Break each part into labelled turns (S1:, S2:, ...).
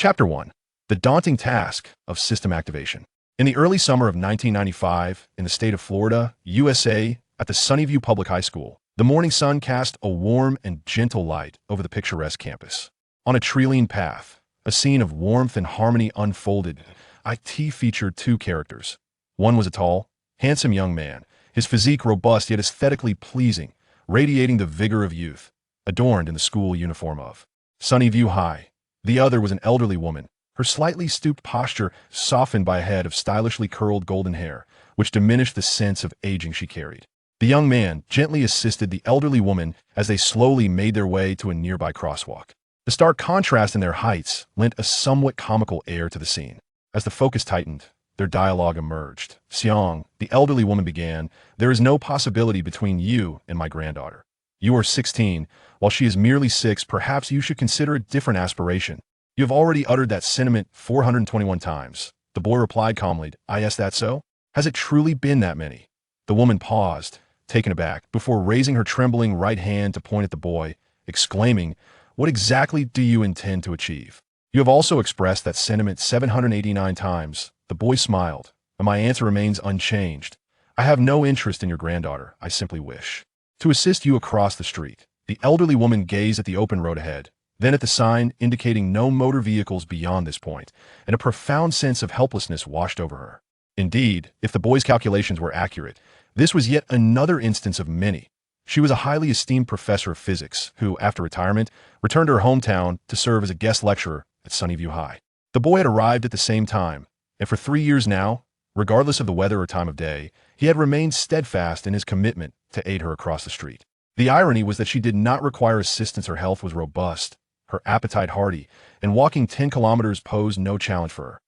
S1: Chapter 1. The Daunting Task of System Activation. In the early summer of 1995, in the state of Florida, USA, at the Sunnyview Public High School, the morning sun cast a warm and gentle light over the picturesque campus. On a tree-lined path, a scene of warmth and harmony unfolded. IT featured two characters. One was a tall, handsome young man, his physique robust yet aesthetically pleasing, radiating the vigor of youth, adorned in the school uniform of Sunnyview High. The other was an elderly woman, her slightly stooped posture softened by a head of stylishly curled golden hair, which diminished the sense of aging she carried. The young man gently assisted the elderly woman as they slowly made their way to a nearby crosswalk. The stark contrast in their heights lent a somewhat comical air to the scene. As the focus tightened, their dialogue emerged. "Xiang," the elderly woman began, "there is no possibility between you and my granddaughter. You are 16, while she is merely 6. Perhaps you should consider a different aspiration. You have already uttered that sentiment 421 times. The boy replied calmly, "Is that so? Has it truly been that many?" The woman paused, taken aback, before raising her trembling right hand to point at the boy, exclaiming, "What exactly do you intend to achieve? You have also expressed that sentiment 789 times. The boy smiled, and my answer remains unchanged. I have no interest in your granddaughter. I simply wish to assist you across the street." The elderly woman gazed at the open road ahead, then at the sign indicating no motor vehicles beyond this point, and a profound sense of helplessness washed over her. Indeed, if the boy's calculations were accurate, this was yet another instance of many. She was a highly esteemed professor of physics who, after retirement, returned to her hometown to serve as a guest lecturer at Sunnyview High. The boy had arrived at the same time, and for 3 years now, regardless of the weather or time of day, he had remained steadfast in his commitment to aid her across the street. The irony was that she did not require assistance. Her health was robust, her appetite hearty, and walking 10 kilometers posed no challenge for her.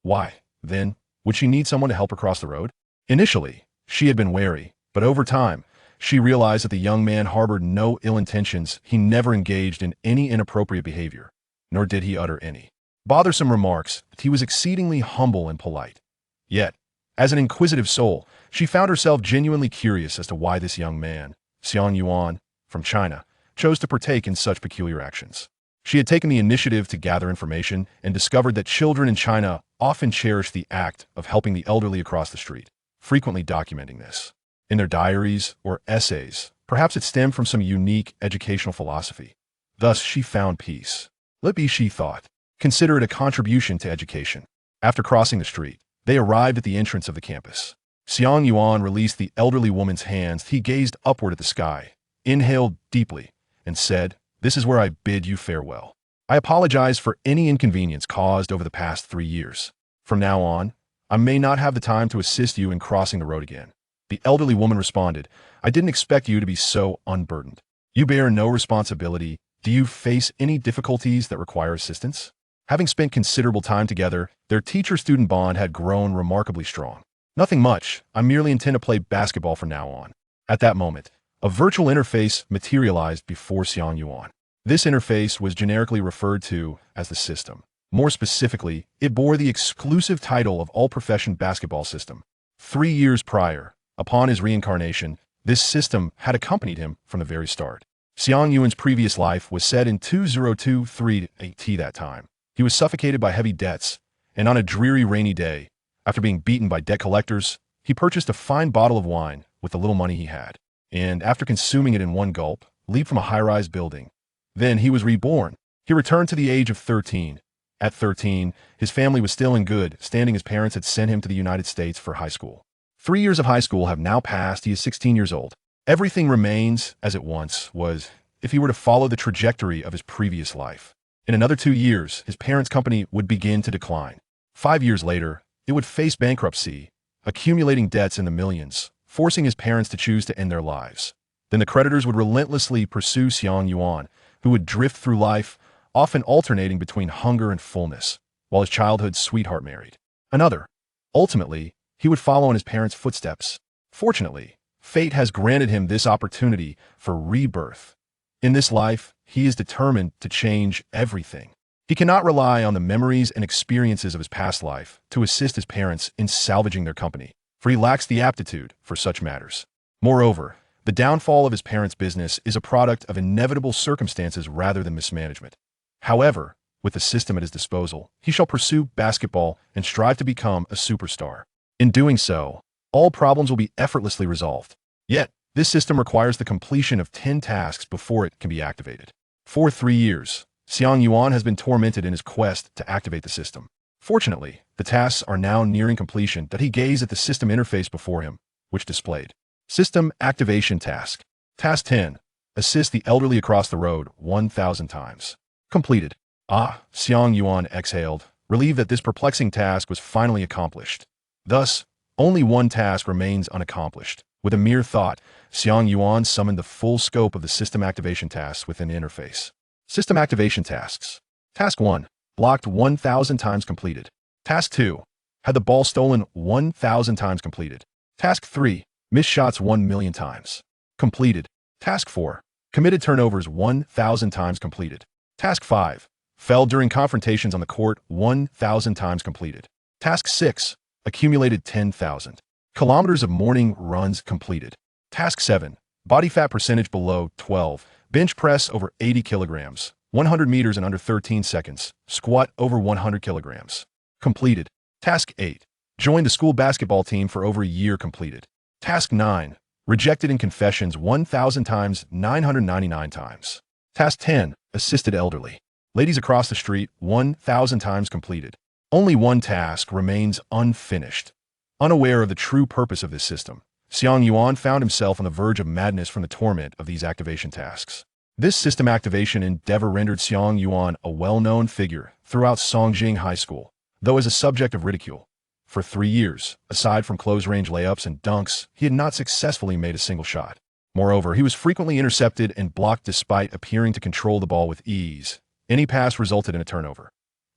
S1: Why, then, would she need someone to help her cross the road? Initially, she had been wary, but over time, she realized that the young man harbored no ill intentions. He never engaged in any inappropriate behavior, nor did he utter any bothersome remarks. He was exceedingly humble and polite. Yet, as an inquisitive soul, she found herself genuinely curious as to why this young man, Xiang Yuan, from China, chose to partake in such peculiar actions. She had taken the initiative to gather information and discovered that children in China often cherish the act of helping the elderly across the street, frequently documenting this in their diaries or essays. Perhaps it stemmed from some unique educational philosophy. Thus, she found peace. Let be, she thought. Consider it a contribution to education. After crossing the street, they arrived at the entrance of the campus. Xiang Yuan released the elderly woman's hands. He gazed upward at the sky, inhaled deeply, and said, "This is where I bid you farewell. I apologize for any inconvenience caused over the past 3 years. From now on, I may not have the time to assist you in crossing the road again." The elderly woman responded, "I didn't expect you to be so unburdened. You bear no responsibility. Do you face any difficulties that require assistance?" Having spent considerable time together, their teacher-student bond had grown remarkably strong. "Nothing much. I merely intend to play basketball from now on." At that moment, a virtual interface materialized before Xiang Yuan. This interface was generically referred to as the system. More specifically, it bore the exclusive title of All-Profession Basketball System. 3 years prior, upon his reincarnation, this system had accompanied him from the very start. Xiang Yuan's previous life was set in 2023 AT. That time, he was suffocated by heavy debts, and on a dreary rainy day, after being beaten by debt collectors, he purchased a fine bottle of wine with the little money he had, and after consuming it in one gulp, leaped from a high-rise building. Then he was reborn. He returned to the age of 13. At 13, his family was still in good standing. His parents had sent him to the United States for high school. 3 years of high school have now passed. He is 16 years old. Everything remains as it once was if he were to follow the trajectory of his previous life. In another 2 years, his parents' company would begin to decline. 5 years later, it would face bankruptcy, accumulating debts in the millions, forcing his parents to choose to end their lives. Then the creditors would relentlessly pursue Xiang Yuan, who would drift through life, often alternating between hunger and fullness, while his childhood sweetheart married another. Ultimately, he would follow in his parents' footsteps. Fortunately, fate has granted him this opportunity for rebirth. In this life, he is determined to change everything. He cannot rely on the memories and experiences of his past life to assist his parents in salvaging their company, for he lacks the aptitude for such matters. Moreover, the downfall of his parents' business is a product of inevitable circumstances rather than mismanagement. However, with the system at his disposal, he shall pursue basketball and strive to become a superstar. In doing so, all problems will be effortlessly resolved. Yet, this system requires the completion of 10 tasks before it can be activated. For 3 years, Xiang Yuan has been tormented in his quest to activate the system. Fortunately, the tasks are now nearing completion that he gazed at the system interface before him, which displayed. System Activation Task. Task 10. Assist the elderly across the road 1,000 times. Completed. Xiang Yuan exhaled, relieved that this perplexing task was finally accomplished. Thus, only one task remains unaccomplished. With a mere thought, Xiang Yuan summoned the full scope of the system activation tasks within the interface. System Activation Tasks. Task 1. Blocked 1,000 times completed. Task 2. Had the ball stolen 1,000 times completed. Task 3. Missed shots 1,000,000 times. Completed. Task 4. Committed turnovers 1,000 times completed. Task 5. Fell during confrontations on the court 1,000 times completed. Task 6. Accumulated 10,000 kilometers of morning runs completed. Task 7. Body fat percentage below 12. Bench press over 80 kilograms. 100 meters in under 13 seconds. Squat over 100 kilograms. Completed. Task 8. Joined the school basketball team for over a year completed. Task 9. Rejected in confessions 1,000 times 999 times. Task 10. Assisted elderly ladies across the street 1,000 times completed. Only one task remains unfinished. Unaware of the true purpose of this system, Xiang Yuan found himself on the verge of madness from the torment of these activation tasks. This system activation endeavor rendered Xiang Yuan a well-known figure throughout Songjing High School, though as a subject of ridicule. For 3 years, aside from close-range layups and dunks, he had not successfully made a single shot. Moreover, he was frequently intercepted and blocked despite appearing to control the ball with ease. Any pass resulted in a turnover.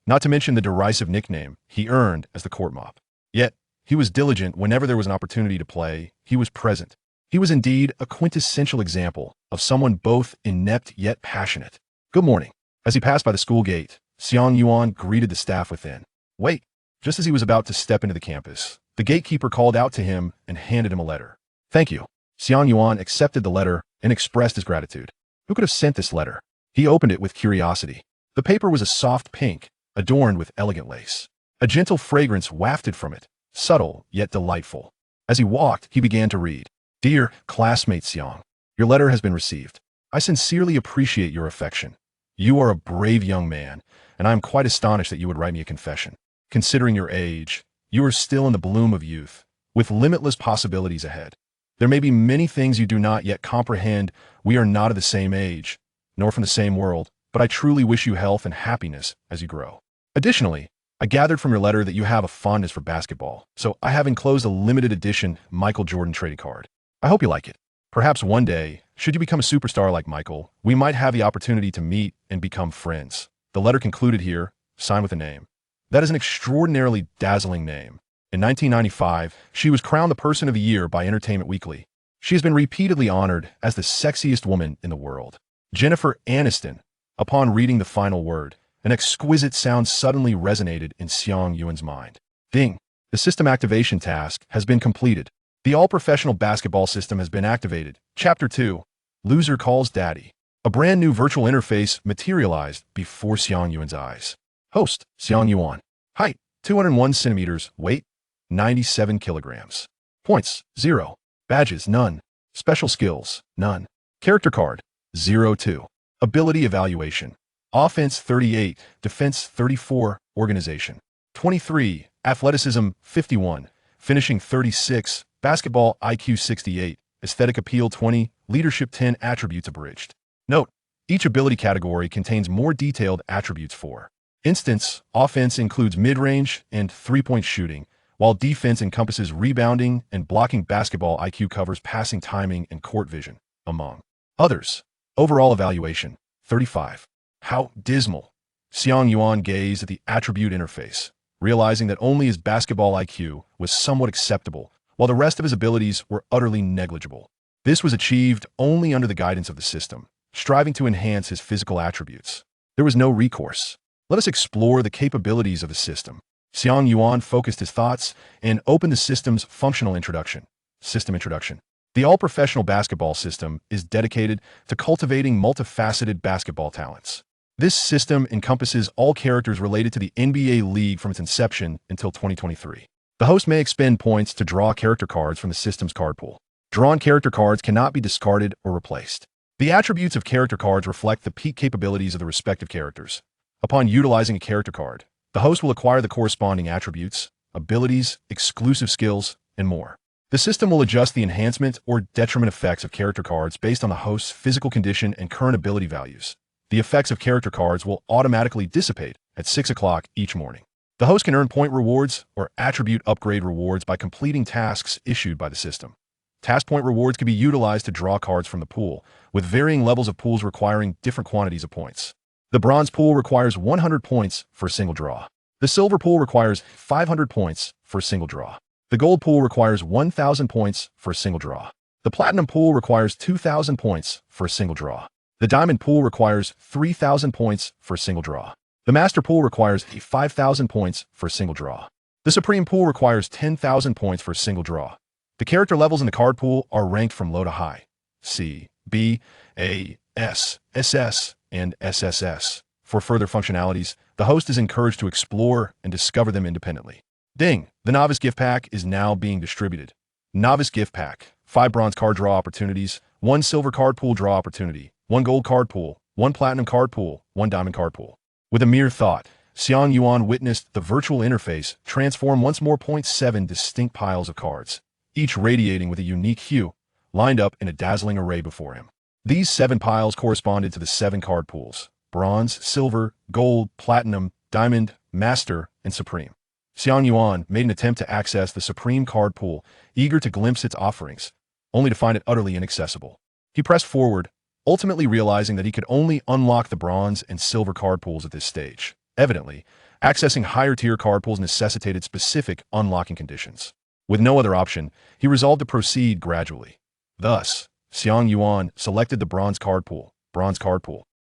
S1: Not to mention the derisive nickname he earned as the court mop. Yet, he was diligent whenever there was an opportunity to play. He was present. He was indeed a quintessential example of someone both inept yet passionate. Good morning. As he passed by the school gate, Xiang Yuan greeted the staff within. Wait. Just as he was about to step into the campus, the gatekeeper called out to him and handed him a letter. Thank you. Xiang Yuan accepted the letter and expressed his gratitude. Who could have sent this letter? He opened it with curiosity. The paper was a soft pink, adorned with elegant lace. A gentle fragrance wafted from it, subtle yet delightful. As he walked, he began to read. Dear classmate Xiang, your letter has been received. I sincerely appreciate your affection. You are a brave young man, and I am quite astonished that you would write me a confession. Considering your age, you are still in the bloom of youth, with limitless possibilities ahead. There may be many things you do not yet comprehend. We are not of the same age, nor from the same world, but I truly wish you health and happiness as you grow. Additionally, I gathered from your letter that you have a fondness for basketball, so I have enclosed a limited edition Michael Jordan trading card. I hope you like it. Perhaps one day, should you become a superstar like Michael, we might have the opportunity to meet and become friends. The letter concluded here, signed with a name. That is an extraordinarily dazzling name. In 1995, she was crowned the Person of the Year by Entertainment Weekly. She has been repeatedly honored as the sexiest woman in the world. Jennifer Aniston. Upon reading the final word, an exquisite sound suddenly resonated in Xiang Yuan's mind. Ding! The system activation task has been completed. The all-professional basketball system has been activated. Chapter 2. Loser Calls Daddy. A brand new virtual interface materialized before Xiang Yuan's eyes. Host, Xiang Yuan. Height, 201 centimeters. Weight, 97 kilograms. Points, 0. Badges, none. Special skills, none. Character card, 02. Ability evaluation. Offense, 38. Defense, 34. Organization, 23. Athleticism, 51. Finishing, 36. Basketball, IQ, 68. Aesthetic appeal, 20. Leadership, 10. Attributes abridged. Note, each ability category contains more detailed attributes for instance, offense includes mid-range and three-point shooting, while defense encompasses rebounding and blocking. Basketball IQ covers passing, timing, and court vision, among others. Overall evaluation, 35. How dismal. Xiang Yuan gazed at the attribute interface, realizing that only his basketball IQ was somewhat acceptable, while the rest of his abilities were utterly negligible. This was achieved only under the guidance of the system, striving to enhance his physical attributes. There was no recourse. Let us explore the capabilities of the system. Xiang Yuan focused his thoughts and opened the system's functional introduction. System introduction. The all-professional basketball system is dedicated to cultivating multifaceted basketball talents. This system encompasses all characters related to the NBA League from its inception until 2023. The host may expend points to draw character cards from the system's card pool. Drawn character cards cannot be discarded or replaced. The attributes of character cards reflect the peak capabilities of the respective characters. Upon utilizing a character card, the host will acquire the corresponding attributes, abilities, exclusive skills, and more. The system will adjust the enhancement or detriment effects of character cards based on the host's physical condition and current ability values. The effects of character cards will automatically dissipate at 6 o'clock each morning. The host can earn point rewards or attribute upgrade rewards by completing tasks issued by the system. Task point rewards can be utilized to draw cards from the pool, with varying levels of pools requiring different quantities of points. The bronze pool requires 100 points for a single draw. The silver pool requires 500 points for a single draw. The gold pool requires 1,000 points for a single draw. The platinum pool requires 2,000 points for a single draw. The diamond pool requires 3,000 points for a single draw. The master pool requires 5,000 points for a single draw. The supreme pool requires 10,000 points for a single draw. The character levels in the card pool are ranked from low to high: C, B, A, S, SS, and SSS. For further functionalities, the host is encouraged to explore and discover them independently. Ding! The Novice Gift Pack is now being distributed. Novice Gift Pack: 5 bronze card draw opportunities, 1 silver card pool draw opportunity, 1 gold card pool, 1 platinum card pool, 1 diamond card pool. With a mere thought, Xiang Yuan witnessed the virtual interface transform once more. 7 distinct piles of cards, each radiating with a unique hue, lined up in a dazzling array before him. These 7 piles corresponded to the 7 card pools: bronze, silver, gold, platinum, diamond, master, and supreme. Xiang Yuan made an attempt to access the supreme card pool, eager to glimpse its offerings, only to find it utterly inaccessible. He pressed forward, ultimately realizing that he could only unlock the bronze and silver card pools at this stage. Evidently, accessing higher-tier card pools necessitated specific unlocking conditions. With no other option, he resolved to proceed gradually. Thus, Xiang Yuan selected the bronze card pool.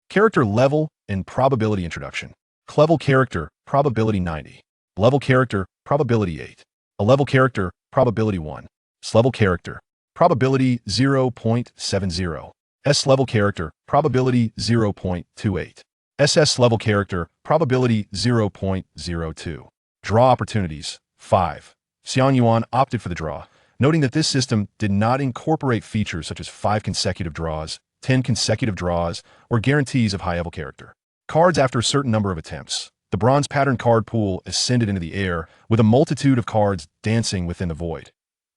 S1: Character level and probability introduction. Level character, probability 90. Level character, probability 8. A level character, probability 1. S-level character, probability 0.70. S-level character, probability 0.28. SS-level character, probability 0.02. Draw opportunities, 5. Xiang Yuan opted for the draw, noting that this system did not incorporate features such as 5 consecutive draws, 10 consecutive draws, or guarantees of high-level character. Cards after a certain number of attempts. The bronze pattern card pool ascended into the air, with a multitude of cards dancing within the void.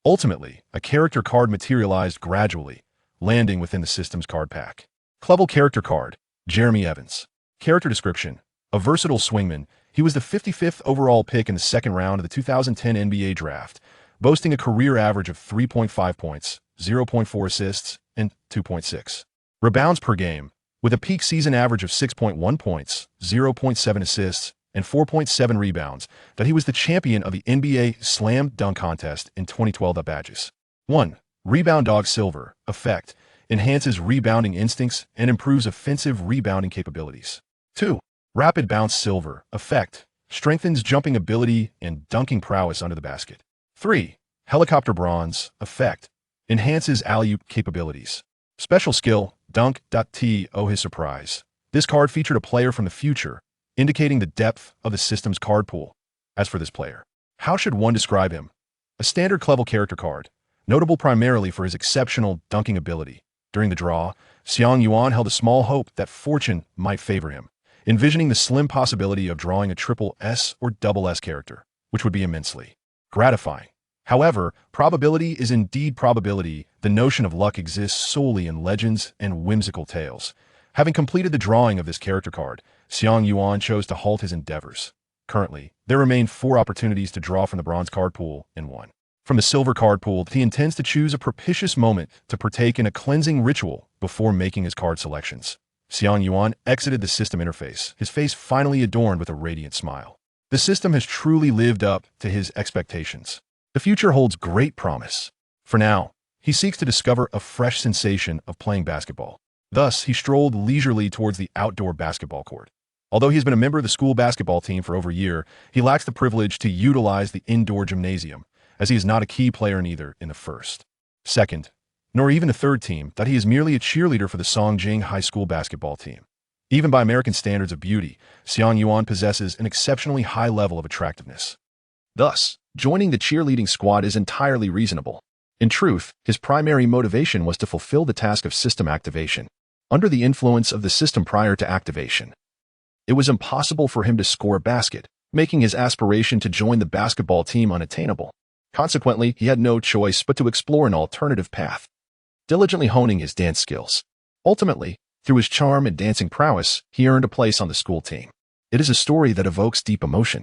S1: Ultimately, a character card materialized gradually, landing within the system's card pack. Level character card, Jeremy Evans. Character description: a versatile swingman, he was the 55th overall pick in the second round of the 2010 NBA draft, boasting a career average of 3.5 points, 0.4 assists, and 2.6 rebounds per game, with a peak season average of 6.1 points, 0.7 assists, and 4.7 rebounds, that he was the champion of the NBA Slam Dunk Contest in 2012 badges. 1. Rebound Dog Silver effect enhances rebounding instincts and improves offensive rebounding capabilities. 2. Rapid Bounce Silver effect strengthens jumping ability and dunking prowess under the basket. 3. Helicopter Bronze effect enhances alley-oop capabilities. Special skill, Dunk.to his surprise. This card featured a player from the future, indicating the depth of the system's card pool. As for this player, how should one describe him? A standard level character card, notable primarily for his exceptional dunking ability. During the draw, Xiang Yuan held a small hope that fortune might favor him, envisioning the slim possibility of drawing a triple S or double S character, which would be immensely gratifying. However, probability is indeed probability. The notion of luck exists solely in legends and whimsical tales. Having completed the drawing of this character card, Xiang Yuan chose to halt his endeavors. Currently, there remain 4 opportunities to draw from the bronze card pool and 1 from the silver card pool. He intends to choose a propitious moment to partake in a cleansing ritual before making his card selections. Xiang Yuan exited the system interface, his face finally adorned with a radiant smile. The system has truly lived up to his expectations. The future holds great promise. For now, he seeks to discover a fresh sensation of playing basketball. Thus, he strolled leisurely towards the outdoor basketball court. Although he has been a member of the school basketball team for over a year, he lacks the privilege to utilize the indoor gymnasium, as he is not a key player neither in the first, second, nor even a third team, that he is merely a cheerleader for the Songjing High School basketball team. Even by American standards of beauty, Xiang Yuan possesses an exceptionally high level of attractiveness. Thus, joining the cheerleading squad is entirely reasonable. In truth, his primary motivation was to fulfill the task of system activation. Under the influence of the system prior to activation, it was impossible for him to score a basket, making his aspiration to join the basketball team unattainable. Consequently, he had no choice but to explore an alternative path, diligently honing his dance skills. Ultimately, through his charm and dancing prowess, he earned a place on the school team. It is a story that evokes deep emotion.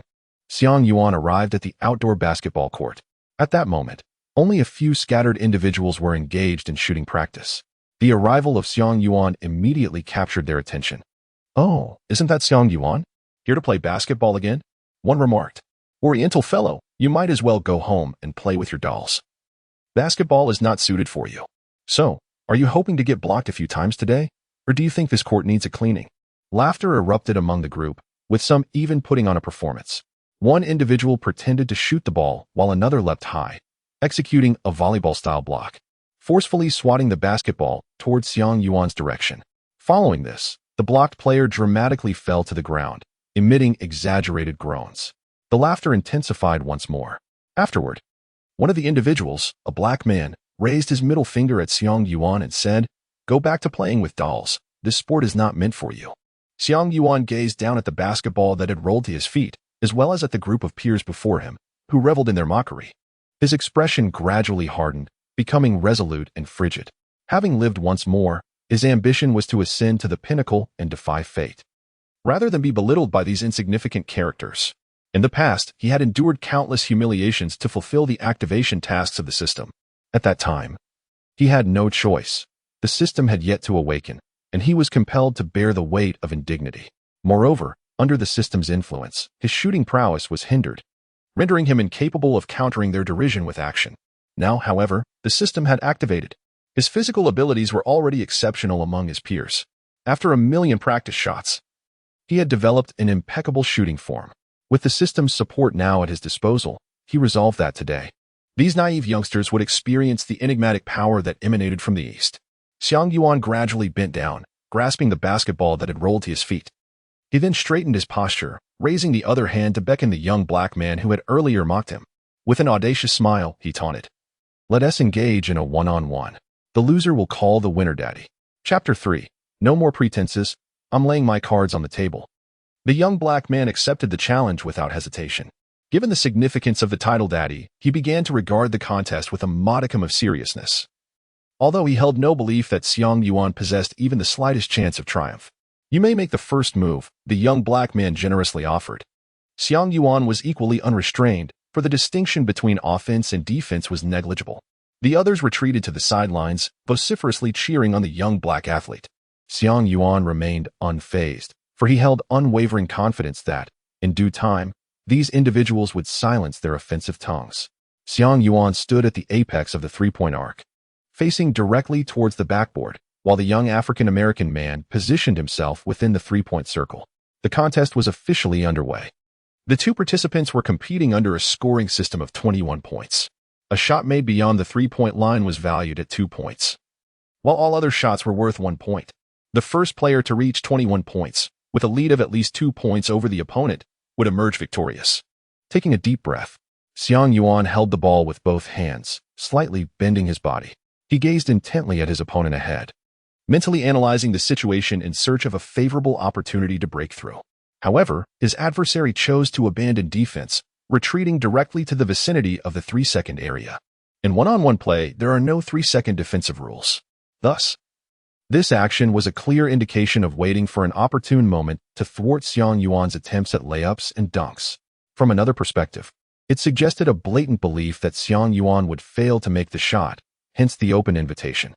S1: Xiang Yuan arrived at the outdoor basketball court. At that moment, only a few scattered individuals were engaged in shooting practice. The arrival of Xiang Yuan immediately captured their attention. "Oh, isn't that Xiang Yuan? Here to play basketball again?" one remarked. "Oriental fellow, you might as well go home and play with your dolls. Basketball is not suited for you. So, are you hoping to get blocked a few times today? Or do you think this court needs a cleaning?" Laughter erupted among the group, with some even putting on a performance. One individual pretended to shoot the ball while another leapt high, executing a volleyball-style block, forcefully swatting the basketball towards Xiang Yuan's direction. Following this, the blocked player dramatically fell to the ground, emitting exaggerated groans. The laughter intensified once more. Afterward, one of the individuals, a black man, raised his middle finger at Xiang Yuan and said, "Go back to playing with dolls. This sport is not meant for you." Xiang Yuan gazed down at the basketball that had rolled to his feet, as well as at the group of peers before him, who reveled in their mockery. His expression gradually hardened, becoming resolute and frigid. Having lived once more, his ambition was to ascend to the pinnacle and defy fate, rather than be belittled by these insignificant characters. In the past, he had endured countless humiliations to fulfill the activation tasks of the system. At that time, he had no choice. The system had yet to awaken, and he was compelled to bear the weight of indignity. Moreover, under the system's influence, his shooting prowess was hindered, rendering him incapable of countering their derision with action. Now, however, the system had activated. His physical abilities were already exceptional among his peers. After a million practice shots, he had developed an impeccable shooting form. With the system's support now at his disposal, he resolved that today, these naive youngsters would experience the enigmatic power that emanated from the east. Xiang Yuan gradually bent down, grasping the basketball that had rolled to his feet. He then straightened his posture, raising the other hand to beckon the young black man who had earlier mocked him. With an audacious smile, he taunted, "Let us engage in a one-on-one. The loser will call the winner daddy." Chapter 3. No more pretenses. I'm laying my cards on the table. The young black man accepted the challenge without hesitation. Given the significance of the title daddy, he began to regard the contest with a modicum of seriousness, although he held no belief that Xiang Yuan possessed even the slightest chance of triumph. "You may make the first move," the young black man generously offered. Xiang Yuan was equally unrestrained, for the distinction between offense and defense was negligible. The others retreated to the sidelines, vociferously cheering on the young black athlete. Xiang Yuan remained unfazed, for he held unwavering confidence that, in due time, these individuals would silence their offensive tongues. Xiang Yuan stood at the apex of the three-point arc, facing directly towards the backboard, while the young African-American man positioned himself within the three-point circle. The contest was officially underway. The two participants were competing under a scoring system of 21 points. A shot made beyond the three-point line was valued at 2 points, while all other shots were worth 1 point. The first player to reach 21 points, with a lead of at least 2 points over the opponent, would emerge victorious. Taking a deep breath, Xiang Yuan held the ball with both hands, slightly bending his body. He gazed intently at his opponent ahead, mentally analyzing the situation in search of a favorable opportunity to break through. However, his adversary chose to abandon defense, retreating directly to the vicinity of the 3-second area. In one-on-one play, there are no 3-second defensive rules. Thus, this action was a clear indication of waiting for an opportune moment to thwart Xiang Yuan's attempts at layups and dunks. From another perspective, it suggested a blatant belief that Xiang Yuan would fail to make the shot, hence the open invitation.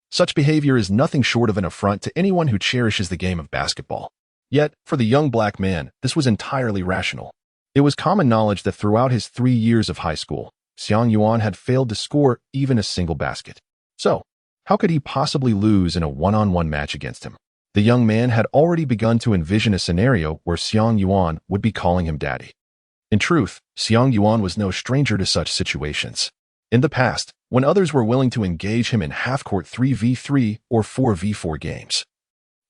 S1: Such behavior is nothing short of an affront to anyone who cherishes the game of basketball. Yet, for the young black man, this was entirely rational. It was common knowledge that throughout his 3 years of high school, Xiang Yuan had failed to score even a single basket. So, how could he possibly lose in a one-on-one match against him? The young man had already begun to envision a scenario where Xiang Yuan would be calling him daddy. In truth, Xiang Yuan was no stranger to such situations. In the past, when others were willing to engage him in half-court 3v3 or 4v4 games,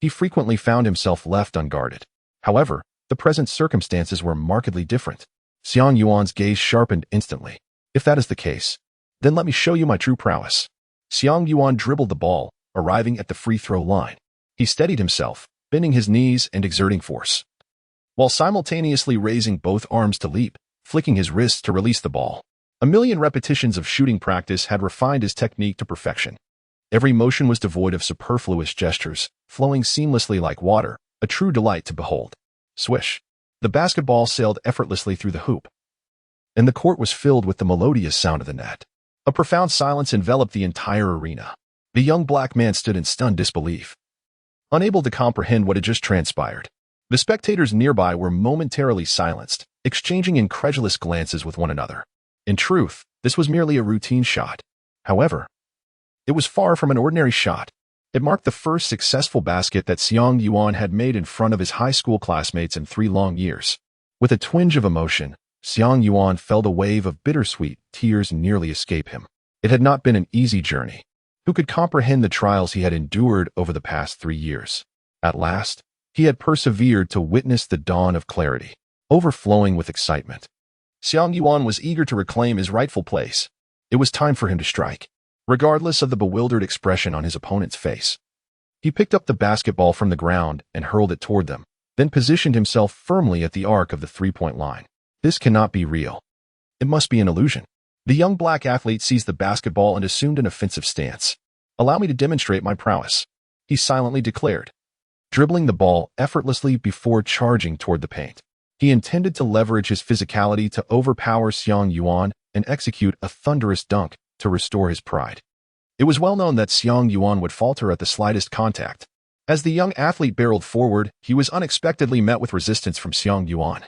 S1: he frequently found himself left unguarded. However, the present circumstances were markedly different. Xiang Yuan's gaze sharpened instantly. If that is the case, then let me show you my true prowess. Xiang Yuan dribbled the ball, arriving at the free throw line. He steadied himself, bending his knees and exerting force, while simultaneously raising both arms to leap, flicking his wrists to release the ball. A million repetitions of shooting practice had refined his technique to perfection. Every motion was devoid of superfluous gestures, flowing seamlessly like water, a true delight to behold. Swish! The basketball sailed effortlessly through the hoop, and the court was filled with the melodious sound of the net. A profound silence enveloped the entire arena. The young black man stood in stunned disbelief, unable to comprehend what had just transpired. The spectators nearby were momentarily silenced, exchanging incredulous glances with one another. In truth, this was merely a routine shot. However, it was far from an ordinary shot. It marked the first successful basket that Xiang Yuan had made in front of his high school classmates in 3 long years. With a twinge of emotion, Xiang Yuan felt a wave of bittersweet tears nearly escape him. It had not been an easy journey. Who could comprehend the trials he had endured over the past 3 years? At last, he had persevered to witness the dawn of clarity, overflowing with excitement. Xiang Yuan was eager to reclaim his rightful place. It was time for him to strike. Regardless of the bewildered expression on his opponent's face, he picked up the basketball from the ground and hurled it toward them, then positioned himself firmly at the arc of the three-point line. This cannot be real. It must be an illusion. The young black athlete seized the basketball and assumed an offensive stance. "Allow me to demonstrate my prowess," he silently declared, dribbling the ball effortlessly before charging toward the paint. He intended to leverage his physicality to overpower Xiang Yuan and execute a thunderous dunk to restore his pride. It was well known that Xiang Yuan would falter at the slightest contact. As the young athlete barreled forward, he was unexpectedly met with resistance from Xiang Yuan,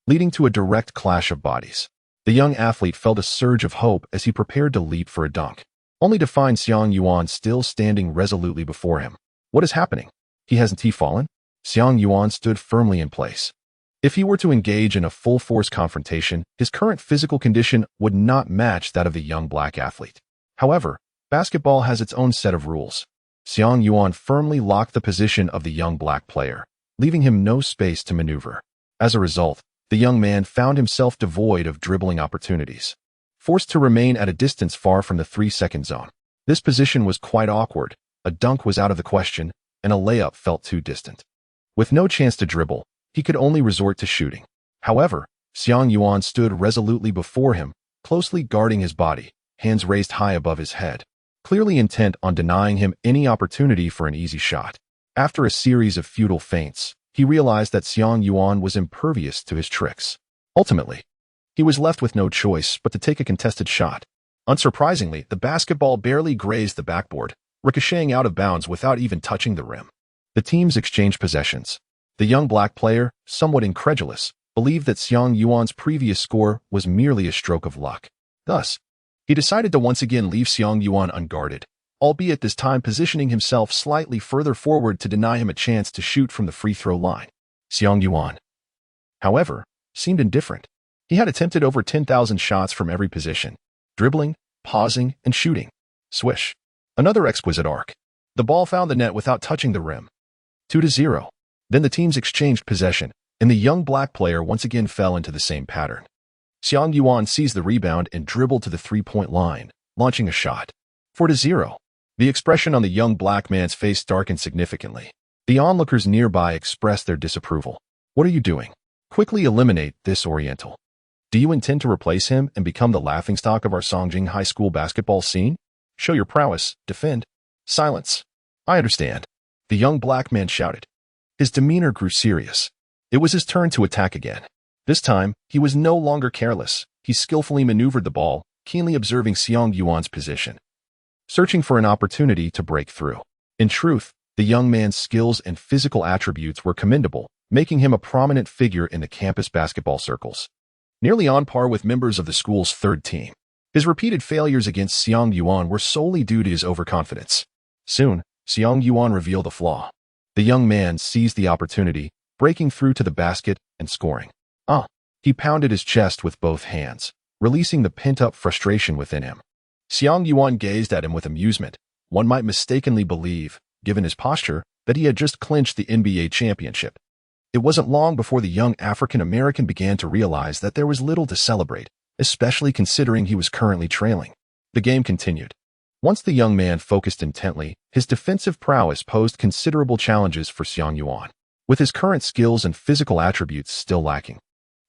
S1: leading to a direct clash of bodies. The young athlete felt a surge of hope as he prepared to leap for a dunk, only to find Xiang Yuan still standing resolutely before him. What is happening? Hasn't he fallen? Xiang Yuan stood firmly in place. If he were to engage in a full-force confrontation, his current physical condition would not match that of the young black athlete. However, basketball has its own set of rules. Xiang Yuan firmly locked the position of the young black player, leaving him no space to maneuver. As a result, the young man found himself devoid of dribbling opportunities, forced to remain at a distance far from the 3-second zone. This position was quite awkward. A dunk was out of the question, and a layup felt too distant. With no chance to dribble, he could only resort to shooting. However, Xiang Yuan stood resolutely before him, closely guarding his body, hands raised high above his head, clearly intent on denying him any opportunity for an easy shot. After a series of futile feints, he realized that Xiang Yuan was impervious to his tricks. Ultimately, he was left with no choice but to take a contested shot. Unsurprisingly, the basketball barely grazed the backboard, ricocheting out of bounds without even touching the rim. The teams exchanged possessions. The young black player, somewhat incredulous, believed that Xiang Yuan's previous score was merely a stroke of luck. Thus, he decided to once again leave Xiang Yuan unguarded, albeit this time positioning himself slightly further forward to deny him a chance to shoot from the free throw line. Xiang Yuan, however, seemed indifferent. He had attempted over 10,000 shots from every position, dribbling, pausing, and shooting. Swish! Another exquisite arc. The ball found the net without touching the rim. 2-0. Then the teams exchanged possession, and the young black player once again fell into the same pattern. Xiang Yuan seized the rebound and dribbled to the three-point line, launching a shot. 4-0. The expression on the young black man's face darkened significantly. The onlookers nearby expressed their disapproval. "What are you doing? Quickly eliminate this Oriental. Do you intend to replace him and become the laughingstock of our Songjing High School basketball scene? Show your prowess, defend." "Silence. I understand," the young black man shouted. His demeanor grew serious. It was his turn to attack again. This time, he was no longer careless. He skillfully maneuvered the ball, keenly observing Xiang Yuan's position, searching for an opportunity to break through. In truth, the young man's skills and physical attributes were commendable, making him a prominent figure in the campus basketball circles, nearly on par with members of the school's third team. His repeated failures against Xiang Yuan were solely due to his overconfidence. Soon, Xiang Yuan revealed a flaw. The young man seized the opportunity, breaking through to the basket and scoring. He pounded his chest with both hands, releasing the pent-up frustration within him. Xiang Yuan gazed at him with amusement. One might mistakenly believe, given his posture, that he had just clinched the NBA championship. It wasn't long before the young African-American began to realize that there was little to celebrate, especially considering he was currently trailing. The game continued. Once the young man focused intently, his defensive prowess posed considerable challenges for Xiang Yuan. With his current skills and physical attributes still lacking,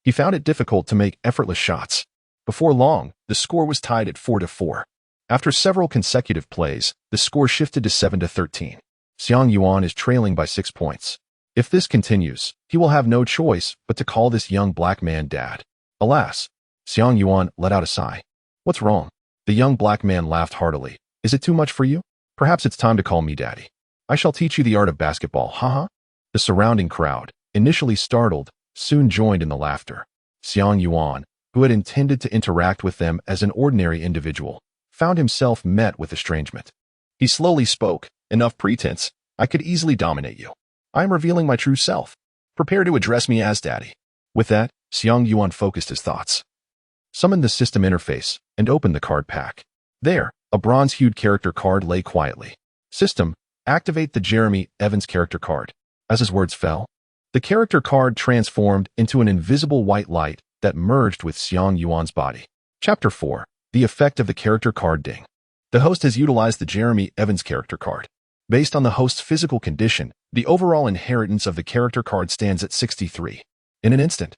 S1: he found it difficult to make effortless shots. Before long, the score was tied at 4-4. After several consecutive plays, the score shifted to 7-13. Xiang Yuan is trailing by 6 points. If this continues, he will have no choice but to call this young black man dad. Alas, Xiang Yuan let out a sigh. What's wrong? The young black man laughed heartily. Is it too much for you? Perhaps it's time to call me daddy. I shall teach you the art of basketball, haha. The surrounding crowd, initially startled, soon joined in the laughter. Xiang Yuan, who had intended to interact with them as an ordinary individual, found himself met with estrangement. He slowly spoke. Enough pretense. I could easily dominate you. I am revealing my true self. Prepare to address me as daddy. With that, Xiang Yuan focused his thoughts, summoned the system interface, and opened the card pack. There, a bronze-hued character card lay quietly. System, activate the Jeremy Evans character card. As his words fell, the character card transformed into an invisible white light that merged with Xiang Yuan's body. Chapter 4. The effect of the character card ding. The host has utilized the Jeremy Evans character card. Based on the host's physical condition, the overall inheritance of the character card stands at 63. In an instant,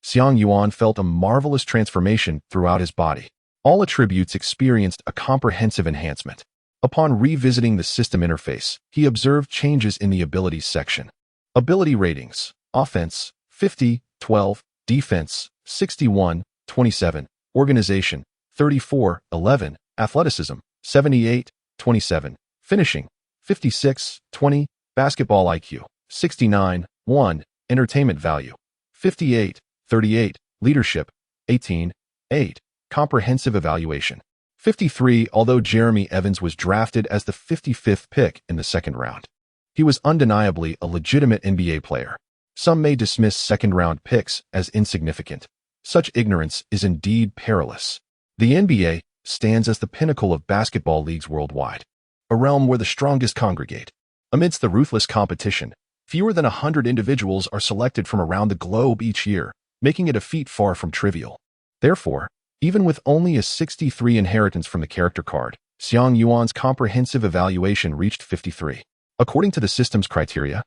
S1: Xiang Yuan felt a marvelous transformation throughout his body. All attributes experienced a comprehensive enhancement. Upon revisiting the system interface, he observed changes in the abilities section. Ability ratings: offense, 50, 12, defense, 61, 27, organization, 34, 11, athleticism, 78, 27, finishing, 56, 20, basketball IQ, 69, 1, entertainment value, 58, 38, leadership, 18, 8, comprehensive evaluation, 53. Although Jeremy Evans was drafted as the 55th pick in the second round, he was undeniably a legitimate NBA player. Some may dismiss second-round picks as insignificant. Such ignorance is indeed perilous. The NBA stands as the pinnacle of basketball leagues worldwide, a realm where the strongest congregate. Amidst the ruthless competition, fewer than 100 individuals are selected from around the globe each year, making it a feat far from trivial. Therefore, even with only a 63 inheritance from the character card, Xiang Yuan's comprehensive evaluation reached 53. According to the system's criteria,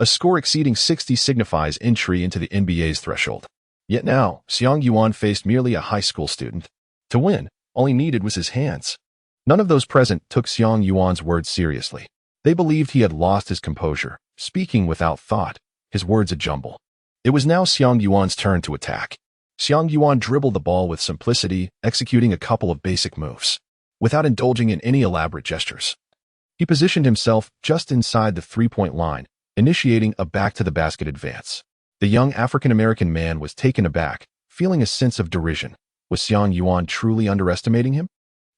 S1: a score exceeding 60 signifies entry into the NBA's threshold. Yet now, Xiang Yuan faced merely a high school student. To win, all he needed was his hands. None of those present took Xiang Yuan's words seriously. They believed he had lost his composure, speaking without thought, his words a jumble. It was now Xiang Yuan's turn to attack. Xiang Yuan dribbled the ball with simplicity, executing a couple of basic moves, without indulging in any elaborate gestures. He positioned himself just inside the three-point line, initiating a back-to-the-basket advance. The young African-American man was taken aback, feeling a sense of derision. Was Xiang Yuan truly underestimating him?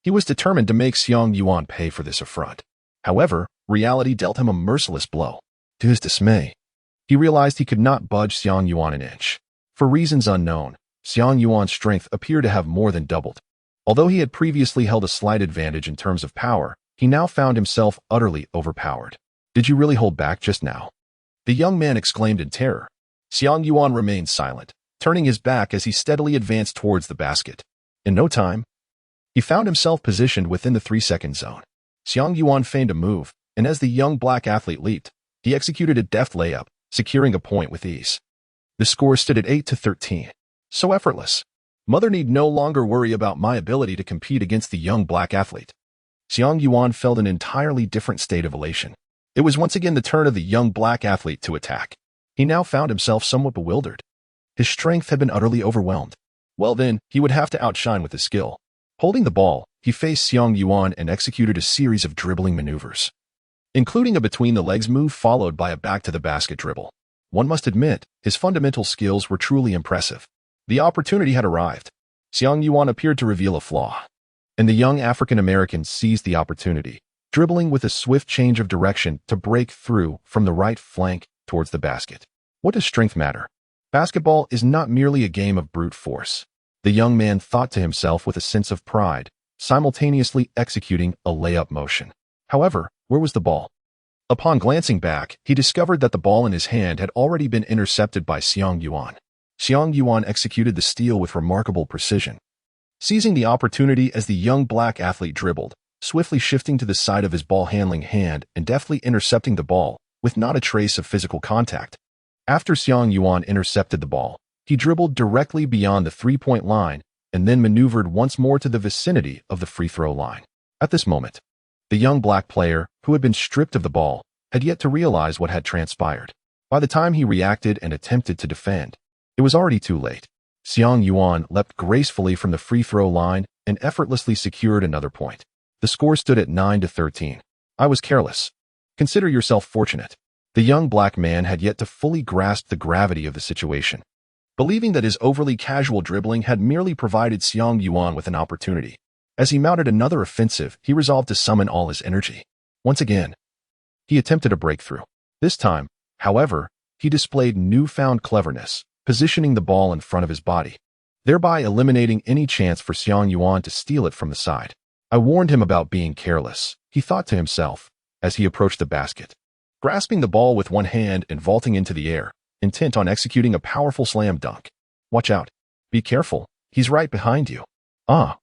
S1: He was determined to make Xiang Yuan pay for this affront. However, reality dealt him a merciless blow. To his dismay, he realized he could not budge Xiang Yuan an inch. For reasons unknown, Xiang Yuan's strength appeared to have more than doubled. Although he had previously held a slight advantage in terms of power, he now found himself utterly overpowered. Did you really hold back just now? The young man exclaimed in terror. Xiang Yuan remained silent, turning his back as he steadily advanced towards the basket. In no time, he found himself positioned within the 3-second zone. Xiang Yuan feigned a move, and as the young black athlete leaped, he executed a deft layup, securing a point with ease. The score stood at 8-13. So effortless. Mother need no longer worry about my ability to compete against the young black athlete. Xiang Yuan felt an entirely different state of elation. It was once again the turn of the young black athlete to attack. He now found himself somewhat bewildered. His strength had been utterly overwhelmed. Well then, he would have to outshine with his skill. Holding the ball, he faced Xiang Yuan and executed a series of dribbling maneuvers, including a between-the-legs move followed by a back-to-the-basket dribble. One must admit, his fundamental skills were truly impressive. The opportunity had arrived. Xiang Yuan appeared to reveal a flaw, and the young African-American seized the opportunity, dribbling with a swift change of direction to break through from the right flank towards the basket. What does strength matter? Basketball is not merely a game of brute force. The young man thought to himself with a sense of pride, simultaneously executing a layup motion. However, where was the ball? Upon glancing back, he discovered that the ball in his hand had already been intercepted by Xiang Yuan. Xiang Yuan executed the steal with remarkable precision. Seizing the opportunity as the young black athlete dribbled, swiftly shifting to the side of his ball-handling hand and deftly intercepting the ball, with not a trace of physical contact. After Xiang Yuan intercepted the ball, he dribbled directly beyond the three-point line and then maneuvered once more to the vicinity of the free-throw line. At this moment, the young black player, who had been stripped of the ball, had yet to realize what had transpired. By the time he reacted and attempted to defend, it was already too late. Xiang Yuan leapt gracefully from the free-throw line and effortlessly secured another point. The score stood at 9-13. I was careless. Consider yourself fortunate. The young black man had yet to fully grasp the gravity of the situation. Believing that his overly casual dribbling had merely provided Xiang Yuan with an opportunity, as he mounted another offensive, he resolved to summon all his energy. Once again, he attempted a breakthrough. This time, however, he displayed newfound cleverness, positioning the ball in front of his body, thereby eliminating any chance for Xiang Yuan to steal it from the side. I warned him about being careless, he thought to himself, as he approached the basket. Grasping the ball with one hand and vaulting into the air, intent on executing a powerful slam dunk. Watch out. Be careful. He's right behind you. Ah.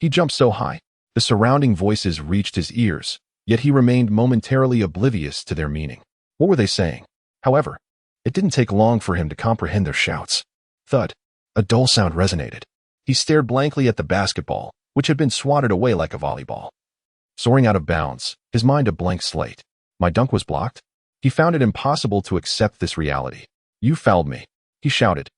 S1: He jumped so high. The surrounding voices reached his ears, yet he remained momentarily oblivious to their meaning. What were they saying? However, it didn't take long for him to comprehend their shouts. Thud. A dull sound resonated. He stared blankly at the basketball, which had been swatted away like a volleyball. Soaring out of bounds, his mind a blank slate. My dunk was blocked? He found it impossible to accept this reality. You fouled me, he shouted,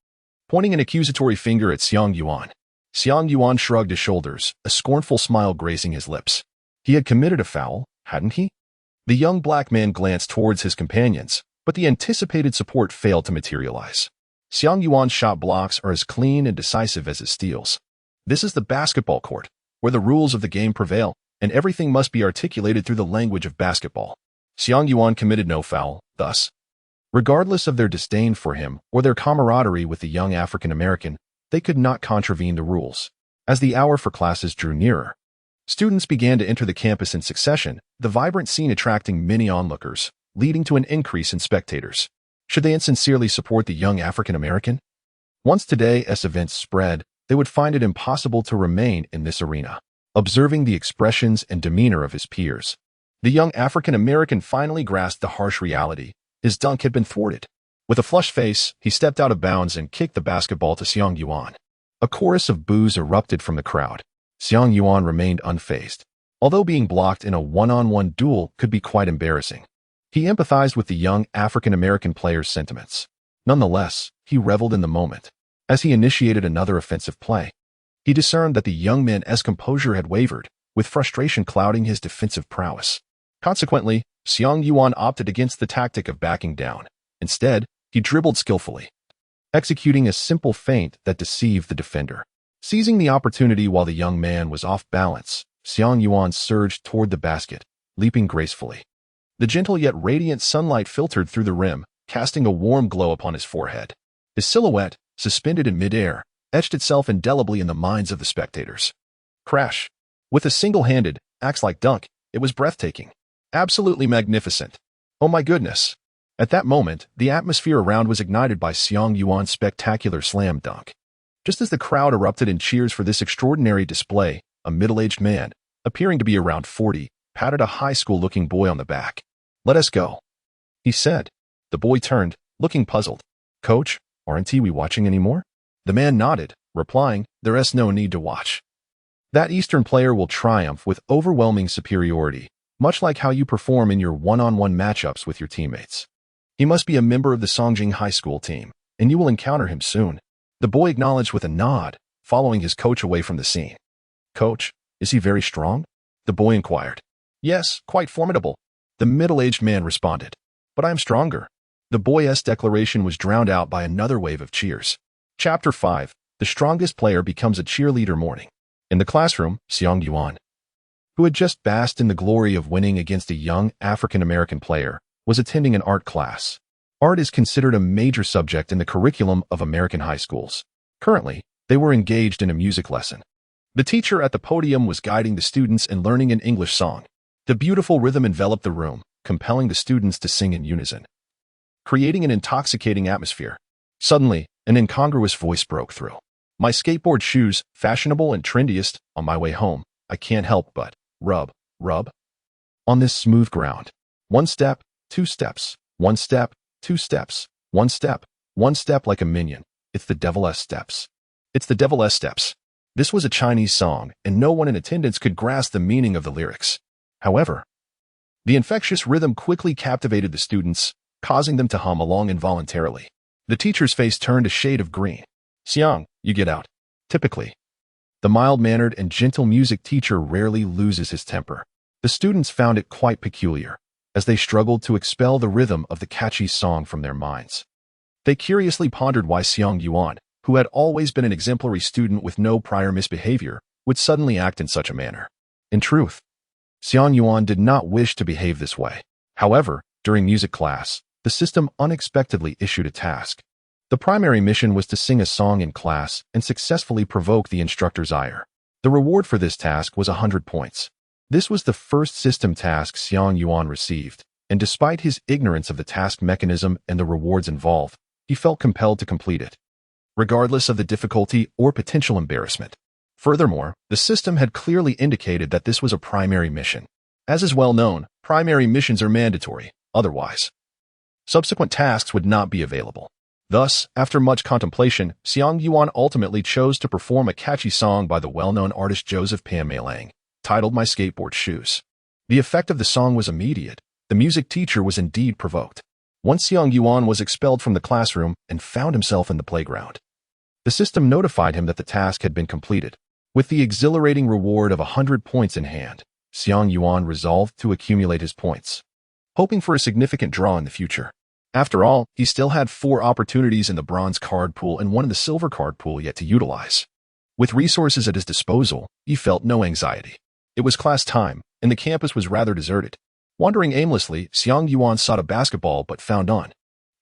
S1: pointing an accusatory finger at Xiang Yuan. Xiang Yuan shrugged his shoulders, a scornful smile gracing his lips. He had committed a foul, hadn't he? The young black man glanced towards his companions, but the anticipated support failed to materialize. Xiang Yuan's shot blocks are as clean and decisive as his steals. This is the basketball court, where the rules of the game prevail, and everything must be articulated through the language of basketball. Xiang Yuan committed no foul, thus. Regardless of their disdain for him or their camaraderie with the young African-American, they could not contravene the rules. As the hour for classes drew nearer, students began to enter the campus in succession, the vibrant scene attracting many onlookers, leading to an increase in spectators. Should they insincerely support the young African-American? Once today's events spread, they would find it impossible to remain in this arena. Observing the expressions and demeanor of his peers, the young African-American finally grasped the harsh reality. His dunk had been thwarted. With a flushed face, he stepped out of bounds and kicked the basketball to Xiang Yuan. A chorus of boos erupted from the crowd. Xiang Yuan remained unfazed. Although being blocked in a one-on-one duel could be quite embarrassing, he empathized with the young African-American player's sentiments. Nonetheless, he reveled in the moment. As he initiated another offensive play, he discerned that the young man's composure had wavered, with frustration clouding his defensive prowess. Consequently, Xiang Yuan opted against the tactic of backing down. Instead, he dribbled skillfully, executing a simple feint that deceived the defender. Seizing the opportunity while the young man was off balance, Xiang Yuan surged toward the basket, leaping gracefully. The gentle yet radiant sunlight filtered through the rim, casting a warm glow upon his forehead. His silhouette, suspended in midair, etched itself indelibly in the minds of the spectators. Crash! With a single-handed, axe-like dunk, it was breathtaking. Absolutely magnificent. Oh my goodness. At that moment, the atmosphere around was ignited by Xiang Yuan's spectacular slam dunk. Just as the crowd erupted in cheers for this extraordinary display, a middle-aged man, appearing to be around 40, patted a high school-looking boy on the back. Let us go, he said. The boy turned, looking puzzled. Coach, aren't we watching anymore? The man nodded, replying, there's no need to watch. That Eastern player will triumph with overwhelming superiority, much like how you perform in your one-on-one matchups with your teammates. He must be a member of the Songjing High School team, and you will encounter him soon. The boy acknowledged with a nod, following his coach away from the scene. Coach, is he very strong? The boy inquired. Yes, quite formidable, the middle-aged man responded. But I am stronger. The boy's declaration was drowned out by another wave of cheers. Chapter 5. The strongest player becomes a cheerleader morning. In the classroom, Xiang Yuan, who had just basked in the glory of winning against a young African-American player, was attending an art class. Art is considered a major subject in the curriculum of American high schools. Currently, they were engaged in a music lesson. The teacher at the podium was guiding the students in learning an English song. The beautiful rhythm enveloped the room, compelling the students to sing in unison, creating an intoxicating atmosphere. Suddenly, an incongruous voice broke through. My skateboard shoes, fashionable and trendiest, on my way home, I can't help but rub on this smooth ground. One step, two steps, one step, two steps, one step like a minion. It's the devil's steps. It's the devil's steps. This was a Chinese song, and no one in attendance could grasp the meaning of the lyrics. However, the infectious rhythm quickly captivated the students, causing them to hum along involuntarily. The teacher's face turned a shade of green. Xiang, you get out. Typically, the mild-mannered and gentle music teacher rarely loses his temper. The students found it quite peculiar, as they struggled to expel the rhythm of the catchy song from their minds. They curiously pondered why Xiang Yuan, who had always been an exemplary student with no prior misbehavior, would suddenly act in such a manner. In truth, Xiang Yuan did not wish to behave this way. However, during music class, the system unexpectedly issued a task. The primary mission was to sing a song in class and successfully provoke the instructor's ire. The reward for this task was 100 points. This was the first system task Xiang Yuan received, and despite his ignorance of the task mechanism and the rewards involved, he felt compelled to complete it, regardless of the difficulty or potential embarrassment. Furthermore, the system had clearly indicated that this was a primary mission. As is well known, primary missions are mandatory, otherwise, subsequent tasks would not be available. Thus, after much contemplation, Xiang Yuan ultimately chose to perform a catchy song by the well-known artist Joseph Pammelang, titled My Skateboard Shoes. The effect of the song was immediate. The music teacher was indeed provoked. Once Xiang Yuan was expelled from the classroom and found himself in the playground, the system notified him that the task had been completed. With the exhilarating reward of 100 points in hand, Xiang Yuan resolved to accumulate his points, hoping for a significant draw in the future. After all, he still had 4 opportunities in the bronze card pool and 1 in the silver card pool yet to utilize. With resources at his disposal, he felt no anxiety. It was class time, and the campus was rather deserted. Wandering aimlessly, Xiang Yuan sought a basketball but found none.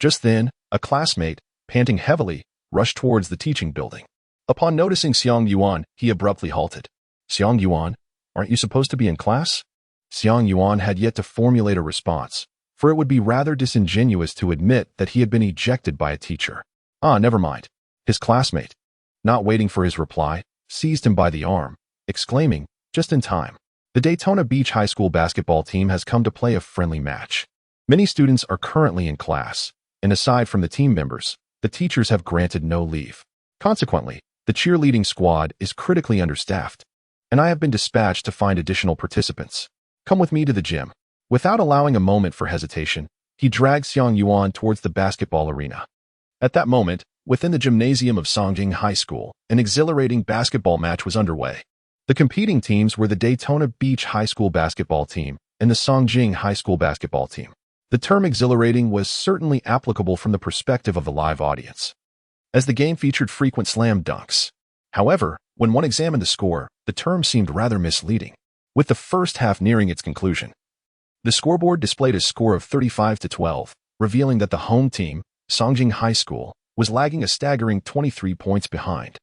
S1: Just then, a classmate, panting heavily, rushed towards the teaching building. Upon noticing Xiang Yuan, he abruptly halted. Xiang Yuan, aren't you supposed to be in class? Xiang Yuan had yet to formulate a response, for it would be rather disingenuous to admit that he had been ejected by a teacher. Never mind. His classmate, not waiting for his reply, seized him by the arm, exclaiming, just in time. The Daytona Beach High School basketball team has come to play a friendly match. Many students are currently in class, and aside from the team members, the teachers have granted no leave. Consequently, the cheerleading squad is critically understaffed, and I have been dispatched to find additional participants. Come with me to the gym. Without allowing a moment for hesitation, he dragged Xiang Yuan towards the basketball arena. At that moment, within the gymnasium of Songjing High School, an exhilarating basketball match was underway. The competing teams were the Daytona Beach High School basketball team and the Songjing High School basketball team. The term exhilarating was certainly applicable from the perspective of the live audience, as the game featured frequent slam dunks. However, when one examined the score, the term seemed rather misleading. With the first half nearing its conclusion, the scoreboard displayed a score of 35-12, revealing that the home team, Songjing High School, was lagging a staggering 23 points behind.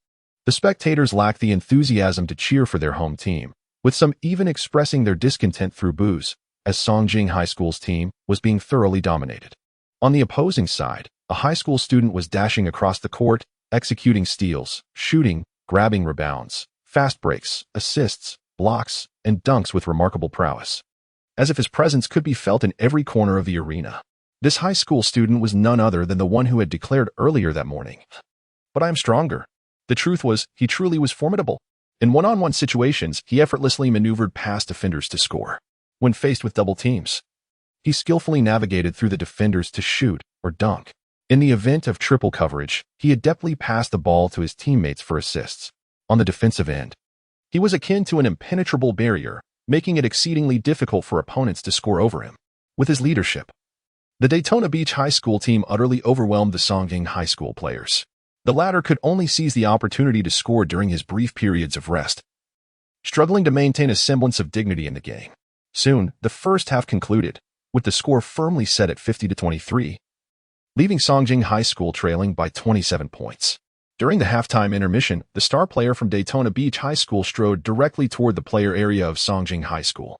S1: The spectators lacked the enthusiasm to cheer for their home team, with some even expressing their discontent through boos, as Songjing High School's team was being thoroughly dominated. On the opposing side, a high school student was dashing across the court, executing steals, shooting, grabbing rebounds, fast breaks, assists, blocks, and dunks with remarkable prowess, as if his presence could be felt in every corner of the arena. This high school student was none other than the one who had declared earlier that morning, "But I am stronger." The truth was, he truly was formidable. In one-on-one situations, he effortlessly maneuvered past defenders to score. When faced with double teams, he skillfully navigated through the defenders to shoot or dunk. In the event of triple coverage, he adeptly passed the ball to his teammates for assists. On the defensive end, he was akin to an impenetrable barrier, making it exceedingly difficult for opponents to score over him. With his leadership, the Daytona Beach High School team utterly overwhelmed the Songjing High School players. The latter could only seize the opportunity to score during his brief periods of rest, struggling to maintain a semblance of dignity in the game. Soon, the first half concluded, with the score firmly set at 50-23, leaving Songjing High School trailing by 27 points. During the halftime intermission, the star player from Daytona Beach High School strode directly toward the player area of Songjing High School.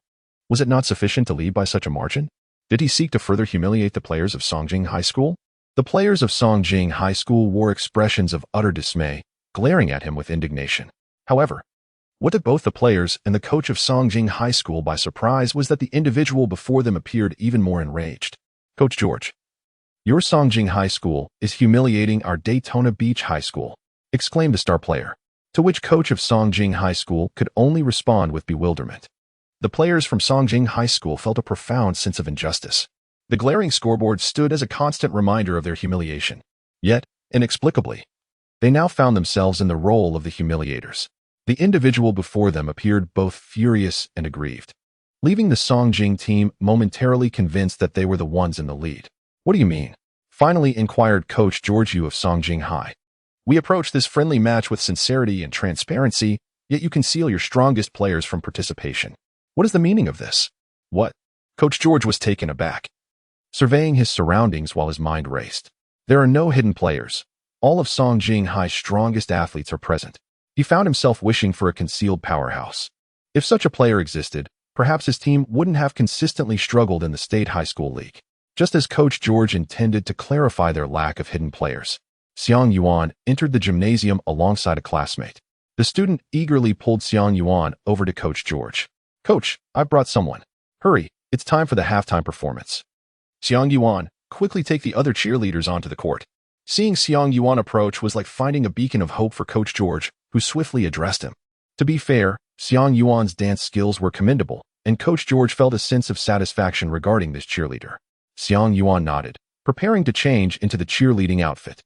S1: Was it not sufficient to lead by such a margin? Did he seek to further humiliate the players of Songjing High School? The players of Songjing High School wore expressions of utter dismay, glaring at him with indignation. However, what took both the players and the coach of Songjing High School by surprise was that the individual before them appeared even more enraged. Coach George, your Songjing High School is humiliating our Daytona Beach High School, exclaimed the star player, to which coach of Songjing High School could only respond with bewilderment. The players from Songjing High School felt a profound sense of injustice. The glaring scoreboard stood as a constant reminder of their humiliation. Yet, inexplicably, they now found themselves in the role of the humiliators. The individual before them appeared both furious and aggrieved, leaving the Songjing team momentarily convinced that they were the ones in the lead. What do you mean? Finally inquired Coach George Yu of Songjing High. We approach this friendly match with sincerity and transparency, yet you conceal your strongest players from participation. What is the meaning of this? What? Coach George was taken aback, surveying his surroundings while his mind raced. There are no hidden players. All of Songjing High's strongest athletes are present. He found himself wishing for a concealed powerhouse. If such a player existed, perhaps his team wouldn't have consistently struggled in the state high school league. Just as Coach George intended to clarify their lack of hidden players, Xiang Yuan entered the gymnasium alongside a classmate. The student eagerly pulled Xiang Yuan over to Coach George. Coach, I brought someone. Hurry, it's time for the halftime performance. Xiang Yuan, quickly take the other cheerleaders onto the court. Seeing Xiang Yuan approach was like finding a beacon of hope for Coach George, who swiftly addressed him. To be fair, Xiang Yuan's dance skills were commendable, and Coach George felt a sense of satisfaction regarding this cheerleader. Xiang Yuan nodded, preparing to change into the cheerleading outfit.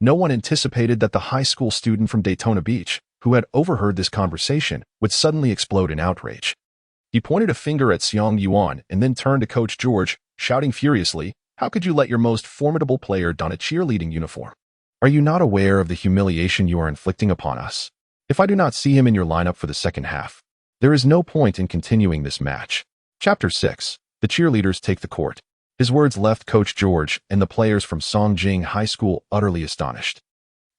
S1: No one anticipated that the high school student from Daytona Beach, who had overheard this conversation, would suddenly explode in outrage. He pointed a finger at Xiang Yuan and then turned to Coach George, shouting furiously, "How could you let your most formidable player don a cheerleading uniform? Are you not aware of the humiliation you are inflicting upon us? If I do not see him in your lineup for the second half, there is no point in continuing this match." Chapter 6. The cheerleaders take the court. His words left Coach George and the players from Songjing High School utterly astonished.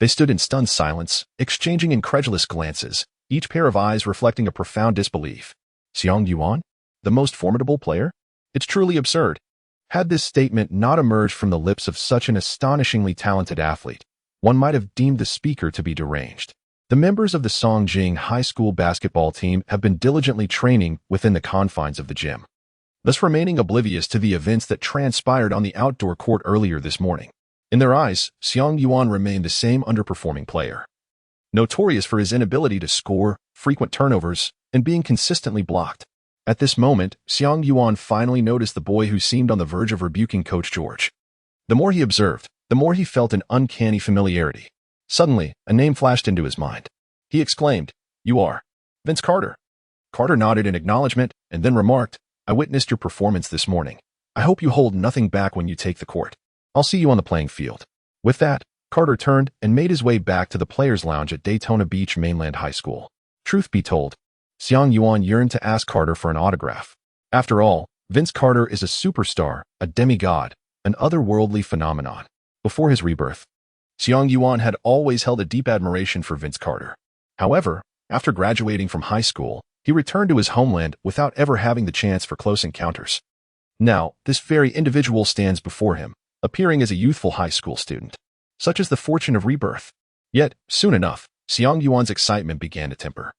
S1: They stood in stunned silence, exchanging incredulous glances, each pair of eyes reflecting a profound disbelief. Xiang Yuan? The most formidable player? It's truly absurd. Had this statement not emerged from the lips of such an astonishingly talented athlete, one might have deemed the speaker to be deranged. The members of the Songjing High School basketball team have been diligently training within the confines of the gym, thus remaining oblivious to the events that transpired on the outdoor court earlier this morning. In their eyes, Xiang Yuan remained the same underperforming player, notorious for his inability to score, frequent turnovers, and being consistently blocked. At this moment, Xiang Yuan finally noticed the boy who seemed on the verge of rebuking Coach George. The more he observed, the more he felt an uncanny familiarity. Suddenly, a name flashed into his mind. He exclaimed, "You are Vince Carter." Carter nodded in acknowledgement and then remarked, "I witnessed your performance this morning. I hope you hold nothing back when you take the court. I'll see you on the playing field." With that, Carter turned and made his way back to the players' lounge at Daytona Beach Mainland High School. Truth be told, Xiang Yuan yearned to ask Carter for an autograph. After all, Vince Carter is a superstar, a demigod, an otherworldly phenomenon. Before his rebirth, Xiang Yuan had always held a deep admiration for Vince Carter. However, after graduating from high school, he returned to his homeland without ever having the chance for close encounters. Now, this very individual stands before him, appearing as a youthful high school student. Such is the fortune of rebirth. Yet, soon enough, Xiang Yuan's excitement began to temper.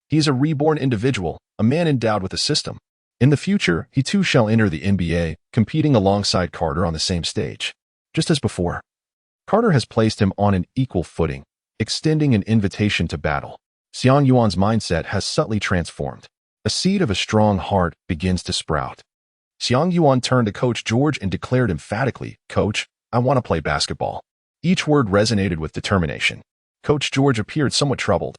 S1: He is a reborn individual, a man endowed with a system. In the future, he too shall enter the NBA, competing alongside Carter on the same stage. Just as before, Carter has placed him on an equal footing, extending an invitation to battle. Xiang Yuan's mindset has subtly transformed. A seed of a strong heart begins to sprout. Xiang Yuan turned to Coach George and declared emphatically, "Coach, I want to play basketball." Each word resonated with determination. Coach George appeared somewhat troubled.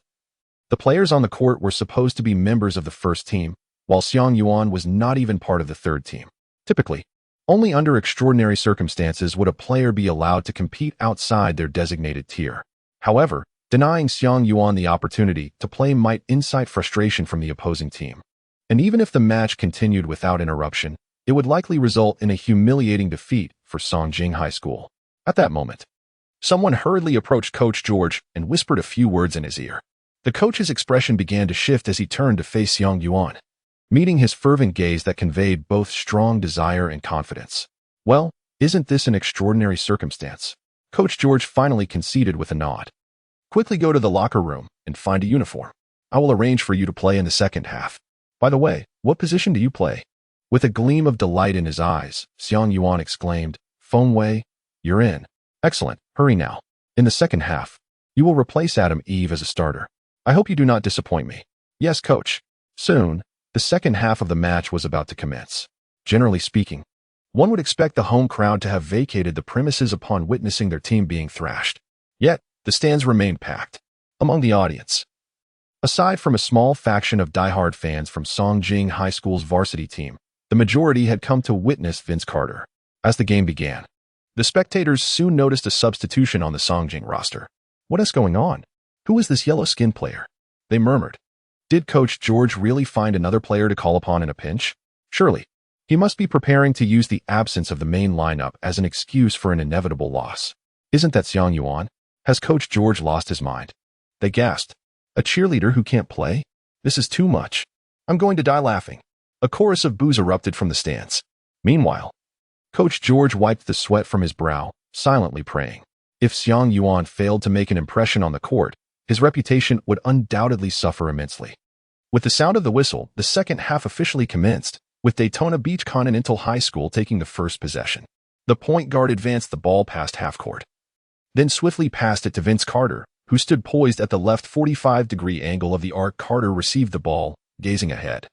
S1: The players on the court were supposed to be members of the first team, while Xiang Yuan was not even part of the third team. Typically, only under extraordinary circumstances would a player be allowed to compete outside their designated tier. However, denying Xiang Yuan the opportunity to play might incite frustration from the opposing team. And even if the match continued without interruption, it would likely result in a humiliating defeat for Songjing High School. At that moment, someone hurriedly approached Coach George and whispered a few words in his ear. The coach's expression began to shift as he turned to face Xiang Yuan. meeting his fervent gaze that conveyed both strong desire and confidence. "Well, isn't this an extraordinary circumstance?" Coach George finally conceded with a nod. "Quickly go to the locker room and find a uniform. I will arrange for you to play in the second half. By the way, what position do you play?" With a gleam of delight in his eyes, Xiang Yuan exclaimed, "Feng Wei, you're in. Excellent, hurry now. In the second half, you will replace Adam Eve as a starter. I hope you do not disappoint me." "Yes, coach." Soon, the second half of the match was about to commence. Generally speaking, one would expect the home crowd to have vacated the premises upon witnessing their team being thrashed. Yet, the stands remained packed. Among the audience, aside from a small faction of diehard fans from Songjing High School's varsity team, the majority had come to witness Vince Carter. As the game began, the spectators soon noticed a substitution on the Songjing roster. "What is going on? Who is this yellow-skinned player?" they murmured. Did Coach George really find another player to call upon in a pinch? Surely, he must be preparing to use the absence of the main lineup as an excuse for an inevitable loss. "Isn't that Xiang Yuan? Has Coach George lost his mind?" they gasped. "A cheerleader who can't play? This is too much. I'm going to die laughing." A chorus of boos erupted from the stands. Meanwhile, Coach George wiped the sweat from his brow, silently praying. If Xiang Yuan failed to make an impression on the court, his reputation would undoubtedly suffer immensely. With the sound of the whistle, the second half officially commenced, with Daytona Beach Continental High School taking the first possession. The point guard advanced the ball past half-court, then swiftly passed it to Vince Carter, who stood poised at the left 45-degree angle of the arc. Carter received the ball, gazing ahead,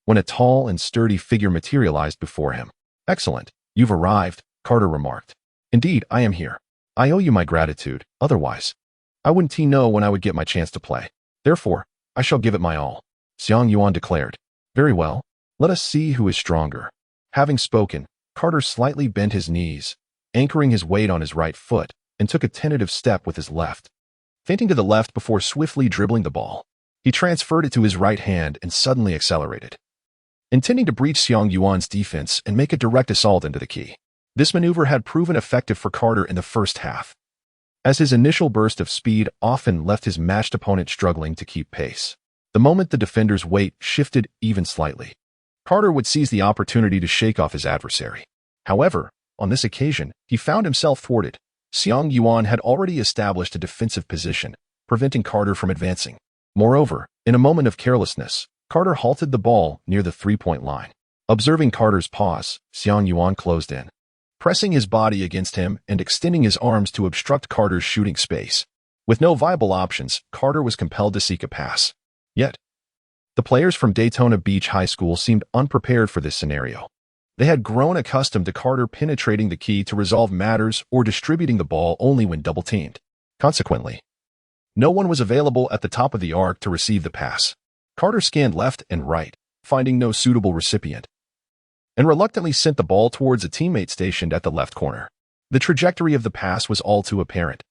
S1: when a tall and sturdy figure materialized before him. "Excellent, you've arrived," Carter remarked. "Indeed, I am here. I owe you my gratitude, otherwise I wouldn't know when I would get my chance to play. Therefore, I shall give it my all," Xiang Yuan declared. "Very well, let us see who is stronger." Having spoken, Carter slightly bent his knees, anchoring his weight on his right foot, and took a tentative step with his left, feinting to the left before swiftly dribbling the ball. He transferred it to his right hand and suddenly accelerated, intending to breach Xiang Yuan's defense and make a direct assault into the key. This maneuver had proven effective for Carter in the first half, as his initial burst of speed often left his matched opponent struggling to keep pace. The moment the defender's weight shifted even slightly, Carter would seize the opportunity to shake off his adversary. However, on this occasion, he found himself thwarted. Xiang Yuan had already established a defensive position, preventing Carter from advancing. Moreover, in a moment of carelessness, Carter halted the ball near the three-point line. Observing Carter's pause, Xiang Yuan closed in, pressing his body against him and extending his arms to obstruct Carter's shooting space. With no viable options, Carter was compelled to seek a pass. Yet, the players from Daytona Beach High School seemed unprepared for this scenario. They had grown accustomed to Carter penetrating the key to resolve matters or distributing the ball only when double-teamed. Consequently, no one was available at the top of the arc to receive the pass. Carter scanned left and right, finding no suitable recipient, and reluctantly sent the ball towards a teammate stationed at the left corner. The trajectory of the pass was all too apparent,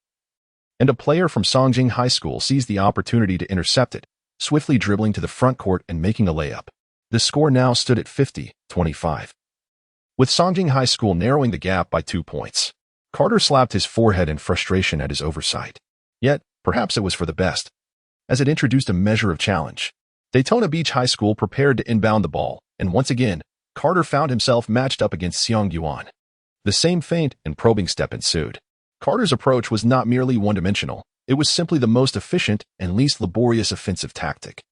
S1: and a player from Songjing High School seized the opportunity to intercept it, swiftly dribbling to the front court and making a layup. The score now stood at 50-25, with Songjing High School narrowing the gap by 2 points. Carter slapped his forehead in frustration at his oversight. Yet, perhaps it was for the best, as it introduced a measure of challenge. Daytona Beach High School prepared to inbound the ball, and once again, Carter found himself matched up against Xiang Yuan. The same feint and probing step ensued. Carter's approach was not merely one-dimensional, it was simply the most efficient and least laborious offensive tactic.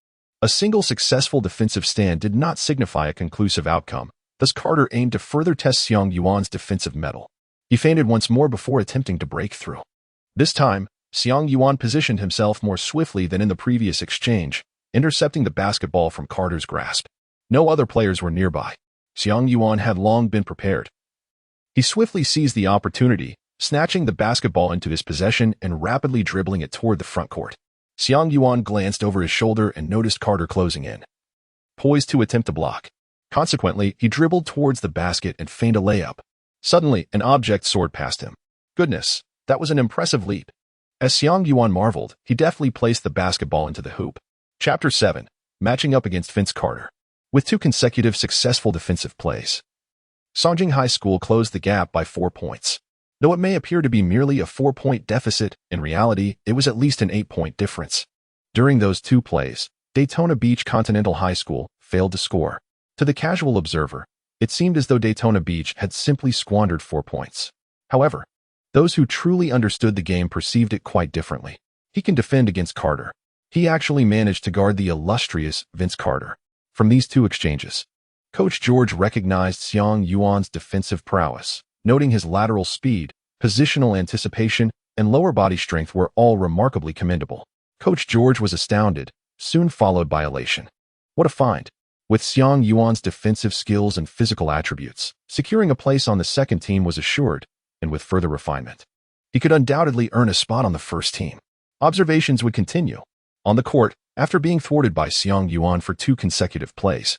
S1: A single successful defensive stand did not signify a conclusive outcome, thus Carter aimed to further test Xiang Yuan's defensive mettle. He feinted once more before attempting to break through. This time, Xiang Yuan positioned himself more swiftly than in the previous exchange, intercepting the basketball from Carter's grasp. No other players were nearby. Xiang Yuan had long been prepared. He swiftly seized the opportunity, snatching the basketball into his possession and rapidly dribbling it toward the front court. Xiang Yuan glanced over his shoulder and noticed Carter closing in, poised to attempt to block. Consequently, he dribbled towards the basket and feigned a layup. Suddenly, an object soared past him. Goodness, that was an impressive leap. As Xiang Yuan marveled, he deftly placed the basketball into the hoop. Chapter 7. Matching up against Vince Carter. With 2 consecutive successful defensive plays, Songjing High School closed the gap by 4 points. Though it may appear to be merely a 4-point deficit, in reality, it was at least an 8-point difference. During those 2 plays, Daytona Beach Continental High School failed to score. To the casual observer, it seemed as though Daytona Beach had simply squandered 4 points. However, those who truly understood the game perceived it quite differently. He can defend against Carter. He actually managed to guard the illustrious Vince Carter. From these two exchanges, Coach George recognized Xiang Yuan's defensive prowess, noting his lateral speed, positional anticipation, and lower body strength were all remarkably commendable. Coach George was astounded, soon followed by elation. What a find! With Xiang Yuan's defensive skills and physical attributes, securing a place on the second team was assured, and with further refinement, he could undoubtedly earn a spot on the first team. Observations would continue. On the court, after being thwarted by Xiang Yuan for 2 consecutive plays,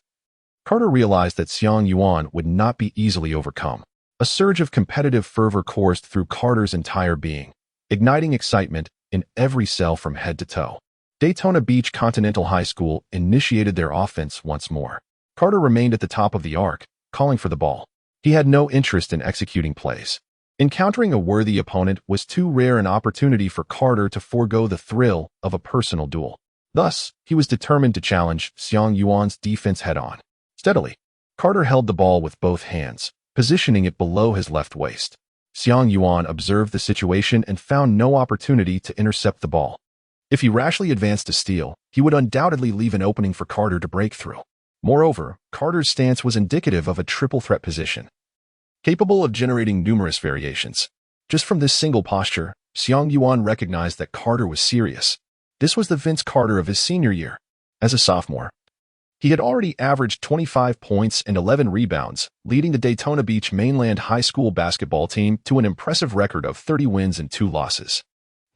S1: Carter realized that Xiang Yuan would not be easily overcome. A surge of competitive fervor coursed through Carter's entire being, igniting excitement in every cell from head to toe. Daytona Beach Continental High School initiated their offense once more. Carter remained at the top of the arc, calling for the ball. He had no interest in executing plays. Encountering a worthy opponent was too rare an opportunity for Carter to forego the thrill of a personal duel. Thus, he was determined to challenge Xiang Yuan's defense head-on. Steadily, Carter held the ball with both hands, positioning it below his left waist. Xiang Yuan observed the situation and found no opportunity to intercept the ball. If he rashly advanced to steal, he would undoubtedly leave an opening for Carter to break through. Moreover, Carter's stance was indicative of a triple threat position, capable of generating numerous variations. Just from this single posture, Xiang Yuan recognized that Carter was serious. This was the Vince Carter of his senior year. As a sophomore, he had already averaged 25 points and 11 rebounds, leading the Daytona Beach Mainland High School basketball team to an impressive record of 30 wins and 2 losses.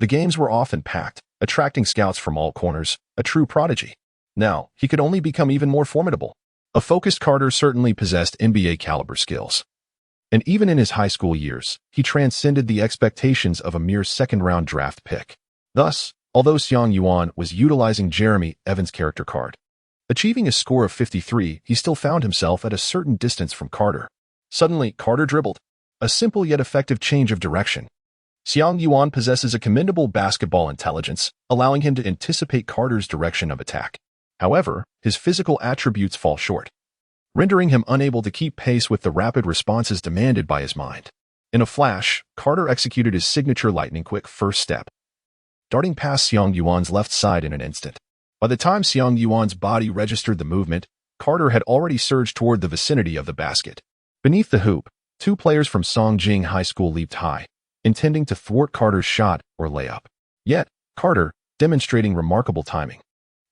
S1: The games were often packed, attracting scouts from all corners, a true prodigy. Now, he could only become even more formidable. A focused Carter certainly possessed NBA-caliber skills. And even in his high school years, he transcended the expectations of a mere second-round draft pick. Thus, although Xiang Yuan was utilizing Jeremy Evans' character card, achieving a score of 53, he still found himself at a certain distance from Carter. Suddenly, Carter dribbled. A simple yet effective change of direction. Xiang Yuan possesses a commendable basketball intelligence, allowing him to anticipate Carter's direction of attack. However, his physical attributes fall short, rendering him unable to keep pace with the rapid responses demanded by his mind. In a flash, Carter executed his signature lightning-quick first step, darting past Xiang Yuan's left side in an instant. By the time Xiang Yuan's body registered the movement, Carter had already surged toward the vicinity of the basket. Beneath the hoop, 2 players from Songjing High School leaped high, intending to thwart Carter's shot or layup. Yet, Carter, demonstrating remarkable timing,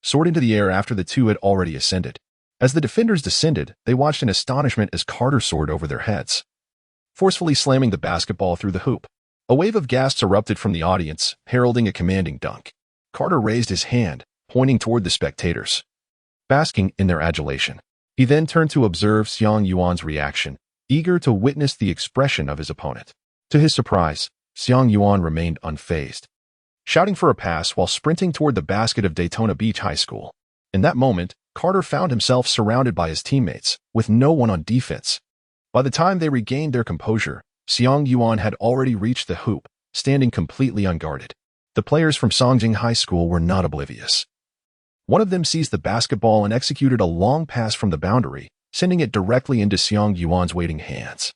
S1: soared into the air after the 2 had already ascended. As the defenders descended, they watched in astonishment as Carter soared over their heads, forcefully slamming the basketball through the hoop. A wave of gasps erupted from the audience, heralding a commanding dunk. Carter raised his hand, pointing toward the spectators, basking in their adulation. He then turned to observe Xiang Yuan's reaction, eager to witness the expression of his opponent. To his surprise, Xiang Yuan remained unfazed, shouting for a pass while sprinting toward the basket of Daytona Beach High School. In that moment, Carter found himself surrounded by his teammates, with no one on defense. By the time they regained their composure, Xiang Yuan had already reached the hoop, standing completely unguarded. The players from Songjing High School were not oblivious. One of them seized the basketball and executed a long pass from the boundary, sending it directly into Xiang Yuan's waiting hands.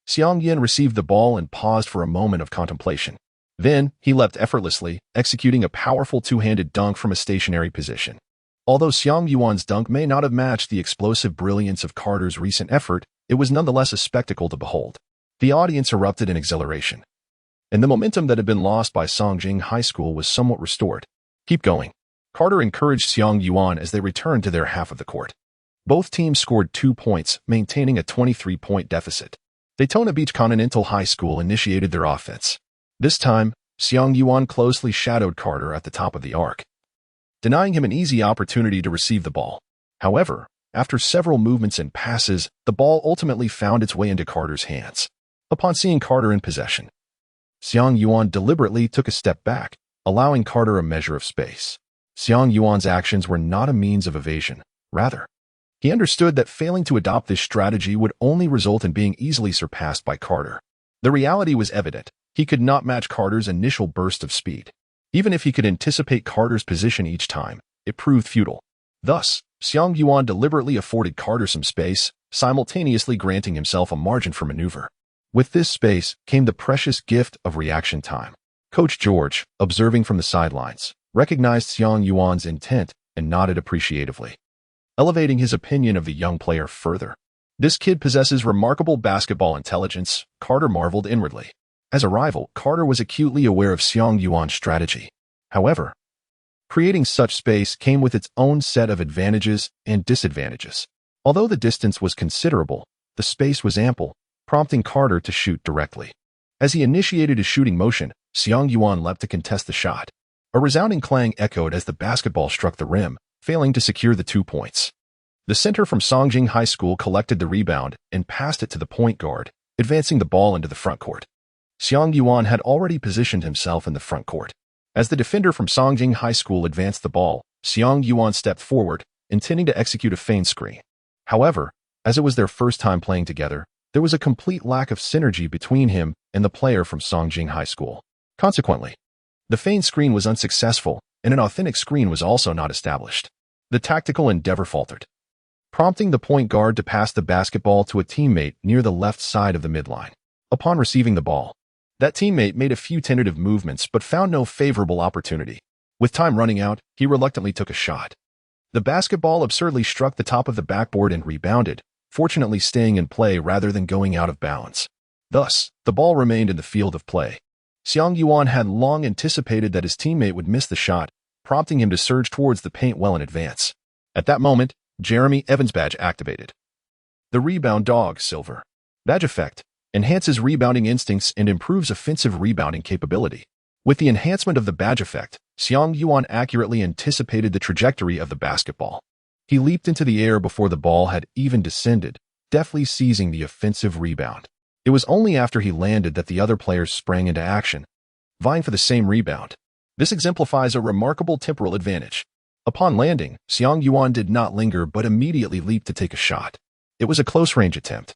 S1: Xiang Yuan received the ball and paused for a moment of contemplation. Then, he leapt effortlessly, executing a powerful 2-handed dunk from a stationary position. Although Xiang Yuan's dunk may not have matched the explosive brilliance of Carter's recent effort, it was nonetheless a spectacle to behold. The audience erupted in exhilaration, and the momentum that had been lost by Songjing High School was somewhat restored. "Keep going," Carter encouraged Xiang Yuan as they returned to their half of the court. Both teams scored 2 points, maintaining a 23-point deficit. Daytona Beach Continental High School initiated their offense. This time, Xiang Yuan closely shadowed Carter at the top of the arc, denying him an easy opportunity to receive the ball. However, after several movements and passes, the ball ultimately found its way into Carter's hands. Upon seeing Carter in possession, Xiang Yuan deliberately took a step back, allowing Carter a measure of space. Xiang Yuan's actions were not a means of evasion. Rather, he understood that failing to adopt this strategy would only result in being easily surpassed by Carter. The reality was evident. He could not match Carter's initial burst of speed. Even if he could anticipate Carter's position each time, it proved futile. Thus, Xiang Yuan deliberately afforded Carter some space, simultaneously granting himself a margin for maneuver. With this space came the precious gift of reaction time. Coach George, observing from the sidelines, recognized Xiang Yuan's intent and nodded appreciatively, elevating his opinion of the young player further. This kid possesses remarkable basketball intelligence, Carter marveled inwardly. As a rival, Carter was acutely aware of Xiang Yuan's strategy. However, creating such space came with its own set of advantages and disadvantages. Although the distance was considerable, the space was ample, prompting Carter to shoot directly. As he initiated his shooting motion, Xiang Yuan leapt to contest the shot. A resounding clang echoed as the basketball struck the rim, failing to secure the 2 points. The center from Songjing High School collected the rebound and passed it to the point guard, advancing the ball into the front court. Xiang Yuan had already positioned himself in the front court. As the defender from Songjing High School advanced the ball, Xiang Yuan stepped forward, intending to execute a feint screen. However, as it was their first time playing together, there was a complete lack of synergy between him and the player from Songjing High School. Consequently, the feint screen was unsuccessful, and an authentic screen was also not established. The tactical endeavor faltered, prompting the point guard to pass the basketball to a teammate near the left side of the midline. Upon receiving the ball, that teammate made a few tentative movements but found no favorable opportunity. With time running out, he reluctantly took a shot. The basketball absurdly struck the top of the backboard and rebounded, fortunately staying in play rather than going out of bounds. Thus, the ball remained in the field of play. Xiang Yuan had long anticipated that his teammate would miss the shot, prompting him to surge towards the paint well in advance. At that moment, Jeremy Evans' badge activated. The Rebound Dog Silver badge effect enhances rebounding instincts and improves offensive rebounding capability. With the enhancement of the badge effect, Xiang Yuan accurately anticipated the trajectory of the basketball. He leaped into the air before the ball had even descended, deftly seizing the offensive rebound. It was only after he landed that the other players sprang into action, vying for the same rebound. This exemplifies a remarkable temporal advantage. Upon landing, Xiang Yuan did not linger but immediately leaped to take a shot. It was a close-range attempt.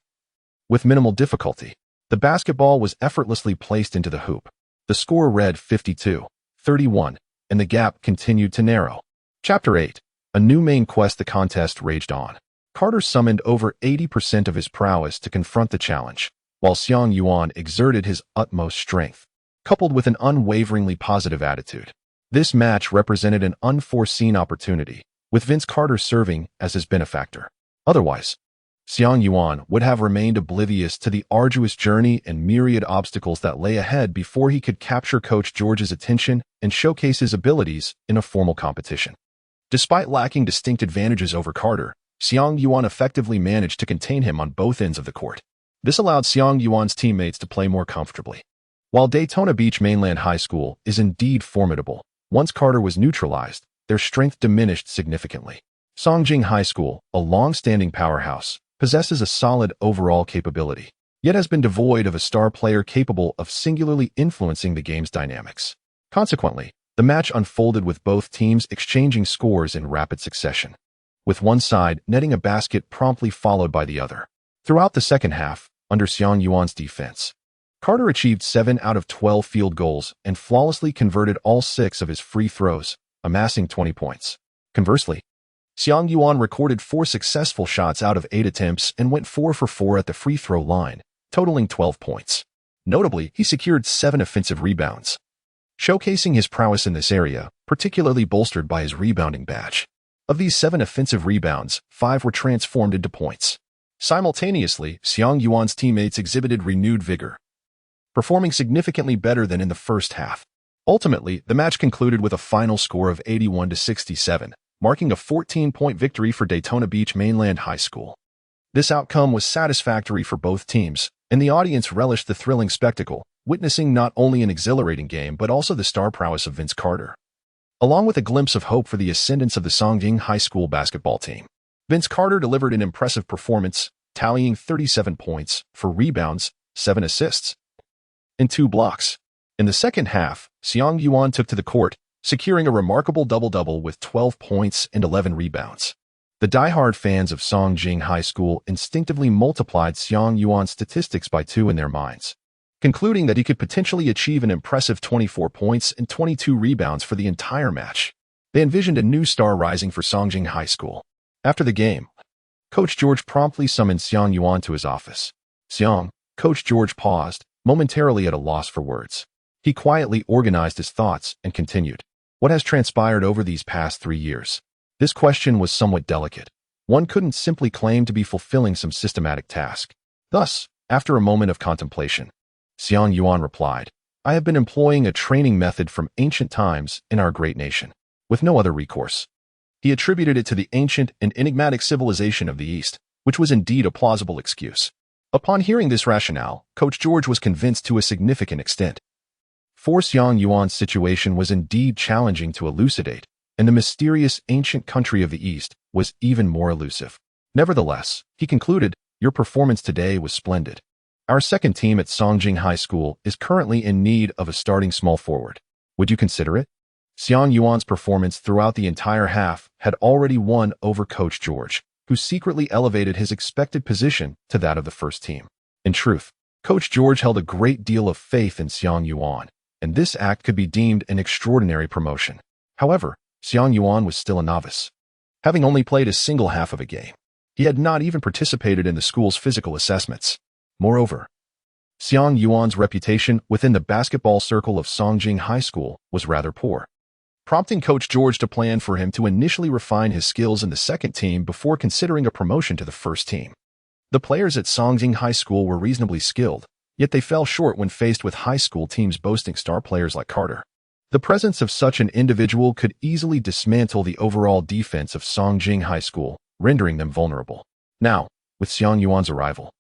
S1: With minimal difficulty, the basketball was effortlessly placed into the hoop. The score read 52-31, and the gap continued to narrow. Chapter 8. A new main quest. The contest raged on. Carter summoned over 80% of his prowess to confront the challenge, while Xiang Yuan exerted his utmost strength, coupled with an unwaveringly positive attitude. This match represented an unforeseen opportunity, with Vince Carter serving as his benefactor. Otherwise, Xiang Yuan would have remained oblivious to the arduous journey and myriad obstacles that lay ahead before he could capture Coach George's attention and showcase his abilities in a formal competition. Despite lacking distinct advantages over Carter, Xiang Yuan effectively managed to contain him on both ends of the court. This allowed Xiang Yuan's teammates to play more comfortably. While Daytona Beach Mainland High School is indeed formidable, once Carter was neutralized, their strength diminished significantly. Songjing High School, a long-standing powerhouse, possesses a solid overall capability, yet has been devoid of a star player capable of singularly influencing the game's dynamics. Consequently, the match unfolded with both teams exchanging scores in rapid succession, with one side netting a basket promptly followed by the other. Throughout the second half, under Xiang Yuan's defense, Carter achieved 7 out of 12 field goals and flawlessly converted all 6 of his free throws, amassing 20 points. Conversely, Xiang Yuan recorded 4 successful shots out of 8 attempts and went 4 for 4 at the free throw line, totaling 12 points. Notably, he secured 7 offensive rebounds, showcasing his prowess in this area, particularly bolstered by his rebounding badge. Of these 7 offensive rebounds, 5 were transformed into points. Simultaneously, Xiang Yuan's teammates exhibited renewed vigor, performing significantly better than in the first half. Ultimately, the match concluded with a final score of 81-67, marking a 14-point victory for Daytona Beach Mainland High School. This outcome was satisfactory for both teams, and the audience relished the thrilling spectacle, witnessing not only an exhilarating game but also the star prowess of Vince Carter, along with a glimpse of hope for the ascendance of the Songjing High School basketball team. Vince Carter delivered an impressive performance, tallying 37 points, 4 rebounds, 7 assists, and 2 blocks. In the second half, Xiang Yuan took to the court, securing a remarkable double-double with 12 points and 11 rebounds. The die-hard fans of Songjing High School instinctively multiplied Xiang Yuan's statistics by 2 in their minds, concluding that he could potentially achieve an impressive 24 points and 22 rebounds for the entire match. They envisioned a new star rising for Songjing High School. After the game, Coach George promptly summoned Xiang Yuan to his office. Xiang, Coach George paused, momentarily at a loss for words. He quietly organized his thoughts and continued. What has transpired over these past 3 years? This question was somewhat delicate. One couldn't simply claim to be fulfilling some systematic task. Thus, after a moment of contemplation, Xiang Yuan replied, I have been employing a training method from ancient times in our great nation, with no other recourse. He attributed it to the ancient and enigmatic civilization of the East, which was indeed a plausible excuse. Upon hearing this rationale, Coach George was convinced to a significant extent. For Xiang Yuan's situation was indeed challenging to elucidate, and the mysterious ancient country of the East was even more elusive. Nevertheless, he concluded, your performance today was splendid. Our second team at Songjing High School is currently in need of a starting small forward. Would you consider it? Xiang Yuan's performance throughout the entire half had already won over Coach George, who secretly elevated his expected position to that of the first team. In truth, Coach George held a great deal of faith in Xiang Yuan, and this act could be deemed an extraordinary promotion. However, Xiang Yuan was still a novice, having only played a single half of a game. He had not even participated in the school's physical assessments. Moreover, Xiang Yuan's reputation within the basketball circle of Songjing High School was rather poor, prompting Coach George to plan for him to initially refine his skills in the second team before considering a promotion to the first team. The players at Songjing High School were reasonably skilled, yet they fell short when faced with high school teams boasting star players like Carter. The presence of such an individual could easily dismantle the overall defense of Songjing High School, rendering them vulnerable. Now, with Xiang Yuan's arrival,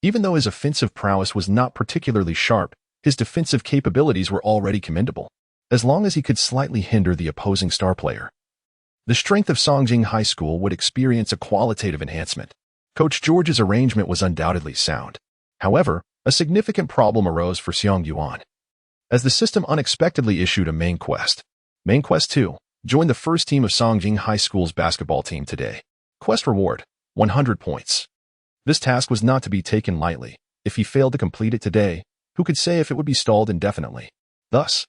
S1: even though his offensive prowess was not particularly sharp, his defensive capabilities were already commendable, as long as he could slightly hinder the opposing star player. The strength of Songjing High School would experience a qualitative enhancement. Coach George's arrangement was undoubtedly sound. However, a significant problem arose for Xiang Yuan, as the system unexpectedly issued a main quest. Main Quest 2. Join the first team of Songjing High School's basketball team today. Quest reward, 100 points. This task was not to be taken lightly. If he failed to complete it today, who could say if it would be stalled indefinitely? Thus,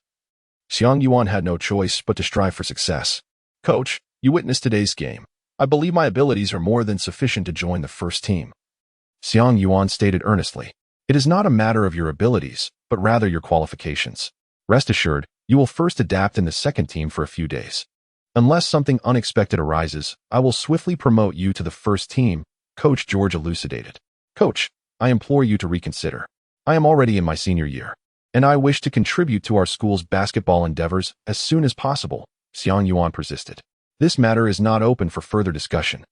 S1: Xiang Yuan had no choice but to strive for success. Coach, you witnessed today's game. I believe my abilities are more than sufficient to join the first team. Xiang Yuan stated earnestly, it is not a matter of your abilities, but rather your qualifications. Rest assured, you will first adapt in the second team for a few days. Unless something unexpected arises, I will swiftly promote you to the first team, Coach George elucidated. Coach, I implore you to reconsider. I am already in my senior year, and I wish to contribute to our school's basketball endeavors as soon as possible, Xiang Yuan persisted. This matter is not open for further discussion.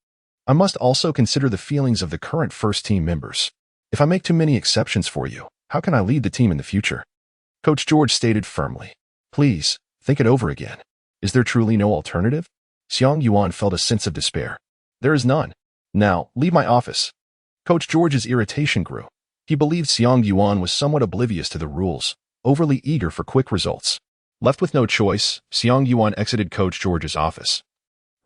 S1: I must also consider the feelings of the current first team members. If I make too many exceptions for you, how can I lead the team in the future? Coach George stated firmly. Please, think it over again. Is there truly no alternative? Xiang Yuan felt a sense of despair. There is none. Now, leave my office. Coach George's irritation grew. He believed Xiang Yuan was somewhat oblivious to the rules, overly eager for quick results. Left with no choice, Xiang Yuan exited Coach George's office,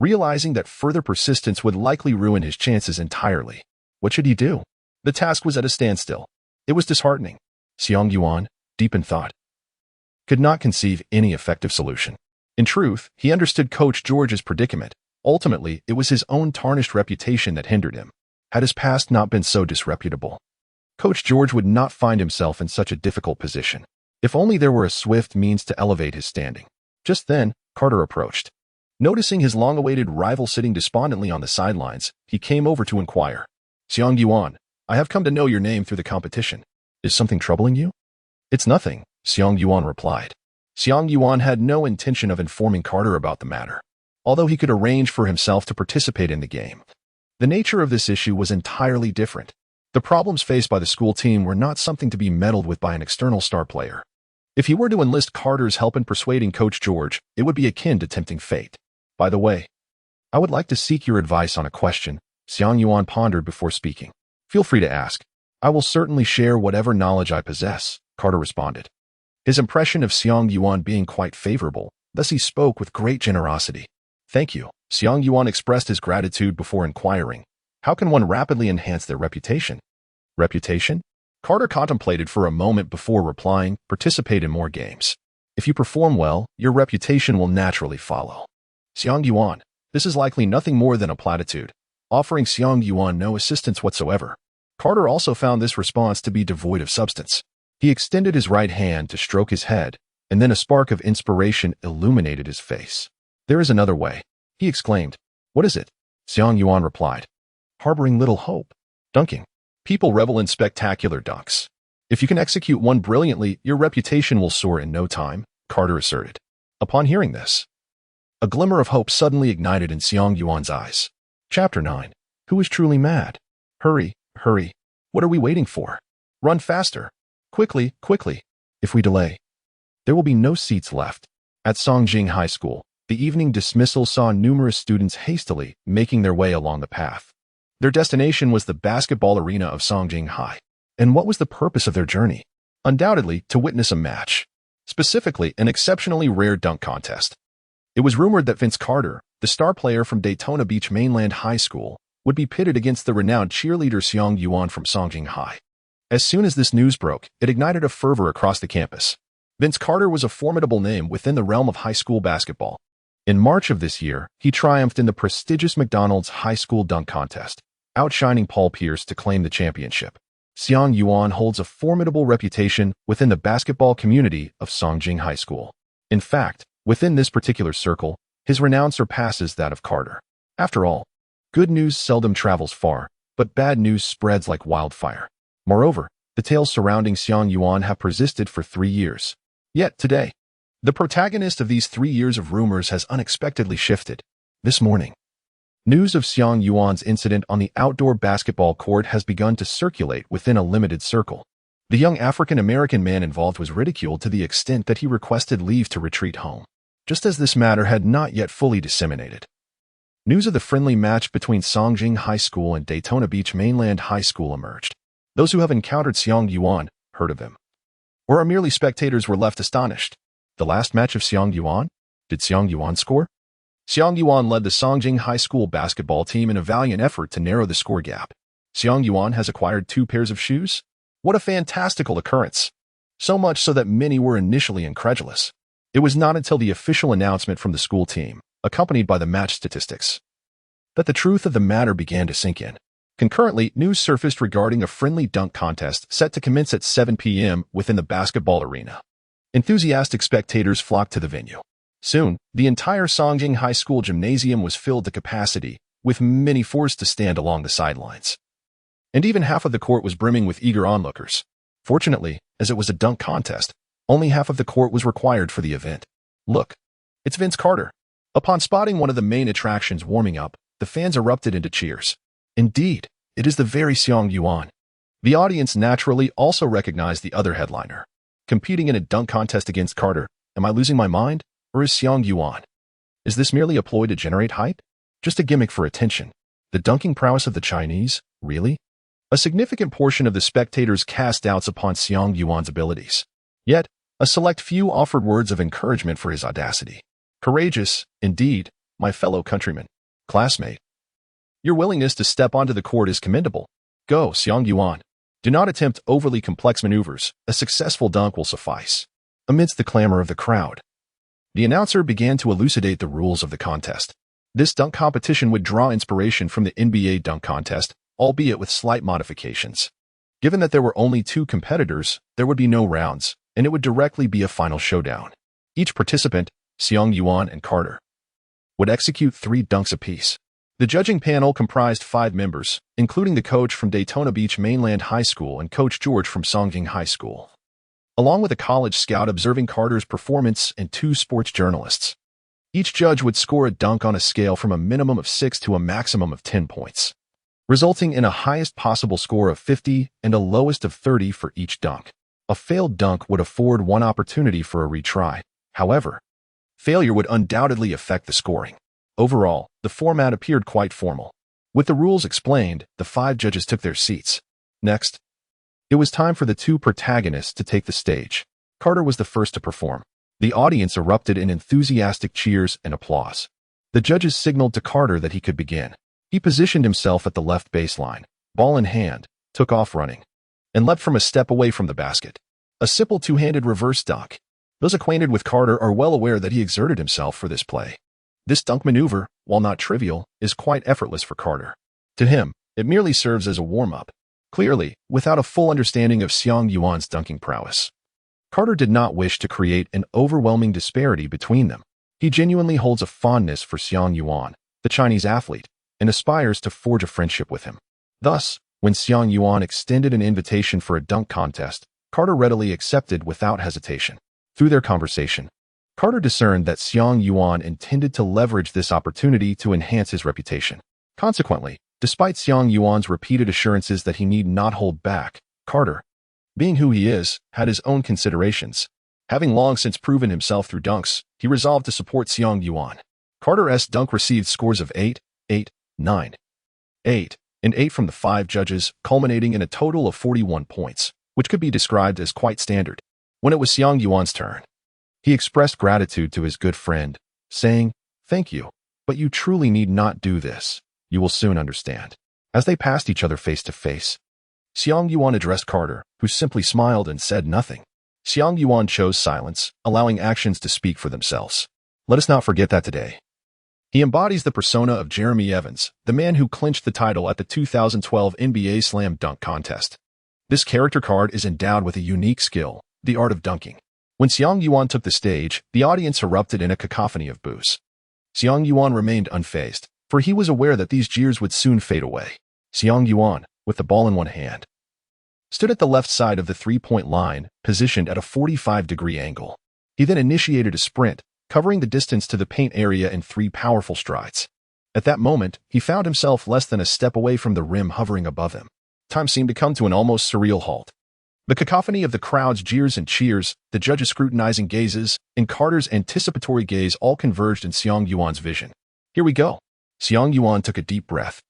S1: realizing that further persistence would likely ruin his chances entirely. What should he do? The task was at a standstill. It was disheartening. Xiang Yuan, deep in thought, could not conceive any effective solution. In truth, he understood Coach George's predicament. Ultimately, it was his own tarnished reputation that hindered him. Had his past not been so disreputable, Coach George would not find himself in such a difficult position. If only there were a swift means to elevate his standing. Just then, Carter approached. Noticing his long-awaited rival sitting despondently on the sidelines, he came over to inquire. Xiang Yuan, I have come to know your name through the competition. Is something troubling you? It's nothing, Xiang Yuan replied. Xiang Yuan had no intention of informing Carter about the matter, although he could arrange for himself to participate in the game. The nature of this issue was entirely different. The problems faced by the school team were not something to be meddled with by an external star player. If he were to enlist Carter's help in persuading Coach George, it would be akin to tempting fate. By the way, I would like to seek your advice on a question, Xiang Yuan pondered before speaking. Feel free to ask. I will certainly share whatever knowledge I possess, Carter responded. His impression of Xiang Yuan being quite favorable, thus he spoke with great generosity. Thank you. Xiang Yuan expressed his gratitude before inquiring, how can one rapidly enhance their reputation? Reputation? Carter contemplated for a moment before replying, participate in more games. If you perform well, your reputation will naturally follow. Xiang Yuan, this is likely nothing more than a platitude. offering Xiang Yuan no assistance whatsoever. Carter also found this response to be devoid of substance. He extended his right hand to stroke his head, and then a spark of inspiration illuminated his face. "There is another way," he exclaimed. "What is it?" Xiang Yuan replied. "Harboring little hope. Dunking. People revel in spectacular dunks. If you can execute one brilliantly, your reputation will soar in no time," Carter asserted. Upon hearing this, a glimmer of hope suddenly ignited in Xiang Yuan's eyes. Chapter 9. Who is truly mad? Hurry, hurry. What are we waiting for? Run faster. Quickly, quickly. If we delay, there will be no seats left. At Songjing High School, the evening dismissal saw numerous students hastily making their way along the path. Their destination was the basketball arena of Songjing High. And what was the purpose of their journey? Undoubtedly, to witness a match. Specifically, an exceptionally rare dunk contest. It was rumored that Vince Carter, the star player from Daytona Beach Mainland High School, would be pitted against the renowned cheerleader Xiang Yuan from Songjing High. As soon as this news broke, it ignited a fervor across the campus. Vince Carter was a formidable name within the realm of high school basketball. In March of this year, he triumphed in the prestigious McDonald's High School Dunk Contest, outshining Paul Pierce to claim the championship. Xiang Yuan holds a formidable reputation within the basketball community of Songjing High School. In fact, within this particular circle, his renown surpasses that of Carter. After all, good news seldom travels far, but bad news spreads like wildfire. Moreover, the tales surrounding Xiang Yuan have persisted for 3 years. Yet today, the protagonist of these 3 years of rumors has unexpectedly shifted. This morning, news of Xiang Yuan's incident on the outdoor basketball court has begun to circulate within a limited circle. The young African-American man involved was ridiculed to the extent that he requested leave to retreat home, just as this matter had not yet fully disseminated. News of the friendly match between Songjing High School and Daytona Beach Mainland High School emerged. Those who have encountered Xiang Yuan heard of him, or are merely spectators were left astonished. The last match of Xiang Yuan? Did Xiang Yuan score? Xiang Yuan led the Songjing High School basketball team in a valiant effort to narrow the score gap. Xiang Yuan has acquired 2 pairs of shoes? What a fantastical occurrence! So much so that many were initially incredulous. It was not until the official announcement from the school team, accompanied by the match statistics, that the truth of the matter began to sink in. Concurrently, news surfaced regarding a friendly dunk contest set to commence at 7 p.m. within the basketball arena. Enthusiastic spectators flocked to the venue. Soon, the entire Songjing High School gymnasium was filled to capacity, with many forced to stand along the sidelines. And even half of the court was brimming with eager onlookers. Fortunately, as it was a dunk contest, only half of the court was required for the event. Look, it's Vince Carter. Upon spotting one of the main attractions warming up, the fans erupted into cheers. Indeed, it is the very Xiang Yuan. The audience naturally also recognized the other headliner. Competing in a dunk contest against Carter, am I losing my mind? Or is Xiang Yuan? Is this merely a ploy to generate hype? Just a gimmick for attention? The dunking prowess of the Chinese? Really? A significant portion of the spectators cast doubts upon Xiang Yuan's abilities. Yet, a select few offered words of encouragement for his audacity. Courageous, indeed, my fellow countryman, classmate. Your willingness to step onto the court is commendable. Go, Xiang Yuan. Do not attempt overly complex maneuvers. A successful dunk will suffice. Amidst the clamor of the crowd, the announcer began to elucidate the rules of the contest. This dunk competition would draw inspiration from the NBA dunk contest, albeit with slight modifications. Given that there were only 2 competitors, there would be no rounds, and it would directly be a final showdown. Each participant, Xiang Yuan and Carter, would execute 3 dunks apiece. The judging panel comprised 5 members, including the coach from Daytona Beach Mainland High School and Coach George from Songjing High School, along with a college scout observing Carter's performance and 2 sports journalists. Each judge would score a dunk on a scale from a minimum of 6 to a maximum of 10 points, resulting in a highest possible score of 50 and a lowest of 30 for each dunk. A failed dunk would afford 1 opportunity for a retry. However, failure would undoubtedly affect the scoring. Overall, the format appeared quite formal. With the rules explained, the 5 judges took their seats. Next, it was time for the 2 protagonists to take the stage. Carter was the first to perform. The audience erupted in enthusiastic cheers and applause. The judges signaled to Carter that he could begin. He positioned himself at the left baseline, ball in hand, took off running, and leapt from a step away from the basket. A simple 2-handed reverse dunk. Those acquainted with Carter are well aware that he exerted himself for this play. This dunk maneuver, while not trivial, is quite effortless for Carter. To him, it merely serves as a warm-up. Clearly, without a full understanding of Xiang Yuan's dunking prowess. Carter did not wish to create an overwhelming disparity between them. He genuinely holds a fondness for Xiang Yuan, the Chinese athlete, and aspires to forge a friendship with him. Thus, when Xiang Yuan extended an invitation for a dunk contest, Carter readily accepted without hesitation. Through their conversation, Carter discerned that Xiang Yuan intended to leverage this opportunity to enhance his reputation. Consequently, despite Xiang Yuan's repeated assurances that he need not hold back, Carter, being who he is, had his own considerations. Having long since proven himself through dunks, he resolved to support Xiang Yuan. Carter's dunk received scores of 8, 8, 9, 8, and 8 from the 5 judges, culminating in a total of 41 points, which could be described as quite standard. When it was Xiang Yuan's turn, he expressed gratitude to his good friend, saying, "Thank you, but you truly need not do this. You will soon understand." As they passed each other face to face, Xiang Yuan addressed Carter, who simply smiled and said nothing. Xiang Yuan chose silence, allowing actions to speak for themselves. Let us not forget that today, he embodies the persona of Jeremy Evans, the man who clinched the title at the 2012 NBA Slam Dunk Contest. This character card is endowed with a unique skill, the art of dunking. When Xiang Yuan took the stage, the audience erupted in a cacophony of boos. Xiang Yuan remained unfazed, for he was aware that these jeers would soon fade away. Xiang Yuan, with the ball in one hand, stood at the left side of the three-point line, positioned at a 45-degree angle. He then initiated a sprint, covering the distance to the paint area in 3 powerful strides. At that moment, he found himself less than a step away from the rim hovering above him. Time seemed to come to an almost surreal halt. The cacophony of the crowd's jeers and cheers, the judges' scrutinizing gazes, and Carter's anticipatory gaze all converged in Xiang Yuan's vision. Here we go. Xiang Yuan took a deep breath.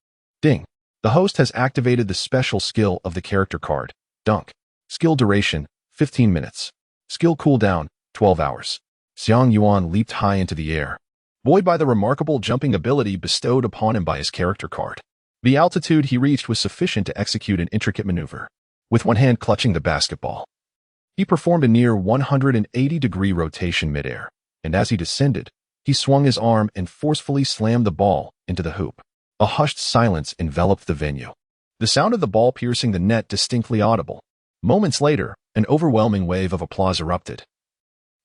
S1: Ding. The host has activated the special skill of the character card, Dunk. Skill duration, 15 minutes. Skill cooldown, 12 hours. Xiang Yuan leaped high into the air, buoyed by the remarkable jumping ability bestowed upon him by his character card. The altitude he reached was sufficient to execute an intricate maneuver. With one hand clutching the basketball, he performed a near 180-degree rotation midair, and as he descended, he swung his arm and forcefully slammed the ball into the hoop. A hushed silence enveloped the venue, the sound of the ball piercing the net distinctly audible. Moments later, an overwhelming wave of applause erupted,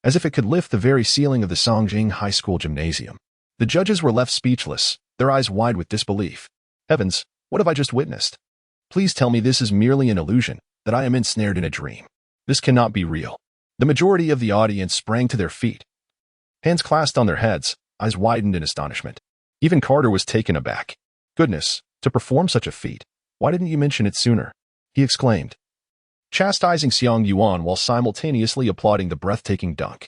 S1: as if it could lift the very ceiling of the Songjing High School gymnasium. The judges were left speechless, their eyes wide with disbelief. Heavens, what have I just witnessed? Please tell me this is merely an illusion, that I am ensnared in a dream. This cannot be real. The majority of the audience sprang to their feet, hands clasped on their heads, eyes widened in astonishment. Even Carter was taken aback. Goodness, to perform such a feat, why didn't you mention it sooner? He exclaimed, chastising Xiang Yuan while simultaneously applauding the breathtaking dunk.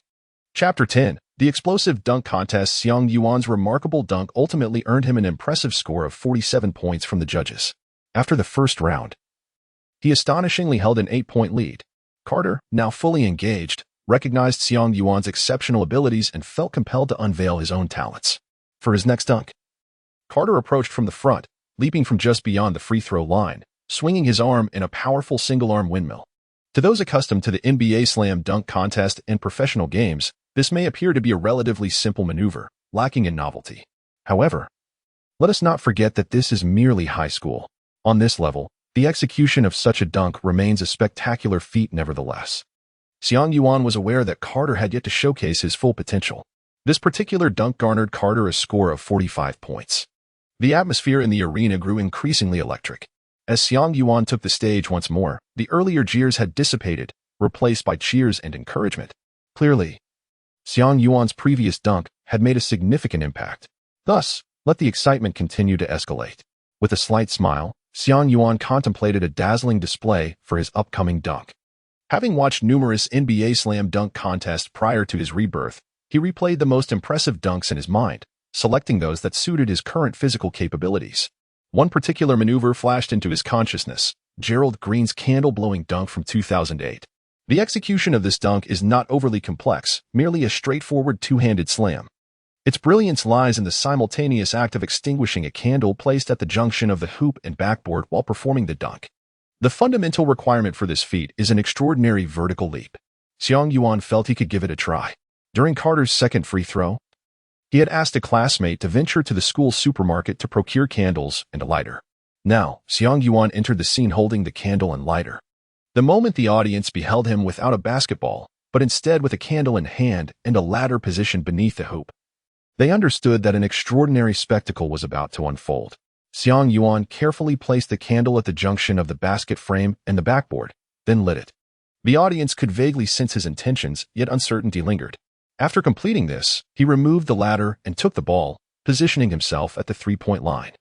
S1: Chapter 10. The explosive dunk contest. Xiang Yuan's remarkable dunk ultimately earned him an impressive score of 47 points from the judges. After the first round, he astonishingly held an 8-point lead. Carter, now fully engaged, recognized Xiang Yuan's exceptional abilities and felt compelled to unveil his own talents. For his next dunk, Carter approached from the front, leaping from just beyond the free throw line, swinging his arm in a powerful single-arm windmill. To those accustomed to the NBA Slam Dunk Contest and professional games, this may appear to be a relatively simple maneuver, lacking in novelty. However, let us not forget that this is merely high school. On this level, the execution of such a dunk remains a spectacular feat nevertheless. Xiang Yuan was aware that Carter had yet to showcase his full potential. This particular dunk garnered Carter a score of 45 points. The atmosphere in the arena grew increasingly electric. As Xiang Yuan took the stage once more, the earlier jeers had dissipated, replaced by cheers and encouragement. Clearly, Xiang Yuan's previous dunk had made a significant impact. Thus, let the excitement continue to escalate. With a slight smile, Xiang Yuan contemplated a dazzling display for his upcoming dunk. Having watched numerous NBA Slam Dunk contests prior to his rebirth, he replayed the most impressive dunks in his mind, selecting those that suited his current physical capabilities. One particular maneuver flashed into his consciousness, Gerald Green's candle-blowing dunk from 2008. The execution of this dunk is not overly complex, merely a straightforward two-handed slam. Its brilliance lies in the simultaneous act of extinguishing a candle placed at the junction of the hoop and backboard while performing the dunk. The fundamental requirement for this feat is an extraordinary vertical leap. Xiang Yuan felt he could give it a try. During Carter's second free throw, he had asked a classmate to venture to the school supermarket to procure candles and a lighter. Now, Xiang Yuan entered the scene holding the candle and lighter. The moment the audience beheld him without a basketball, but instead with a candle in hand and a ladder positioned beneath the hoop, they understood that an extraordinary spectacle was about to unfold. Xiang Yuan carefully placed the candle at the junction of the basket frame and the backboard, then lit it. The audience could vaguely sense his intentions, yet uncertainty lingered. After completing this, he removed the ladder and took the ball, positioning himself at the three-point line.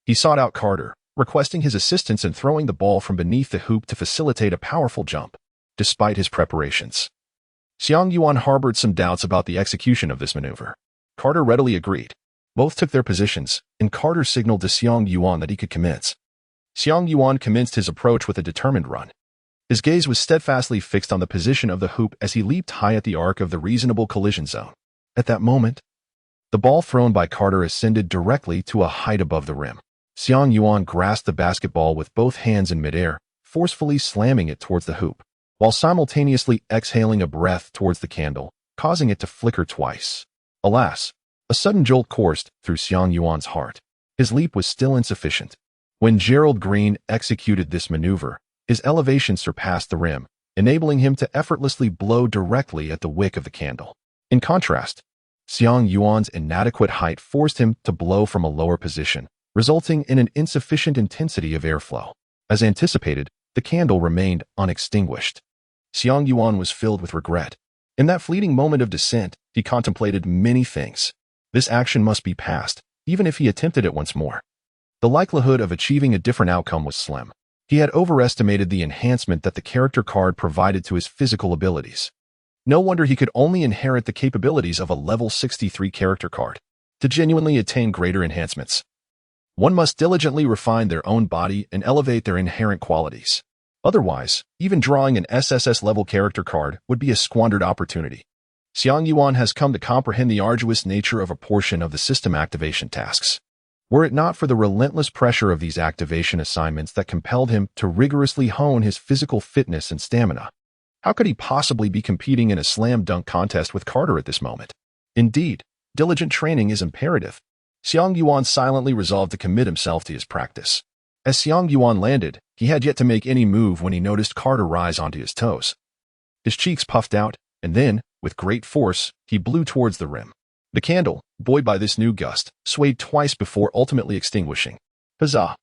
S1: He sought out Carter, requesting his assistance in throwing the ball from beneath the hoop to facilitate a powerful jump. Despite his preparations, Xiang Yuan harbored some doubts about the execution of this maneuver. Carter readily agreed. Both took their positions, and Carter signaled to Xiang Yuan that he could commence. Xiang Yuan commenced his approach with a determined run. His gaze was steadfastly fixed on the position of the hoop as he leaped high at the arc of the reasonable collision zone. At that moment, the ball thrown by Carter ascended directly to a height above the rim. Xiang Yuan grasped the basketball with both hands in midair, forcefully slamming it towards the hoop, while simultaneously exhaling a breath towards the candle, causing it to flicker twice. Alas, a sudden jolt coursed through Xiang Yuan's heart. His leap was still insufficient. When Gerald Green executed this maneuver, his elevation surpassed the rim, enabling him to effortlessly blow directly at the wick of the candle. In contrast, Xiang Yuan's inadequate height forced him to blow from a lower position, resulting in an insufficient intensity of airflow. As anticipated, the candle remained unextinguished. Xiang Yuan was filled with regret. In that fleeting moment of descent, he contemplated many things. This action must be passed, even if he attempted it once more. The likelihood of achieving a different outcome was slim. He had overestimated the enhancement that the character card provided to his physical abilities. No wonder he could only inherit the capabilities of a level 63 character card. To genuinely attain greater enhancements, one must diligently refine their own body and elevate their inherent qualities. Otherwise, even drawing an SSS-level character card would be a squandered opportunity. Xiang Yuan has come to comprehend the arduous nature of a portion of the system activation tasks. Were it not for the relentless pressure of these activation assignments that compelled him to rigorously hone his physical fitness and stamina, how could he possibly be competing in a slam dunk contest with Carter at this moment? Indeed, diligent training is imperative. Xiang Yuan silently resolved to commit himself to his practice. As Xiang Yuan landed, he had yet to make any move when he noticed Carter rise onto his toes. His cheeks puffed out, and then, with great force, he blew towards the rim. The candle, buoyed by this new gust, swayed twice before ultimately extinguishing. Huzzah!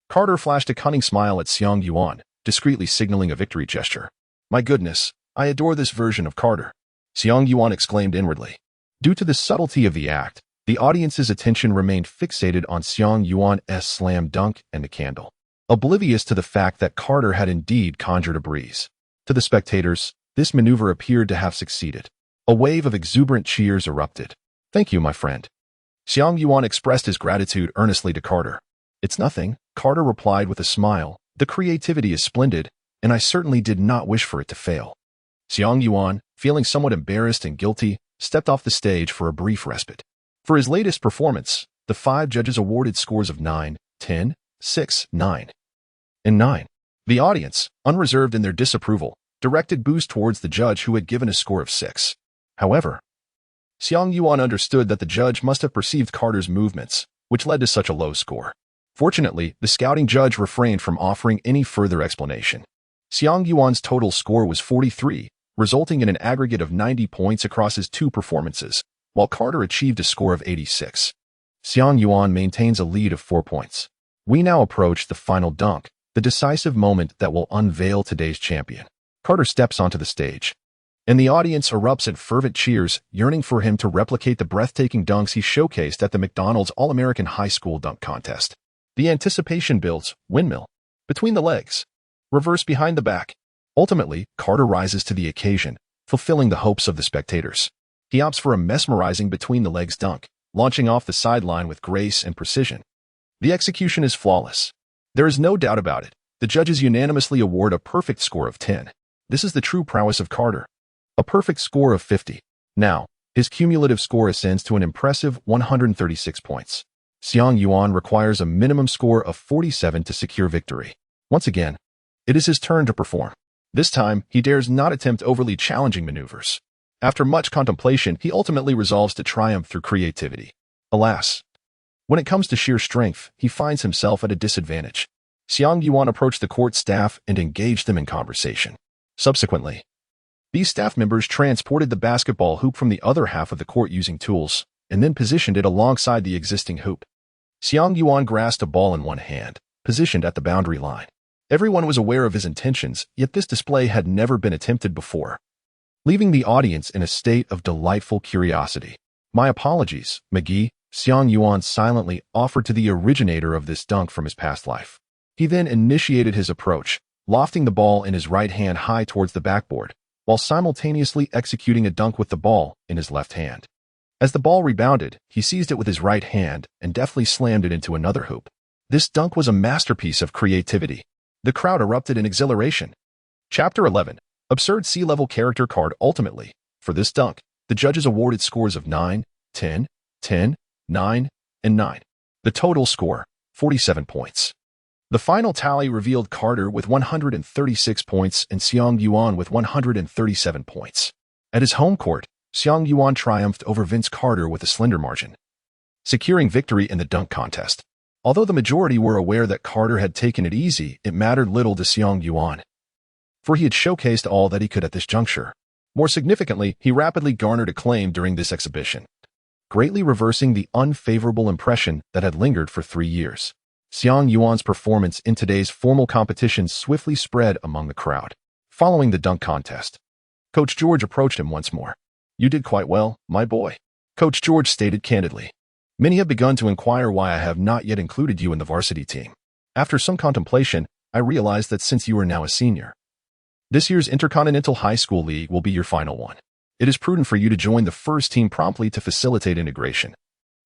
S1: Carter flashed a cunning smile at Xiang Yuan, discreetly signaling a victory gesture. My goodness, I adore this version of Carter, Xiang Yuan exclaimed inwardly. Due to the subtlety of the act, the audience's attention remained fixated on Xiang Yuan's slam dunk and the candle, oblivious to the fact that Carter had indeed conjured a breeze. To the spectators, this maneuver appeared to have succeeded. A wave of exuberant cheers erupted. Thank you, my friend. Xiang Yuan expressed his gratitude earnestly to Carter. It's nothing, Carter replied with a smile. The creativity is splendid, and I certainly did not wish for it to fail. Xiang Yuan, feeling somewhat embarrassed and guilty, stepped off the stage for a brief respite. For his latest performance, the 5 judges awarded scores of 9, 10, 6, 9, and 9. The audience, unreserved in their disapproval, directed boos towards the judge who had given a score of 6. However, Xiang Yuan understood that the judge must have perceived Carter's movements, which led to such a low score. Fortunately, the scouting judge refrained from offering any further explanation. Xiang Yuan's total score was 43, resulting in an aggregate of 90 points across his 2 performances, while Carter achieved a score of 86. Xiang Yuan maintains a lead of 4 points. We now approach the final dunk, the decisive moment that will unveil today's champion. Carter steps onto the stage, and the audience erupts in fervent cheers, yearning for him to replicate the breathtaking dunks he showcased at the McDonald's All-American High School Dunk Contest. The anticipation builds, windmill, between the legs, reverse behind the back. Ultimately, Carter rises to the occasion, fulfilling the hopes of the spectators. He opts for a mesmerizing between-the-legs dunk, launching off the sideline with grace and precision. The execution is flawless. There is no doubt about it. The judges unanimously award a perfect score of 10. This is the true prowess of Carter. A perfect score of 50. Now, his cumulative score ascends to an impressive 136 points. Xiang Yuan requires a minimum score of 47 to secure victory. Once again, it is his turn to perform. This time, he dares not attempt overly challenging maneuvers. After much contemplation, he ultimately resolves to triumph through creativity. Alas, when it comes to sheer strength, he finds himself at a disadvantage. Xiang Yuan approached the court staff and engaged them in conversation. Subsequently, these staff members transported the basketball hoop from the other half of the court using tools, and then positioned it alongside the existing hoop. Xiang Yuan grasped a ball in one hand, positioned at the boundary line. Everyone was aware of his intentions, yet this display had never been attempted before, leaving the audience in a state of delightful curiosity. "My apologies, McGee," Xiang Yuan silently offered to the originator of this dunk from his past life. He then initiated his approach, lofting the ball in his right hand high towards the backboard, while simultaneously executing a dunk with the ball in his left hand. As the ball rebounded, he seized it with his right hand and deftly slammed it into another hoop. This dunk was a masterpiece of creativity. The crowd erupted in exhilaration. Chapter 11. Absurd Sea-Level Character Card. Ultimately, for this dunk, the judges awarded scores of 9, 10, 10, 9, and 9. The total score, 47 points. The final tally revealed Carter with 136 points and Xiang Yuan with 137 points. At his home court, Xiang Yuan triumphed over Vince Carter with a slender margin, securing victory in the dunk contest. Although the majority were aware that Carter had taken it easy, it mattered little to Xiang Yuan, for he had showcased all that he could at this juncture. More significantly, he rapidly garnered acclaim during this exhibition, greatly reversing the unfavorable impression that had lingered for 3 years. Xiang Yuan's performance in today's formal competition swiftly spread among the crowd. Following the dunk contest, Coach George approached him once more. "You did quite well, my boy," Coach George stated candidly. "Many have begun to inquire why I have not yet included you in the varsity team. After some contemplation, I realized that since you are now a senior, this year's Intercontinental High School League will be your final one. It is prudent for you to join the first team promptly to facilitate integration.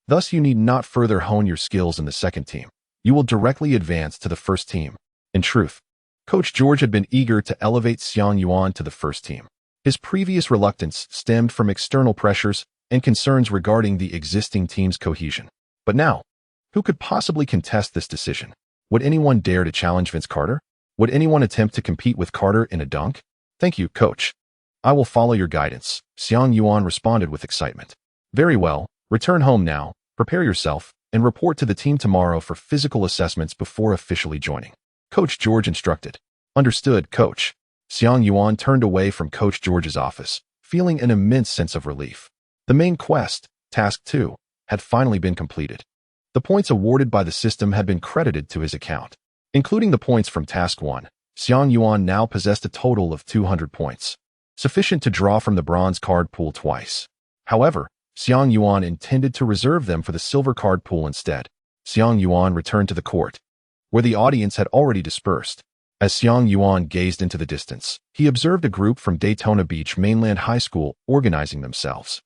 S1: Thus, you need not further hone your skills in the second team. You will directly advance to the first team." In truth, Coach George had been eager to elevate Xiang Yuan to the first team. His previous reluctance stemmed from external pressures and concerns regarding the existing team's cohesion. But now, who could possibly contest this decision? Would anyone dare to challenge Vince Carter? Would anyone attempt to compete with Carter in a dunk? "Thank you, Coach. I will follow your guidance," Xiang Yuan responded with excitement. "Very well, return home now, prepare yourself, and report to the team tomorrow for physical assessments before officially joining," Coach George instructed. "Understood, Coach." Xiang Yuan turned away from Coach George's office, feeling an immense sense of relief. The main quest, Task 2, had finally been completed. The points awarded by the system had been credited to his account. Including the points from Task 1, Xiang Yuan now possessed a total of 200 points, sufficient to draw from the bronze card pool twice. However, Xiang Yuan intended to reserve them for the silver card pool instead. Xiang Yuan returned to the court, where the audience had already dispersed. As Xiang Yuan gazed into the distance, he observed a group from Daytona Beach Mainland High School organizing themselves.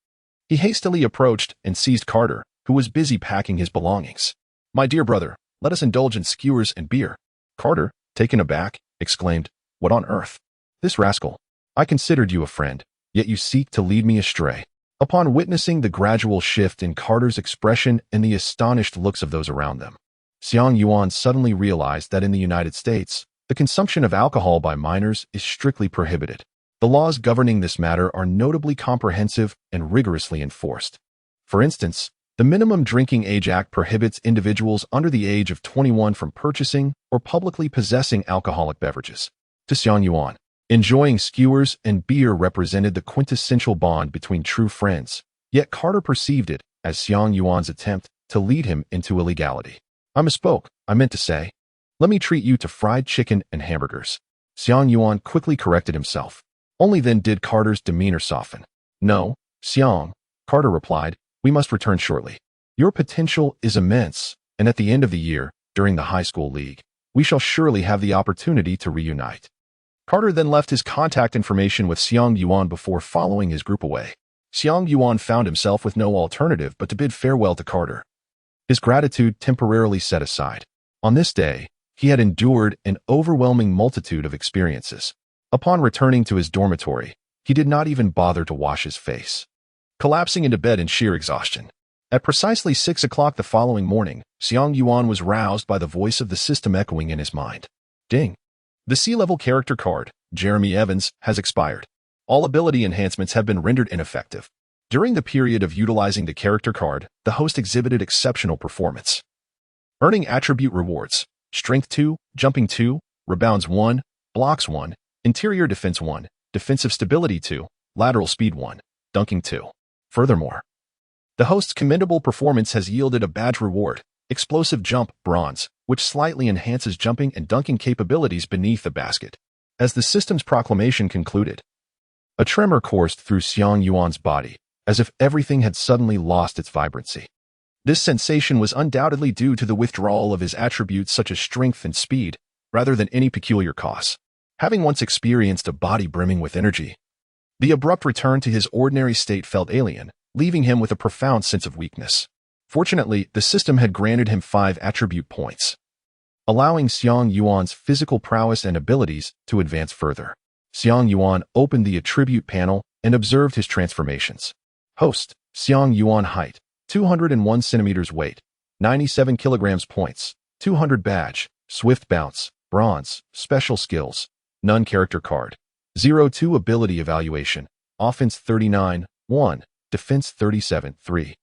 S1: He hastily approached and seized Carter, who was busy packing his belongings. "My dear brother, let us indulge in skewers and beer." Carter, taken aback, exclaimed, "What on earth? This rascal! I considered you a friend, yet you seek to lead me astray." Upon witnessing the gradual shift in Carter's expression and the astonished looks of those around them, Xiang Yuan suddenly realized that in the United States, the consumption of alcohol by minors is strictly prohibited. The laws governing this matter are notably comprehensive and rigorously enforced. For instance, the Minimum Drinking Age Act prohibits individuals under the age of 21 from purchasing or publicly possessing alcoholic beverages. To Xiang Yuan, enjoying skewers and beer represented the quintessential bond between true friends, yet Carter perceived it as Xiang Yuan's attempt to lead him into illegality. "I misspoke. I meant to say, let me treat you to fried chicken and hamburgers." Xiang Yuan quickly corrected himself. Only then did Carter's demeanor soften. "No, Xiang," Carter replied, "we must return shortly. Your potential is immense, and at the end of the year, during the high school league, we shall surely have the opportunity to reunite." Carter then left his contact information with Xiang Yuan before following his group away. Xiang Yuan found himself with no alternative but to bid farewell to Carter, his gratitude temporarily set aside. On this day, he had endured an overwhelming multitude of experiences. Upon returning to his dormitory, he did not even bother to wash his face, collapsing into bed in sheer exhaustion. At precisely 6 o'clock the following morning, Xiang Yuan was roused by the voice of the system echoing in his mind. Ding! The Sea-Level Character Card, Jeremy Evans, has expired. All ability enhancements have been rendered ineffective. During the period of utilizing the character card, the host exhibited exceptional performance, earning attribute rewards. Strength 2, Jumping 2, Rebounds 1, Blocks 1, Interior Defense 1, Defensive Stability 2, Lateral Speed 1, Dunking 2. Furthermore, the host's commendable performance has yielded a badge reward, Explosive Jump, Bronze, which slightly enhances jumping and dunking capabilities beneath the basket. As the system's proclamation concluded, a tremor coursed through Xiang Yuan's body, as if everything had suddenly lost its vibrancy. This sensation was undoubtedly due to the withdrawal of his attributes such as strength and speed, rather than any peculiar cause. Having once experienced a body brimming with energy, the abrupt return to his ordinary state felt alien, leaving him with a profound sense of weakness. Fortunately, the system had granted him 5 attribute points, allowing Xiang Yuan's physical prowess and abilities to advance further. Xiang Yuan opened the attribute panel and observed his transformations. Host, Xiang Yuan. Height, 201 centimeters. Weight, 97 kilograms. Points, 200. Badge, Swift Bounce, Bronze. Special Skills, None. Character card, 0-2. Ability Evaluation, Offense 39, 1, Defense 37, 3.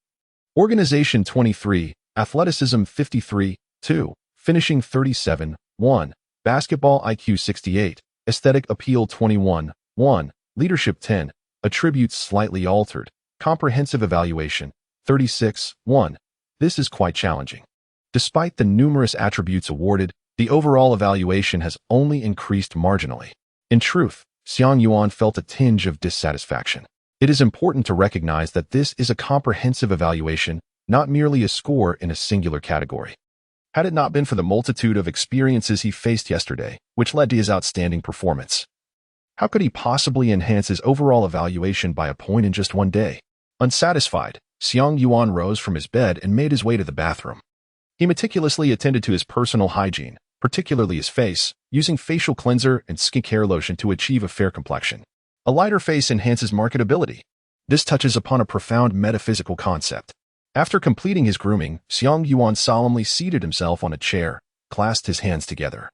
S1: Organization 23, Athleticism 53, 2, Finishing 37, 1, Basketball IQ 68, Aesthetic Appeal 21, 1, Leadership 10, Attributes slightly altered, Comprehensive Evaluation 36, 1. This is quite challenging. Despite the numerous attributes awarded, the overall evaluation has only increased marginally. In truth, Xiang Yuan felt a tinge of dissatisfaction. It is important to recognize that this is a comprehensive evaluation, not merely a score in a singular category. Had it not been for the multitude of experiences he faced yesterday, which led to his outstanding performance, how could he possibly enhance his overall evaluation by a point in just one day? Unsatisfied, Xiang Yuan rose from his bed and made his way to the bathroom. He meticulously attended to his personal hygiene, particularly his face, using facial cleanser and skincare lotion to achieve a fair complexion. A lighter face enhances marketability. This touches upon a profound metaphysical concept. After completing his grooming, Xiang Yuan solemnly seated himself on a chair, clasped his hands together,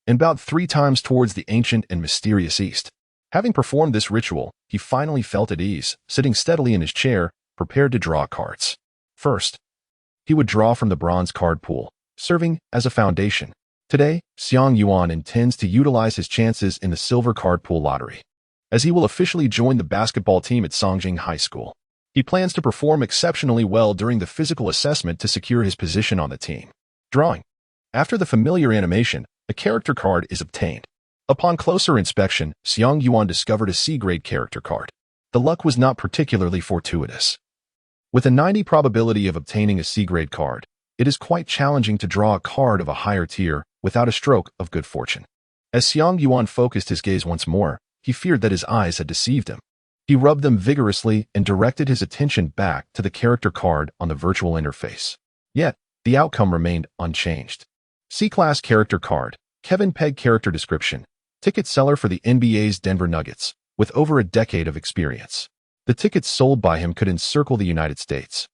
S1: and bowed 3 times towards the ancient and mysterious East. Having performed this ritual, he finally felt at ease, sitting steadily in his chair, prepared to draw cards. First, he would draw from the bronze card pool, serving as a foundation. Today, Xiang Yuan intends to utilize his chances in the silver card pool lottery, as he will officially join the basketball team at Songjing High School. He plans to perform exceptionally well during the physical assessment to secure his position on the team. Drawing. After the familiar animation, a character card is obtained. Upon closer inspection, Xiang Yuan discovered a C-grade character card. The luck was not particularly fortuitous. With a 90% probability of obtaining a C-grade card, it is quite challenging to draw a card of a higher tier without a stroke of good fortune. As Xiang Yuan focused his gaze once more, he feared that his eyes had deceived him. He rubbed them vigorously and directed his attention back to the character card on the virtual interface. Yet, the outcome remained unchanged. C-class character card, Kevin Pegg. Character description, ticket seller for the NBA's Denver Nuggets, with over a decade of experience. The tickets sold by him could encircle the United States.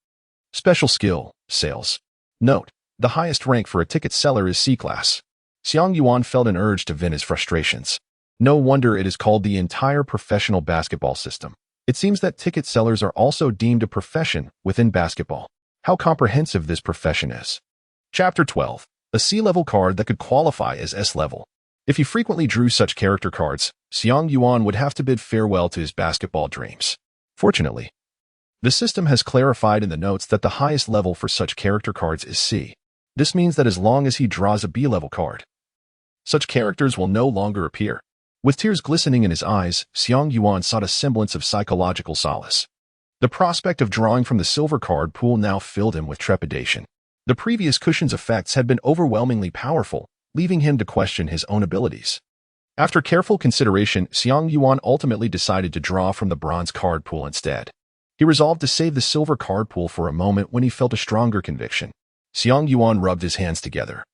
S1: Special skill, sales. Note, the highest rank for a ticket seller is C-class. Xiang Yuan felt an urge to vent his frustrations. No wonder it is called the entire professional basketball system. It seems that ticket sellers are also deemed a profession within basketball. How comprehensive this profession is. Chapter 12. A C-level card that could qualify as S-level. If he frequently drew such character cards, Xiang Yuan would have to bid farewell to his basketball dreams. Fortunately, the system has clarified in the notes that the highest level for such character cards is C. This means that as long as he draws a B-level card, such characters will no longer appear. With tears glistening in his eyes, Xiang Yuan sought a semblance of psychological solace. The prospect of drawing from the silver card pool now filled him with trepidation. The previous cushion's effects had been overwhelmingly powerful, leaving him to question his own abilities. After careful consideration, Xiang Yuan ultimately decided to draw from the bronze card pool instead. He resolved to save the silver card pool for a moment when he felt a stronger conviction. Xiang Yuan rubbed his hands together,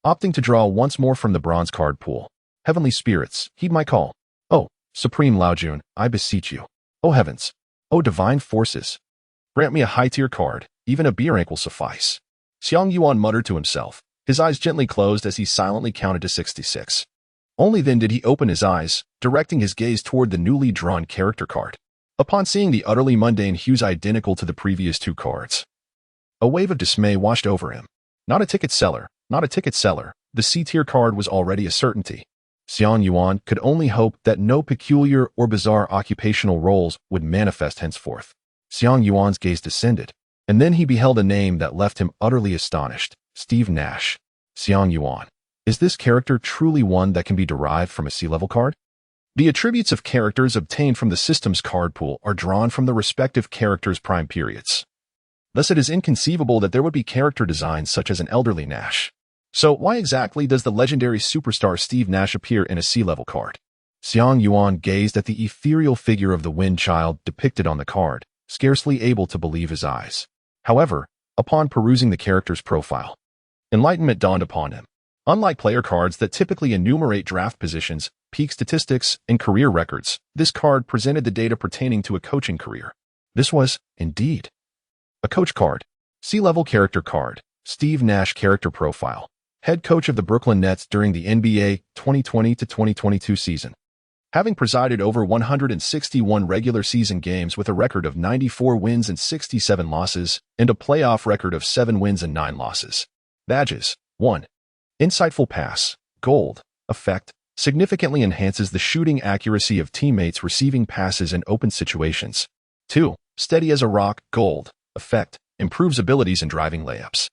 S1: opting to draw once more from the bronze card pool. Heavenly spirits, heed my call. Oh, Supreme Laojun, I beseech you. Oh heavens. Oh divine forces. Grant me a high-tier card, even a B rank will suffice. Xiang Yuan muttered to himself, his eyes gently closed as he silently counted to 66. Only then did he open his eyes, directing his gaze toward the newly drawn character card. Upon seeing the utterly mundane hues identical to the previous 2 cards, a wave of dismay washed over him. Not a ticket seller, the C-tier card was already a certainty. Xiang Yuan could only hope that no peculiar or bizarre occupational roles would manifest henceforth. Xiang Yuan's gaze descended, and then he beheld a name that left him utterly astonished: Steve Nash. Xiang Yuan. Is this character truly one that can be derived from a C-level card? The attributes of characters obtained from the system's card pool are drawn from the respective characters' prime periods. Thus, it is inconceivable that there would be character designs such as an elderly Nash. So why exactly does the legendary superstar Steve Nash appear in a C-level card? Xiang Yuan gazed at the ethereal figure of the Wind Child depicted on the card, scarcely able to believe his eyes. However, upon perusing the character's profile, enlightenment dawned upon him. Unlike player cards that typically enumerate draft positions, peak statistics, and career records, this card presented the data pertaining to a coaching career. This was, indeed, a coach card. C-level character card. Steve Nash character profile. Head coach of the Brooklyn Nets during the NBA 2020-2022 season. Having presided over 161 regular season games with a record of 94 wins and 67 losses, and a playoff record of 7 wins and 9 losses. Badges. 1. Insightful pass. Gold. Effect. Significantly enhances the shooting accuracy of teammates receiving passes in open situations. 2. Steady as a rock. Gold. Effect. Improves abilities in driving layups,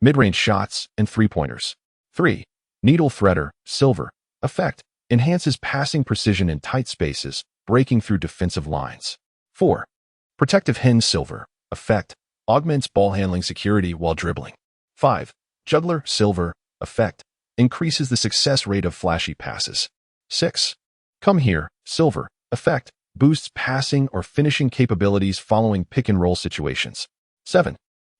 S1: mid-range shots, and three-pointers. 3. Needle threader. Silver. Effect. Enhances passing precision in tight spaces, breaking through defensive lines. 4. Protective hinge. Silver. Effect. Augments ball handling security while dribbling. 5. Juggler. Silver. Effect. Increases the success rate of flashy passes. 6. Come here. Silver. Effect. Boosts passing or finishing capabilities following pick-and-roll situations. 7.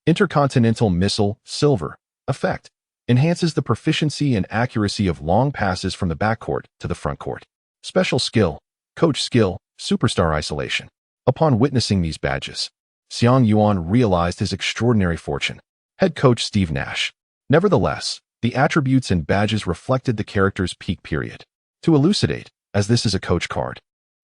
S1: Intercontinental Missile. Silver. Effect. Enhances the proficiency and accuracy of long passes from the backcourt to the frontcourt. Special skill. Coach skill. Superstar isolation. Upon witnessing these badges, Xiang Yuan realized his extraordinary fortune. Head coach Steve Nash. Nevertheless, the attributes and badges reflected the character's peak period. To elucidate, as this is a coach card,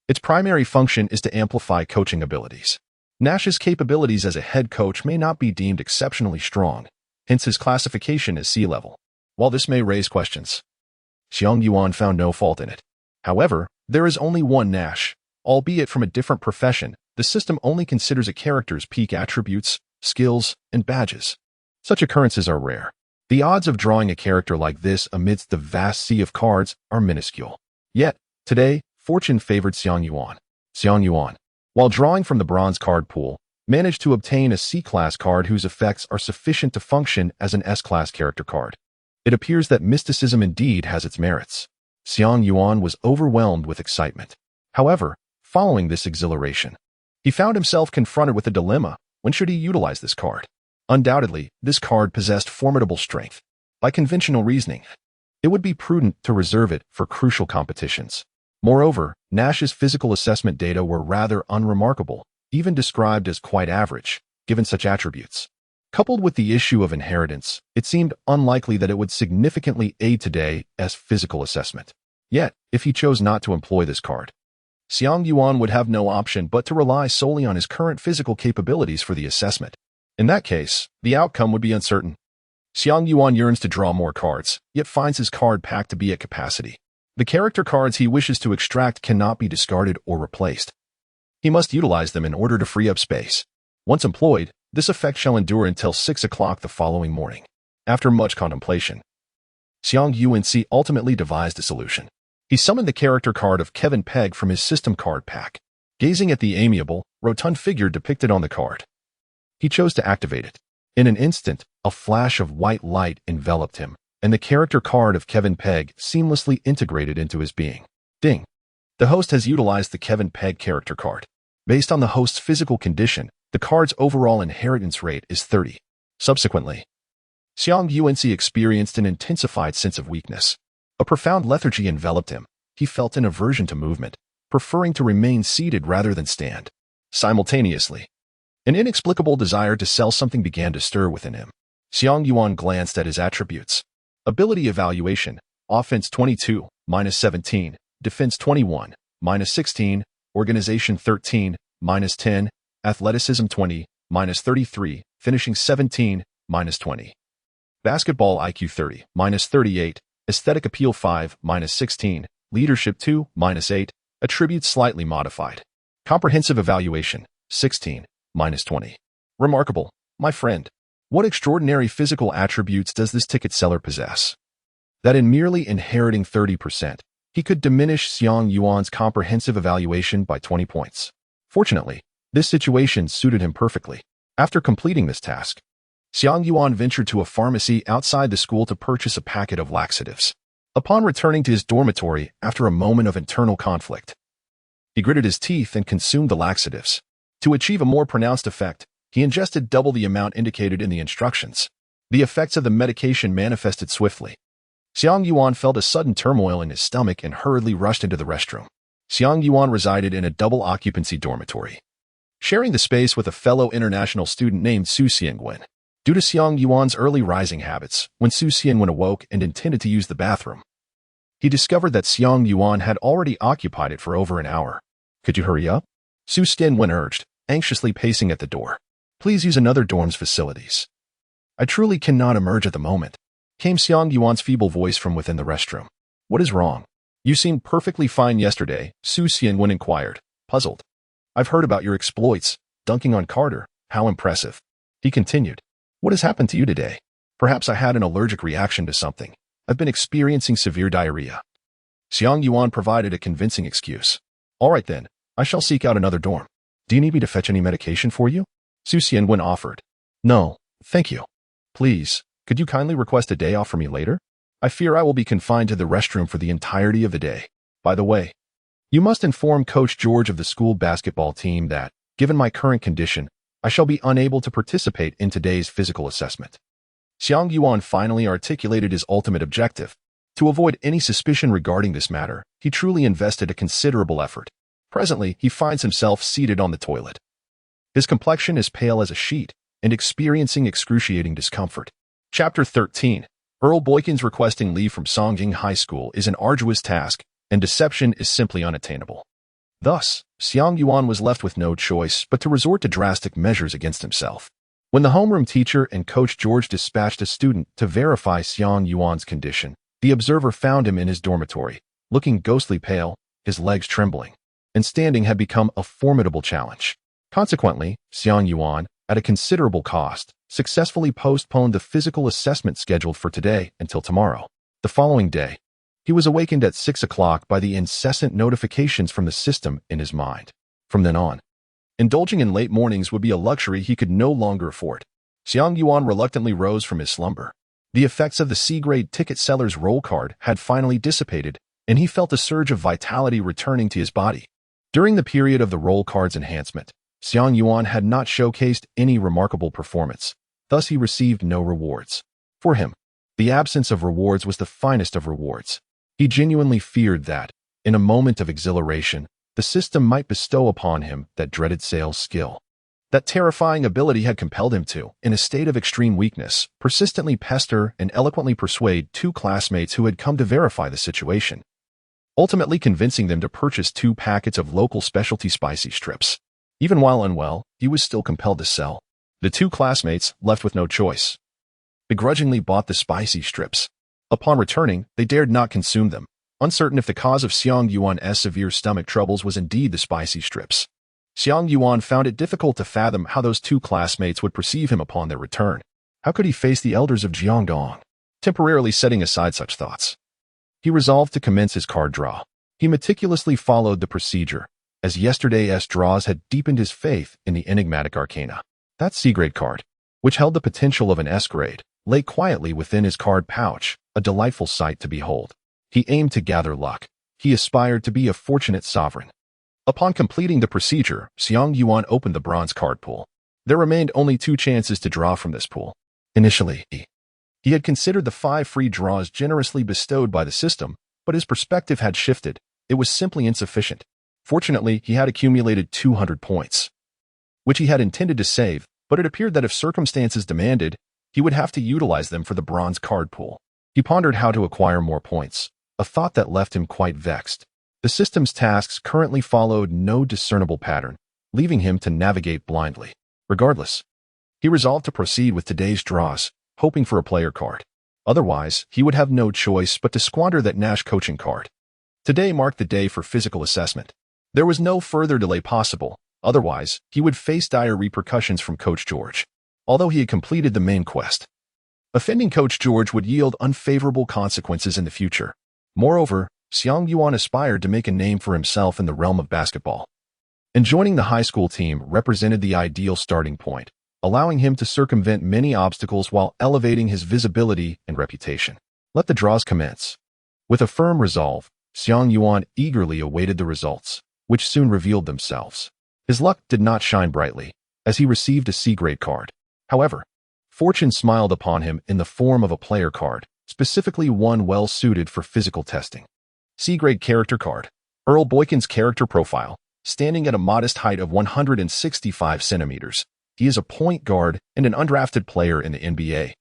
S1: its primary function is to amplify coaching abilities. Nash's capabilities as a head coach may not be deemed exceptionally strong, hence his classification as C-level. While this may raise questions, Xiang Yuan found no fault in it. However, there is only one Nash. Albeit from a different profession, the system only considers a character's peak attributes, skills, and badges. Such occurrences are rare. The odds of drawing a character like this amidst the vast sea of cards are minuscule. Yet, today, fortune favored Xiang Yuan. Xiang Yuan, while drawing from the bronze card pool, managed to obtain a C-class card whose effects are sufficient to function as an S-class character card. It appears that mysticism indeed has its merits. Xiang Yuan was overwhelmed with excitement. However, following this exhilaration, he found himself confronted with a dilemma. When should he utilize this card? Undoubtedly, this card possessed formidable strength. By conventional reasoning, it would be prudent to reserve it for crucial competitions. Moreover, Nash's physical assessment data were rather unremarkable, even described as quite average, given such attributes. Coupled with the issue of inheritance, it seemed unlikely that it would significantly aid today's physical assessment. Yet, if he chose not to employ this card, Xiang Yuan would have no option but to rely solely on his current physical capabilities for the assessment. In that case, the outcome would be uncertain. Xiang Yuan yearns to draw more cards, yet finds his card pack to be at capacity. The character cards he wishes to extract cannot be discarded or replaced. He must utilize them in order to free up space. Once employed, this effect shall endure until 6 o'clock the following morning. After much contemplation, Xiang Yuan ultimately devised a solution. He summoned the character card of Kevin Pegg from his system card pack. Gazing at the amiable, rotund figure depicted on the card, he chose to activate it. In an instant, a flash of white light enveloped him, and the character card of Kevin Pegg seamlessly integrated into his being. Ding! The host has utilized the Kevin Pegg character card. Based on the host's physical condition, the card's overall inheritance rate is 30. Subsequently, Xiang Yuan experienced an intensified sense of weakness. A profound lethargy enveloped him. He felt an aversion to movement, preferring to remain seated rather than stand. Simultaneously, an inexplicable desire to sell something began to stir within him. Xiang Yuan glanced at his attributes. Ability evaluation, offense 22, -17, defense 21, -16, organization 13, -10, athleticism 20, -33, finishing 17, -20. Basketball IQ 30, -38, Aesthetic Appeal 5, -16, Leadership 2, -8, Attributes slightly modified. Comprehensive Evaluation, 16, -20. Remarkable, my friend. What extraordinary physical attributes does this ticket seller possess? That in merely inheriting 30%, he could diminish Xiang Yuan's comprehensive evaluation by 20 points. Fortunately, this situation suited him perfectly. After completing this task, Xiang Yuan ventured to a pharmacy outside the school to purchase a packet of laxatives. Upon returning to his dormitory after a moment of internal conflict, he gritted his teeth and consumed the laxatives. To achieve a more pronounced effect, he ingested double the amount indicated in the instructions. The effects of the medication manifested swiftly. Xiang Yuan felt a sudden turmoil in his stomach and hurriedly rushed into the restroom. Xiang Yuan resided in a double-occupancy dormitory, sharing the space with a fellow international student named Xiang Yuan. Due to Xiang Yuan's early rising habits, when Xiang Yuan awoke and intended to use the bathroom, he discovered that Xiang Yuan had already occupied it for over an hour. Could you hurry up? Xiang Yuan urged, anxiously pacing at the door. Please use another dorm's facilities. I truly cannot emerge at the moment, came Xiang Yuan's feeble voice from within the restroom. What is wrong? You seemed perfectly fine yesterday, Xiang Yuan inquired, puzzled. I've heard about your exploits, dunking on Carter. How impressive. He continued. What has happened to you today? Perhaps I had an allergic reaction to something. I've been experiencing severe diarrhea. Xiang Yuan provided a convincing excuse. All right then, I shall seek out another dorm. Do you need me to fetch any medication for you? Xiang Yuan offered. No, thank you. Please, could you kindly request a day off for me later? I fear I will be confined to the restroom for the entirety of the day. By the way, you must inform Coach George of the school basketball team that, given my current condition, I shall be unable to participate in today's physical assessment. Xiang Yuan finally articulated his ultimate objective. To avoid any suspicion regarding this matter, he truly invested a considerable effort. Presently, he finds himself seated on the toilet. His complexion is pale as a sheet and experiencing excruciating discomfort. Chapter 13. Earl Boykins requesting leave from Songjing High School is an arduous task, and deception is simply unattainable. Thus, Xiang Yuan was left with no choice but to resort to drastic measures against himself. When the homeroom teacher and Coach George dispatched a student to verify Xiang Yuan's condition, the observer found him in his dormitory, looking ghostly pale, his legs trembling, and standing had become a formidable challenge. Consequently, Xiang Yuan, at a considerable cost, successfully postponed the physical assessment scheduled for today until tomorrow. The following day, he was awakened at 6 o'clock by the incessant notifications from the system in his mind. From then on, indulging in late mornings would be a luxury he could no longer afford. Xiang Yuan reluctantly rose from his slumber. The effects of the C-grade ticket seller's roll card had finally dissipated, and he felt a surge of vitality returning to his body. During the period of the roll card's enhancement, Xiang Yuan had not showcased any remarkable performance, thus he received no rewards. For him, the absence of rewards was the finest of rewards. He genuinely feared that, in a moment of exhilaration, the system might bestow upon him that dreaded sales skill. That terrifying ability had compelled him to, in a state of extreme weakness, persistently pester and eloquently persuade two classmates who had come to verify the situation, ultimately convincing them to purchase 2 packets of local specialty spicy strips. Even while unwell, he was still compelled to sell. The 2 classmates, left with no choice, begrudgingly bought the spicy strips. Upon returning, they dared not consume them, uncertain if the cause of Xiang Yuan's severe stomach troubles was indeed the spicy strips. Xiang Yuan found it difficult to fathom how those 2 classmates would perceive him upon their return. How could he face the elders of Jiangdong? Temporarily setting aside such thoughts, he resolved to commence his card draw. He meticulously followed the procedure, as yesterday's draws had deepened his faith in the enigmatic arcana. That C-grade card, which held the potential of an S-grade, lay quietly within his card pouch, a delightful sight to behold. He aimed to gather luck. He aspired to be a fortunate sovereign. Upon completing the procedure, Xiang Yuan opened the bronze card pool. There remained only 2 chances to draw from this pool. Initially, he had considered the 5 free draws generously bestowed by the system, but his perspective had shifted. It was simply insufficient. Fortunately, he had accumulated 200 points, which he had intended to save, but it appeared that if circumstances demanded, he would have to utilize them for the bronze card pool. He pondered how to acquire more points, a thought that left him quite vexed. The system's tasks currently followed no discernible pattern, leaving him to navigate blindly. Regardless, he resolved to proceed with today's draws. hoping for a player card. Otherwise, he would have no choice but to squander that Nash coaching card. Today marked the day for physical assessment. There was no further delay possible, otherwise, he would face dire repercussions from Coach George. Although he had completed the main quest, offending Coach George would yield unfavorable consequences in the future. Moreover, Xiang Yuan aspired to make a name for himself in the realm of basketball. And joining the high school team represented the ideal starting point, allowing him to circumvent many obstacles while elevating his visibility and reputation. Let the draws commence. With a firm resolve, Xiang Yuan eagerly awaited the results, which soon revealed themselves. His luck did not shine brightly, as he received a C-grade card. However, fortune smiled upon him in the form of a player card, specifically one well-suited for physical testing. C-grade character card. Earl Boykin's character profile. Standing at a modest height of 165 centimeters, he is a point guard and an undrafted player in the NBA.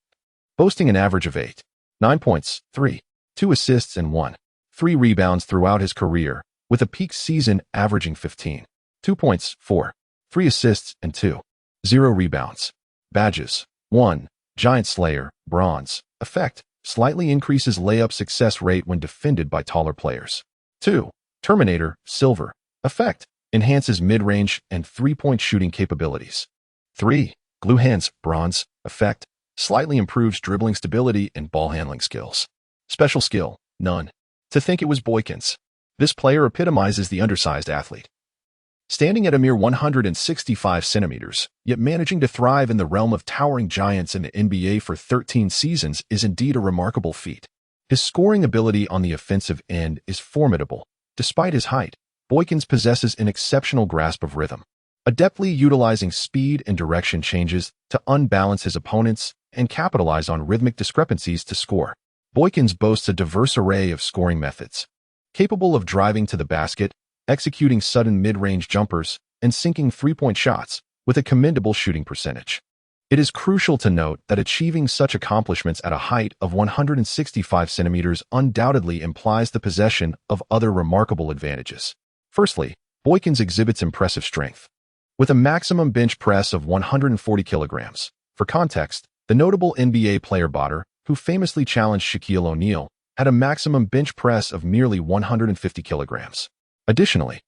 S1: Boasting an average of 8, 9 points, 3, 2 assists and 1, 3 rebounds throughout his career, with a peak season averaging 15, 2 points, 4, 3 assists and 2, 0 rebounds. Badges. 1. Giant Slayer, bronze. Effect. Slightly increases layup success rate when defended by taller players. 2. Terminator, silver. Effect. Enhances mid-range and three-point shooting capabilities. 3. Glue Hands, bronze. Effect. Slightly improves dribbling stability and ball handling skills. Special skill, none. To think it was Boykins. This player epitomizes the undersized athlete. Standing at a mere 165 centimeters, yet managing to thrive in the realm of towering giants in the NBA for 13 seasons is indeed a remarkable feat. His scoring ability on the offensive end is formidable. Despite his height, Boykins possesses an exceptional grasp of rhythm, adeptly utilizing speed and direction changes to unbalance his opponents and capitalize on rhythmic discrepancies to score. Boykins boasts a diverse array of scoring methods, capable of driving to the basket, executing sudden mid-range jumpers, and sinking three-point shots with a commendable shooting percentage. It is crucial to note that achieving such accomplishments at a height of 165 centimeters undoubtedly implies the possession of other remarkable advantages. Firstly, Boykins exhibits impressive strength, with a maximum bench press of 140 kilograms. For context, the notable NBA player Botter, who famously challenged Shaquille O'Neal, had a maximum bench press of merely 150 kilograms. Additionally,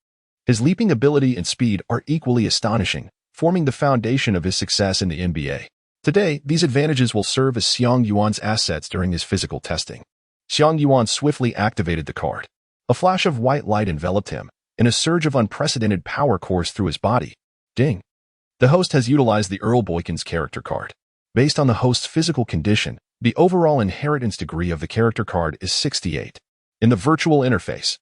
S1: his leaping ability and speed are equally astonishing, forming the foundation of his success in the NBA. Today, these advantages will serve as Xiang Yuan's assets during his physical testing. Xiang Yuan swiftly activated the card. A flash of white light enveloped him, and a surge of unprecedented power coursed through his body. Ding! The host has utilized the Earl Boykins character card. Based on the host's physical condition, the overall inheritance degree of the character card is 68. In the virtual interface,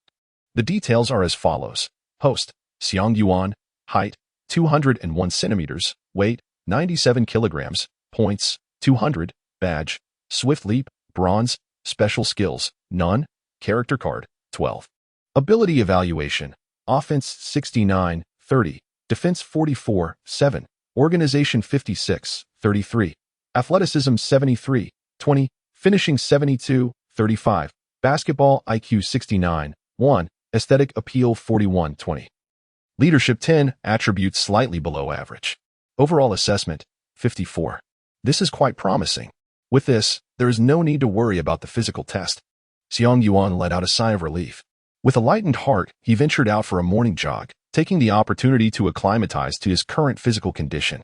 S1: the details are as follows. Host, Xiang Yuan, height, 201 centimeters, weight, 97 kilograms, points, 200, badge, swift leap, bronze, special skills, none, character card, 12. Ability evaluation, offense 69, 30, defense 44, 7, organization 56, 33, athleticism 73, 20, finishing 72, 35, basketball IQ 69, 1, aesthetic appeal 41, 20. Leadership 10, attributes slightly below average. Overall assessment, 54. This is quite promising. With this, there is no need to worry about the physical test. Xiang Yuan let out a sigh of relief. With a lightened heart, he ventured out for a morning jog, taking the opportunity to acclimatize to his current physical condition.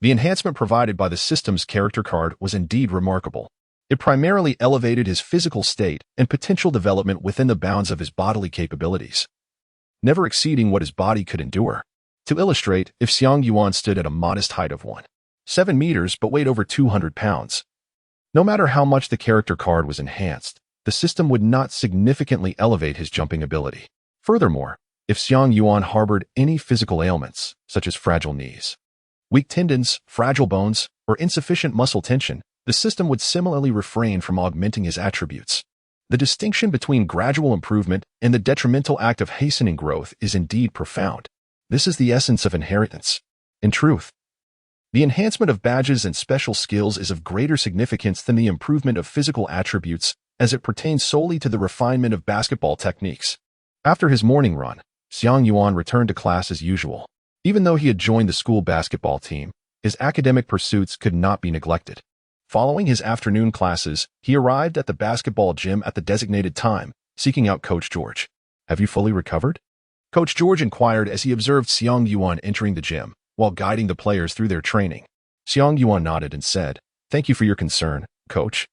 S1: The enhancement provided by the system's character card was indeed remarkable. It primarily elevated his physical state and potential development within the bounds of his bodily capabilities, never exceeding what his body could endure. To illustrate, if Xiang Yuan stood at a modest height of 7 meters but weighed over 200 pounds, no matter how much the character card was enhanced, the system would not significantly elevate his jumping ability. Furthermore, if Xiang Yuan harbored any physical ailments, such as fragile knees, weak tendons, fragile bones, or insufficient muscle tension, the system would similarly refrain from augmenting his attributes. The distinction between gradual improvement and the detrimental act of hastening growth is indeed profound. This is the essence of inheritance. In truth, the enhancement of badges and special skills is of greater significance than the improvement of physical attributes as it pertains solely to the refinement of basketball techniques. After his morning run, Xiang Yuan returned to class as usual. Even though he had joined the school basketball team, his academic pursuits could not be neglected. Following his afternoon classes, he arrived at the basketball gym at the designated time, seeking out Coach George. "Have you fully recovered?" Coach George inquired as he observed Xiang Yuan entering the gym, while guiding the players through their training. Xiang Yuan nodded and said, "Thank you for your concern, Coach.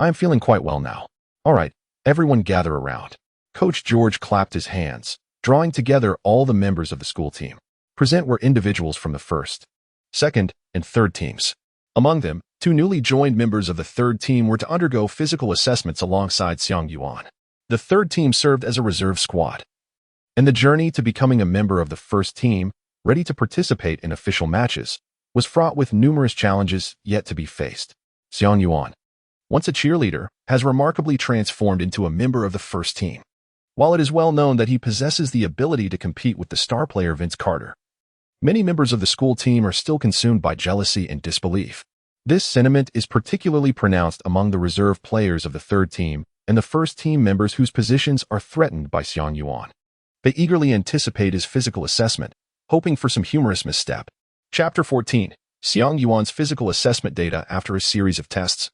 S1: I am feeling quite well now. All right, everyone gather around." Coach George clapped his hands, drawing together all the members of the school team. Present were individuals from the first, second, and third teams. Among them, 2 newly joined members of the third team were to undergo physical assessments alongside Xiang Yuan. The third team served as a reserve squad. And the journey to becoming a member of the first team, ready to participate in official matches, was fraught with numerous challenges yet to be faced. Xiang Yuan, once a cheerleader, has remarkably transformed into a member of the first team. While it is well known that he possesses the ability to compete with the star player Vince Carter, many members of the school team are still consumed by jealousy and disbelief. This sentiment is particularly pronounced among the reserve players of the third team and the first team members whose positions are threatened by Xiang Yuan. They eagerly anticipate his physical assessment, hoping for some humorous misstep. Chapter 14. Xiang Yuan's physical assessment data after a series of tests.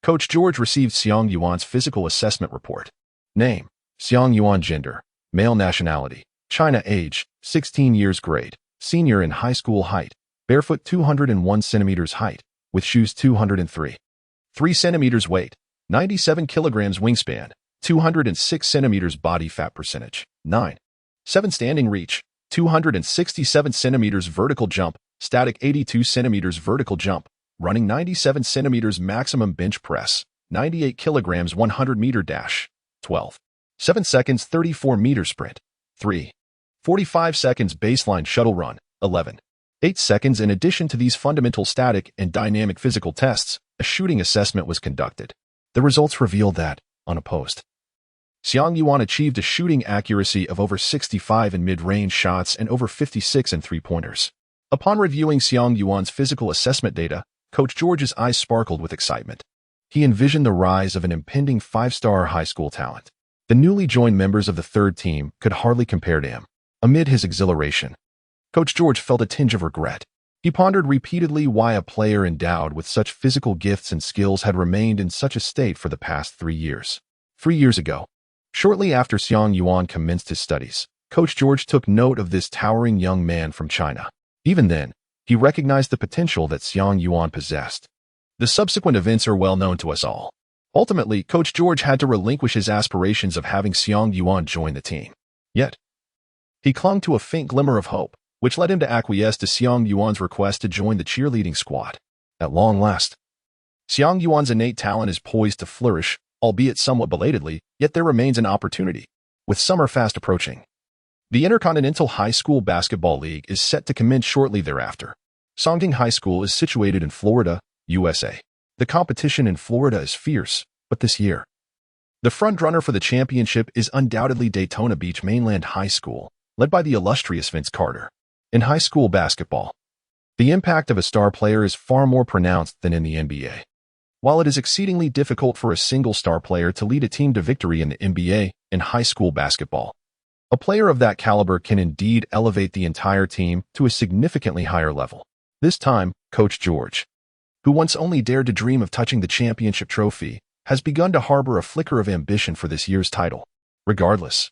S1: Coach George received Xiang Yuan's physical assessment report. Name: Xiang Yuan. Gender: male. Nationality: China. Age: 16 years. Grade: senior in high school. Height: barefoot 201 centimeters. Height with shoes 203. 3 centimeters. Weight: 97 kilograms. Wingspan: 206 centimeters. Body fat percentage: 9. 7 standing reach: 267 centimeters. Vertical jump: static 82 centimeters. Vertical jump: running 97 centimeters. Maximum bench press: 98 kilograms. 100 meter dash: 12. 7 seconds. 34 meter sprint: 3. 45 seconds. Baseline shuttle run: 11. 8 seconds. In addition to these fundamental static and dynamic physical tests, a shooting assessment was conducted. The results revealed that, unopposed, Xiang Yuan achieved a shooting accuracy of over 65 in mid-range shots and over 56 in three-pointers. Upon reviewing Xiang Yuan's physical assessment data, Coach George's eyes sparkled with excitement. He envisioned the rise of an impending 5-star high school talent. The newly joined members of the third team could hardly compare to him. Amid his exhilaration, Coach George felt a tinge of regret. He pondered repeatedly why a player endowed with such physical gifts and skills had remained in such a state for the past 3 years. 3 years ago, shortly after Xiang Yuan commenced his studies, Coach George took note of this towering young man from China. Even then, he recognized the potential that Xiang Yuan possessed. The subsequent events are well known to us all. Ultimately, Coach George had to relinquish his aspirations of having Xiang Yuan join the team. Yet, he clung to a faint glimmer of hope, which led him to acquiesce to Xiang Yuan's request to join the cheerleading squad. At long last, Xiang Yuan's innate talent is poised to flourish, albeit somewhat belatedly, yet there remains an opportunity. With summer fast approaching, the Intercontinental High School Basketball League is set to commence shortly thereafter. Songting High School is situated in Florida, USA. The competition in Florida is fierce, but this year, the frontrunner for the championship is undoubtedly Daytona Beach Mainland High School, led by the illustrious Vince Carter. In high school basketball, the impact of a star player is far more pronounced than in the NBA. While it is exceedingly difficult for a single star player to lead a team to victory in the NBA and high school basketball, a player of that caliber can indeed elevate the entire team to a significantly higher level. This time, Coach George, who once only dared to dream of touching the championship trophy, has begun to harbor a flicker of ambition for this year's title. Regardless,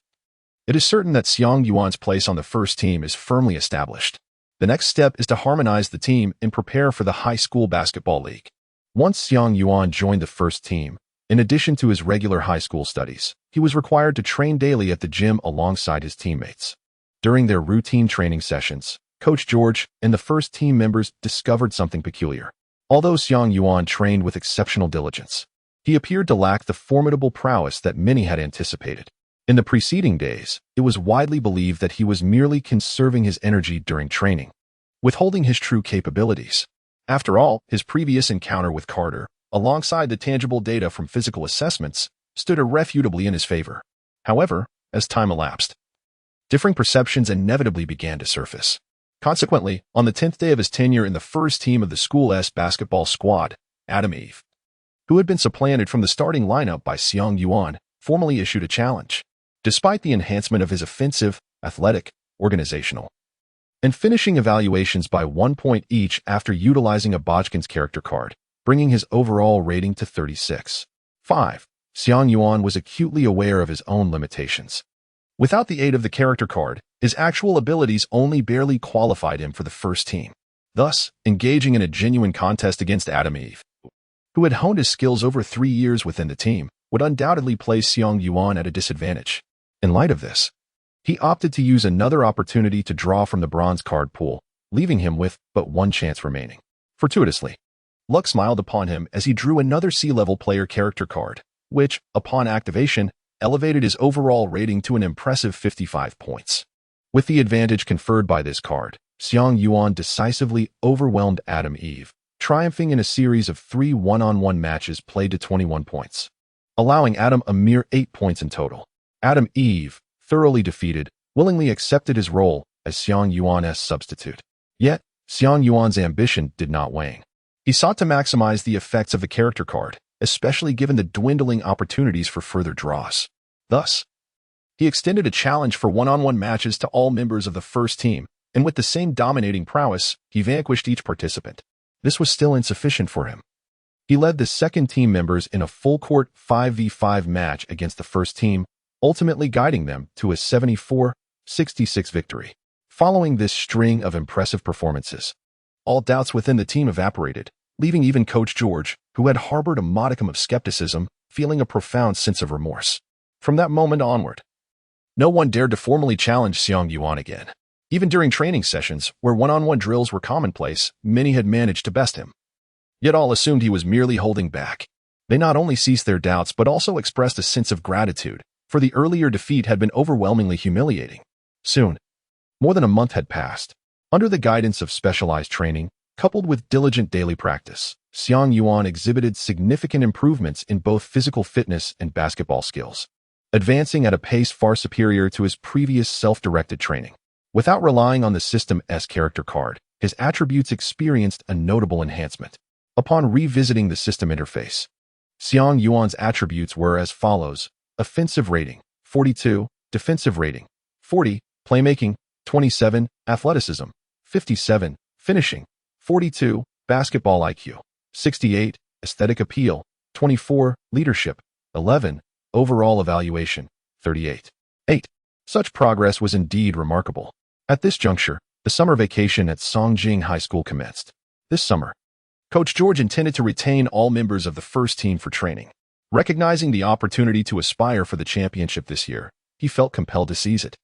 S1: it is certain that Xiang Yuan's place on the first team is firmly established. The next step is to harmonize the team and prepare for the high school basketball league. Once Xiang Yuan joined the first team, in addition to his regular high school studies, he was required to train daily at the gym alongside his teammates. During their routine training sessions, Coach George and the first team members discovered something peculiar. Although Xiang Yuan trained with exceptional diligence, he appeared to lack the formidable prowess that many had anticipated. In the preceding days, it was widely believed that he was merely conserving his energy during training, withholding his true capabilities. After all, his previous encounter with Carter, alongside the tangible data from physical assessments, stood irrefutably in his favor. However, as time elapsed, differing perceptions inevitably began to surface. Consequently, on the 10th day of his tenure in the first team of the school's basketball squad, Adam Eve, who had been supplanted from the starting lineup by Xiang Yuan, formally issued a challenge. Despite the enhancement of his offensive, athletic, organizational, and finishing evaluations by 1 point each after utilizing a Bojkin's character card, bringing his overall rating to 36. 5. Xiang Yuan was acutely aware of his own limitations. Without the aid of the character card, his actual abilities only barely qualified him for the first team. Thus, engaging in a genuine contest against Adam Eve, who had honed his skills over 3 years within the team, would undoubtedly place Xiang Yuan at a disadvantage. In light of this, he opted to use another opportunity to draw from the bronze card pool, leaving him with but one chance remaining. Fortuitously, luck smiled upon him as he drew another sea-level player character card, which, upon activation, elevated his overall rating to an impressive 55 points. With the advantage conferred by this card, Xiang Yuan decisively overwhelmed Adam Eve, triumphing in a series of 3 one-on-one matches played to 21 points, allowing Adam a mere 8 points in total. Adam Eve, thoroughly defeated, willingly accepted his role as Xiang Yuan's substitute. Yet, Xiang Yuan's ambition did not wane. He sought to maximize the effects of the character card, especially given the dwindling opportunities for further draws. Thus, he extended a challenge for one-on-one matches to all members of the first team, and with the same dominating prowess, he vanquished each participant. This was still insufficient for him. He led the second team members in a full-court 5v5 match against the first team, ultimately guiding them to a 74-66 victory. Following this string of impressive performances, all doubts within the team evaporated, leaving even Coach George, who had harbored a modicum of skepticism, feeling a profound sense of remorse. From that moment onward, no one dared to formally challenge Xiang Yuan again. Even during training sessions, where one-on-one drills were commonplace, many had managed to best him. Yet all assumed he was merely holding back. They not only ceased their doubts but also expressed a sense of gratitude, for the earlier defeat had been overwhelmingly humiliating. Soon, more than a month had passed. Under the guidance of specialized training, coupled with diligent daily practice, Xiang Yuan exhibited significant improvements in both physical fitness and basketball skills, advancing at a pace far superior to his previous self-directed training. Without relying on the System's character card, his attributes experienced a notable enhancement. Upon revisiting the system interface, Xiang Yuan's attributes were as follows: offensive rating, 42, defensive rating, 40, playmaking, 27, athleticism, 57, finishing, 42, basketball IQ, 68, aesthetic appeal, 24, leadership, 11, overall evaluation, 38. 8. Such progress was indeed remarkable. At this juncture, the summer vacation at Songjing High School commenced. This summer, Coach George intended to retain all members of the first team for training. Recognizing the opportunity to aspire for the championship this year, he felt compelled to seize it.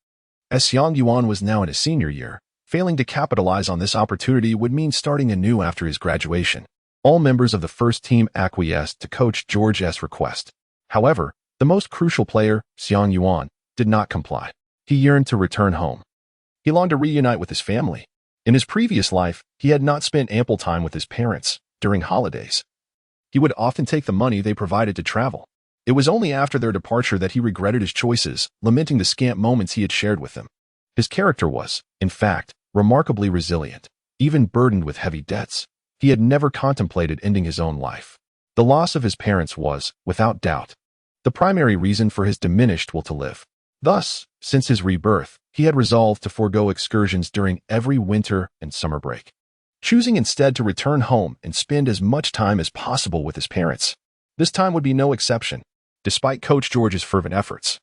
S1: As Xiang Yuan was now in his senior year, failing to capitalize on this opportunity would mean starting anew after his graduation. All members of the first team acquiesced to Coach George's request. However, the most crucial player, Xiang Yuan, did not comply. He yearned to return home. He longed to reunite with his family. In his previous life, he had not spent ample time with his parents during holidays. He would often take the money they provided to travel. It was only after their departure that he regretted his choices, lamenting the scant moments he had shared with them. His character was, in fact, remarkably resilient, even burdened with heavy debts. He had never contemplated ending his own life. The loss of his parents was, without doubt, the primary reason for his diminished will to live. Thus, since his rebirth, he had resolved to forego excursions during every winter and summer break, choosing instead to return home and spend as much time as possible with his parents. This time would be no exception, despite Coach George's fervent efforts.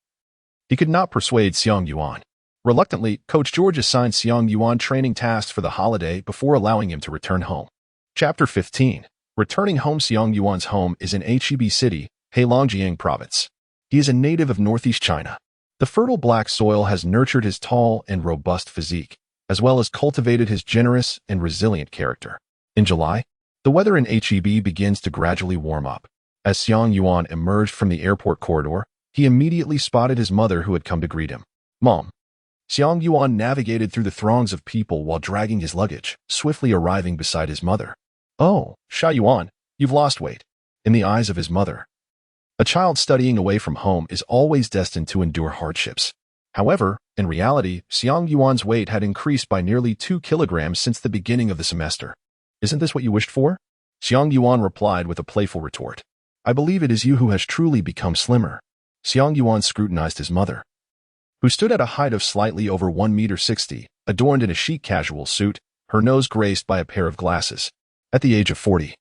S1: He could not persuade Xiang Yuan. Reluctantly, Coach George assigned Xiang Yuan training tasks for the holiday before allowing him to return home. Chapter 15. Returning home. Xiang Yuan's home is in Hebi City, Heilongjiang Province. He is a native of northeast China. The fertile black soil has nurtured his tall and robust physique, as well as cultivated his generous and resilient character. In July, the weather in Hebi begins to gradually warm up. As Xiang Yuan emerged from the airport corridor, he immediately spotted his mother who had come to greet him. "Mom." Xiang Yuan navigated through the throngs of people while dragging his luggage, swiftly arriving beside his mother. "Oh, Xiang Yuan, you've lost weight." In the eyes of his mother, a child studying away from home is always destined to endure hardships. However, in reality, Xiang Yuan's weight had increased by nearly 2 kilograms since the beginning of the semester. "Isn't this what you wished for?" Xiang Yuan replied with a playful retort. "I believe it is you who has truly become slimmer." Xiang Yuan scrutinized his mother, who stood at a height of slightly over 1.60 meters, adorned in a chic casual suit, her nose graced by a pair of glasses. At the age of 40,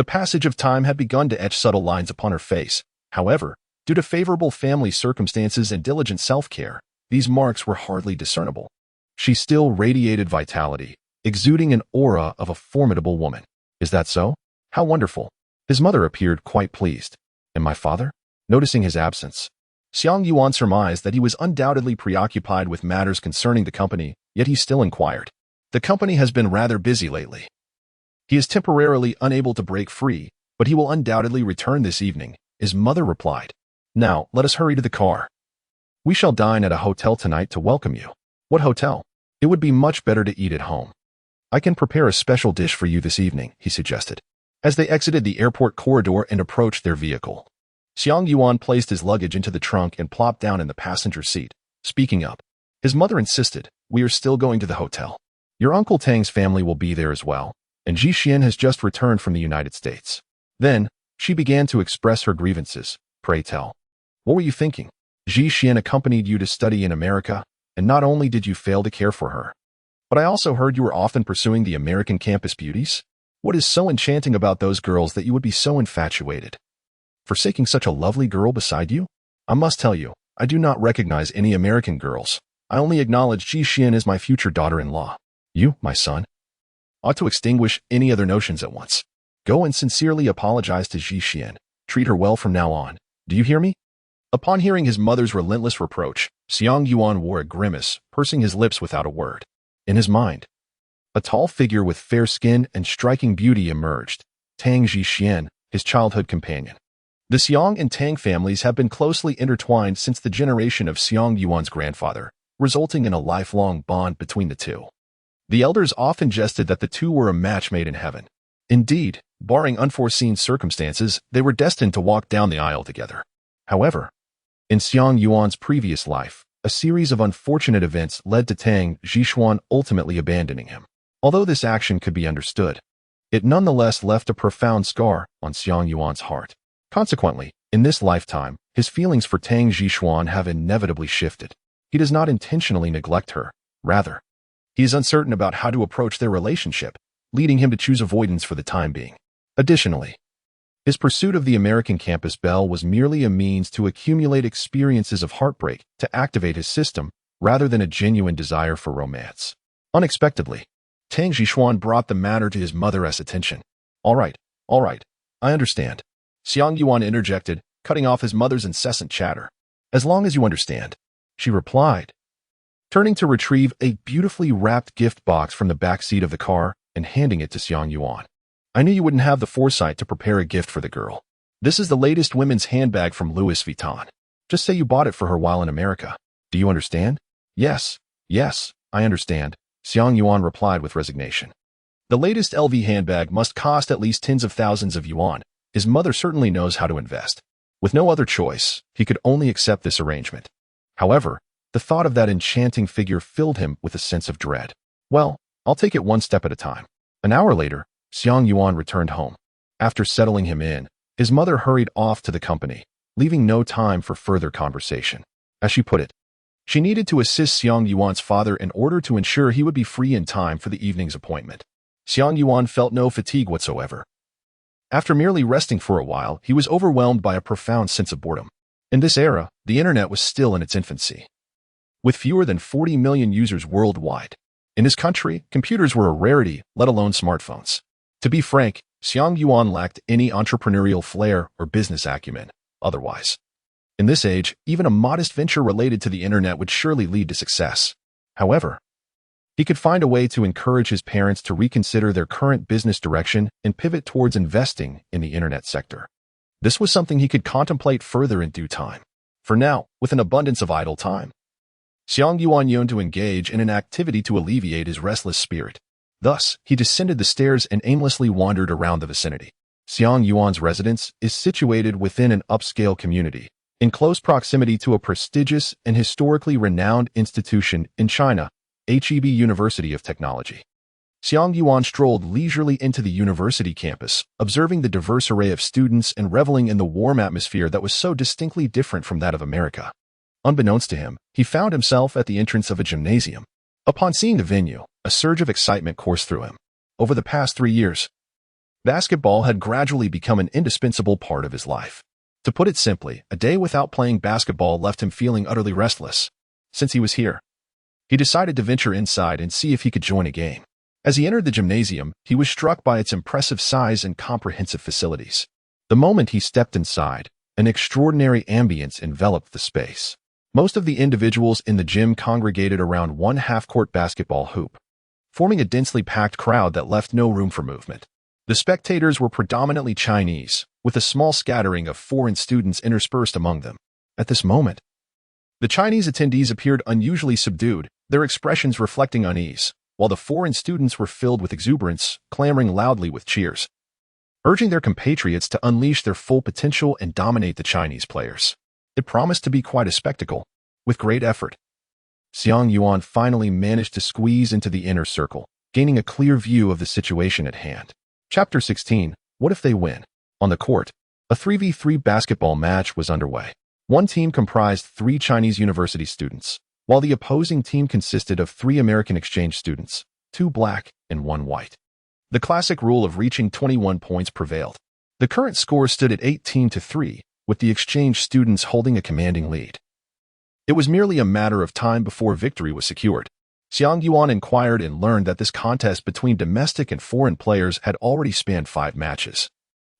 S1: The passage of time had begun to etch subtle lines upon her face. However, due to favorable family circumstances and diligent self-care, these marks were hardly discernible. She still radiated vitality, exuding an aura of a formidable woman. Is that so? How wonderful. His mother appeared quite pleased. And my father? Noticing his absence, Xiang Yuan surmised that he was undoubtedly preoccupied with matters concerning the company, yet he still inquired. The company has been rather busy lately. He is temporarily unable to break free, but he will undoubtedly return this evening, his mother replied. Now, let us hurry to the car. We shall dine at a hotel tonight to welcome you. What hotel? It would be much better to eat at home. I can prepare a special dish for you this evening, he suggested. As they exited the airport corridor and approached their vehicle, Xiang Yuan placed his luggage into the trunk and plopped down in the passenger seat. Speaking up, his mother insisted, we are still going to the hotel. Your Uncle Tang's family will be there as well, and Ji Xian has just returned from the United States. Then, she began to express her grievances. Pray tell. What were you thinking? Ji Xian accompanied you to study in America, and not only did you fail to care for her, but I also heard you were often pursuing the American campus beauties. What is so enchanting about those girls that you would be so infatuated? Forsaking such a lovely girl beside you? I must tell you, I do not recognize any American girls. I only acknowledge Ji Xian as my future daughter-in-law. You, my son, ought to extinguish any other notions at once. Go and sincerely apologize to Ji Xian. Treat her well from now on. Do you hear me? Upon hearing his mother's relentless reproach, Xiang Yuan wore a grimace, pursing his lips without a word. In his mind, a tall figure with fair skin and striking beauty emerged. Tang Ji Xian, his childhood companion. The Xiang and Tang families have been closely intertwined since the generation of Xiang Yuan's grandfather, resulting in a lifelong bond between the two. The elders often jested that the two were a match made in heaven. Indeed, barring unforeseen circumstances, they were destined to walk down the aisle together. However, in Xiang Yuan's previous life, a series of unfortunate events led to Tang Jixuan ultimately abandoning him. Although this action could be understood, it nonetheless left a profound scar on Xiang Yuan's heart. Consequently, in this lifetime, his feelings for Tang Jixuan have inevitably shifted. He does not intentionally neglect her. Rather, he is uncertain about how to approach their relationship, leading him to choose avoidance for the time being. Additionally, his pursuit of the American campus belle was merely a means to accumulate experiences of heartbreak to activate his system, rather than a genuine desire for romance. Unexpectedly, Tang Jixuan brought the matter to his mother's attention. All right, I understand. Xiang Yuan interjected, cutting off his mother's incessant chatter. As long as you understand, she replied, turning to retrieve a beautifully wrapped gift box from the back seat of the car and handing it to Xiang Yuan. I knew you wouldn't have the foresight to prepare a gift for the girl. This is the latest women's handbag from Louis Vuitton. Just say you bought it for her while in America. Do you understand? Yes, I understand, Xiang Yuan replied with resignation. The latest LV handbag must cost at least tens of thousands of yuan. His mother certainly knows how to invest. With no other choice, he could only accept this arrangement. However, the thought of that enchanting figure filled him with a sense of dread. Well, I'll take it one step at a time. An hour later, Xiang Yuan returned home. After settling him in, his mother hurried off to the company, leaving no time for further conversation. As she put it, she needed to assist Xiang Yuan's father in order to ensure he would be free in time for the evening's appointment. Xiang Yuan felt no fatigue whatsoever. After merely resting for a while, he was overwhelmed by a profound sense of boredom. In this era, the internet was still in its infancy. With fewer than 40 million users worldwide, in his country, computers were a rarity, let alone smartphones. To be frank, Xiang Yuan lacked any entrepreneurial flair or business acumen, otherwise. In this age, even a modest venture related to the internet would surely lead to success. However, he could find a way to encourage his parents to reconsider their current business direction and pivot towards investing in the internet sector. This was something he could contemplate further in due time. For now, with an abundance of idle time, Xiang Yuan yearned to engage in an activity to alleviate his restless spirit. Thus, he descended the stairs and aimlessly wandered around the vicinity. Xiang Yuan's residence is situated within an upscale community, in close proximity to a prestigious and historically renowned institution in China, HEB University of Technology. Xiang Yuan strolled leisurely into the university campus, observing the diverse array of students and reveling in the warm atmosphere that was so distinctly different from that of America. Unbeknownst to him, he found himself at the entrance of a gymnasium. Upon seeing the venue, a surge of excitement coursed through him. Over the past 3 years, Basketball had gradually become an indispensable part of his life. To put it simply, a day without playing basketball left him feeling utterly restless. Since he was here, he decided to venture inside and see if he could join a game. As he entered the gymnasium, he was struck by its impressive size and comprehensive facilities. The moment he stepped inside, an extraordinary ambience enveloped the space. Most of the individuals in the gym congregated around one half-court basketball hoop, forming a densely packed crowd that left no room for movement. The spectators were predominantly Chinese, with a small scattering of foreign students interspersed among them. At this moment, the Chinese attendees appeared unusually subdued, their expressions reflecting unease, while the foreign students were filled with exuberance, clamoring loudly with cheers, urging their compatriots to unleash their full potential and dominate the Chinese players. It promised to be quite a spectacle. With great effort, Xiang Yuan finally managed to squeeze into the inner circle, gaining a clear view of the situation at hand. Chapter 16. What if they win? On the court, a 3v3 basketball match was underway. One team comprised 3 Chinese university students, while the opposing team consisted of 3 American exchange students, 2 black and 1 white. The classic rule of reaching 21 points prevailed. The current score stood at 18-3, with the exchange students holding a commanding lead. It was merely a matter of time before victory was secured. Xiang Yuan inquired and learned that this contest between domestic and foreign players had already spanned 5 matches.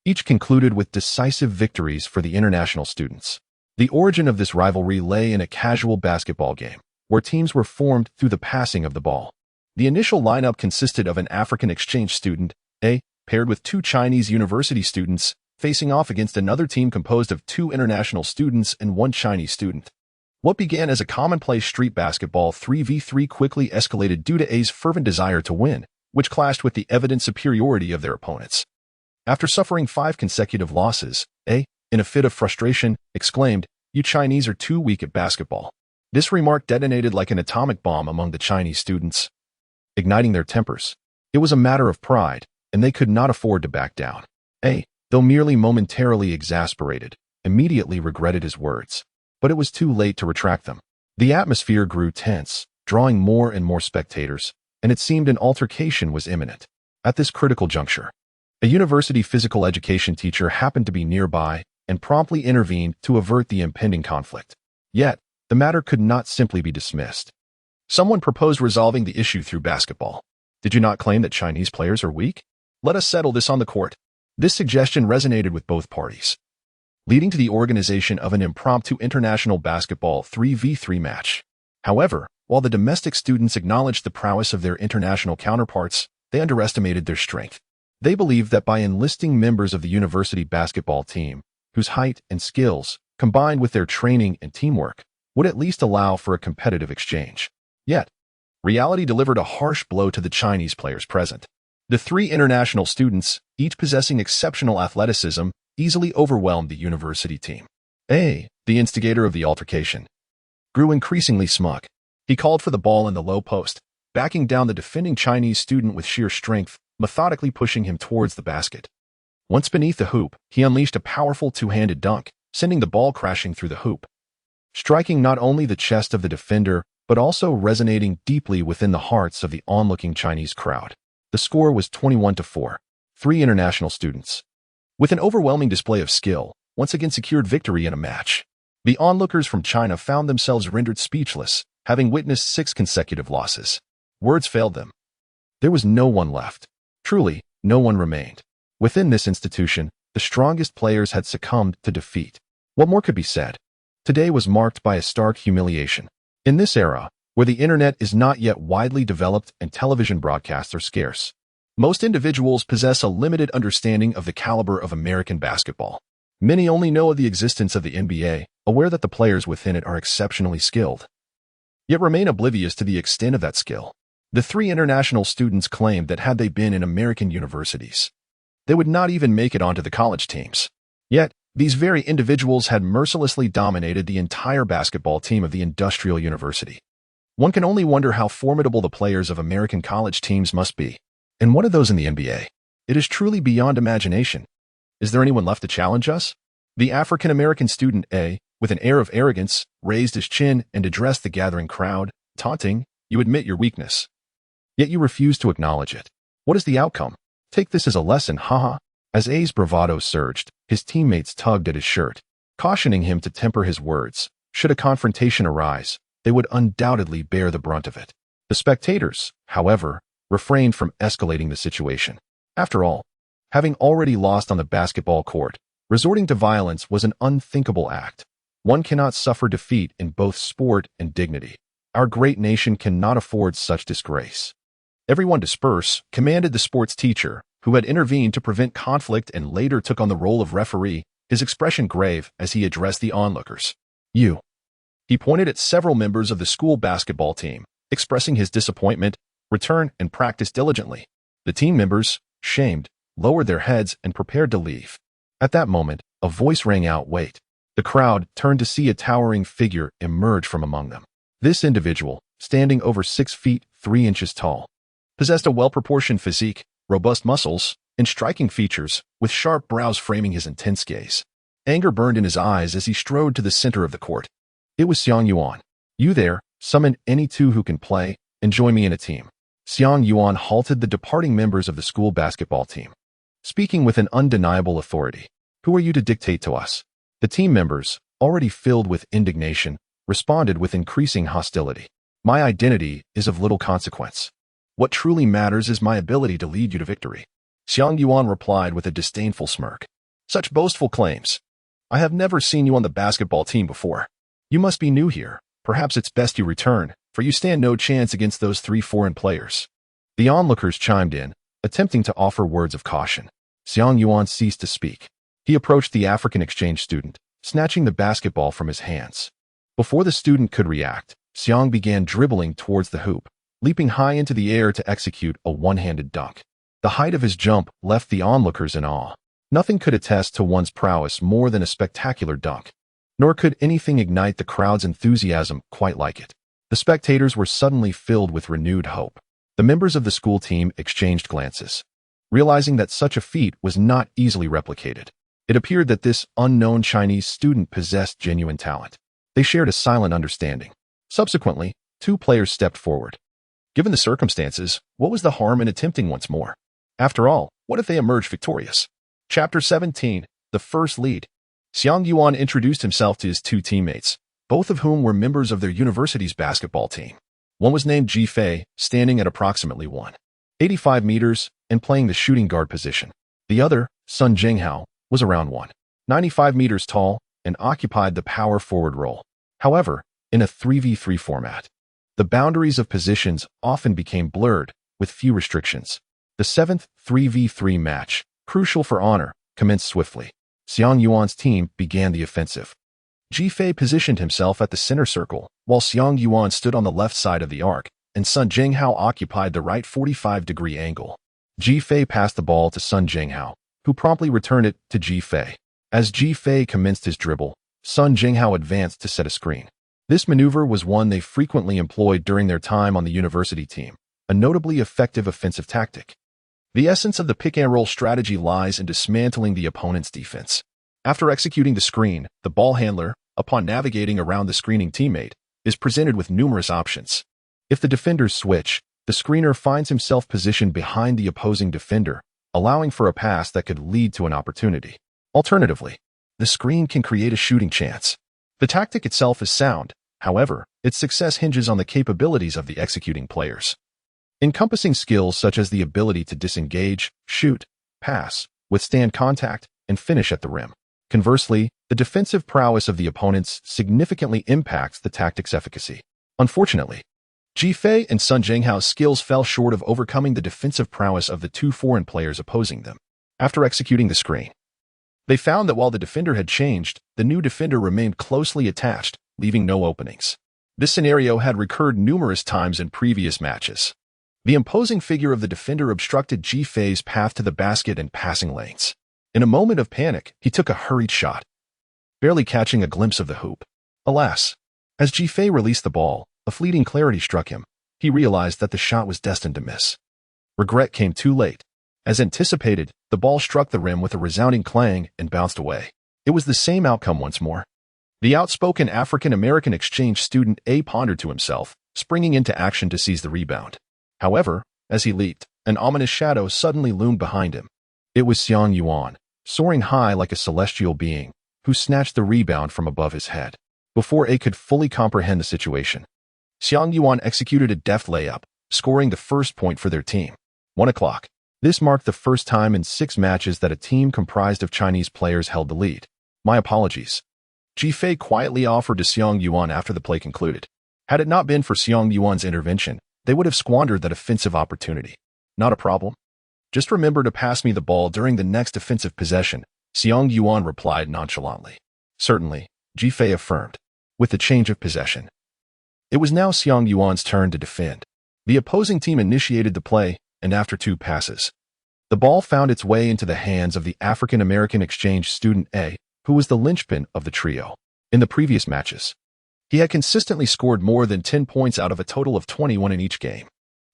S1: Each concluded with decisive victories for the international students. The origin of this rivalry lay in a casual basketball game, where teams were formed through the passing of the ball. The initial lineup consisted of an African exchange student, A, paired with 2 Chinese university students, facing off against another team composed of 2 international students and 1 Chinese student. What began as a commonplace street basketball 3v3 quickly escalated due to A's fervent desire to win, which clashed with the evident superiority of their opponents. After suffering 5 consecutive losses, A, in a fit of frustration, exclaimed, "You Chinese are too weak at basketball." This remark detonated like an atomic bomb among the Chinese students, igniting their tempers. It was a matter of pride, and they could not afford to back down. A, though merely momentarily exasperated, immediately regretted his words. But it was too late to retract them. The atmosphere grew tense, drawing more and more spectators, and it seemed an altercation was imminent. At this critical juncture, a university physical education teacher happened to be nearby and promptly intervened to avert the impending conflict. Yet, the matter could not simply be dismissed. Someone proposed resolving the issue through basketball. Did you not claim that Chinese players are weak? Let us settle this on the court. This suggestion resonated with both parties, leading to the organization of an impromptu international basketball 3v3 match. However, while the domestic students acknowledged the prowess of their international counterparts, they underestimated their strength. They believed that by enlisting members of the university basketball team, whose height and skills, combined with their training and teamwork, would at least allow for a competitive exchange. Yet, reality delivered a harsh blow to the Chinese players present. The 3 international students, each possessing exceptional athleticism, easily overwhelmed the university team. A, the instigator of the altercation, grew increasingly smug. He called for the ball in the low post, backing down the defending Chinese student with sheer strength, methodically pushing him towards the basket. Once beneath the hoop, he unleashed a powerful 2-handed dunk, sending the ball crashing through the hoop, striking not only the chest of the defender, but also resonating deeply within the hearts of the onlooking Chinese crowd. The score was 21-4. 3 international students, with an overwhelming display of skill, once again secured victory in a match. The onlookers from China found themselves rendered speechless, having witnessed 6 consecutive losses. Words failed them. There was no one left. Truly, no one remained. Within this institution, the strongest players had succumbed to defeat. What more could be said? Today was marked by a stark humiliation. In this era, where the internet is not yet widely developed and television broadcasts are scarce, most individuals possess a limited understanding of the caliber of American basketball. Many only know of the existence of the NBA, aware that the players within it are exceptionally skilled, yet remain oblivious to the extent of that skill. The 3 international students claimed that had they been in American universities, they would not even make it onto the college teams. Yet, these very individuals had mercilessly dominated the entire basketball team of the industrial university. One can only wonder how formidable the players of American college teams must be. And what of those in the NBA? It is truly beyond imagination. Is there anyone left to challenge us? The African-American student A, with an air of arrogance, raised his chin and addressed the gathering crowd, taunting, "You admit your weakness, yet you refuse to acknowledge it. What is the outcome? Take this as a lesson, haha. As A's bravado surged, his teammates tugged at his shirt, cautioning him to temper his words. Should a confrontation arise, they would undoubtedly bear the brunt of it. The spectators, however, refrained from escalating the situation. After all, having already lost on the basketball court, resorting to violence was an unthinkable act. One cannot suffer defeat in both sport and dignity. Our great nation cannot afford such disgrace. Everyone disperse, commanded the sports teacher, who had intervened to prevent conflict and later took on the role of referee, his expression grave as he addressed the onlookers. You. He pointed at several members of the school basketball team, expressing his disappointment, return and practice diligently. The team members, shamed, lowered their heads and prepared to leave. At that moment, a voice rang out, "Wait." The crowd turned to see a towering figure emerge from among them. This individual, standing over 6 feet 3 inches tall, possessed a well-proportioned physique, robust muscles, and striking features, with sharp brows framing his intense gaze. Anger burned in his eyes as he strode to the center of the court. It was Xiang Yuan. "You there, summon any two who can play, and join me in a team." Xiang Yuan halted the departing members of the school basketball team, speaking with an undeniable authority. "Who are you to dictate to us?" The team members, already filled with indignation, responded with increasing hostility. "My identity is of little consequence. What truly matters is my ability to lead you to victory." Xiang Yuan replied with a disdainful smirk. "Such boastful claims. I have never seen you on the basketball team before. You must be new here. Perhaps it's best you return, for you stand no chance against those 3 foreign players." The onlookers chimed in, attempting to offer words of caution. Xiang Yuan ceased to speak. He approached the African exchange student, snatching the basketball from his hands. Before the student could react, Xiang began dribbling towards the hoop, leaping high into the air to execute a one-handed dunk. The height of his jump left the onlookers in awe. Nothing could attest to one's prowess more than a spectacular dunk, nor could anything ignite the crowd's enthusiasm quite like it. The spectators were suddenly filled with renewed hope. The members of the school team exchanged glances, realizing that such a feat was not easily replicated. It appeared that this unknown Chinese student possessed genuine talent. They shared a silent understanding. Subsequently, 2 players stepped forward. Given the circumstances, what was the harm in attempting once more? After all, what if they emerged victorious? Chapter 17, The First Lead. Xiang Yuan introduced himself to his 2 teammates, both of whom were members of their university's basketball team. One was named Ji Fei, standing at approximately 185 meters and playing the shooting guard position. The other, Sun Jinghao, was around 195 meters tall and occupied the power forward role. However, in a 3v3 format, the boundaries of positions often became blurred, with few restrictions. The 7th 3v3 match, crucial for honor, commenced swiftly. Xiang Yuan's team began the offensive. Ji Fei positioned himself at the center circle, while Xiang Yuan stood on the left side of the arc, and Sun Jinghao occupied the right 45-degree angle. Ji Fei passed the ball to Sun Jinghao, who promptly returned it to Ji Fei. As Ji Fei commenced his dribble, Sun Jinghao advanced to set a screen. This maneuver was one they frequently employed during their time on the university team, a notably effective offensive tactic. The essence of the pick-and-roll strategy lies in dismantling the opponent's defense. After executing the screen, the ball handler, upon navigating around the screening teammate, is presented with numerous options. If the defenders switch, the screener finds himself positioned behind the opposing defender, allowing for a pass that could lead to an opportunity. Alternatively, the screen can create a shooting chance. The tactic itself is sound, however, its success hinges on the capabilities of the executing players, encompassing skills such as the ability to disengage, shoot, pass, withstand contact, and finish at the rim. Conversely, the defensive prowess of the opponents significantly impacts the tactic's efficacy. Unfortunately, Ji Fei and Sun Jinghao's skills fell short of overcoming the defensive prowess of the 2 foreign players opposing them. After executing the screen, they found that while the defender had changed, the new defender remained closely attached, leaving no openings. This scenario had recurred numerous times in previous matches. The imposing figure of the defender obstructed Ji Fei's path to the basket and passing lanes. In a moment of panic, he took a hurried shot, barely catching a glimpse of the hoop. Alas, as Ji Fei released the ball, a fleeting clarity struck him. He realized that the shot was destined to miss. Regret came too late. As anticipated, the ball struck the rim with a resounding clang and bounced away. It was the same outcome once more. The outspoken African-American exchange student A pondered to himself, springing into action to seize the rebound. However, as he leaped, An ominous shadow suddenly loomed behind him. It was Xiang Yuan, soaring high like a celestial being, who snatched the rebound from above his head. Before A could fully comprehend the situation, Xiang Yuan executed a deft layup, scoring the first point for their team. 1 o'clock. This marked the first time in 6 matches that a team comprised of Chinese players held the lead. My apologies. Jifei quietly offered to Xiang Yuan after the play concluded. Had it not been for Xiang Yuan's intervention, they would have squandered that offensive opportunity. Not a problem. Just remember to pass me the ball during the next offensive possession, Xiang Yuan replied nonchalantly. Certainly, Jifei affirmed, with the change of possession. It was now Xiang Yuan's turn to defend. The opposing team initiated the play, and after 2 passes, the ball found its way into the hands of the African-American exchange student A, who was the linchpin of the trio. In the previous matches, he had consistently scored more than 10 points out of a total of 21 in each game.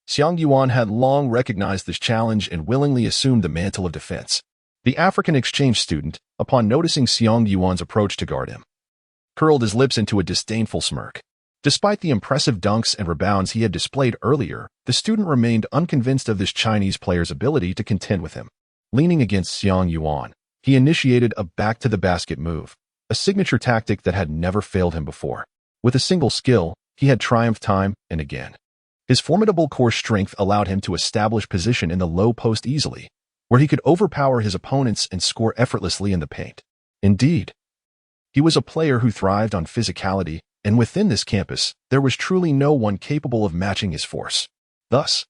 S1: Xiang Yuan had long recognized this challenge and willingly assumed the mantle of defense. The African exchange student, upon noticing Xiang Yuan's approach to guard him, curled his lips into a disdainful smirk. Despite the impressive dunks and rebounds he had displayed earlier, the student remained unconvinced of this Chinese player's ability to contend with him. Leaning against Xiang Yuan, he initiated a back-to-the-basket move, a signature tactic that had never failed him before. With a single skill, he had triumphed time and again. His formidable core strength allowed him to establish position in the low post easily, where he could overpower his opponents and score effortlessly in the paint. Indeed, he was a player who thrived on physicality, and within this campus, there was truly no one capable of matching his force. Thus,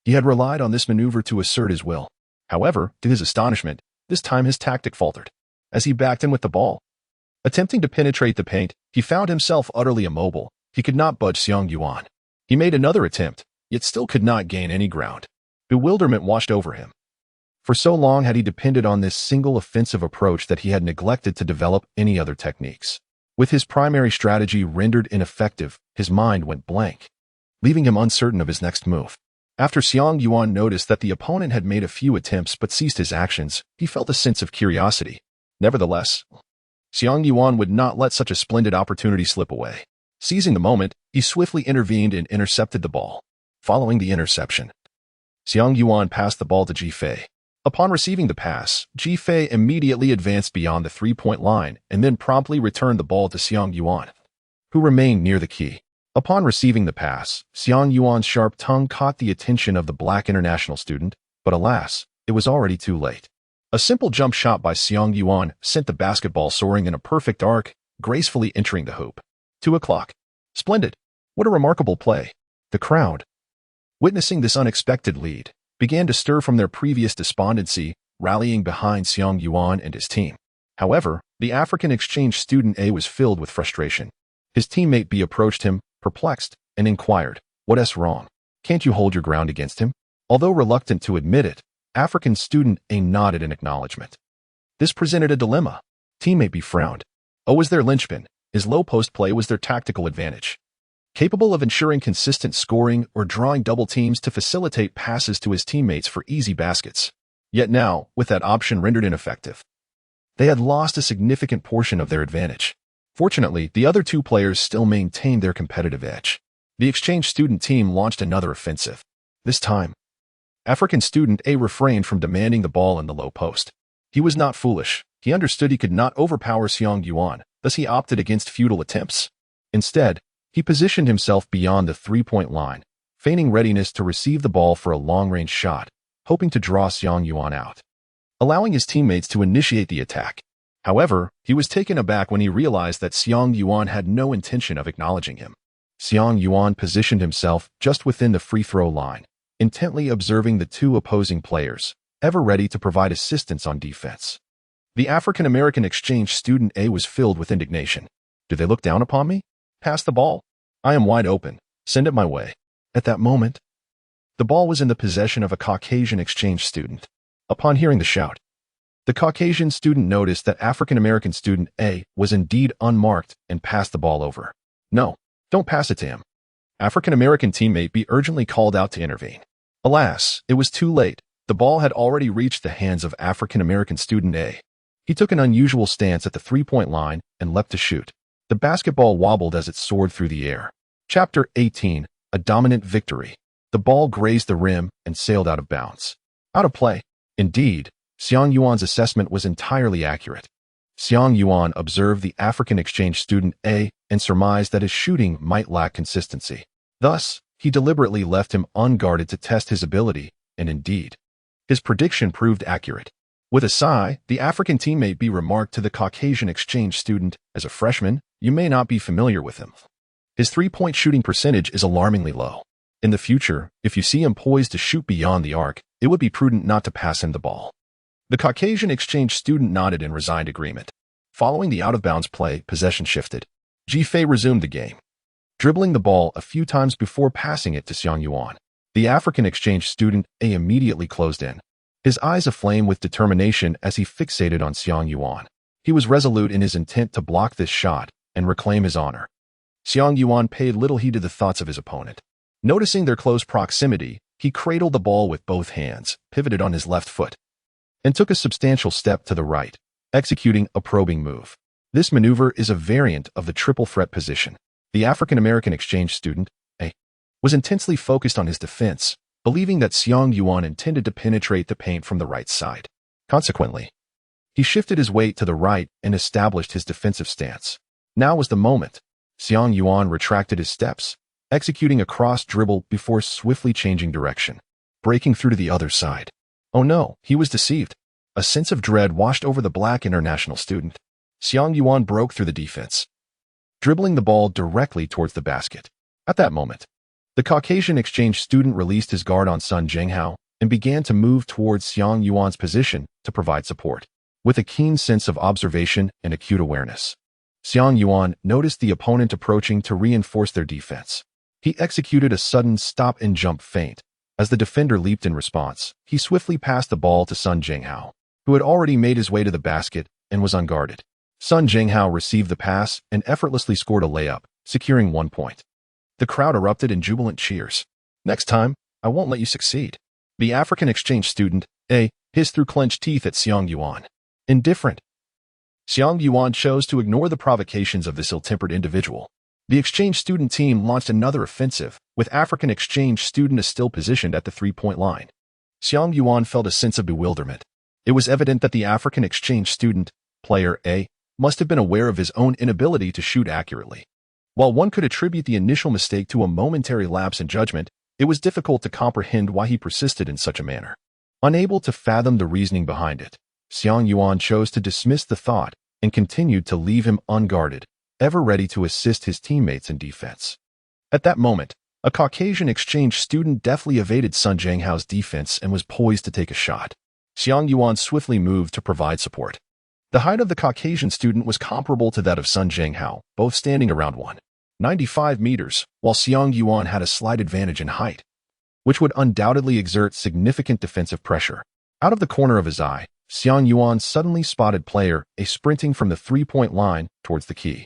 S1: he had relied on this maneuver to assert his will. However, to his astonishment, this time his tactic faltered. As he backed in with the ball, attempting to penetrate the paint, he found himself utterly immobile. He could not budge Xiang Yuan. He made another attempt, yet still could not gain any ground. Bewilderment washed over him. For so long had he depended on this single offensive approach that he had neglected to develop any other techniques. With his primary strategy rendered ineffective, his mind went blank, leaving him uncertain of his next move. After Xiang Yuan noticed that the opponent had made a few attempts but ceased his actions, he felt a sense of curiosity. Nevertheless, Xiang Yuan would not let such a splendid opportunity slip away. Seizing the moment, he swiftly intervened and intercepted the ball. Following the interception, Xiang Yuan passed the ball to Jifei. Upon receiving the pass, Jifei immediately advanced beyond the 3-point line and then promptly returned the ball to Xiang Yuan, who remained near the key. Upon receiving the pass, Xiang Yuan's sharp tongue caught the attention of the black international student, but alas, it was already too late. A simple jump shot by Xiang Yuan sent the basketball soaring in a perfect arc, gracefully entering the hoop. 2 o'clock. Splendid. What a remarkable play. The crowd, witnessing this unexpected lead, began to stir from their previous despondency, rallying behind Xiang Yuan and his team. However, the African exchange student A was filled with frustration. His teammate B approached him, perplexed, and inquired, "What's wrong? Can't you hold your ground against him?" Although reluctant to admit it, African student A nodded in acknowledgement. This presented a dilemma. Teammate B frowned. O was their linchpin. His low post play was their tactical advantage, capable of ensuring consistent scoring or drawing double teams to facilitate passes to his teammates for easy baskets. Yet now, with that option rendered ineffective, they had lost a significant portion of their advantage. Fortunately, the other 2 players still maintained their competitive edge. The exchange student team launched another offensive. This time, African student A refrained from demanding the ball in the low post. He was not foolish. He understood he could not overpower Xiang Yuan, thus he opted against futile attempts. Instead, he positioned himself beyond the 3-point line, feigning readiness to receive the ball for a long-range shot, hoping to draw Xiang Yuan out, allowing his teammates to initiate the attack. However, he was taken aback when he realized that Xiang Yuan had no intention of acknowledging him. Xiang Yuan positioned himself just within the free-throw line, intently observing the 2 opposing players, ever ready to provide assistance on defense. The African-American exchange student A was filled with indignation. "Do they look down upon me? Pass the ball. I am wide open. Send it my way." At that moment, the ball was in the possession of a Caucasian exchange student. Upon hearing the shout, the Caucasian student noticed that African-American student A was indeed unmarked and passed the ball over. "No, don't pass it to him." African-American teammate B urgently called out to intervene. Alas, it was too late. The ball had already reached the hands of African-American student A. He took an unusual stance at the 3-point line and leapt to shoot. The basketball wobbled as it soared through the air. Chapter 18, A Dominant Victory. The ball grazed the rim and sailed out of bounds. Out of play. Indeed, Xiang Yuan's assessment was entirely accurate. Xiang Yuan observed the African exchange student A and surmised that his shooting might lack consistency. Thus, he deliberately left him unguarded to test his ability, and indeed, his prediction proved accurate. With a sigh, the African teammate B remarked to the Caucasian exchange student, "As a freshman, you may not be familiar with him. His three-point shooting percentage is alarmingly low. In the future, if you see him poised to shoot beyond the arc, it would be prudent not to pass him the ball." The Caucasian exchange student nodded in resigned agreement. Following the out-of-bounds play, possession shifted. Ji-Fei resumed the game, dribbling the ball a few times before passing it to Xiang Yuan. The African exchange student A immediately closed in, his eyes aflame with determination as he fixated on Xiang Yuan. He was resolute in his intent to block this shot and reclaim his honor. Xiang Yuan paid little heed to the thoughts of his opponent. Noticing their close proximity, he cradled the ball with both hands, pivoted on his left foot, and took a substantial step to the right, executing a probing move. This maneuver is a variant of the triple threat position. The African-American exchange student, A, was intensely focused on his defense, believing that Xiang Yuan intended to penetrate the paint from the right side. Consequently, he shifted his weight to the right and established his defensive stance. Now was the moment. Xiang Yuan retracted his steps, executing a cross dribble before swiftly changing direction, breaking through to the other side. Oh no, he was deceived. A sense of dread washed over the black international student. Xiang Yuan broke through the defense, dribbling the ball directly towards the basket. At that moment, the Caucasian exchange student released his guard on Sun Zhenghao and began to move towards Xiang Yuan's position to provide support. With a keen sense of observation and acute awareness, Xiang Yuan noticed the opponent approaching to reinforce their defense. He executed a sudden stop-and-jump feint. As the defender leaped in response, he swiftly passed the ball to Sun Zhenghao, who had already made his way to the basket and was unguarded. Sun Zhenghao received the pass and effortlessly scored a layup, securing 1 point. The crowd erupted in jubilant cheers. "Next time, I won't let you succeed." The African exchange student, A, hissed through clenched teeth at Xiang Yuan. Indifferent. Xiang Yuan chose to ignore the provocations of this ill-tempered individual. The exchange student team launched another offensive, with African exchange student still positioned at the three-point line. Xiang Yuan felt a sense of bewilderment. It was evident that the African exchange student, player A, must have been aware of his own inability to shoot accurately. While one could attribute the initial mistake to a momentary lapse in judgment, it was difficult to comprehend why he persisted in such a manner. Unable to fathom the reasoning behind it, Xiang Yuan chose to dismiss the thought and continued to leave him unguarded, ever ready to assist his teammates in defense. At that moment, a Caucasian exchange student deftly evaded Sun Zhenghao's defense and was poised to take a shot. Xiang Yuan swiftly moved to provide support. The height of the Caucasian student was comparable to that of Sun Zhenghao, both standing around 195 meters, while Xiang Yuan had a slight advantage in height, which would undoubtedly exert significant defensive pressure. Out of the corner of his eye, Xiang Yuan suddenly spotted player A sprinting from the three-point line towards the key.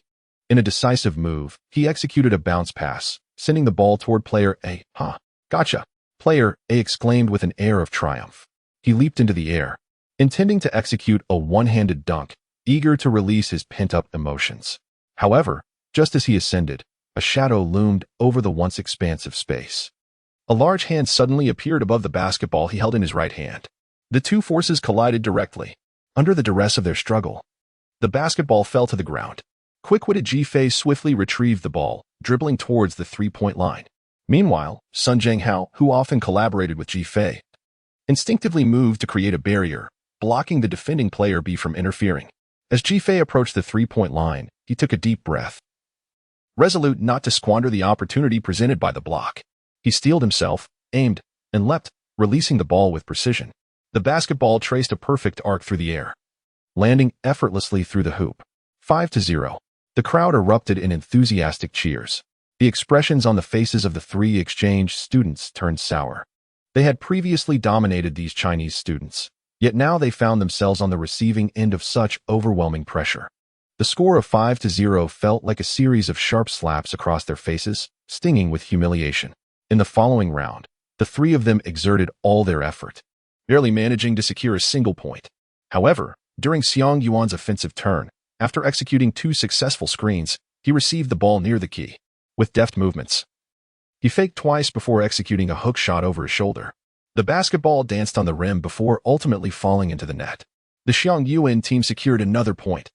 S1: In a decisive move, he executed a bounce pass, sending the ball toward player A. "Ha! Gotcha!" Player A exclaimed with an air of triumph. He leaped into the air, intending to execute a one-handed dunk, eager to release his pent-up emotions. However, just as he ascended, a shadow loomed over the once expansive space. A large hand suddenly appeared above the basketball he held in his right hand. The two forces collided directly. Under the duress of their struggle, the basketball fell to the ground. Quick-witted Ji-Fei swiftly retrieved the ball, dribbling towards the three-point line. Meanwhile, Sun Zhenghao, who often collaborated with Ji-Fei, instinctively moved to create a barrier, blocking the defending player B from interfering. As Ji-Fei approached the three-point line, he took a deep breath, resolute not to squander the opportunity presented by the block. He steeled himself, aimed, and leapt, releasing the ball with precision. The basketball traced a perfect arc through the air, landing effortlessly through the hoop. 5-0. The crowd erupted in enthusiastic cheers. The expressions on the faces of the three exchange students turned sour. They had previously dominated these Chinese students, yet now they found themselves on the receiving end of such overwhelming pressure. The score of 5-0 felt like a series of sharp slaps across their faces, stinging with humiliation. In the following round, the three of them exerted all their effort, barely managing to secure a single point. However, during Xiang Yuan's offensive turn, after executing 2 successful screens, he received the ball near the key. With deft movements, He faked twice before executing a hook shot over his shoulder. The basketball danced on the rim before ultimately falling into the net. The Xiang Yuan team secured another point,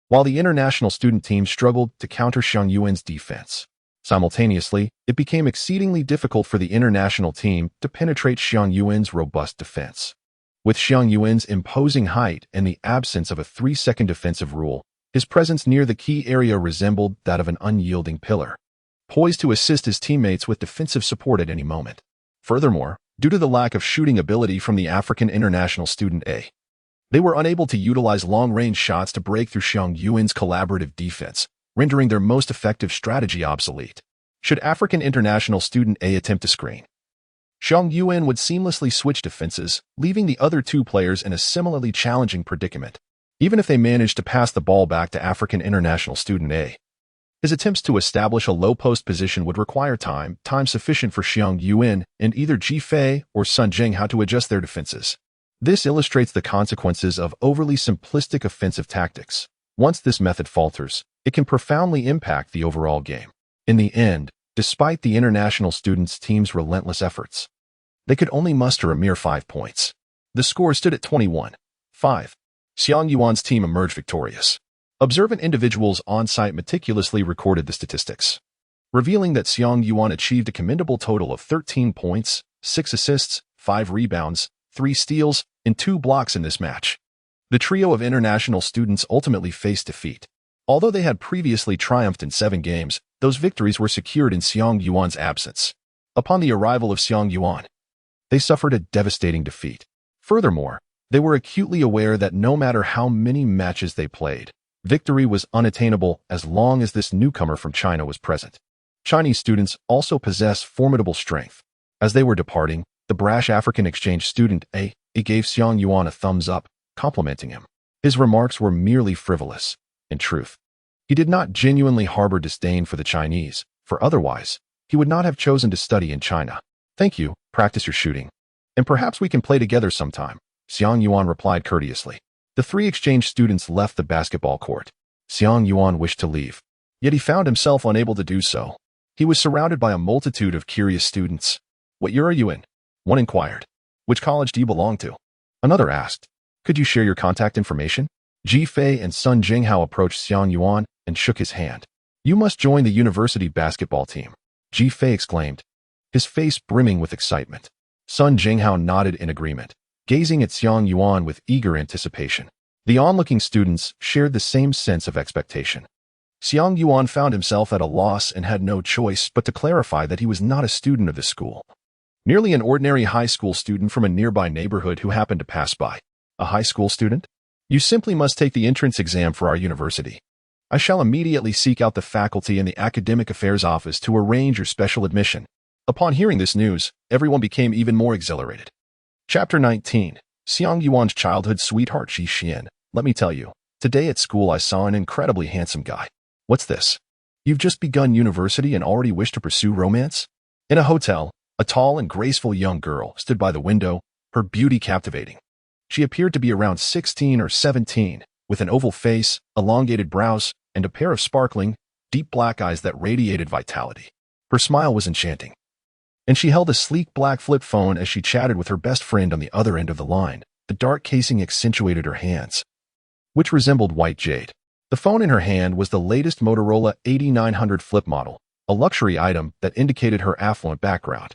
S1: while the international student team struggled to counter Xiang Yuan's defense. Simultaneously, it became exceedingly difficult for the international team to penetrate Xiang Yuan's robust defense. With Xiang Yuan's imposing height and the absence of a 3-second defensive rule, his presence near the key area resembled that of an unyielding pillar, poised to assist his teammates with defensive support at any moment. Furthermore, due to the lack of shooting ability from the African international student A, they were unable to utilize long-range shots to break through Xiang Yuan's collaborative defense, rendering their most effective strategy obsolete. Should African international student A attempt to screen, Xiang Yuan would seamlessly switch defenses, leaving the other two players in a similarly challenging predicament. Even if they managed to pass the ball back to African international student A, his attempts to establish a low-post position would require time sufficient for Xiang Yuan and either Ji Fei or Sun Jinghao to adjust their defenses. This illustrates the consequences of overly simplistic offensive tactics. Once this method falters, it can profoundly impact the overall game. In the end, despite the international students' team's relentless efforts, they could only muster a mere 5 points. The score stood at 21-5. Xiang Yuan's team emerged victorious. Observant individuals on-site meticulously recorded the statistics, revealing that Xiang Yuan achieved a commendable total of 13 points, 6 assists, 5 rebounds, 3 steals, and 2 blocks in this match. The trio of international students ultimately faced defeat. Although they had previously triumphed in 7 games, those victories were secured in Xiang Yuan's absence. Upon the arrival of Xiang Yuan, they suffered a devastating defeat. Furthermore, they were acutely aware that no matter how many matches they played, victory was unattainable as long as this newcomer from China was present. Chinese students also possess formidable strength. As they were departing, the brash African exchange student A gave Xiang Yuan a thumbs up, complimenting him. His remarks were merely frivolous. In truth, he did not genuinely harbor disdain for the Chinese, for otherwise, he would not have chosen to study in China. Thank you, practice your shooting. And perhaps we can play together sometime, Xiang Yuan replied courteously. The 3 exchange students left the basketball court. Xiang Yuan wished to leave, yet he found himself unable to do so. He was surrounded by a multitude of curious students. What year are you in? One inquired. Which college do you belong to? Another asked. Could you share your contact information? Ji Fei and Sun Jinghao approached Xiang Yuan and shook his hand. You must join the university basketball team, Ji Fei exclaimed, his face brimming with excitement. Sun Jinghao nodded in agreement, gazing at Xiang Yuan with eager anticipation. The onlooking students shared the same sense of expectation. Xiang Yuan found himself at a loss and had no choice but to clarify that he was not a student of the school. Merely an ordinary high school student from a nearby neighborhood who happened to pass by. A high school student? You simply must take the entrance exam for our university. I shall immediately seek out the faculty in the Academic Affairs Office to arrange your special admission. Upon hearing this news, everyone became even more exhilarated. Chapter 19. Xiang Yuan's childhood sweetheart Xi Xian. Let me tell you, today at school I saw an incredibly handsome guy. What's this? You've just begun university and already wish to pursue romance? In a hotel, a tall and graceful young girl stood by the window, her beauty captivating. She appeared to be around 16 or 17, with an oval face, elongated brows, and a pair of sparkling, deep black eyes that radiated vitality. Her smile was enchanting, and she held a sleek black flip phone as she chatted with her best friend on the other end of the line. The dark casing accentuated her hands, which resembled white jade. The phone in her hand was the latest Motorola 8900 flip model, a luxury item that indicated her affluent background.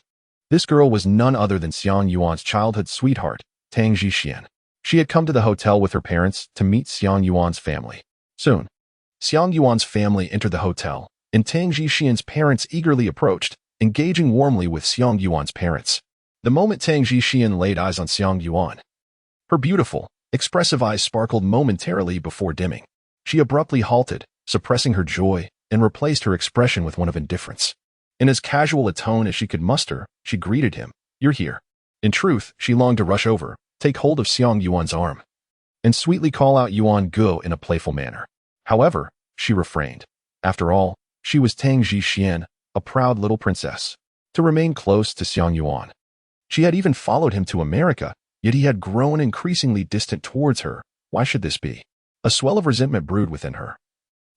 S1: This girl was none other than Xiang Yuan's childhood sweetheart, Tang Jixian. She had come to the hotel with her parents to meet Xiang Yuan's family. Soon, Xiang Yuan's family entered the hotel, and Tang Jixian's parents eagerly approached, engaging warmly with Xiang Yuan's parents. The moment Tang Jixian laid eyes on Xiang Yuan, her beautiful, expressive eyes sparkled momentarily before dimming. She abruptly halted, suppressing her joy, and replaced her expression with one of indifference. In as casual a tone as she could muster, she greeted him. You're here. In truth, she longed to rush over, take hold of Xiang Yuan's arm, and sweetly call out Yuan Guo in a playful manner. However, she refrained. After all, she was Tang Jixian, a proud little princess. To remain close to Xiang Yuan, she had even followed him to America, yet he had grown increasingly distant towards her. Why should this be? A swell of resentment brewed within her,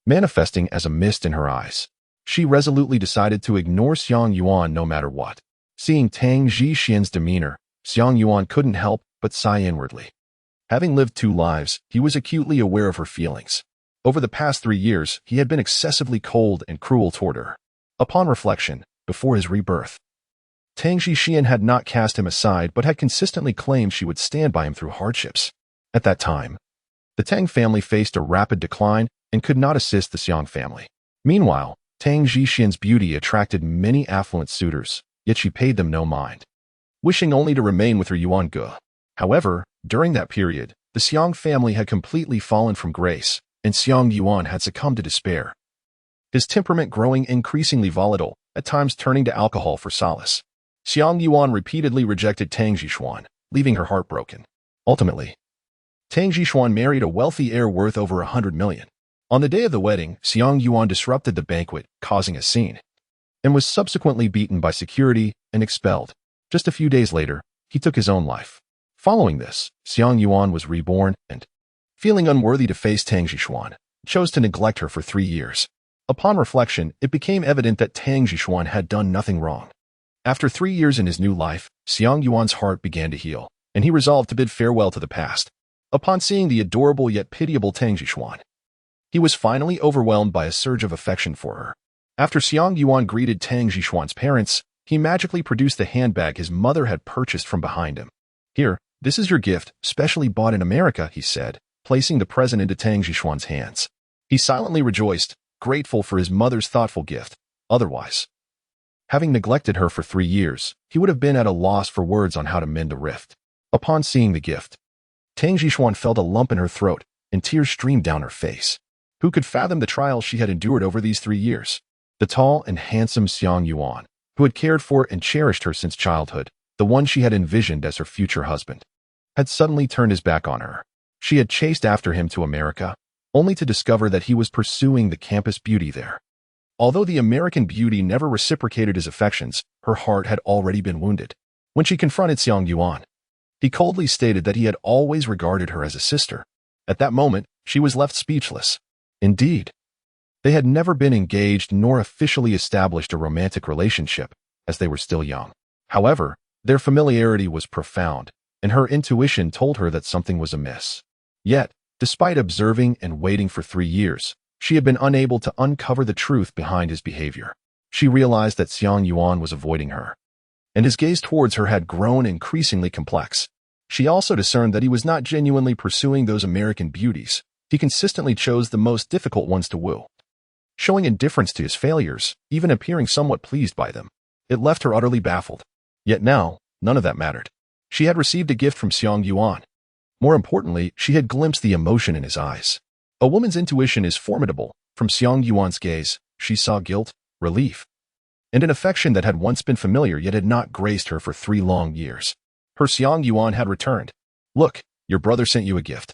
S1: manifesting as a mist in her eyes. She resolutely decided to ignore Xiang Yuan no matter what. Seeing Tang Zhixian's demeanor, Xiang Yuan couldn't help but sigh inwardly. Having lived 2 lives, he was acutely aware of her feelings. Over the past 3 years, he had been excessively cold and cruel toward her. Upon reflection, before his rebirth, Tang Zhixian had not cast him aside but had consistently claimed she would stand by him through hardships. At that time, the Tang family faced a rapid decline and could not assist the Xiang family. Meanwhile, Tang Zhixian's beauty attracted many affluent suitors, yet she paid them no mind, wishing only to remain with her Yuan Ge. However, during that period, the Xiang family had completely fallen from grace, and Xiang Yuan had succumbed to despair. His temperament growing increasingly volatile, at times turning to alcohol for solace. Xiang Yuan repeatedly rejected Tang Zhishuan, leaving her heartbroken. Ultimately, Tang Zhishuan married a wealthy heir worth over 100 million. On the day of the wedding, Xiang Yuan disrupted the banquet, causing a scene, and was subsequently beaten by security and expelled. Just a few days later, he took his own life. Following this, Xiang Yuan was reborn and, feeling unworthy to face Tang Zhishuan, chose to neglect her for 3 years. Upon reflection, it became evident that Tang Zhishuan had done nothing wrong. After 3 years in his new life, Xiang Yuan's heart began to heal, and he resolved to bid farewell to the past. Upon seeing the adorable yet pitiable Tang Zhishuan, he was finally overwhelmed by a surge of affection for her. After Xiang Yuan greeted Tang Zhishuan's parents, he magically produced the handbag his mother had purchased from behind him. "Here, this is your gift, specially bought in America," he said, placing the present into Tang Zhishuan's hands. He silently rejoiced, grateful for his mother's thoughtful gift. Otherwise, having neglected her for 3 years, he would have been at a loss for words on how to mend the rift. Upon seeing the gift, Tang Zhishuan felt a lump in her throat, and tears streamed down her face. Who could fathom the trials she had endured over these 3 years? The tall and handsome Xiang Yuan, who had cared for and cherished her since childhood, the one she had envisioned as her future husband, had suddenly turned his back on her. She had chased after him to America, only to discover that he was pursuing the campus beauty there. Although the American beauty never reciprocated his affections, her heart had already been wounded. When she confronted Xiang Yuan, he coldly stated that he had always regarded her as a sister. At that moment, she was left speechless. Indeed, they had never been engaged nor officially established a romantic relationship, as they were still young. However, their familiarity was profound, and her intuition told her that something was amiss. Yet, despite observing and waiting for 3 years, she had been unable to uncover the truth behind his behavior. She realized that Xiang Yuan was avoiding her, and his gaze towards her had grown increasingly complex. She also discerned that he was not genuinely pursuing those American beauties. He consistently chose the most difficult ones to woo, showing indifference to his failures, even appearing somewhat pleased by them. It left her utterly baffled. Yet now, none of that mattered. She had received a gift from Xiang Yuan. More importantly, she had glimpsed the emotion in his eyes. A woman's intuition is formidable. From Xiang Yuan's gaze, she saw guilt, relief, and an affection that had once been familiar yet had not graced her for 3 long years. Her Xiang Yuan had returned. "Look, your brother sent you a gift.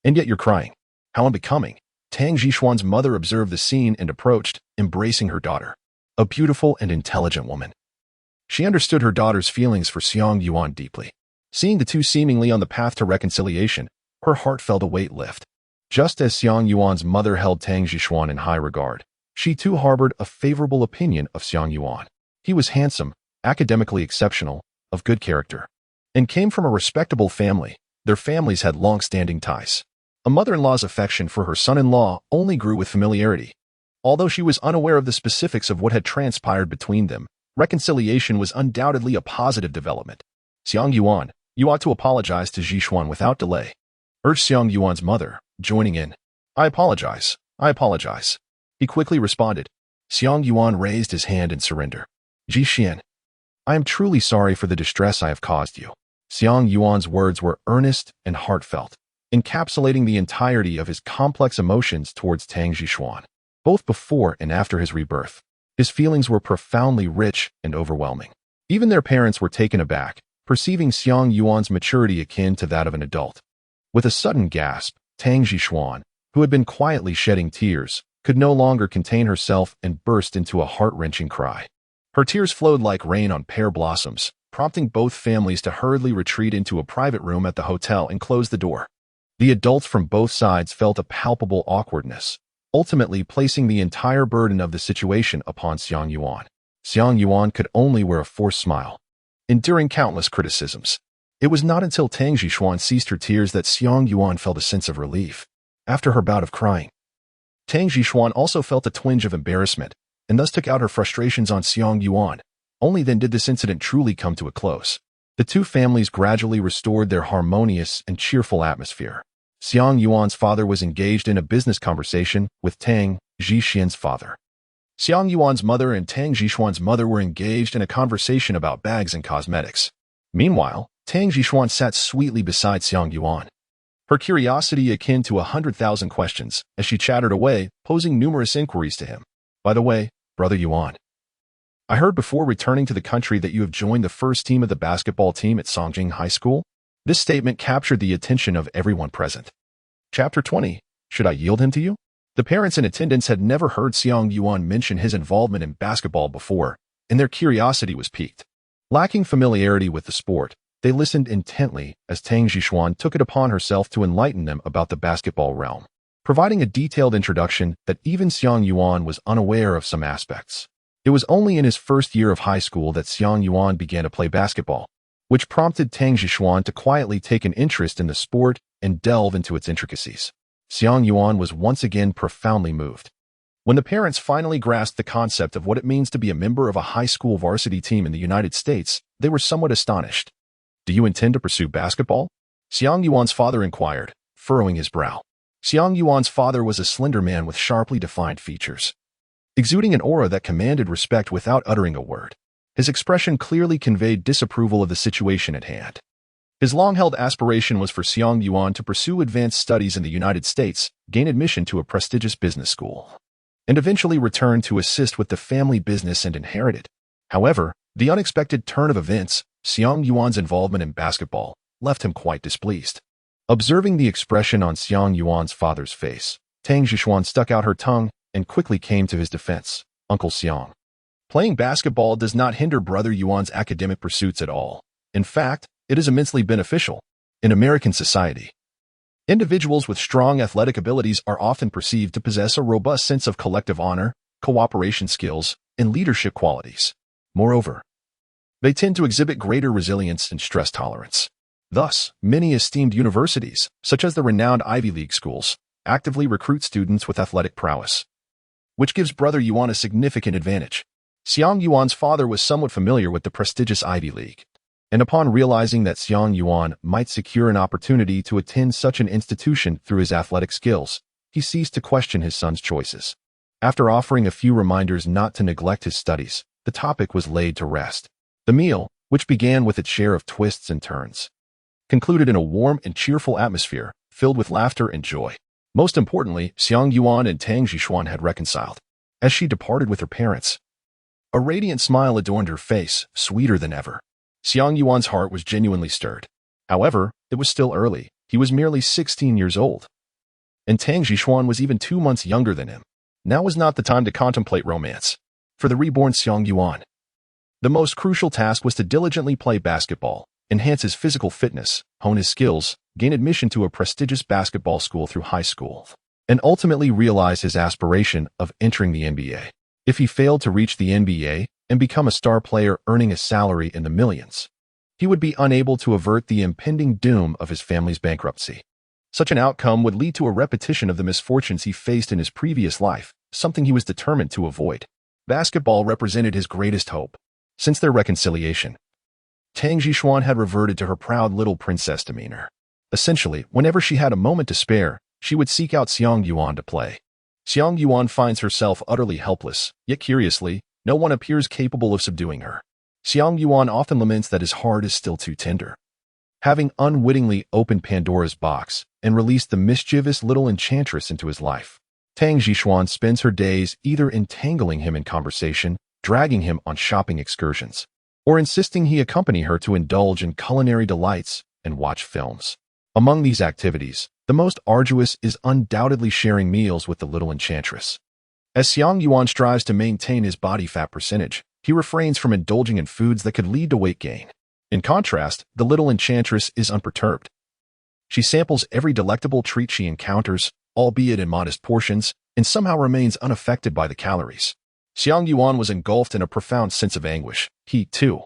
S1: And yet you're crying. How unbecoming." Tang Zhishuan's mother observed the scene and approached, embracing her daughter, a beautiful and intelligent woman. She understood her daughter's feelings for Xiang Yuan deeply. Seeing the two seemingly on the path to reconciliation, her heart felt a weight lift. Just as Xiang Yuan's mother held Tang Zhishuan in high regard, she too harbored a favorable opinion of Xiang Yuan. He was handsome, academically exceptional, of good character, and came from a respectable family. Their families had long-standing ties. A mother-in-law's affection for her son-in-law only grew with familiarity. Although she was unaware of the specifics of what had transpired between them, reconciliation was undoubtedly a positive development. "Xiang Yuan, you ought to apologize to Zhishuan without delay," urged Xiang Yuan's mother, joining in. I apologize. He quickly responded. Xiang Yuan raised his hand in surrender. "Zhixian, I am truly sorry for the distress I have caused you." Xiang Yuan's words were earnest and heartfelt, encapsulating the entirety of his complex emotions towards Tang Zhishuan. Both before and after his rebirth, his feelings were profoundly rich and overwhelming. Even their parents were taken aback, perceiving Xiang Yuan's maturity akin to that of an adult. With a sudden gasp, Tang Zhishuan, who had been quietly shedding tears, could no longer contain herself and burst into a heart-wrenching cry. Her tears flowed like rain on pear blossoms, prompting both families to hurriedly retreat into a private room at the hotel and close the door. The adults from both sides felt a palpable awkwardness, ultimately placing the entire burden of the situation upon Xiang Yuan. Xiang Yuan could only wear a forced smile, enduring countless criticisms. It was not until Tang Jixuan ceased her tears that Xiang Yuan felt a sense of relief. After her bout of crying, Tang Jixuan also felt a twinge of embarrassment, and thus took out her frustrations on Xiang Yuan. Only then did this incident truly come to a close. The two families gradually restored their harmonious and cheerful atmosphere. Xiang Yuan's father was engaged in a business conversation with Tang Jixuan's father. Xiang Yuan's mother and Tang Jixuan's mother were engaged in a conversation about bags and cosmetics. Meanwhile, Tang Jixuan sat sweetly beside Xiang Yuan, her curiosity akin to 100,000 questions as she chattered away, posing numerous inquiries to him. By the way, Brother Yuan, I heard before returning to the country that you have joined the first team of the basketball team at Songjing High School. This statement captured the attention of everyone present. Chapter 20. Should I yield him to you? The parents in attendance had never heard Xiang Yuan mention his involvement in basketball before, and their curiosity was piqued. Lacking familiarity with the sport, they listened intently as Tang Jixuan took it upon herself to enlighten them about the basketball realm, providing a detailed introduction that even Xiang Yuan was unaware of some aspects. It was only in his first year of high school that Xiang Yuan began to play basketball, which prompted Tang Jixuan to quietly take an interest in the sport and delve into its intricacies. Xiang Yuan was once again profoundly moved. When the parents finally grasped the concept of what it means to be a member of a high school varsity team in the United States, they were somewhat astonished. Do you intend to pursue basketball? Xiang Yuan's father inquired, furrowing his brow. Xiang Yuan's father was a slender man with sharply defined features, exuding an aura that commanded respect without uttering a word. His expression clearly conveyed disapproval of the situation at hand. His long-held aspiration was for Xiang Yuan to pursue advanced studies in the United States, gain admission to a prestigious business school, and eventually return to assist with the family business and inherit it. However, the unexpected turn of events, Xiang Yuan's involvement in basketball, left him quite displeased. Observing the expression on Xiang Yuan's father's face, Tang Jixuan stuck out her tongue and quickly came to his defense. Uncle Xiang, playing basketball does not hinder Brother Yuan's academic pursuits at all. In fact, it is immensely beneficial. In American society, individuals with strong athletic abilities are often perceived to possess a robust sense of collective honor, cooperation skills, and leadership qualities. Moreover, they tend to exhibit greater resilience and stress tolerance. Thus, many esteemed universities, such as the renowned Ivy League schools, actively recruit students with athletic prowess, which gives Brother Yuan a significant advantage. Xiang Yuan's father was somewhat familiar with the prestigious Ivy League, and upon realizing that Xiang Yuan might secure an opportunity to attend such an institution through his athletic skills, he ceased to question his son's choices. After offering a few reminders not to neglect his studies, the topic was laid to rest. The meal, which began with its share of twists and turns, concluded in a warm and cheerful atmosphere, filled with laughter and joy. Most importantly, Xiang Yuan and Tang Jixuan had reconciled. As she departed with her parents, a radiant smile adorned her face, sweeter than ever. Xiang Yuan's heart was genuinely stirred. However, it was still early. He was merely 16 years old, and Tang Jixuan was even 2 months younger than him. Now was not the time to contemplate romance. For the reborn Xiang Yuan, the most crucial task was to diligently play basketball, enhance his physical fitness, hone his skills, gain admission to a prestigious basketball school through high school, and ultimately realize his aspiration of entering the NBA. If he failed to reach the NBA and become a star player earning a salary in the millions, he would be unable to avert the impending doom of his family's bankruptcy. Such an outcome would lead to a repetition of the misfortunes he faced in his previous life, something he was determined to avoid. Basketball represented his greatest hope. Since their reconciliation, Tang Jixuan had reverted to her proud little princess demeanor. Essentially, whenever she had a moment to spare, she would seek out Xiang Yuan to play. Xiang Yuan finds herself utterly helpless, yet curiously, no one appears capable of subduing her. Xiang Yuan often laments that his heart is still too tender, having unwittingly opened Pandora's box and released the mischievous little enchantress into his life. Tang Jixuan spends her days either entangling him in conversation, dragging him on shopping excursions, or insisting he accompany her to indulge in culinary delights and watch films. Among these activities, the most arduous is undoubtedly sharing meals with the little enchantress. As Xiang Yuan strives to maintain his body fat percentage, he refrains from indulging in foods that could lead to weight gain. In contrast, the little enchantress is unperturbed. She samples every delectable treat she encounters, albeit in modest portions, and somehow remains unaffected by the calories. Xiang Yuan was engulfed in a profound sense of anguish. He, too,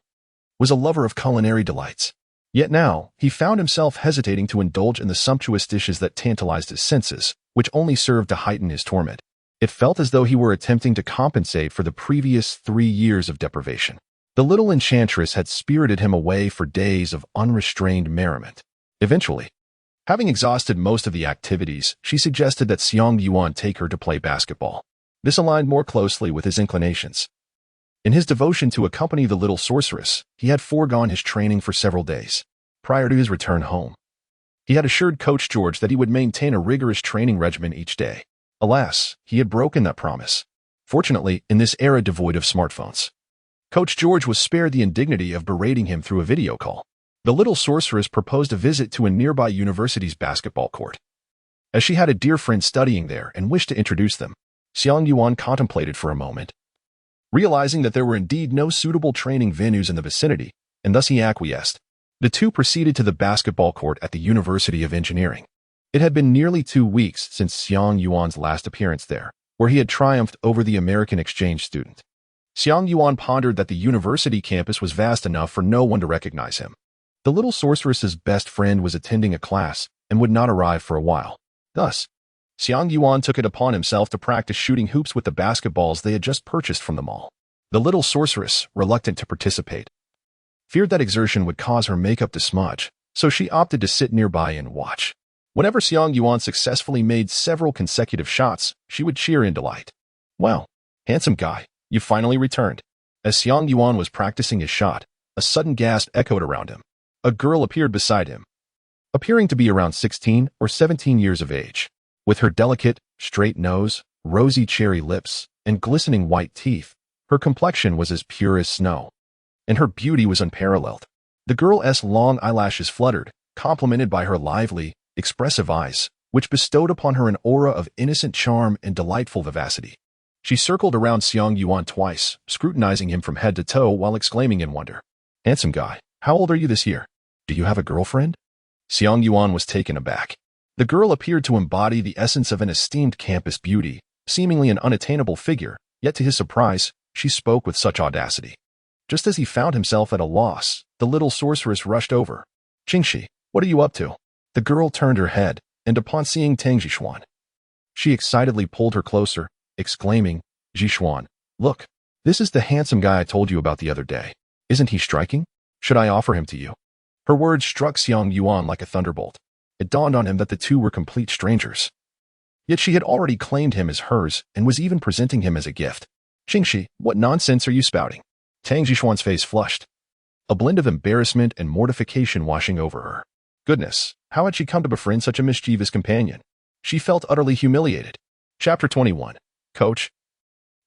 S1: was a lover of culinary delights. Yet now, he found himself hesitating to indulge in the sumptuous dishes that tantalized his senses, which only served to heighten his torment. It felt as though he were attempting to compensate for the previous 3 years of deprivation. The little enchantress had spirited him away for days of unrestrained merriment. Eventually, having exhausted most of the activities, she suggested that Xiang Yuan take her to play basketball. This aligned more closely with his inclinations. In his devotion to accompany the little sorceress, he had foregone his training for several days. Prior to his return home, he had assured Coach George that he would maintain a rigorous training regimen each day. Alas, he had broken that promise. Fortunately, in this era devoid of smartphones, Coach George was spared the indignity of berating him through a video call. The little sorceress proposed a visit to a nearby university's basketball court. As she had a dear friend studying there and wished to introduce them, Xiang Yuan contemplated for a moment. Realizing that there were indeed no suitable training venues in the vicinity, and thus he acquiesced. The two proceeded to the basketball court at the University of Engineering. It had been nearly 2 weeks since Xiang Yuan's last appearance there, where he had triumphed over the American exchange student. Xiang Yuan pondered that the university campus was vast enough for no one to recognize him. The little sorceress's best friend was attending a class and would not arrive for a while. Thus, Xiang Yuan took it upon himself to practice shooting hoops with the basketballs they had just purchased from the mall. The little sorceress, reluctant to participate, feared that exertion would cause her makeup to smudge, so she opted to sit nearby and watch. Whenever Xiang Yuan successfully made several consecutive shots, she would cheer in delight. "Well, handsome guy, you finally returned." As Xiang Yuan was practicing his shot, a sudden gasp echoed around him. A girl appeared beside him, appearing to be around 16 or 17 years of age. With her delicate, straight nose, rosy cherry lips, and glistening white teeth, her complexion was as pure as snow, and her beauty was unparalleled. The girl's long eyelashes fluttered, complemented by her lively, expressive eyes, which bestowed upon her an aura of innocent charm and delightful vivacity. She circled around Xiang Yuan twice, scrutinizing him from head to toe while exclaiming in wonder, "Handsome guy, how old are you this year? Do you have a girlfriend?" Xiang Yuan was taken aback. The girl appeared to embody the essence of an esteemed campus beauty, seemingly an unattainable figure, yet to his surprise, she spoke with such audacity. Just as he found himself at a loss, the little sorceress rushed over. "Qingxi, what are you up to?" The girl turned her head, and upon seeing Tang Zhishuan, she excitedly pulled her closer, exclaiming, "Zhishuan, look, this is the handsome guy I told you about the other day. Isn't he striking? Should I offer him to you?" Her words struck Xiang Yuan like a thunderbolt. It dawned on him that the two were complete strangers. Yet she had already claimed him as hers and was even presenting him as a gift. "Qingxi, what nonsense are you spouting?" Tang Zhishuan's face flushed, a blend of embarrassment and mortification washing over her. Goodness, how had she come to befriend such a mischievous companion? She felt utterly humiliated. Chapter 21. Coach,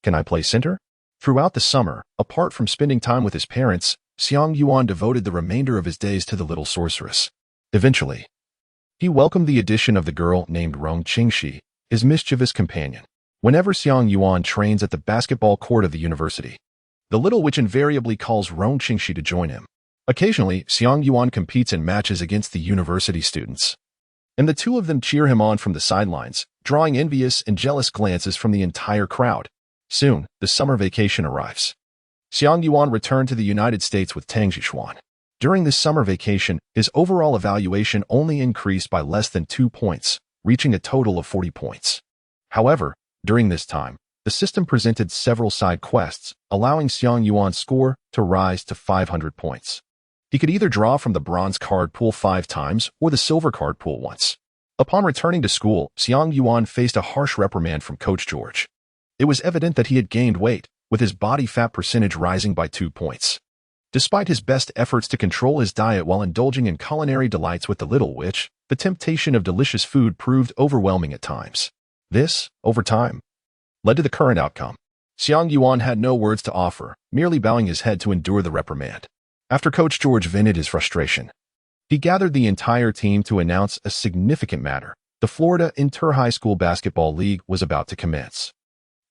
S1: can I play center? Throughout the summer, apart from spending time with his parents, Xiang Yuan devoted the remainder of his days to the little sorceress. Eventually, he welcomed the addition of the girl named Rong Qingxi, his mischievous companion. Whenever Xiang Yuan trains at the basketball court of the university, the little witch invariably calls Rong Qingxi to join him. Occasionally, Xiang Yuan competes in matches against the university students, and the two of them cheer him on from the sidelines, drawing envious and jealous glances from the entire crowd. Soon, the summer vacation arrives. Xiang Yuan returned to the United States with Tang Zhishuan. During this summer vacation, his overall evaluation only increased by less than 2 points, reaching a total of 40 points. However, during this time, the system presented several side quests, allowing Xiang Yuan's score to rise to 500 points. He could either draw from the bronze card pool 5 times or the silver card pool once. Upon returning to school, Xiang Yuan faced a harsh reprimand from Coach George. It was evident that he had gained weight, with his body fat percentage rising by 2 points. Despite his best efforts to control his diet while indulging in culinary delights with the little witch, the temptation of delicious food proved overwhelming at times. This, over time, led to the current outcome. Xiang Yuan had no words to offer, merely bowing his head to endure the reprimand. After Coach George vented his frustration, he gathered the entire team to announce a significant matter. The Florida Inter-High School Basketball League was about to commence.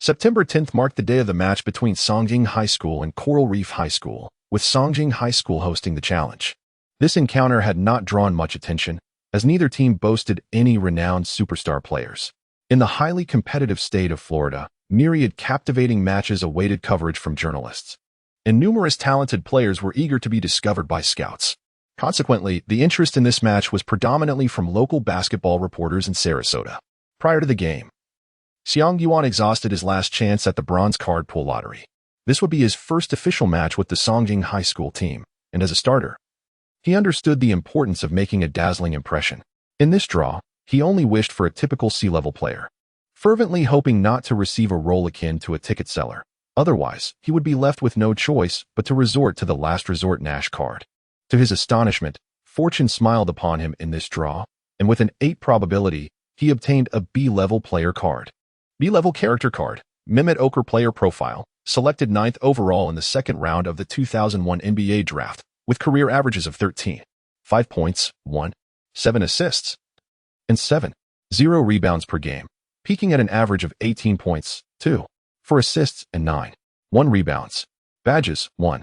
S1: September 10th marked the day of the match between Songjing High School and Coral Reef High School, with Songjing High School hosting the challenge. This encounter had not drawn much attention, as neither team boasted any renowned superstar players. In the highly competitive state of Florida, myriad captivating matches awaited coverage from journalists, and numerous talented players were eager to be discovered by scouts. Consequently, the interest in this match was predominantly from local basketball reporters in Sarasota. Prior to the game, Xiang Yuan exhausted his last chance at the bronze card pool lottery. This would be his first official match with the Songjing High School team, and as a starter, he understood the importance of making a dazzling impression. In this draw, he only wished for a typical C-level player, fervently hoping not to receive a role akin to a ticket seller. Otherwise, he would be left with no choice but to resort to the last resort Nash card. To his astonishment, fortune smiled upon him in this draw, and with an 8 probability, he obtained a B-level player card. B-level character card, Mehmet Okur player profile, selected 9th overall in the second round of the 2001 NBA draft, with career averages of 13, 5 points, 1, 7 assists, and 7.0 rebounds per game, peaking at an average of 18 points, 2, 4 assists, and 9.1 rebounds. Badges, 1.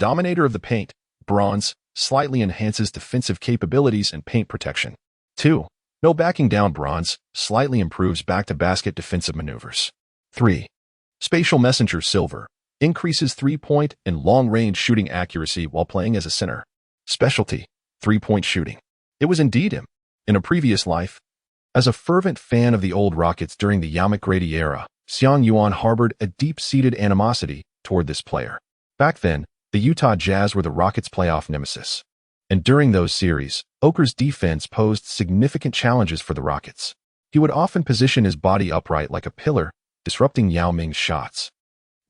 S1: Dominator of the paint, bronze, slightly enhances defensive capabilities and paint protection. 2. No backing down, bronze, slightly improves back-to-basket defensive maneuvers. 3. Spatial messenger, silver, increases three-point and long-range shooting accuracy while playing as a center. Specialty, three-point shooting. It was indeed him. In a previous life, as a fervent fan of the old Rockets during the Yamuk-Grady era, Xiang Yuan harbored a deep-seated animosity toward this player. Back then, the Utah Jazz were the Rockets' playoff nemesis, and during those series, Okur's defense posed significant challenges for the Rockets. He would often position his body upright like a pillar, disrupting Yao Ming's shots.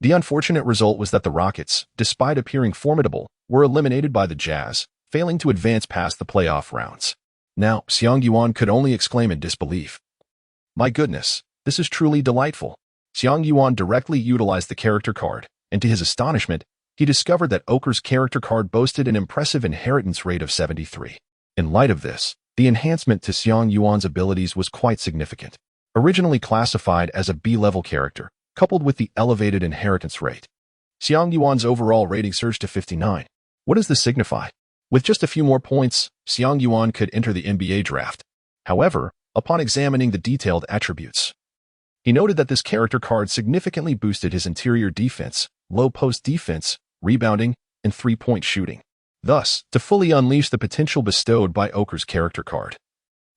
S1: The unfortunate result was that the Rockets, despite appearing formidable, were eliminated by the Jazz, failing to advance past the playoff rounds. Now, Xiang Yuan could only exclaim in disbelief, "My goodness, this is truly delightful." Xiang Yuan directly utilized the character card, and to his astonishment, he discovered that Okur's character card boasted an impressive inheritance rate of 73. In light of this, the enhancement to Xiang Yuan's abilities was quite significant. Originally classified as a B-level character, coupled with the elevated inheritance rate, Xiang Yuan's overall rating surged to 59. What does this signify? With just a few more points, Xiang Yuan could enter the NBA draft. However, upon examining the detailed attributes, he noted that this character card significantly boosted his interior defense, low post defense, rebounding, and three-point shooting. Thus, to fully unleash the potential bestowed by Okur's character card,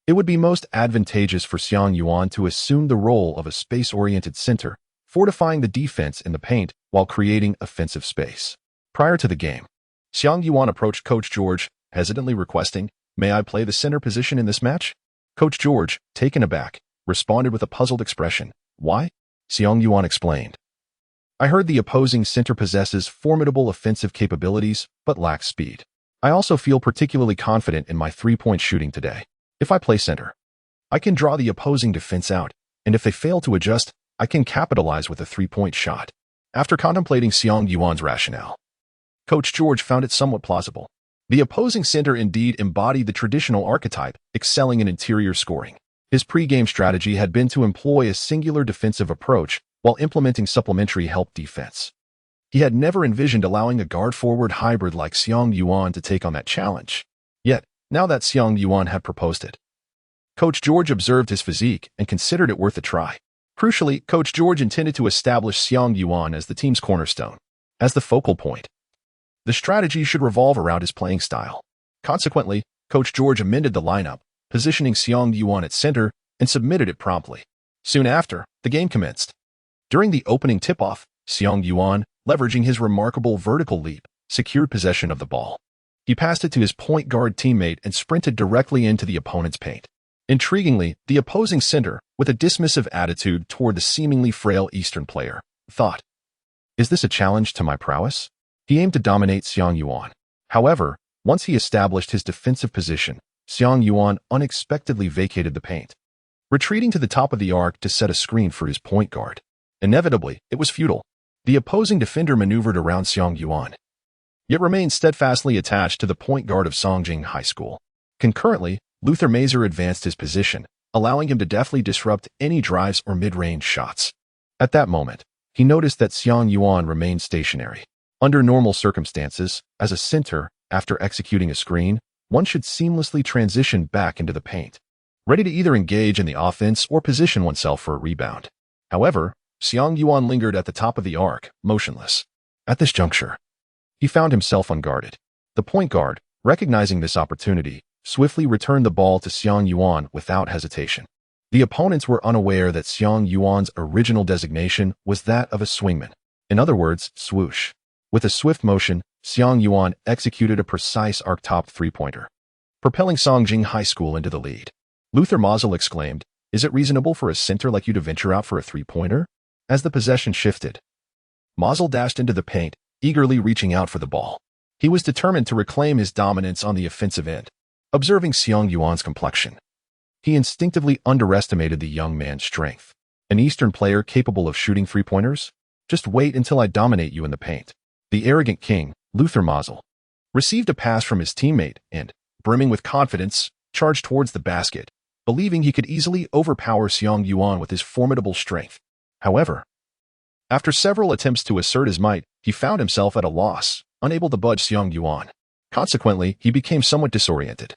S1: it would be most advantageous for Xiang Yuan to assume the role of a space-oriented center, fortifying the defense in the paint while creating offensive space. Prior to the game, Xiang Yuan approached Coach George, hesitantly requesting, "May I play the center position in this match?" Coach George, taken aback, responded with a puzzled expression. "Why?" Xiang Yuan explained. "I heard the opposing center possesses formidable offensive capabilities, but lacks speed. I also feel particularly confident in my three-point shooting today. If I play center, I can draw the opposing defense out, and if they fail to adjust, I can capitalize with a three-point shot." After contemplating Xiang Yuan's rationale, Coach George found it somewhat plausible. The opposing center indeed embodied the traditional archetype, excelling in interior scoring. His pre-game strategy had been to employ a singular defensive approach while implementing supplementary help defense. He had never envisioned allowing a guard-forward hybrid like Xiang Yuan to take on that challenge. Yet, now that Xiang Yuan had proposed it, Coach George observed his physique and considered it worth a try. Crucially, Coach George intended to establish Xiang Yuan as the team's cornerstone, as the focal point. The strategy should revolve around his playing style. Consequently, Coach George amended the lineup, positioning Xiang Yuan at center, and submitted it promptly. Soon after, the game commenced. During the opening tip-off, Xiang Yuan, leveraging his remarkable vertical leap, secured possession of the ball. He passed it to his point guard teammate and sprinted directly into the opponent's paint. Intriguingly, the opposing center, with a dismissive attitude toward the seemingly frail Eastern player, thought, "Is this a challenge to my prowess?" He aimed to dominate Xiang Yuan. However, once he established his defensive position, Xiang Yuan unexpectedly vacated the paint, retreating to the top of the arc to set a screen for his point guard. Inevitably, it was futile. The opposing defender maneuvered around Xiang Yuan, yet remained steadfastly attached to the point guard of Songjing High School. Concurrently, Luther Mazer advanced his position, allowing him to deftly disrupt any drives or mid-range shots. At that moment, he noticed that Xiang Yuan remained stationary. Under normal circumstances, as a center, after executing a screen, one should seamlessly transition back into the paint. ready to either engage in the offense or position oneself for a rebound. However, Xiang Yuan lingered at the top of the arc, motionless. At this juncture, he found himself unguarded. The point guard, recognizing this opportunity, swiftly returned the ball to Xiang Yuan without hesitation. The opponents were unaware that Xiang Yuan's original designation was that of a swingman. In other words, swoosh. With a swift motion, Xiang Yuan executed a precise arc-topped three-pointer, propelling Songjing High School into the lead. Luther Mazel exclaimed, "Is it reasonable for a center like you to venture out for a three-pointer?" As the possession shifted, Mazel dashed into the paint, eagerly reaching out for the ball. He was determined to reclaim his dominance on the offensive end. Observing Xiang Yuan's complexion, he instinctively underestimated the young man's strength. An Eastern player capable of shooting three-pointers? Just wait until I dominate you in the paint. The arrogant king, Luther Mazel, received a pass from his teammate and, brimming with confidence, charged towards the basket, believing he could easily overpower Xiang Yuan with his formidable strength. However, after several attempts to assert his might, he found himself at a loss, unable to budge Xiang Yuan. Consequently, he became somewhat disoriented,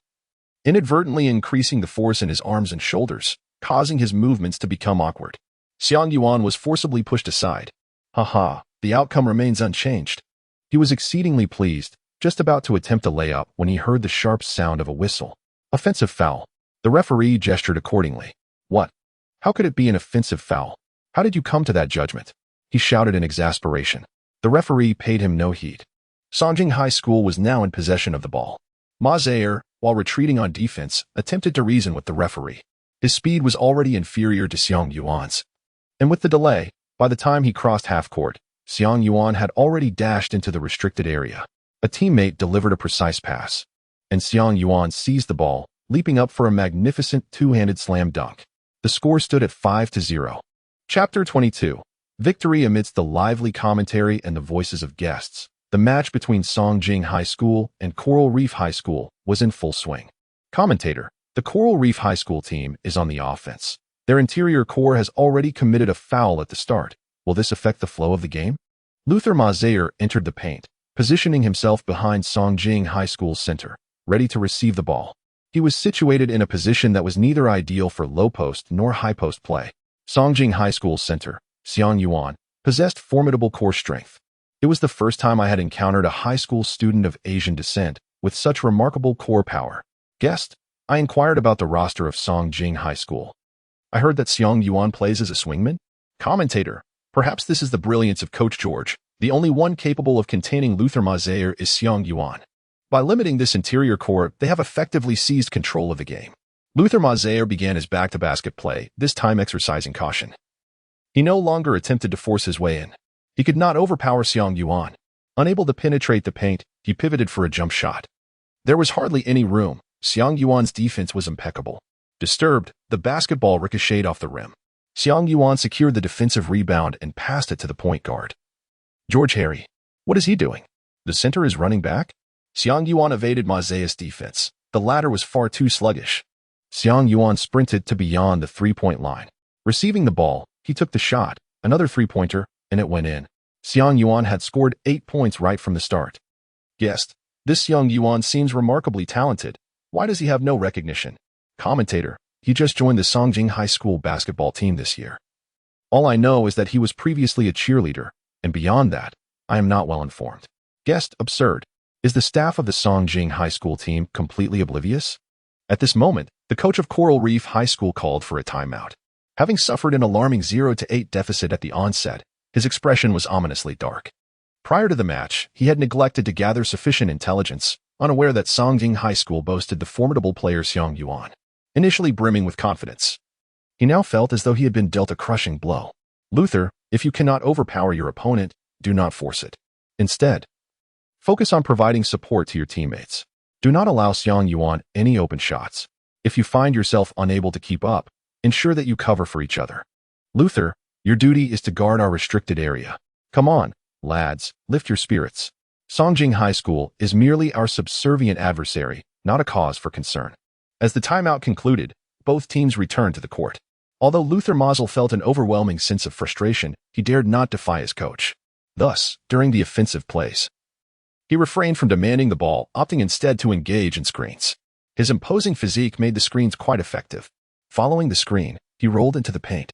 S1: inadvertently increasing the force in his arms and shoulders, causing his movements to become awkward. Xiang Yuan was forcibly pushed aside. Haha, the outcome remains unchanged. He was exceedingly pleased, just about to attempt a layup when he heard the sharp sound of a whistle. Offensive foul. The referee gestured accordingly. What? How could it be an offensive foul? How did you come to that judgment? He shouted in exasperation. The referee paid him no heed. Songjing High School was now in possession of the ball. Ma Zaire, while retreating on defense, attempted to reason with the referee. His speed was already inferior to Xiang Yuan's. And with the delay, by the time he crossed half-court, Xiang Yuan had already dashed into the restricted area. A teammate delivered a precise pass, and Xiang Yuan seized the ball, leaping up for a magnificent two-handed slam dunk. The score stood at 5-0. Chapter 22. Victory amidst the lively commentary and the voices of guests. The match between Songjing High School and Coral Reef High School was in full swing. Commentator: the Coral Reef High School team is on the offense. Their interior core has already committed a foul at the start. Will this affect the flow of the game? Luther Mazair entered the paint, positioning himself behind Songjing High School's center, ready to receive the ball. He was situated in a position that was neither ideal for low-post nor high-post play. Songjing High School's center, Xiang Yuan, possessed formidable core strength. It was the first time I had encountered a high school student of Asian descent with such remarkable core power. Guest, I inquired about the roster of Songjing High School. I heard that Xiang Yuan plays as a swingman? Commentator: perhaps this is the brilliance of Coach George. The only one capable of containing Luther Mazair is Xiang Yuan. By limiting this interior core, they have effectively seized control of the game. Luther Mazair began his back-to-basket play, this time exercising caution. He no longer attempted to force his way in. He could not overpower Xiang Yuan. Unable to penetrate the paint, he pivoted for a jump shot. There was hardly any room. Xiang Yuan's defense was impeccable. Disturbed, the basketball ricocheted off the rim. Xiang Yuan secured the defensive rebound and passed it to the point guard. George Harry. What is he doing? The center is running back? Xiang Yuan evaded Mazair's defense. The latter was far too sluggish. Xiang Yuan sprinted to beyond the three-point line. Receiving the ball, he took the shot, another three-pointer, and it went in. Xiang Yuan had scored 8 points right from the start. Guest: this Xiang Yuan seems remarkably talented. Why does he have no recognition? Commentator: he just joined the Songjing High School basketball team this year. All I know is that he was previously a cheerleader, and beyond that, I am not well informed. Guest: absurd. Is the staff of the Songjing High School team completely oblivious? At this moment, the coach of Coral Reef High School called for a timeout. Having suffered an alarming 0-8 deficit at the onset, his expression was ominously dark. Prior to the match, he had neglected to gather sufficient intelligence, unaware that Songjing High School boasted the formidable player Xiang Yuan. Initially brimming with confidence, he now felt as though he had been dealt a crushing blow. Luther, if you cannot overpower your opponent, do not force it. Instead, focus on providing support to your teammates. Do not allow Xiang Yuan any open shots. If you find yourself unable to keep up, ensure that you cover for each other. Luther, your duty is to guard our restricted area. Come on, lads, lift your spirits. Songjing High School is merely our subservient adversary, not a cause for concern. As the timeout concluded, both teams returned to the court. Although Luther Mazel felt an overwhelming sense of frustration, he dared not defy his coach. Thus, during the offensive plays, he refrained from demanding the ball, opting instead to engage in screens. His imposing physique made the screens quite effective. Following the screen, he rolled into the paint.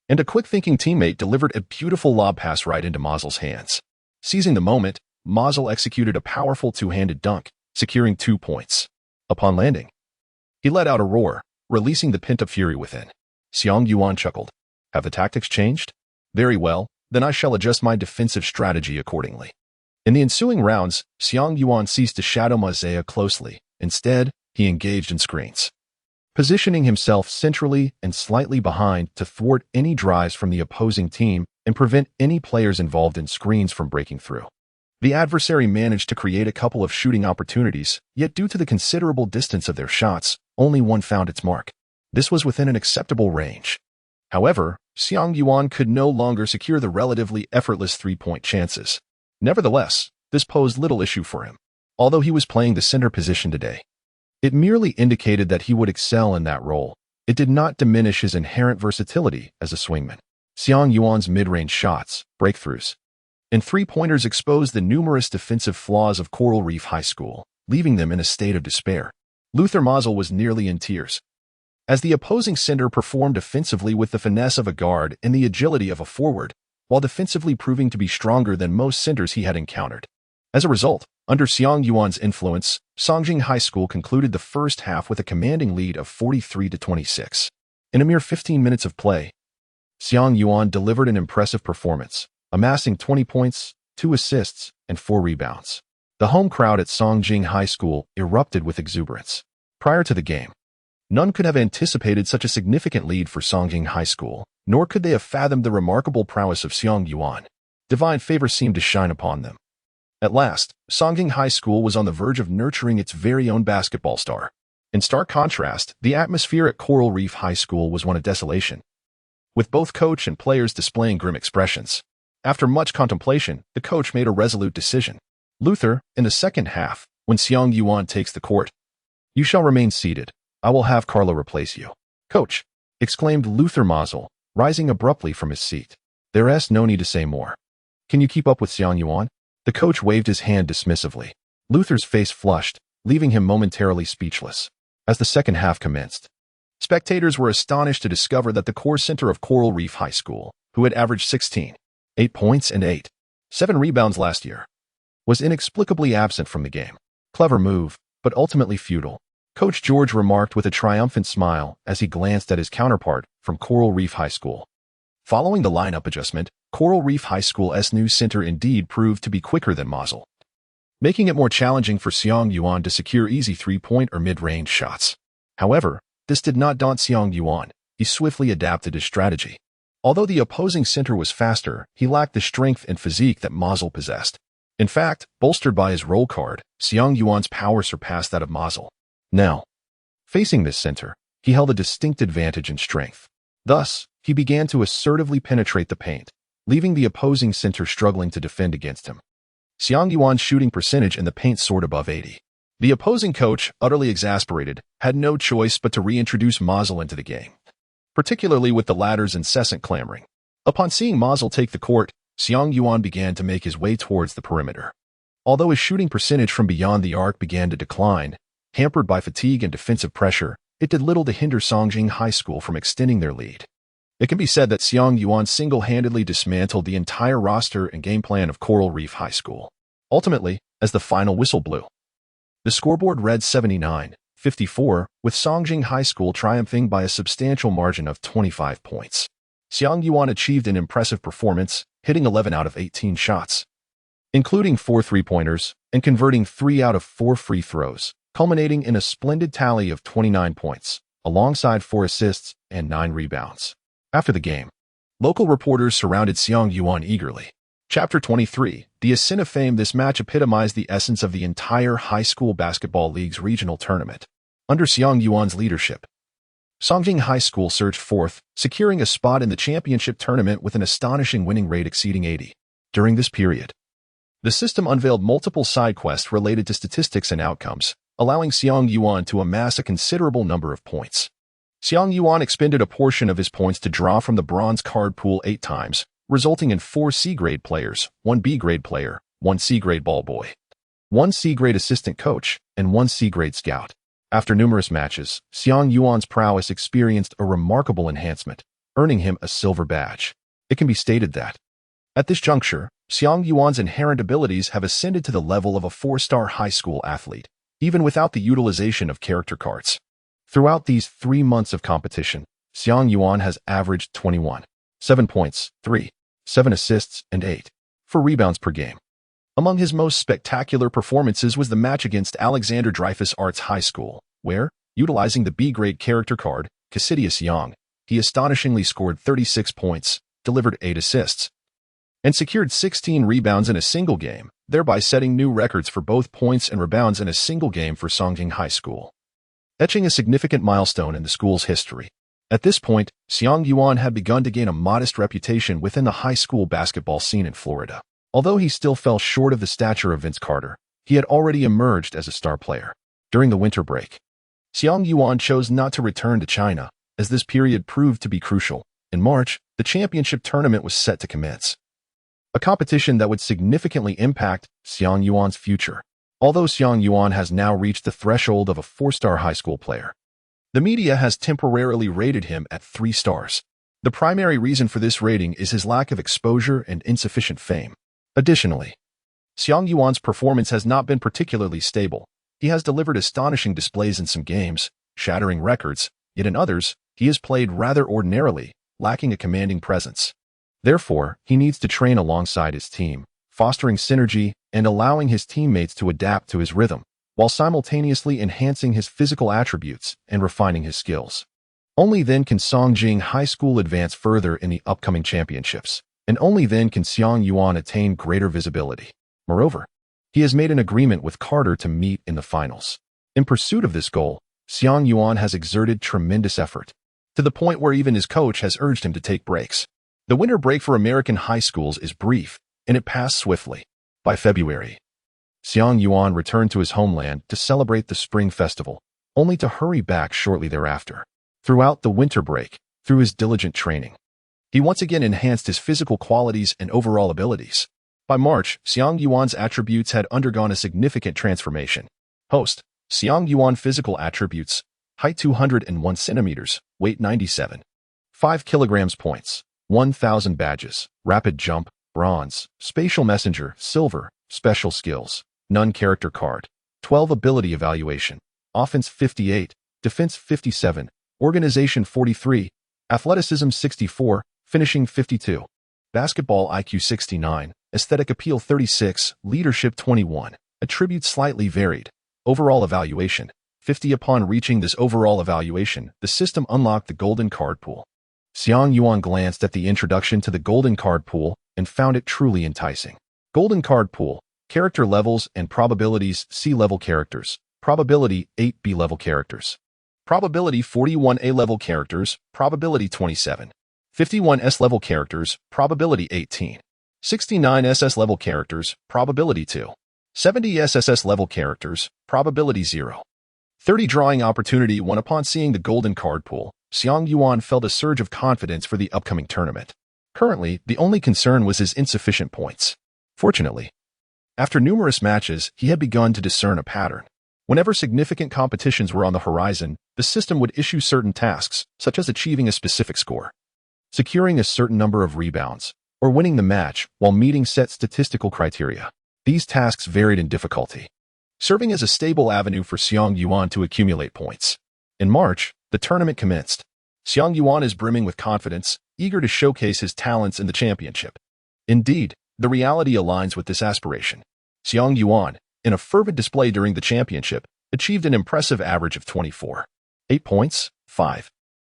S1: And a quick-thinking teammate delivered a beautiful lob pass right into Mazel's hands. Seizing the moment, Mazel executed a powerful two-handed dunk, securing 2 points. Upon landing, he let out a roar, releasing the pent-up fury within. Xiang Yuan chuckled. Have the tactics changed? Very well, then I shall adjust my defensive strategy accordingly. In the ensuing rounds, Xiang Yuan ceased to shadow Mazel closely. Instead, he engaged in screens, positioning himself centrally and slightly behind to thwart any drives from the opposing team and prevent any players involved in screens from breaking through. The adversary managed to create a couple of shooting opportunities, yet due to the considerable distance of their shots, only one found its mark. This was within an acceptable range. However, Xiang Yuan could no longer secure the relatively effortless three-point chances. Nevertheless, this posed little issue for him. Although he was playing the center position today, it merely indicated that he would excel in that role. It did not diminish his inherent versatility as a swingman. Xiang Yuan's mid-range shots, breakthroughs, and three-pointers exposed the numerous defensive flaws of Coral Reef High School, leaving them in a state of despair. Luther Mazel was nearly in tears, as the opposing center performed offensively with the finesse of a guard and the agility of a forward, while defensively proving to be stronger than most centers he had encountered. As a result, under Xiang Yuan's influence, Songjing High School concluded the first half with a commanding lead of 43-26. In a mere 15 minutes of play, Xiang Yuan delivered an impressive performance, amassing 20 points, 2 assists, and 4 rebounds. The home crowd at Songjing High School erupted with exuberance. Prior to the game, none could have anticipated such a significant lead for Songjing High School, nor could they have fathomed the remarkable prowess of Xiang Yuan. Divine favor seemed to shine upon them. At last, Songjing High School was on the verge of nurturing its very own basketball star. In stark contrast, the atmosphere at Coral Reef High School was one of desolation, with both coach and players displaying grim expressions. After much contemplation, the coach made a resolute decision. Luther, in the second half, when Xiang Yuan takes the court, you shall remain seated. I will have Carlo replace you. Coach, exclaimed Luther Mazel, rising abruptly from his seat. There's no need to say more. Can you keep up with Xiang Yuan? The coach waved his hand dismissively. Luther's face flushed, leaving him momentarily speechless. As the second half commenced, spectators were astonished to discover that the core center of Coral Reef High School, who had averaged 8 points and 7 rebounds last year, was inexplicably absent from the game. Clever move, but ultimately futile, Coach George remarked with a triumphant smile as he glanced at his counterpart from Coral Reef High School. Following the lineup adjustment, Coral Reef High School's new center indeed proved to be quicker than Mazel, making it more challenging for Xiang Yuan to secure easy three-point or mid-range shots. However, this did not daunt Xiang Yuan. He swiftly adapted his strategy. Although the opposing center was faster, he lacked the strength and physique that Mazel possessed. In fact, bolstered by his role card, Xiang Yuan's power surpassed that of Mazel. Now, facing this center, he held a distinct advantage in strength. Thus, he began to assertively penetrate the paint, leaving the opposing center struggling to defend against him. Xiang Yuan's shooting percentage in the paint soared above 80. The opposing coach, utterly exasperated, had no choice but to reintroduce Mazel into the game, particularly with the latter's incessant clamoring. Upon seeing Mazel take the court, Xiang Yuan began to make his way towards the perimeter. Although his shooting percentage from beyond the arc began to decline, hampered by fatigue and defensive pressure, it did little to hinder Songjing High School from extending their lead. It can be said that Xiang Yuan single-handedly dismantled the entire roster and game plan of Coral Reef High School. Ultimately, as the final whistle blew, the scoreboard read 79-54, with Songjing High School triumphing by a substantial margin of 25 points. Xiang Yuan achieved an impressive performance, hitting 11 out of 18 shots, including 4 three-pointers, and converting 3 out of 4 free throws, culminating in a splendid tally of 29 points, alongside 4 assists and 9 rebounds. After the game, local reporters surrounded Xiang Yuan eagerly. Chapter 23, The Ascent of Fame. This match epitomized the essence of the entire high school basketball league's regional tournament. Under Xiang Yuan's leadership, Songjing High School surged forth, securing a spot in the championship tournament with an astonishing winning rate exceeding 80. During this period, the system unveiled multiple side quests related to statistics and outcomes, allowing Xiang Yuan to amass a considerable number of points. Xiang Yuan expended a portion of his points to draw from the bronze card pool 8 times, resulting in 4 C-grade players, 1 B-grade player, 1 C-grade ball boy, 1 C-grade assistant coach, and 1 C-grade scout. After numerous matches, Xiang Yuan's prowess experienced a remarkable enhancement, earning him a silver badge. It can be stated that, at this juncture, Xiang Yuan's inherent abilities have ascended to the level of a 4-star high school athlete, even without the utilization of character cards. Throughout these 3 months of competition, Xiang Yuan has averaged 7 points, 7 assists, and 4 rebounds per game. Among his most spectacular performances was the match against Alexander Dreyfus Arts High School, where, utilizing the B-grade character card, Cassidius Young, he astonishingly scored 36 points, delivered 8 assists, and secured 16 rebounds in a single game, thereby setting new records for both points and rebounds in a single game for Songjing High School, etching a significant milestone in the school's history. At this point, Xiang Yuan had begun to gain a modest reputation within the high school basketball scene in Florida. Although he still fell short of the stature of Vince Carter, he had already emerged as a star player. During the winter break, Xiang Yuan chose not to return to China, as this period proved to be crucial. In March, the championship tournament was set to commence, a competition that would significantly impact Xiang Yuan's future. Although Xiang Yuan has now reached the threshold of a 4-star high school player, the media has temporarily rated him at 3 stars. The primary reason for this rating is his lack of exposure and insufficient fame. Additionally, Xiang Yuan's performance has not been particularly stable. He has delivered astonishing displays in some games, shattering records, yet in others, he has played rather ordinarily, lacking a commanding presence. Therefore, he needs to train alongside his team, fostering synergy and allowing his teammates to adapt to his rhythm, while simultaneously enhancing his physical attributes and refining his skills. Only then can Songjing High School advance further in the upcoming championships, and only then can Xiang Yuan attain greater visibility. Moreover, he has made an agreement with Carter to meet in the finals. In pursuit of this goal, Xiang Yuan has exerted tremendous effort, to the point where even his coach has urged him to take breaks. The winter break for American high schools is brief, and it passed swiftly. By February, Xiang Yuan returned to his homeland to celebrate the Spring Festival, only to hurry back shortly thereafter. Throughout the winter break, through his diligent training, he once again enhanced his physical qualities and overall abilities. By March, Xiang Yuan's attributes had undergone a significant transformation. Host: Xiang Yuan physical attributes: height 201 centimeters, weight 97, 5 kilograms points, 1,000 badges, rapid jump, bronze, spatial messenger, silver, special skills, none character card, 12 ability evaluation, offense 58, defense 57, organization 43, athleticism 64, finishing 52, basketball IQ 69, aesthetic appeal 36, leadership 21, attributes slightly varied, overall evaluation 50. Upon reaching this overall evaluation, the system unlocked the golden card pool. Xiang Yuan glanced at the introduction to the golden card pool and found it truly enticing. Golden card pool, character levels and probabilities: C-level characters, probability 8; B-level characters, probability 41; A-level characters, probability 27; 51 S-level characters, probability 18; 69 SS-level characters, probability 2; 70 SSS-level characters, probability 0; 30 drawing opportunity 1. Upon seeing the golden card pool, Xiang Yuan felt a surge of confidence for the upcoming tournament. Currently, the only concern was his insufficient points. Fortunately, after numerous matches, he had begun to discern a pattern. Whenever significant competitions were on the horizon, the system would issue certain tasks, such as achieving a specific score, securing a certain number of rebounds, or winning the match while meeting set statistical criteria. These tasks varied in difficulty, serving as a stable avenue for Xiang Yuan to accumulate points. In March, the tournament commenced. Xiang Yuan is brimming with confidence, eager to showcase his talents in the championship. Indeed, the reality aligns with this aspiration. Xiang Yuan, in a fervent display during the championship, achieved an impressive average of 8 points,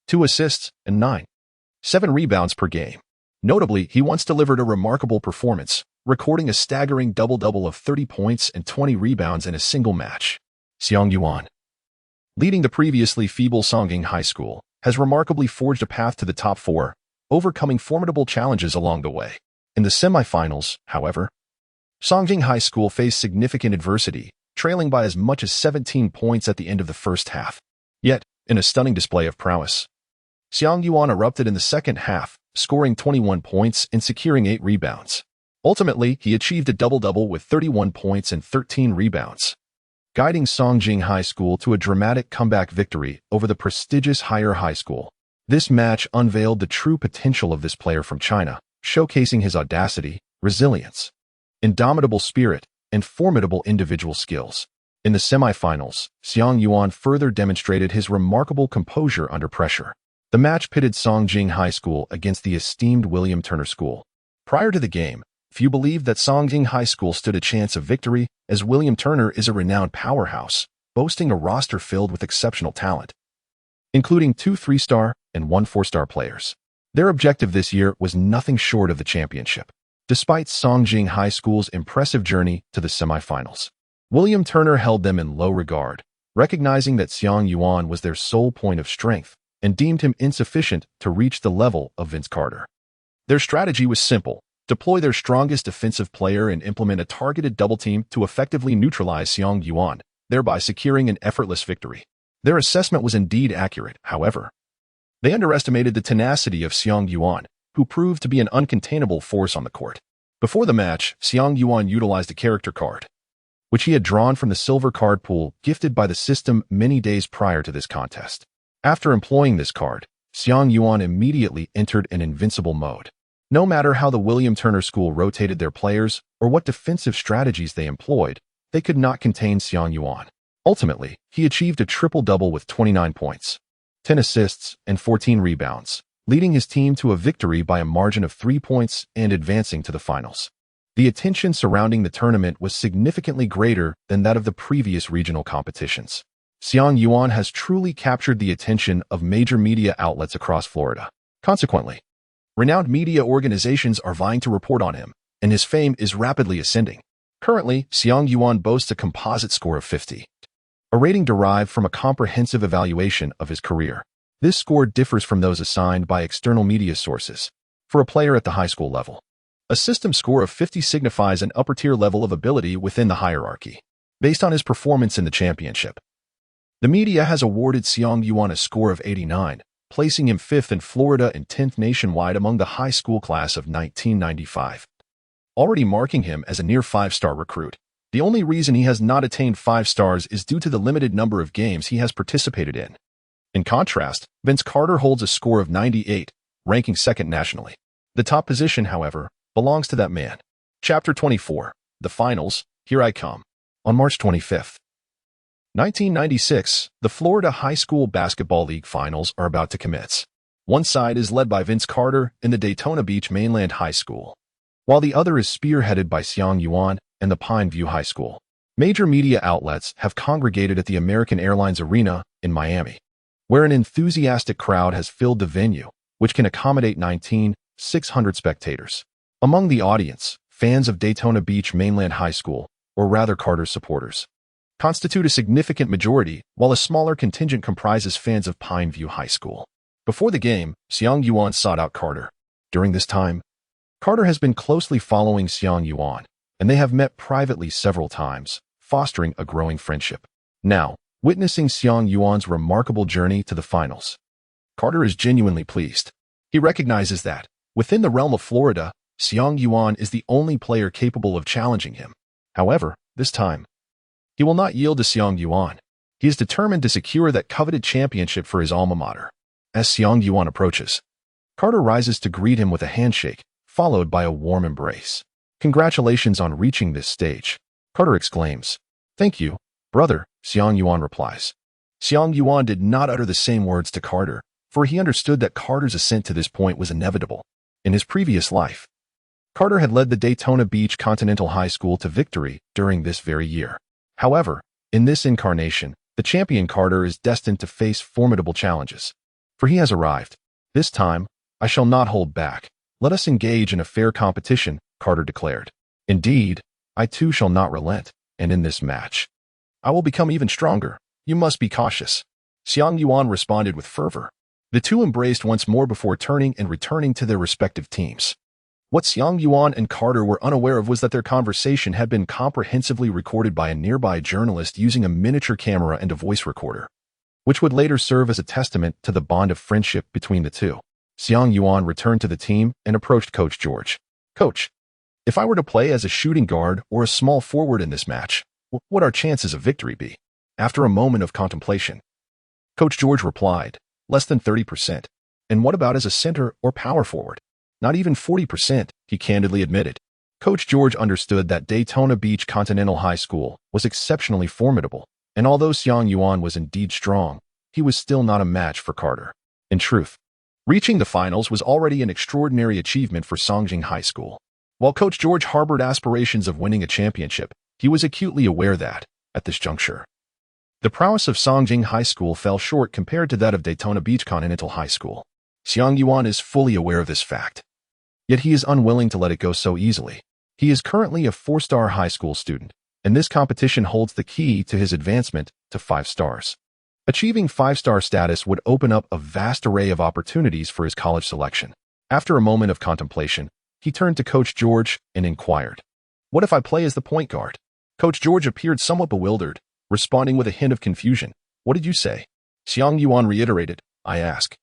S1: 2 assists, and 7 rebounds per game. Notably, he once delivered a remarkable performance, recording a staggering double-double of 30 points and 20 rebounds in a single match. Xiang Yuan, leading the previously feeble Songjing High School, has remarkably forged a path to the top 4, overcoming formidable challenges along the way. In the semifinals, however, Songjing High School faced significant adversity, trailing by as much as 17 points at the end of the first half. Yet, in a stunning display of prowess, Xiang Yuan erupted in the second half, scoring 21 points and securing 8 rebounds. Ultimately, he achieved a double-double with 31 points and 13 rebounds. guiding Songjing High School to a dramatic comeback victory over the prestigious Higher High School. This match unveiled the true potential of this player from China, showcasing his audacity, resilience, indomitable spirit, and formidable individual skills. In the semifinals, Xiang Yuan further demonstrated his remarkable composure under pressure. The match pitted Songjing High School against the esteemed William Turner School. Prior to the game, few believed that Songjing High School stood a chance of victory, as William Turner is a renowned powerhouse, boasting a roster filled with exceptional talent, including 2 3-star and 1 4-star players. Their objective this year was nothing short of the championship. Despite Songjing High School's impressive journey to the semifinals, William Turner held them in low regard, recognizing that Xiang Yuan was their sole point of strength and deemed him insufficient to reach the level of Vince Carter. Their strategy was simple: deploy their strongest defensive player and implement a targeted double team to effectively neutralize Xiang Yuan, thereby securing an effortless victory. Their assessment was indeed accurate, however. They underestimated the tenacity of Xiang Yuan, who proved to be an uncontainable force on the court. Before the match, Xiang Yuan utilized a character card, which he had drawn from the silver card pool gifted by the system many days prior to this contest. After employing this card, Xiang Yuan immediately entered an invincible mode. No matter how the William Turner School rotated their players or what defensive strategies they employed, they could not contain Xiang Yuan. Ultimately, he achieved a triple-double with 29 points, 10 assists, and 14 rebounds, leading his team to a victory by a margin of 3 points and advancing to the finals. The attention surrounding the tournament was significantly greater than that of the previous regional competitions. Xiang Yuan has truly captured the attention of major media outlets across Florida. Consequently, renowned media organizations are vying to report on him, and his fame is rapidly ascending. Currently, Xiang Yuan boasts a composite score of 50, a rating derived from a comprehensive evaluation of his career. This score differs from those assigned by external media sources. For a player at the high school level, a system score of 50 signifies an upper-tier level of ability within the hierarchy. Based on his performance in the championship, the media has awarded Xiang Yuan a score of 89, placing him 5th in Florida and 10th nationwide among the high school class of 1995, already marking him as a near 5-star recruit. The only reason he has not attained 5 stars is due to the limited number of games he has participated in. In contrast, Vince Carter holds a score of 98, ranking 2nd nationally. The top position, however, belongs to that man. Chapter 24, The Finals, Here I Come. On March 25th, 1996, the Florida High School Basketball League Finals are about to commence. One side is led by Vince Carter in the Daytona Beach Mainland High School, while the other is spearheaded by Xiang Yuan and the Pine View High School. Major media outlets have congregated at the American Airlines Arena in Miami, where an enthusiastic crowd has filled the venue, which can accommodate 19,600 spectators. Among the audience, fans of Daytona Beach Mainland High School, or rather Carter's supporters, constitute a significant majority, while a smaller contingent comprises fans of Pine View High School. Before the game, Xiang Yuan sought out Carter. During this time, Carter has been closely following Xiang Yuan, and they have met privately several times, fostering a growing friendship. Now, witnessing Xiang Yuan's remarkable journey to the finals, Carter is genuinely pleased. He recognizes that, within the realm of Florida, Xiang Yuan is the only player capable of challenging him. However, this time, he will not yield to Xiang Yuan. He is determined to secure that coveted championship for his alma mater. As Xiang Yuan approaches, Carter rises to greet him with a handshake, followed by a warm embrace. "Congratulations on reaching this stage," Carter exclaims. "Thank you, brother," Xiang Yuan replies. Xiang Yuan did not utter the same words to Carter, for he understood that Carter's ascent to this point was inevitable. In his previous life, Carter had led the Daytona Beach Continental High School to victory during this very year. However, in this incarnation, the champion Carter is destined to face formidable challenges. For he has arrived. "This time, I shall not hold back. Let us engage in a fair competition," Carter declared. "Indeed, I too shall not relent, and in this match, I will become even stronger. You must be cautious." Xiang Yuan responded with fervor. The two embraced once more before turning and returning to their respective teams. What Xiang Yuan and Carter were unaware of was that their conversation had been comprehensively recorded by a nearby journalist using a miniature camera and a voice recorder, which would later serve as a testament to the bond of friendship between the two. Xiang Yuan returned to the team and approached Coach George. "Coach, if I were to play as a shooting guard or a small forward in this match, What our chances of victory be? After a moment of contemplation, Coach George replied, less than 30%. And what about as a center or power forward? Not even 40%, he candidly admitted. Coach George understood that Daytona Beach Continental High School was exceptionally formidable, and although Xiang Yuan was indeed strong, he was still not a match for Carter. In truth, reaching the finals was already an extraordinary achievement for Songjing High School. While Coach George harbored aspirations of winning a championship, he was acutely aware that, at this juncture, the prowess of Songjing High School fell short compared to that of Daytona Beach Continental High School. Xiang Yuan is fully aware of this fact. Yet he is unwilling to let it go so easily. He is currently a 4-star high school student, and this competition holds the key to his advancement to 5 stars. Achieving 5-star status would open up a vast array of opportunities for his college selection. After a moment of contemplation, he turned to Coach George and inquired, "What if I play as the point guard?" Coach George appeared somewhat bewildered, responding with a hint of confusion. "What did you say?" Xiang Yuan reiterated, "I ask,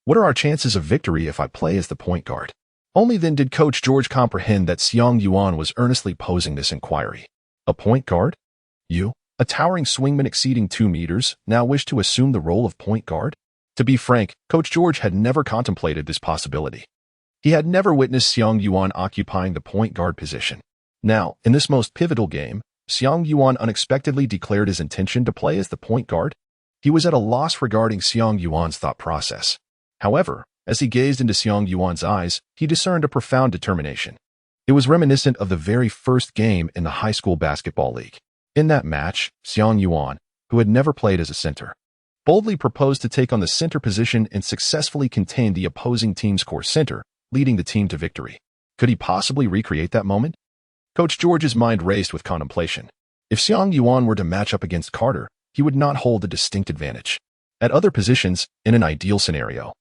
S1: what are our chances of victory if I play as the point guard?" Only then did Coach George comprehend that Xiang Yuan was earnestly posing this inquiry. "A point guard? You, a towering swingman exceeding 2 meters, now wish to assume the role of point guard?" To be frank, Coach George had never contemplated this possibility. He had never witnessed Xiang Yuan occupying the point guard position. Now, in this most pivotal game, Xiang Yuan unexpectedly declared his intention to play as the point guard. He was at a loss regarding Xiang Yuan's thought process. However, as he gazed into Xiang Yuan's eyes, he discerned a profound determination. It was reminiscent of the very first game in the high school basketball league. In that match, Xiang Yuan, who had never played as a center, boldly proposed to take on the center position and successfully contain the opposing team's core center, leading the team to victory. Could he possibly recreate that moment? Coach George's mind raced with contemplation. If Xiang Yuan were to match up against Carter, he would not hold a distinct advantage. At other positions, in an ideal scenario,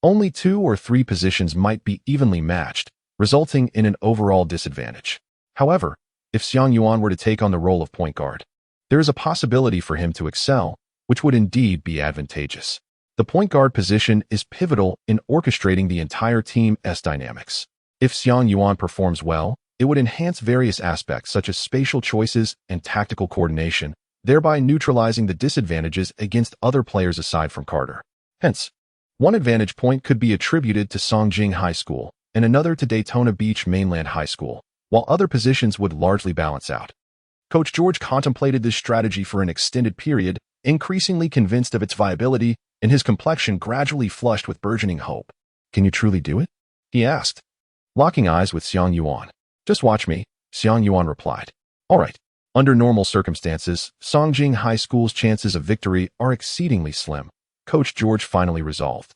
S1: only 2 or 3 positions might be evenly matched, resulting in an overall disadvantage. However, if Xiang Yuan were to take on the role of point guard, there is a possibility for him to excel, which would indeed be advantageous. The point guard position is pivotal in orchestrating the entire team's dynamics. If Xiang Yuan performs well, it would enhance various aspects such as spatial choices and tactical coordination, thereby neutralizing the disadvantages against other players aside from Carter. Hence, one advantage point could be attributed to Songjing High School and another to Daytona Beach Mainland High School, while other positions would largely balance out. Coach George contemplated this strategy for an extended period, increasingly convinced of its viability, and his complexion gradually flushed with burgeoning hope. "Can you truly do it?" he asked, locking eyes with Xiang Yuan. "Just watch me," Xiang Yuan replied. "All right." Under normal circumstances, Songjing High School's chances of victory are exceedingly slim. Coach George finally resolved.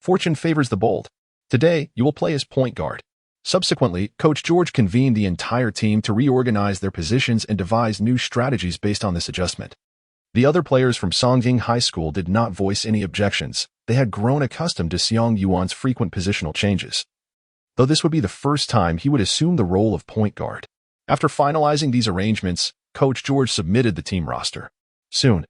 S1: "Fortune favors the bold. Today, you will play as point guard." Subsequently, Coach George convened the entire team to reorganize their positions and devise new strategies based on this adjustment. The other players from Songjing High School did not voice any objections. They had grown accustomed to Xiang Yuan's frequent positional changes, though this would be the first time he would assume the role of point guard. After finalizing these arrangements, Coach George submitted the team roster. Soon,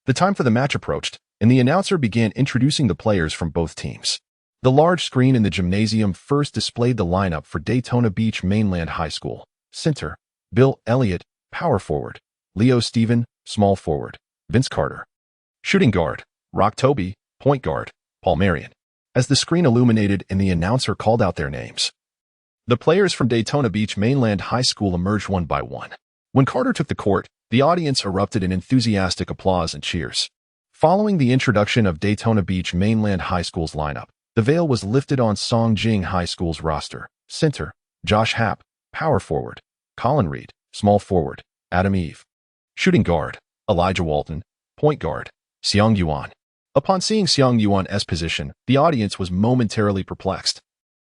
S1: the time for the match approached, and the announcer began introducing the players from both teams. The large screen in the gymnasium first displayed the lineup for Daytona Beach Mainland High School. Center, Bill Elliott, power forward. Leo Steven, small forward. Vince Carter. Shooting guard, Rock Toby, point guard. Paul Marion. As the screen illuminated and the announcer called out their names, the players from Daytona Beach Mainland High School emerged one by one. When Carter took the court, the audience erupted in enthusiastic applause and cheers. Following the introduction of Daytona Beach Mainland High School's lineup, the veil was lifted on Songjing High School's roster. Center, Josh Happ, power forward. Colin Reed, small forward. Adam Eve. Shooting guard, Elijah Walton. Point guard, Xiang Yuan. Upon seeing Xiang Yuan's position, the audience was momentarily perplexed,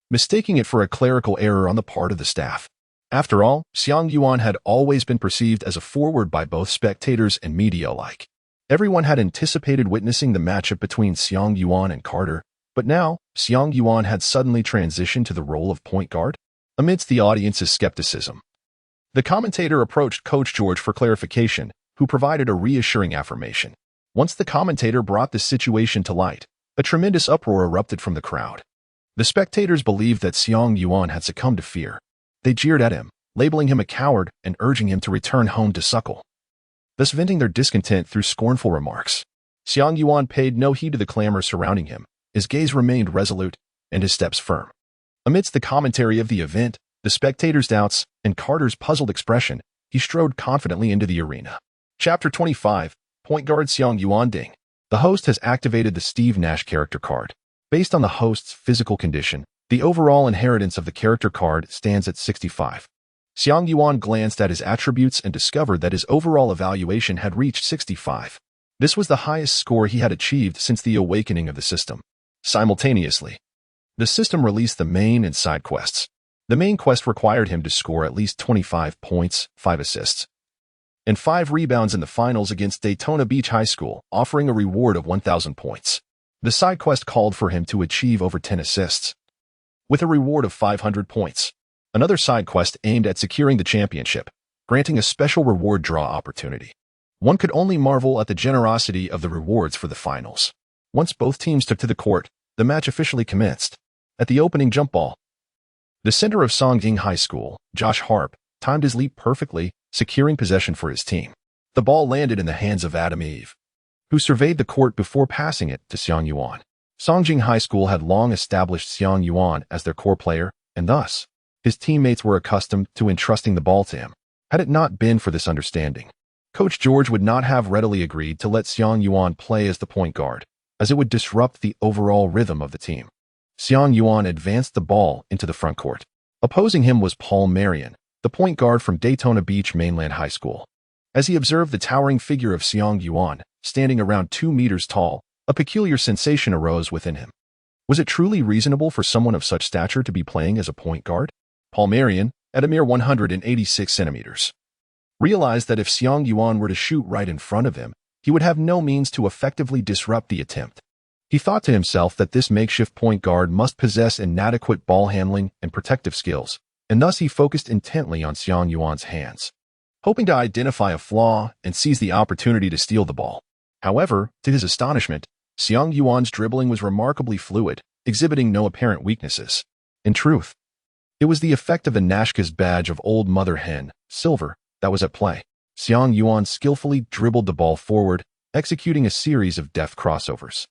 S1: mistaking it for a clerical error on the part of the staff. After all, Xiang Yuan had always been perceived as a forward by both spectators and media alike. Everyone had anticipated witnessing the matchup between Xiang Yuan and Carter, but now, Xiang Yuan had suddenly transitioned to the role of point guard. Amidst the audience's skepticism, the commentator approached Coach George for clarification, who provided a reassuring affirmation. Once the commentator brought the situation to light, a tremendous uproar erupted from the crowd. The spectators believed that Xiang Yuan had succumbed to fear. They jeered at him, labeling him a coward and urging him to return home to suckle, thus venting their discontent through scornful remarks. Xiang Yuan paid no heed to the clamor surrounding him. His gaze remained resolute and his steps firm. Amidst the commentary of the event, the spectators' doubts, and Carter's puzzled expression, he strode confidently into the arena. Chapter 25, Point Guard Xiang Yuan Ding. The host has activated the Steve Nash character card. Based on the host's physical condition, the overall inheritance of the character card stands at 65. Xiang Yuan glanced at his attributes and discovered that his overall evaluation had reached 65. This was the highest score he had achieved since the awakening of the system. Simultaneously, the system released the main and side quests. The main quest required him to score at least 25 points, 5 assists, and 5 rebounds in the finals against Daytona Beach High School, offering a reward of 1,000 points. The side quest called for him to achieve over 10 assists, with a reward of 500 points. Another side quest aimed at securing the championship, granting a special reward draw opportunity. One could only marvel at the generosity of the rewards for the finals. Once both teams took to the court, the match officially commenced. At the opening jump ball, the center of Songjing High School, Josh Harp, timed his leap perfectly, securing possession for his team. The ball landed in the hands of Adam Eve, who surveyed the court before passing it to Xiang Yuan. Songjing High School had long established Xiang Yuan as their core player, and thus, his teammates were accustomed to entrusting the ball to him. Had it not been for this understanding, Coach George would not have readily agreed to let Xiang Yuan play as the point guard, as it would disrupt the overall rhythm of the team. Xiang Yuan advanced the ball into the front court. Opposing him was Paul Marion, the point guard from Daytona Beach Mainland High School. As he observed the towering figure of Xiang Yuan, standing around 2 meters tall, a peculiar sensation arose within him. Was it truly reasonable for someone of such stature to be playing as a point guard? Paul Marion, at a mere 186 centimeters, realized that if Xiang Yuan were to shoot right in front of him, he would have no means to effectively disrupt the attempt. He thought to himself that this makeshift point guard must possess inadequate ball handling and protective skills, and thus he focused intently on Xiang Yuan's hands, hoping to identify a flaw and seize the opportunity to steal the ball. However, to his astonishment, Xiang Yuan's dribbling was remarkably fluid, exhibiting no apparent weaknesses. In truth, it was the effect of the Nashka's badge of Old Mother Hen, Silver, that was at play. Xiang Yuan skillfully dribbled the ball forward, executing a series of deft crossovers.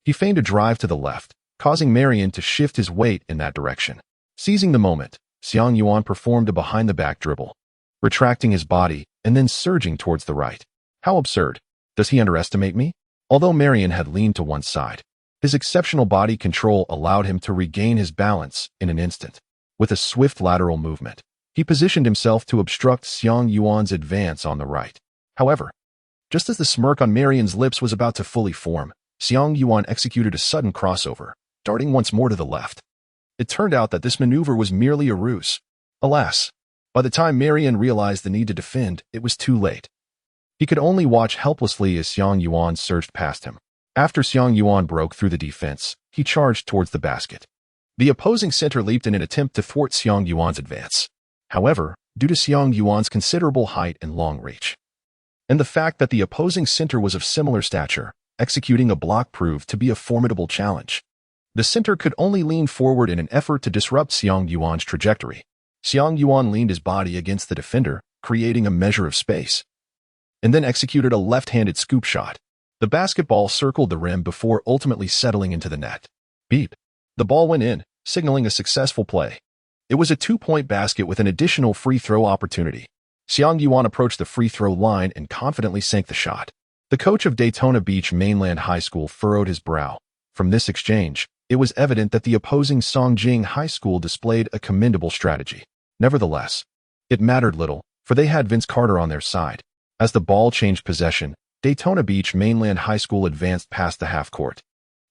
S1: He feigned a drive to the left, causing Marion to shift his weight in that direction. Seizing the moment, Xiang Yuan performed a behind-the-back dribble, retracting his body and then surging towards the right. How absurd. Does he underestimate me? Although Marion had leaned to one side, his exceptional body control allowed him to regain his balance in an instant. With a swift lateral movement, he positioned himself to obstruct Xiang Yuan's advance on the right. However, just as the smirk on Marion's lips was about to fully form, Xiang Yuan executed a sudden crossover, darting once more to the left. It turned out that this maneuver was merely a ruse. Alas, by the time Marion realized the need to defend, it was too late. He could only watch helplessly as Xiang Yuan surged past him. After Xiang Yuan broke through the defense, he charged towards the basket. The opposing center leaped in an attempt to thwart Xiang Yuan's advance. However, due to Xiang Yuan's considerable height and long reach, and the fact that the opposing center was of similar stature, executing a block proved to be a formidable challenge. The center could only lean forward in an effort to disrupt Xiang Yuan's trajectory. Xiang Yuan leaned his body against the defender, creating a measure of space, and then executed a left-handed scoop shot. The basketball circled the rim before ultimately settling into the net. Beep. The ball went in, signaling a successful play. It was a 2-point basket with an additional free throw opportunity. Xiang Yuan approached the free throw line and confidently sank the shot. The coach of Daytona Beach Mainland High School furrowed his brow. From this exchange, it was evident that the opposing Songjing High School displayed a commendable strategy. Nevertheless, it mattered little, for they had Vince Carter on their side. As the ball changed possession, Daytona Beach Mainland High School advanced past the half-court,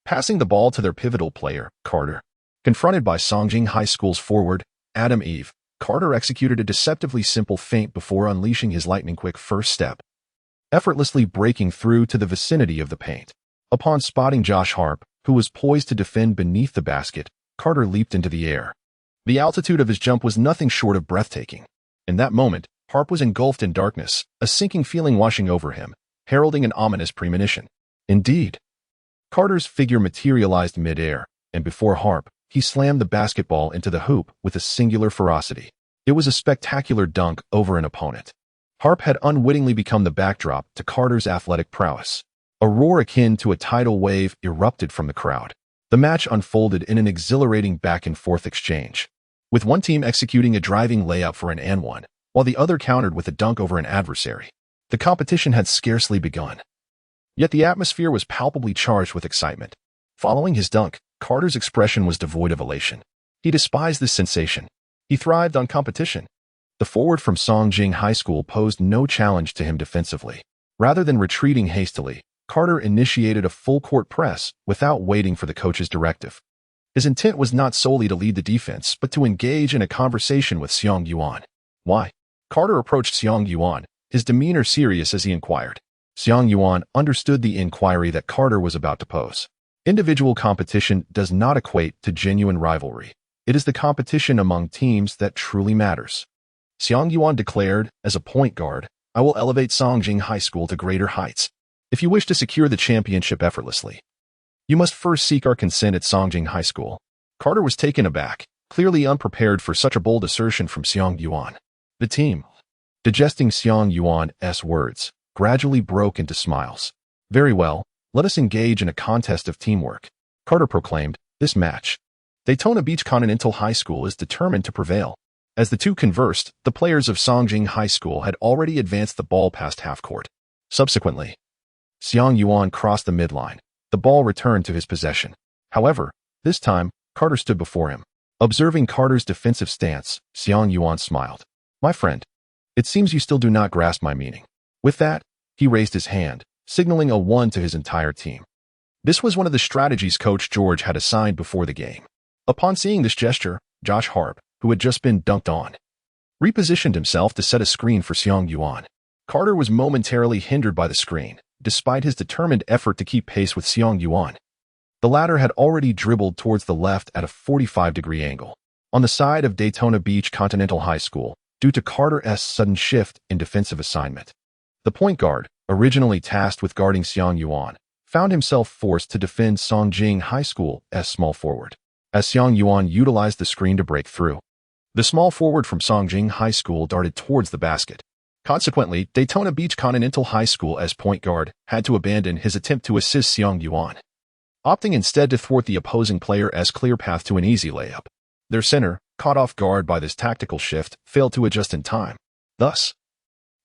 S1: passing the ball to their pivotal player, Carter. Confronted by Songjing High School's forward, Adam Eve, Carter executed a deceptively simple feint before unleashing his lightning-quick first step, effortlessly breaking through to the vicinity of the paint. Upon spotting Josh Harp, who was poised to defend beneath the basket, Carter leaped into the air. The altitude of his jump was nothing short of breathtaking. In that moment, Harp was engulfed in darkness, a sinking feeling washing over him, heralding an ominous premonition. Indeed, Carter's figure materialized mid-air, and before Harp, he slammed the basketball into the hoop with a singular ferocity. It was a spectacular dunk over an opponent. Harp had unwittingly become the backdrop to Carter's athletic prowess. A roar akin to a tidal wave erupted from the crowd. The match unfolded in an exhilarating back-and-forth exchange, with one team executing a driving layup for an and one, while the other countered with a dunk over an adversary. The competition had scarcely begun. Yet the atmosphere was palpably charged with excitement. Following his dunk, Carter's expression was devoid of elation. He despised this sensation. He thrived on competition. The forward from Songjing High School posed no challenge to him defensively. Rather than retreating hastily, Carter initiated a full-court press without waiting for the coach's directive. His intent was not solely to lead the defense, but to engage in a conversation with Xiang Yuan. Why? Carter approached Xiang Yuan, his demeanor serious as he inquired. Xiang Yuan understood the inquiry that Carter was about to pose. Individual competition does not equate to genuine rivalry. It is the competition among teams that truly matters. Xiang Yuan declared, as a point guard, "I will elevate Songjing High School to greater heights. If you wish to secure the championship effortlessly, you must first seek our consent at Songjing High School." Carter was taken aback, clearly unprepared for such a bold assertion from Xiang Yuan. The team, digesting Xiang Yuan's words, gradually broke into smiles. "Very well, let us engage in a contest of teamwork," Carter proclaimed. "This match, Daytona Beach Continental High School is determined to prevail." As the two conversed, the players of Songjing High School had already advanced the ball past half-court. Subsequently, Xiang Yuan crossed the midline. The ball returned to his possession. However, this time, Carter stood before him. Observing Carter's defensive stance, Xiang Yuan smiled. "My friend, it seems you still do not grasp my meaning." With that, he raised his hand, signaling a 1 to his entire team. This was one of the strategies Coach George had assigned before the game. Upon seeing this gesture, Josh Harp, who had just been dunked on, repositioned himself to set a screen for Xiang Yuan. Carter was momentarily hindered by the screen, despite his determined effort to keep pace with Xiang Yuan. The latter had already dribbled towards the left at a 45-degree angle. On the side of Daytona Beach Continental High School, due to Carter's sudden shift in defensive assignment, the point guard, originally tasked with guarding Xiang Yuan, found himself forced to defend Songjing High School's small forward. As Xiang Yuan utilized the screen to break through, the small forward from Songjing High School darted towards the basket. Consequently, Daytona Beach Continental High School as point guard had to abandon his attempt to assist Xiang Yuan, opting instead to thwart the opposing player's clear path to an easy layup. Their center, caught off guard by this tactical shift, failed to adjust in time. Thus,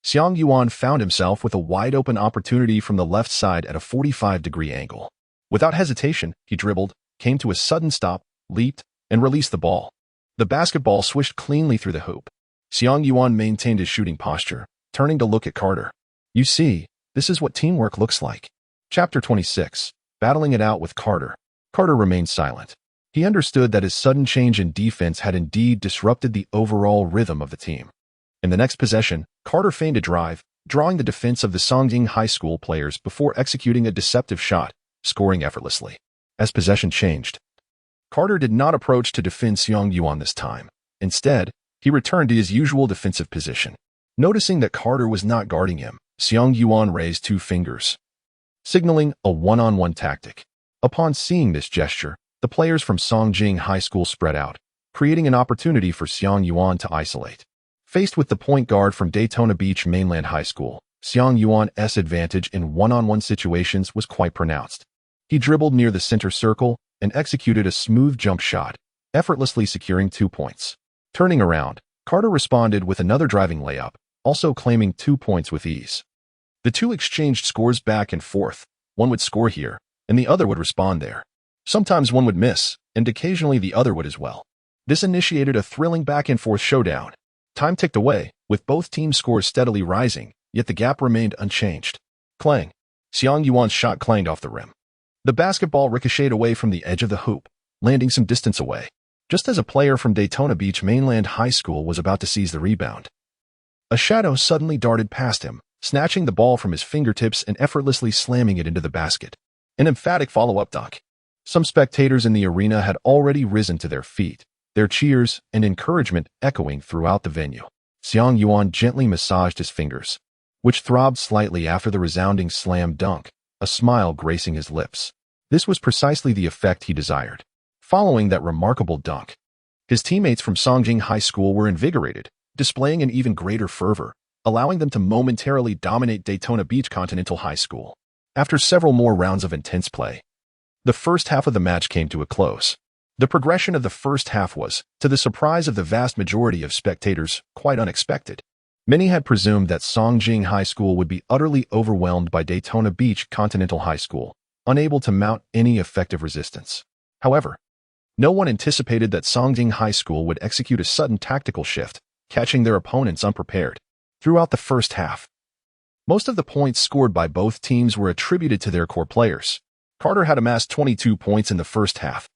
S1: Xiang Yuan found himself with a wide-open opportunity from the left side at a 45-degree angle. Without hesitation, he dribbled, came to a sudden stop, leaped, and released the ball. The basketball swished cleanly through the hoop. Xiang Yuan maintained his shooting posture, turning to look at Carter. "You see, this is what teamwork looks like." Chapter 26. Battling it out with Carter. Carter remained silent. He understood that his sudden change in defense had indeed disrupted the overall rhythm of the team. In the next possession, Carter feigned a drive, drawing the defense of the Songjing High School players before executing a deceptive shot, scoring effortlessly. As possession changed, Carter did not approach to defend Xiang Yuan this time. Instead, he returned to his usual defensive position. Noticing that Carter was not guarding him, Xiang Yuan raised 2 fingers, signaling a one-on-one tactic. Upon seeing this gesture, the players from Songjing High School spread out, creating an opportunity for Xiang Yuan to isolate. Faced with the point guard from Daytona Beach Mainland High School, Xiang Yuan's advantage in one-on-one situations was quite pronounced. He dribbled near the center circle and executed a smooth jump shot, effortlessly securing 2 points. Turning around, Carter responded with another driving layup, also claiming 2 points with ease. The two exchanged scores back and forth. One would score here, and the other would respond there. Sometimes one would miss, and occasionally the other would as well. This initiated a thrilling back-and-forth showdown. Time ticked away, with both teams' scores steadily rising, yet the gap remained unchanged. Clang. Xiang Yuan's shot clanged off the rim. The basketball ricocheted away from the edge of the hoop, landing some distance away, just as a player from Daytona Beach Mainland High School was about to seize the rebound. A shadow suddenly darted past him, snatching the ball from his fingertips and effortlessly slamming it into the basket. An emphatic follow-up dunk. Some spectators in the arena had already risen to their feet, their cheers and encouragement echoing throughout the venue. Xiang Yuan gently massaged his fingers, which throbbed slightly after the resounding slam dunk, a smile gracing his lips. This was precisely the effect he desired. Following that remarkable dunk, His teammates from Songjing High School were invigorated, displaying an even greater fervor, allowing them to momentarily dominate Daytona Beach Continental High School. After several more rounds of intense play, the first half of the match came to a close. The progression of the first half was, to the surprise of the vast majority of spectators, quite unexpected. Many had presumed that Songjing High School would be utterly overwhelmed by Daytona Beach Continental High School, unable to mount any effective resistance. However, no one anticipated that Songjing High School would execute a sudden tactical shift, catching their opponents unprepared. Throughout the first half, most of the points scored by both teams were attributed to their core players. Carter had amassed 22 points in the first half.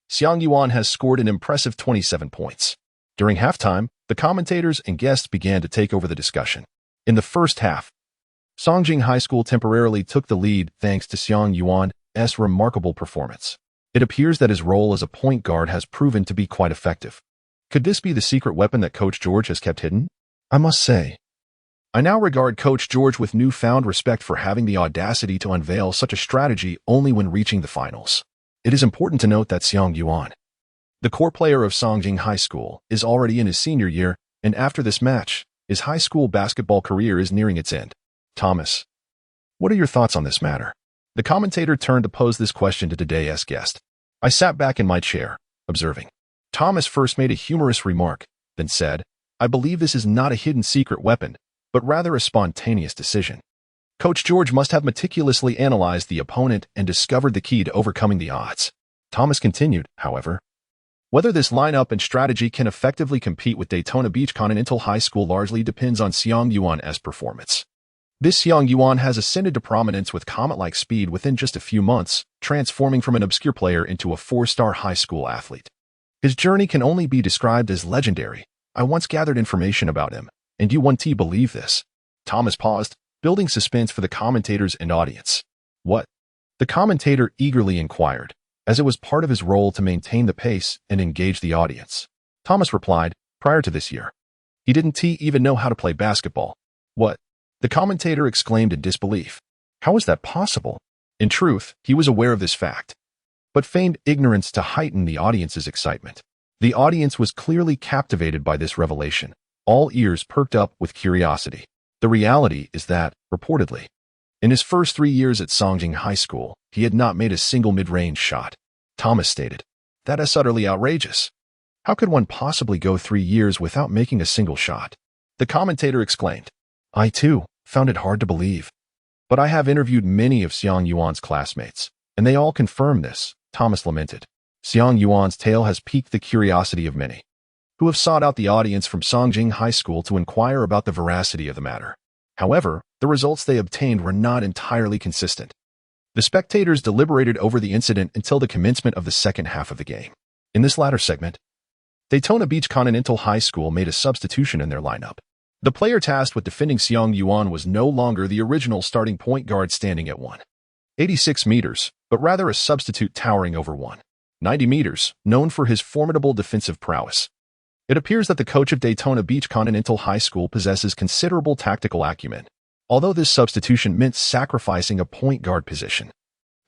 S1: Xiang Yuan has scored an impressive 27 points. During halftime, the commentators and guests began to take over the discussion. In the first half, Songjing High School temporarily took the lead thanks to Xiang Yuan's remarkable performance. It appears that his role as a point guard has proven to be quite effective. Could this be the secret weapon that Coach George has kept hidden? I must say, I now regard Coach George with newfound respect for having the audacity to unveil such a strategy only when reaching the finals. It is important to note that Xiang Yuan, the core player of Songjing High School, is already in his senior year, and after this match, his high school basketball career is nearing its end. Thomas, what are your thoughts on this matter? The commentator turned to pose this question to today's guest. I sat back in my chair, observing. Thomas first made a humorous remark, then said, I believe this is not a hidden secret weapon, but rather a spontaneous decision. Coach George must have meticulously analyzed the opponent and discovered the key to overcoming the odds. Thomas continued, however, whether this lineup and strategy can effectively compete with Daytona Beach Continental High School largely depends on Xiang Yuan's performance. This Xiang Yuan has ascended to prominence with comet-like speed within just a few months, transforming from an obscure player into a four-star high school athlete. His journey can only be described as legendary. I once gathered information about him, and you won't believe this. Thomas paused, building suspense for the commentators and audience. What? The commentator eagerly inquired, as it was part of his role to maintain the pace and engage the audience. Thomas replied, prior to this year, he didn't even know how to play basketball. What? The commentator exclaimed in disbelief. How is that possible? In truth, he was aware of this fact, but feigned ignorance to heighten the audience's excitement. The audience was clearly captivated by this revelation, all ears perked up with curiosity. The reality is that, reportedly, in his first 3 years at Songjing High School, he had not made a single mid-range shot. Thomas stated, that is utterly outrageous. How could one possibly go 3 years without making a single shot? The commentator exclaimed, I too found it hard to believe. But I have interviewed many of Xiang Yuan's classmates, and they all confirm this, Thomas lamented. Xiang Yuan's tale has piqued the curiosity of many, who have sought out the audience from Songjing High School to inquire about the veracity of the matter. However, the results they obtained were not entirely consistent. The spectators deliberated over the incident until the commencement of the second half of the game. In this latter segment, Daytona Beach Continental High School made a substitution in their lineup. The player tasked with defending Xiang Yuan was no longer the original starting point guard standing at 186 meters, but rather a substitute towering over 190 meters, known for his formidable defensive prowess. It appears that the coach of Daytona Beach Continental High School possesses considerable tactical acumen, although this substitution meant sacrificing a point guard position.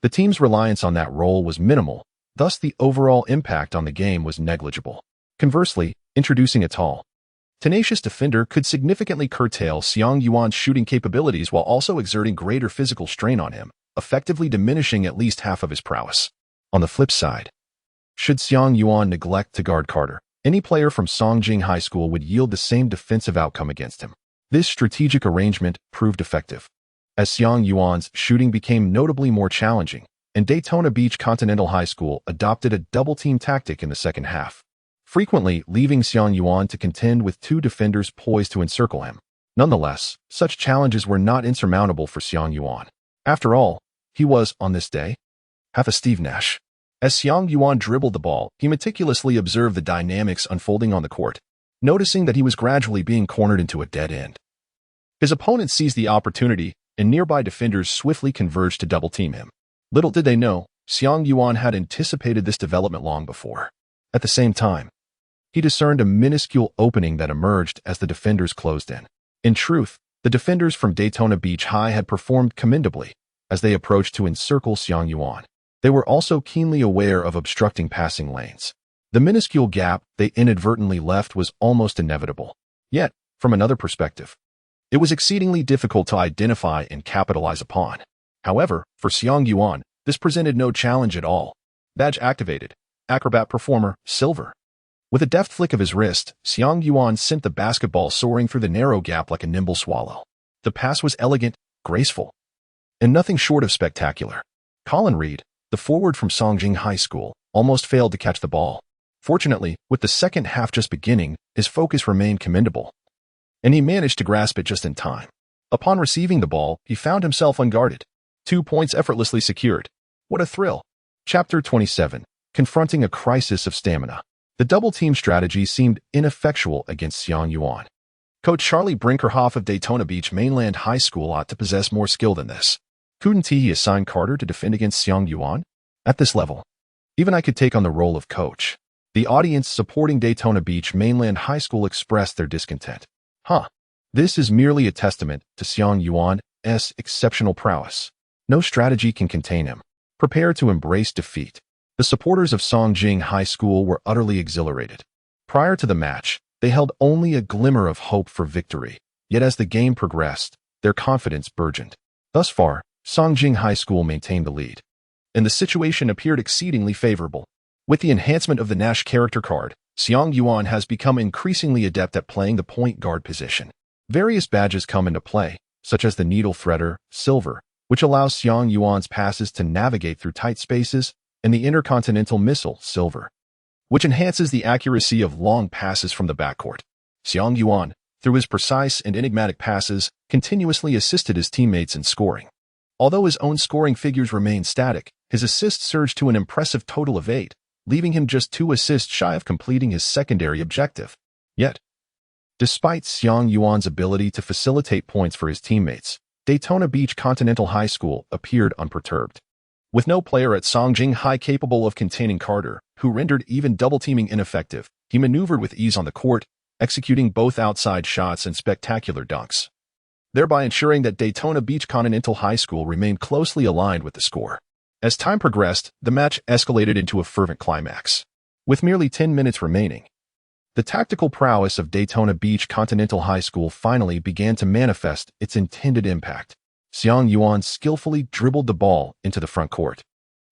S1: The team's reliance on that role was minimal, thus the overall impact on the game was negligible. Conversely, introducing a tall, tenacious defender could significantly curtail Xiang Yuan's shooting capabilities while also exerting greater physical strain on him, effectively diminishing at least half of his prowess. On the flip side, should Xiang Yuan neglect to guard Carter, any player from Songjing High School would yield the same defensive outcome against him. This strategic arrangement proved effective, as Xiang Yuan's shooting became notably more challenging, and Daytona Beach Continental High School adopted a double-team tactic in the second half, frequently leaving Xiang Yuan to contend with two defenders poised to encircle him. Nonetheless, such challenges were not insurmountable for Xiang Yuan. After all, he was, on this day, half a Steve Nash. As Xiang Yuan dribbled the ball, he meticulously observed the dynamics unfolding on the court, noticing that he was gradually being cornered into a dead end. His opponent seized the opportunity, and nearby defenders swiftly converged to double-team him. Little did they know, Xiang Yuan had anticipated this development long before. At the same time, he discerned a minuscule opening that emerged as the defenders closed in. In truth, the defenders from Daytona Beach High had performed commendably as they approached to encircle Xiang Yuan. They were also keenly aware of obstructing passing lanes. The minuscule gap they inadvertently left was almost inevitable. Yet, from another perspective, it was exceedingly difficult to identify and capitalize upon. However, for Xiang Yuan, this presented no challenge at all. Badge activated. Acrobat performer, silver. With a deft flick of his wrist, Xiang Yuan sent the basketball soaring through the narrow gap like a nimble swallow. The pass was elegant, graceful, and nothing short of spectacular. Colin Reed, the forward from Songjing High School, almost failed to catch the ball. Fortunately, with the second half just beginning, his focus remained commendable, and he managed to grasp it just in time. Upon receiving the ball, he found himself unguarded. 2 points effortlessly secured. What a thrill! Chapter 27. Confronting a crisis of stamina. The double-team strategy seemed ineffectual against Xiang Yuan. Coach Charlie Brinkerhoff of Daytona Beach Mainland High School ought to possess more skill than this. Couldn't he assign Carter to defend against Xiang Yuan? At this level, even I could take on the role of coach. The audience supporting Daytona Beach Mainland High School expressed their discontent. This is merely a testament to Xiang Yuan's exceptional prowess. No strategy can contain him. Prepare to embrace defeat. The supporters of Songjing High School were utterly exhilarated. Prior to the match, they held only a glimmer of hope for victory. Yet as the game progressed, their confidence burgeoned. Thus far, Songjing High School maintained the lead, and the situation appeared exceedingly favorable. With the enhancement of the Nash character card, Xiang Yuan has become increasingly adept at playing the point guard position. Various badges come into play, such as the Needle Threader, silver, which allows Xiang Yuan's passes to navigate through tight spaces, and the Intercontinental Missile, silver, which enhances the accuracy of long passes from the backcourt. Xiang Yuan, through his precise and enigmatic passes, continuously assisted his teammates in scoring. Although his own scoring figures remained static, his assists surged to an impressive total of 8, leaving him just 2 assists shy of completing his secondary objective. Yet, despite Xiang Yuan's ability to facilitate points for his teammates, Daytona Beach Continental High School appeared unperturbed. With no player at Songjing High capable of containing Carter, who rendered even double-teaming ineffective, he maneuvered with ease on the court, executing both outside shots and spectacular dunks, thereby ensuring that Daytona Beach Continental High School remained closely aligned with the score. As time progressed, the match escalated into a fervent climax. With merely 10 minutes remaining, the tactical prowess of Daytona Beach Continental High School finally began to manifest its intended impact. Xiang Yuan skillfully dribbled the ball into the front court,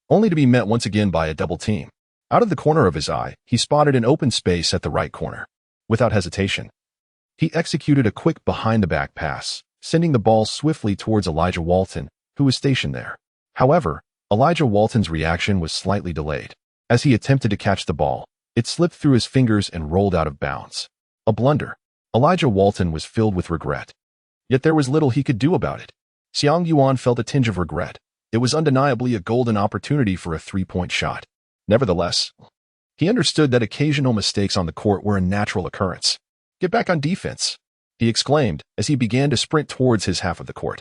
S1: only to be met once again by a double team. Out of the corner of his eye, he spotted an open space at the right corner. Without hesitation, he executed a quick behind-the-back pass, sending the ball swiftly towards Elijah Walton, who was stationed there. However, Elijah Walton's reaction was slightly delayed. As he attempted to catch the ball, it slipped through his fingers and rolled out of bounds. A blunder. Elijah Walton was filled with regret. Yet there was little he could do about it. Xiang Yuan felt a tinge of regret. It was undeniably a golden opportunity for a 3-point shot. Nevertheless, he understood that occasional mistakes on the court were a natural occurrence. "Get back on defense," he exclaimed as he began to sprint towards his half of the court.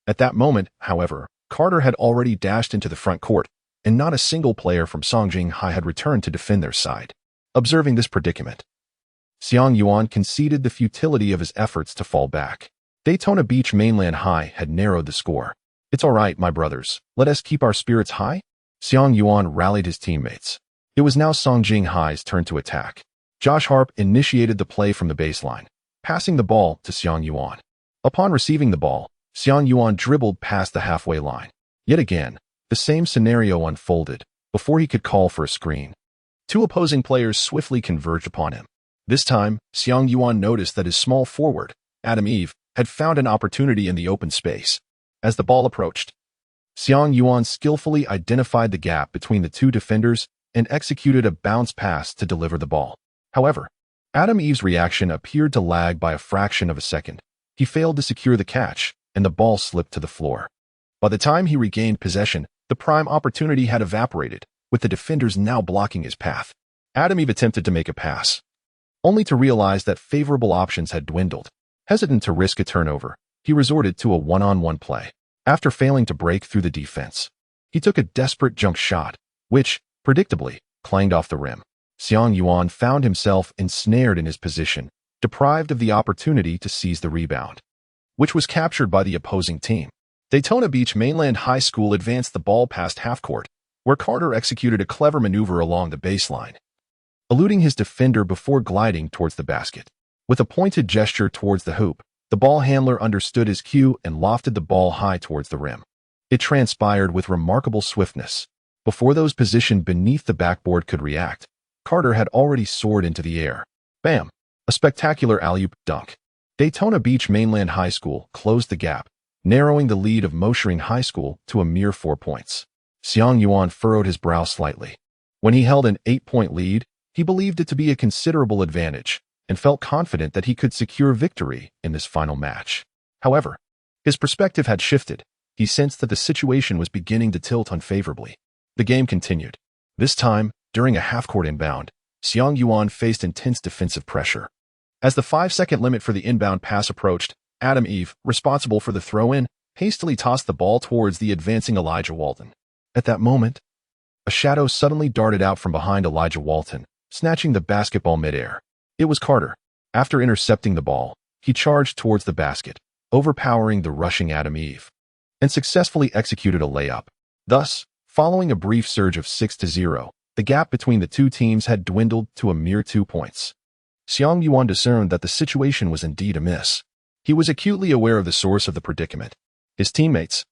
S1: At that moment, however, Carter had already dashed into the front court, and not a single player from Songjing High had returned to defend their side. Observing this predicament, Xiang Yuan conceded the futility of his efforts to fall back. Daytona Beach Mainland High had narrowed the score. "It's all right, my brothers. Let us keep our spirits high." Xiang Yuan rallied his teammates. It was now Songjing High's turn to attack. Josh Harp initiated the play from the baseline, passing the ball to Xiang Yuan. Upon receiving the ball, Xiang Yuan dribbled past the halfway line. Yet again, the same scenario unfolded before he could call for a screen. 2 opposing players swiftly converged upon him. This time, Xiang Yuan noticed that his small forward, Adam Eve, had found an opportunity in the open space. As the ball approached, Xiang Yuan skillfully identified the gap between the 2 defenders and executed a bounce pass to deliver the ball. However, Adam Eve's reaction appeared to lag by a fraction of a second. He failed to secure the catch, and the ball slipped to the floor. By the time he regained possession, the prime opportunity had evaporated, with the defenders now blocking his path. Adam Eve attempted to make a pass, only to realize that favorable options had dwindled. Hesitant to risk a turnover, he resorted to a one-on-one play. After failing to break through the defense, he took a desperate jump shot, which, predictably, clanged off the rim. Xiang Yuan found himself ensnared in his position, deprived of the opportunity to seize the rebound, which was captured by the opposing team. Daytona Beach Mainland High School advanced the ball past half-court, where Carter executed a clever maneuver along the baseline. eluding his defender before gliding towards the basket. With a pointed gesture towards the hoop, the ball handler understood his cue and lofted the ball high towards the rim. It transpired with remarkable swiftness. Before those positioned beneath the backboard could react, Carter had already soared into the air. Bam! A spectacular alley-oop dunk. Daytona Beach Mainland High School closed the gap, narrowing the lead of Moshering High School to a mere 4 points. Xiang Yuan furrowed his brow slightly. When he held an 8-point lead, he believed it to be a considerable advantage and felt confident that he could secure victory in this final match. However, his perspective had shifted. He sensed that the situation was beginning to tilt unfavorably. The game continued. This time, during a half-court inbound, Xiang Yuan faced intense defensive pressure. As the 5-second limit for the inbound pass approached, Adam Eve, responsible for the throw-in, hastily tossed the ball towards the advancing Elijah Walton. At that moment, a shadow suddenly darted out from behind Elijah Walton, snatching the basketball midair. It was Carter. After intercepting the ball, he charged towards the basket, overpowering the rushing Adam Eve, and successfully executed a layup. Thus, following a brief surge of 6-0, the gap between the two teams had dwindled to a mere 2 points. Xiang Yuan discerned that the situation was indeed amiss. He was acutely aware of the source of the predicament. His teammates,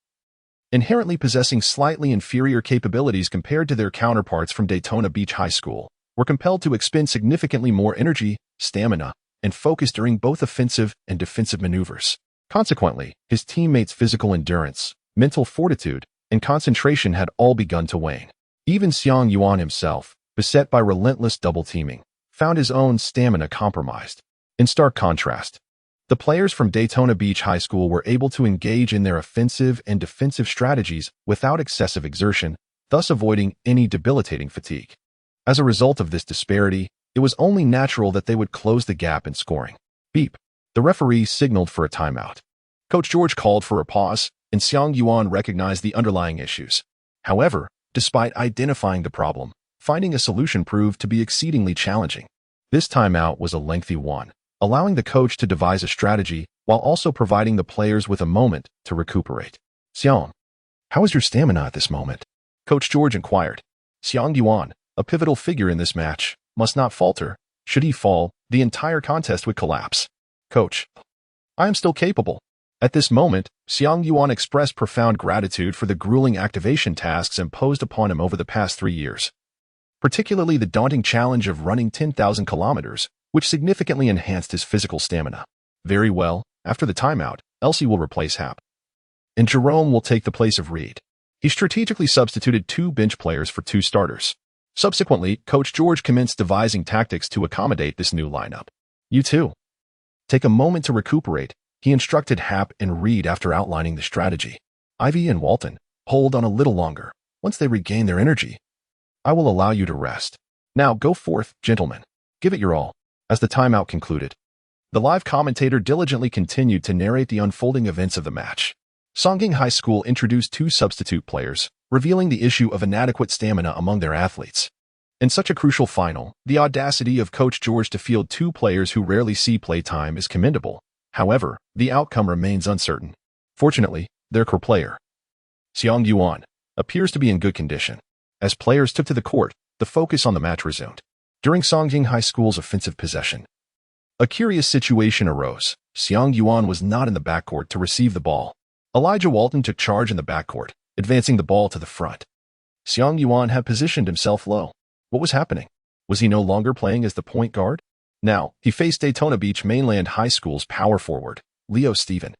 S1: inherently possessing slightly inferior capabilities compared to their counterparts from Daytona Beach High School, were compelled to expend significantly more energy, stamina, and focus during both offensive and defensive maneuvers. Consequently, his teammates' physical endurance, mental fortitude, and concentration had all begun to wane. Even Xiang Yuan himself, beset by relentless double-teaming, found his own stamina compromised. In stark contrast, the players from Daytona Beach High School were able to engage in their offensive and defensive strategies without excessive exertion, thus avoiding any debilitating fatigue. As a result of this disparity, it was only natural that they would close the gap in scoring. Beep. The referee signaled for a timeout. Coach George called for a pause, and Xiang Yuan recognized the underlying issues. However, despite identifying the problem, finding a solution proved to be exceedingly challenging. This timeout was a lengthy one, allowing the coach to devise a strategy while also providing the players with a moment to recuperate. Xiang, how is your stamina at this moment? Coach George inquired. Xiang Yuan, a pivotal figure in this match, must not falter. Should he fall, the entire contest would collapse. Coach, I am still capable. At this moment, Xiang Yuan expressed profound gratitude for the grueling activation tasks imposed upon him over the past 3 years, particularly the daunting challenge of running 10,000 kilometers, which significantly enhanced his physical stamina. Very well, after the timeout, Elsie will replace Hap, and Jerome will take the place of Reed. He strategically substituted 2 bench players for 2 starters. Subsequently, Coach George commenced devising tactics to accommodate this new lineup. You too. Take a moment to recuperate, he instructed Hap and Reed after outlining the strategy. Ivy and Walton, hold on a little longer. Once they regain their energy, I will allow you to rest. Now go forth, gentlemen. Give it your all. As the timeout concluded, the live commentator diligently continued to narrate the unfolding events of the match. Songjing High School introduced 2 substitute players, revealing the issue of inadequate stamina among their athletes. In such a crucial final, the audacity of Coach George to field 2 players who rarely see playtime is commendable. However, the outcome remains uncertain. Fortunately, their core player, Xiang Yuan, appears to be in good condition. As players took to the court, the focus on the match resumed. During Songjing High School's offensive possession, a curious situation arose. Xiang Yuan was not in the backcourt to receive the ball. Elijah Walton took charge in the backcourt, advancing the ball to the front. Xiang Yuan had positioned himself low. What was happening? Was he no longer playing as the point guard? Now, he faced Daytona Beach Mainland High School's power forward, Leo Steven.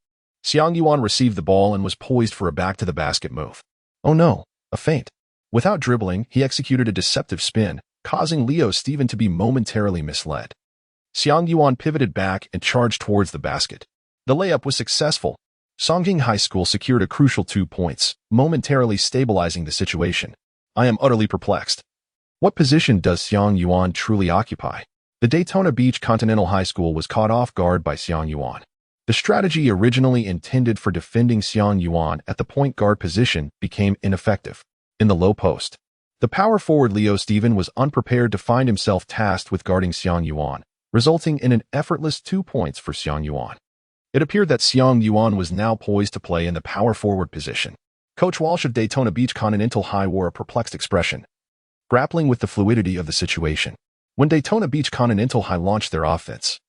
S1: Xiang Yuan received the ball and was poised for a back-to-the-basket move. Oh no, a feint. Without dribbling, he executed a deceptive spin, causing Leo Steven to be momentarily misled. Xiang Yuan pivoted back and charged towards the basket. The layup was successful. Songjing High School secured a crucial 2 points, momentarily stabilizing the situation. I am utterly perplexed. What position does Xiang Yuan truly occupy? The Daytona Beach Continental High School was caught off guard by Xiang Yuan. The strategy originally intended for defending Xiang Yuan at the point guard position became ineffective. In the low post, the power forward Leo Steven was unprepared to find himself tasked with guarding Xiang Yuan, resulting in an effortless 2 points for Xiang Yuan. It appeared that Xiang Yuan was now poised to play in the power forward position. Coach Walsh of Daytona Beach Continental High wore a perplexed expression, grappling with the fluidity of the situation. When Daytona Beach Continental High launched their offense,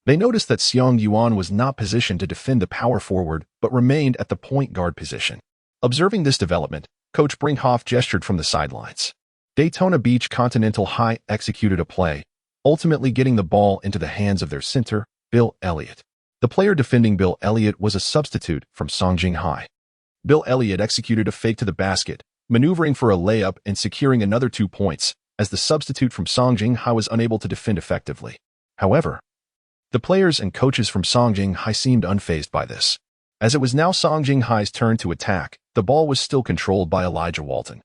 S1: they noticed that Xiang Yuan was not positioned to defend the power forward but remained at the point guard position. Observing this development, Coach Brinkhoff gestured from the sidelines. Daytona Beach Continental High executed a play, ultimately getting the ball into the hands of their center, Bill Elliott. The player defending Bill Elliott was a substitute from Songjing High. Bill Elliott executed a fake to the basket, maneuvering for a layup and securing another 2 points, as the substitute from Songjing High was unable to defend effectively. However, the players and coaches from Songjing High seemed unfazed by this. As it was now Songjing High's turn to attack, the ball was still controlled by Elijah Walton,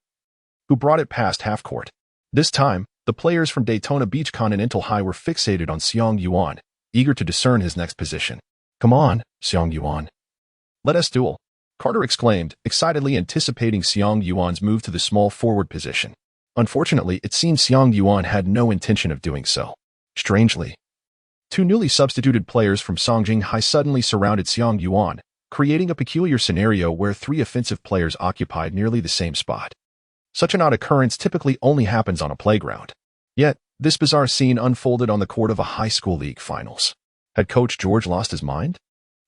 S1: who brought it past half-court. This time, the players from Daytona Beach Continental High were fixated on Xiang Yuan, eager to discern his next position. "Come on, Xiang Yuan. Let us duel," Carter exclaimed, excitedly anticipating Xiang Yuan's move to the small forward position. Unfortunately, it seemed Xiang Yuan had no intention of doing so. Strangely, two newly substituted players from Songjing High suddenly surrounded Xiang Yuan, creating a peculiar scenario where 3 offensive players occupied nearly the same spot. Such an odd occurrence typically only happens on a playground. Yet, this bizarre scene unfolded on the court of a high school league finals. Had Coach George lost his mind?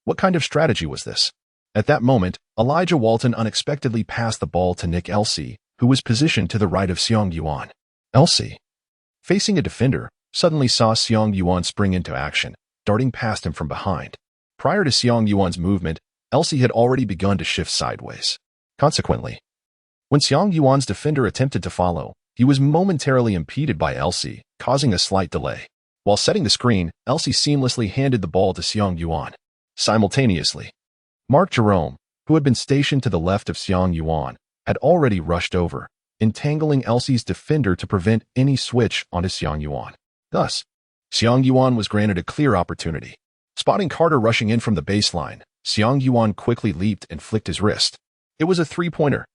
S1: What kind of strategy was this? At that moment, Elijah Walton unexpectedly passed the ball to Nick Elsey, who was positioned to the right of Xiang Yuan. Elsey, facing a defender, suddenly saw Xiang Yuan spring into action, darting past him from behind. Prior to Xiang Yuan's movement, Elsey had already begun to shift sideways. Consequently, when Xiang Yuan's defender attempted to follow, he was momentarily impeded by Elsey, causing a slight delay. While setting the screen, Elsey seamlessly handed the ball to Xiang Yuan. Simultaneously, Mark Jerome, who had been stationed to the left of Xiang Yuan, had already rushed over, entangling Elsey's defender to prevent any switch onto Xiang Yuan. Thus, Xiang Yuan was granted a clear opportunity. Spotting Carter rushing in from the baseline, Xiang Yuan quickly leaped and flicked his wrist. It was a 3-pointer.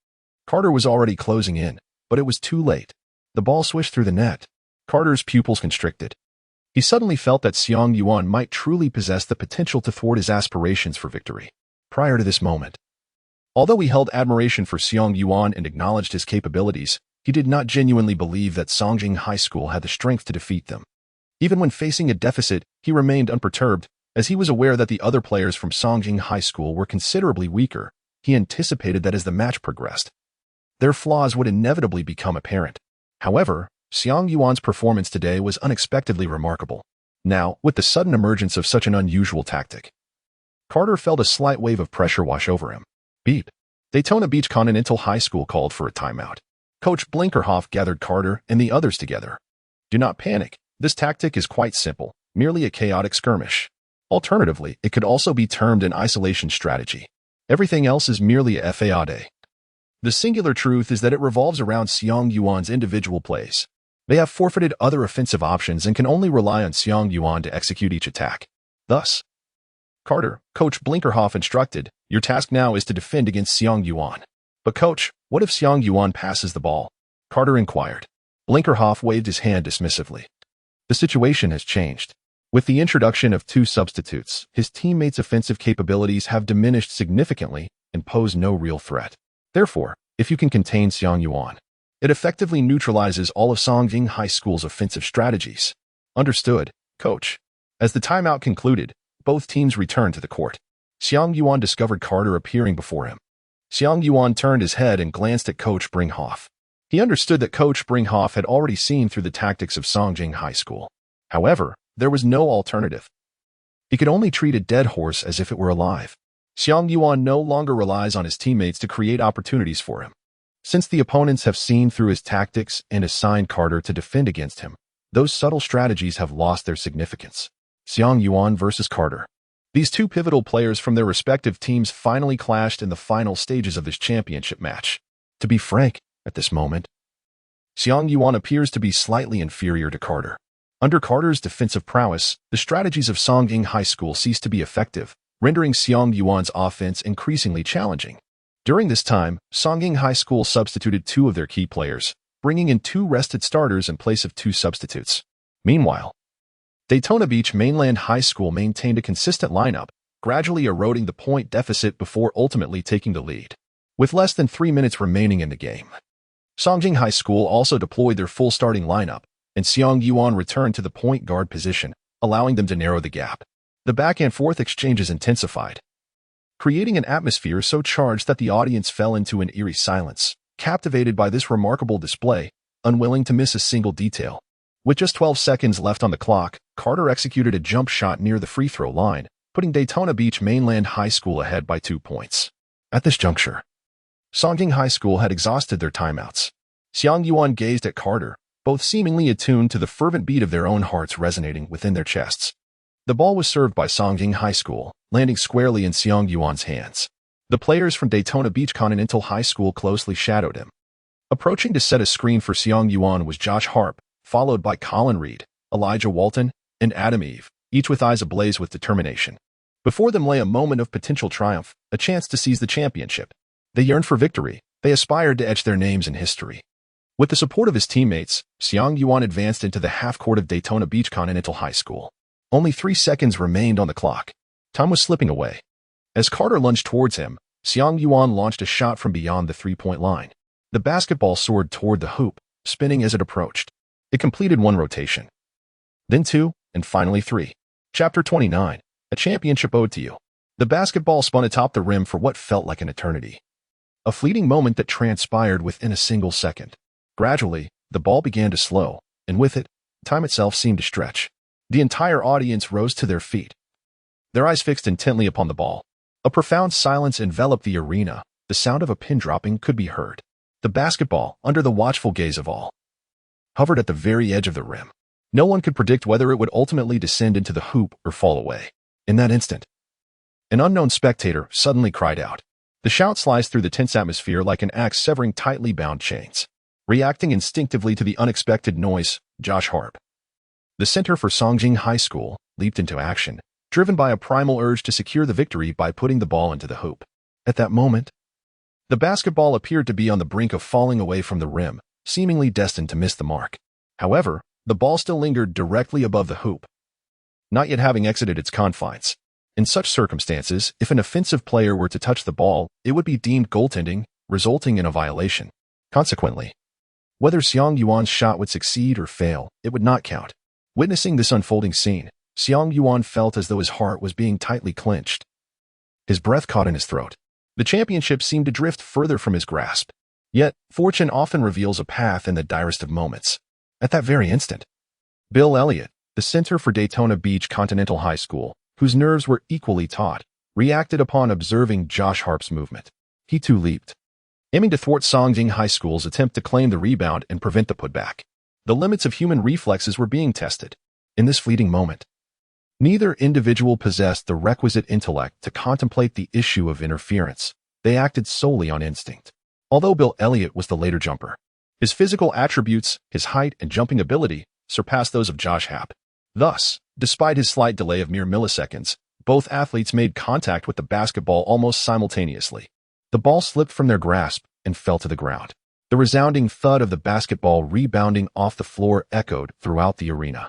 S1: Carter was already closing in, but it was too late. The ball swished through the net. Carter's pupils constricted. He suddenly felt that Xiang Yuan might truly possess the potential to thwart his aspirations for victory. Prior to this moment, although he held admiration for Xiang Yuan and acknowledged his capabilities, he did not genuinely believe that Songjing High School had the strength to defeat them. Even when facing a deficit, he remained unperturbed, as he was aware that the other players from Songjing High School were considerably weaker. He anticipated that as the match progressed, their flaws would inevitably become apparent. However, Xiang Yuan's performance today was unexpectedly remarkable. Now, with the sudden emergence of such an unusual tactic, Carter felt a slight wave of pressure wash over him. Beep. Daytona Beach Continental High School called for a timeout. Coach Blinkerhoff gathered Carter and the others together. "Do not panic. This tactic is quite simple, merely a chaotic skirmish. Alternatively, it could also be termed an isolation strategy. Everything else is merely a fade. The singular truth is that it revolves around Xiang Yuan's individual plays. They have forfeited other offensive options and can only rely on Xiang Yuan to execute each attack. Thus, Carter, Coach Blinkerhoff instructed, your task now is to defend against Xiang Yuan." "But coach, what if Xiang Yuan passes the ball?" Carter inquired. Blinkerhoff waved his hand dismissively. "The situation has changed. With the introduction of 2 substitutes, his teammates' offensive capabilities have diminished significantly and pose no real threat. Therefore, if you can contain Xiang Yuan, it effectively neutralizes all of Songjing High School's offensive strategies." "Understood, coach." As the timeout concluded, both teams returned to the court. Xiang Yuan discovered Carter appearing before him. Xiang Yuan turned his head and glanced at Coach Brinkhoff. He understood that Coach Brinkhoff had already seen through the tactics of Songjing High School. However, there was no alternative. He could only treat a dead horse as if it were alive. Xiang Yuan no longer relies on his teammates to create opportunities for him. Since the opponents have seen through his tactics and assigned Carter to defend against him, those subtle strategies have lost their significance. Xiang Yuan versus Carter. These 2 pivotal players from their respective teams finally clashed in the final stages of this championship match. To be frank, at this moment, Xiang Yuan appears to be slightly inferior to Carter. Under Carter's defensive prowess, the strategies of Songjing High School ceased to be effective, rendering Xiang Yuan's offense increasingly challenging. During this time, Songjing High School substituted 2 of their key players, bringing in 2 rested starters in place of 2 substitutes. Meanwhile, Daytona Beach Mainland High School maintained a consistent lineup, gradually eroding the point deficit before ultimately taking the lead. With less than 3 minutes remaining in the game, Songjing High School also deployed their full starting lineup, and Xiang Yuan returned to the point guard position, allowing them to narrow the gap. The back-and-forth exchanges intensified, creating an atmosphere so charged that the audience fell into an eerie silence, captivated by this remarkable display, unwilling to miss a single detail. With just 12 seconds left on the clock, Carter executed a jump shot near the free throw line, putting Daytona Beach Mainland High School ahead by 2 points. At this juncture, Songjing High School had exhausted their timeouts. Xiang Yuan gazed at Carter, both seemingly attuned to the fervent beat of their own hearts resonating within their chests. The ball was served by Songjing High School, landing squarely in Xiang Yuan's hands. The players from Daytona Beach Continental High School closely shadowed him. Approaching to set a screen for Xiang Yuan was Josh Harp, followed by Colin Reed, Elijah Walton, and Adam Eve, each with eyes ablaze with determination. Before them lay a moment of potential triumph, a chance to seize the championship. They yearned for victory. They aspired to etch their names in history. With the support of his teammates, Xiang Yuan advanced into the half-court of Daytona Beach Continental High School. Only 3 seconds remained on the clock. Time was slipping away. As Carter lunged towards him, Xiang Yuan launched a shot from beyond the three-point line. The basketball soared toward the hoop, spinning as it approached. It completed 1 rotation, then 2, and finally 3. Chapter 29, A Championship Ode to You. The basketball spun atop the rim for what felt like an eternity. A fleeting moment that transpired within a single second. Gradually, the ball began to slow, and with it, time itself seemed to stretch. The entire audience rose to their feet, their eyes fixed intently upon the ball. A profound silence enveloped the arena. The sound of a pin dropping could be heard. The basketball, under the watchful gaze of all, hovered at the very edge of the rim. No one could predict whether it would ultimately descend into the hoop or fall away. In that instant, an unknown spectator suddenly cried out. The shout sliced through the tense atmosphere like an axe severing tightly bound chains. Reacting instinctively to the unexpected noise, Josh Harp, the center for Songjing High School, leaped into action, driven by a primal urge to secure the victory by putting the ball into the hoop. At that moment, the basketball appeared to be on the brink of falling away from the rim, seemingly destined to miss the mark. However, the ball still lingered directly above the hoop, not yet having exited its confines. In such circumstances, if an offensive player were to touch the ball, it would be deemed goaltending, resulting in a violation. Consequently, whether Xiang Yuan's shot would succeed or fail, it would not count. Witnessing this unfolding scene, Xiang Yuan felt as though his heart was being tightly clenched. His breath caught in his throat. The championship seemed to drift further from his grasp. Yet, fortune often reveals a path in the direst of moments. At that very instant, Bill Elliott, the center for Daytona Beach Continental High School, whose nerves were equally taut, reacted upon observing Josh Harp's movement. He too leaped, aiming to thwart Songjing High School's attempt to claim the rebound and prevent the putback. The limits of human reflexes were being tested. In this fleeting moment, neither individual possessed the requisite intellect to contemplate the issue of interference. They acted solely on instinct. Although Bill Elliott was the later jumper, his physical attributes, his height and jumping ability, surpassed those of Josh Harp. Thus, despite his slight delay of mere milliseconds, both athletes made contact with the basketball almost simultaneously. The ball slipped from their grasp and fell to the ground. The resounding thud of the basketball rebounding off the floor echoed throughout the arena,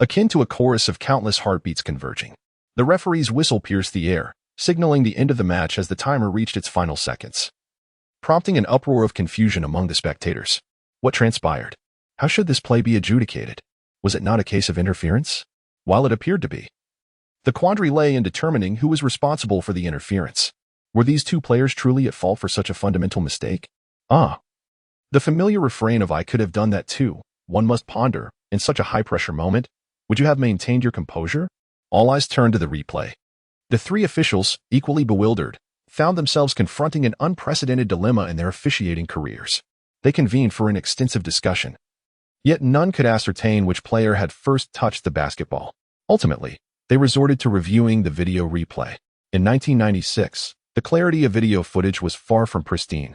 S1: akin to a chorus of countless heartbeats converging. The referee's whistle pierced the air, signaling the end of the match as the timer reached its final seconds, prompting an uproar of confusion among the spectators. What transpired? How should this play be adjudicated? Was it not a case of interference? While it appeared to be, the quandary lay in determining who was responsible for the interference. Were these two players truly at fault for such a fundamental mistake? The familiar refrain of "I could have done that too," one must ponder. In such a high-pressure moment, would you have maintained your composure? All eyes turned to the replay. The three officials, equally bewildered, found themselves confronting an unprecedented dilemma in their officiating careers. They convened for an extensive discussion. Yet none could ascertain which player had first touched the basketball. Ultimately, they resorted to reviewing the video replay. In 1996, the clarity of video footage was far from pristine,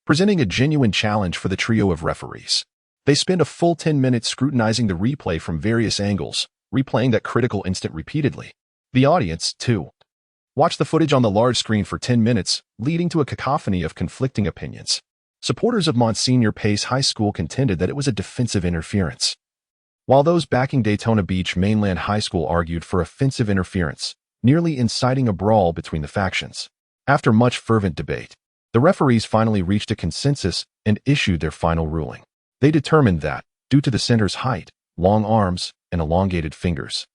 S1: presenting a genuine challenge for the trio of referees. They spent a full 10 minutes scrutinizing the replay from various angles, replaying that critical instant repeatedly. The audience, too, watched the footage on the large screen for 10 minutes, leading to a cacophony of conflicting opinions. Supporters of Monsignor Pace High School contended that it was a defensive interference, while those backing Daytona Beach Mainland High School argued for offensive interference, nearly inciting a brawl between the factions. After much fervent debate, the referees finally reached a consensus and issued their final ruling. They determined that, due to the center's height, long arms, and elongated fingers.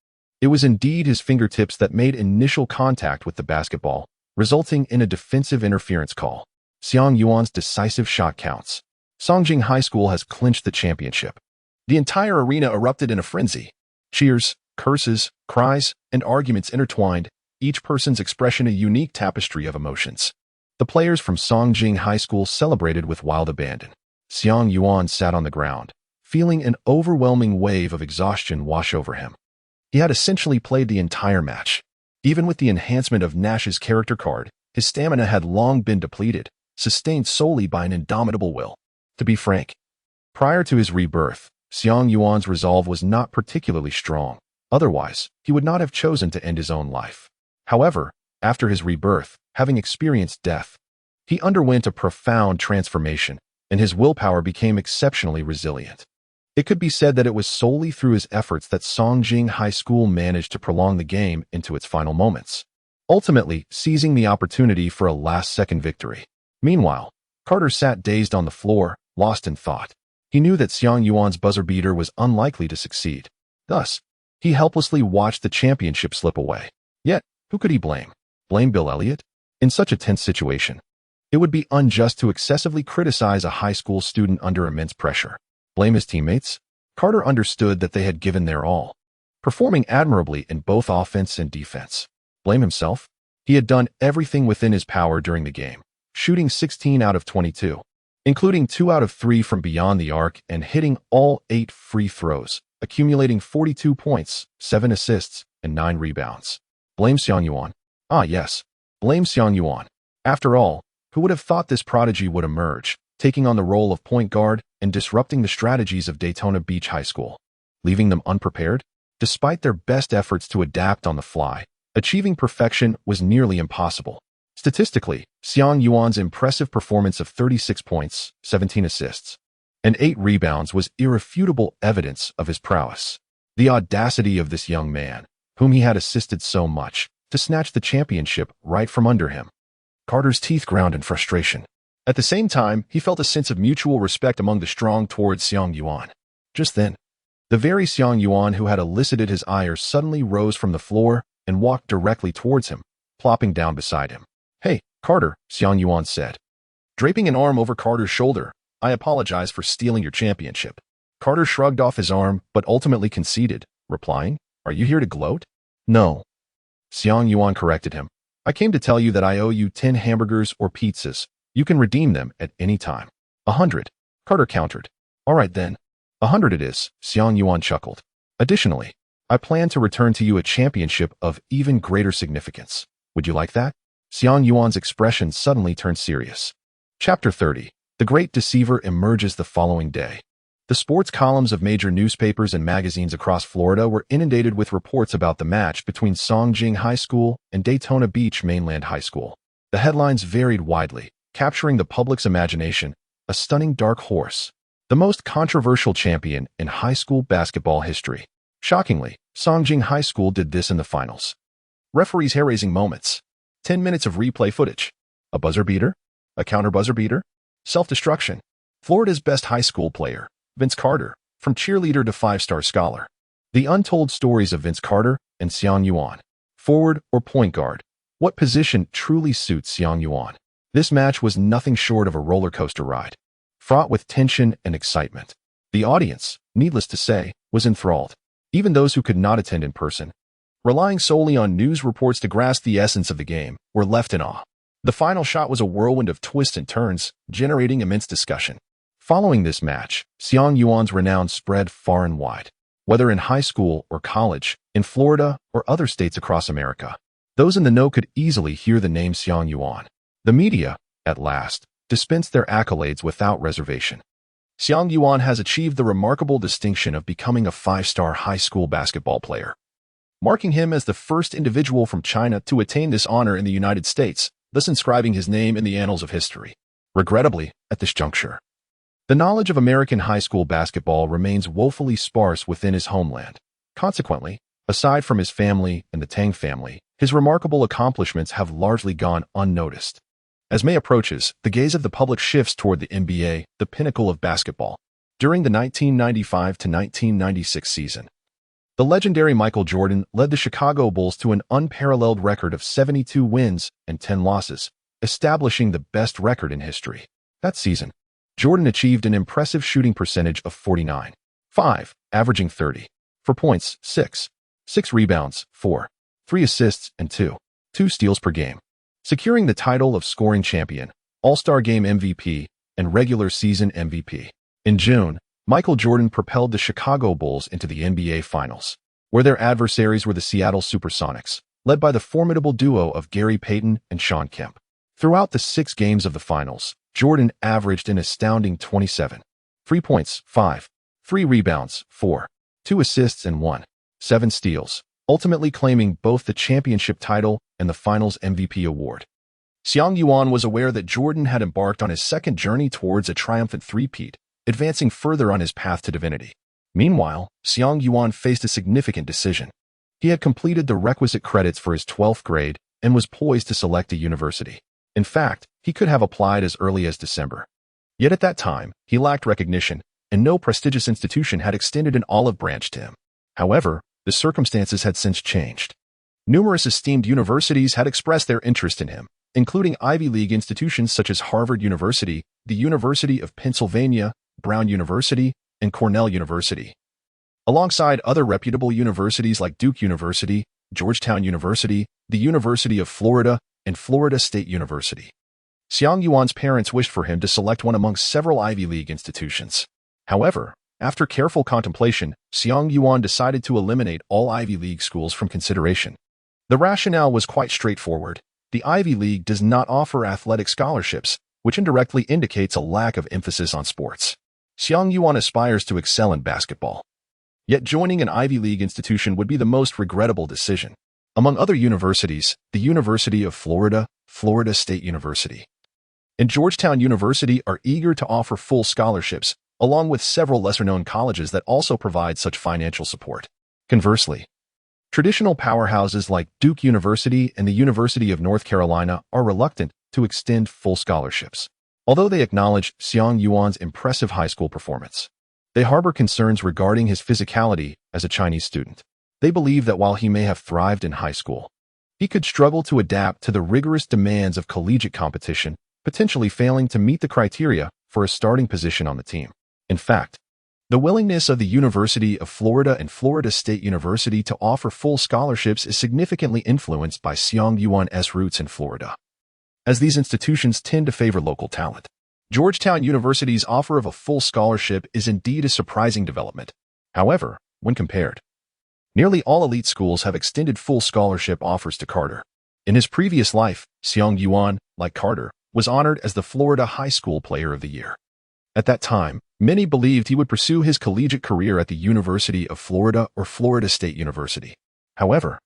S1: It was indeed his fingertips that made initial contact with the basketball, resulting in a defensive interference call. Xiang Yuan's decisive shot counts. Songjing High School has clinched the championship. The entire arena erupted in a frenzy. Cheers, curses, cries, and arguments intertwined, each person's expression a unique tapestry of emotions. The players from Songjing High School celebrated with wild abandon. Xiang Yuan sat on the ground, feeling an overwhelming wave of exhaustion wash over him. He had essentially played the entire match. Even with the enhancement of Nash's character card, his stamina had long been depleted, sustained solely by an indomitable will. To be frank, prior to his rebirth, Xiang Yuan's resolve was not particularly strong. Otherwise, he would not have chosen to end his own life. However, after his rebirth, having experienced death, he underwent a profound transformation, and his willpower became exceptionally resilient. It could be said that it was solely through his efforts that Songjing High School managed to prolong the game into its final moments, ultimately seizing the opportunity for a last-second victory. Meanwhile, Carter sat dazed on the floor, lost in thought. He knew that Xiang Yuan's buzzer beater was unlikely to succeed. Thus, he helplessly watched the championship slip away. Yet, who could he blame? Blame Bill Elliott? In such a tense situation, it would be unjust to excessively criticize a high school student under immense pressure. Blame his teammates? Carter understood that they had given their all, performing admirably in both offense and defense. Blame himself? He had done everything within his power during the game, shooting 16 out of 22, including 2 out of 3 from beyond the arc and hitting all 8 free throws, accumulating 42 points, 7 assists, and 9 rebounds. Blame Xiang Yuan? Ah, yes. Blame Xiang Yuan. After all, who would have thought this prodigy would emerge, taking on the role of point guard and disrupting the strategies of Daytona Beach High School, leaving them unprepared? Despite their best efforts to adapt on the fly, achieving perfection was nearly impossible. Statistically, Xiang Yuan's impressive performance of 36 points, 17 assists, and 8 rebounds was irrefutable evidence of his prowess. The audacity of this young man, whom he had assisted so much, to snatch the championship right from under him. Carter's teeth ground in frustration. At the same time, he felt a sense of mutual respect among the strong towards Xiang Yuan. Just then, the very Xiang Yuan who had elicited his ire suddenly rose from the floor and walked directly towards him, plopping down beside him. "Hey, Carter," Xiang Yuan said. Draping an arm over Carter's shoulder, "I apologize for stealing your championship." Carter shrugged off his arm, but ultimately conceded, replying, "Are you here to gloat?" "No." Xiang Yuan corrected him. "I came to tell you that I owe you 10 hamburgers or pizzas. You can redeem them at any time." 100, Carter countered. "All right then. 100 it is," Xiang Yuan chuckled. "Additionally, I plan to return to you a championship of even greater significance. Would you like that?" Xiang Yuan's expression suddenly turned serious. Chapter 30. The Great Deceiver emerges the following day. The sports columns of major newspapers and magazines across Florida were inundated with reports about the match between Songjing High School and Daytona Beach Mainland High School. The headlines varied widely, capturing the public's imagination: a stunning dark horse, the most controversial champion in high school basketball history. Shockingly, Songjing High School did this in the finals. Referees' hair-raising moments. 10 minutes of replay footage. A buzzer beater? A counter buzzer beater? Self-destruction. Florida's best high school player, Vince Carter, from cheerleader to 5-star scholar. The untold stories of Vince Carter and Xiang Yuan. Forward or point guard? What position truly suits Xiang Yuan? This match was nothing short of a roller coaster ride, fraught with tension and excitement. The audience, needless to say, was enthralled. Even those who could not attend in person, relying solely on news reports to grasp the essence of the game, were left in awe. The final shot was a whirlwind of twists and turns, generating immense discussion. Following this match, Xiang Yuan's renown spread far and wide. Whether in high school or college, in Florida or other states across America, those in the know could easily hear the name Xiang Yuan. The media, at last, dispensed their accolades without reservation. Xiang Yuan has achieved the remarkable distinction of becoming a 5-star high school basketball player, marking him as the first individual from China to attain this honor in the United States, thus inscribing his name in the annals of history. Regrettably, at this juncture, the knowledge of American high school basketball remains woefully sparse within his homeland. Consequently, aside from his family and the Tang family, his remarkable accomplishments have largely gone unnoticed. As May approaches, the gaze of the public shifts toward the NBA, the pinnacle of basketball. During the 1995 to 1996 season, the legendary Michael Jordan led the Chicago Bulls to an unparalleled record of 72 wins and 10 losses, establishing the best record in history. That season, Jordan achieved an impressive shooting percentage of 49.5, averaging 30.4 points, 6 rebounds, 3 assists, and 2 steals per game, securing the title of scoring champion, All-Star Game MVP, and regular season MVP. In June, Michael Jordan propelled the Chicago Bulls into the NBA Finals, where their adversaries were the Seattle Supersonics, led by the formidable duo of Gary Payton and Shawn Kemp. Throughout the 6 games of the Finals, Jordan averaged an astounding 27.3 points, 3 rebounds, 2 assists, and 7 steals, ultimately claiming both the championship title and the Finals MVP award. Xiang Yuan was aware that Jordan had embarked on his second journey towards a triumphant three-peat, advancing further on his path to divinity. Meanwhile, Xiang Yuan faced a significant decision. He had completed the requisite credits for his 12th grade and was poised to select a university. In fact, he could have applied as early as December. Yet at that time, he lacked recognition, and no prestigious institution had extended an olive branch to him. However, the circumstances had since changed. Numerous esteemed universities had expressed their interest in him, including Ivy League institutions such as Harvard University, the University of Pennsylvania, Brown University, and Cornell University, alongside other reputable universities like Duke University, Georgetown University, the University of Florida, and Florida State University. Xiang Yuan's parents wished for him to select one among several Ivy League institutions. However, after careful contemplation, Xiang Yuan decided to eliminate all Ivy League schools from consideration. The rationale was quite straightforward. The Ivy League does not offer athletic scholarships, which indirectly indicates a lack of emphasis on sports. Xiang Yuan aspires to excel in basketball. Yet joining an Ivy League institution would be the most regrettable decision. Among other universities, the University of Florida, Florida State University, and Georgetown University are eager to offer full scholarships, along with several lesser-known colleges that also provide such financial support. Conversely, traditional powerhouses like Duke University and the University of North Carolina are reluctant to extend full scholarships. Although they acknowledge Xiang Yuan's impressive high school performance, they harbor concerns regarding his physicality as a Chinese student. They believe that while he may have thrived in high school, he could struggle to adapt to the rigorous demands of collegiate competition, potentially failing to meet the criteria for a starting position on the team. In fact, the willingness of the University of Florida and Florida State University to offer full scholarships is significantly influenced by Xiang Yuan's roots in Florida, as these institutions tend to favor local talent. Georgetown University's offer of a full scholarship is indeed a surprising development. However, when compared, nearly all elite schools have extended full scholarship offers to Carter. In his previous life, Xiang Yuan, like Carter, was honored as the Florida High School Player of the Year. At that time, many believed he would pursue his collegiate career at the University of Florida or Florida State University. However,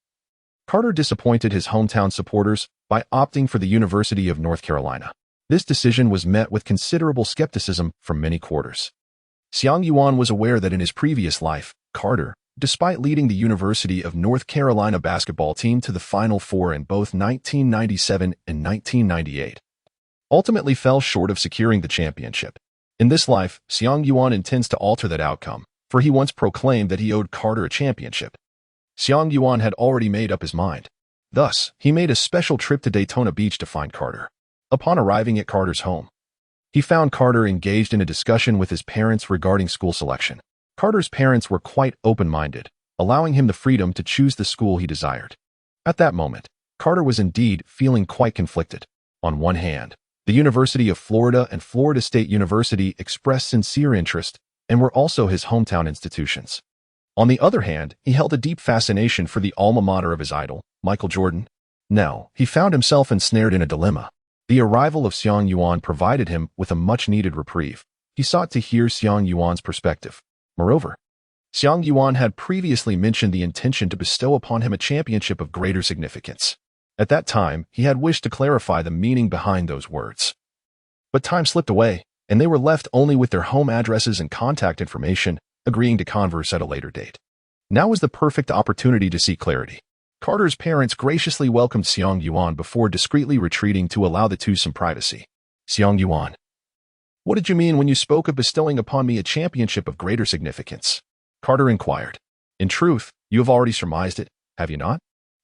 S1: Carter disappointed his hometown supporters by opting for the University of North Carolina. This decision was met with considerable skepticism from many quarters. Xiang Yuan was aware that in his previous life, Carter, despite leading the University of North Carolina basketball team to the Final Four in both 1997 and 1998, ultimately fell short of securing the championship. In this life, Xiang Yuan intends to alter that outcome, for he once proclaimed that he owed Carter a championship. Xiang Yuan had already made up his mind. Thus, he made a special trip to Daytona Beach to find Carter. Upon arriving at Carter's home, he found Carter engaged in a discussion with his parents regarding school selection. Carter's parents were quite open-minded, allowing him the freedom to choose the school he desired. At that moment, Carter was indeed feeling quite conflicted. On one hand, the University of Florida and Florida State University expressed sincere interest and were also his hometown institutions. On the other hand, he held a deep fascination for the alma mater of his idol, Michael Jordan. Now, he found himself ensnared in a dilemma. The arrival of Xiang Yuan provided him with a much-needed reprieve. He sought to hear Xiang Yuan's perspective. Moreover, Xiang Yuan had previously mentioned the intention to bestow upon him a championship of greater significance. At that time, he had wished to clarify the meaning behind those words. But time slipped away, and they were left only with their home addresses and contact information, agreeing to converse at a later date. Now was the perfect opportunity to seek clarity. Carter's parents graciously welcomed Xiang Yuan before discreetly retreating to allow the two some privacy. Xiang Yuan, What did you mean when you spoke of bestowing upon me a championship of greater significance? Carter inquired. In truth, you have already surmised it, have you not?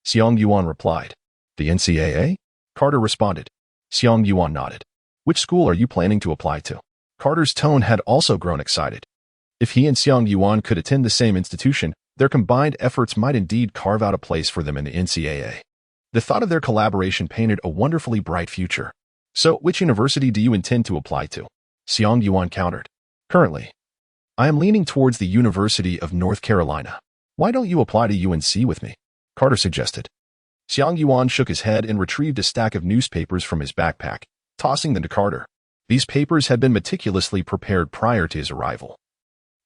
S1: Xiang Yuan replied. The NCAA? Carter responded. Xiang Yuan nodded. Which school are you planning to apply to? Carter's tone had also grown excited. If he and Xiang Yuan could attend the same institution, their combined efforts might indeed carve out a place for them in the NCAA. The thought of their collaboration painted a wonderfully bright future. So, which university do you intend to apply to? Xiang Yuan countered. Currently, I am leaning towards the University of North Carolina. Why don't you apply to UNC with me? Carter suggested. Xiang Yuan shook his head and retrieved a stack of newspapers from his backpack, tossing them to Carter. These papers had been meticulously prepared prior to his arrival,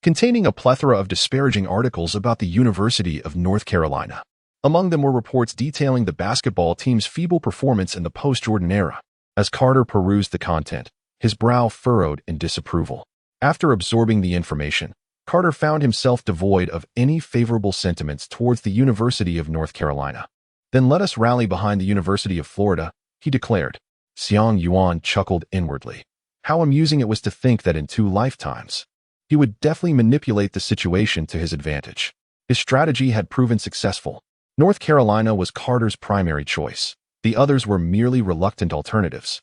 S1: containing a plethora of disparaging articles about the University of North Carolina. Among them were reports detailing the basketball team's feeble performance in the post-Jordan era. As Carter perused the content, his brow furrowed in disapproval. After absorbing the information, Carter found himself devoid of any favorable sentiments towards the University of North Carolina. Then let us rally behind the University of Florida, he declared. Xiang Yuan chuckled inwardly. How amusing it was to think that in 2 lifetimes, he would deftly manipulate the situation to his advantage. His strategy had proven successful. North Carolina was Carter's primary choice. The others were merely reluctant alternatives.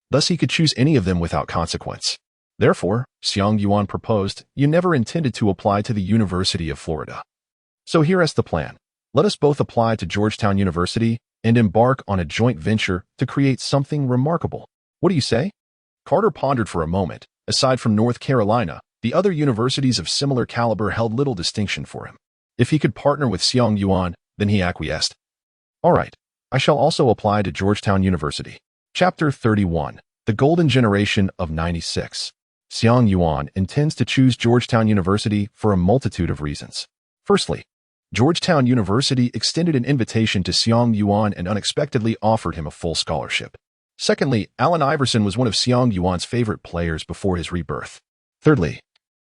S1: Thus he could choose any of them without consequence. Therefore, Xiang Yuan proposed, you never intended to apply to the University of Florida. So here is the plan. Let us both apply to Georgetown University and embark on a joint venture to create something remarkable. What do you say? Carter pondered for a moment. Aside from North Carolina, the other universities of similar caliber held little distinction for him. If he could partner with Xiang Yuan, then he acquiesced. All right, I shall also apply to Georgetown University. Chapter 31. The Golden Generation of 96. Xiang Yuan intends to choose Georgetown University for a multitude of reasons. Firstly, Georgetown University extended an invitation to Xiang Yuan and unexpectedly offered him a full scholarship. Secondly, Allen Iverson was one of Xiang Yuan's favorite players before his rebirth. Thirdly,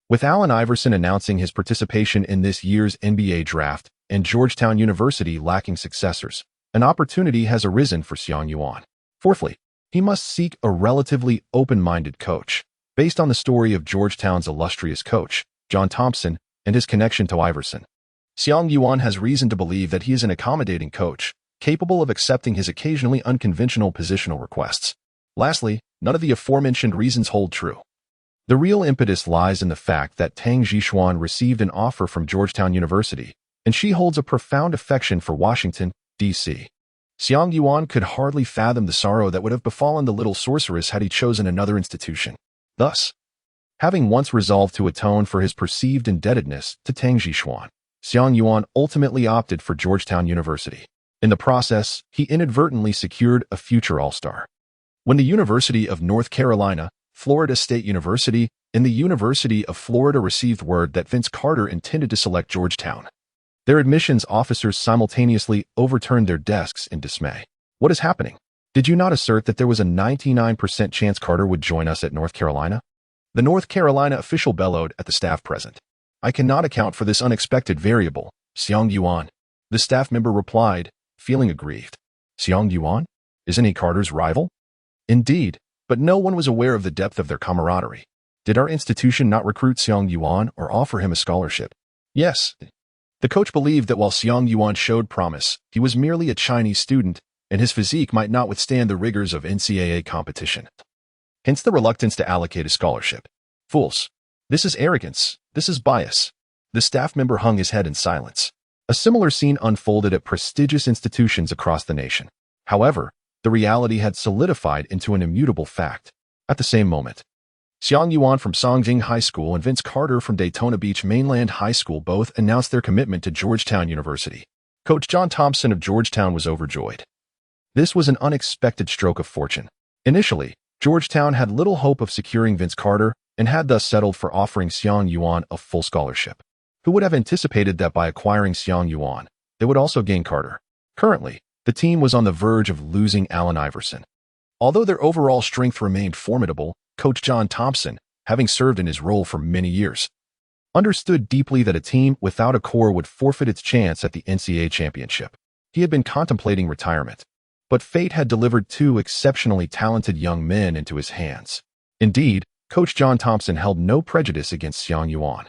S1: with Allen Iverson announcing his participation in this year's NBA draft and Georgetown University lacking successors, an opportunity has arisen for Xiang Yuan. Fourthly, he must seek a relatively open-minded coach. Based on the story of Georgetown's illustrious coach, John Thompson, and his connection to Iverson, Xiang Yuan has reason to believe that he is an accommodating coach, capable of accepting his occasionally unconventional positional requests. Lastly, none of the aforementioned reasons hold true. The real impetus lies in the fact that Tang Jixuan received an offer from Georgetown University, and she holds a profound affection for Washington, D.C. Xiang Yuan could hardly fathom the sorrow that would have befallen the little sorceress had he chosen another institution. Thus, having once resolved to atone for his perceived indebtedness to Tang Jixuan, Xiang Yuan ultimately opted for Georgetown University. In the process, he inadvertently secured a future all-star. When the University of North Carolina, Florida State University, and the University of Florida received word that Vince Carter intended to select Georgetown, their admissions officers simultaneously overturned their desks in dismay. What is happening? Did you not assert that there was a 99% chance Carter would join us at North Carolina? The North Carolina official bellowed at the staff present. I cannot account for this unexpected variable, Xiang Yuan. The staff member replied, feeling aggrieved. Xiang Yuan? Isn't he Carter's rival? Indeed, but no one was aware of the depth of their camaraderie. Did our institution not recruit Xiang Yuan or offer him a scholarship? Yes. The coach believed that while Xiang Yuan showed promise, he was merely a Chinese student, and his physique might not withstand the rigors of NCAA competition. Hence the reluctance to allocate a scholarship. Fools. This is arrogance. This is bias. The staff member hung his head in silence. A similar scene unfolded at prestigious institutions across the nation. However, the reality had solidified into an immutable fact. At the same moment, Xiang Yuan from Songjing High School and Vince Carter from Daytona Beach Mainland High School both announced their commitment to Georgetown University. Coach John Thompson of Georgetown was overjoyed. This was an unexpected stroke of fortune. Initially, Georgetown had little hope of securing Vince Carter and had thus settled for offering Xiang Yuan a full scholarship. Who would have anticipated that by acquiring Xiang Yuan, they would also gain Carter? Currently, the team was on the verge of losing Allen Iverson. Although their overall strength remained formidable, Coach John Thompson, having served in his role for many years, understood deeply that a team without a core would forfeit its chance at the NCAA championship. He had been contemplating retirement, but fate had delivered 2 exceptionally talented young men into his hands. Indeed, Coach John Thompson held no prejudice against Xiang Yuan.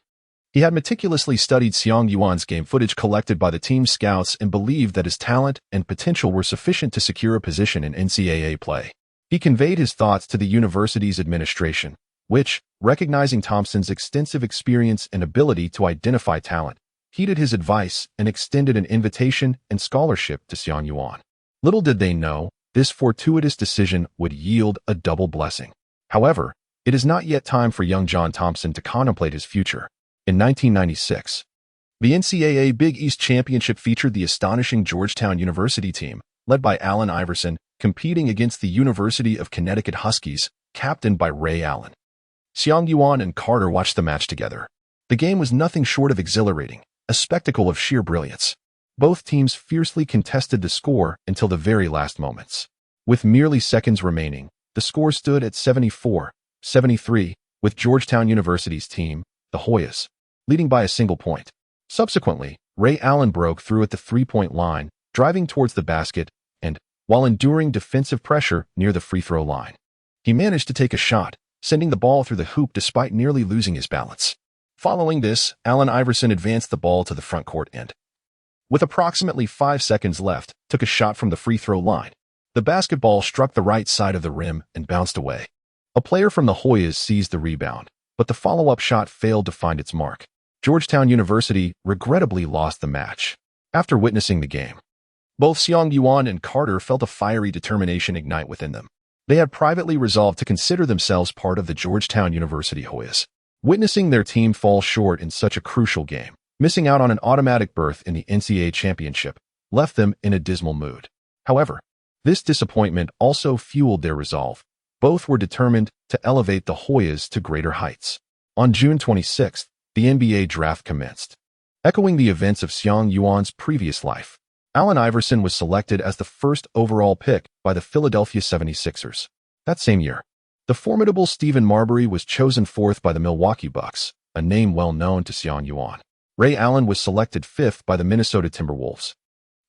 S1: He had meticulously studied Xiang Yuan's game footage collected by the team's scouts and believed that his talent and potential were sufficient to secure a position in NCAA play. He conveyed his thoughts to the university's administration, which, recognizing Thompson's extensive experience and ability to identify talent, heeded his advice and extended an invitation and scholarship to Xiang Yuan. Little did they know, this fortuitous decision would yield a double blessing. However, it is not yet time for young John Thompson to contemplate his future. In 1996, the NCAA Big East Championship featured the astonishing Georgetown University team, led by Allen Iverson, competing against the University of Connecticut Huskies, captained by Ray Allen. Xiang Yuan and Carter watched the match together. The game was nothing short of exhilarating, a spectacle of sheer brilliance. Both teams fiercely contested the score until the very last moments. With merely seconds remaining, the score stood at 74-73, with Georgetown University's team, the Hoyas, leading by a single point. Subsequently, Ray Allen broke through at the three-point line, driving towards the basket, and, while enduring defensive pressure near the free-throw line, he managed to take a shot, sending the ball through the hoop despite nearly losing his balance. Following this, Allen Iverson advanced the ball to the front court and, with approximately 5 seconds left, took a shot from the free-throw line. The basketball struck the right side of the rim and bounced away. A player from the Hoyas seized the rebound, but the follow-up shot failed to find its mark. Georgetown University regrettably lost the match. After witnessing the game, both Xiang Yuan and Carter felt a fiery determination ignite within them. They had privately resolved to consider themselves part of the Georgetown University Hoyas. Witnessing their team fall short in such a crucial game, missing out on an automatic berth in the NCAA championship, left them in a dismal mood. However, this disappointment also fueled their resolve. Both were determined to elevate the Hoyas to greater heights. On June 26th, the NBA draft commenced. Echoing the events of Xiang Yuan's previous life, Allen Iverson was selected as the first overall pick by the Philadelphia 76ers. That same year, the formidable Stephen Marbury was chosen fourth by the Milwaukee Bucks, a name well known to Xiang Yuan. Ray Allen was selected fifth by the Minnesota Timberwolves.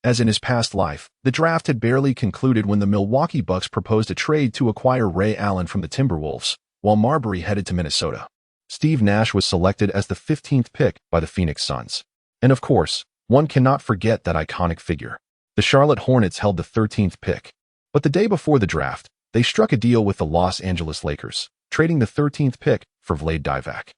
S1: As in his past life, the draft had barely concluded when the Milwaukee Bucks proposed a trade to acquire Ray Allen from the Timberwolves, while Marbury headed to Minnesota. Steve Nash was selected as the 15th pick by the Phoenix Suns. And of course, one cannot forget that iconic figure. The Charlotte Hornets held the 13th pick. But the day before the draft, they struck a deal with the Los Angeles Lakers, trading the 13th pick for Vlade Divac.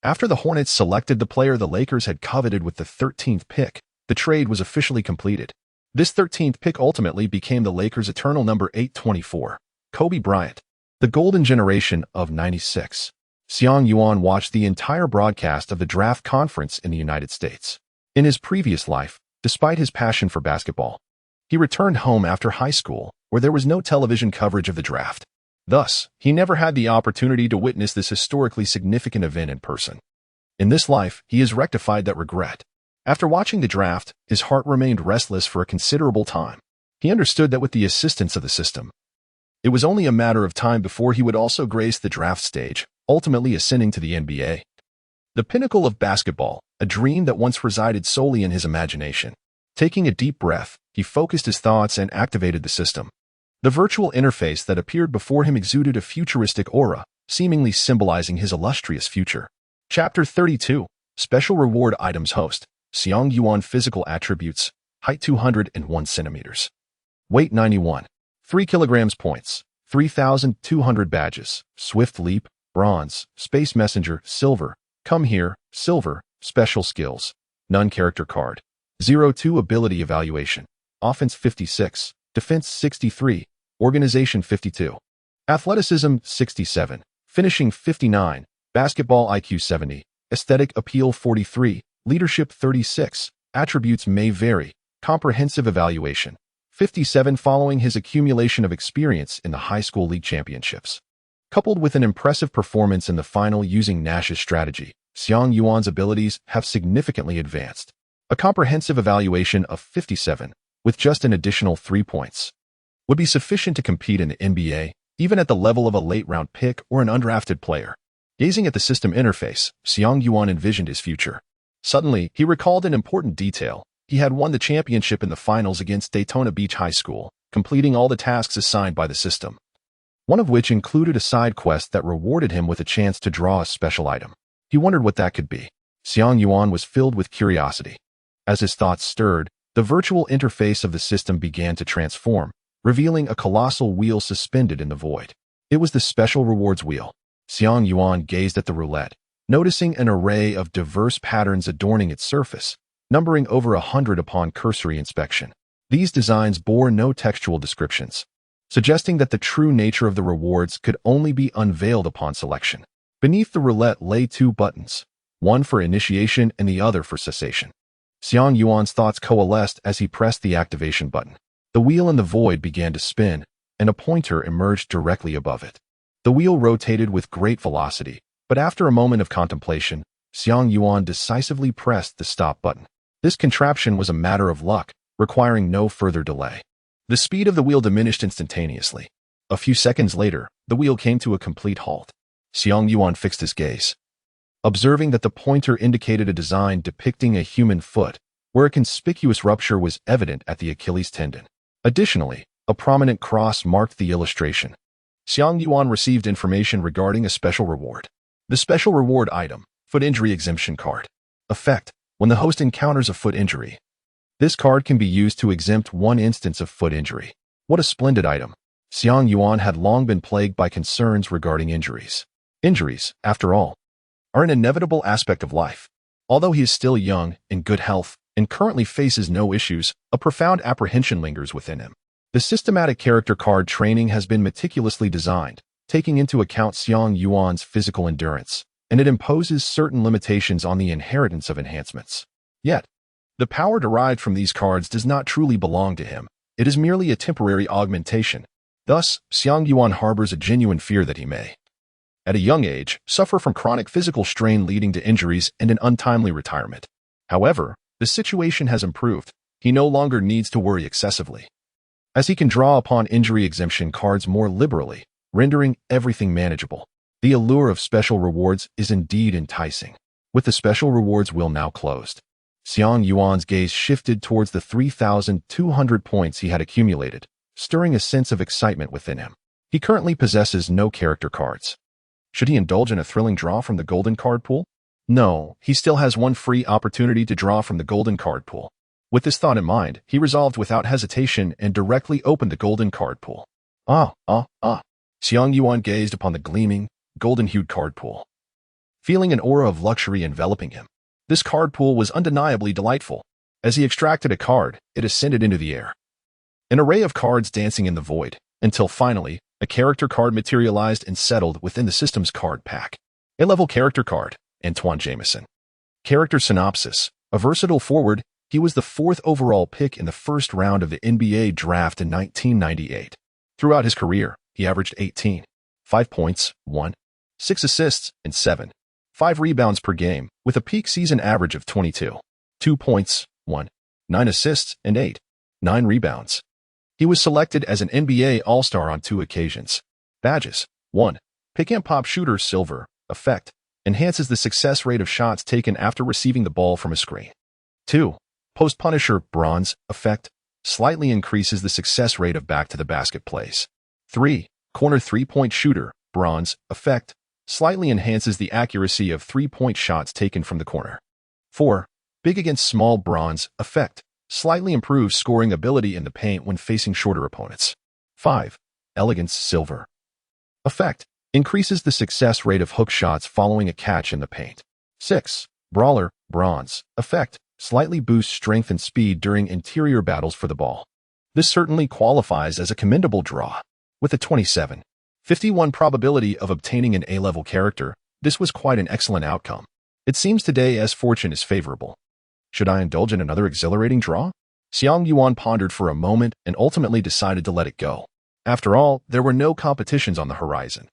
S1: After the Hornets selected the player the Lakers had coveted with the 13th pick, the trade was officially completed. This 13th pick ultimately became the Lakers' eternal number 824, Kobe Bryant. The golden generation of '96. Xiang Yuan watched the entire broadcast of the draft conference in the United States. In his previous life, despite his passion for basketball, he returned home after high school, where there was no television coverage of the draft. Thus, he never had the opportunity to witness this historically significant event in person. In this life, he has rectified that regret. After watching the draft, his heart remained restless for a considerable time. He understood that with the assistance of the system, it was only a matter of time before he would also grace the draft stage, ultimately ascending to the NBA. The pinnacle of basketball, a dream that once resided solely in his imagination. Taking a deep breath, he focused his thoughts and activated the system. The virtual interface that appeared before him exuded a futuristic aura, seemingly symbolizing his illustrious future. Chapter 32, Special Reward Items Host, Xiang Yuan Physical Attributes, Height 201 centimeters. Weight 91. 3 kilograms points, 3,200 badges, Swift Leap, Bronze, Space Messenger, Silver, Come Here, Silver, Special Skills, None Character Card. 02 Ability Evaluation, Offense 56, Defense 63, Organization 52. Athleticism 67, Finishing 59, Basketball IQ 70, Aesthetic Appeal 43, Leadership 36, Attributes may vary, Comprehensive Evaluation 57 following his accumulation of experience in the high school league championships. Coupled with an impressive performance in the final using Nash's strategy, Xiang Yuan's abilities have significantly advanced. A comprehensive evaluation of 57, with just an additional 3 points, would be sufficient to compete in the NBA, even at the level of a late-round pick or an undrafted player. Gazing at the system interface, Xiang Yuan envisioned his future. Suddenly, he recalled an important detail. He had won the championship in the finals against Daytona Beach High School, completing all the tasks assigned by the system. one of which included a side quest that rewarded him with a chance to draw a special item. He wondered what that could be. Xiang Yuan was filled with curiosity. As his thoughts stirred, the virtual interface of the system began to transform, revealing a colossal wheel suspended in the void. It was the special rewards wheel. Xiang Yuan gazed at the roulette, noticing an array of diverse patterns adorning its surface, numbering over 100 upon cursory inspection. These designs bore no textual descriptions, suggesting that the true nature of the rewards could only be unveiled upon selection. Beneath the roulette lay two buttons, one for initiation and the other for cessation. Xiang Yuan's thoughts coalesced as he pressed the activation button. The wheel in the void began to spin, and a pointer emerged directly above it. The wheel rotated with great velocity, but after a moment of contemplation, Xiang Yuan decisively pressed the stop button. This contraption was a matter of luck, requiring no further delay. The speed of the wheel diminished instantaneously. A few seconds later, the wheel came to a complete halt. Xiang Yuan fixed his gaze, observing that the pointer indicated a design depicting a human foot, where a conspicuous rupture was evident at the Achilles tendon. Additionally, a prominent cross marked the illustration. Xiang Yuan received information regarding a special reward. The special reward item, Foot Injury Exemption Card. Effect: when the host encounters a foot injury, this card can be used to exempt one instance of foot injury. What a splendid item! Xiang Yuan had long been plagued by concerns regarding injuries. Injuries, after all, are an inevitable aspect of life. Although he is still young, in good health, and currently faces no issues, a profound apprehension lingers within him. The systematic character card training has been meticulously designed, taking into account Xiang Yuan's physical endurance, and it imposes certain limitations on the inheritance of enhancements. Yet, the power derived from these cards does not truly belong to him. It is merely a temporary augmentation. Thus, Xiang Yuan harbors a genuine fear that he may, at a young age, suffer from chronic physical strain leading to injuries and an untimely retirement. However, the situation has improved. He no longer needs to worry excessively, as he can draw upon injury exemption cards more liberally, rendering everything manageable. The allure of special rewards is indeed enticing. With the special rewards wheel now closed, Xiang Yuan's gaze shifted towards the 3,200 points he had accumulated, stirring a sense of excitement within him. He currently possesses no character cards. Should he indulge in a thrilling draw from the golden card pool? No, he still has one free opportunity to draw from the golden card pool. With this thought in mind, he resolved without hesitation and directly opened the golden card pool. Xiang Yuan gazed upon the gleaming, golden-hued card pool, feeling an aura of luxury enveloping him. This card pool was undeniably delightful. As he extracted a card, it ascended into the air. An array of cards dancing in the void, until finally, a character card materialized and settled within the system's card pack. A-level character card, Antoine Jameson. Character synopsis: a versatile forward, he was the 4th overall pick in the first round of the NBA draft in 1998. Throughout his career, he averaged 18, 5 points, 6 assists, and 5 rebounds per game, with a peak season average of 22, 2 points, 9 assists, and 9 rebounds. He was selected as an NBA All-Star on 2 occasions. Badges: 1. Pick-and-pop shooter silver, effect, enhances the success rate of shots taken after receiving the ball from a screen. 2. Post-punisher bronze, effect, slightly increases the success rate of back-to-the-basket plays. 3. Corner three-point shooter, bronze, effect, slightly enhances the accuracy of three-point shots taken from the corner. 4. Big against small, bronze, effect, slightly improves scoring ability in the paint when facing shorter opponents. 5. Elegance silver, effect, increases the success rate of hook shots following a catch in the paint. 6. Brawler, bronze, effect, slightly boosts strength and speed during interior battles for the ball. This certainly qualifies as a commendable draw. With a 27.51 probability of obtaining an A-level character, this was quite an excellent outcome. It seems today as fortune is favorable. Should I indulge in another exhilarating draw? Xiang Yuan pondered for a moment and ultimately decided to let it go. After all, there were no competitions on the horizon,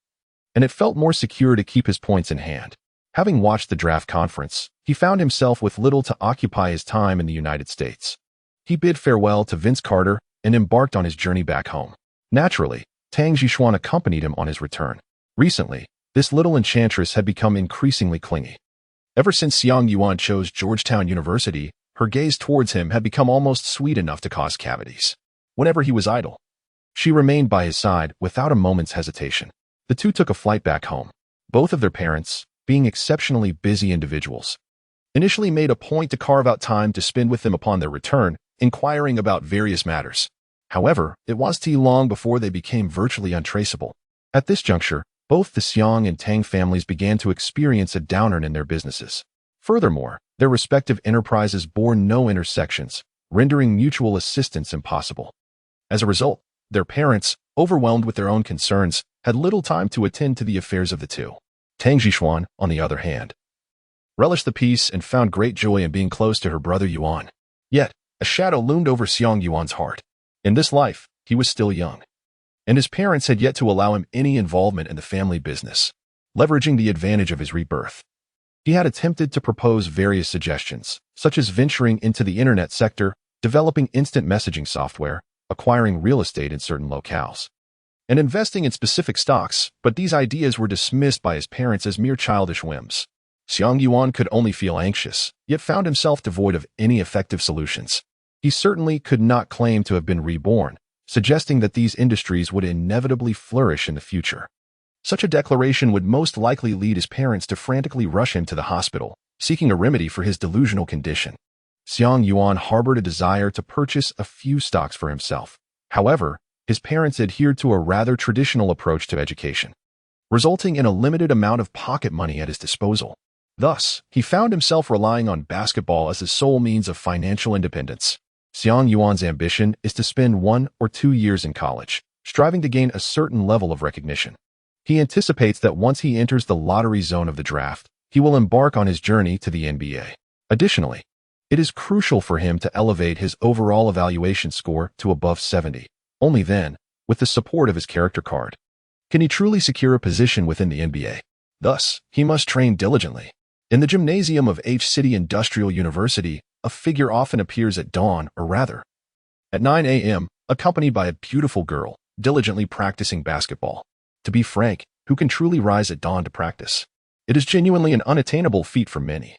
S1: and it felt more secure to keep his points in hand. Having watched the draft conference, he found himself with little to occupy his time in the United States. He bid farewell to Vince Carter and embarked on his journey back home. Naturally, Tang Zixuan accompanied him on his return. Recently, this little enchantress had become increasingly clingy. Ever since Xiang Yuan chose Georgetown University, her gaze towards him had become almost sweet enough to cause cavities. Whenever he was idle, She remained by his side without a moment's hesitation. The two took a flight back home. Both of their parents, being exceptionally busy individuals, initially made a point to carve out time to spend with them upon their return, inquiring about various matters. However, it wasn't too long before they became virtually untraceable. At this juncture, both the Xiang and Tang families began to experience a downturn in their businesses. Furthermore, their respective enterprises bore no intersections, rendering mutual assistance impossible. As a result, their parents, overwhelmed with their own concerns, had little time to attend to the affairs of the two. Tang Yuan, on the other hand, relished the peace and found great joy in being close to her brother Yuan. Yet, a shadow loomed over Xiang Yuan's heart. In this life, he was still young, and his parents had yet to allow him any involvement in the family business. Leveraging the advantage of his rebirth, he had attempted to propose various suggestions, such as venturing into the internet sector, developing instant messaging software, acquiring real estate in certain locales, and investing in specific stocks, but these ideas were dismissed by his parents as mere childish whims. Xiang Yuan could only feel anxious, yet found himself devoid of any effective solutions. He certainly could not claim to have been reborn, suggesting that these industries would inevitably flourish in the future. Such a declaration would most likely lead his parents to frantically rush him to the hospital, seeking a remedy for his delusional condition. Xiang Yuan harbored a desire to purchase a few stocks for himself. However, his parents adhered to a rather traditional approach to education, resulting in a limited amount of pocket money at his disposal. Thus, he found himself relying on basketball as his sole means of financial independence. Xiang Yuan's ambition is to spend 1 or 2 years in college, striving to gain a certain level of recognition. He anticipates that once he enters the lottery zone of the draft, he will embark on his journey to the NBA. Additionally, it is crucial for him to elevate his overall evaluation score to above 70. Only then, with the support of his character card, can he truly secure a position within the NBA. Thus, he must train diligently. In the gymnasium of H City Industrial University, a figure often appears at dawn, or rather, at 9 a.m., accompanied by a beautiful girl, diligently practicing basketball. To be frank, who can truly rise at dawn to practice? It is genuinely an unattainable feat for many.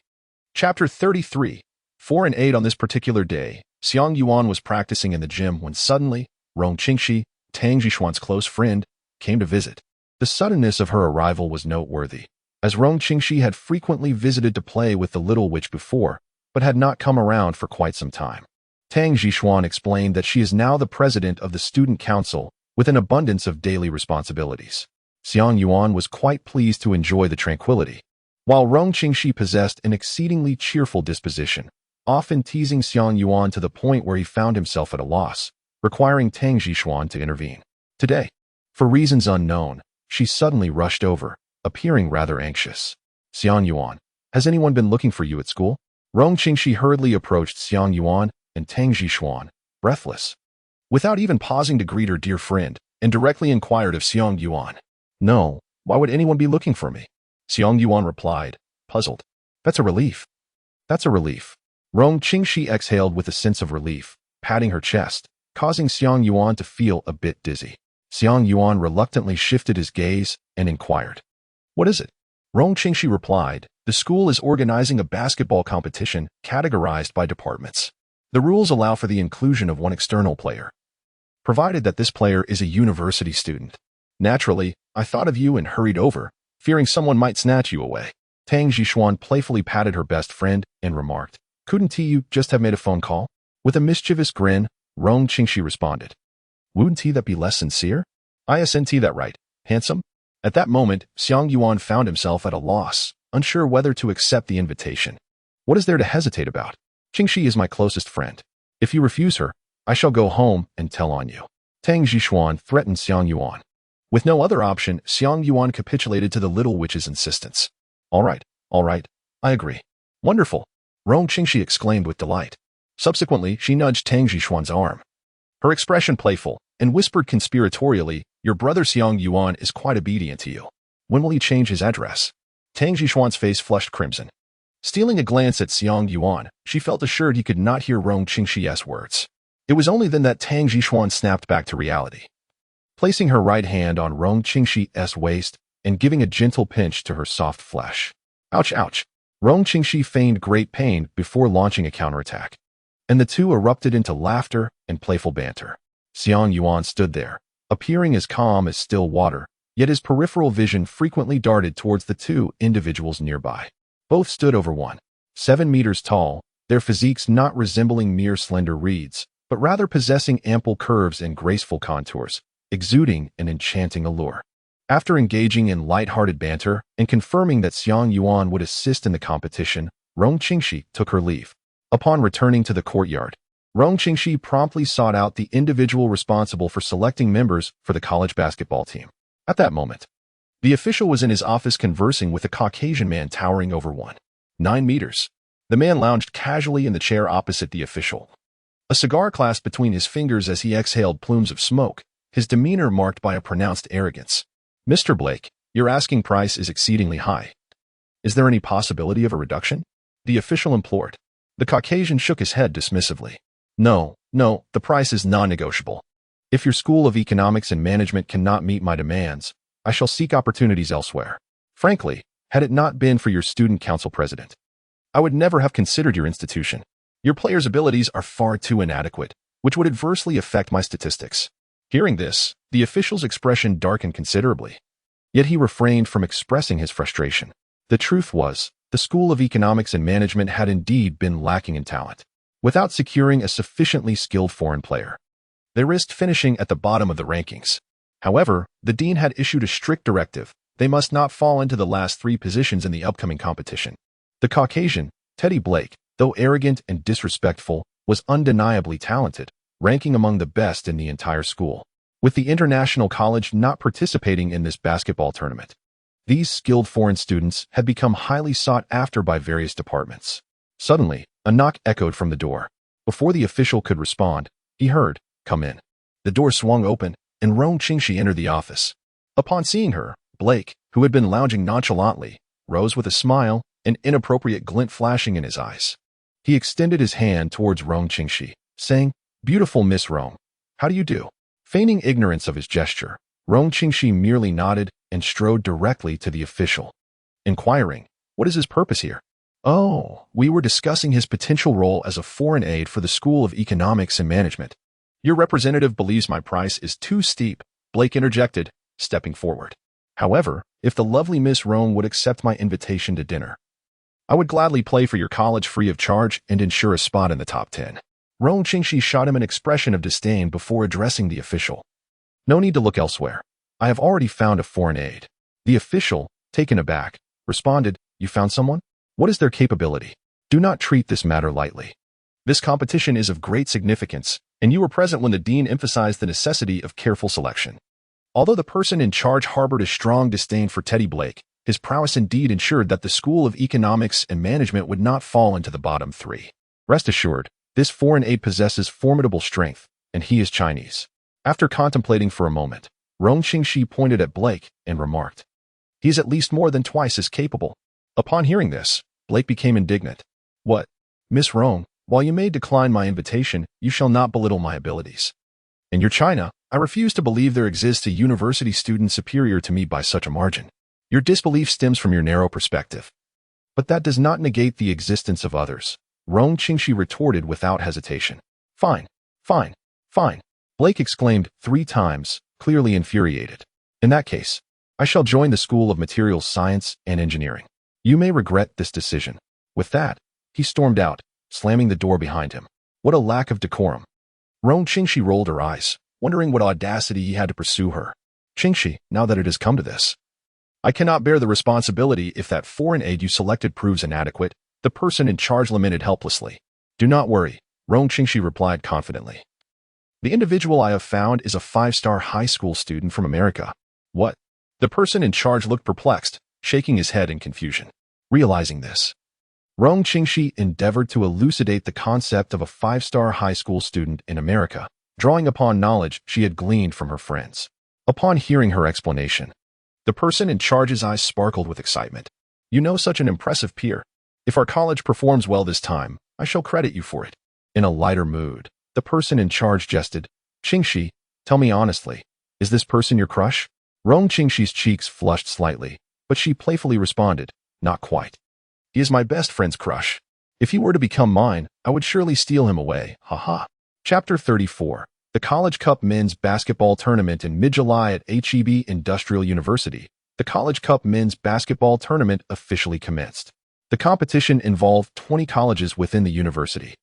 S1: Chapter 33. 4 and 8 On this particular day, Xiang Yuan was practicing in the gym when suddenly, Rong Qingxi, Tang Zhishuan's close friend, came to visit. The suddenness of her arrival was noteworthy, as Rong Qingxi had frequently visited to play with the little witch before, but had not come around for quite some time. Tang Zhishuan explained that she is now the president of the student council with an abundance of daily responsibilities. Xiang Yuan was quite pleased to enjoy the tranquility, while Rong Qingxi possessed an exceedingly cheerful disposition, often teasing Xiang Yuan to the point where he found himself at a loss, requiring Tang Zhishuan to intervene. Today, for reasons unknown, she suddenly rushed over, appearing rather anxious. Xiang Yuan, has anyone been looking for you at school? Rong Qingxi hurriedly approached Xiang Yuan and Tang Zhishuan, breathless, without even pausing to greet her dear friend, and directly inquired of Xiang Yuan. No, why would anyone be looking for me? Xiang Yuan replied, puzzled. That's a relief. That's a relief. Rong Qingxi exhaled with a sense of relief, patting her chest, causing Xiang Yuan to feel a bit dizzy. Xiang Yuan reluctantly shifted his gaze and inquired, what is it? Rong Qingxi replied, the school is organizing a basketball competition categorized by departments. The rules allow for the inclusion of one external player, provided that this player is a university student. Naturally, I thought of you and hurried over, fearing someone might snatch you away. Tang Zhishuan playfully patted her best friend and remarked, couldn't you just have made a phone call? With a mischievous grin, Rong Qingxi responded, wouldn't he that be less sincere? Isn't that right, handsome? At that moment, Xiang Yuan found himself at a loss, unsure whether to accept the invitation. What is there to hesitate about? Qingxi is my closest friend. If you refuse her, I shall go home and tell on you. Tang Zhishuan threatened Xiang Yuan. With no other option, Xiang Yuan capitulated to the little witch's insistence. All right, I agree. Wonderful, Rong Qingxi exclaimed with delight. Subsequently, she nudged Tang Zhishuan's arm, her expression playful, and whispered conspiratorially, your brother Xiang Yuan is quite obedient to you. When will he change his address? Tang Zhishuan's face flushed crimson. Stealing a glance at Xiang Yuan, she felt assured he could not hear Rong Qingxi's words. It was only then that Tang Zhishuan snapped back to reality, placing her right hand on Rong Qingxi's waist and giving a gentle pinch to her soft flesh. Ouch, ouch. Rong Qingxi feigned great pain before launching a counterattack, and the two erupted into laughter and playful banter. Xiang Yuan stood there, appearing as calm as still water, yet his peripheral vision frequently darted towards the two individuals nearby. Both stood over 1.7 meters tall, their physiques not resembling mere slender reeds, but rather possessing ample curves and graceful contours, exuding an enchanting allure. After engaging in light-hearted banter and confirming that Xiang Yuan would assist in the competition, Rong Qingxi took her leave. Upon returning to the courtyard, Rong Qingxi promptly sought out the individual responsible for selecting members for the college basketball team. At that moment, the official was in his office conversing with a Caucasian man towering over 1.9 meters. The man lounged casually in the chair opposite the official, a cigar clasped between his fingers as he exhaled plumes of smoke, his demeanor marked by a pronounced arrogance. "Mr. Blake, your asking price is exceedingly high. Is there any possibility of a reduction?" the official implored. The Caucasian shook his head dismissively. No, the price is non-negotiable. If your School of Economics and Management cannot meet my demands, I shall seek opportunities elsewhere. Frankly, had it not been for your student council president, I would never have considered your institution. Your players' abilities are far too inadequate, which would adversely affect my statistics. Hearing this, the official's expression darkened considerably. Yet he refrained from expressing his frustration. The truth was, the School of Economics and Management had indeed been lacking in talent. Without securing a sufficiently skilled foreign player, they risked finishing at the bottom of the rankings. However, the dean had issued a strict directive: they must not fall into the last 3 positions in the upcoming competition. The Caucasian, Teddy Blake, though arrogant and disrespectful, was undeniably talented, ranking among the best in the entire school. With the international college not participating in this basketball tournament, these skilled foreign students had become highly sought after by various departments. Suddenly, a knock echoed from the door. Before the official could respond, he heard, "Come in." The door swung open, and Rong Qingxi entered the office. Upon seeing her, Blake, who had been lounging nonchalantly, rose with a smile, an inappropriate glint flashing in his eyes. He extended his hand towards Rong Qingxi, saying, "Beautiful Miss Rong, how do you do?" Feigning ignorance of his gesture, Rong Qingxi merely nodded and strode directly to the official, inquiring, "What is his purpose here?" "Oh, we were discussing his potential role as a foreign aide for the School of Economics and Management. Your representative believes my price is too steep," Blake interjected, stepping forward. "However, if the lovely Miss Rong would accept my invitation to dinner, I would gladly play for your college free of charge and ensure a spot in the top 10. Rong Qingxi shot him an expression of disdain before addressing the official. "No need to look elsewhere. I have already found a foreign aide." The official, taken aback, responded, "You found someone? What is their capability? Do not treat this matter lightly. This competition is of great significance, and you were present when the dean emphasized the necessity of careful selection." Although the person in charge harbored a strong disdain for Teddy Blake, his prowess indeed ensured that the School of Economics and Management would not fall into the bottom 3. Rest assured, this foreign aide possesses formidable strength, and he is Chinese. After contemplating for a moment, Rong Qingxi pointed at Blake and remarked, "He is at least more than twice as capable." Upon hearing this, Blake became indignant. "What? Miss Rong, while you may decline my invitation, you shall not belittle my abilities. In your China, I refuse to believe there exists a university student superior to me by such a margin. Your disbelief stems from your narrow perspective. But that does not negate the existence of others," Rong Qingxi retorted without hesitation. Fine, Blake exclaimed 3 times, clearly infuriated. "In that case, I shall join the School of Materials Science and Engineering. You may regret this decision." With that, he stormed out, slamming the door behind him. What a lack of decorum. Rong Qingxi rolled her eyes, wondering what audacity he had to pursue her. "Qingxi, now that it has come to this, I cannot bear the responsibility if that foreign aide you selected proves inadequate," the person in charge lamented helplessly. "Do not worry," Rong Qingxi replied confidently. "The individual I have found is a 5-star high school student from America." "What?" The person in charge looked perplexed, shaking his head in confusion. Realizing this, Rong Qingxi endeavored to elucidate the concept of a 5-star high school student in America, drawing upon knowledge she had gleaned from her friends. Upon hearing her explanation, the person in charge's eyes sparkled with excitement. "You know such an impressive peer. If our college performs well this time, I shall credit you for it." In a lighter mood, the person in charge jested, "Qingxi, tell me honestly, is this person your crush?" Rong Qingxi's cheeks flushed slightly, but she playfully responded, "Not quite. He is my best friend's crush. If he were to become mine, I would surely steal him away, haha." Chapter 34. The College Cup Men's Basketball Tournament in mid-July at HEB Industrial University. The College Cup Men's Basketball Tournament officially commenced. The competition involved 20 colleges within the university.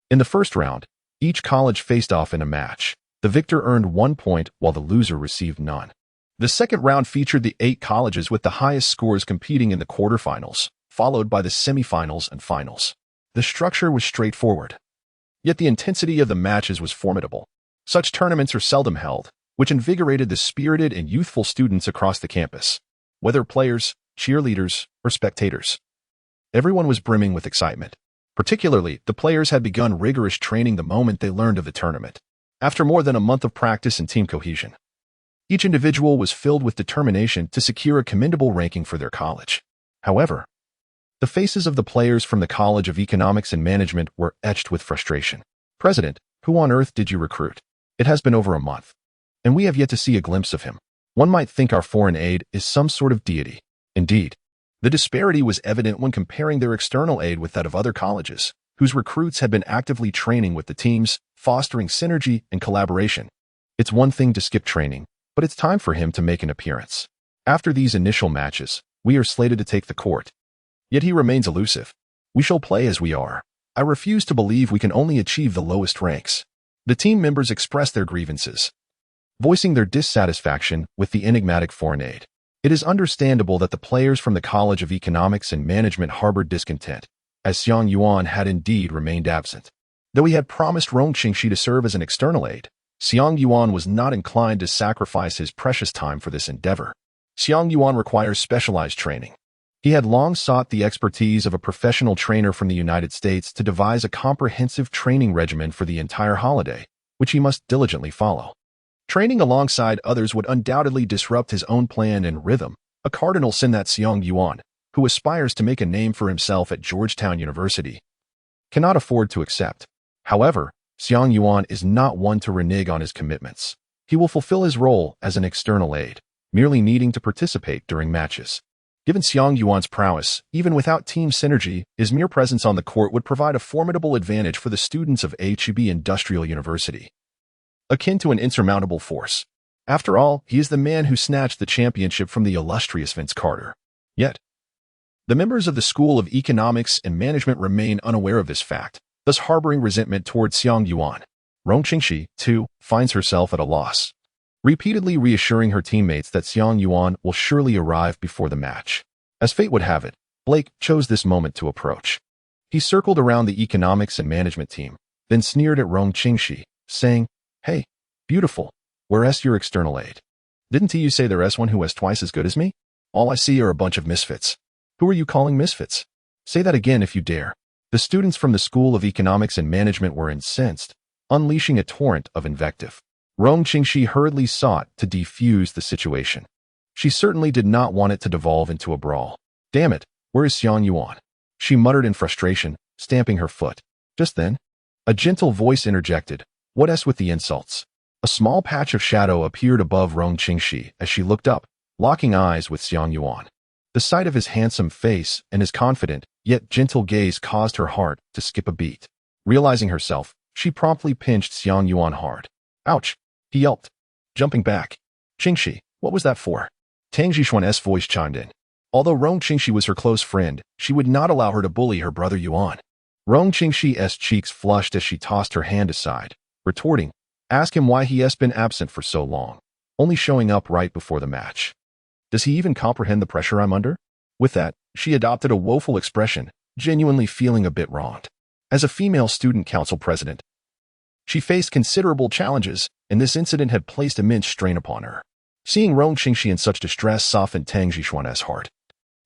S1: In the first round, each college faced off in a match. The victor earned 1 point while the loser received none. The second round featured the 8 colleges with the highest scores competing in the quarterfinals, followed by the semifinals and finals. The structure was straightforward, yet the intensity of the matches was formidable. Such tournaments are seldom held, which invigorated the spirited and youthful students across the campus, whether players, cheerleaders, or spectators. Everyone was brimming with excitement. Particularly, the players had begun rigorous training the moment they learned of the tournament. After more than a month of practice and team cohesion, each individual was filled with determination to secure a commendable ranking for their college. However, the faces of the players from the College of Economics and Management were etched with frustration. President, who on earth did you recruit? It has been over a month, and we have yet to see a glimpse of him. One might think our foreign aid is some sort of deity. Indeed, the disparity was evident when comparing their external aid with that of other colleges, whose recruits had been actively training with the teams, fostering synergy and collaboration. It's one thing to skip training, but it's time for him to make an appearance. After these initial matches, we are slated to take the court. Yet he remains elusive. We shall play as we are. I refuse to believe we can only achieve the lowest ranks. The team members expressed their grievances, voicing their dissatisfaction with the enigmatic foreign aid. It is understandable that the players from the College of Economics and Management harbored discontent, as Xiang Yuan had indeed remained absent. Though he had promised Rong Qingxi to serve as an external aid, Xiang Yuan was not inclined to sacrifice his precious time for this endeavor. Xiang Yuan requires specialized training. He had long sought the expertise of a professional trainer from the United States to devise a comprehensive training regimen for the entire holiday, which he must diligently follow. Training alongside others would undoubtedly disrupt his own plan and rhythm, a cardinal sin that Xiang Yuan, who aspires to make a name for himself at Georgetown University, cannot afford to accept. However, Xiang Yuan is not one to renege on his commitments. He will fulfill his role as an external aid, merely needing to participate during matches. Given Xiang Yuan's prowess, even without team synergy, his mere presence on the court would provide a formidable advantage for the students of HEB Industrial University, akin to an insurmountable force. After all, he is the man who snatched the championship from the illustrious Vince Carter. Yet, the members of the School of Economics and Management remain unaware of this fact, thus harboring resentment towards Xiang Yuan. Rong Qingxi, too, finds herself at a loss, repeatedly reassuring her teammates that Xiang Yuan will surely arrive before the match. As fate would have it, Blake chose this moment to approach. He circled around the Economics and Management team, then sneered at Rong Qingxi, saying, "Hey, beautiful, where's your external aid? Didn't you say there's one who is twice as good as me? All I see are a bunch of misfits." "Who are you calling misfits? Say that again if you dare." The students from the School of Economics and Management were incensed, unleashing a torrent of invective. Rong Qingxi hurriedly sought to defuse the situation. She certainly did not want it to devolve into a brawl. "Damn it, where is Xiang Yuan?" she muttered in frustration, stamping her foot. Just then, a gentle voice interjected, "What with the insults?" A small patch of shadow appeared above Rong Qingxi as she looked up, locking eyes with Xiang Yuan. The sight of his handsome face and his confident, yet gentle gaze caused her heart to skip a beat. Realizing herself, she promptly pinched Xiang Yuan hard. "Ouch!" he yelped, jumping back. "Qingxi, what was that for?" Tang Zhixuan's voice chimed in. Although Rong Qingxi was her close friend, she would not allow her to bully her brother Yuan. Rong Qingxi's cheeks flushed as she tossed her hand aside, retorting, "Ask him why he has been absent for so long, only showing up right before the match. Does he even comprehend the pressure I'm under?" With that, she adopted a woeful expression, genuinely feeling a bit wronged. As a female student council president, she faced considerable challenges, and this incident had placed immense strain upon her. Seeing Rong Qingxi in such distress softened Tang Zhixuan's heart,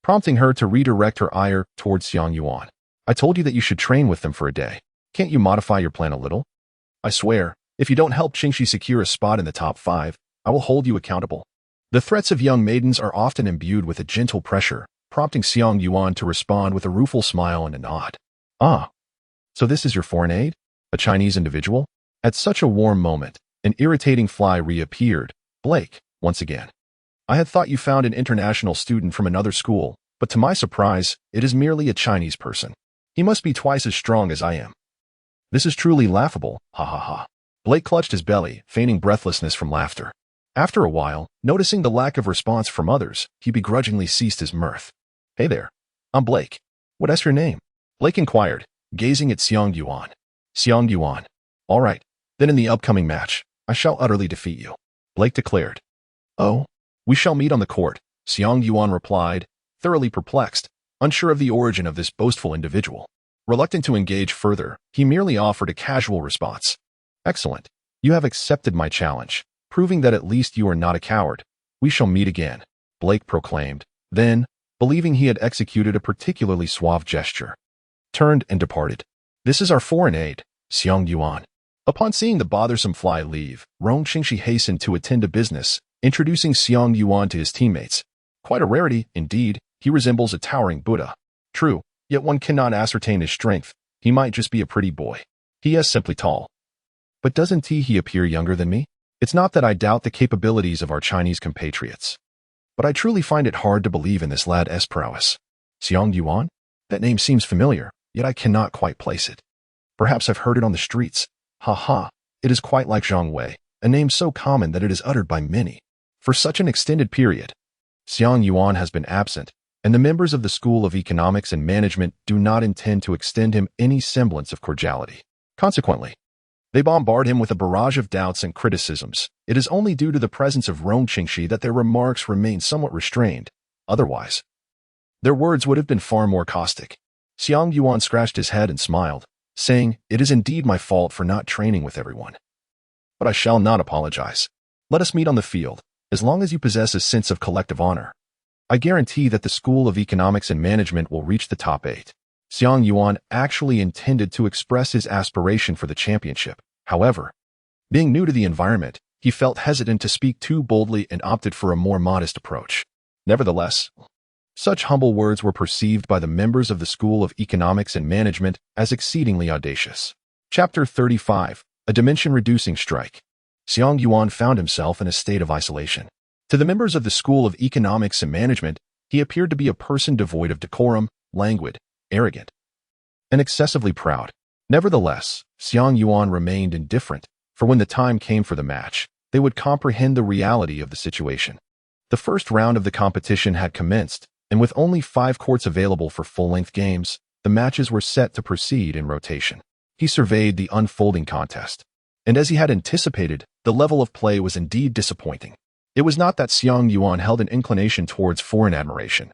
S1: prompting her to redirect her ire towards Xiang Yuan. "I told you that you should train with them for a day. Can't you modify your plan a little? I swear, if you don't help Qingxi secure a spot in the top 5, I will hold you accountable." The threats of young maidens are often imbued with a gentle pressure, prompting Xiang Yuan to respond with a rueful smile and a nod. "Ah, so this is your foreign aid? A Chinese individual?" At such a warm moment, an irritating fly reappeared. "Blake, once again. I had thought you found an international student from another school, but to my surprise, it is merely a Chinese person. He must be twice as strong as I am. This is truly laughable, ha ha ha." Blake clutched his belly, feigning breathlessness from laughter. After a while, noticing the lack of response from others, he begrudgingly ceased his mirth. "Hey there. I'm Blake. What's your name?" Blake inquired, gazing at Xiang Yuan. "Xiang Yuan. All right. Then in the upcoming match, I shall utterly defeat you," Blake declared. "Oh, we shall meet on the court," Xiang Yuan replied, thoroughly perplexed, unsure of the origin of this boastful individual. Reluctant to engage further, he merely offered a casual response. "Excellent. You have accepted my challenge, proving that at least you are not a coward. We shall meet again," Blake proclaimed. Then, believing he had executed a particularly suave gesture, turned and departed. "This is our foreign aide, Xiang Yuan." Upon seeing the bothersome fly leave, Rong Qingxi hastened to attend to business, introducing Xiang Yuan to his teammates. Quite a rarity, indeed. He resembles a towering Buddha. True, yet one cannot ascertain his strength. He might just be a pretty boy. He is simply tall. But doesn't he appear younger than me? It's not that I doubt the capabilities of our Chinese compatriots, but I truly find it hard to believe in this lad's prowess. Xiang Yuan? That name seems familiar, yet I cannot quite place it. Perhaps I've heard it on the streets. Ha ha, it is quite like Zhang Wei, a name so common that it is uttered by many. For such an extended period, Xiang Yuan has been absent, and the members of the School of Economics and Management do not intend to extend him any semblance of cordiality. Consequently, they bombard him with a barrage of doubts and criticisms. It is only due to the presence of Rong Qingxi that their remarks remain somewhat restrained. Otherwise, their words would have been far more caustic. Xiang Yuan scratched his head and smiled, saying, "It is indeed my fault for not training with everyone. But I shall not apologize. Let us meet on the field, as long as you possess a sense of collective honor. I guarantee that the School of Economics and Management will reach the top 8. Xiang Yuan actually intended to express his aspiration for the championship. However, being new to the environment, he felt hesitant to speak too boldly and opted for a more modest approach. Nevertheless, such humble words were perceived by the members of the School of Economics and Management as exceedingly audacious. Chapter 35. A Dimension-Reducing Strike. Xiang Yuan found himself in a state of isolation. To the members of the School of Economics and Management, he appeared to be a person devoid of decorum, languid, arrogant, and excessively proud. Nevertheless, Xiang Yuan remained indifferent, for when the time came for the match, they would comprehend the reality of the situation. The first round of the competition had commenced, and with only 5 courts available for full-length games, the matches were set to proceed in rotation. He surveyed the unfolding contest, and as he had anticipated, the level of play was indeed disappointing. It was not that Xiang Yuan held an inclination towards foreign admiration,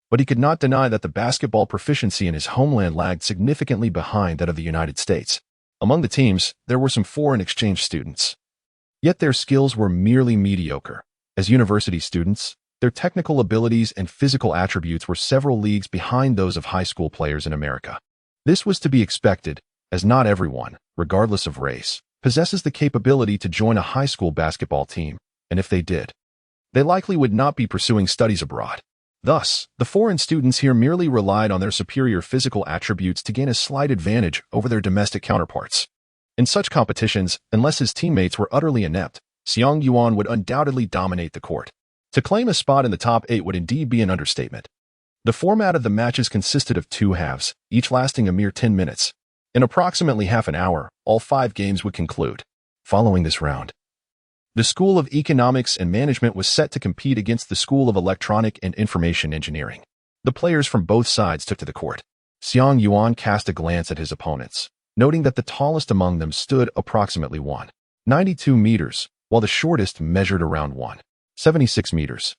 S1: but he could not deny that the basketball proficiency in his homeland lagged significantly behind that of the United States. Among the teams, there were some foreign exchange students. Yet their skills were merely mediocre. As university students, their technical abilities and physical attributes were several leagues behind those of high school players in America. This was to be expected, as not everyone, regardless of race, possesses the capability to join a high school basketball team, and if they did, they likely would not be pursuing studies abroad. Thus, the foreign students here merely relied on their superior physical attributes to gain a slight advantage over their domestic counterparts. In such competitions, unless his teammates were utterly inept, Xiang Yuan would undoubtedly dominate the court. To claim a spot in the top 8 would indeed be an understatement. The format of the matches consisted of 2 halves, each lasting a mere 10 minutes. In approximately half an hour, all 5 games would conclude. Following this round, the School of Economics and Management was set to compete against the School of Electronic and Information Engineering. The players from both sides took to the court. Xiang Yuan cast a glance at his opponents, noting that the tallest among them stood approximately 1.92 meters, while the shortest measured around 1.76 meters.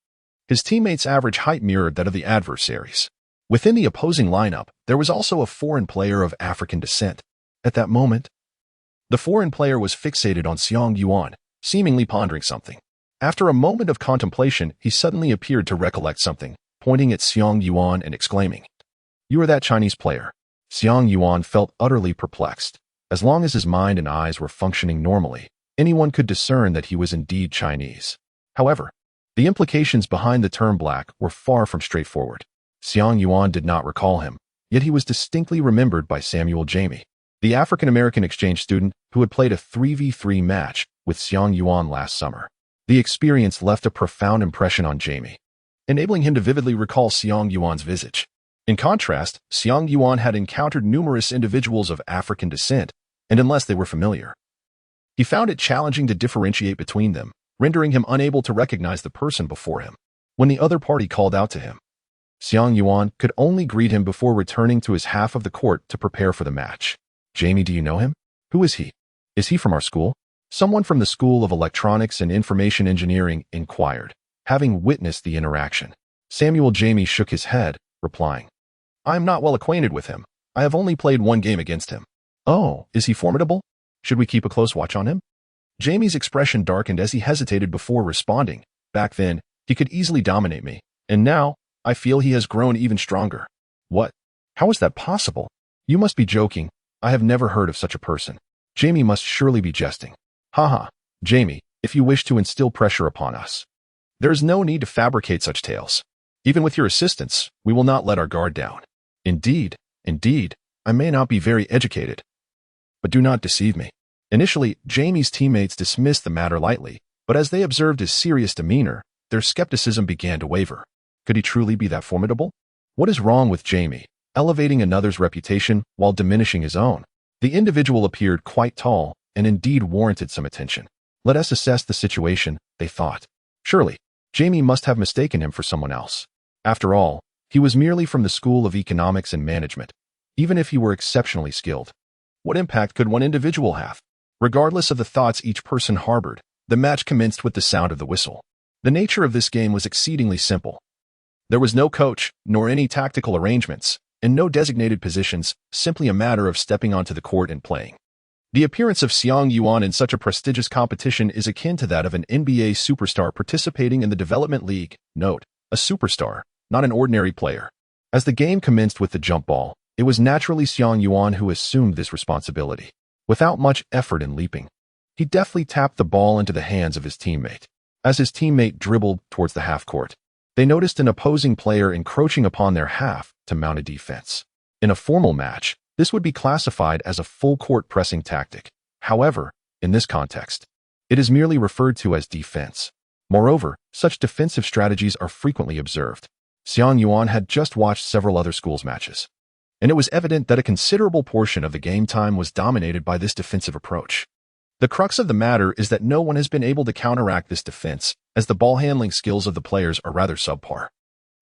S1: His teammates' average height mirrored that of the adversaries. Within the opposing lineup, there was also a foreign player of African descent. At that moment, the foreign player was fixated on Xiang Yuan, seemingly pondering something. After a moment of contemplation, he suddenly appeared to recollect something, pointing at Xiang Yuan and exclaiming, "You are that Chinese player." Xiang Yuan felt utterly perplexed. As long as his mind and eyes were functioning normally, anyone could discern that he was indeed Chinese. However, the implications behind the term black were far from straightforward. Xiang Yuan did not recall him, yet he was distinctly remembered by Samuel Jamie, the African-American exchange student who had played a 3v3 match with Xiang Yuan last summer. The experience left a profound impression on Jamie, enabling him to vividly recall Xiang Yuan's visage. In contrast, Xiang Yuan had encountered numerous individuals of African descent, and unless they were familiar He found it challenging to differentiate between them, rendering him unable to recognize the person before him. When the other party called out to him, Xiang Yuan could only greet him before returning to his half of the court to prepare for the match. "Jamie, do you know him? Who is he? Is he from our school?" Someone from the School of Electronics and Information Engineering inquired, having witnessed the interaction. Samuel Jamie shook his head, replying, "I am not well acquainted with him. I have only played one game against him." "Oh, is he formidable? Should we keep a close watch on him?" Jamie's expression darkened as he hesitated before responding. "Back then, he could easily dominate me, and now, I feel he has grown even stronger." "What? How is that possible? You must be joking. I have never heard of such a person." Jamie must surely be jesting. "Haha, Jamie, if you wish to instill pressure upon us, there is no need to fabricate such tales. Even with your assistance, we will not let our guard down. Indeed, I may not be very educated, but do not deceive me." Initially, Jamie's teammates dismissed the matter lightly, but as they observed his serious demeanor, their skepticism began to waver. Could he truly be that formidable? What is wrong with Jamie, elevating another's reputation while diminishing his own? The individual appeared quite tall and indeed warranted some attention. Let us assess the situation, they thought. Surely, Jamie must have mistaken him for someone else. After all, he was merely from the School of Economics and Management, even if he were exceptionally skilled. What impact could one individual have? Regardless of the thoughts each person harbored, the match commenced with the sound of the whistle. The nature of this game was exceedingly simple. There was no coach, nor any tactical arrangements, and no designated positions, simply a matter of stepping onto the court and playing. The appearance of Xiang Yuan in such a prestigious competition is akin to that of an NBA superstar participating in the development league. Note, a superstar, not an ordinary player. As the game commenced with the jump ball, it was naturally Xiang Yuan who assumed this responsibility. Without much effort in leaping, he deftly tapped the ball into the hands of his teammate. As his teammate dribbled towards the half-court, they noticed an opposing player encroaching upon their half to mount a defense. In a formal match, this would be classified as a full-court pressing tactic. However, in this context, it is merely referred to as defense. Moreover, such defensive strategies are frequently observed. Xiang Yuan had just watched several other schools' matches, and it was evident that a considerable portion of the game time was dominated by this defensive approach. The crux of the matter is that no one has been able to counteract this defense, as the ball-handling skills of the players are rather subpar.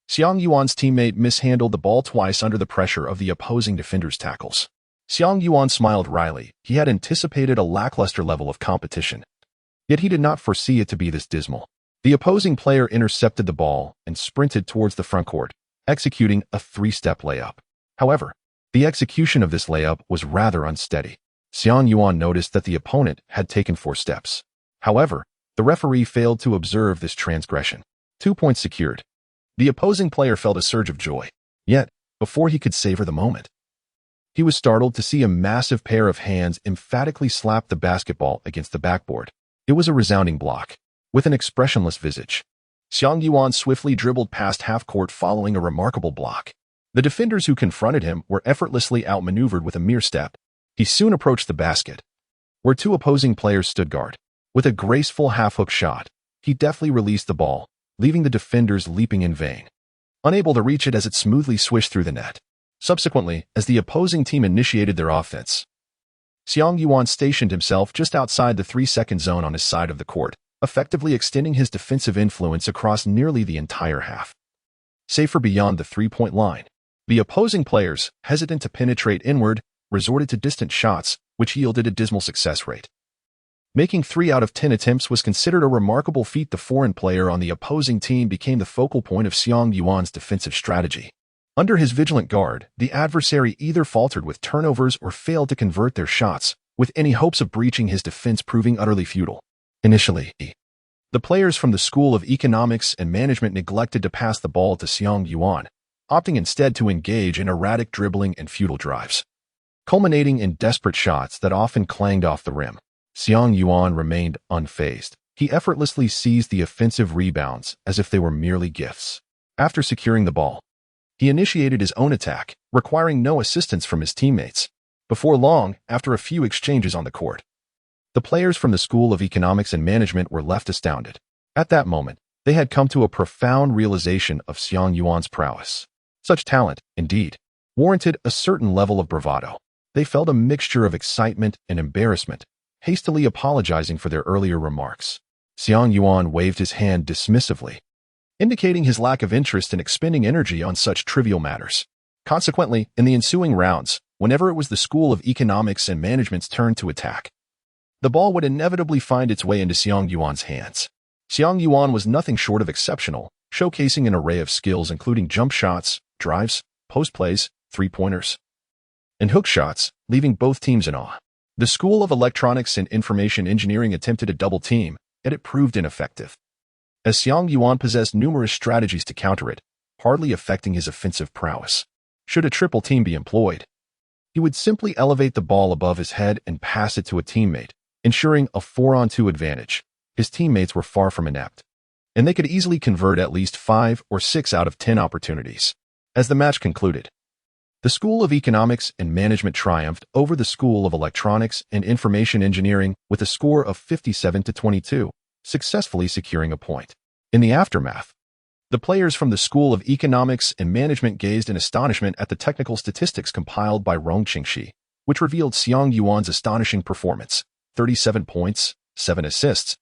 S1: Xiang Yuan's teammate mishandled the ball twice under the pressure of the opposing defender's tackles. Xiang Yuan smiled wryly. He had anticipated a lackluster level of competition, yet he did not foresee it to be this dismal. The opposing player intercepted the ball and sprinted towards the front court, executing a three-step layup. However, the execution of this layup was rather unsteady. Xiang Yuan noticed that the opponent had taken 4 steps. However, the referee failed to observe this transgression. 2 points secured. The opposing player felt a surge of joy. Yet, before he could savor the moment, he was startled to see a massive pair of hands emphatically slap the basketball against the backboard. It was a resounding block. With an expressionless visage, Xiang Yuan swiftly dribbled past half-court following a remarkable block. The defenders who confronted him were effortlessly outmaneuvered with a mere step. He soon approached the basket, where 2 opposing players stood guard. With a graceful half-hook shot, he deftly released the ball, leaving the defenders leaping in vain, unable to reach it as it smoothly swished through the net. Subsequently, as the opposing team initiated their offense, Xiang Yuan stationed himself just outside the 3-second zone on his side of the court, effectively extending his defensive influence across nearly the entire half. Save for beyond the 3-point line, the opposing players, hesitant to penetrate inward, resorted to distant shots, which yielded a dismal success rate. Making 3 out of 10 attempts was considered a remarkable feat. The foreign player on the opposing team became the focal point of Xiang Yuan's defensive strategy. Under his vigilant guard, the adversary either faltered with turnovers or failed to convert their shots, with any hopes of breaching his defense proving utterly futile. Initially, the players from the School of Economics and Management neglected to pass the ball to Xiang Yuan, opting instead to engage in erratic dribbling and futile drives, culminating in desperate shots that often clanged off the rim. Xiang Yuan remained unfazed. He effortlessly seized the offensive rebounds as if they were merely gifts. After securing the ball, he initiated his own attack, requiring no assistance from his teammates. Before long, after a few exchanges on the court, the players from the School of Economics and Management were left astounded. At that moment, they had come to a profound realization of Xiang Yuan's prowess. Such talent, indeed, warranted a certain level of bravado. They felt a mixture of excitement and embarrassment, hastily apologizing for their earlier remarks. Xiang Yuan waved his hand dismissively, indicating his lack of interest in expending energy on such trivial matters. Consequently, in the ensuing rounds, whenever it was the School of Economics and Management's turn to attack, the ball would inevitably find its way into Xiang Yuan's hands. Xiang Yuan was nothing short of exceptional, showcasing an array of skills including jump shots, drives, post plays, three-pointers, and hook shots, leaving both teams in awe. The School of Electronics and Information Engineering attempted a double team, yet it proved ineffective, as Xiang Yuan possessed numerous strategies to counter it, hardly affecting his offensive prowess. Should a triple team be employed, he would simply elevate the ball above his head and pass it to a teammate, ensuring a 4-on-2 advantage. His teammates were far from inept, and they could easily convert at least 5 or 6 out of 10 opportunities. As the match concluded, the School of Economics and Management triumphed over the School of Electronics and Information Engineering with a score of 57-22, successfully securing a point. In the aftermath, the players from the School of Economics and Management gazed in astonishment at the technical statistics compiled by Rong Qingxi, which revealed Xiang Yuan's astonishing performance: 37 points, 7 assists,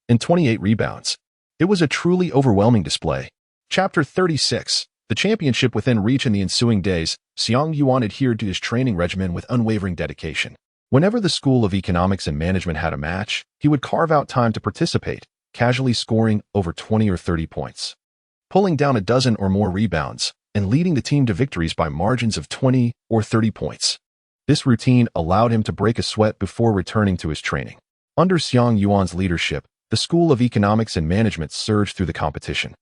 S1: and 28 rebounds. It was a truly overwhelming display. Chapter 36. The championship within reach. In the ensuing days, Xiang Yuan adhered to his training regimen with unwavering dedication. Whenever the School of Economics and Management had a match, he would carve out time to participate, casually scoring over 20 or 30 points, pulling down a dozen or more rebounds, and leading the team to victories by margins of 20 or 30 points. This routine allowed him to break a sweat before returning to his training. Under Xiang Yuan's leadership, the School of Economics and Management surged through the competition,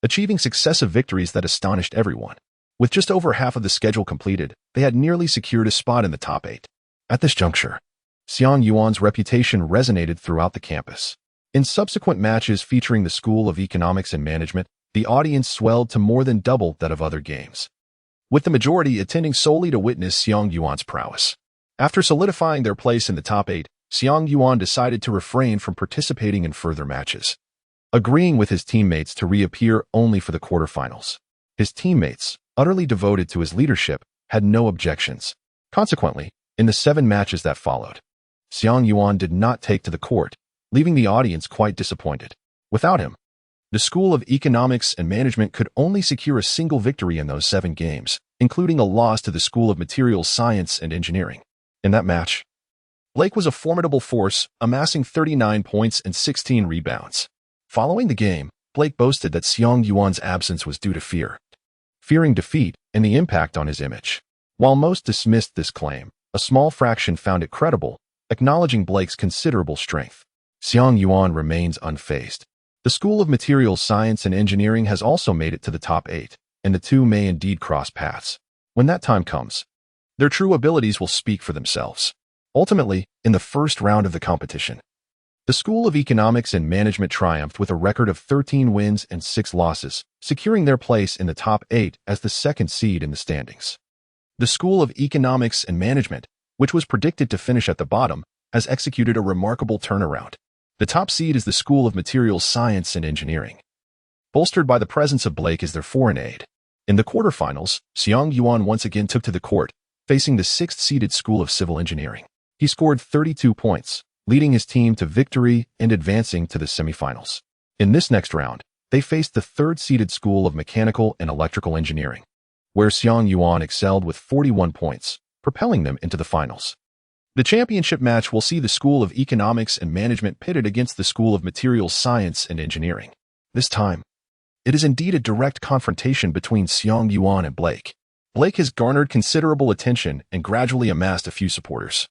S1: achieving successive victories that astonished everyone. With just over half of the schedule completed, they had nearly secured a spot in the top 8. At this juncture, Xiang Yuan's reputation resonated throughout the campus. In subsequent matches featuring the School of Economics and Management, the audience swelled to more than double that of other games, with the majority attending solely to witness Xiang Yuan's prowess. After solidifying their place in the top 8, Xiang Yuan decided to refrain from participating in further matches, agreeing with his teammates to reappear only for the quarterfinals. His teammates, utterly devoted to his leadership, had no objections. Consequently, in the 7 matches that followed, Xiang Yuan did not take to the court, leaving the audience quite disappointed. Without him, the School of Economics and Management could only secure a single victory in those 7 games, including a loss to the School of Materials Science and Engineering. In that match, Blake was a formidable force, amassing 39 points and 16 rebounds. Following the game, Blake boasted that Xiang Yuan's absence was due to fearing defeat and the impact on his image. While most dismissed this claim, a small fraction found it credible, acknowledging Blake's considerable strength. Xiang Yuan remains unfazed. The School of Materials Science and Engineering has also made it to the top 8, and the two may indeed cross paths. When that time comes, their true abilities will speak for themselves. Ultimately, in the first round of the competition, the School of Economics and Management triumphed with a record of 13 wins and 6 losses, securing their place in the top 8 as the second seed in the standings. The School of Economics and Management, which was predicted to finish at the bottom, has executed a remarkable turnaround. The top seed is the School of Materials Science and Engineering, bolstered by the presence of Blake as their foreign aide. In the quarterfinals, Xiang Yuan once again took to the court, facing the 6th-seeded School of Civil Engineering. He scored 32 points, leading his team to victory and advancing to the semifinals. In this next round, they faced the 3rd-seeded School of Mechanical and Electrical Engineering, where Xiang Yuan excelled with 41 points, propelling them into the finals. The championship match will see the School of Economics and Management pitted against the School of Materials Science and Engineering. This time, it is indeed a direct confrontation between Xiang Yuan and Blake. Blake has garnered considerable attention and gradually amassed a few supporters,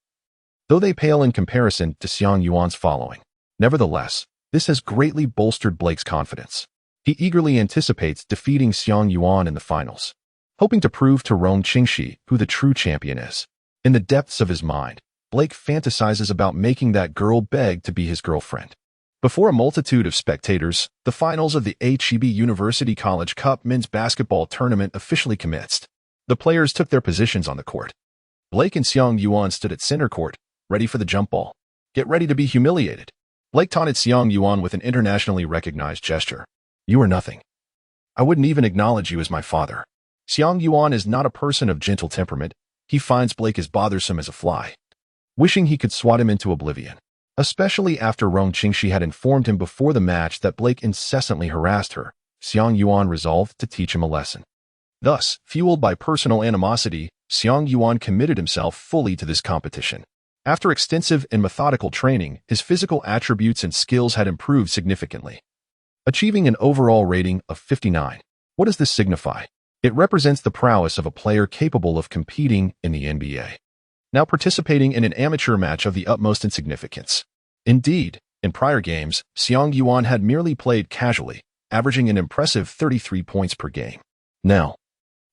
S1: though they pale in comparison to Xiang Yuan's following. Nevertheless, this has greatly bolstered Blake's confidence. He eagerly anticipates defeating Xiang Yuan in the finals, hoping to prove to Rong Qingxi who the true champion is. In the depths of his mind, Blake fantasizes about making that girl beg to be his girlfriend. Before a multitude of spectators, the finals of the HEB University College Cup men's basketball tournament officially commenced. The players took their positions on the court. Blake and Xiang Yuan stood at center court, ready for the jump ball. Get ready to be humiliated. Blake taunted Xiang Yuan with an internationally recognized gesture. You are nothing. I wouldn't even acknowledge you as my father. Xiang Yuan is not a person of gentle temperament. He finds Blake as bothersome as a fly, wishing he could swat him into oblivion. Especially after Rong Qingxi had informed him before the match that Blake incessantly harassed her, Xiang Yuan resolved to teach him a lesson. Thus, fueled by personal animosity, Xiang Yuan committed himself fully to this competition. After extensive and methodical training, his physical attributes and skills had improved significantly, achieving an overall rating of 59. What does this signify? It represents the prowess of a player capable of competing in the NBA, now participating in an amateur match of the utmost insignificance. Indeed, in prior games, Xiang Yuan had merely played casually, averaging an impressive 33 points per game. Now,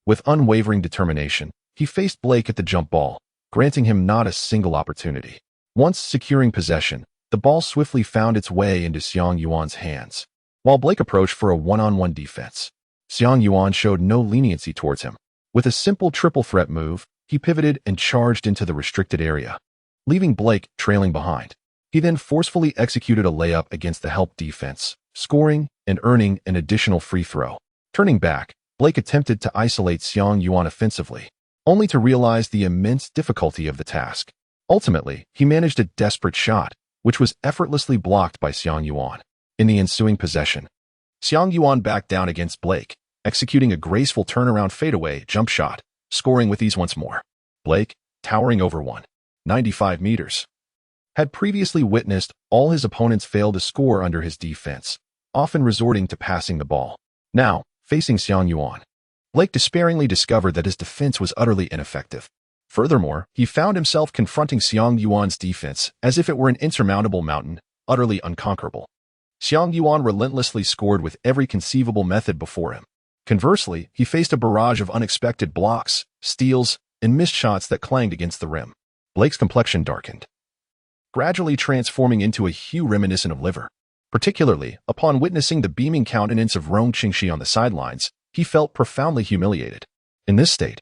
S1: with unwavering determination, he faced Blake at the jump ball, granting him not a single opportunity. Once securing possession, the ball swiftly found its way into Xiang Yuan's hands. While Blake approached for a one-on-one defense, Xiang Yuan showed no leniency towards him. With a simple triple threat move, he pivoted and charged into the restricted area, leaving Blake trailing behind. He then forcefully executed a layup against the help defense, scoring and earning an additional free throw. Turning back, Blake attempted to isolate Xiang Yuan offensively, only to realize the immense difficulty of the task. Ultimately, he managed a desperate shot, which was effortlessly blocked by Xiang Yuan. In the ensuing possession, Xiang Yuan backed down against Blake, executing a graceful turnaround fadeaway jump shot, scoring with ease once more. Blake, towering over 195 meters, had previously witnessed all his opponents fail to score under his defense, often resorting to passing the ball. Now, facing Xiang Yuan, Blake despairingly discovered that his defense was utterly ineffective. Furthermore, he found himself confronting Xiang Yuan's defense as if it were an insurmountable mountain, utterly unconquerable. Xiang Yuan relentlessly scored with every conceivable method before him. Conversely, he faced a barrage of unexpected blocks, steals, and missed shots that clanged against the rim. Blake's complexion darkened, gradually transforming into a hue reminiscent of liver. Particularly, upon witnessing the beaming countenance of Rong Qingxi on the sidelines, he felt profoundly humiliated. In this state,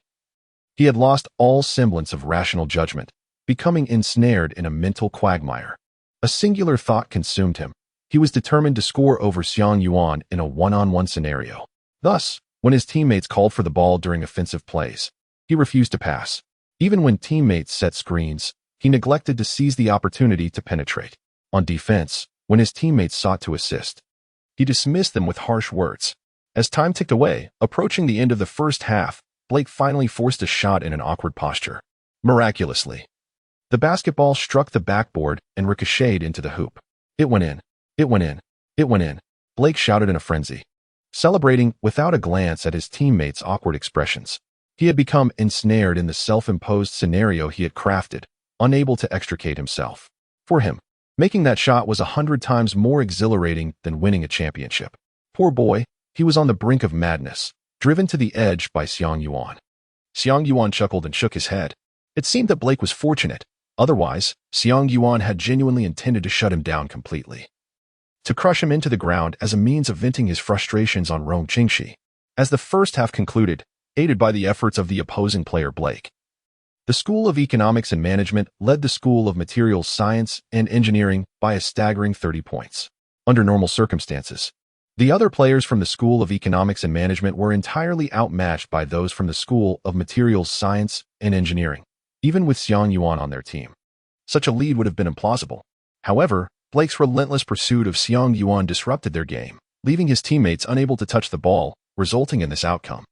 S1: he had lost all semblance of rational judgment, becoming ensnared in a mental quagmire. A singular thought consumed him. He was determined to score over Xiang Yuan in a one-on-one scenario. Thus, when his teammates called for the ball during offensive plays, he refused to pass. Even when teammates set screens, he neglected to seize the opportunity to penetrate. On defense, when his teammates sought to assist, he dismissed them with harsh words. As time ticked away, approaching the end of the first half, Blake finally forced a shot in an awkward posture. Miraculously, the basketball struck the backboard and ricocheted into the hoop. It went in. It went in. It went in. Blake shouted in a frenzy, celebrating without a glance at his teammates' awkward expressions. He had become ensnared in the self-imposed scenario he had crafted, unable to extricate himself. For him, making that shot was 100 times more exhilarating than winning a championship. Poor boy, he was on the brink of madness, driven to the edge by Xiang Yuan. Xiang Yuan chuckled and shook his head. It seemed that Blake was fortunate. Otherwise, Xiang Yuan had genuinely intended to shut him down completely, to crush him into the ground as a means of venting his frustrations on Rong Qingxi. As the first half concluded, aided by the efforts of the opposing player Blake, the School of Economics and Management led the School of Materials Science and Engineering by a staggering 30 points. Under normal circumstances, the other players from the School of Economics and Management were entirely outmatched by those from the School of Materials Science and Engineering, even with Xiang Yuan on their team. Such a lead would have been implausible. However, Blake's relentless pursuit of Xiang Yuan disrupted their game, leaving his teammates unable to touch the ball, resulting in this outcome.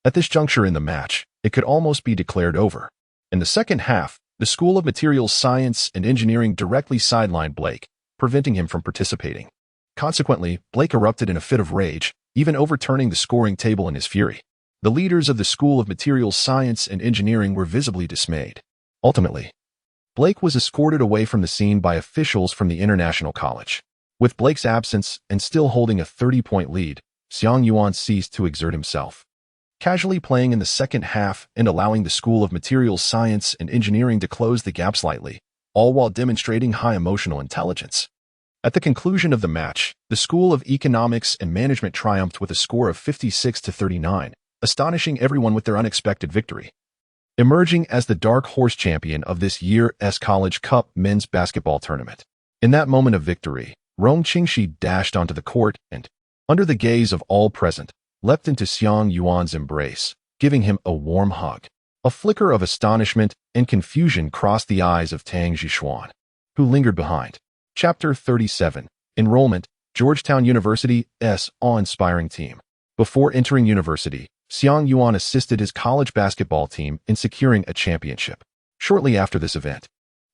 S1: At this juncture in the match, it could almost be declared over. In the second half, the School of Materials Science and Engineering directly sidelined Blake, preventing him from participating. Consequently, Blake erupted in a fit of rage, even overturning the scoring table in his fury. The leaders of the School of Materials Science and Engineering were visibly dismayed. Ultimately, Blake was escorted away from the scene by officials from the International College. With Blake's absence and still holding a 30-point lead, Xiang Yuan ceased to exert himself, casually playing in the second half and allowing the School of Materials Science and Engineering to close the gap slightly, all while demonstrating high emotional intelligence. At the conclusion of the match, the School of Economics and Management triumphed with a score of 56-39, astonishing everyone with their unexpected victory, emerging as the dark horse champion of this year's College Cup men's basketball tournament. In that moment of victory, Rong Qingxi dashed onto the court and, under the gaze of all present, leapt into Xiang Yuan's embrace, giving him a warm hug. A flicker of astonishment and confusion crossed the eyes of Tang Zhishuan, who lingered behind. Chapter 37. Enrollment, Georgetown University's awe-inspiring team. Before entering university, Xiang Yuan assisted his college basketball team in securing a championship. Shortly after this event,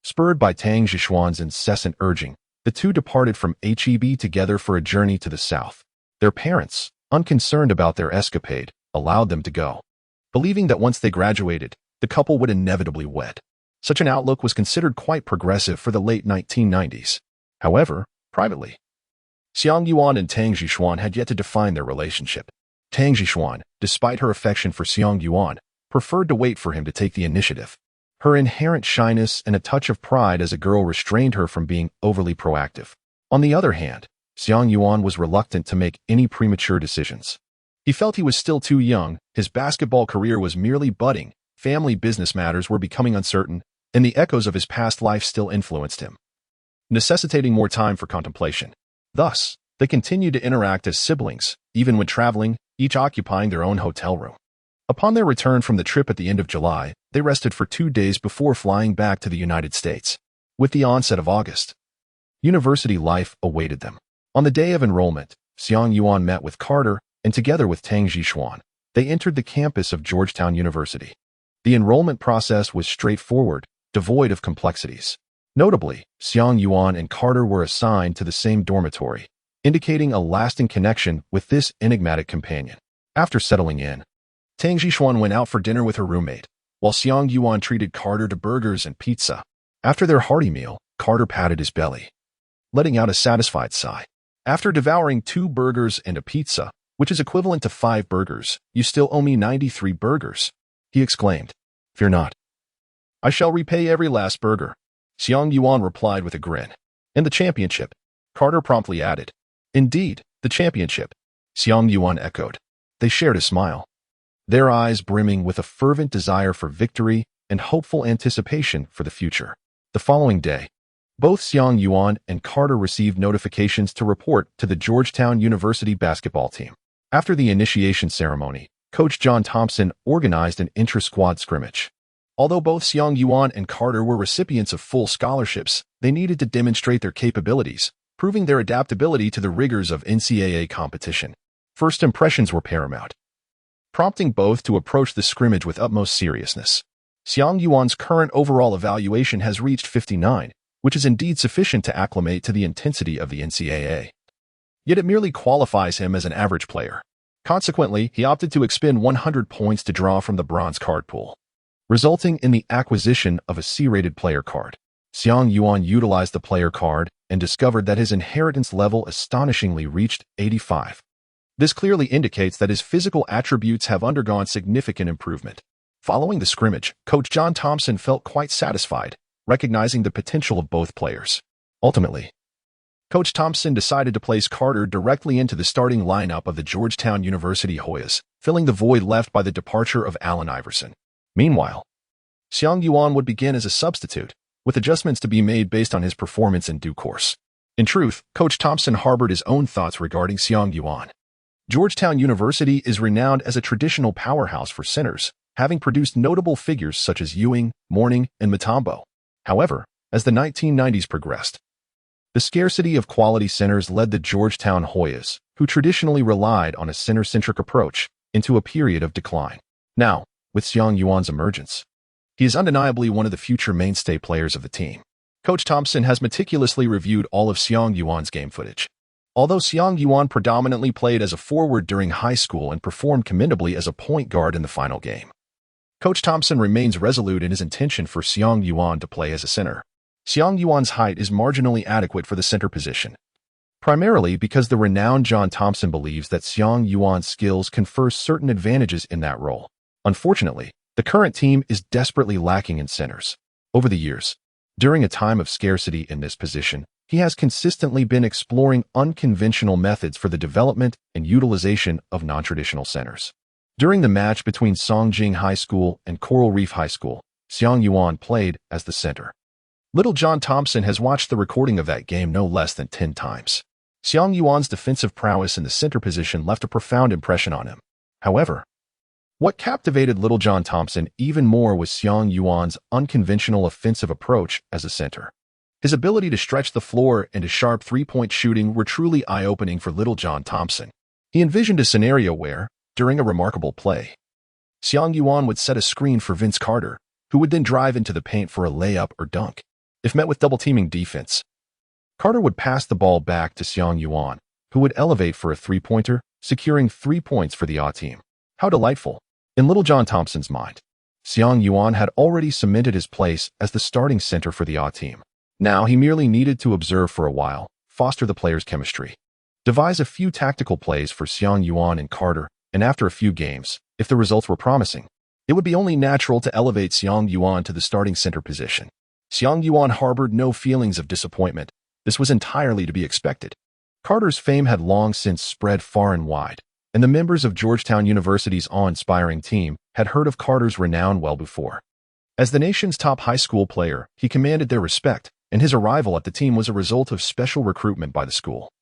S1: spurred by Tang Zhishuan's incessant urging, the two departed from HEB together for a journey to the south. Their parents, unconcerned about their escapade, allowed them to go, believing that once they graduated, the couple would inevitably wed. Such an outlook was considered quite progressive for the late 1990s. However, privately, Xiang Yuan and Tang Zhishuan had yet to define their relationship. Tang Zhishuan, despite her affection for Xiang Yuan, preferred to wait for him to take the initiative. Her inherent shyness and a touch of pride as a girl restrained her from being overly proactive. On the other hand, Xiang Yuan was reluctant to make any premature decisions. He felt he was still too young, his basketball career was merely budding, family business matters were becoming uncertain, and the echoes of his past life still influenced him, necessitating more time for contemplation. Thus, they continued to interact as siblings, even when traveling, each occupying their own hotel room. Upon their return from the trip at the end of July, they rested for 2 days before flying back to the United States. With the onset of August, university life awaited them. On the day of enrollment, Xiang Yuan met with Carter, and together with Tang Zhishuan, they entered the campus of Georgetown University. The enrollment process was straightforward, devoid of complexities. Notably, Xiang Yuan and Carter were assigned to the same dormitory, indicating a lasting connection with this enigmatic companion. After settling in, Tang Zhishuan went out for dinner with her roommate, while Xiang Yuan treated Carter to burgers and pizza. After their hearty meal, Carter patted his belly, letting out a satisfied sigh. After devouring 2 burgers and a pizza, which is equivalent to 5 burgers, "You still owe me 93 burgers, he exclaimed. "Fear not. I shall repay every last burger," Xiang Yuan replied with a grin. "And the championship," Carter promptly added. "Indeed, the championship," Xiang Yuan echoed. They shared a smile, their eyes brimming with a fervent desire for victory and hopeful anticipation for the future. The following day, both Xiang Yuan and Carter received notifications to report to the Georgetown University basketball team. After the initiation ceremony, Coach John Thompson organized an intra-squad scrimmage. Although both Xiang Yuan and Carter were recipients of full scholarships, they needed to demonstrate their capabilities, proving their adaptability to the rigors of NCAA competition. First impressions were paramount, prompting both to approach the scrimmage with utmost seriousness. Xiang Yuan's current overall evaluation has reached 59, which is indeed sufficient to acclimate to the intensity of the NCAA. Yet it merely qualifies him as an average player. Consequently, he opted to expend 100 points to draw from the bronze card pool, resulting in the acquisition of a C-rated player card. Xiang Yuan utilized the player card and discovered that his inheritance level astonishingly reached 85. This clearly indicates that his physical attributes have undergone significant improvement. Following the scrimmage, Coach John Thompson felt quite satisfied, recognizing the potential of both players. Ultimately, Coach Thompson decided to place Carter directly into the starting lineup of the Georgetown University Hoyas, filling the void left by the departure of Allen Iverson. Meanwhile, Xiang Yuan would begin as a substitute, with adjustments to be made based on his performance in due course. In truth, Coach Thompson harbored his own thoughts regarding Xiang Yuan. Georgetown University is renowned as a traditional powerhouse for centers, having produced notable figures such as Ewing, Mourning, and Mutombo. However, as the 1990s progressed, the scarcity of quality centers led the Georgetown Hoyas, who traditionally relied on a center-centric approach, into a period of decline. Now, with Xiang Yuan's emergence, he is undeniably one of the future mainstay players of the team. Coach Thompson has meticulously reviewed all of Xiang Yuan's game footage. Although Xiang Yuan predominantly played as a forward during high school and performed commendably as a point guard in the final game, Coach Thompson remains resolute in his intention for Xiang Yuan to play as a center. Xiang Yuan's height is marginally adequate for the center position, primarily because the renowned John Thompson believes that Xiang Yuan's skills confer certain advantages in that role. Unfortunately, the current team is desperately lacking in centers. Over the years, during a time of scarcity in this position, he has consistently been exploring unconventional methods for the development and utilization of non-traditional centers. During the match between Songjing High School and Coral Reef High School, Xiang Yuan played as the center. Little John Thompson has watched the recording of that game no less than 10 times. Xiang Yuan's defensive prowess in the center position left a profound impression on him. However, What captivated Little John Thompson even more was Xiang Yuan's unconventional offensive approach as a center. His ability to stretch the floor and his sharp three-point shooting were truly eye-opening for Little John Thompson. He envisioned a scenario where, during a remarkable play, Xiang Yuan would set a screen for Vince Carter, who would then drive into the paint for a layup or dunk. If met with double-teaming defense, Carter would pass the ball back to Xiang Yuan, who would elevate for a three-pointer, securing 3 points for the A team. How delightful! In Little John Thompson's mind, Xiang Yuan had already cemented his place as the starting center for the A team. Now he merely needed to observe for a while, foster the players' chemistry, devise a few tactical plays for Xiang Yuan and Carter, and after a few games, if the results were promising, it would be only natural to elevate Xiang Yuan to the starting center position. Xiang Yuan harbored no feelings of disappointment. This was entirely to be expected. Carter's fame had long since spread far and wide, and the members of Georgetown University's awe-inspiring team had heard of Carter's renown well before. As the nation's top high school player, he commanded their respect, and his arrival at the team was a result of special recruitment by the school,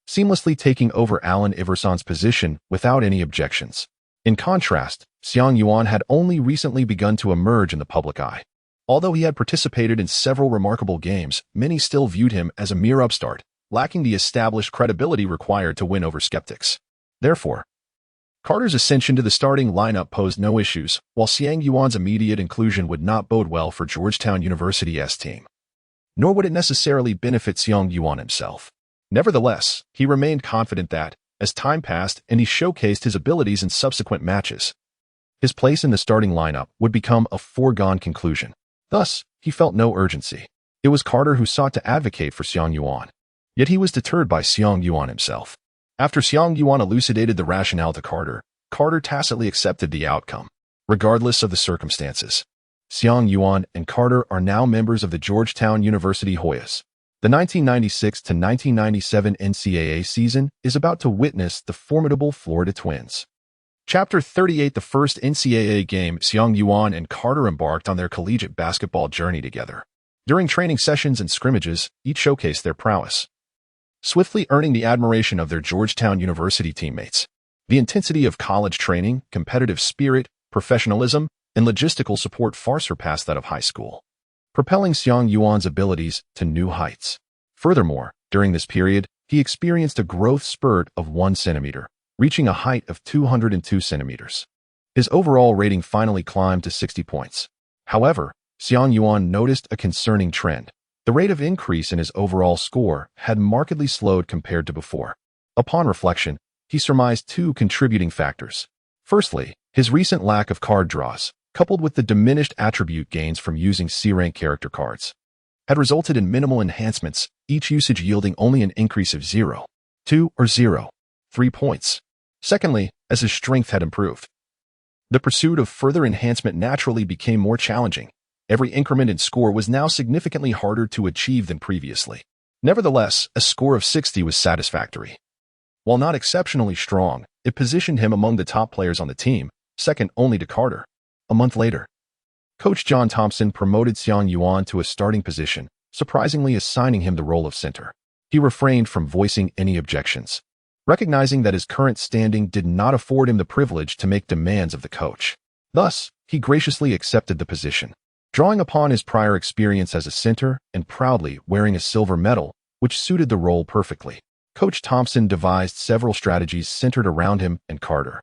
S1: seamlessly taking over Allen Iverson's position without any objections. In contrast, Xiang Yuan had only recently begun to emerge in the public eye. Although he had participated in several remarkable games, many still viewed him as a mere upstart, lacking the established credibility required to win over skeptics. Therefore, Carter's ascension to the starting lineup posed no issues, while Xiang Yuan's immediate inclusion would not bode well for Georgetown University's team. Nor would it necessarily benefit Xiang Yuan himself. Nevertheless, he remained confident that, as time passed and he showcased his abilities in subsequent matches, his place in the starting lineup would become a foregone conclusion. Thus, he felt no urgency. It was Carter who sought to advocate for Xiang Yuan. Yet he was deterred by Xiang Yuan himself. After Xiang Yuan elucidated the rationale to Carter, Carter tacitly accepted the outcome, regardless of the circumstances. Xiang Yuan and Carter are now members of the Georgetown University Hoyas. The 1996 to 1997 NCAA season is about to witness the formidable Florida Twins. Chapter 38. The first NCAA game, Xiang Yuan and Carter embarked on their collegiate basketball journey together. During training sessions and scrimmages, each showcased their prowess, swiftly earning the admiration of their Georgetown University teammates. The intensity of college training, competitive spirit, professionalism, and logistical support far surpassed that of high school, propelling Xiang Yuan's abilities to new heights. Furthermore, during this period, he experienced a growth spurt of 1 centimeter, reaching a height of 202 centimeters. His overall rating finally climbed to 60 points. However, Xiang Yuan noticed a concerning trend. The rate of increase in his overall score had markedly slowed compared to before. Upon reflection, he surmised 2 contributing factors. Firstly, his recent lack of card draws, coupled with the diminished attribute gains from using C-rank character cards, had resulted in minimal enhancements, each usage yielding only an increase of 0, 2, or 0, 3 points. Secondly, as his strength had improved, the pursuit of further enhancement naturally became more challenging. Every increment in score was now significantly harder to achieve than previously. Nevertheless, a score of 60 was satisfactory. While not exceptionally strong, it positioned him among the top players on the team, second only to Carter. A month later, Coach John Thompson promoted Xiang Yuan to a starting position, surprisingly assigning him the role of center. He refrained from voicing any objections, recognizing that his current standing did not afford him the privilege to make demands of the coach. Thus, he graciously accepted the position. Drawing upon his prior experience as a center and proudly wearing a silver medal, which suited the role perfectly, Coach Thompson devised several strategies centered around him and Carter.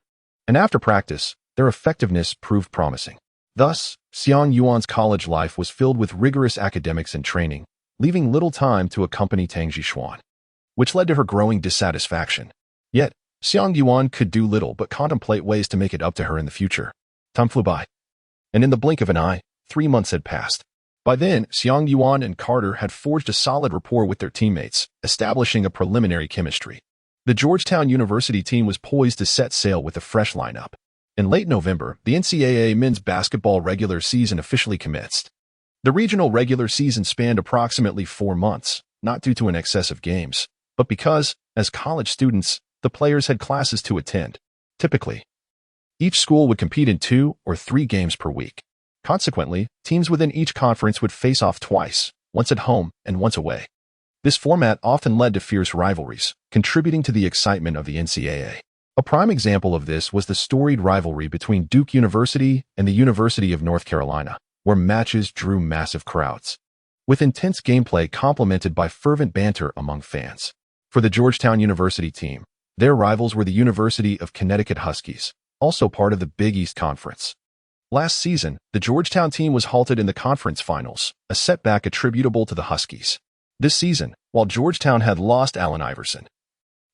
S1: And after practice, their effectiveness proved promising. Thus, Xiang Yuan's college life was filled with rigorous academics and training, leaving little time to accompany Tang Jixuan, which led to her growing dissatisfaction. Yet, Xiang Yuan could do little but contemplate ways to make it up to her in the future. Time flew by, and in the blink of an eye, 3 months had passed. By then, Xiang Yuan and Carter had forged a solid rapport with their teammates, establishing a preliminary chemistry. The Georgetown University team was poised to set sail with a fresh lineup. In late November, the NCAA men's basketball regular season officially commenced. The regional regular season spanned approximately 4 months, not due to an excess of games, but because, as college students, the players had classes to attend. Typically, each school would compete in 2 or 3 games per week. Consequently, teams within each conference would face off twice, once at home and once away. This format often led to fierce rivalries, contributing to the excitement of the NCAA. A prime example of this was the storied rivalry between Duke University and the University of North Carolina, where matches drew massive crowds, with intense gameplay complemented by fervent banter among fans. For the Georgetown University team, their rivals were the University of Connecticut Huskies, also part of the Big East Conference. Last season, the Georgetown team was halted in the conference finals, a setback attributable to the Huskies. This season, while Georgetown had lost Allen Iverson,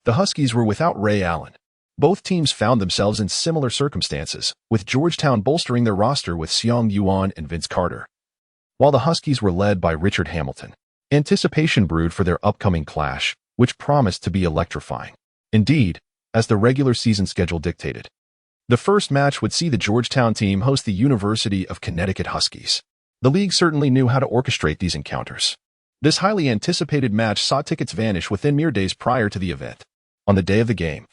S1: the Huskies were without Ray Allen. Both teams found themselves in similar circumstances, with Georgetown bolstering their roster with Xiang Yuan and Vince Carter, while the Huskies were led by Richard Hamilton. Anticipation brewed for their upcoming clash, which promised to be electrifying. Indeed, as the regular season schedule dictated, the first match would see the Georgetown team host the University of Connecticut Huskies. The league certainly knew how to orchestrate these encounters. This highly anticipated match saw tickets vanish within mere days prior to the event. On the day of the game,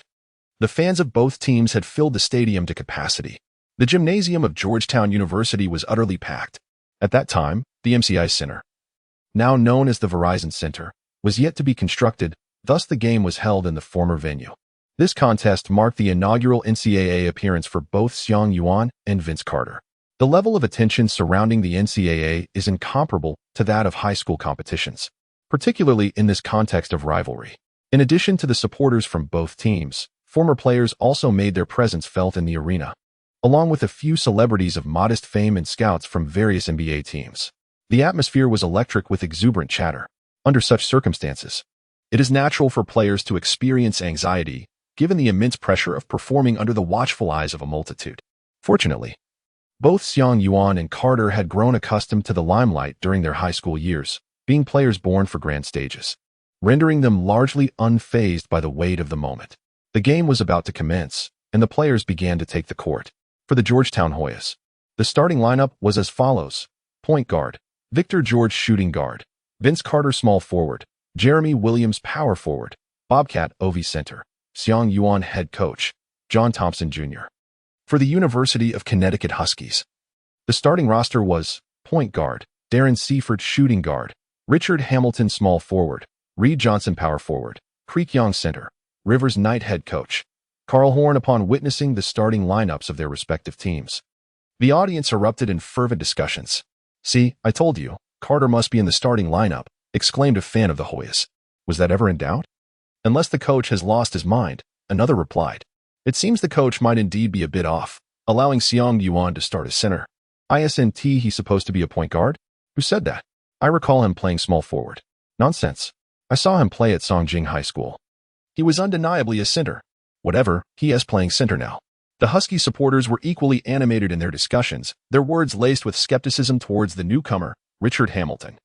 S1: the fans of both teams had filled the stadium to capacity. The gymnasium of Georgetown University was utterly packed. At that time, the MCI Center, now known as the Verizon Center, was yet to be constructed, thus the game was held in the former venue. This contest marked the inaugural NCAA appearance for both Xiang Yuan and Vince Carter. The level of attention surrounding the NCAA is incomparable to that of high school competitions, particularly in this context of rivalry. In addition to the supporters from both teams, former players also made their presence felt in the arena, along with a few celebrities of modest fame and scouts from various NBA teams. The atmosphere was electric with exuberant chatter. Under such circumstances, it is natural for players to experience anxiety, given the immense pressure of performing under the watchful eyes of a multitude. Fortunately, both Xiang Yuan and Carter had grown accustomed to the limelight during their high school years, being players born for grand stages, rendering them largely unfazed by the weight of the moment. The game was about to commence, and the players began to take the court. For the Georgetown Hoyas, the starting lineup was as follows: point guard, Victor George shooting guard, Vince Carter small forward, Jeremy Williams power forward, Bobcat Ovi center, Xiang Yuan head coach, John Thompson Jr. For the University of Connecticut Huskies, the starting roster was point guard, Darren Seaford shooting guard, Richard Hamilton small forward, Reed Johnson power forward, Creek Young center, Rivers Knight head coach, Carl Horn. Upon witnessing the starting lineups of their respective teams, the audience erupted in fervent discussions. "See, I told you, Carter must be in the starting lineup," exclaimed a fan of the Hoyas. "Was that ever in doubt?" "Unless the coach has lost his mind," another replied. "It seems the coach might indeed be a bit off, allowing Xiang Yuan to start as center. Isn't he supposed to be a point guard?" "Who said that? I recall him playing small forward." "Nonsense. I saw him play at Songjing High School. He was undeniably a center." "Whatever, he is playing center now." The Husky supporters were equally animated in their discussions, their words laced with skepticism towards the newcomer, Richard Hamilton.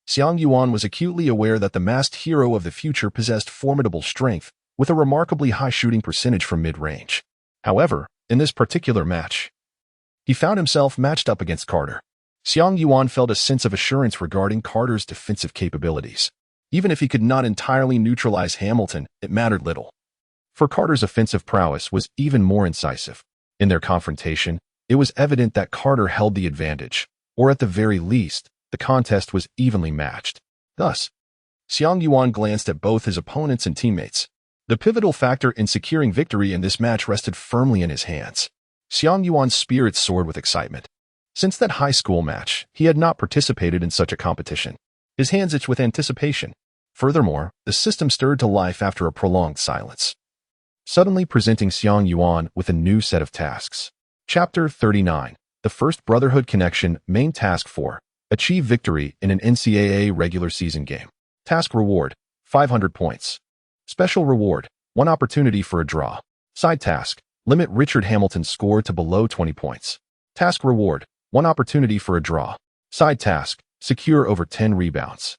S1: Xiang Yuan was acutely aware that the masked hero of the future possessed formidable strength, with a remarkably high shooting percentage from mid-range. However, in this particular match, he found himself matched up against Carter. Xiang Yuan felt a sense of assurance regarding Carter's defensive capabilities. Even if he could not entirely neutralize Hamilton, it mattered little, for Carter's offensive prowess was even more incisive. In their confrontation, it was evident that Carter held the advantage, or at the very least, the contest was evenly matched. Thus, Xiang Yuan glanced at both his opponents and teammates. The pivotal factor in securing victory in this match rested firmly in his hands. Xiang Yuan's spirits soared with excitement. Since that high school match, he had not participated in such a competition. His hands itched with anticipation. Furthermore, the system stirred to life after a prolonged silence, suddenly presenting Xiang Yuan with a new set of tasks. Chapter 39. The First Brotherhood Connection. Main Task 4. Achieve victory in an NCAA regular season game. Task Reward: 500 points. Special Reward: 1 opportunity for a draw. Side Task: limit Richard Hamilton's score to below 20 points. Task Reward: 1 opportunity for a draw. Side Task: secure over 10 rebounds.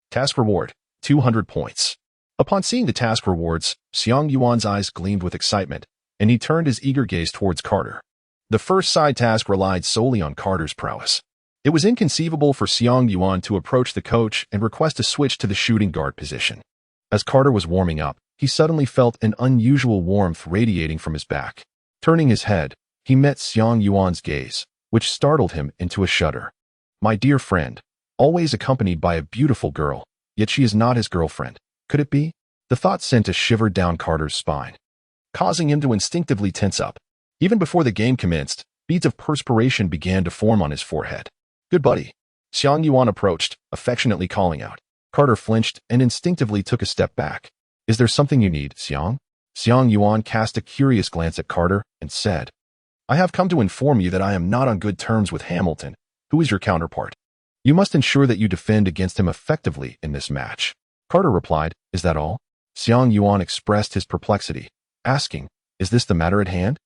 S1: Task Reward: 200 points. Upon seeing the task rewards, Xiang Yuan's eyes gleamed with excitement, and he turned his eager gaze towards Carter. The first side task relied solely on Carter's prowess. It was inconceivable for Xiang Yuan to approach the coach and request a switch to the shooting guard position. As Carter was warming up, he suddenly felt an unusual warmth radiating from his back. Turning his head, he met Xiang Yuan's gaze, which startled him into a shudder. "My dear friend, always accompanied by a beautiful girl, yet she is not his girlfriend. Could it be?" The thought sent a shiver down Carter's spine. causing him to instinctively tense up. Even before the game commenced, beads of perspiration began to form on his forehead. "Good buddy." Xiang Yuan approached, affectionately calling out. Carter flinched and instinctively took a step back. "Is there something you need, Xiang?" Xiang Yuan cast a curious glance at Carter and said, "I have come to inform you that I am not on good terms with Hamilton, who is your counterpart. You must ensure that you defend against him effectively in this match." Carter replied, "Is that all?" Xiang Yuan expressed his perplexity, asking, "Is this the matter at hand?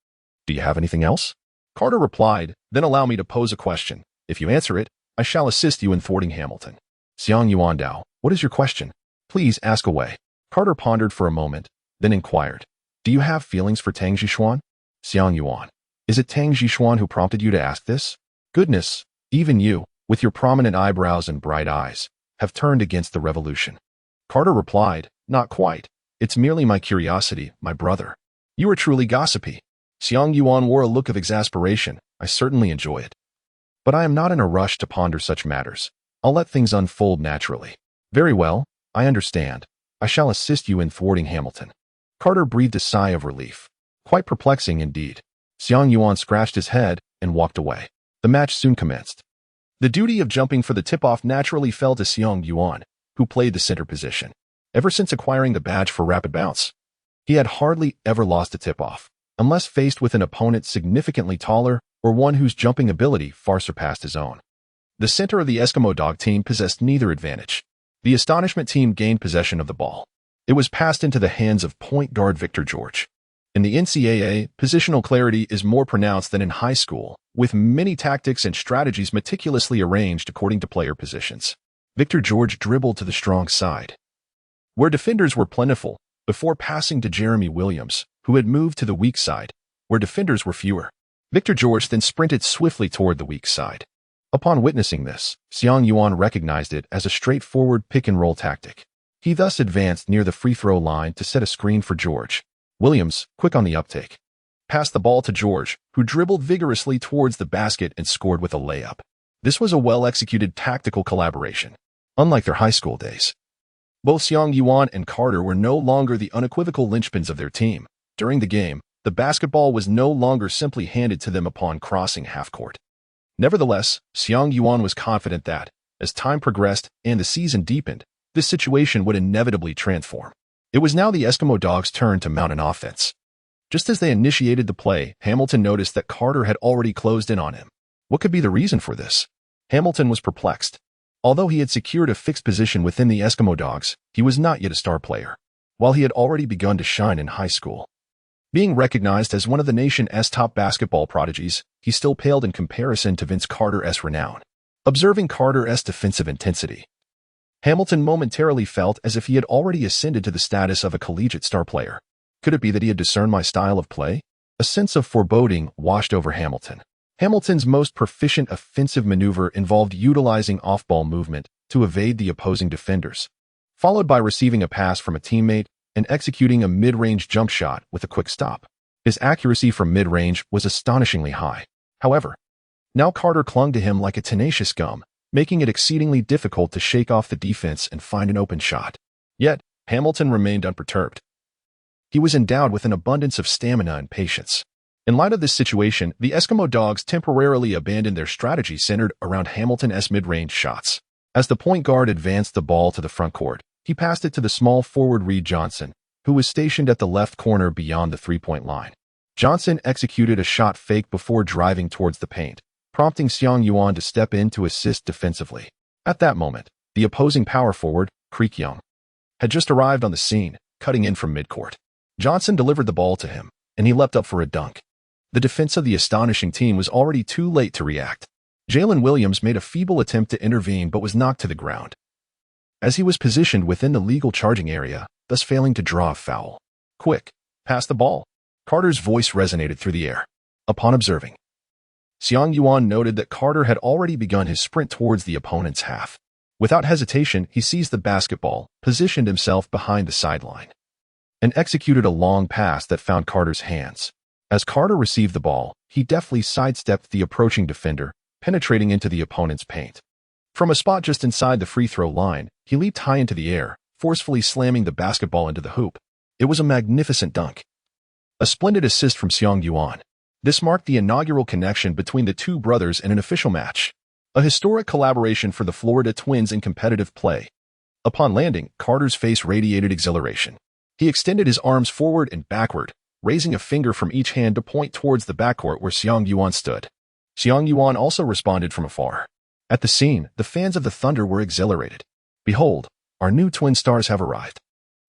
S1: Do you have anything else?" Carter replied, "Then allow me to pose a question. If you answer it, I shall assist you in thwarting Hamilton." Xiang Yuan Dao, "What is your question? Please ask away." Carter pondered for a moment, then inquired, "Do you have feelings for Tang Jixuan?" Xiang Yuan, "Is it Tang Jixuan who prompted you to ask this? Goodness, even you, with your prominent eyebrows and bright eyes, have turned against the revolution." Carter replied, "Not quite. It's merely my curiosity, my brother." "You are truly gossipy." Xiang Yuan wore a look of exasperation. "I certainly enjoy it. But I am not in a rush to ponder such matters. I'll let things unfold naturally." "Very well, I understand. I shall assist you in thwarting Hamilton." Carter breathed a sigh of relief. Quite perplexing indeed. Xiang Yuan scratched his head and walked away. The match soon commenced. The duty of jumping for the tip-off naturally fell to Xiang Yuan, who played the center position. Ever since acquiring the badge for rapid bounce, he had hardly ever lost a tip-off, unless faced with an opponent significantly taller or one whose jumping ability far surpassed his own. The center of the Eskimo Dog team possessed neither advantage. The Astonishment team gained possession of the ball. It was passed into the hands of point guard Victor George. In the NCAA, positional clarity is more pronounced than in high school, with many tactics and strategies meticulously arranged according to player positions. Victor George dribbled to the strong side, where defenders were plentiful, before passing to Jeremy Williams, who had moved to the weak side, where defenders were fewer. Victor George then sprinted swiftly toward the weak side. Upon witnessing this, Xiang Yuan recognized it as a straightforward pick-and-roll tactic. He thus advanced near the free-throw line to set a screen for George. Williams, quick on the uptake, passed the ball to George, who dribbled vigorously towards the basket and scored with a layup. This was a well-executed tactical collaboration, unlike their high school days. Both Xiang Yuan and Carter were no longer the unequivocal linchpins of their team. During the game, the basketball was no longer simply handed to them upon crossing half-court. Nevertheless, Xiang Yuan was confident that, as time progressed and the season deepened, this situation would inevitably transform. It was now the Eskimo Dogs' turn to mount an offense. Just as they initiated the play, Hamilton noticed that Carter had already closed in on him. What could be the reason for this? Hamilton was perplexed. Although he had secured a fixed position within the Eskimo Dogs, he was not yet a star player, while he had already begun to shine in high school. Being recognized as one of the nation's top basketball prodigies, he still paled in comparison to Vince Carter's renown. Observing Carter's defensive intensity, Hamilton momentarily felt as if he had already ascended to the status of a collegiate star player. Could it be that he had discerned my style of play? A sense of foreboding washed over Hamilton. Hamilton's most proficient offensive maneuver involved utilizing off-ball movement to evade the opposing defenders, followed by receiving a pass from a teammate and executing a mid-range jump shot with a quick stop. His accuracy from mid-range was astonishingly high. However, now Carter clung to him like a tenacious gum, making it exceedingly difficult to shake off the defense and find an open shot. Yet, Hamilton remained unperturbed. He was endowed with an abundance of stamina and patience. In light of this situation, the Eskimo Dogs temporarily abandoned their strategy centered around Hamilton's mid-range shots. As the point guard advanced the ball to the front court, he passed it to the small forward Reed Johnson, who was stationed at the left corner beyond the three-point line. Johnson executed a shot fake before driving towards the paint, prompting Xiang Yuan to step in to assist defensively. At that moment, the opposing power forward, Creek Young, had just arrived on the scene, cutting in from midcourt. Johnson delivered the ball to him, and he leapt up for a dunk. The defense of the astonishing team was already too late to react. Jalen Williams made a feeble attempt to intervene but was knocked to the ground, as he was positioned within the legal charging area, thus failing to draw a foul. "Quick, pass the ball." Carter's voice resonated through the air. Upon observing, Xiang Yuan noted that Carter had already begun his sprint towards the opponent's half. Without hesitation, he seized the basketball, positioned himself behind the sideline, and executed a long pass that found Carter's hands. As Carter received the ball, he deftly sidestepped the approaching defender, penetrating into the opponent's paint. From a spot just inside the free throw line, he leaped high into the air, forcefully slamming the basketball into the hoop. It was a magnificent dunk. A splendid assist from Xiang Yuan. This marked the inaugural connection between the two brothers in an official match. A historic collaboration for the Florida Twins in competitive play. Upon landing, Carter's face radiated exhilaration. He extended his arms forward and backward, raising a finger from each hand to point towards the backcourt where Xiang Yuan stood. Xiang Yuan also responded from afar. At the scene, the fans of the Thunder were exhilarated. Behold, our new twin stars have arrived.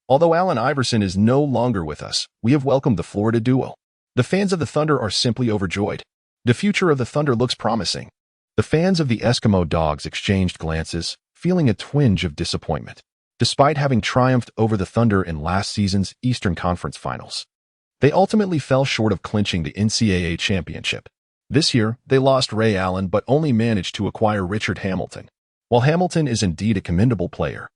S1: Although Allen Iverson is no longer with us, we have welcomed the Florida duo. The fans of the Thunder are simply overjoyed. The future of the Thunder looks promising. The fans of the Eskimo Dogs exchanged glances, feeling a twinge of disappointment. Despite having triumphed over the Thunder in last season's Eastern Conference Finals, they ultimately fell short of clinching the NCAA championship. This year, they lost Ray Allen but only managed to acquire Richard Hamilton. While Hamilton is indeed a commendable player,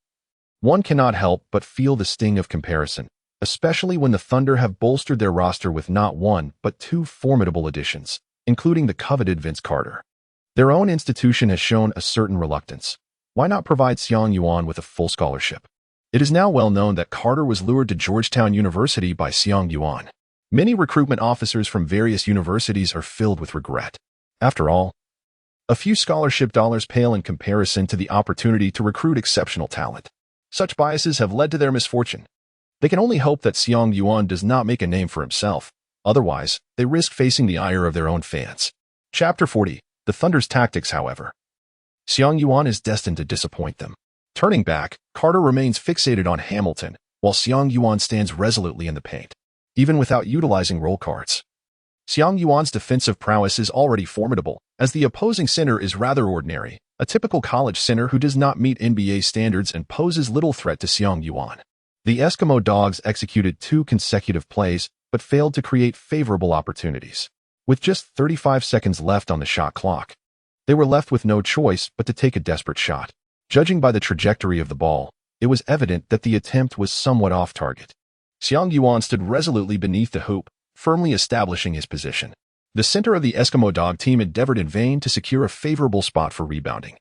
S1: one cannot help but feel the sting of comparison, especially when the Thunder have bolstered their roster with not one but two formidable additions, including the coveted Vince Carter. Their own institution has shown a certain reluctance. Why not provide Xiang Yuan with a full scholarship? It is now well known that Carter was lured to Georgetown University by Xiang Yuan. Many recruitment officers from various universities are filled with regret. After all, a few scholarship dollars pale in comparison to the opportunity to recruit exceptional talent. Such biases have led to their misfortune. They can only hope that Xiang Yuan does not make a name for himself. Otherwise, they risk facing the ire of their own fans. Chapter 40. The Thunder's tactics, however. Xiang Yuan is destined to disappoint them. Turning back, Carter remains fixated on Hamilton, while Xiang Yuan stands resolutely in the paint, even without utilizing roll cards. Xiang Yuan's defensive prowess is already formidable, as the opposing center is rather ordinary, a typical college center who does not meet NBA standards and poses little threat to Xiang Yuan. The Eskimo Dogs executed 2 consecutive plays, but failed to create favorable opportunities. With just 35 seconds left on the shot clock, they were left with no choice but to take a desperate shot. Judging by the trajectory of the ball, it was evident that the attempt was somewhat off target. Xiang Yuan stood resolutely beneath the hoop, firmly establishing his position. The center of the Eskimo Dog team endeavored in vain to secure a favorable spot for rebounding.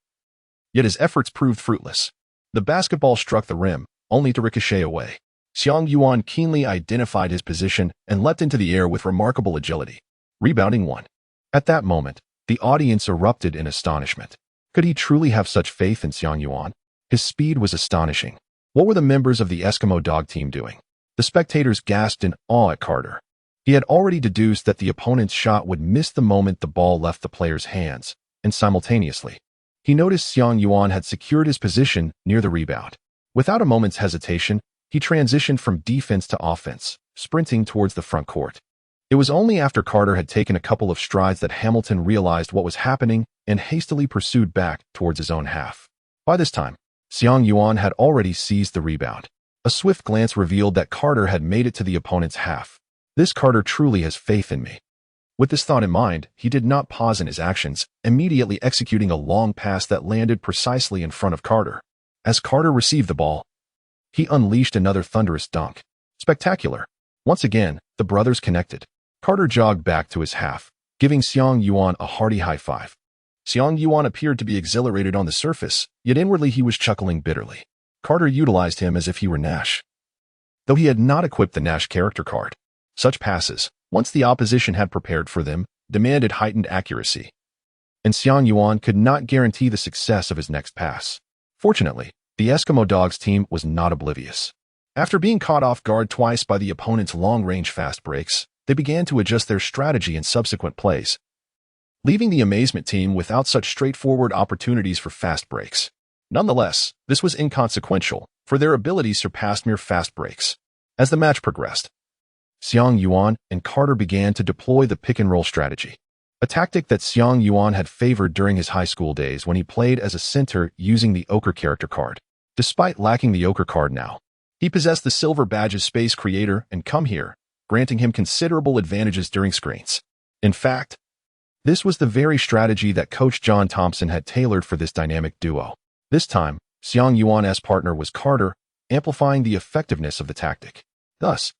S1: Yet his efforts proved fruitless. The basketball struck the rim, only to ricochet away. Xiang Yuan keenly identified his position and leapt into the air with remarkable agility. Rebounding 1. At that moment, the audience erupted in astonishment. Could he truly have such faith in Xiang Yuan? His speed was astonishing. What were the members of the Eskimo Dog team doing? The spectators gasped in awe at Carter. He had already deduced that the opponent's shot would miss the moment the ball left the player's hands, and simultaneously, he noticed Xiang Yuan had secured his position near the rebound. Without a moment's hesitation, he transitioned from defense to offense, sprinting towards the front court. It was only after Carter had taken a couple of strides that Hamilton realized what was happening and hastily pursued back towards his own half. By this time, Xiang Yuan had already seized the rebound. A swift glance revealed that Carter had made it to the opponent's half. This Carter truly has faith in me. With this thought in mind, he did not pause in his actions, immediately executing a long pass that landed precisely in front of Carter. As Carter received the ball, he unleashed another thunderous dunk. Spectacular. Once again, the brothers connected. Carter jogged back to his half, giving Xiang Yuan a hearty high five. Xiang Yuan appeared to be exhilarated on the surface, yet inwardly he was chuckling bitterly. Carter utilized him as if he were Nash. Though he had not equipped the Nash character card, such passes, once the opposition had prepared for them, demanded heightened accuracy. And Xiang Yuan could not guarantee the success of his next pass. Fortunately, the Eskimo Dogs team was not oblivious. After being caught off guard twice by the opponent's long-range fast breaks, they began to adjust their strategy in subsequent plays, leaving the Amazement team without such straightforward opportunities for fast breaks. Nonetheless, this was inconsequential, for their abilities surpassed mere fast breaks. As the match progressed, Xiang Yuan and Carter began to deploy the pick-and-roll strategy, a tactic that Xiang Yuan had favored during his high school days when he played as a center using the Ochre character card. Despite lacking the Ochre card now, he possessed the Silver Badge's Space Creator and Come Here, granting him considerable advantages during screens. In fact, this was the very strategy that Coach John Thompson had tailored for this dynamic duo. This time, Xiang Yuan's partner was Carter, amplifying the effectiveness of the tactic. Thus,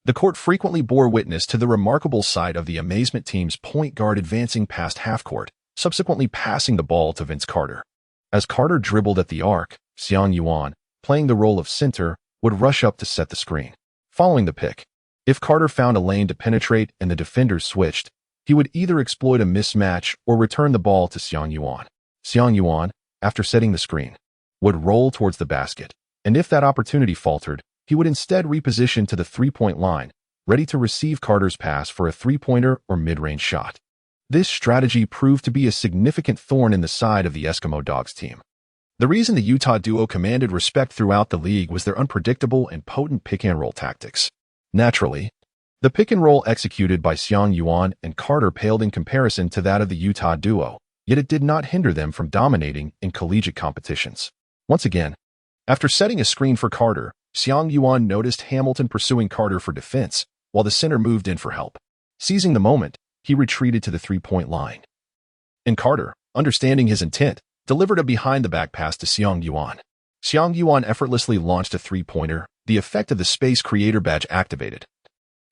S1: the court frequently bore witness to the remarkable sight of the Amazement team's point guard advancing past half-court, subsequently passing the ball to Vince Carter. As Carter dribbled at the arc, Xiang Yuan, playing the role of center, would rush up to set the screen. Following the pick, If Carter found a lane to penetrate and the defenders switched, he would either exploit a mismatch or return the ball to Xiang Yuan. Xiang Yuan, after setting the screen, would roll towards the basket, and if that opportunity faltered, he would instead reposition to the three-point line, ready to receive Carter's pass for a three-pointer or mid-range shot. This strategy proved to be a significant thorn in the side of the Eskimo Dogs team. The reason the Utah duo commanded respect throughout the league was their unpredictable and potent pick-and-roll tactics. Naturally, the pick-and-roll executed by Xiang Yuan and Carter paled in comparison to that of the Utah duo, yet it did not hinder them from dominating in collegiate competitions. Once again, after setting a screen for Carter, Xiang Yuan noticed Hamilton pursuing Carter for defense, while the center moved in for help. Seizing the moment, he retreated to the three-point line. And Carter, understanding his intent, delivered a behind-the-back pass to Xiang Yuan. Xiang Yuan effortlessly launched a three-pointer, the effect of the Space Creator badge activated,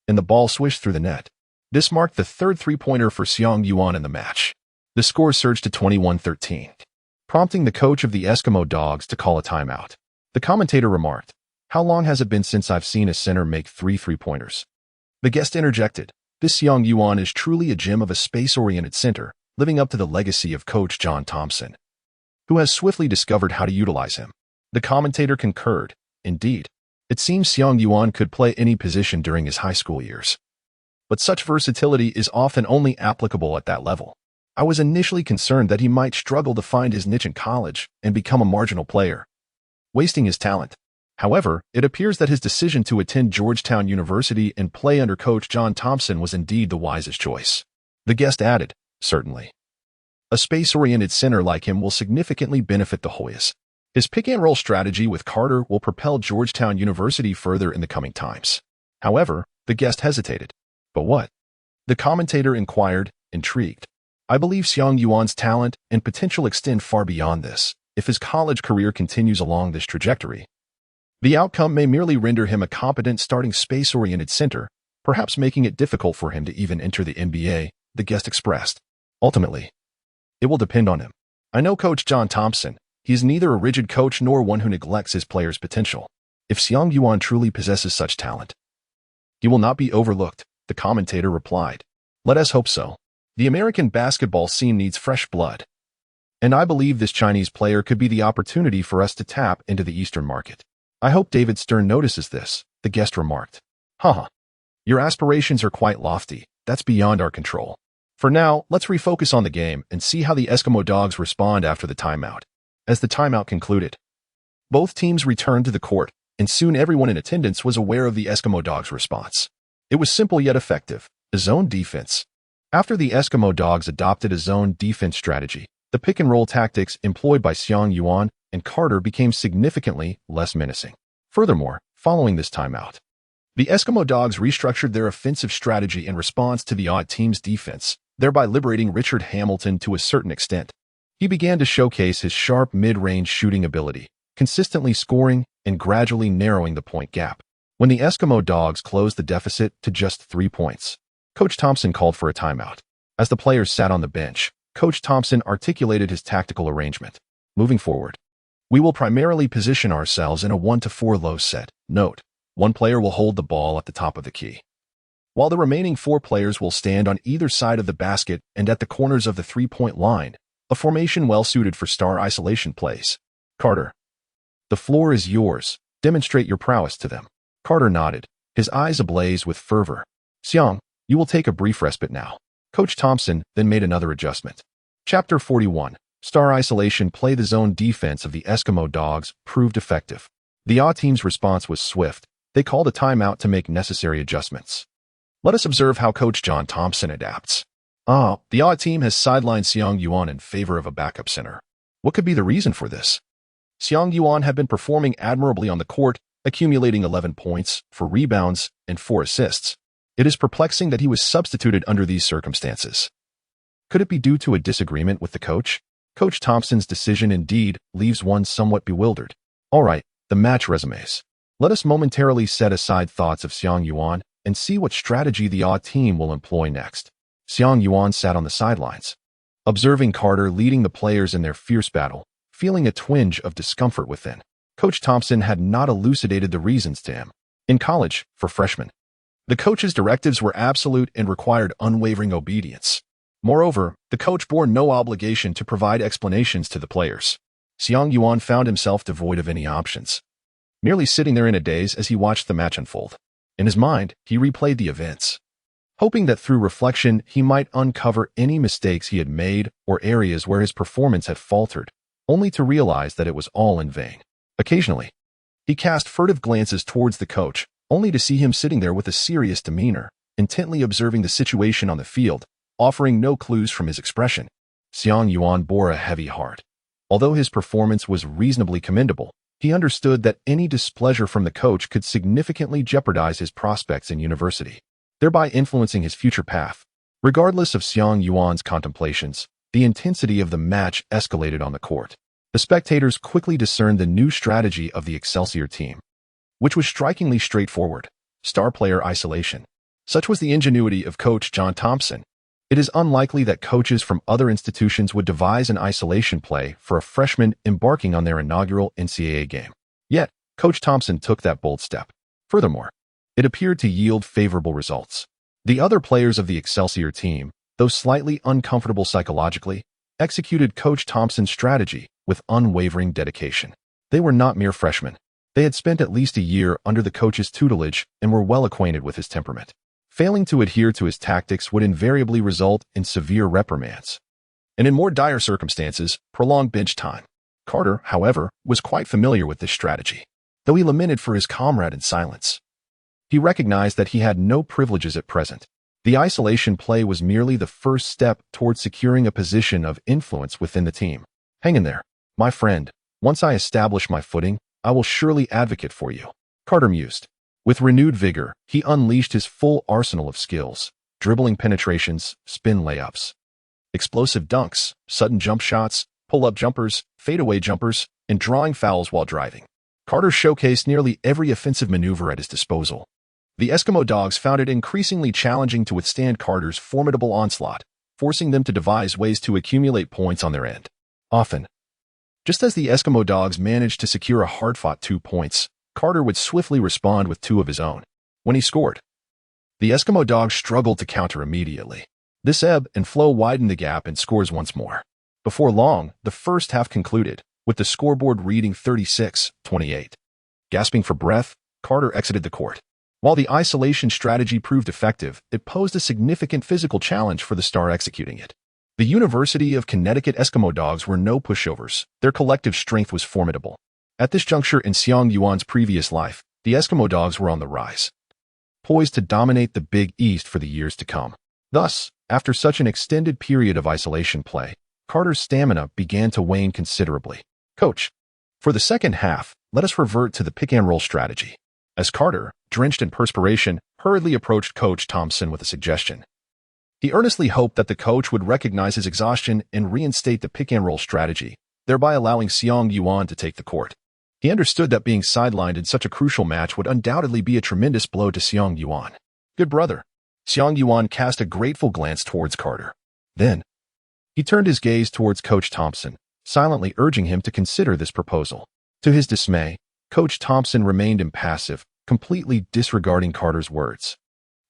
S1: and the ball swished through the net. This marked the third three-pointer for Xiang Yuan in the match. The score surged to 21-13, prompting the coach of the Eskimo Dogs to call a timeout. The commentator remarked, "How long has it been since I've seen a center make three-pointers?" The guest interjected, "This Xiang Yuan is truly a gem of a space-oriented center, living up to the legacy of Coach John Thompson, who has swiftly discovered how to utilize him." The commentator concurred. Indeed, it seems Xiang Yuan could play any position during his high school years. But such versatility is often only applicable at that level. I was initially concerned that he might struggle to find his niche in college and become a marginal player, wasting his talent. However, it appears that his decision to attend Georgetown University and play under Coach John Thompson was indeed the wisest choice. The guest added, "Certainly. A space-oriented center like him will significantly benefit the Hoyas. His pick-and-roll strategy with Carter will propel Georgetown University further in the coming times." However, the guest hesitated. "But what?" The commentator inquired, intrigued. "I believe Xiang Yuan's talent and potential extend far beyond this. If his college career continues along this trajectory, the outcome may merely render him a competent starting space-oriented center, perhaps making it difficult for him to even enter the NBA," the guest expressed. "Ultimately, it will depend on him. I know Coach John Thompson. He is neither a rigid coach nor one who neglects his players' potential. If Xiang Yuan truly possesses such talent, he will not be overlooked," the commentator replied. "Let us hope so. The American basketball scene needs fresh blood, and I believe this Chinese player could be the opportunity for us to tap into the Eastern market." "I hope David Stern notices this," the guest remarked. "Haha. Your aspirations are quite lofty. That's beyond our control. For now, let's refocus on the game and see how the Eskimo Dogs respond after the timeout." As the timeout concluded, both teams returned to the court, and soon everyone in attendance was aware of the Eskimo Dogs' response. It was simple yet effective: a zone defense. After the Eskimo Dogs adopted a zone defense strategy, the pick-and-roll tactics employed by Xiang Yuan and Carter became significantly less menacing. Furthermore, following this timeout, the Eskimo Dogs restructured their offensive strategy in response to the odd team's defense, thereby liberating Richard Hamilton to a certain extent. He began to showcase his sharp mid-range shooting ability, consistently scoring and gradually narrowing the point gap. When the Eskimo Dogs closed the deficit to just 3 points, Coach Thompson called for a timeout. As the players sat on the bench, Coach Thompson articulated his tactical arrangement. "Moving forward, we will primarily position ourselves in a 1-4 low set. Note, one player will hold the ball at the top of the key, while the remaining 4 players will stand on either side of the basket and at the corners of the three-point line, a formation well-suited for star isolation plays. Carter, the floor is yours. Demonstrate your prowess to them." Carter nodded, his eyes ablaze with fervor. "Xiang, you will take a brief respite now." Coach Thompson then made another adjustment. Chapter 41, Star Isolation Play. The zone defense of the Eskimo Dogs proved effective. The A team's response was swift. They called a timeout to make necessary adjustments. Let us observe how Coach John Thompson adapts. The A team has sidelined Xiang Yuan in favor of a backup center. What could be the reason for this? Xiang Yuan had been performing admirably on the court, accumulating 11 points, 4 rebounds, and 4 assists. It is perplexing that he was substituted under these circumstances. Could it be due to a disagreement with the coach? Coach Thompson's decision indeed leaves one somewhat bewildered. All right, the match resumes. Let us momentarily set aside thoughts of Xiang Yuan and see what strategy the A team will employ next. Xiang Yuan sat on the sidelines, observing Carter leading the players in their fierce battle, feeling a twinge of discomfort within. Coach Thompson had not elucidated the reasons to him. In college, for freshmen, The coach's directives were absolute and required unwavering obedience. Moreover, the coach bore no obligation to provide explanations to the players. Xiang Yuan found himself devoid of any options, merely sitting there in a daze as he watched the match unfold. In his mind, he replayed the events, hoping that through reflection he might uncover any mistakes he had made or areas where his performance had faltered, only to realize that it was all in vain. Occasionally, he cast furtive glances towards the coach, only to see him sitting there with a serious demeanor, intently observing the situation on the field, offering no clues from his expression. Xiang Yuan bore a heavy heart. Although his performance was reasonably commendable, he understood that any displeasure from the coach could significantly jeopardize his prospects in university, thereby influencing his future path. Regardless of Xiang Yuan's contemplations, the intensity of the match escalated on the court. The spectators quickly discerned the new strategy of the Excelsior team, which was strikingly straightforward: star player isolation. Such was the ingenuity of coach John Thompson. It is unlikely that coaches from other institutions would devise an isolation play for a freshman embarking on their inaugural NCAA game. Yet, Coach Thompson took that bold step. Furthermore, it appeared to yield favorable results. The other players of the Excelsior team, though slightly uncomfortable psychologically, executed Coach Thompson's strategy with unwavering dedication. They were not mere freshmen. They had spent at least a year under the coach's tutelage and were well acquainted with his temperament. Failing to adhere to his tactics would invariably result in severe reprimands, and in more dire circumstances, prolonged bench time. Carter, however, was quite familiar with this strategy. Though he lamented for his comrade in silence, he recognized that he had no privileges at present. The isolation play was merely the first step towards securing a position of influence within the team. "Hang in there, my friend. Once I establish my footing, I will surely advocate for you," Carter mused. With renewed vigor, he unleashed his full arsenal of skills: dribbling penetrations, spin layups, explosive dunks, sudden jump shots, pull-up jumpers, fadeaway jumpers, and drawing fouls while driving. Carter showcased nearly every offensive maneuver at his disposal. The Eskimo Dogs found it increasingly challenging to withstand Carter's formidable onslaught, forcing them to devise ways to accumulate points on their end. Often, just as the Eskimo Dogs managed to secure a hard-fought 2 points, Carter would swiftly respond with 2 of his own. When he scored, the Eskimo Dogs struggled to counter immediately. This ebb and flow widened the gap and scores once more. Before long, the first half concluded, with the scoreboard reading 36-28. Gasping for breath, Carter exited the court. While the isolation strategy proved effective, it posed a significant physical challenge for the star executing it. The University of Connecticut Eskimo Dogs were no pushovers. Their collective strength was formidable. At this juncture in Xiang Yuan's previous life, the Eskimo Dogs were on the rise, poised to dominate the Big East for the years to come. Thus, after such an extended period of isolation play, Carter's stamina began to wane considerably. "Coach, for the second half, let us revert to the pick-and-roll strategy." As Carter, drenched in perspiration, hurriedly approached Coach Thompson with a suggestion. He earnestly hoped that the coach would recognize his exhaustion and reinstate the pick-and-roll strategy, thereby allowing Xiang Yuan to take the court. He understood that being sidelined in such a crucial match would undoubtedly be a tremendous blow to Xiang Yuan. "Good brother." Xiang Yuan cast a grateful glance towards Carter. Then, he turned his gaze towards Coach Thompson, silently urging him to consider this proposal. To his dismay, Coach Thompson remained impassive, completely disregarding Carter's words.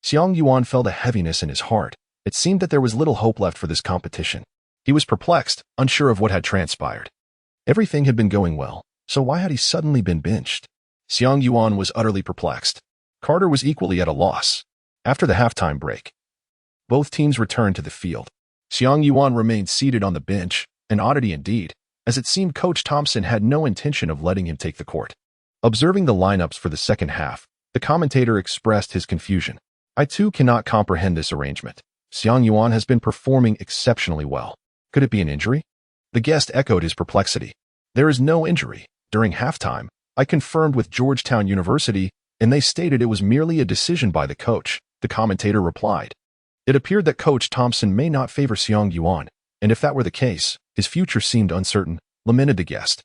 S1: Xiang Yuan felt a heaviness in his heart. It seemed that there was little hope left for this competition. He was perplexed, unsure of what had transpired. Everything had been going well, so why had he suddenly been benched? Xiang Yuan was utterly perplexed. Carter was equally at a loss. After the halftime break, both teams returned to the field. Xiang Yuan remained seated on the bench, an oddity indeed, as it seemed Coach Thompson had no intention of letting him take the court. Observing the lineups for the second half, the commentator expressed his confusion. "I too cannot comprehend this arrangement. Xiang Yuan has been performing exceptionally well. Could it be an injury?" The guest echoed his perplexity. "There is no injury. During halftime, I confirmed with Georgetown University, and they stated it was merely a decision by the coach," the commentator replied. It appeared that Coach Thompson may not favor Xiang Yuan, and if that were the case, his future seemed uncertain, lamented the guest.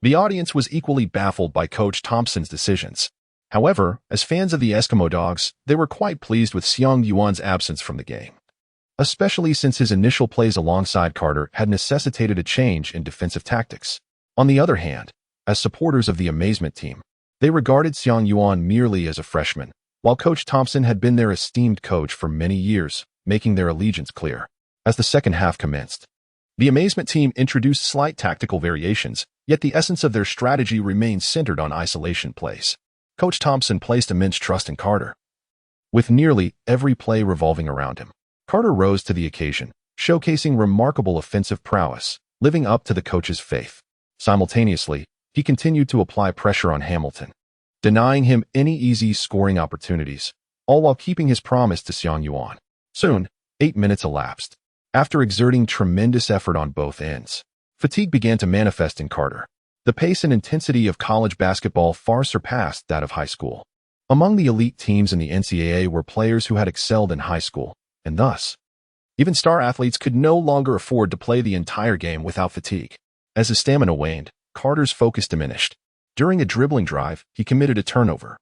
S1: The audience was equally baffled by Coach Thompson's decisions. However, as fans of the Eskimo Dogs, they were quite pleased with Xiang Yuan's absence from the game, especially since his initial plays alongside Carter had necessitated a change in defensive tactics. On the other hand, as supporters of the Amazement team, they regarded Xiang Yuan merely as a freshman, while Coach Thompson had been their esteemed coach for many years, making their allegiance clear. As the second half commenced, the amazement team introduced slight tactical variations, yet the essence of their strategy remained centered on isolation plays. Coach Thompson placed immense trust in Carter, with nearly every play revolving around him. Carter rose to the occasion, showcasing remarkable offensive prowess, living up to the coach's faith. Simultaneously, he continued to apply pressure on Hamilton, denying him any easy scoring opportunities, all while keeping his promise to Xiang Yuan. Soon, 8 minutes elapsed. After exerting tremendous effort on both ends, fatigue began to manifest in Carter. The pace and intensity of college basketball far surpassed that of high school. Among the elite teams in the NCAA were players who had excelled in high school, and thus, even star athletes could no longer afford to play the entire game without fatigue. As his stamina waned, Carter's focus diminished. During a dribbling drive, he committed a turnover,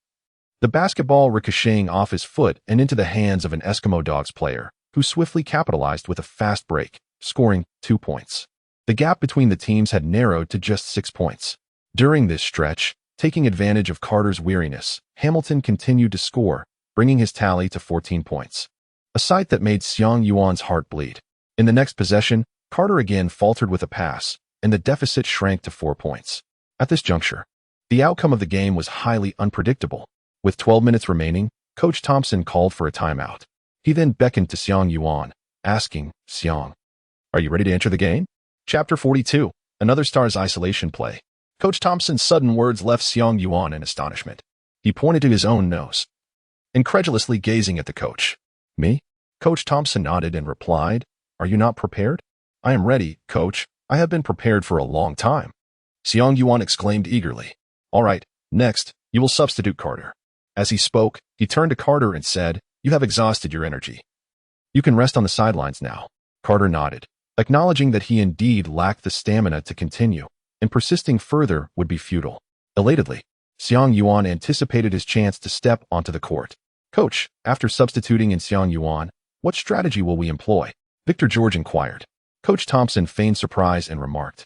S1: the basketball ricocheting off his foot and into the hands of an Eskimo Dogs player, who swiftly capitalized with a fast break, scoring 2 points. The gap between the teams had narrowed to just 6 points. During this stretch, taking advantage of Carter's weariness, Hamilton continued to score, bringing his tally to 14 points. A sight that made Xiang Yuan's heart bleed. In the next possession, Carter again faltered with a pass, and the deficit shrank to 4 points. At this juncture, the outcome of the game was highly unpredictable. With 12 minutes remaining, Coach Thompson called for a timeout. He then beckoned to Xiang Yuan, asking, "Xiang, are you ready to enter the game?" Chapter 42, Another Star's Isolation Play. Coach Thompson's sudden words left Xiang Yuan in astonishment. He pointed to his own nose, incredulously gazing at the coach. "Me?" Coach Thompson nodded and replied, "Are you not prepared?" "I am ready, Coach. I have been prepared for a long time." Xiang Yuan exclaimed eagerly. "All right, next, you will substitute Carter." As he spoke, he turned to Carter and said, "You have exhausted your energy. You can rest on the sidelines now." Carter nodded, acknowledging that he indeed lacked the stamina to continue, and persisting further would be futile. Elatedly, Xiang Yuan anticipated his chance to step onto the court. "Coach, after substituting in Xiang Yuan, what strategy will we employ?" Victor George inquired. Coach Thompson feigned surprise and remarked,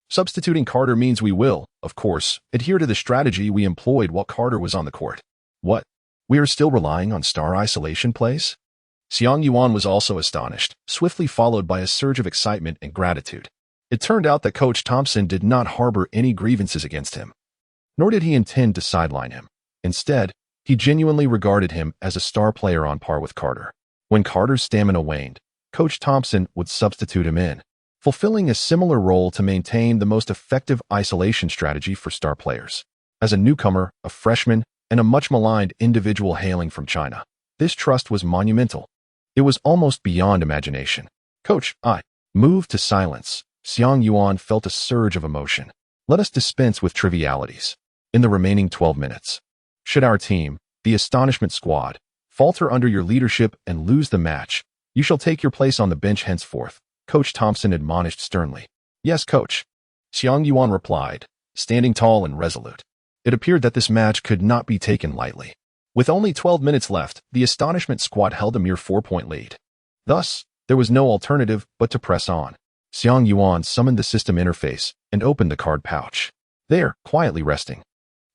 S1: "Substituting Carter means we will, of course, adhere to the strategy we employed while Carter was on the court." "What? We are still relying on star isolation plays?" Xiang Yuan was also astonished, swiftly followed by a surge of excitement and gratitude. It turned out that Coach Thompson did not harbor any grievances against him, nor did he intend to sideline him. Instead, he genuinely regarded him as a star player on par with Carter. When Carter's stamina waned, Coach Thompson would substitute him in, fulfilling a similar role to maintain the most effective isolation strategy for star players. As a newcomer, a freshman, and a much-maligned individual hailing from China, this trust was monumental. It was almost beyond imagination. "Coach, I..." Moved to silence, Xiang Yuan felt a surge of emotion. "Let us dispense with trivialities. In the remaining 12 minutes, should our team, the Astonishment Squad, falter under your leadership and lose the match, you shall take your place on the bench henceforth," Coach Thompson admonished sternly. "Yes, Coach," Xiang Yuan replied, standing tall and resolute. It appeared that this match could not be taken lightly. With only 12 minutes left, the Astonishment Squad held a mere 4-point lead. Thus, there was no alternative but to press on. Xiang Yuan summoned the system interface and opened the card pouch. There, quietly resting,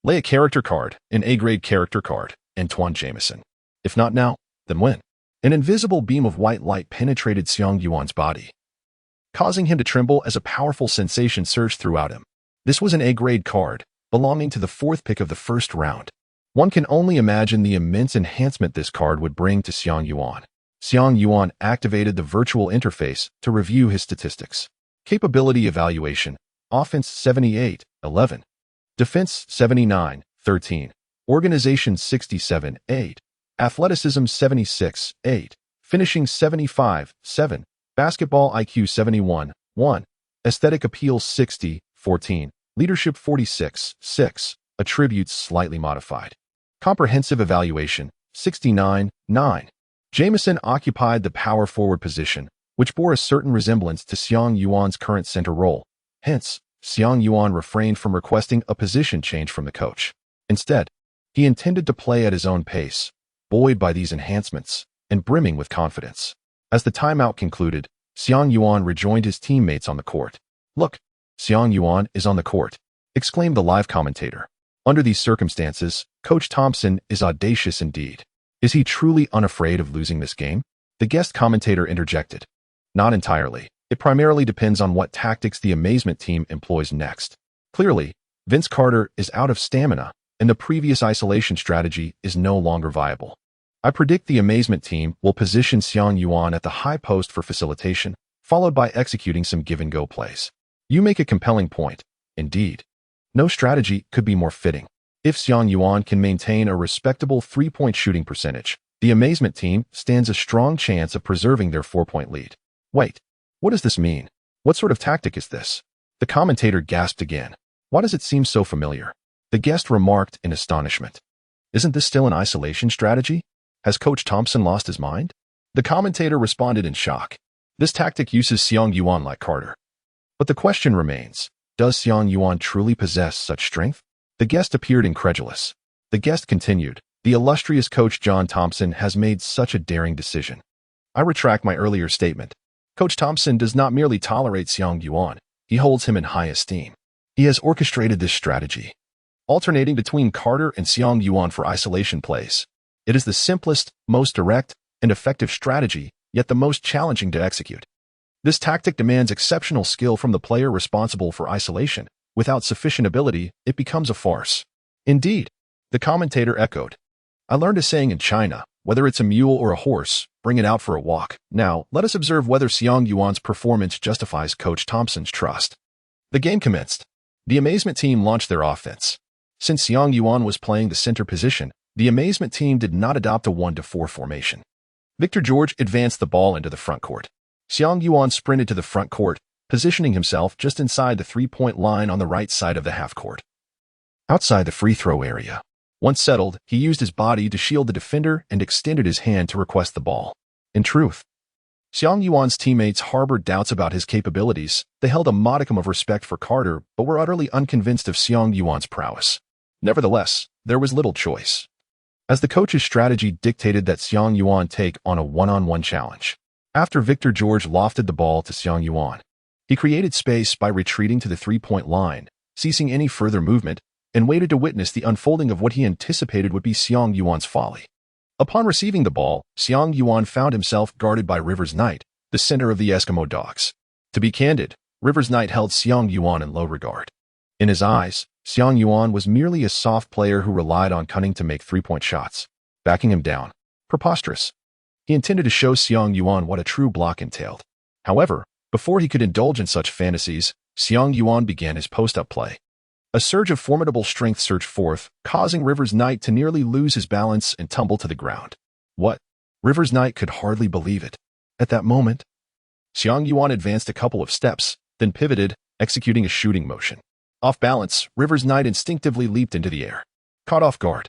S1: lay a character card, an A-grade character card, Antoine Jameson. If not now, then when? An invisible beam of white light penetrated Xiang Yuan's body, causing him to tremble as a powerful sensation surged throughout him. This was an A-grade card, belonging to the 4th pick of the first round. One can only imagine the immense enhancement this card would bring to Xiang Yuan. Xiang Yuan activated the virtual interface to review his statistics. Capability evaluation: offense 78-11, defense 79-13, organization 67-8, athleticism 76-8, finishing 75-7, basketball IQ 71-1, aesthetic appeal 60-14, leadership 46-6, attributes slightly modified. Comprehensive evaluation 69-9. Jameson occupied the power forward position, which bore a certain resemblance to Xiang Yuan's current center role. Hence, Xiang Yuan refrained from requesting a position change from the coach. Instead, he intended to play at his own pace, buoyed by these enhancements and brimming with confidence. As the timeout concluded, Xiang Yuan rejoined his teammates on the court. "Look, Xiang Yuan is on the court," exclaimed the live commentator. Under these circumstances, Coach Thompson is audacious indeed. Is he truly unafraid of losing this game? The guest commentator interjected. Not entirely. It primarily depends on what tactics the amazement team employs next. Clearly, Vince Carter is out of stamina, and the previous isolation strategy is no longer viable. I predict the amazement team will position Xiang Yuan at the high post for facilitation, followed by executing some give-and-go plays. You make a compelling point. Indeed. No strategy could be more fitting. If Xiang Yuan can maintain a respectable three-point shooting percentage, the amazement team stands a strong chance of preserving their 4-point lead. Wait, what does this mean? What sort of tactic is this? The commentator gasped again. Why does it seem so familiar? The guest remarked in astonishment. Isn't this still an isolation strategy? Has Coach Thompson lost his mind? The commentator responded in shock. This tactic uses Xiang Yuan like Carter. But the question remains, does Xiang Yuan truly possess such strength? The guest appeared incredulous. The guest continued, the illustrious Coach John Thompson has made such a daring decision. I retract my earlier statement. Coach Thompson does not merely tolerate Xiang Yuan, he holds him in high esteem. He has orchestrated this strategy, alternating between Carter and Xiang Yuan for isolation plays. It is the simplest, most direct, and effective strategy, yet the most challenging to execute. This tactic demands exceptional skill from the player responsible for isolation. Without sufficient ability, it becomes a farce. Indeed, the commentator echoed. I learned a saying in China, whether it's a mule or a horse, bring it out for a walk. Now, let us observe whether Xiang Yuan's performance justifies Coach Thompson's trust. The game commenced. The amazement team launched their offense. Since Xiang Yuan was playing the center position, the amazement team did not adopt a 1-4 formation. Victor George advanced the ball into the front court. Xiang Yuan sprinted to the front court, positioning himself just inside the three-point line on the right side of the half court. Outside the free throw area. Once settled, he used his body to shield the defender and extended his hand to request the ball. In truth, Xiang Yuan's teammates harbored doubts about his capabilities. They held a modicum of respect for Carter, but were utterly unconvinced of Xiang Yuan's prowess. Nevertheless, there was little choice, as the coach's strategy dictated that Xiang Yuan take on a one-on-one challenge. After Victor George lofted the ball to Xiang Yuan, he created space by retreating to the three-point line, ceasing any further movement, and waited to witness the unfolding of what he anticipated would be Xiang Yuan's folly. Upon receiving the ball, Xiang Yuan found himself guarded by Rivers Knight, the center of the Eskimo Dogs. To be candid, Rivers Knight held Xiang Yuan in low regard. In his eyes, Xiang Yuan was merely a soft player who relied on cunning to make three-point shots. Backing him down. Preposterous. He intended to show Xiang Yuan what a true block entailed. However, before he could indulge in such fantasies, Xiang Yuan began his post-up play. A surge of formidable strength surged forth, causing Rivers Knight to nearly lose his balance and tumble to the ground. What? Rivers Knight could hardly believe it. At that moment, Xiang Yuan advanced a couple of steps, then pivoted, executing a shooting motion. Off balance, Rivers Knight instinctively leaped into the air. Caught off guard.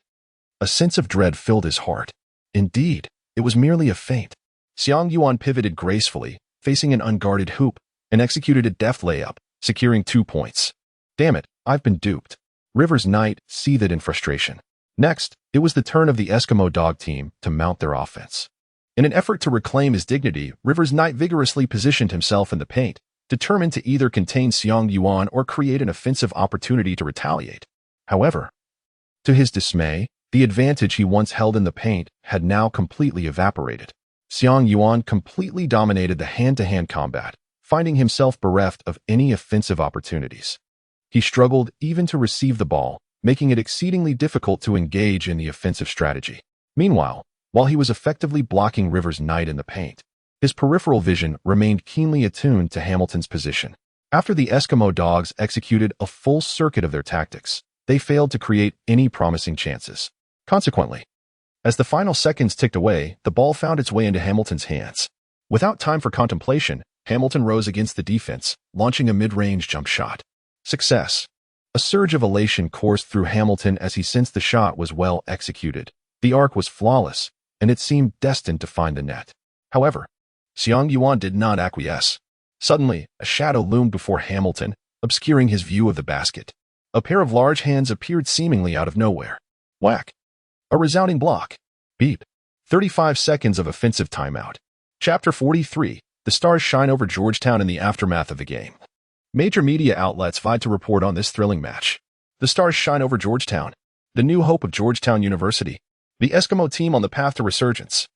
S1: A sense of dread filled his heart. Indeed, it was merely a feint. Xiang Yuan pivoted gracefully, facing an unguarded hoop, and executed a deft layup, securing 2 points. Damn it, I've been duped. Rivers Knight seethed in frustration. Next, it was the turn of the Eskimo Dog team to mount their offense. In an effort to reclaim his dignity, Rivers Knight vigorously positioned himself in the paint, determined to either contain Xiang Yuan or create an offensive opportunity to retaliate. However, to his dismay, the advantage he once held in the paint had now completely evaporated. Xiang Yuan completely dominated the hand-to-hand combat, finding himself bereft of any offensive opportunities. He struggled even to receive the ball, making it exceedingly difficult to engage in the offensive strategy. Meanwhile, while he was effectively blocking Rivers Knight in the paint, his peripheral vision remained keenly attuned to Hamilton's position. After the Eskimo Dogs executed a full circuit of their tactics, they failed to create any promising chances. Consequently, as the final seconds ticked away, the ball found its way into Hamilton's hands. Without time for contemplation, Hamilton rose against the defense, launching a mid-range jump shot. Success. A surge of elation coursed through Hamilton as he sensed the shot was well executed. The arc was flawless, and it seemed destined to find the net. However, Xiang Yuan did not acquiesce. Suddenly, a shadow loomed before Hamilton, obscuring his view of the basket. A pair of large hands appeared seemingly out of nowhere. Whack. A resounding block. Beep. 35 seconds of offensive timeout. Chapter 43. The stars shine over Georgetown in the aftermath of the game. Major media outlets vied to report on this thrilling match. The stars shine over Georgetown, the new hope of Georgetown University, the Eskimo team on the path to resurgence.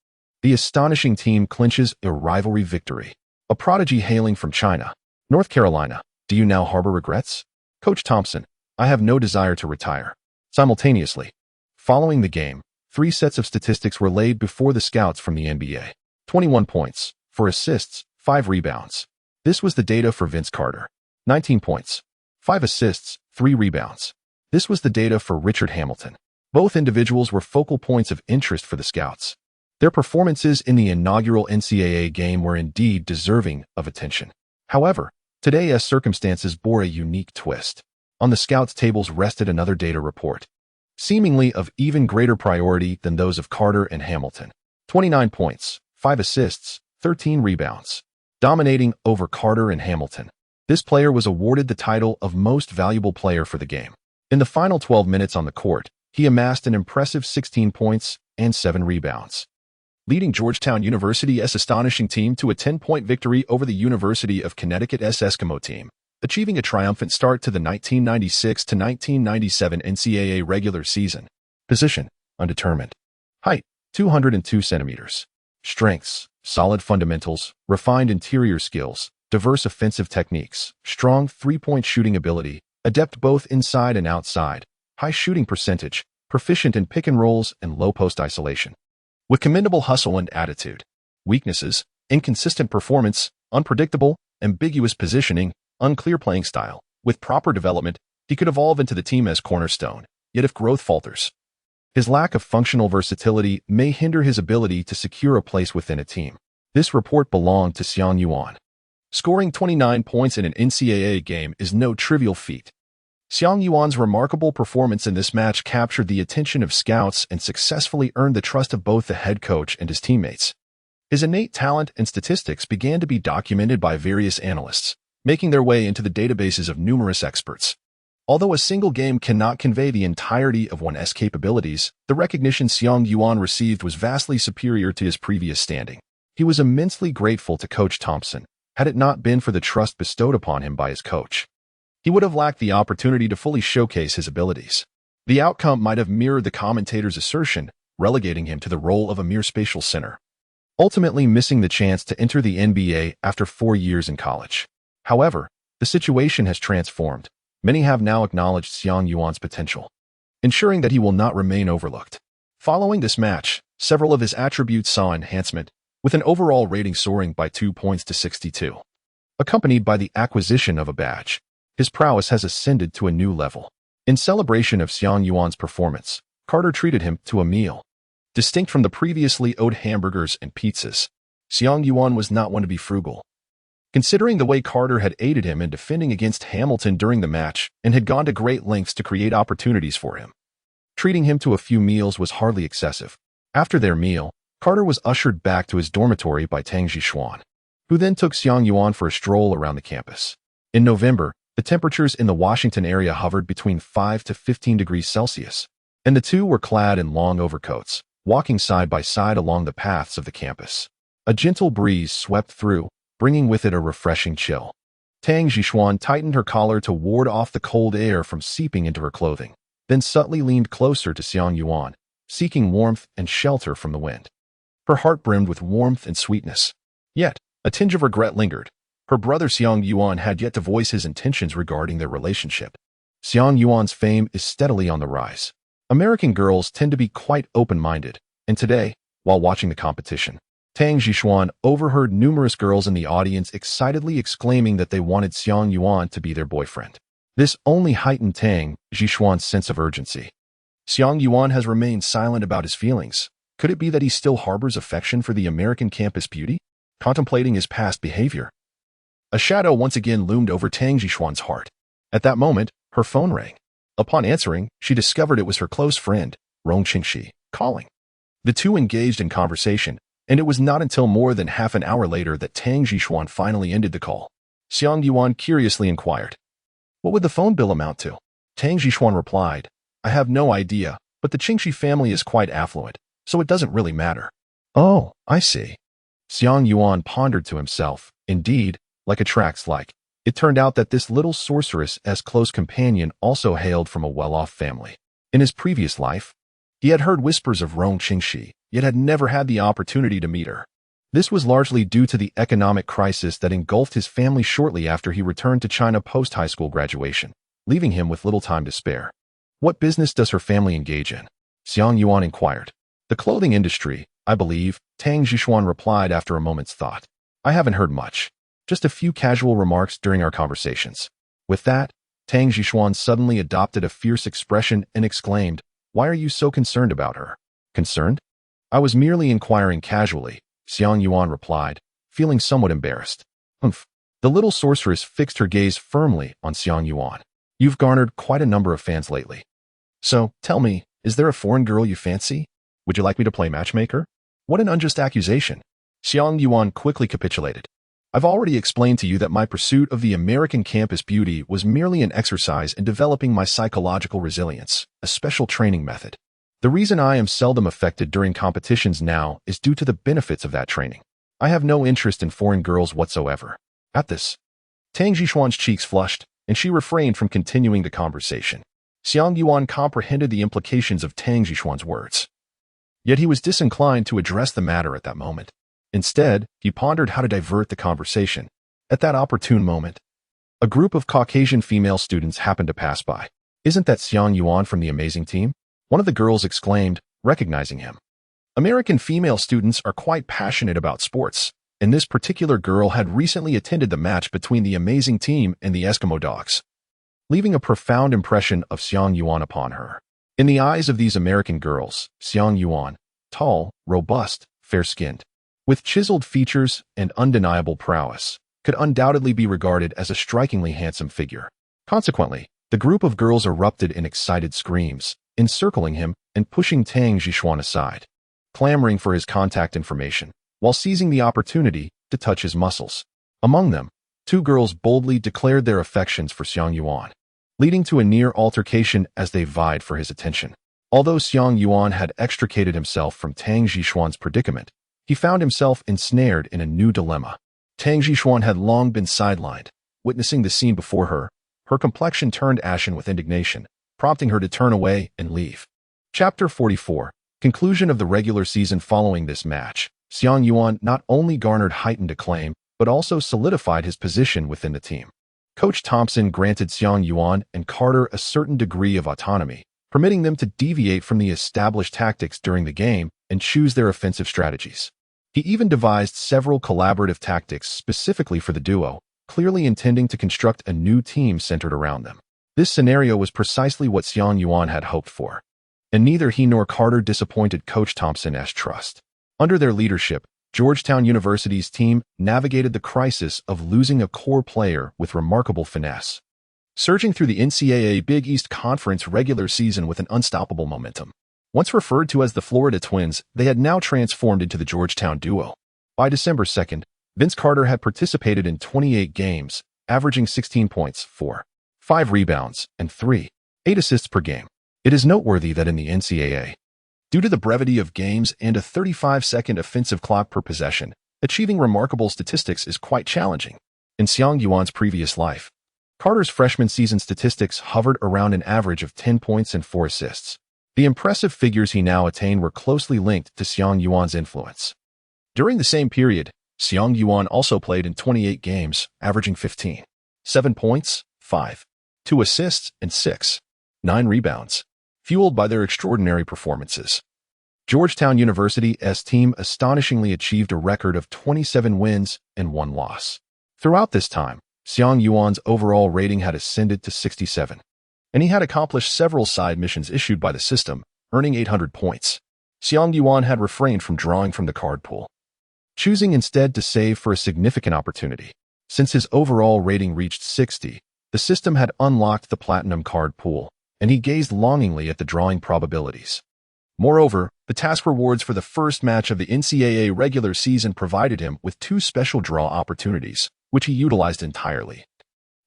S1: The astonishing team clinches a rivalry victory. A prodigy hailing from China, North Carolina. Do you now harbor regrets? Coach Thompson, I have no desire to retire. Simultaneously, following the game, 3 sets of statistics were laid before the scouts from the NBA. 21 points, 4 assists, 5 rebounds. This was the data for Vince Carter. 19 points, 5 assists, 3 rebounds. This was the data for Richard Hamilton. Both individuals were focal points of interest for the scouts. Their performances in the inaugural NCAA game were indeed deserving of attention. However, today's circumstances bore a unique twist. On the scouts' tables rested another data report, seemingly of even greater priority than those of Carter and Hamilton. 29 points, 5 assists, 13 rebounds. Dominating over Carter and Hamilton, this player was awarded the title of Most Valuable Player for the game. In the final 12 minutes on the court, he amassed an impressive 16 points and 7 rebounds, leading Georgetown University's astonishing team to a 10-point victory over the University of Connecticut's Eskimo team, achieving a triumphant start to the 1996-1997 NCAA regular season. Position, undetermined. Height, 202 centimeters. Strengths, solid fundamentals, refined interior skills, diverse offensive techniques, strong three-point shooting ability, adept both inside and outside, high shooting percentage, proficient in pick and rolls and low post isolation. With commendable hustle and attitude. Weaknesses, inconsistent performance, unpredictable, ambiguous positioning, unclear playing style. With proper development, he could evolve into the team as cornerstone, yet if growth falters, his lack of functional versatility may hinder his ability to secure a place within a team. This report belonged to Xiang Yuan. Scoring 29 points in an NCAA game is no trivial feat. Xiang Yuan's remarkable performance in this match captured the attention of scouts and successfully earned the trust of both the head coach and his teammates. His innate talent and statistics began to be documented by various analysts, making their way into the databases of numerous experts. Although a single game cannot convey the entirety of one's capabilities, the recognition Xiang Yuan received was vastly superior to his previous standing. He was immensely grateful to Coach Thompson. Had it not been for the trust bestowed upon him by his coach, he would have lacked the opportunity to fully showcase his abilities. The outcome might have mirrored the commentator's assertion, relegating him to the role of a mere spatial center, ultimately missing the chance to enter the NBA after 4 years in college. However, the situation has transformed. Many have now acknowledged Xiang Yuan's potential, ensuring that he will not remain overlooked. Following this match, several of his attributes saw enhancement, with an overall rating soaring by 2 points to 62. Accompanied by the acquisition of a badge, his prowess has ascended to a new level. In celebration of Xiang Yuan's performance, Carter treated him to a meal. Distinct from the previously owed hamburgers and pizzas, Xiang Yuan was not one to be frugal. Considering the way Carter had aided him in defending against Hamilton during the match and had gone to great lengths to create opportunities for him, treating him to a few meals was hardly excessive. After their meal, Carter was ushered back to his dormitory by Tang Zhishuan, who then took Xiang Yuan for a stroll around the campus. In November, the temperatures in the Washington area hovered between 5 to 15 degrees Celsius, and the two were clad in long overcoats, walking side by side along the paths of the campus. A gentle breeze swept through, bringing with it a refreshing chill. Tang Zhishuan tightened her collar to ward off the cold air from seeping into her clothing, then subtly leaned closer to Xiang Yuan, seeking warmth and shelter from the wind. Her heart brimmed with warmth and sweetness. Yet, a tinge of regret lingered. Her brother Xiang Yuan had yet to voice his intentions regarding their relationship. Xiang Yuan's fame is steadily on the rise. American girls tend to be quite open-minded, and today, while watching the competition, Tang Zhishuan overheard numerous girls in the audience excitedly exclaiming that they wanted Xiang Yuan to be their boyfriend. This only heightened Tang Zhishuan's sense of urgency. Xiang Yuan has remained silent about his feelings. Could it be that he still harbors affection for the American campus beauty? Contemplating his past behavior, a shadow once again loomed over Tang Zhishuan's heart. At that moment, her phone rang. Upon answering, she discovered it was her close friend, Rong Qingxi, calling. The two engaged in conversation, and it was not until more than half an hour later that Tang Zhishuan finally ended the call. Xiang Yuan curiously inquired, "What would the phone bill amount to?" Tang Zhishuan replied, "I have no idea, but the Qingxi family is quite affluent, so it doesn't really matter." "Oh, I see." Xiang Yuan pondered to himself. Indeed, like attracts like. It turned out that this little sorceress's close companion also hailed from a well-off family. In his previous life, he had heard whispers of Rong Qingxi, yet had never had the opportunity to meet her. This was largely due to the economic crisis that engulfed his family shortly after he returned to China post-high school graduation, leaving him with little time to spare. What business does her family engage in? Xiang Yuan inquired. The clothing industry, I believe, Tang Zhishuan replied after a moment's thought. I haven't heard much. Just a few casual remarks during our conversations. With that, Tang Zhishuan suddenly adopted a fierce expression and exclaimed, Why are you so concerned about her? Concerned? I was merely inquiring casually, Xiang Yuan replied, feeling somewhat embarrassed. Humph. The little sorceress fixed her gaze firmly on Xiang Yuan. You've garnered quite a number of fans lately. So, tell me, is there a foreign girl you fancy? Would you like me to play matchmaker? What an unjust accusation. Xiang Yuan quickly capitulated. I've already explained to you that my pursuit of the American campus beauty was merely an exercise in developing my psychological resilience, a special training method. The reason I am seldom affected during competitions now is due to the benefits of that training. I have no interest in foreign girls whatsoever. At this, Tang Zhishuan's cheeks flushed, and she refrained from continuing the conversation. Xiang Yuan comprehended the implications of Tang Zhishuan's words. Yet he was disinclined to address the matter at that moment. Instead, he pondered how to divert the conversation. At that opportune moment, a group of Caucasian female students happened to pass by. Isn't that Xiang Yuan from the amazing team? One of the girls exclaimed, recognizing him. American female students are quite passionate about sports, and this particular girl had recently attended the match between the amazing team and the Eskimo dogs, leaving a profound impression of Xiang Yuan upon her. In the eyes of these American girls, Xiang Yuan, tall, robust, fair-skinned, with chiseled features and undeniable prowess, could undoubtedly be regarded as a strikingly handsome figure. Consequently, the group of girls erupted in excited screams, encircling him and pushing Tang Zhishuan aside, clamoring for his contact information, while seizing the opportunity to touch his muscles. Among them, two girls boldly declared their affections for Xiang Yuan, leading to a near altercation as they vied for his attention. Although Xiang Yuan had extricated himself from Tang Zhishuan's predicament, he found himself ensnared in a new dilemma. Tang Zhishuan had long been sidelined. Witnessing the scene before her, her complexion turned ashen with indignation, prompting her to turn away and leave. Chapter 44. Conclusion of the regular season. Following this match, Xiang Yuan not only garnered heightened acclaim, but also solidified his position within the team. Coach Thompson granted Xiang Yuan and Carter a certain degree of autonomy, permitting them to deviate from the established tactics during the game and choose their offensive strategies. He even devised several collaborative tactics specifically for the duo, clearly intending to construct a new team centered around them. This scenario was precisely what Xiang Yuan had hoped for, and neither he nor Carter disappointed Coach Thompson's trust. Under their leadership, Georgetown University's team navigated the crisis of losing a core player with remarkable finesse, surging through the NCAA Big East Conference regular season with an unstoppable momentum. Once referred to as the Florida Twins, they had now transformed into the Georgetown Duo. By December 2nd, Vince Carter had participated in 28 games, averaging 16 points, 5 rebounds, and 8 assists per game. It is noteworthy that in the NCAA, due to the brevity of games and a 35-second offensive clock per possession, achieving remarkable statistics is quite challenging. In Xiang Yuan's previous life, Carter's freshman season statistics hovered around an average of 10 points and 4 assists. The impressive figures he now attained were closely linked to Xiang Yuan's influence. During the same period, Xiang Yuan also played in 28 games, averaging 7 points, 2 assists, and 9 rebounds, fueled by their extraordinary performances. Georgetown University's team astonishingly achieved a record of 27 wins and 1 loss. Throughout this time, Xiang Yuan's overall rating had ascended to 67, and he had accomplished several side missions issued by the system, earning 800 points. Xiang Yuan had refrained from drawing from the card pool, choosing instead to save for a significant opportunity. Since his overall rating reached 60, the system had unlocked the platinum card pool, and he gazed longingly at the drawing probabilities. Moreover, the task rewards for the first match of the NCAA regular season provided him with 2 special draw opportunities, which he utilized entirely,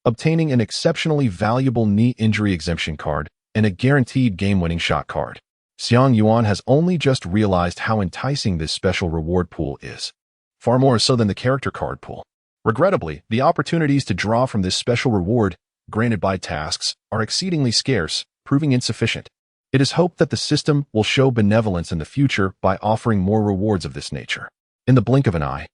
S1: obtaining an exceptionally valuable knee injury exemption card and a guaranteed game-winning shot card. Xiang Yuan has only just realized how enticing this special reward pool is, far more so than the character card pool. Regrettably, the opportunities to draw from this special reward, granted by tasks, are exceedingly scarce, proving insufficient. It is hoped that the system will show benevolence in the future by offering more rewards of this nature. In the blink of an eye,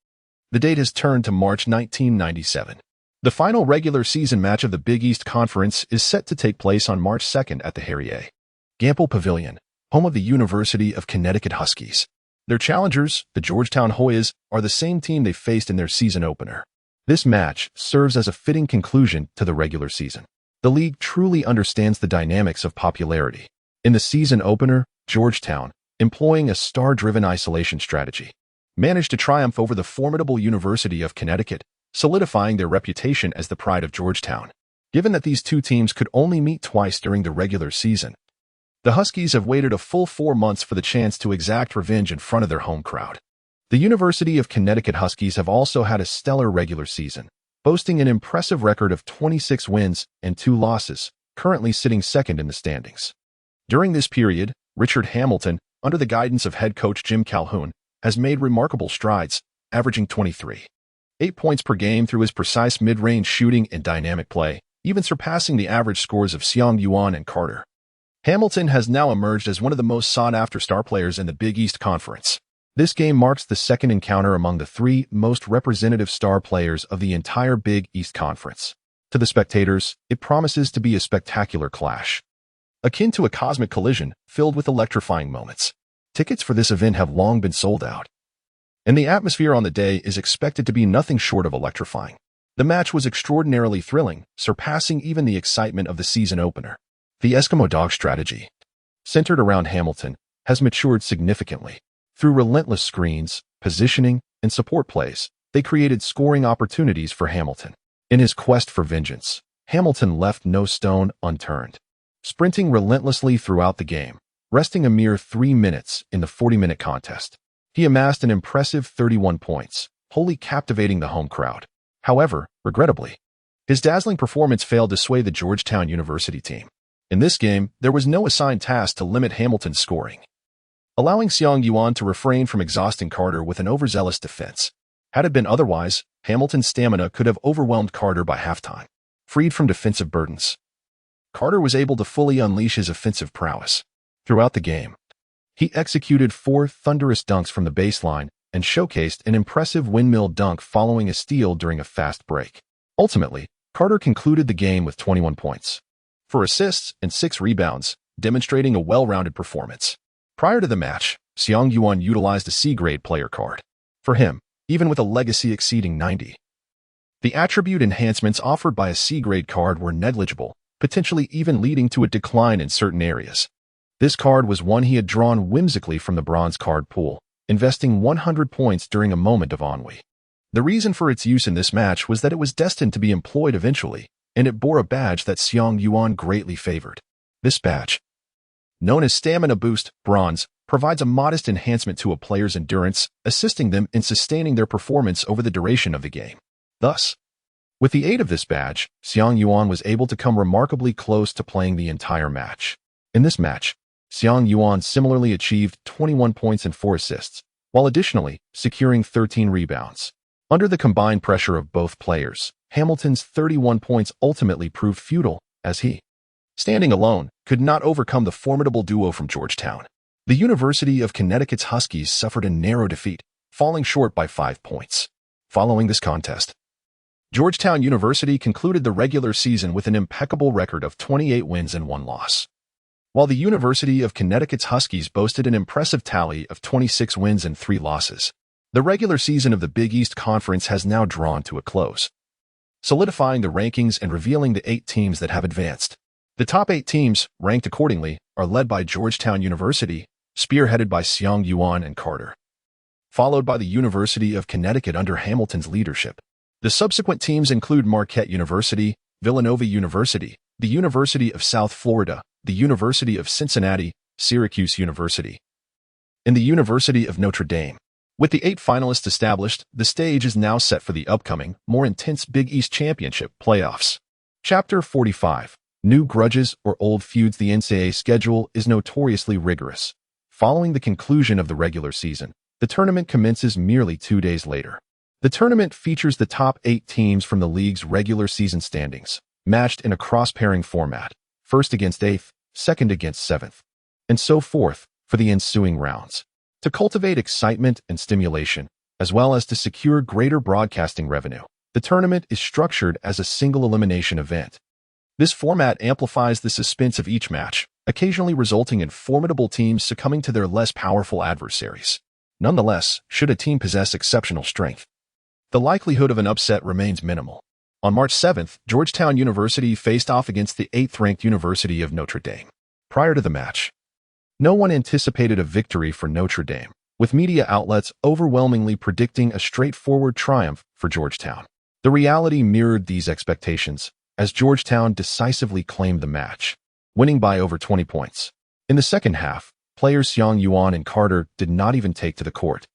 S1: the date has turned to March 1997. The final regular season match of the Big East Conference is set to take place on March 2nd at the Harry A. Gamble Pavilion, home of the University of Connecticut Huskies. Their challengers, the Georgetown Hoyas, are the same team they faced in their season opener. This match serves as a fitting conclusion to the regular season. The league truly understands the dynamics of popularity. In the season opener, Georgetown, employing a star-driven isolation strategy, managed to triumph over the formidable University of Connecticut, solidifying their reputation as the pride of Georgetown. Given that these two teams could only meet twice during the regular season, the Huskies have waited a full 4 months for the chance to exact revenge in front of their home crowd. The University of Connecticut Huskies have also had a stellar regular season, boasting an impressive record of 26 wins and 2 losses, currently sitting second in the standings. During this period, Richard Hamilton, under the guidance of head coach Jim Calhoun, has made remarkable strides, averaging 23.8 points per game through his precise mid-range shooting and dynamic play, even surpassing the average scores of Xiang Yuan and Carter. Hamilton has now emerged as one of the most sought-after star players in the Big East Conference. This game marks the second encounter among the 3 most representative star players of the entire Big East Conference. To the spectators, it promises to be a spectacular clash, akin to a cosmic collision filled with electrifying moments. Tickets for this event have long been sold out, and the atmosphere on the day is expected to be nothing short of electrifying. The match was extraordinarily thrilling, surpassing even the excitement of the season opener. The Eskimo dog strategy, centered around Hamilton, has matured significantly. Through relentless screens, positioning, and support plays, they created scoring opportunities for Hamilton. In his quest for vengeance, Hamilton left no stone unturned, sprinting relentlessly throughout the game, resting a mere 3 minutes in the 40-minute contest. He amassed an impressive 31 points, wholly captivating the home crowd. However, regrettably, his dazzling performance failed to sway the Georgetown University team. In this game, there was no assigned task to limit Hamilton's scoring, allowing Xiang Yuan to refrain from exhausting Carter with an overzealous defense. Had it been otherwise, Hamilton's stamina could have overwhelmed Carter by halftime. Freed from defensive burdens, Carter was able to fully unleash his offensive prowess. Throughout the game, he executed 4 thunderous dunks from the baseline and showcased an impressive windmill dunk following a steal during a fast break. Ultimately, Carter concluded the game with 21 points, 4 assists, and 6 rebounds, demonstrating a well-rounded performance. Prior to the match, Xiang Yuan utilized a C-grade player card. For him, even with a legacy exceeding 90, the attribute enhancements offered by a C-grade card were negligible, potentially even leading to a decline in certain areas. This card was one he had drawn whimsically from the bronze card pool, investing 100 points during a moment of ennui. The reason for its use in this match was that it was destined to be employed eventually, and it bore a badge that Xiang Yuan greatly favored. This badge, known as Stamina Boost Bronze, provides a modest enhancement to a player's endurance, assisting them in sustaining their performance over the duration of the game. Thus, with the aid of this badge, Xiang Yuan was able to come remarkably close to playing the entire match. In this match, Xiang Yuan similarly achieved 21 points and 4 assists, while additionally securing 13 rebounds. Under the combined pressure of both players, Hamilton's 31 points ultimately proved futile, as he, standing alone, could not overcome the formidable duo from Georgetown. The University of Connecticut's Huskies suffered a narrow defeat, falling short by 5 points. Following this contest, Georgetown University concluded the regular season with an impeccable record of 28 wins and 1 loss, while the University of Connecticut's Huskies boasted an impressive tally of 26 wins and 3 losses. The regular season of the Big East Conference has now drawn to a close, solidifying the rankings and revealing the 8 teams that have advanced. The top 8 teams, ranked accordingly, are led by Georgetown University, spearheaded by Xiang Yuan and Carter, followed by the University of Connecticut under Hamilton's leadership. The subsequent teams include Marquette University, Villanova University, the University of South Florida, the University of Cincinnati, Syracuse University, and the University of Notre Dame. With the 8 finalists established, the stage is now set for the upcoming, more intense Big East Championship playoffs. Chapter 45. New grudges or old feuds. The NCAA schedule is notoriously rigorous. Following the conclusion of the regular season, the tournament commences merely 2 days later. The tournament features the top 8 teams from the league's regular season standings, matched in a cross-pairing format, first against 8th, second against 7th, and so forth for the ensuing rounds. To cultivate excitement and stimulation, as well as to secure greater broadcasting revenue, the tournament is structured as a single elimination event. This format amplifies the suspense of each match, occasionally resulting in formidable teams succumbing to their less powerful adversaries. Nonetheless, should a team possess exceptional strength, the likelihood of an upset remains minimal. On March 7th, Georgetown University faced off against the 8th-ranked University of Notre Dame. Prior to the match, no one anticipated a victory for Notre Dame, with media outlets overwhelmingly predicting a straightforward triumph for Georgetown. The reality mirrored these expectations, as Georgetown decisively claimed the match, winning by over 20 points. In the second half, players Xiang Yuan and Carter did not even take to the court,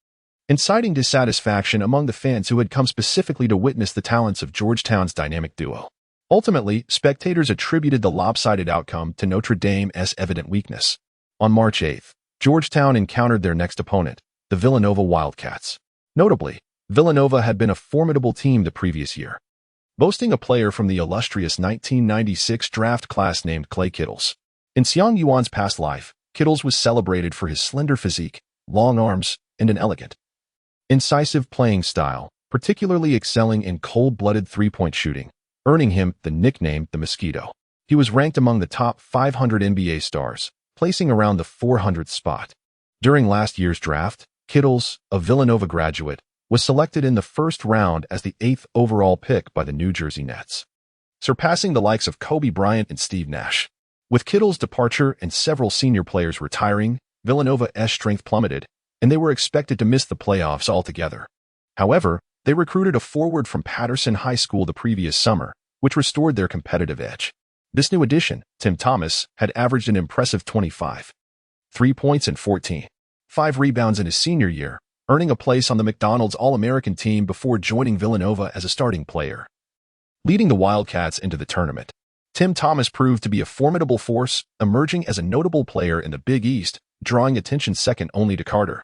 S1: inciting dissatisfaction among the fans who had come specifically to witness the talents of Georgetown's dynamic duo. Ultimately, spectators attributed the lopsided outcome to Notre Dame's evident weakness. On March 8th, Georgetown encountered their next opponent, the Villanova Wildcats. Notably, Villanova had been a formidable team the previous year, boasting a player from the illustrious 1996 draft class named Clay Kittles. In Xiang Yuan's past life, Kittles was celebrated for his slender physique, long arms, and an elegant, incisive playing style, particularly excelling in cold-blooded three-point shooting, earning him the nickname the Mosquito. He was ranked among the top 500 NBA stars, placing around the 400th spot. During last year's draft, Kittles, a Villanova graduate, was selected in the first round as the 8th overall pick by the New Jersey Nets, surpassing the likes of Kobe Bryant and Steve Nash. With Kittles' departure and several senior players retiring, Villanova's strength plummeted, and they were expected to miss the playoffs altogether. However, they recruited a forward from Patterson High School the previous summer, which restored their competitive edge. This new addition, Tim Thomas, had averaged an impressive 25, 3 points and 14.5 rebounds in his senior year, earning a place on the McDonald's All-American team before joining Villanova as a starting player. Leading the Wildcats into the tournament, Tim Thomas proved to be a formidable force, emerging as a notable player in the Big East, drawing attention second only to Carter,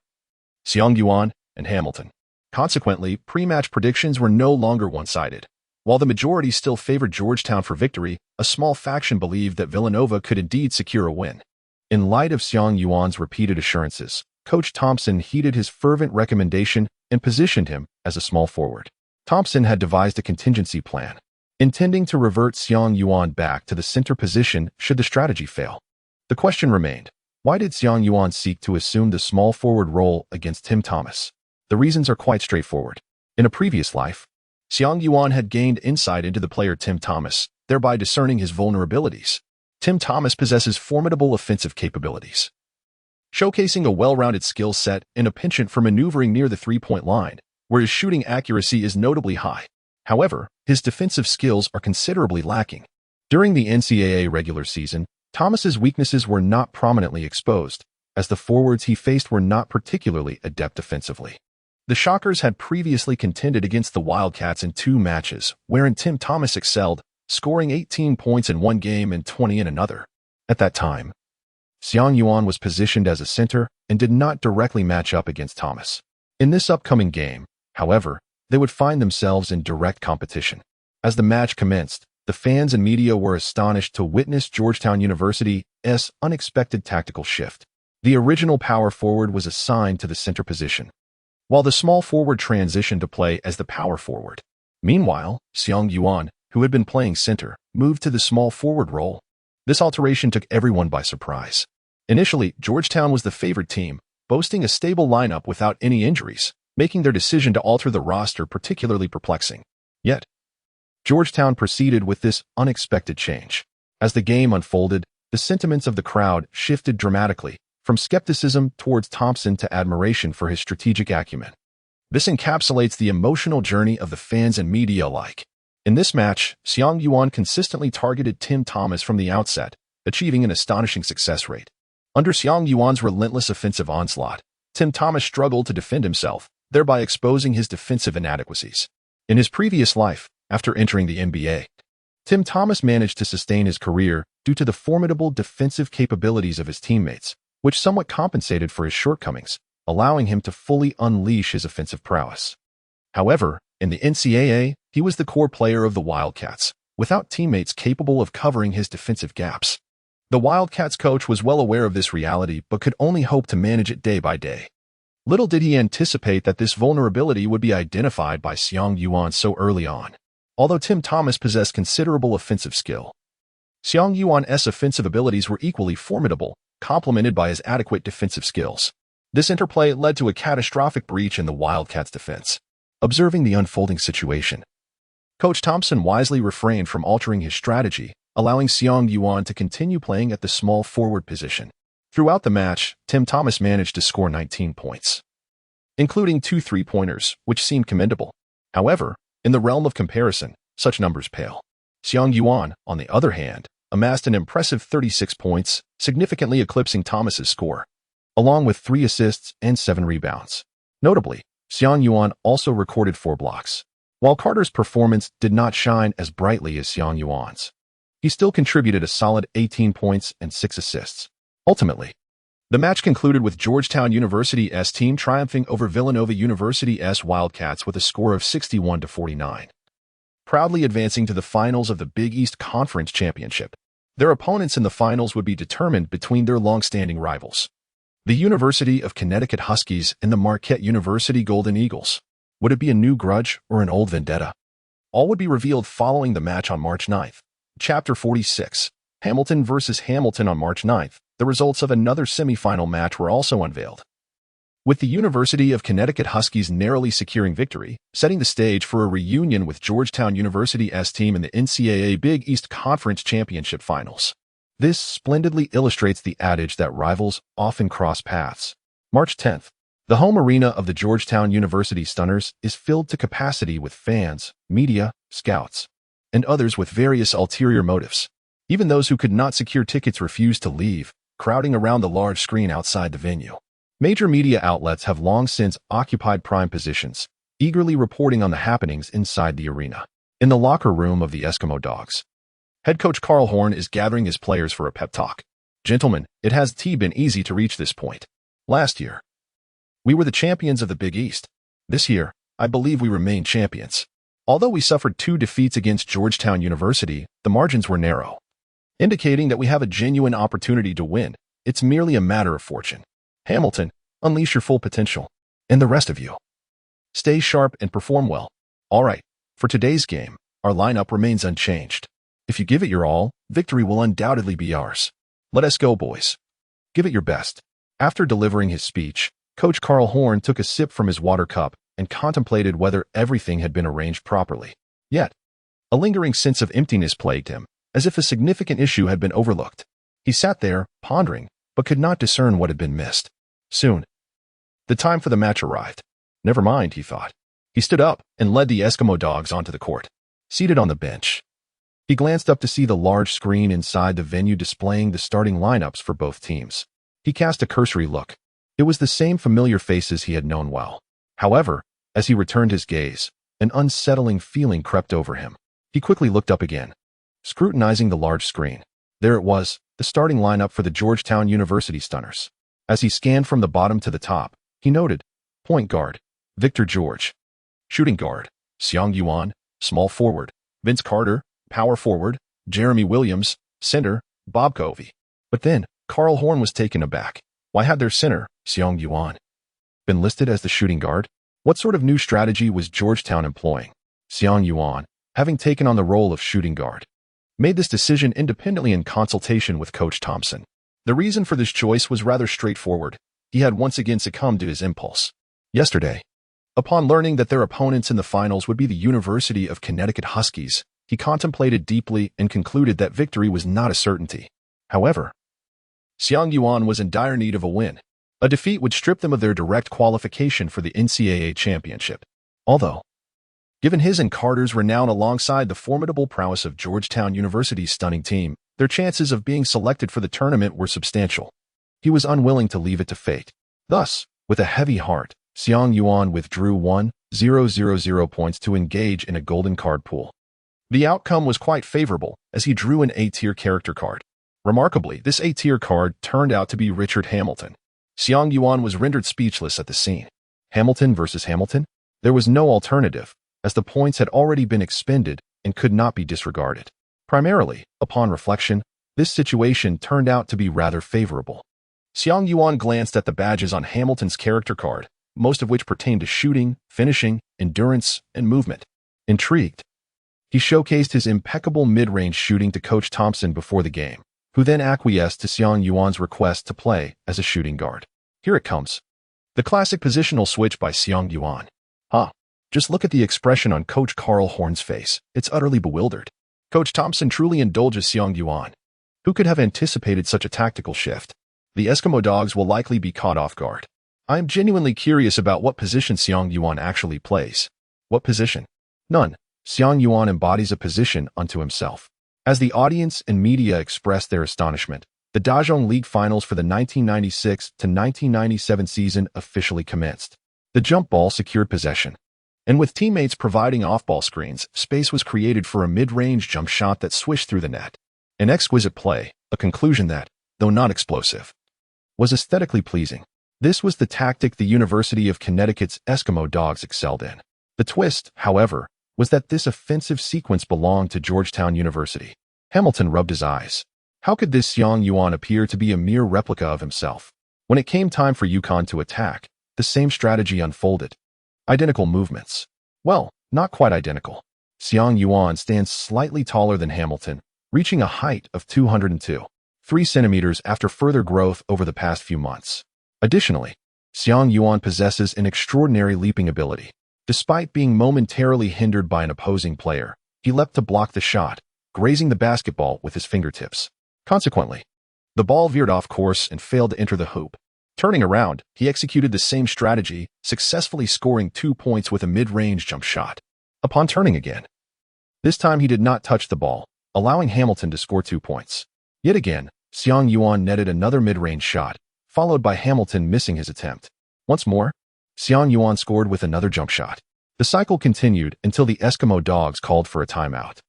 S1: Xiang Yuan, and Hamilton. Consequently, pre-match predictions were no longer one-sided. While the majority still favored Georgetown for victory, a small faction believed that Villanova could indeed secure a win. In light of Xiang Yuan's repeated assurances, Coach Thompson heeded his fervent recommendation and positioned him as a small forward. Thompson had devised a contingency plan, intending to revert Xiang Yuan back to the center position should the strategy fail. The question remained, why did Xiang Yuan seek to assume the small forward role against Tim Thomas? The reasons are quite straightforward. In a previous life, Xiang Yuan had gained insight into the player Tim Thomas, thereby discerning his vulnerabilities. Tim Thomas possesses formidable offensive capabilities, showcasing a well-rounded skill set and a penchant for maneuvering near the three-point line, where his shooting accuracy is notably high. However, his defensive skills are considerably lacking. During the NCAA regular season, Thomas's weaknesses were not prominently exposed, as the forwards he faced were not particularly adept defensively. The Shockers had previously contended against the Wildcats in 2 matches, wherein Tim Thomas excelled, scoring 18 points in one game and 20 in another. At that time, Xiang Yuan was positioned as a center and did not directly match up against Thomas. In this upcoming game, however, they would find themselves in direct competition. As the match commenced, the fans and media were astonished to witness Georgetown University's unexpected tactical shift. The original power forward was assigned to the center position, while the small forward transitioned to play as the power forward. Meanwhile, Xiang Yuan, who had been playing center, moved to the small forward role. This alteration took everyone by surprise. Initially, Georgetown was the favored team, boasting a stable lineup without any injuries, making their decision to alter the roster particularly perplexing. Yet, Georgetown proceeded with this unexpected change. As the game unfolded, the sentiments of the crowd shifted dramatically, from skepticism towards Thompson to admiration for his strategic acumen. This encapsulates the emotional journey of the fans and media alike. In this match, Xiang Yuan consistently targeted Tim Thomas from the outset, achieving an astonishing success rate. Under Xiang Yuan's relentless offensive onslaught, Tim Thomas struggled to defend himself, thereby exposing his defensive inadequacies. In his previous life, after entering the NBA, Tim Thomas managed to sustain his career due to the formidable defensive capabilities of his teammates, which somewhat compensated for his shortcomings, allowing him to fully unleash his offensive prowess. However, in the NCAA, he was the core player of the Wildcats, without teammates capable of covering his defensive gaps. The Wildcats coach was well aware of this reality but could only hope to manage it day by day. Little did he anticipate that this vulnerability would be identified by Xiang Yuan so early on. Although Tim Thomas possessed considerable offensive skill, Xiang Yuan's offensive abilities were equally formidable, complemented by his adequate defensive skills. This interplay led to a catastrophic breach in the Wildcats' defense. Observing the unfolding situation, Coach Thompson wisely refrained from altering his strategy, allowing Xiang Yuan to continue playing at the small forward position. Throughout the match, Tim Thomas managed to score 19 points, including 2 three-pointers, which seemed commendable. However, in the realm of comparison, such numbers pale. Xiang Yuan, on the other hand, amassed an impressive 36 points, significantly eclipsing Thomas's score, along with 3 assists and 7 rebounds. Notably, Xiang Yuan also recorded 4 blocks. While Carter's performance did not shine as brightly as Xiang Yuan's, he still contributed a solid 18 points and 6 assists. Ultimately, the match concluded with Georgetown University's team triumphing over Villanova University's Wildcats with a score of 61-49, proudly advancing to the finals of the Big East Conference Championship. Their opponents in the finals would be determined between their long-standing rivals, the University of Connecticut Huskies and the Marquette University Golden Eagles. Would it be a new grudge or an old vendetta? All would be revealed following the match on March 9th. Chapter 46, Hamilton versus Hamilton. On March 9th, the results of another semifinal match were also unveiled, with the University of Connecticut Huskies narrowly securing victory, setting the stage for a reunion with Georgetown University's team in the NCAA Big East Conference Championship Finals. This splendidly illustrates the adage that rivals often cross paths. March 10th, the home arena of the Georgetown University Stunners is filled to capacity with fans, media, scouts, and others with various ulterior motives. Even those who could not secure tickets refused to leave, crowding around the large screen outside the venue. Major media outlets have long since occupied prime positions, eagerly reporting on the happenings inside the arena. In the locker room of the Eskimo Dogs, head coach Carl Horn is gathering his players for a pep talk. Gentlemen, it has been easy to reach this point. Last year, we were the champions of the Big East. This year, I believe we remain champions. Although we suffered 2 defeats against Georgetown University, the margins were narrow, indicating that we have a genuine opportunity to win. It's merely a matter of fortune. Hamilton, unleash your full potential. And the rest of you, stay sharp and perform well. All right, for today's game, our lineup remains unchanged. If you give it your all, victory will undoubtedly be ours. Let us go, boys. Give it your best. After delivering his speech, Coach Carl Horn took a sip from his water cup and contemplated whether everything had been arranged properly. Yet, a lingering sense of emptiness plagued him, as if a significant issue had been overlooked. He sat there, pondering, but could not discern what had been missed. Soon, the time for the match arrived. Never mind, he thought. He stood up and led the Eskimo Dogs onto the court. Seated on the bench, he glanced up to see the large screen inside the venue displaying the starting lineups for both teams. He cast a cursory look. It was the same familiar faces he had known well. However, as he returned his gaze, an unsettling feeling crept over him. He quickly looked up again, scrutinizing the large screen. There it was, the starting lineup for the Georgetown University Stunners. As he scanned from the bottom to the top, he noted: point guard, Victor George; shooting guard, Xiang Yuan; small forward, Vince Carter; power forward, Jeremy Williams; center, Bob Covey. But then, Carl Horn was taken aback. Why had their center, Xiang Yuan, been listed as the shooting guard? What sort of new strategy was Georgetown employing? Xiang Yuan, having taken on the role of shooting guard, made this decision independently in consultation with Coach Thompson. The reason for this choice was rather straightforward. He had once again succumbed to his impulse. Yesterday, upon learning that their opponents in the finals would be the University of Connecticut Huskies, he contemplated deeply and concluded that victory was not a certainty. However, Xiang Yuan was in dire need of a win. A defeat would strip them of their direct qualification for the NCAA championship. Although, given his and Carter's renown alongside the formidable prowess of Georgetown University's stunning team, their chances of being selected for the tournament were substantial. He was unwilling to leave it to fate. Thus, with a heavy heart, Xiang Yuan withdrew 1,000 points to engage in a golden card pool. The outcome was quite favorable, as he drew an A-tier character card. Remarkably, this A-tier card turned out to be Richard Hamilton. Xiang Yuan was rendered speechless at the scene. Hamilton versus Hamilton? There was no alternative, as the points had already been expended and could not be disregarded. Primarily, upon reflection, this situation turned out to be rather favorable. Xiang Yuan glanced at the badges on Hamilton's character card, most of which pertained to shooting, finishing, endurance, and movement. Intrigued, he showcased his impeccable mid-range shooting to Coach Thompson before the game, who then acquiesced to Xiang Yuan's request to play as a shooting guard. Here it comes. The classic positional switch by Xiang Yuan. Just look at the expression on Coach Carl Horn's face. It's utterly bewildered. Coach Thompson truly indulges Xiang Yuan. Who could have anticipated such a tactical shift? The Eskimo dogs will likely be caught off guard. I am genuinely curious about what position Xiang Yuan actually plays. What position? None. Xiang Yuan embodies a position unto himself. As the audience and media expressed their astonishment, the Dazhong League Finals for the 1996 to 1997 season officially commenced. The jump ball secured possession, and with teammates providing off-ball screens, space was created for a mid-range jump shot that swished through the net. An exquisite play, a conclusion that, though not explosive, was aesthetically pleasing. This was the tactic the University of Connecticut's Eskimo dogs excelled in. The twist, however, was that this offensive sequence belonged to Georgetown University. Hamilton rubbed his eyes. How could this Xiang Yuan appear to be a mere replica of himself? When it came time for UConn to attack, the same strategy unfolded. Identical movements. Well, not quite identical. Xiang Yuan stands slightly taller than Hamilton, reaching a height of 202.3 centimeters after further growth over the past few months. Additionally, Xiang Yuan possesses an extraordinary leaping ability. Despite being momentarily hindered by an opposing player, he leapt to block the shot, grazing the basketball with his fingertips. Consequently, the ball veered off course and failed to enter the hoop. Turning around, he executed the same strategy, successfully scoring 2 points with a mid-range jump shot. Upon turning again, this time he did not touch the ball, allowing Hamilton to score 2 points. Yet again, Xiang Yuan netted another mid-range shot, followed by Hamilton missing his attempt. Once more, Xiang Yuan scored with another jump shot. The cycle continued until the Eskimo dogs called for a timeout.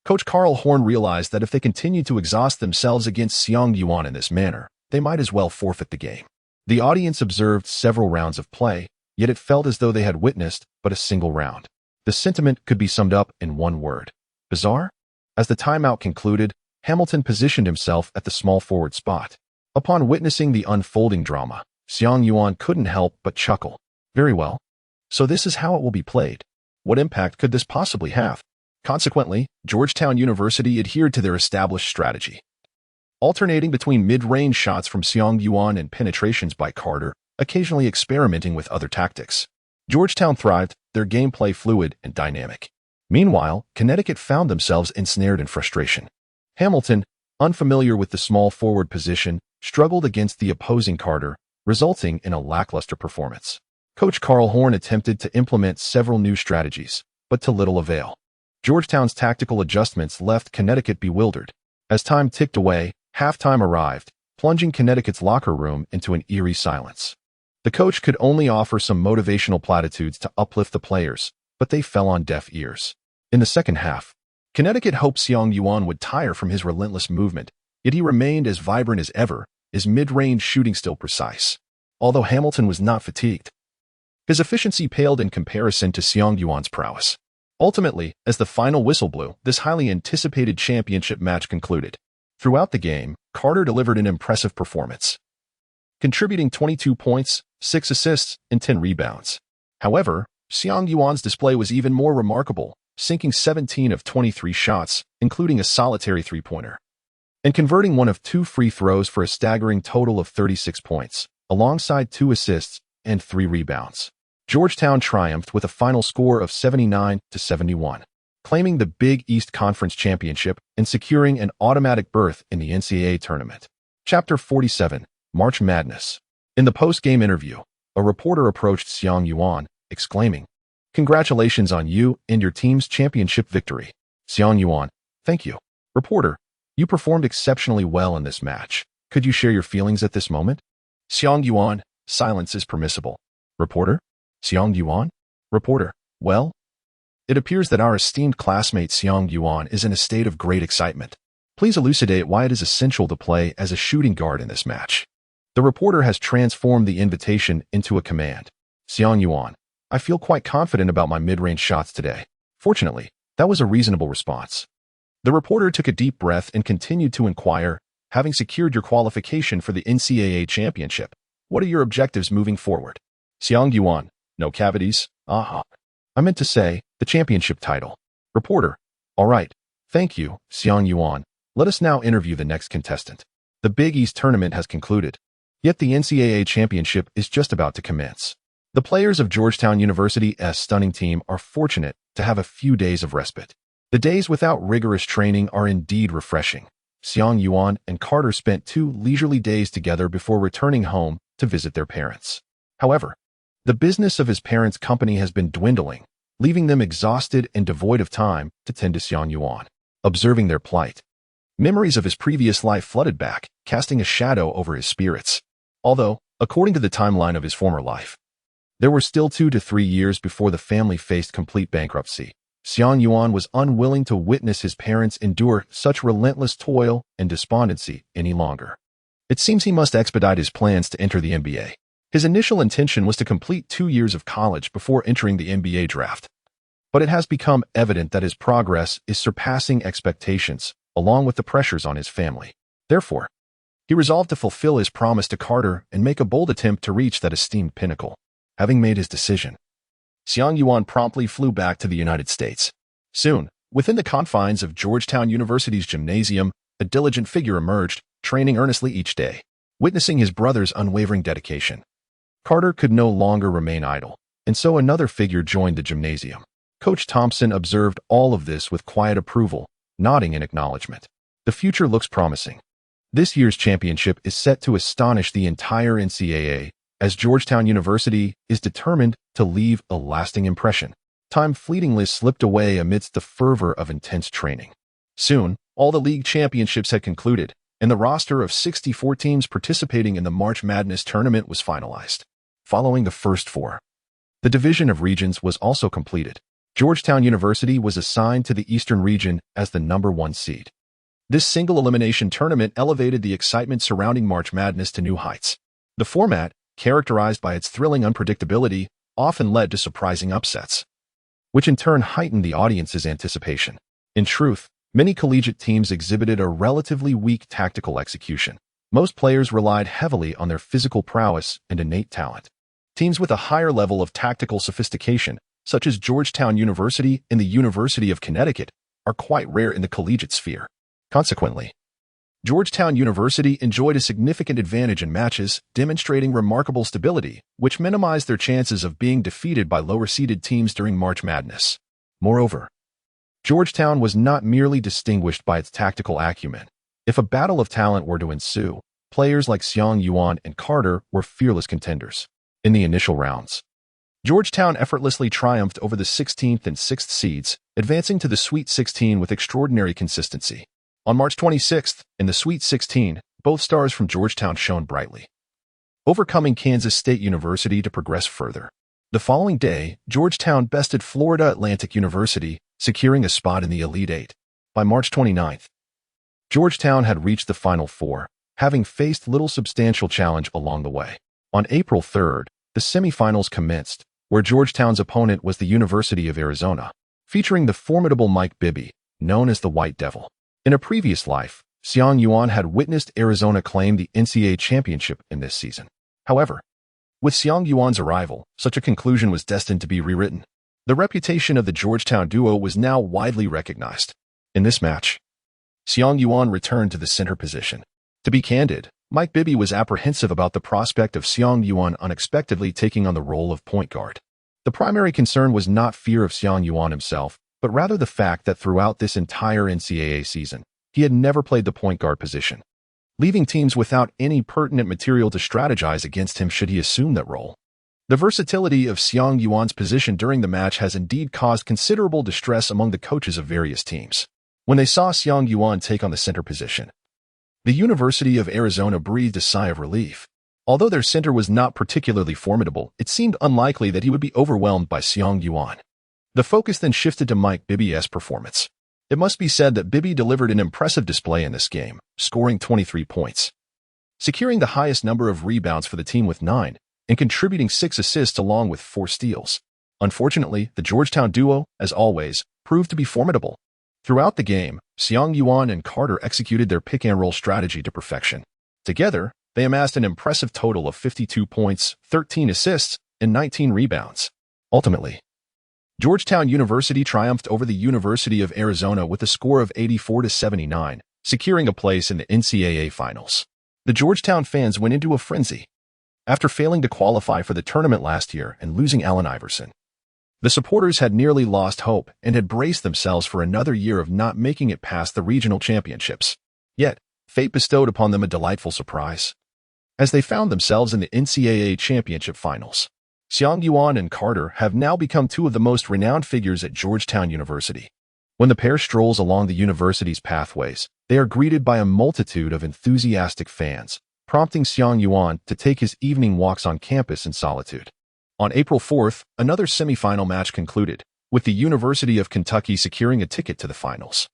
S1: Coach Carl Horn realized that if they continued to exhaust themselves against Xiang Yuan in this manner, they might as well forfeit the game. The audience observed several rounds of play, yet it felt as though they had witnessed but a single round. The sentiment could be summed up in one word: bizarre. As the timeout concluded, Hamilton positioned himself at the small forward spot. Upon witnessing the unfolding drama, Xiang Yuan couldn't help but chuckle. Very well. So this is how it will be played. What impact could this possibly have? Consequently, Georgetown University adhered to their established strategy, alternating between mid-range shots from Xiang Yuan and penetrations by Carter, occasionally experimenting with other tactics. Georgetown thrived, their gameplay fluid and dynamic. Meanwhile, Connecticut found themselves ensnared in frustration. Hamilton, unfamiliar with the small forward position, struggled against the opposing Carter, resulting in a lackluster performance. Coach Carl Horn attempted to implement several new strategies, but to little avail. Georgetown's tactical adjustments left Connecticut bewildered. As time ticked away, halftime arrived, plunging Connecticut's locker room into an eerie silence. The coach could only offer some motivational platitudes to uplift the players, but they fell on deaf ears. In the second half, Connecticut hoped Xiang Yuan would tire from his relentless movement, yet he remained as vibrant as ever, his mid-range shooting still precise. Although Hamilton was not fatigued, his efficiency paled in comparison to Xiang Yuan's prowess. Ultimately, as the final whistle blew, this highly anticipated championship match concluded. Throughout the game, Carter delivered an impressive performance, contributing 22 points, 6 assists, and 10 rebounds. However, Xiang Yuan's display was even more remarkable, sinking 17 of 23 shots, including a solitary three-pointer, and converting one of 2 free throws for a staggering total of 36 points, alongside 2 assists and 3 rebounds. Georgetown triumphed with a final score of 79-71, claiming the Big East Conference Championship and securing an automatic berth in the NCAA tournament. Chapter 47, March Madness. In the post-game interview, a reporter approached Xiang Yuan, exclaiming, "Congratulations on you and your team's championship victory." Xiang Yuan, "Thank you." Reporter, "You performed exceptionally well in this match. Could you share your feelings at this moment?" Xiang Yuan, "Silence is permissible." Reporter, "Xiang Yuan?" Reporter, "Well, it appears that our esteemed classmate Xiang Yuan is in a state of great excitement. Please elucidate why it is essential to play as a shooting guard in this match." The reporter has transformed the invitation into a command. Xiang Yuan, I feel quite confident about my mid-range shots today. Fortunately, that was a reasonable response. The reporter took a deep breath and continued to inquire, having secured your qualification for the NCAA championship, what are your objectives moving forward? Xiang Yuan, no cavities, aha. I meant to say, the championship title. Reporter, all right, thank you, Xiang Yuan. Let us now interview the next contestant. The Big East tournament has concluded, yet the NCAA championship is just about to commence. The players of Georgetown University's stunning team are fortunate to have a few days of respite. The days without rigorous training are indeed refreshing. Xiang Yuan and Carter spent 2 leisurely days together before returning home to visit their parents. However, the business of his parents' company has been dwindling, leaving them exhausted and devoid of time to tend to Xiang Yuan. Observing their plight, memories of his previous life flooded back, casting a shadow over his spirits. Although, according to the timeline of his former life, there were still 2 to 3 years before the family faced complete bankruptcy. Xiang Yuan was unwilling to witness his parents endure such relentless toil and despondency any longer. It seems he must expedite his plans to enter the NBA. His initial intention was to complete 2 years of college before entering the NBA draft. But it has become evident that his progress is surpassing expectations, along with the pressures on his family. Therefore, he resolved to fulfill his promise to Carter and make a bold attempt to reach that esteemed pinnacle. Having made his decision, Xiang Yuan promptly flew back to the United States. Soon, within the confines of Georgetown University's gymnasium, a diligent figure emerged, training earnestly each day. Witnessing his brother's unwavering dedication, Carter could no longer remain idle, and so another figure joined the gymnasium. Coach Thompson observed all of this with quiet approval, nodding in acknowledgement. The future looks promising. This year's championship is set to astonish the entire NCAA, as Georgetown University is determined to leave a lasting impression. Time fleetingly slipped away amidst the fervor of intense training. Soon, all the league championships had concluded, and the roster of 64 teams participating in the March Madness tournament was finalized. Following the first 4, the division of regions was also completed. Georgetown University was assigned to the Eastern region as the number 1 seed. This single elimination tournament elevated the excitement surrounding March Madness to new heights. The format, characterized by its thrilling unpredictability, often led to surprising upsets, which in turn heightened the audience's anticipation. In truth, many collegiate teams exhibited a relatively weak tactical execution. Most players relied heavily on their physical prowess and innate talent. Teams with a higher level of tactical sophistication, such as Georgetown University and the University of Connecticut, are quite rare in the collegiate sphere. Consequently, Georgetown University enjoyed a significant advantage in matches, demonstrating remarkable stability, which minimized their chances of being defeated by lower-seeded teams during March Madness. Moreover, Georgetown was not merely distinguished by its tactical acumen. If a battle of talent were to ensue, players like Xiang Yuan and Carter were fearless contenders. In the initial rounds, Georgetown effortlessly triumphed over the 16th and 6th seeds, advancing to the Sweet 16 with extraordinary consistency. On March 26th, in the Sweet 16, both stars from Georgetown shone brightly, overcoming Kansas State University to progress further. The following day, Georgetown bested Florida Atlantic University, securing a spot in the Elite Eight. By March 29th, Georgetown had reached the Final Four, having faced little substantial challenge along the way. On April 3rd, the semifinals commenced, where Georgetown's opponent was the University of Arizona, featuring the formidable Mike Bibby, known as the White Devil. In a previous life, Xiang Yuan had witnessed Arizona claim the NCAA championship in this season. However, with Xiang Yuan's arrival, such a conclusion was destined to be rewritten. The reputation of the Georgetown duo was now widely recognized. In this match, Xiang Yuan returned to the center position. To be candid, Mike Bibby was apprehensive about the prospect of Xiang Yuan unexpectedly taking on the role of point guard. The primary concern was not fear of Xiang Yuan himself, but rather the fact that throughout this entire NCAA season, he had never played the point guard position, leaving teams without any pertinent material to strategize against him should he assume that role. The versatility of Xiang Yuan's position during the match has indeed caused considerable distress among the coaches of various teams. When they saw Xiang Yuan take on the center position, the University of Arizona breathed a sigh of relief. Although their center was not particularly formidable, it seemed unlikely that he would be overwhelmed by Xiang Yuan. The focus then shifted to Mike Bibby's performance. It must be said that Bibby delivered an impressive display in this game, scoring 23 points, securing the highest number of rebounds for the team with 9, and contributing 6 assists along with 4 steals. Unfortunately, the Georgetown duo, as always, proved to be formidable. Throughout the game, Xiang Yuan and Carter executed their pick-and-roll strategy to perfection. Together, they amassed an impressive total of 52 points, 13 assists, and 19 rebounds. Ultimately, Georgetown University triumphed over the University of Arizona with a score of 84-79, securing a place in the NCAA Finals. The Georgetown fans went into a frenzy after failing to qualify for the tournament last year and losing Allen Iverson. The supporters had nearly lost hope and had braced themselves for another year of not making it past the regional championships. Yet, fate bestowed upon them a delightful surprise, as they found themselves in the NCAA Championship Finals. Xiang Yuan and Carter have now become two of the most renowned figures at Georgetown University. When the pair strolls along the university's pathways, they are greeted by a multitude of enthusiastic fans, prompting Xiang Yuan to take his evening walks on campus in solitude. On April 4th, another semifinal match concluded, with the University of Kentucky securing a ticket to the finals.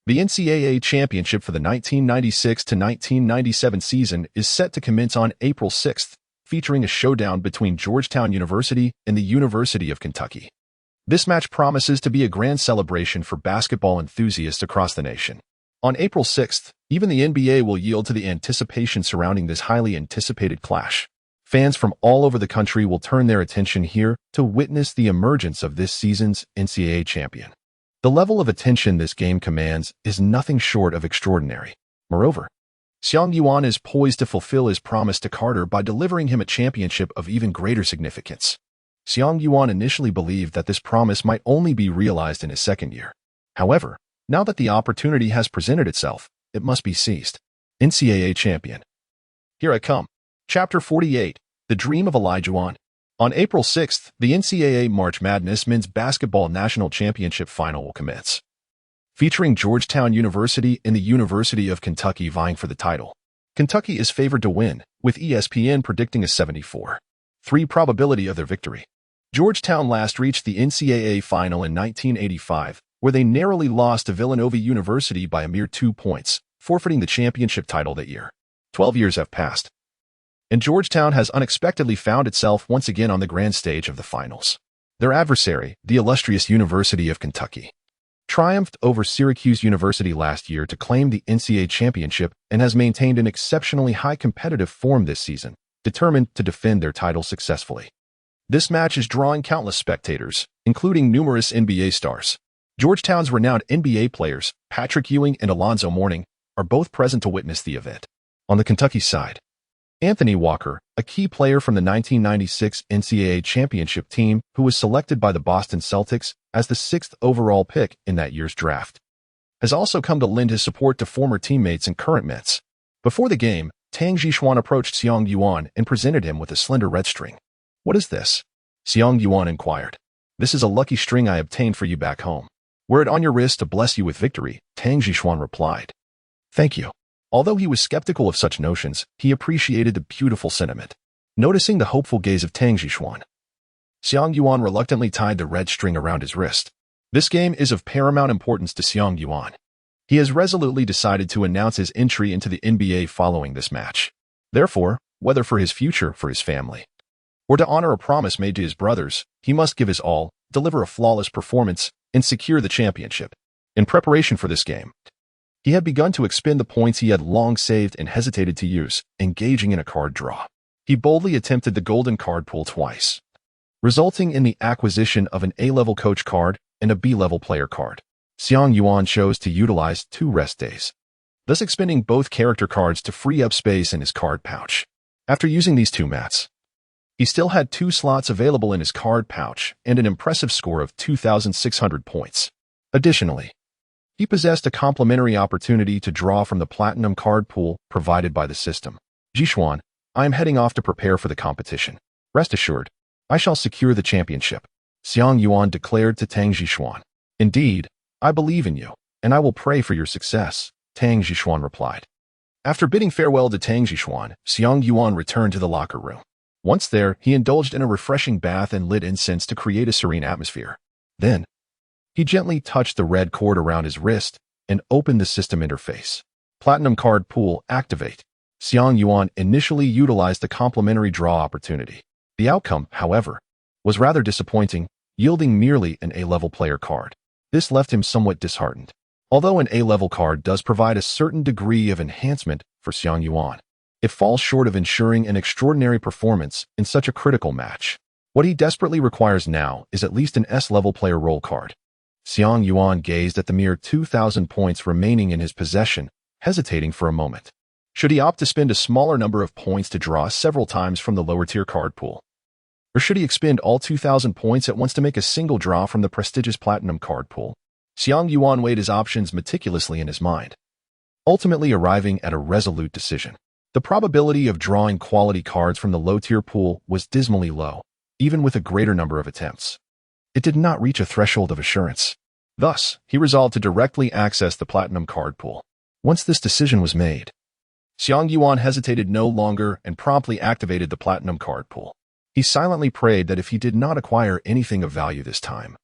S1: The NCAA championship for the 1996-1997 season is set to commence on April 6th, featuring a showdown between Georgetown University and the University of Kentucky. This match promises to be a grand celebration for basketball enthusiasts across the nation. On April 6th, even the NBA will yield to the anticipation surrounding this highly anticipated clash. Fans from all over the country will turn their attention here to witness the emergence of this season's NCAA champion. The level of attention this game commands is nothing short of extraordinary. Moreover, Xiang Yuan is poised to fulfill his promise to Carter by delivering him a championship of even greater significance. Xiang Yuan initially believed that this promise might only be realized in his second year. However, now that the opportunity has presented itself, it must be seized. NCAA champion. Here I come. Chapter 48, The Dream of Elijah Yuan. On April 6th, the NCAA March Madness Men's Basketball National Championship Final will commence, featuring Georgetown University and the University of Kentucky vying for the title. Kentucky is favored to win, with ESPN predicting a 74.3% probability of their victory. Georgetown last reached the NCAA Final in 1985, where they narrowly lost to Villanova University by a mere 2 points, forfeiting the championship title that year. 12 years have passed, and Georgetown has unexpectedly found itself once again on the grand stage of the finals. Their adversary, the illustrious University of Kentucky, triumphed over Syracuse University last year to claim the NCAA championship and has maintained an exceptionally high competitive form this season, determined to defend their title successfully. This match is drawing countless spectators, including numerous NBA stars. Georgetown's renowned NBA players, Patrick Ewing and Alonzo Mourning, are both present to witness the event. On the Kentucky side, Anthony Walker, a key player from the 1996 NCAA championship team who was selected by the Boston Celtics as the 6th overall pick in that year's draft, has also come to lend his support to former teammates and current Mets. Before the game, Tang Jixuan approached Xiang Yuan and presented him with a slender red string. "What is this?" Xiang Yuan inquired. "This is a lucky string I obtained for you back home. Wear it on your wrist to bless you with victory," Tang Jixuan replied. "Thank you." Although he was skeptical of such notions, he appreciated the beautiful sentiment. Noticing the hopeful gaze of Tang Jixuan, Xiang Yuan reluctantly tied the red string around his wrist. This game is of paramount importance to Xiang Yuan. He has resolutely decided to announce his entry into the NBA following this match. Therefore, whether for his future, for his family, or to honor a promise made to his brothers, he must give his all, deliver a flawless performance, and secure the championship. In preparation for this game, he had begun to expend the points he had long saved and hesitated to use, engaging in a card draw. He boldly attempted the golden card pool twice, resulting in the acquisition of an A-level coach card and a B-level player card. Xiang Yuan chose to utilize 2 rest days, thus expending both character cards to free up space in his card pouch. After using these 2 mats, he still had 2 slots available in his card pouch and an impressive score of 2,600 points. Additionally, he possessed a complimentary opportunity to draw from the platinum card pool provided by the system. "Jixuan, I am heading off to prepare for the competition. Rest assured, I shall secure the championship," Xiang Yuan declared to Tang Jixuan. "Indeed, I believe in you, and I will pray for your success," Tang Jixuan replied. After bidding farewell to Tang Jixuan, Xiang Yuan returned to the locker room. Once there, he indulged in a refreshing bath and lit incense to create a serene atmosphere. Then, he gently touched the red cord around his wrist and opened the system interface. Platinum card pool activate. Xiang Yuan initially utilized the complimentary draw opportunity. The outcome, however, was rather disappointing. yielding merely an A-level player card. This left him somewhat disheartened. Although an A-level card does provide a certain degree of enhancement for Xiang Yuan, it falls short of ensuring an extraordinary performance in such a critical match. What he desperately requires now is at least an S-level player role card. Xiang Yuan gazed at the mere 2,000 points remaining in his possession, hesitating for a moment. Should he opt to spend a smaller number of points to draw several times from the lower-tier card pool? Or should he expend all 2,000 points at once to make a single draw from the prestigious Platinum card pool? Xiang Yuan weighed his options meticulously in his mind, ultimately arriving at a resolute decision. The probability of drawing quality cards from the low-tier pool was dismally low, even with a greater number of attempts. It did not reach a threshold of assurance. Thus, he resolved to directly access the Platinum card pool. Once this decision was made, Xiang Yuan hesitated no longer and promptly activated the Platinum card pool. He silently prayed that if he did not acquire anything of value this time,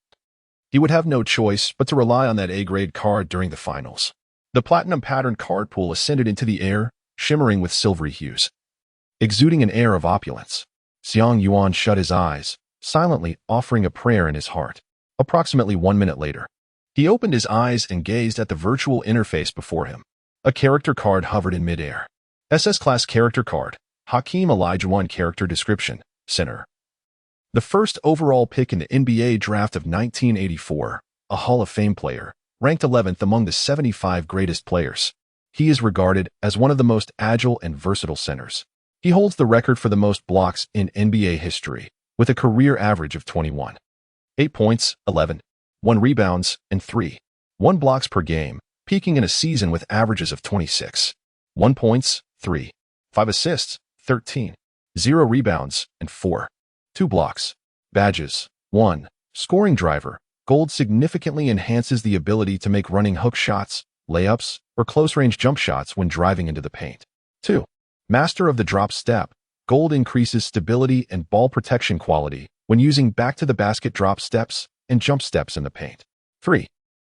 S1: he would have no choice but to rely on that A-grade card during the finals. The Platinum pattern card pool ascended into the air, shimmering with silvery hues, exuding an air of opulence. Xiang Yuan shut his eyes, silently offering a prayer in his heart. Approximately 1 minute later, he opened his eyes and gazed at the virtual interface before him. A character card hovered in midair. SS-class character card, Hakeem Olajuwon character description, center. The first overall pick in the NBA draft of 1984, a Hall of Fame player, ranked 11th among the 75 greatest players. He is regarded as one of the most agile and versatile centers. He holds the record for the most blocks in NBA history, with a career average of 21. 8 points, 11, 1 rebounds, and 1 blocks per game, peaking in a season with averages of 26. 1 points, 3, 5 assists, 13, 0 rebounds, and 2 blocks. Badges. 1. Scoring driver. Gold significantly enhances the ability to make running hook shots, layups, or close-range jump shots when driving into the paint. 2. Master of the drop step. Gold increases stability and ball protection quality when using back-to-the-basket drop steps and jump steps in the paint. 3.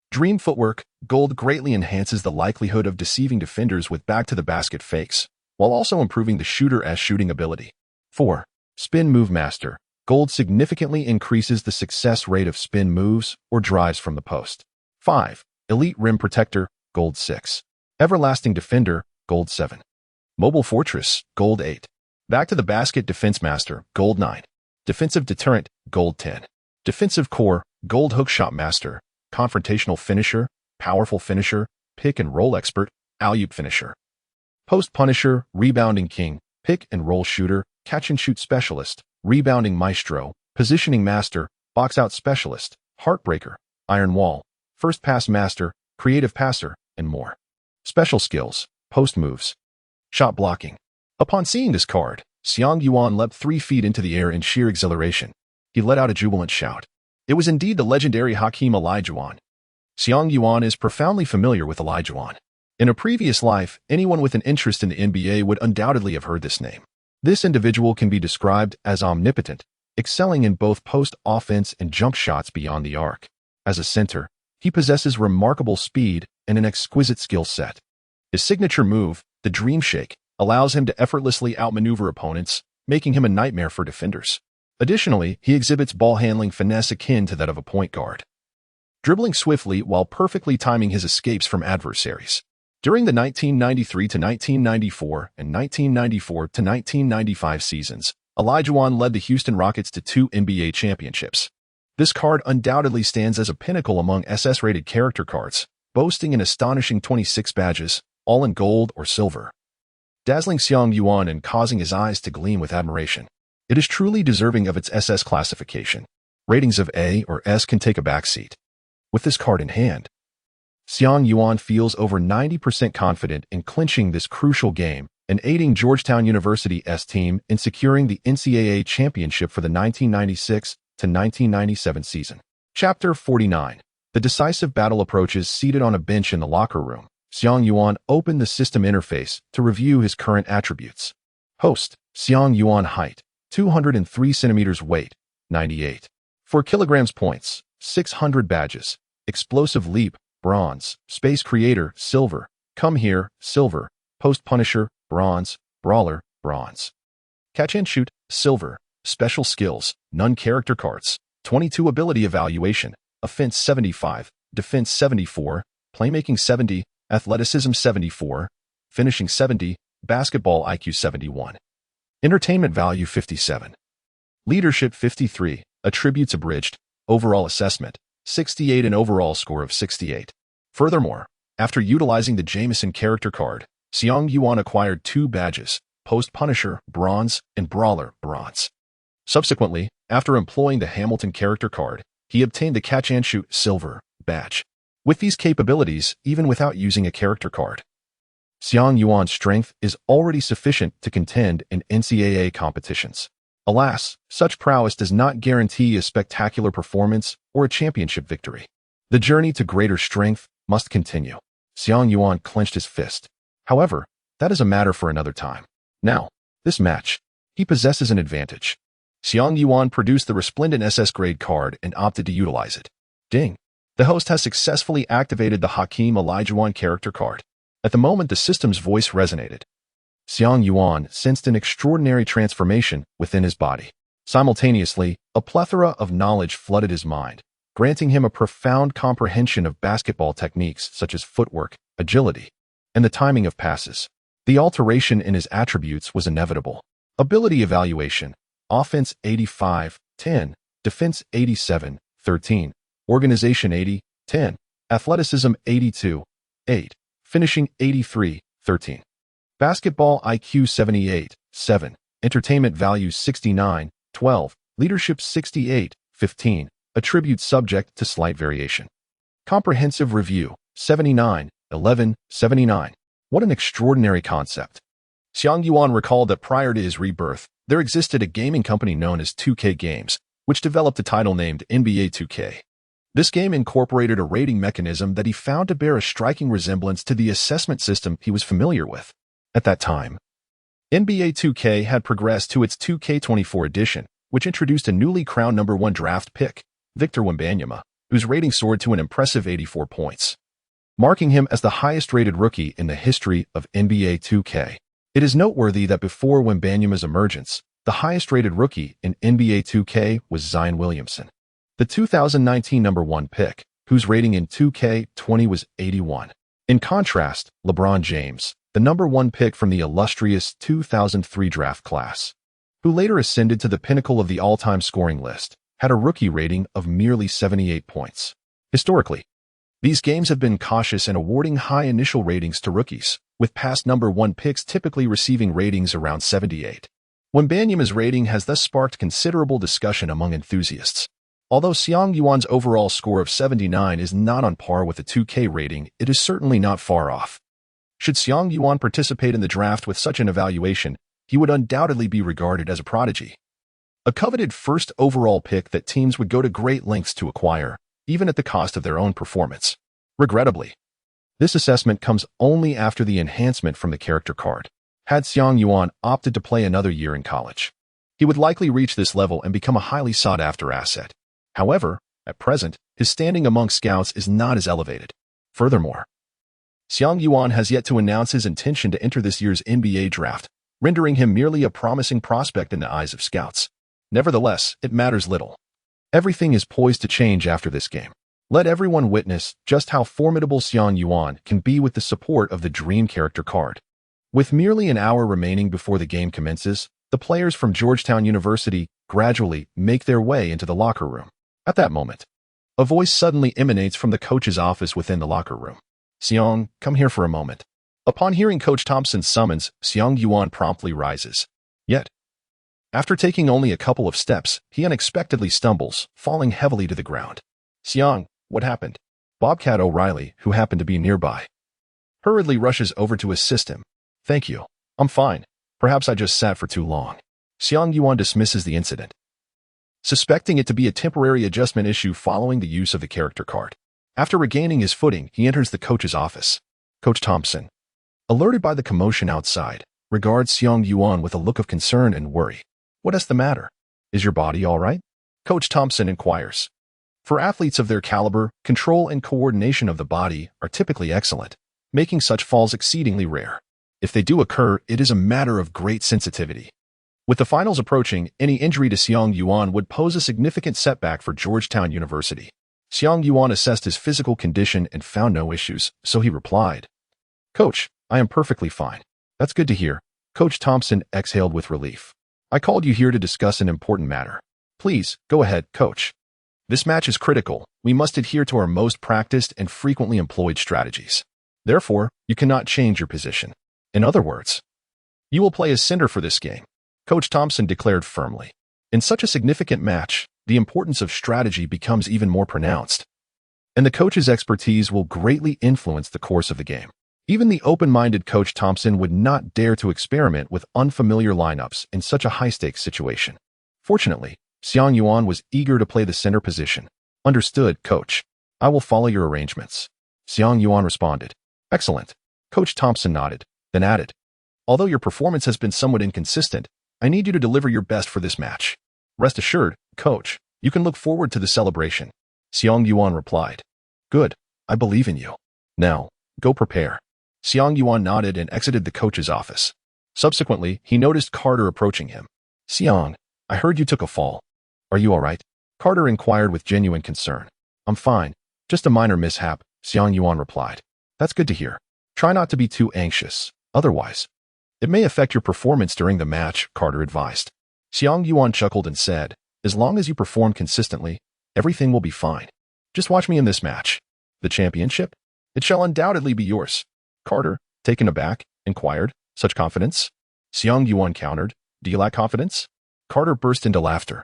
S1: Dream footwork. Gold greatly enhances the likelihood of deceiving defenders with back-to-the-basket fakes, while also improving the shooter's shooting ability. 4. Spin move master. Gold significantly increases the success rate of spin moves or drives from the post. 5. Elite rim protector. Gold 6. Everlasting defender. Gold 7. Mobile fortress. Gold 8. Back-to-the-basket defense master. Gold 9. Defensive deterrent. Gold 10. Defensive core. Gold hookshot master. Confrontational finisher. Powerful finisher. Pick and roll expert. Alley-oop finisher. Post punisher. Rebounding king. Pick and roll shooter. Catch and shoot specialist. Rebounding maestro. Positioning master. Box out specialist. Heartbreaker. Iron wall. First pass master. Creative passer. And more. Special skills. Post moves. Shot blocking. Upon seeing this card, Xiang Yuan leapt 3 feet into the air in sheer exhilaration. He let out a jubilant shout. It was indeed the legendary Hakeem Olajuwon. Xiang Yuan is profoundly familiar with Olajuwon. In a previous life, anyone with an interest in the NBA would undoubtedly have heard this name. This individual can be described as omnipotent, excelling in both post offense and jump shots beyond the arc. As a center, he possesses remarkable speed and an exquisite skill set. His signature move, the Dream Shake, allows him to effortlessly outmaneuver opponents, making him a nightmare for defenders. Additionally, he exhibits ball handling finesse akin to that of a point guard, dribbling swiftly while perfectly timing his escapes from adversaries. During the 1993-1994 and 1994-1995 seasons, Olajuwon led the Houston Rockets to 2 NBA championships. This card undoubtedly stands as a pinnacle among SS-rated character cards, boasting an astonishing 26 badges, all in gold or silver, dazzling Xiang Yuan and causing his eyes to gleam with admiration. It is truly deserving of its SS classification. Ratings of A or S can take a backseat. With this card in hand, Xiang Yuan feels over 90% confident in clinching this crucial game and aiding Georgetown University's team in securing the NCAA championship for the 1996-1997 season. Chapter 49. The decisive battle approaches. Seated on a bench in the locker room, Xiang Yuan opened the system interface to review his current attributes. Host, Xiang Yuan. Height, 203 centimeters. Weight, 98. 4 kilograms. Points, 600. Badges, explosive leap, bronze. Space creator, silver. Come here, silver. Post punisher, bronze. Brawler, bronze. Catch and shoot, silver. Special skills, none. Character cards, 22 ability evaluation, offense 75, defense 74, playmaking 70, athleticism 74, finishing 70, basketball IQ 71. Entertainment value 57. Leadership 53, attributes abridged, overall assessment 68 and overall score of 68. Furthermore, after utilizing the Jameson character card, Xiang Yuan acquired 2 badges, Post Punisher, Bronze, and Brawler, Bronze. Subsequently, after employing the Hamilton character card, he obtained the Catch and Shoot, Silver, badge. With these capabilities, even without using a character card, Xiang Yuan's strength is already sufficient to contend in NCAA competitions. Alas, such prowess does not guarantee a spectacular performance or a championship victory. The journey to greater strength must continue. Xiang Yuan clenched his fist. However, that is a matter for another time. Now, this match, he possesses an advantage. Xiang Yuan produced the resplendent SS grade card and opted to utilize it. Ding! The host has successfully activated the Hakeem Olajuwon character card. At the moment the system's voice resonated, Xiang Yuan sensed an extraordinary transformation within his body. Simultaneously, a plethora of knowledge flooded his mind, granting him a profound comprehension of basketball techniques such as footwork, agility, and the timing of passes. The alteration in his attributes was inevitable. Ability evaluation, offense 85, 10, defense 87, 13, organization 80, 10, athleticism 82, 8, finishing 83, 13. Basketball IQ 78, 7, entertainment value 69, 12, leadership 68, 15, attributes subject to slight variation. Comprehensive review, 79, 11, 79. What an extraordinary concept. Xiang Yuan recalled that prior to his rebirth, there existed a gaming company known as 2K Games, which developed a title named NBA 2K. This game incorporated a rating mechanism that he found to bear a striking resemblance to the assessment system he was familiar with. At that time, NBA 2K had progressed to its 2K24 edition, which introduced a newly crowned #1 draft pick, Victor Wembanyama, whose rating soared to an impressive 84 points, marking him as the highest-rated rookie in the history of NBA 2K. It is noteworthy that before Wembanyama's emergence, the highest-rated rookie in NBA 2K was Zion Williamson, the 2019 #1 pick, whose rating in 2K20 was 81. In contrast, LeBron James, the #1 pick from the illustrious 2003 draft class, who later ascended to the pinnacle of the all-time scoring list, had a rookie rating of merely 78 points. Historically, these games have been cautious in awarding high initial ratings to rookies, with past #1 picks typically receiving ratings around 78. Wembanyama's rating has thus sparked considerable discussion among enthusiasts. Although Xiang Yuan's overall score of 79 is not on par with the 2K rating, it is certainly not far off. Should Xiang Yuan participate in the draft with such an evaluation, he would undoubtedly be regarded as a prodigy. A coveted first overall pick that teams would go to great lengths to acquire, even at the cost of their own performance. Regrettably, this assessment comes only after the enhancement from the character card. Had Xiang Yuan opted to play another year in college, he would likely reach this level and become a highly sought-after asset. However, at present, his standing among scouts is not as elevated. Furthermore, Xiang Yuan has yet to announce his intention to enter this year's NBA draft, rendering him merely a promising prospect in the eyes of scouts. Nevertheless, it matters little. Everything is poised to change after this game. Let everyone witness just how formidable Xiang Yuan can be with the support of the Dream character card. With merely an hour remaining before the game commences, the players from Georgetown University gradually make their way into the locker room. At that moment, a voice suddenly emanates from the coach's office within the locker room. "Xiang, come here for a moment." Upon hearing Coach Thompson's summons, Xiang Yuan promptly rises. Yet, after taking only a couple of steps, he unexpectedly stumbles, falling heavily to the ground. "Xiang, what happened?" Bobcat O'Reilly, who happened to be nearby, hurriedly rushes over to assist him. "Thank you. I'm fine. Perhaps I just sat for too long." Xiang Yuan dismisses the incident, suspecting it to be a temporary adjustment issue following the use of the character card. After regaining his footing, he enters the coach's office. Coach Thompson, alerted by the commotion outside, regards Xiang Yuan with a look of concern and worry. "What is the matter? Is your body all right?" Coach Thompson inquires. For athletes of their caliber, control and coordination of the body are typically excellent, making such falls exceedingly rare. If they do occur, it is a matter of great sensitivity. With the finals approaching, any injury to Xiang Yuan would pose a significant setback for Georgetown University. Xiang Yuan assessed his physical condition and found no issues, so he replied, "Coach, I am perfectly fine." "That's good to hear." Coach Thompson exhaled with relief. "I called you here to discuss an important matter." "Please, go ahead, Coach." "This match is critical. We must adhere to our most practiced and frequently employed strategies. Therefore, you cannot change your position. In other words, you will play as center for this game," Coach Thompson declared firmly. In such a significant match, the importance of strategy becomes even more pronounced, and the coach's expertise will greatly influence the course of the game. Even the open-minded Coach Thompson would not dare to experiment with unfamiliar lineups in such a high-stakes situation. Fortunately, Xiang Yuan was eager to play the center position. "Understood, Coach. I will follow your arrangements," Xiang Yuan responded. "Excellent." Coach Thompson nodded, then added, "Although your performance has been somewhat inconsistent, I need you to deliver your best for this match." "Rest assured, Coach, you can look forward to the celebration," Xiang Yuan replied. "Good. I believe in you. Now, go prepare." Xiang Yuan nodded and exited the coach's office. Subsequently, he noticed Carter approaching him. "Xiang, I heard you took a fall. Are you all right?" Carter inquired with genuine concern. "I'm fine. Just a minor mishap," Xiang Yuan replied. "That's good to hear. Try not to be too anxious. Otherwise, it may affect your performance during the match," Carter advised. Xiang Yuan chuckled and said, "As long as you perform consistently, everything will be fine. Just watch me in this match. The championship? It shall undoubtedly be yours." Carter, taken aback, inquired, "Such confidence?" Xiang Yuan countered, "Do you lack confidence?" Carter burst into laughter.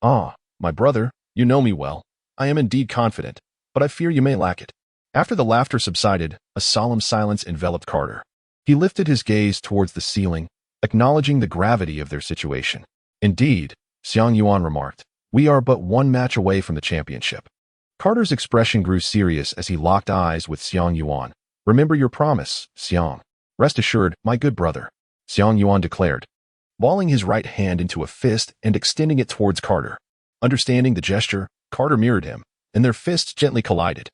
S1: "Ah, my brother, you know me well. I am indeed confident, but I fear you may lack it." After the laughter subsided, a solemn silence enveloped Carter. He lifted his gaze towards the ceiling, acknowledging the gravity of their situation. "Indeed," Xiang Yuan remarked, "we are but one match away from the championship." Carter's expression grew serious as he locked eyes with Xiang Yuan. "Remember your promise, Xiang." "Rest assured, my good brother," Xiang Yuan declared, balling his right hand into a fist and extending it towards Carter. Understanding the gesture, Carter mirrored him, and their fists gently collided.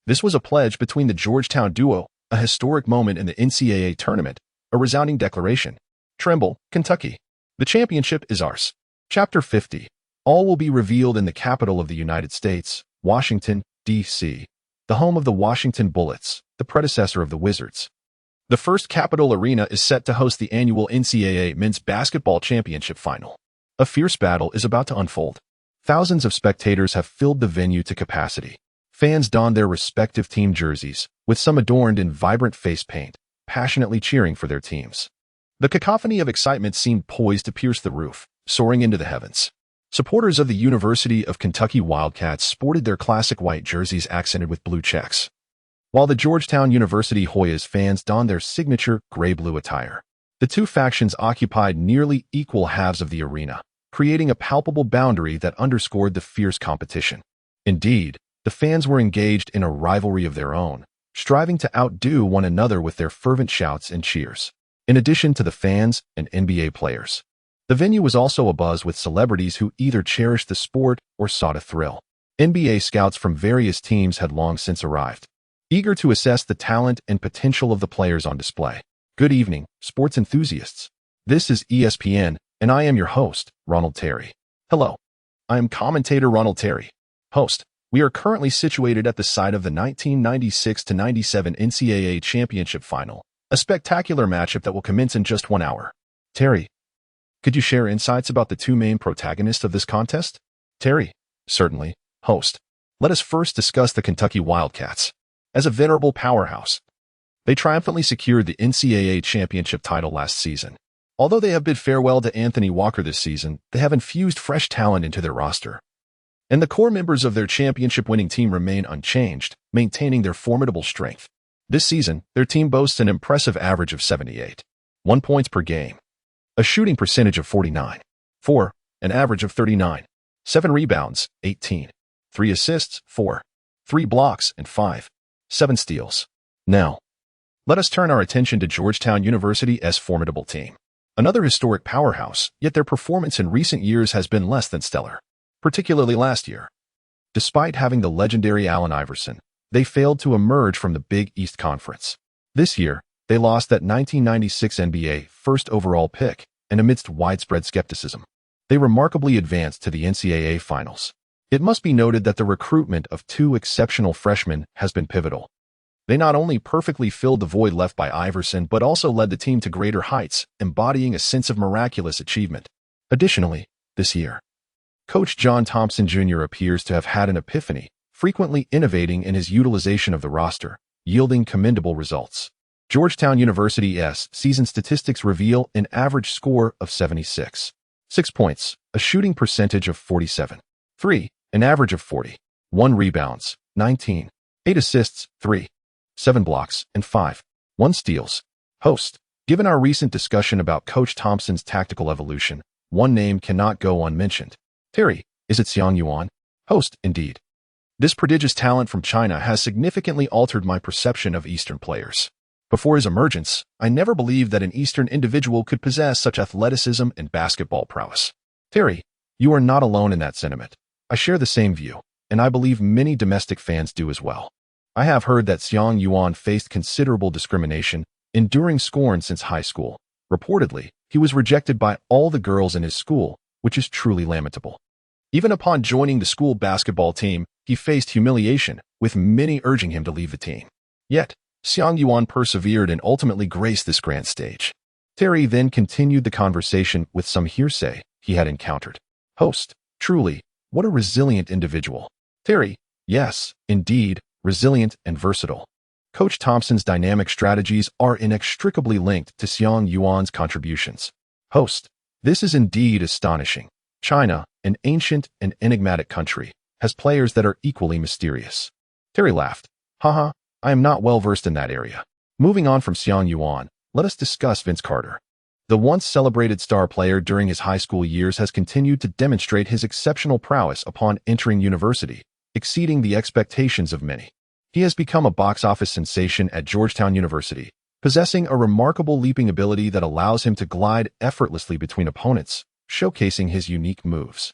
S1: This was a pledge between the Georgetown duo, a historic moment in the NCAA tournament, a resounding declaration. Tremble, Kentucky. The championship is ours. Chapter 50. All will be revealed in the capital of the United States, Washington, D.C., the home of the Washington Bullets, the predecessor of the Wizards. The First Capitol Arena is set to host the annual NCAA Men's Basketball Championship Final. A fierce battle is about to unfold. Thousands of spectators have filled the venue to capacity. Fans don their respective team jerseys, with some adorned in vibrant face paint, passionately cheering for their teams. The cacophony of excitement seemed poised to pierce the roof, soaring into the heavens. Supporters of the University of Kentucky Wildcats sported their classic white jerseys accented with blue checks, while the Georgetown University Hoyas fans donned their signature gray-blue attire. The two factions occupied nearly equal halves of the arena, creating a palpable boundary that underscored the fierce competition. Indeed, the fans were engaged in a rivalry of their own, striving to outdo one another with their fervent shouts and cheers. In addition to the fans and NBA players, the venue was also abuzz with celebrities who either cherished the sport or sought a thrill. NBA scouts from various teams had long since arrived, eager to assess the talent and potential of the players on display. Good evening, sports enthusiasts. This is ESPN, and I am your host, Ronald Terry. Hello. I am commentator Ronald Terry. Host. We are currently situated at the site of the 1996-97 NCAA Championship Final, a spectacular matchup that will commence in just 1 hour. Terry, could you share insights about the two main protagonists of this contest? Terry, certainly. Host, let us first discuss the Kentucky Wildcats. As a venerable powerhouse, they triumphantly secured the NCAA championship title last season. Although they have bid farewell to Anthony Walker this season, they have infused fresh talent into their roster, and the core members of their championship-winning team remain unchanged, maintaining their formidable strength. This season, their team boasts an impressive average of 78.1 points per game, a shooting percentage of 49.4, an average of 39, 7 rebounds, 18, 3 assists, 4, 3 blocks, and 5.7 steals. Now, let us turn our attention to Georgetown University's formidable team. Another historic powerhouse, yet their performance in recent years has been less than stellar, particularly last year. Despite having the legendary Allen Iverson, they failed to emerge from the Big East Conference. This year, they lost that 1996 NBA first overall pick, and amidst widespread skepticism, they remarkably advanced to the NCAA finals. It must be noted that the recruitment of two exceptional freshmen has been pivotal. They not only perfectly filled the void left by Iverson, but also led the team to greater heights, embodying a sense of miraculous achievement. Additionally, this year, Coach John Thompson Jr. appears to have had an epiphany, frequently innovating in his utilization of the roster, yielding commendable results. Georgetown University's season statistics reveal an average score of 76. 6 points, a shooting percentage of 47. 3, an average of 40. 1 rebounds, 19. 8 assists, 3. 7 blocks, and 5. 1 steals. Host. Given our recent discussion about Coach Thompson's tactical evolution, one name cannot go unmentioned. Terry, is it Xiang Yuan? Host, indeed. This prodigious talent from China has significantly altered my perception of Eastern players. Before his emergence, I never believed that an Eastern individual could possess such athleticism and basketball prowess. Terry, you are not alone in that sentiment. I share the same view, and I believe many domestic fans do as well. I have heard that Xiang Yuan faced considerable discrimination, enduring scorn since high school. Reportedly, he was rejected by all the girls in his school, which is truly lamentable. Even upon joining the school basketball team, he faced humiliation, with many urging him to leave the team. Yet, Xiang Yuan persevered and ultimately graced this grand stage. Terry then continued the conversation with some hearsay he had encountered. Host, truly, what a resilient individual. Terry, yes, indeed, resilient and versatile. Coach Thompson's dynamic strategies are inextricably linked to Xiang Yuan's contributions. Host, this is indeed astonishing. China, an ancient and enigmatic country, has players that are equally mysterious. Terry laughed. Haha, I am not well versed in that area. Moving on from Xiang Yuan, let us discuss Vince Carter. The once celebrated star player during his high school years has continued to demonstrate his exceptional prowess upon entering university, exceeding the expectations of many. He has become a box office sensation at Georgetown University, possessing a remarkable leaping ability that allows him to glide effortlessly between opponents, showcasing his unique moves.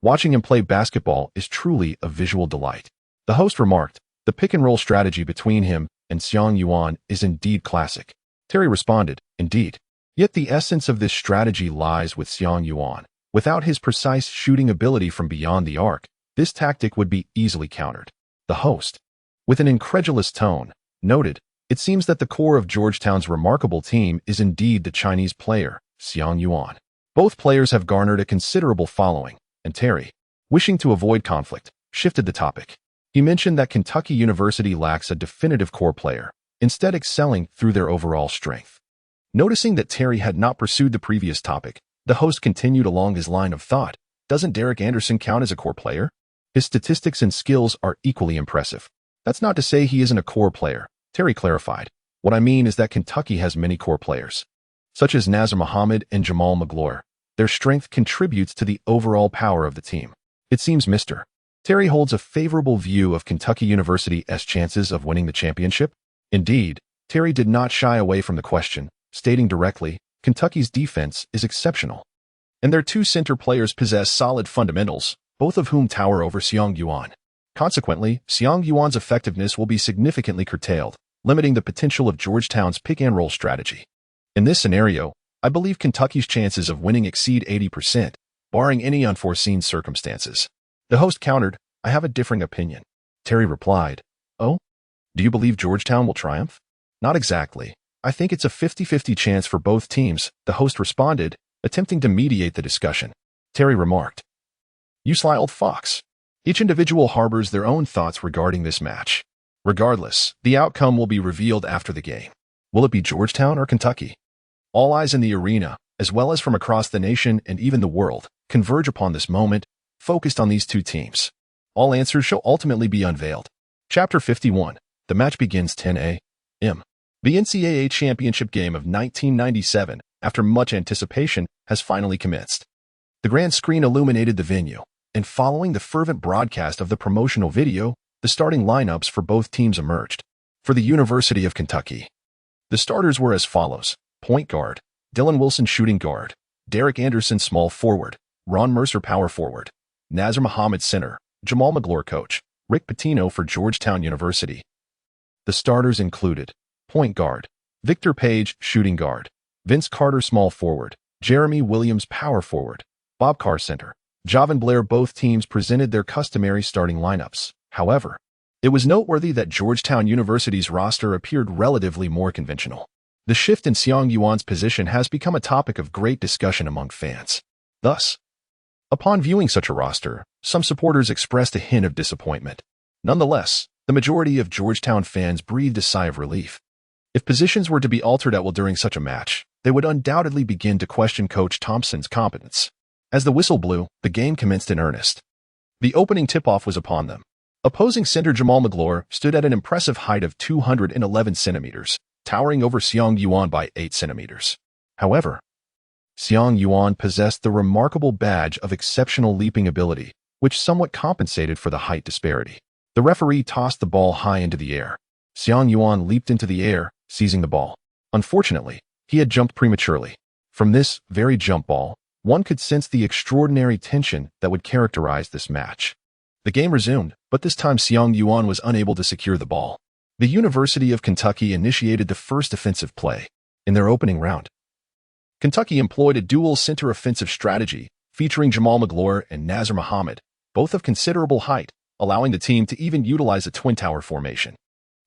S1: Watching him play basketball is truly a visual delight. The host remarked, the pick-and-roll strategy between him and Xiang Yuan is indeed classic. Terry responded, indeed. Yet the essence of this strategy lies with Xiang Yuan. Without his precise shooting ability from beyond the arc, this tactic would be easily countered. The host, with an incredulous tone, noted, it seems that the core of Georgetown's remarkable team is indeed the Chinese player, Xiang Yuan. Both players have garnered a considerable following, and Terry, wishing to avoid conflict, shifted the topic. He mentioned that Kentucky University lacks a definitive core player, instead excelling through their overall strength. Noticing that Terry had not pursued the previous topic, the host continued along his line of thought. Doesn't Derek Anderson count as a core player? His statistics and skills are equally impressive. That's not to say he isn't a core player, Terry clarified. What I mean is that Kentucky has many core players, such as Nazr Muhammad and Jamal Magloire. Their strength contributes to the overall power of the team. It seems Mr. Terry holds a favorable view of Kentucky University's chances of winning the championship. Indeed, Terry did not shy away from the question, stating directly, Kentucky's defense is exceptional, and their two center players possess solid fundamentals, both of whom tower over Xiang Yuan. Consequently, Xiang Yuan's effectiveness will be significantly curtailed, limiting the potential of Georgetown's pick-and-roll strategy. In this scenario, I believe Kentucky's chances of winning exceed 80%, barring any unforeseen circumstances. The host countered, I have a differing opinion. Terry replied, oh? Do you believe Georgetown will triumph? Not exactly. I think it's a 50-50 chance for both teams, the host responded, attempting to mediate the discussion. Terry remarked, you sly old fox. Each individual harbors their own thoughts regarding this match. Regardless, the outcome will be revealed after the game. Will it be Georgetown or Kentucky? All eyes in the arena, as well as from across the nation and even the world, converge upon this moment, focused on these two teams. All answers shall ultimately be unveiled. Chapter 51. The match begins 10 a.m. The NCAA championship game of 1997, after much anticipation, has finally commenced. The grand screen illuminated the venue, and following the fervent broadcast of the promotional video, the starting lineups for both teams emerged. For the University of Kentucky, the starters were as follows. Point guard, Dylan Wilson shooting guard, Derek Anderson small forward, Ron Mercer power forward, Nazr Muhammad center, Jamal Magloire coach, Rick Pitino for Georgetown University. The starters included point guard, Victor Page shooting guard, Vince Carter small forward, Jeremy Williams power forward, Bob Carr center, Javan Blair. Both teams presented their customary starting lineups. However, it was noteworthy that Georgetown University's roster appeared relatively more conventional. The shift in Xiang Yuan's position has become a topic of great discussion among fans. Thus, upon viewing such a roster, some supporters expressed a hint of disappointment. Nonetheless, the majority of Georgetown fans breathed a sigh of relief. If positions were to be altered at will during such a match, they would undoubtedly begin to question Coach Thompson's competence. As the whistle blew, the game commenced in earnest. The opening tip-off was upon them. Opposing center Jamal Magloire stood at an impressive height of 211 centimeters, towering over Xiang Yuan by 8 centimeters. However, Xiang Yuan possessed the remarkable badge of exceptional leaping ability, which somewhat compensated for the height disparity. The referee tossed the ball high into the air. Xiang Yuan leaped into the air, seizing the ball. Unfortunately, he had jumped prematurely. From this very jump ball, one could sense the extraordinary tension that would characterize this match. The game resumed, but this time Xiang Yuan was unable to secure the ball. The University of Kentucky initiated the first offensive play. In their opening round, Kentucky employed a dual center offensive strategy featuring Jamal Magloire and Nazr Muhammad, both of considerable height, allowing the team to even utilize a twin tower formation.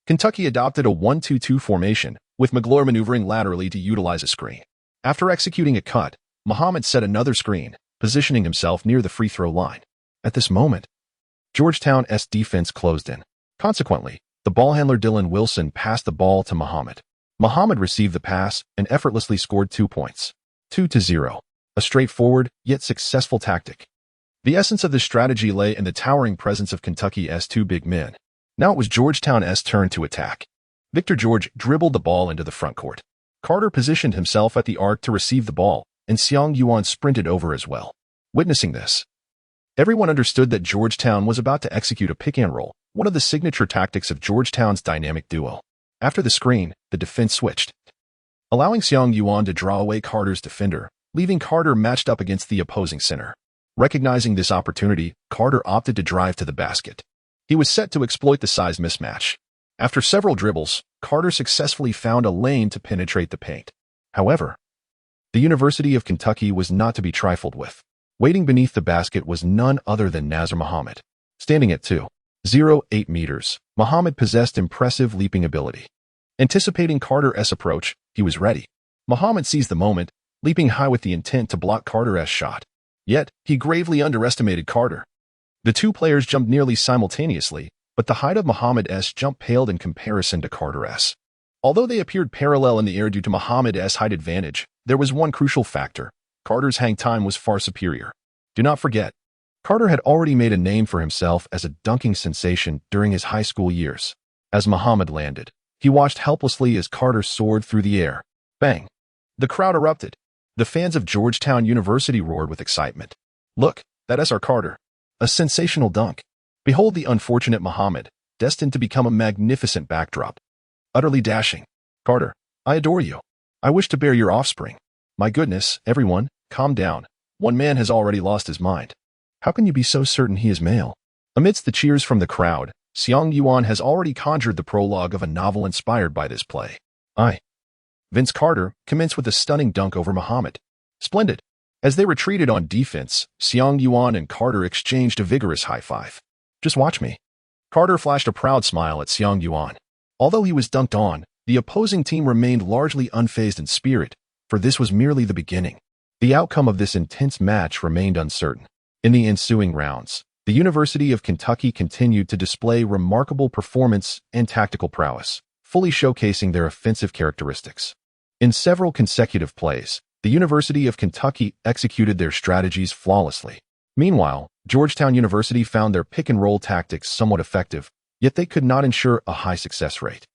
S1: Kentucky adopted a 1-2-2 formation, with Magloire maneuvering laterally to utilize a screen. After executing a cut, Muhammad set another screen, positioning himself near the free throw line. At this moment, Georgetown's defense closed in. Consequently, the ball handler Dylan Wilson passed the ball to Muhammad. Muhammad received the pass and effortlessly scored 2 points. 2-0. A straightforward, yet successful tactic. The essence of this strategy lay in the towering presence of Kentucky's 2 big men. Now it was Georgetown's turn to attack. Victor George dribbled the ball into the front court. Carter positioned himself at the arc to receive the ball, and Xiang Yuan sprinted over as well. Witnessing this, everyone understood that Georgetown was about to execute a pick-and-roll, one of the signature tactics of Georgetown's dynamic duo. After the screen, the defense switched, allowing Xiang Yuan to draw away Carter's defender, leaving Carter matched up against the opposing center. Recognizing this opportunity, Carter opted to drive to the basket. He was set to exploit the size mismatch. After several dribbles, Carter successfully found a lane to penetrate the paint. However, the University of Kentucky was not to be trifled with. Waiting beneath the basket was none other than Nazr Muhammad. Standing at 2.08 meters, Muhammad possessed impressive leaping ability. Anticipating Carter's approach, he was ready. Muhammad seized the moment, leaping high with the intent to block Carter's shot. Yet, he gravely underestimated Carter. The two players jumped nearly simultaneously, but the height of Muhammad's jump paled in comparison to Carter's. Although they appeared parallel in the air due to Muhammad's height advantage, there was one crucial factor. Carter's hang time was far superior. Do not forget, Carter had already made a name for himself as a dunking sensation during his high school years. As Muhammad landed, he watched helplessly as Carter soared through the air. Bang! The crowd erupted. The fans of Georgetown University roared with excitement. Look, that's our Carter. A sensational dunk. Behold the unfortunate Muhammad, destined to become a magnificent backdrop. Utterly dashing. Carter, I adore you. I wish to bear your offspring. My goodness, everyone, calm down. One man has already lost his mind. How can you be so certain he is male? Amidst the cheers from the crowd, Xiang Yuan has already conjured the prologue of a novel inspired by this play. Vince Carter commenced with a stunning dunk over Muhammad. Splendid. As they retreated on defense, Xiang Yuan and Carter exchanged a vigorous high five. Just watch me. Carter flashed a proud smile at Xiang Yuan. Although he was dunked on, the opposing team remained largely unfazed in spirit, for this was merely the beginning. The outcome of this intense match remained uncertain. In the ensuing rounds, the University of Kentucky continued to display remarkable performance and tactical prowess, fully showcasing their offensive characteristics. In several consecutive plays, the University of Kentucky executed their strategies flawlessly. Meanwhile, Georgetown University found their pick-and-roll tactics somewhat effective, yet they could not ensure a high success rate.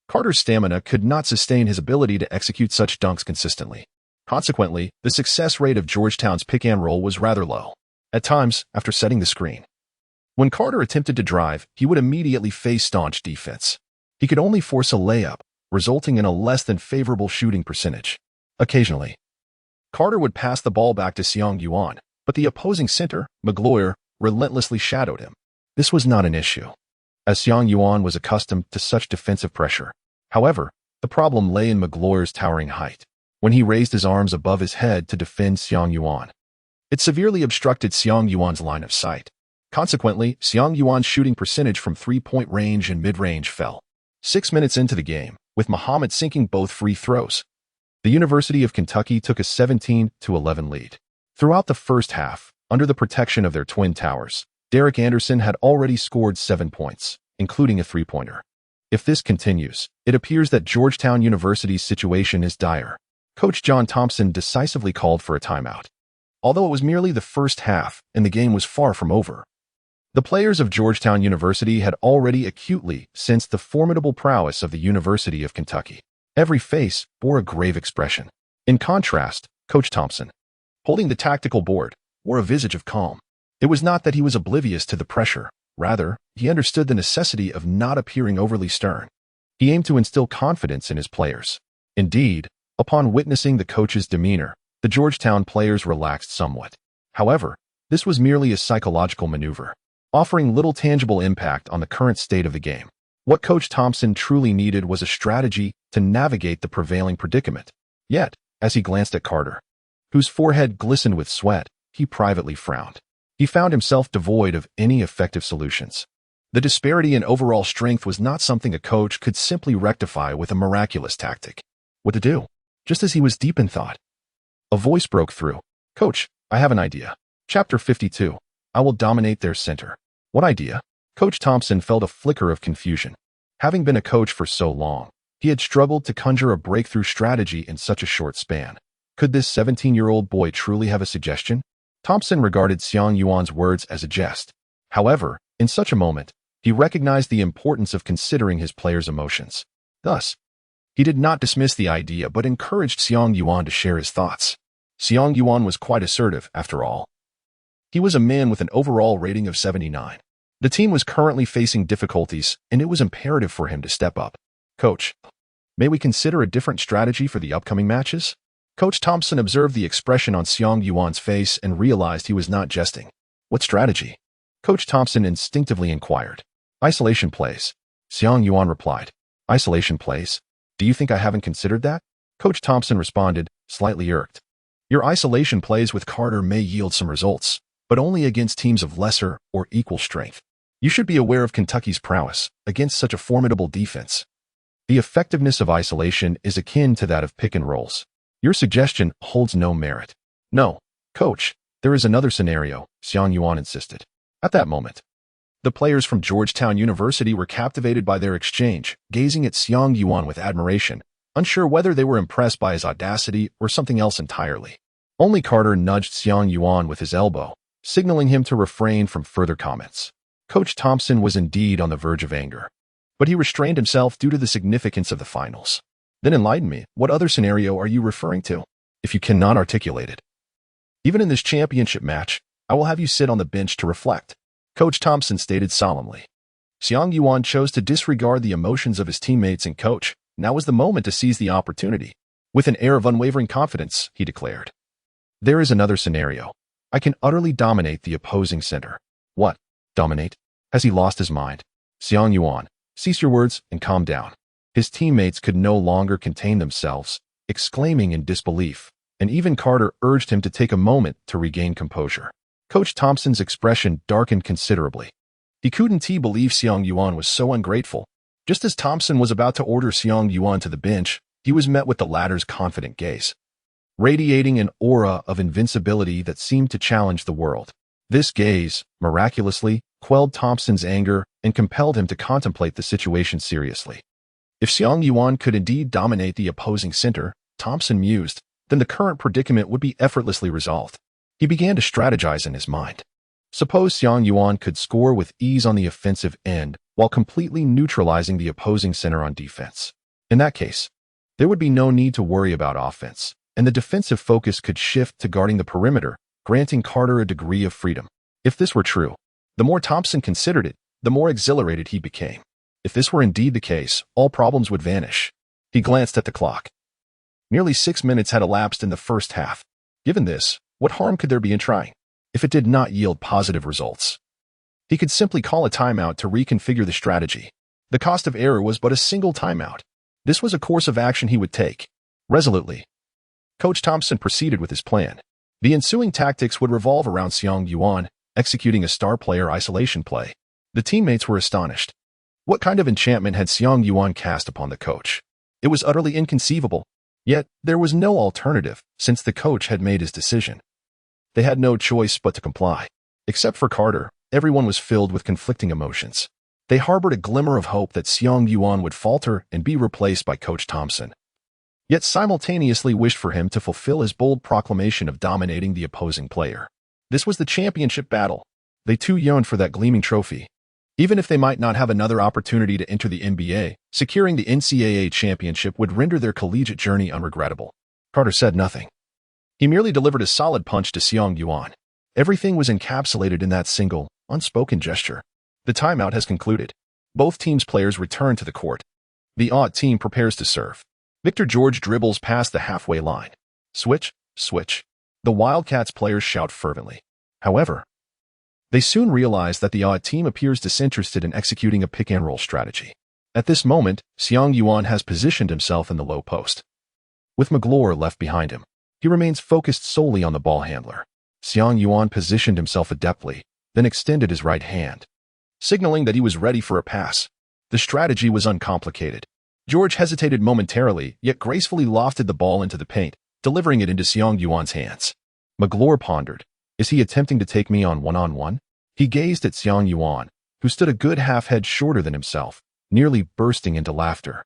S1: Carter's stamina could not sustain his ability to execute such dunks consistently. Consequently, the success rate of Georgetown's pick-and-roll was rather low. At times, after setting the screen, when Carter attempted to drive, he would immediately face staunch defense. He could only force a layup, resulting in a less than favorable shooting percentage. Occasionally, Carter would pass the ball back to Xiang Yuan, but the opposing center, Magloire, relentlessly shadowed him. This was not an issue, as Xiang Yuan was accustomed to such defensive pressure. However, the problem lay in Magloire's towering height. when he raised his arms above his head to defend Xiang Yuan. It severely obstructed Xiang Yuan's line of sight. Consequently, Xiang Yuan's shooting percentage from three-point range and mid-range fell. 6 minutes into the game, with Muhammad sinking both free throws, the University of Kentucky took a 17-11 lead. Throughout the first half, under the protection of their twin towers, Derek Anderson had already scored 7 points, including a three-pointer. If this continues, it appears that Georgetown University's situation is dire. Coach John Thompson decisively called for a timeout. Although it was merely the first half and the game was far from over, the players of Georgetown University had already acutely sensed the formidable prowess of the University of Kentucky. Every face bore a grave expression. In contrast, Coach Thompson, holding the tactical board, wore a visage of calm. It was not that he was oblivious to the pressure. Rather, he understood the necessity of not appearing overly stern. He aimed to instill confidence in his players. Indeed, upon witnessing the coach's demeanor, the Georgetown players relaxed somewhat. However, this was merely a psychological maneuver, offering little tangible impact on the current state of the game. What Coach Thompson truly needed was a strategy to navigate the prevailing predicament. Yet, as he glanced at Carter, whose forehead glistened with sweat, he privately frowned. He found himself devoid of any effective solutions. The disparity in overall strength was not something a coach could simply rectify with a miraculous tactic. What to do? Just as he was deep in thought, a voice broke through. "Coach, I have an idea. Chapter 52. I will dominate their center." What idea? Coach Thompson felt a flicker of confusion. Having been a coach for so long, he had struggled to conjure a breakthrough strategy in such a short span. Could this 17-year-old boy truly have a suggestion? Thompson regarded Xiang Yuan's words as a jest. However, in such a moment, he recognized the importance of considering his players' emotions. Thus, he did not dismiss the idea but encouraged Xiang Yuan to share his thoughts. Xiang Yuan was quite assertive, after all. He was a man with an overall rating of 79. The team was currently facing difficulties, and it was imperative for him to step up. "Coach, may we consider a different strategy for the upcoming matches?" Coach Thompson observed the expression on Xiang Yuan's face and realized he was not jesting. "What strategy?" Coach Thompson instinctively inquired. "Isolation plays." Xiang Yuan replied. "Isolation plays? Do you think I haven't considered that?" Coach Thompson responded, slightly irked. "Your isolation plays with Carter may yield some results, but only against teams of lesser or equal strength. You should be aware of Kentucky's prowess against such a formidable defense. The effectiveness of isolation is akin to that of pick and rolls. Your suggestion holds no merit." "No, Coach, there is another scenario," Xiang Yuan insisted. At that moment, the players from Georgetown University were captivated by their exchange, gazing at Xiang Yuan with admiration, unsure whether they were impressed by his audacity or something else entirely. Only Carter nudged Xiang Yuan with his elbow, signaling him to refrain from further comments. Coach Thompson was indeed on the verge of anger, but he restrained himself due to the significance of the finals. "Then enlighten me, what other scenario are you referring to, if you cannot articulate it? Even in this championship match, I will have you sit on the bench to reflect," Coach Thompson stated solemnly. Xiang Yuan chose to disregard the emotions of his teammates and coach. Now was the moment to seize the opportunity. With an air of unwavering confidence, he declared, "There is another scenario. I can utterly dominate the opposing center." "What? Dominate? Has he lost his mind?" "Xiang Yuan, cease your words and calm down." His teammates could no longer contain themselves, exclaiming in disbelief, and even Carter urged him to take a moment to regain composure. Coach Thompson's expression darkened considerably. He couldn't believe Xiang Yuan was so ungrateful. Just as Thompson was about to order Xiang Yuan to the bench, he was met with the latter's confident gaze, radiating an aura of invincibility that seemed to challenge the world. This gaze, miraculously, quelled Thompson's anger and compelled him to contemplate the situation seriously. If Xiang Yuan could indeed dominate the opposing center, Thompson mused, then the current predicament would be effortlessly resolved. He began to strategize in his mind. Suppose Xiang Yuan could score with ease on the offensive end while completely neutralizing the opposing center on defense. In that case, there would be no need to worry about offense, and the defensive focus could shift to guarding the perimeter, granting Carter a degree of freedom. If this were true, the more Thompson considered it, the more exhilarated he became. If this were indeed the case, all problems would vanish. He glanced at the clock. Nearly 6 minutes had elapsed in the first half. Given this, what harm could there be in trying? If it did not yield positive results, he could simply call a timeout to reconfigure the strategy. The cost of error was but a single timeout. This was a course of action he would take resolutely. Coach Thompson proceeded with his plan. The ensuing tactics would revolve around Xiang Yuan executing a star player isolation play. The teammates were astonished. What kind of enchantment had Xiang Yuan cast upon the coach? It was utterly inconceivable. Yet, there was no alternative, since the coach had made his decision. They had no choice but to comply. Except for Carter, everyone was filled with conflicting emotions. They harbored a glimmer of hope that Xiang Yuan would falter and be replaced by Coach Thompson, yet simultaneously wished for him to fulfill his bold proclamation of dominating the opposing player. This was the championship battle. They too yearned for that gleaming trophy. Even if they might not have another opportunity to enter the NBA, securing the NCAA championship would render their collegiate journey unregrettable. Carter said nothing. He merely delivered a solid punch to Xiang Yuan. Everything was encapsulated in that single, unspoken gesture. The timeout has concluded. Both teams' players return to the court. The odd team prepares to serve. Victor George dribbles past the halfway line. Switch, switch. The Wildcats players shout fervently. However, they soon realize that the odd team appears disinterested in executing a pick-and-roll strategy. At this moment, Xiang Yuan has positioned himself in the low post. With Magloire left behind him, he remains focused solely on the ball handler. Xiang Yuan positioned himself adeptly, then extended his right hand, signaling that he was ready for a pass. The strategy was uncomplicated. George hesitated momentarily, yet gracefully lofted the ball into the paint, delivering it into Xiang Yuan's hands. Magloire pondered. Is he attempting to take me on one-on-one? He gazed at Xiang Yuan, who stood a good half-head shorter than himself, nearly bursting into laughter.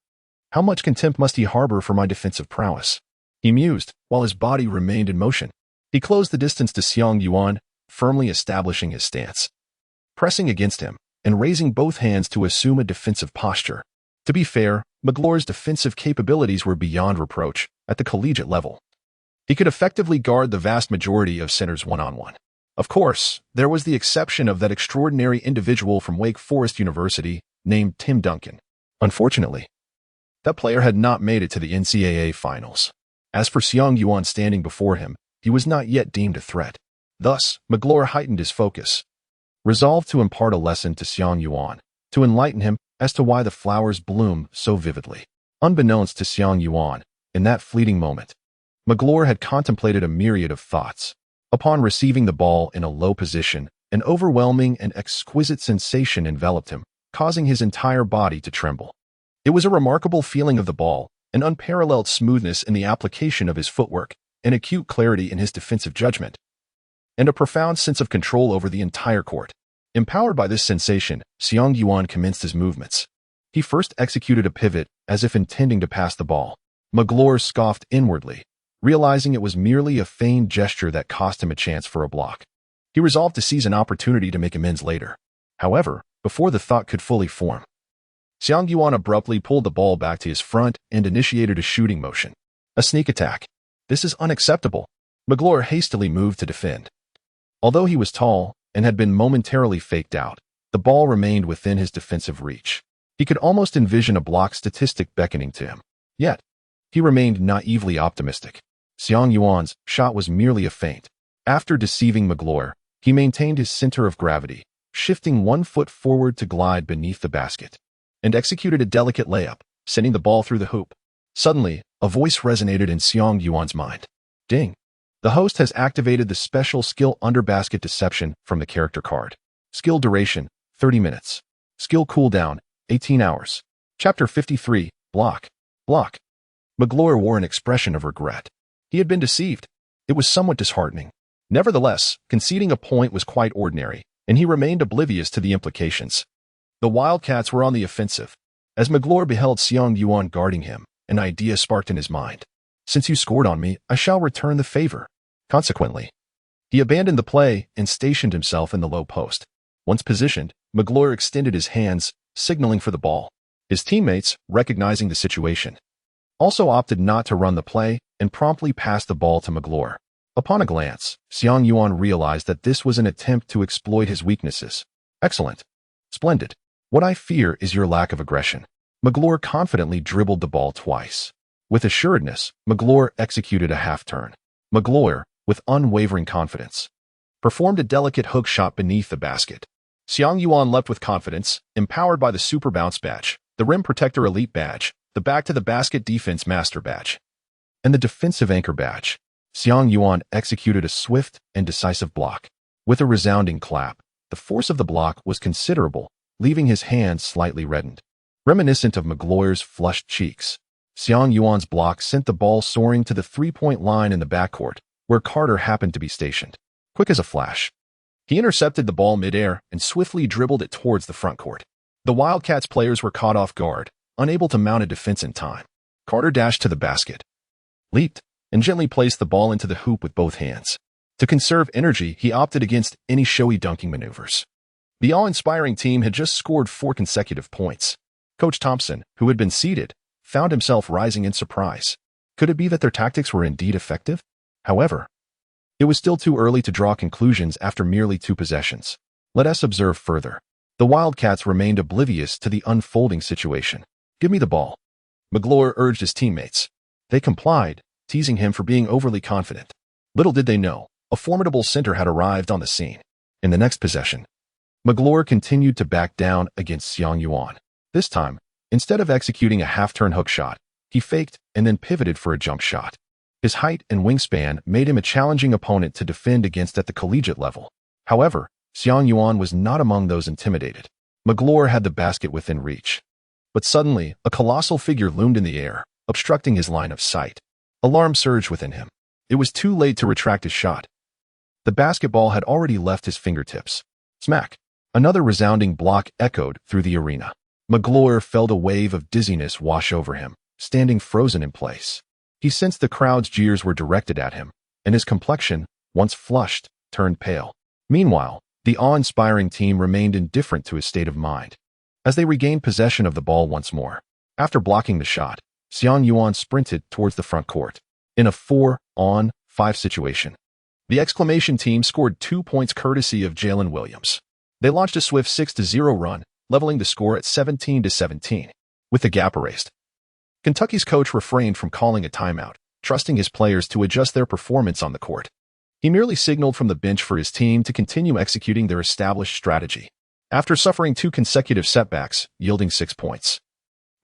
S1: How much contempt must he harbor for my defensive prowess? He mused, while his body remained in motion. He closed the distance to Xiang Yuan, firmly establishing his stance, pressing against him, and raising both hands to assume a defensive posture. To be fair, Magloire's defensive capabilities were beyond reproach at the collegiate level. He could effectively guard the vast majority of centers one-on-one. Of course, there was the exception of that extraordinary individual from Wake Forest University named Tim Duncan. Unfortunately, that player had not made it to the NCAA finals. As for Xiang Yuan standing before him, he was not yet deemed a threat. Thus, Magloire heightened his focus, resolved to impart a lesson to Xiang Yuan, to enlighten him as to why the flowers bloom so vividly. Unbeknownst to Xiang Yuan, in that fleeting moment, Magloire had contemplated a myriad of thoughts. Upon receiving the ball in a low position, an overwhelming and exquisite sensation enveloped him, causing his entire body to tremble. It was a remarkable feeling of the ball, an unparalleled smoothness in the application of his footwork, an acute clarity in his defensive judgment, and a profound sense of control over the entire court. Empowered by this sensation, Xiang Yuan commenced his movements. He first executed a pivot, as if intending to pass the ball. Magloire scoffed inwardly, realizing it was merely a feigned gesture that cost him a chance for a block. He resolved to seize an opportunity to make amends later. However, before the thought could fully form, Xiang Yuan abruptly pulled the ball back to his front and initiated a shooting motion. A sneak attack. This is unacceptable. Magloire hastily moved to defend. Although he was tall and had been momentarily faked out, the ball remained within his defensive reach. He could almost envision a block statistic beckoning to him. Yet, he remained naively optimistic. Xiang Yuan's shot was merely a feint. After deceiving Magloire, he maintained his center of gravity, shifting 1 foot forward to glide beneath the basket, and executed a delicate layup, sending the ball through the hoop. Suddenly, a voice resonated in Xiang Yuan's mind. Ding! The host has activated the special skill under basket deception from the character card. Skill duration, 30 minutes. Skill cooldown, 18 hours. Chapter 53, Block. Block. Magloire wore an expression of regret. He had been deceived. It was somewhat disheartening. Nevertheless, conceding a point was quite ordinary, and he remained oblivious to the implications. The Wildcats were on the offensive. As Magloire beheld Xiang Yuan guarding him, an idea sparked in his mind. Since you scored on me, I shall return the favor. Consequently, he abandoned the play and stationed himself in the low post. Once positioned, Magloire extended his hands, signaling for the ball. His teammates, recognizing the situation, also opted not to run the play and promptly passed the ball to Magloire. Upon a glance, Xiang Yuan realized that this was an attempt to exploit his weaknesses. Excellent. Splendid. What I fear is your lack of aggression. Magloire confidently dribbled the ball twice. With assuredness, Magloire executed a half-turn. Magloire, with unwavering confidence, performed a delicate hook shot beneath the basket. Xiang Yuan leapt with confidence, empowered by the Super Bounce badge, the Rim Protector Elite badge, the Back to the Basket Defense Master badge, and the defensive anchor badge. Xiang Yuan executed a swift and decisive block. With a resounding clap, the force of the block was considerable, leaving his hands slightly reddened. Reminiscent of Magloire's flushed cheeks, Xiang Yuan's block sent the ball soaring to the three-point line in the backcourt, where Carter happened to be stationed. Quick as a flash, he intercepted the ball midair and swiftly dribbled it towards the front court. The Wildcats players were caught off guard, unable to mount a defense in time. Carter dashed to the basket, leaped, and gently placed the ball into the hoop with both hands. To conserve energy, he opted against any showy dunking maneuvers. The awe-inspiring team had just scored 4 consecutive points. Coach Thompson, who had been seated, found himself rising in surprise. Could it be that their tactics were indeed effective? However, it was still too early to draw conclusions after merely 2 possessions. Let us observe further. The Wildcats remained oblivious to the unfolding situation. "Give me the ball," Magloire urged his teammates. They complied, teasing him for being overly confident. Little did they know, a formidable center had arrived on the scene. In the next possession, Magloire continued to back down against Xiang Yuan. This time, instead of executing a half-turn hook shot, he faked and then pivoted for a jump shot. His height and wingspan made him a challenging opponent to defend against at the collegiate level. However, Xiang Yuan was not among those intimidated. Magloire had the basket within reach. But suddenly, a colossal figure loomed in the air, obstructing his line of sight. Alarm surged within him. It was too late to retract his shot. The basketball had already left his fingertips. Smack! Another resounding block echoed through the arena. Magloire felt a wave of dizziness wash over him, standing frozen in place. He sensed the crowd's jeers were directed at him, and his complexion, once flushed, turned pale. Meanwhile, the awe-inspiring team remained indifferent to his state of mind. As they regained possession of the ball once more, after blocking the shot, Xiang Yuan sprinted towards the front court. In a 4-on-5 situation, the exclamation team scored 2 points courtesy of Jalen Williams. They launched a swift 6-0 run, leveling the score at 17-17. With the gap erased, Kentucky's coach refrained from calling a timeout, trusting his players to adjust their performance on the court. He merely signaled from the bench for his team to continue executing their established strategy. After suffering 2 consecutive setbacks, yielding 6 points,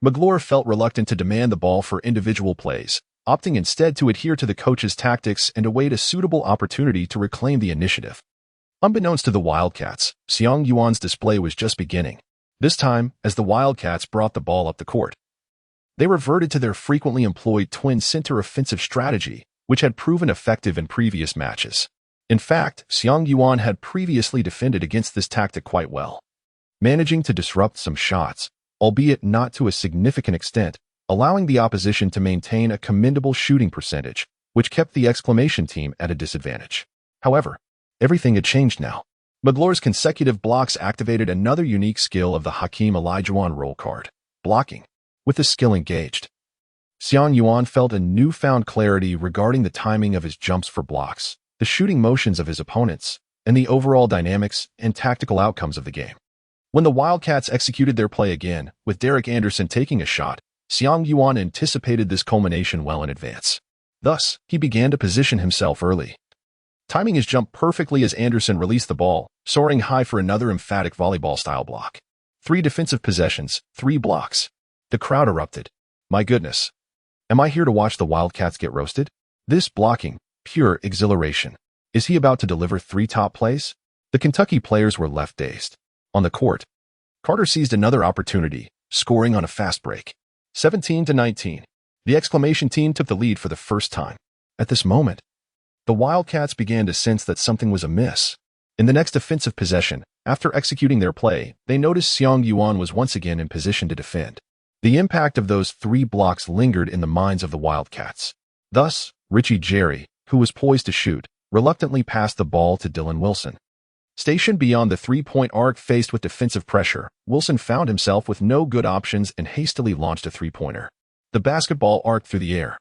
S1: Magloire felt reluctant to demand the ball for individual plays, opting instead to adhere to the coach's tactics and await a suitable opportunity to reclaim the initiative. Unbeknownst to the Wildcats, Xiang Yuan's display was just beginning. This time, as the Wildcats brought the ball up the court, they reverted to their frequently employed twin center offensive strategy, which had proven effective in previous matches. In fact, Xiang Yuan had previously defended against this tactic quite well, managing to disrupt some shots, albeit not to a significant extent, allowing the opposition to maintain a commendable shooting percentage, which kept the exclamation team at a disadvantage. However, everything had changed now. Magloire's consecutive blocks activated another unique skill of the Hakeem Olajuwon role card, blocking. With the skill engaged, Xiang Yuan felt a newfound clarity regarding the timing of his jumps for blocks, the shooting motions of his opponents, and the overall dynamics and tactical outcomes of the game. When the Wildcats executed their play again, with Derek Anderson taking a shot, Xiang Yuan anticipated this culmination well in advance. Thus, he began to position himself early, timing his jump perfectly as Anderson released the ball, soaring high for another emphatic volleyball-style block. 3 defensive possessions, 3 blocks. The crowd erupted. My goodness. Am I here to watch the Wildcats get roasted? This blocking, pure exhilaration. Is he about to deliver 3 top plays? The Kentucky players were left dazed. On the court, Carter seized another opportunity, scoring on a fast break. 17-19. The exclamation team took the lead for the first time. At this moment, the Wildcats began to sense that something was amiss. In the next offensive possession, after executing their play, they noticed Xiang Yuan was once again in position to defend. The impact of those 3 blocks lingered in the minds of the Wildcats. Thus, Richie Jerry, who was poised to shoot, reluctantly passed the ball to Dylan Wilson. Stationed beyond the 3-point arc faced with defensive pressure, Wilson found himself with no good options and hastily launched a 3-pointer. The basketball arced through the air,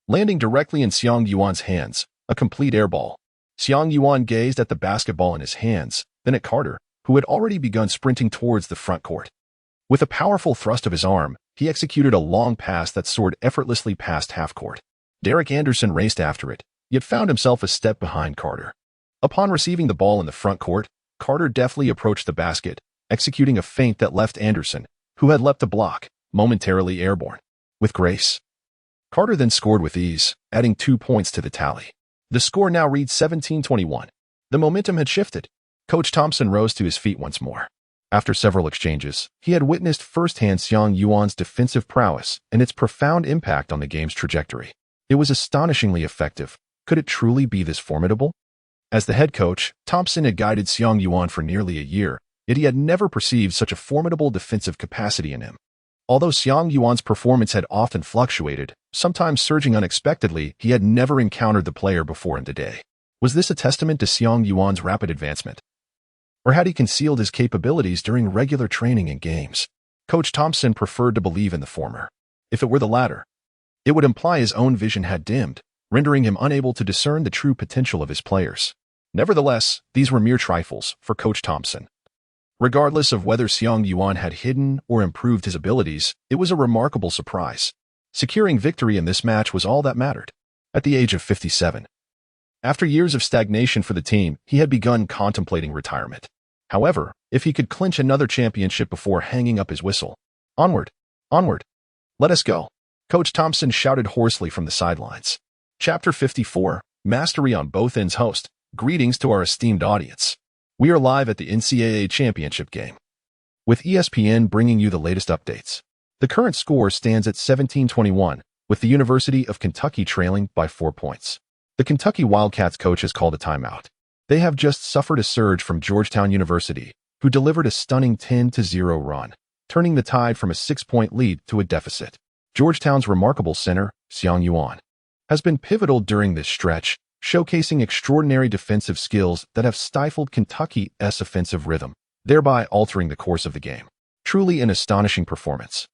S1: landing directly in Xiang Yuan's hands, a complete airball. Xiang Yuan gazed at the basketball in his hands, then at Carter, who had already begun sprinting towards the front court. With a powerful thrust of his arm, he executed a long pass that soared effortlessly past half-court. Derek Anderson raced after it, yet found himself a step behind Carter. Upon receiving the ball in the front court, Carter deftly approached the basket, executing a feint that left Anderson, who had leapt to block, momentarily airborne. With grace, Carter then scored with ease, adding 2 points to the tally. The score now reads 17-21. The momentum had shifted. Coach Thompson rose to his feet once more. After several exchanges, he had witnessed firsthand Xiang Yuan's defensive prowess and its profound impact on the game's trajectory. It was astonishingly effective. Could it truly be this formidable? As the head coach, Thompson had guided Xiang Yuan for nearly a year, yet he had never perceived such a formidable defensive capacity in him. Although Xiang Yuan's performance had often fluctuated, sometimes surging unexpectedly, he had never encountered the player before in the day. Was this a testament to Xiang Yuan's rapid advancement? Or had he concealed his capabilities during regular training and games? Coach Thompson preferred to believe in the former. If it were the latter, it would imply his own vision had dimmed, rendering him unable to discern the true potential of his players. Nevertheless, these were mere trifles for Coach Thompson. Regardless of whether Xiang Yuan had hidden or improved his abilities, it was a remarkable surprise. Securing victory in this match was all that mattered. At the age of 57, after years of stagnation for the team, he had begun contemplating retirement. However, if he could clinch another championship before hanging up his whistle, onward, onward, let us go, Coach Thompson shouted hoarsely from the sidelines. Chapter 54, Mastery on Both Ends host. Greetings to our esteemed audience. We are live at the NCAA Championship game, with ESPN bringing you the latest updates. The current score stands at 17-21, with the University of Kentucky trailing by 4 points. The Kentucky Wildcats coach has called a timeout. They have just suffered a surge from Georgetown University, who delivered a stunning 10-0 run, turning the tide from a 6-point lead to a deficit. Georgetown's remarkable center, Xiang Yuan, has been pivotal during this stretch, showcasing extraordinary defensive skills that have stifled Kentucky's offensive rhythm, thereby altering the course of the game. Truly an astonishing performance.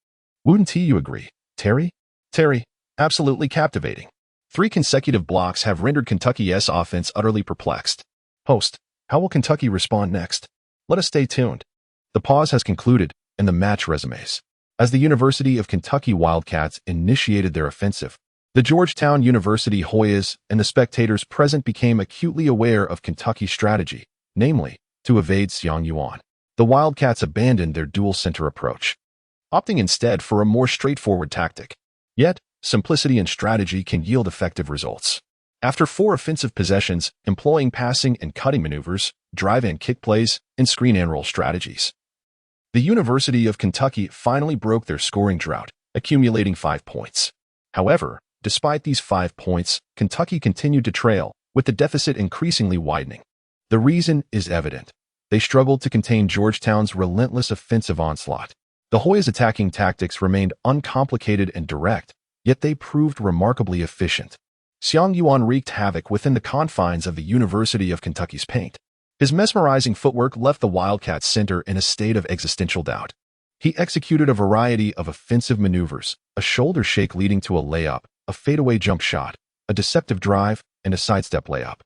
S1: Wouldn't you agree, Terry? Terry, absolutely captivating. 3 consecutive blocks have rendered Kentucky's offense utterly perplexed. Host, how will Kentucky respond next? Let us stay tuned. The pause has concluded, and the match resumes. As the University of Kentucky Wildcats initiated their offensive, the Georgetown University Hoyas and the spectators present became acutely aware of Kentucky's strategy, namely, to evade Xiang Yuan. The Wildcats abandoned their dual-center approach, opting instead for a more straightforward tactic. Yet, simplicity and strategy can yield effective results. After 4 offensive possessions, employing passing and cutting maneuvers, drive and kick plays, and screen and roll strategies, the University of Kentucky finally broke their scoring drought, accumulating 5 points. However, despite these 5 points, Kentucky continued to trail, with the deficit increasingly widening. The reason is evident. They struggled to contain Georgetown's relentless offensive onslaught. The Hoyas' attacking tactics remained uncomplicated and direct, yet they proved remarkably efficient. Xiang Yuan wreaked havoc within the confines of the University of Kentucky's paint. His mesmerizing footwork left the Wildcats center in a state of existential doubt. He executed a variety of offensive maneuvers, a shoulder shake leading to a layup, a fadeaway jump shot, a deceptive drive, and a sidestep layup.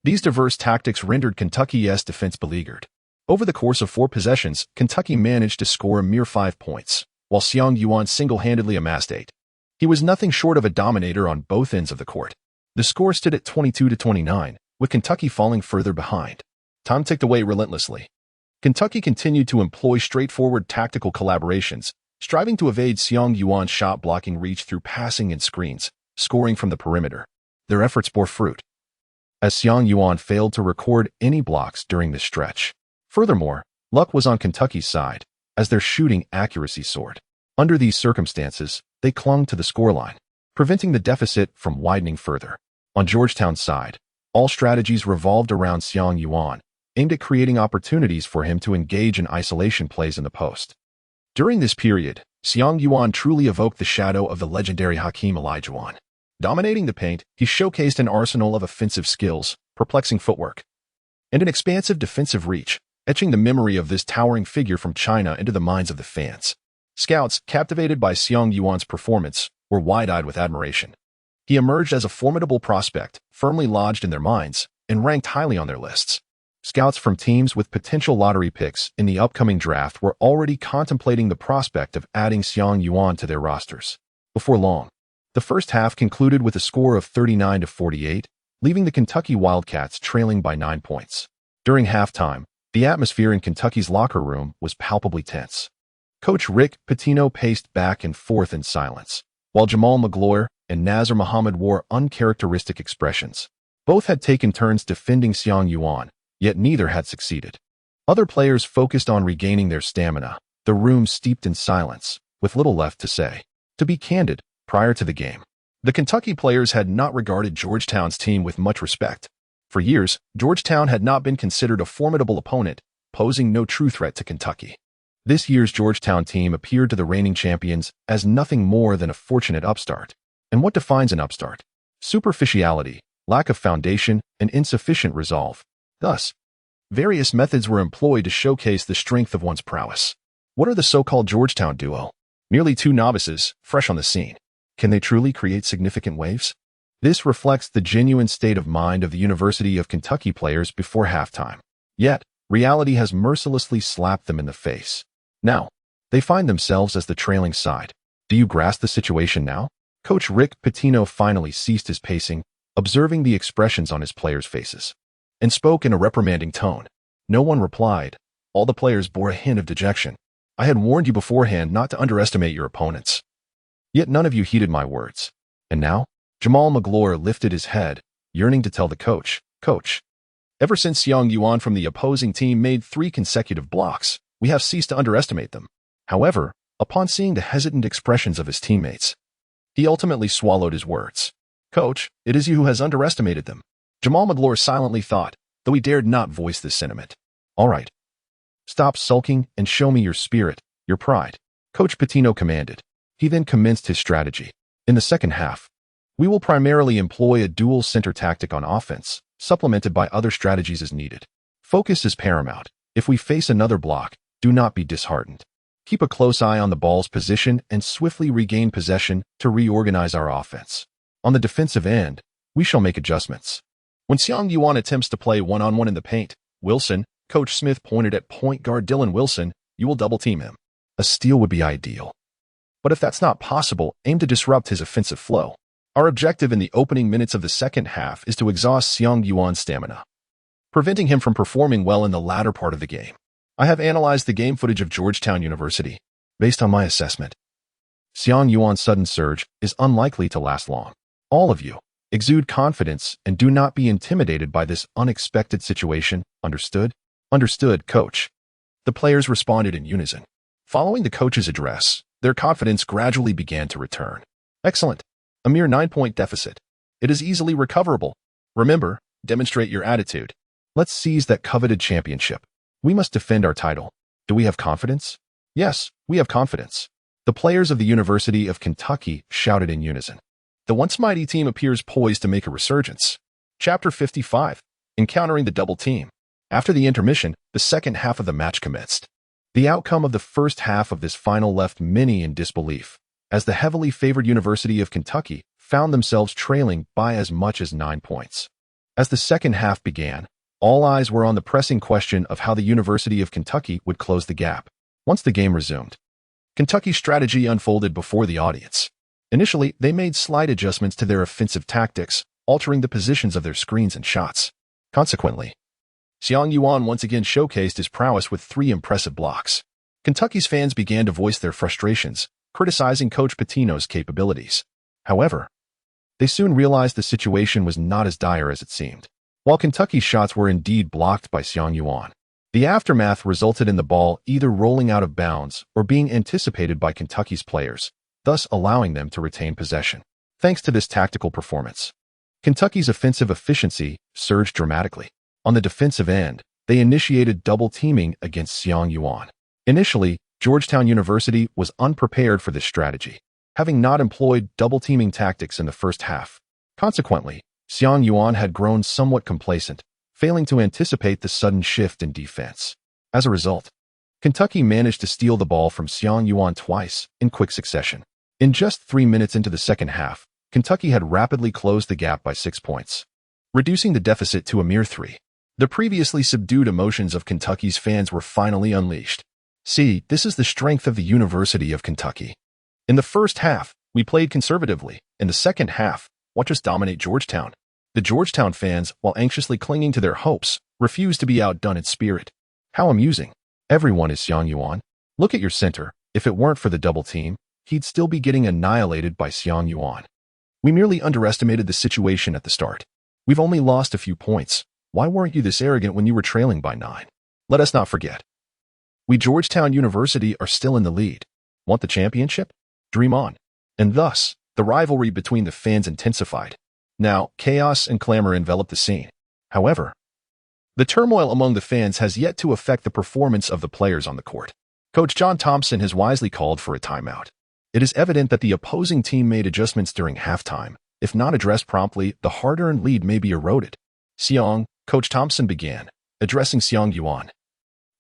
S1: These diverse tactics rendered Kentucky's defense beleaguered. Over the course of 4 possessions, Kentucky managed to score a mere 5 points, while Xiang Yuan single-handedly amassed 8. He was nothing short of a dominator on both ends of the court. The score stood at 22-29, with Kentucky falling further behind. Time ticked away relentlessly. Kentucky continued to employ straightforward tactical collaborations, striving to evade Xiang Yuan's shot-blocking reach through passing and screens, scoring from the perimeter. Their efforts bore fruit, as Xiang Yuan failed to record any blocks during this stretch. Furthermore, luck was on Kentucky's side, as their shooting accuracy soared. Under these circumstances, they clung to the scoreline, preventing the deficit from widening further. On Georgetown's side, all strategies revolved around Xiang Yuan, aimed at creating opportunities for him to engage in isolation plays in the post. During this period, Xiang Yuan truly evoked the shadow of the legendary Hakeem Olajuwon. Dominating the paint, he showcased an arsenal of offensive skills, perplexing footwork, and an expansive defensive reach, etching the memory of this towering figure from China into the minds of the fans. Scouts, captivated by Xiang Yuan's performance, were wide-eyed with admiration. He emerged as a formidable prospect, firmly lodged in their minds, and ranked highly on their lists. Scouts from teams with potential lottery picks in the upcoming draft were already contemplating the prospect of adding Xiang Yuan to their rosters. Before long, the first half concluded with a score of 39-48, leaving the Kentucky Wildcats trailing by 9 points. During halftime, the atmosphere in Kentucky's locker room was palpably tense. Coach Rick Pitino paced back and forth in silence, while Jamal McGloire and Nazar Muhammad wore uncharacteristic expressions. Both had taken turns defending Xiang Yuan, yet neither had succeeded. Other players focused on regaining their stamina, the room steeped in silence, with little left to say. To be candid, prior to the game, the Kentucky players had not regarded Georgetown's team with much respect. For years, Georgetown had not been considered a formidable opponent, posing no true threat to Kentucky. This year's Georgetown team appeared to the reigning champions as nothing more than a fortunate upstart. And what defines an upstart? Superficiality, lack of foundation, and insufficient resolve. Thus, various methods were employed to showcase the strength of one's prowess. What are the so-called Georgetown duo? Merely two novices, fresh on the scene. Can they truly create significant waves? This reflects the genuine state of mind of the University of Kentucky players before halftime. Yet, reality has mercilessly slapped them in the face. Now, they find themselves as the trailing side. Do you grasp the situation now? Coach Rick Pitino finally ceased his pacing, observing the expressions on his players' faces, and spoke in a reprimanding tone. No one replied. All the players bore a hint of dejection. I had warned you beforehand not to underestimate your opponents. Yet none of you heeded my words. And now, Jamal Magloire lifted his head, yearning to tell the coach, Coach, ever since Xiang Yuan from the opposing team made 3 consecutive blocks, we have ceased to underestimate them. However, upon seeing the hesitant expressions of his teammates, he ultimately swallowed his words. Coach, it is you who has underestimated them. Jamal Magloire silently thought, though he dared not voice this sentiment. All right. Stop sulking and show me your spirit, your pride, Coach Pitino commanded. He then commenced his strategy. In the second half, we will primarily employ a dual center tactic on offense, supplemented by other strategies as needed. Focus is paramount. If we face another block, do not be disheartened. Keep a close eye on the ball's position and swiftly regain possession to reorganize our offense. On the defensive end, we shall make adjustments. When Xiang Yuan attempts to play one-on-one in the paint, Wilson, Coach Smith pointed at point guard Dylan Wilson, you will double-team him. A steal would be ideal. But if that's not possible, aim to disrupt his offensive flow. Our objective in the opening minutes of the second half is to exhaust Xiang Yuan's stamina, preventing him from performing well in the latter part of the game. I have analyzed the game footage of Georgetown University. Based on my assessment, Xiang Yuan's sudden surge is unlikely to last long. All of you, exude confidence and do not be intimidated by this unexpected situation. Understood? Understood, Coach. The players responded in unison. Following the coach's address, their confidence gradually began to return. Excellent. A mere 9-point deficit. It is easily recoverable. Remember, demonstrate your attitude. Let's seize that coveted championship. We must defend our title. Do we have confidence? Yes, we have confidence. The players of the University of Kentucky shouted in unison. The once mighty team appears poised to make a resurgence. Chapter 55. Encountering the double team. After the intermission, the second half of the match commenced. The outcome of the first half of this final left many in disbelief, as the heavily favored University of Kentucky found themselves trailing by as much as 9 points. As the second half began, all eyes were on the pressing question of how the University of Kentucky would close the gap. Once the game resumed, Kentucky's strategy unfolded before the audience. Initially, they made slight adjustments to their offensive tactics, altering the positions of their screens and shots. Consequently, Xiang Yuan once again showcased his prowess with 3 impressive blocks. Kentucky's fans began to voice their frustrations, criticizing Coach Pitino's capabilities. However, they soon realized the situation was not as dire as it seemed. While Kentucky's shots were indeed blocked by Xiang Yuan, the aftermath resulted in the ball either rolling out of bounds or being anticipated by Kentucky's players, thus allowing them to retain possession. Thanks to this tactical performance, Kentucky's offensive efficiency surged dramatically. On the defensive end, they initiated double teaming against Xiang Yuan. Initially, Georgetown University was unprepared for this strategy, having not employed double teaming tactics in the first half. Consequently, Xiang Yuan had grown somewhat complacent, failing to anticipate the sudden shift in defense. As a result, Kentucky managed to steal the ball from Xiang Yuan twice in quick succession. In just 3 minutes into the second half, Kentucky had rapidly closed the gap by 6 points, reducing the deficit to a mere 3. The previously subdued emotions of Kentucky's fans were finally unleashed. See, this is the strength of the University of Kentucky. In the first half, we played conservatively. In the second half, watch us dominate Georgetown. The Georgetown fans, while anxiously clinging to their hopes, refused to be outdone in spirit. How amusing. Everyone is Xiang Yuan. Look at your center. If it weren't for the double team, he'd still be getting annihilated by Xiang Yuan. We merely underestimated the situation at the start. We've only lost a few points. Why weren't you this arrogant when you were trailing by 9? Let us not forget. We Georgetown University are still in the lead. Want the championship? Dream on. And thus, the rivalry between the fans intensified. Now, chaos and clamor envelop the scene. However, the turmoil among the fans has yet to affect the performance of the players on the court. Coach John Thompson has wisely called for a timeout. It is evident that the opposing team made adjustments during halftime. If not addressed promptly, the hard-earned lead may be eroded. Xiang, Coach Thompson began, addressing Xiang Yuan.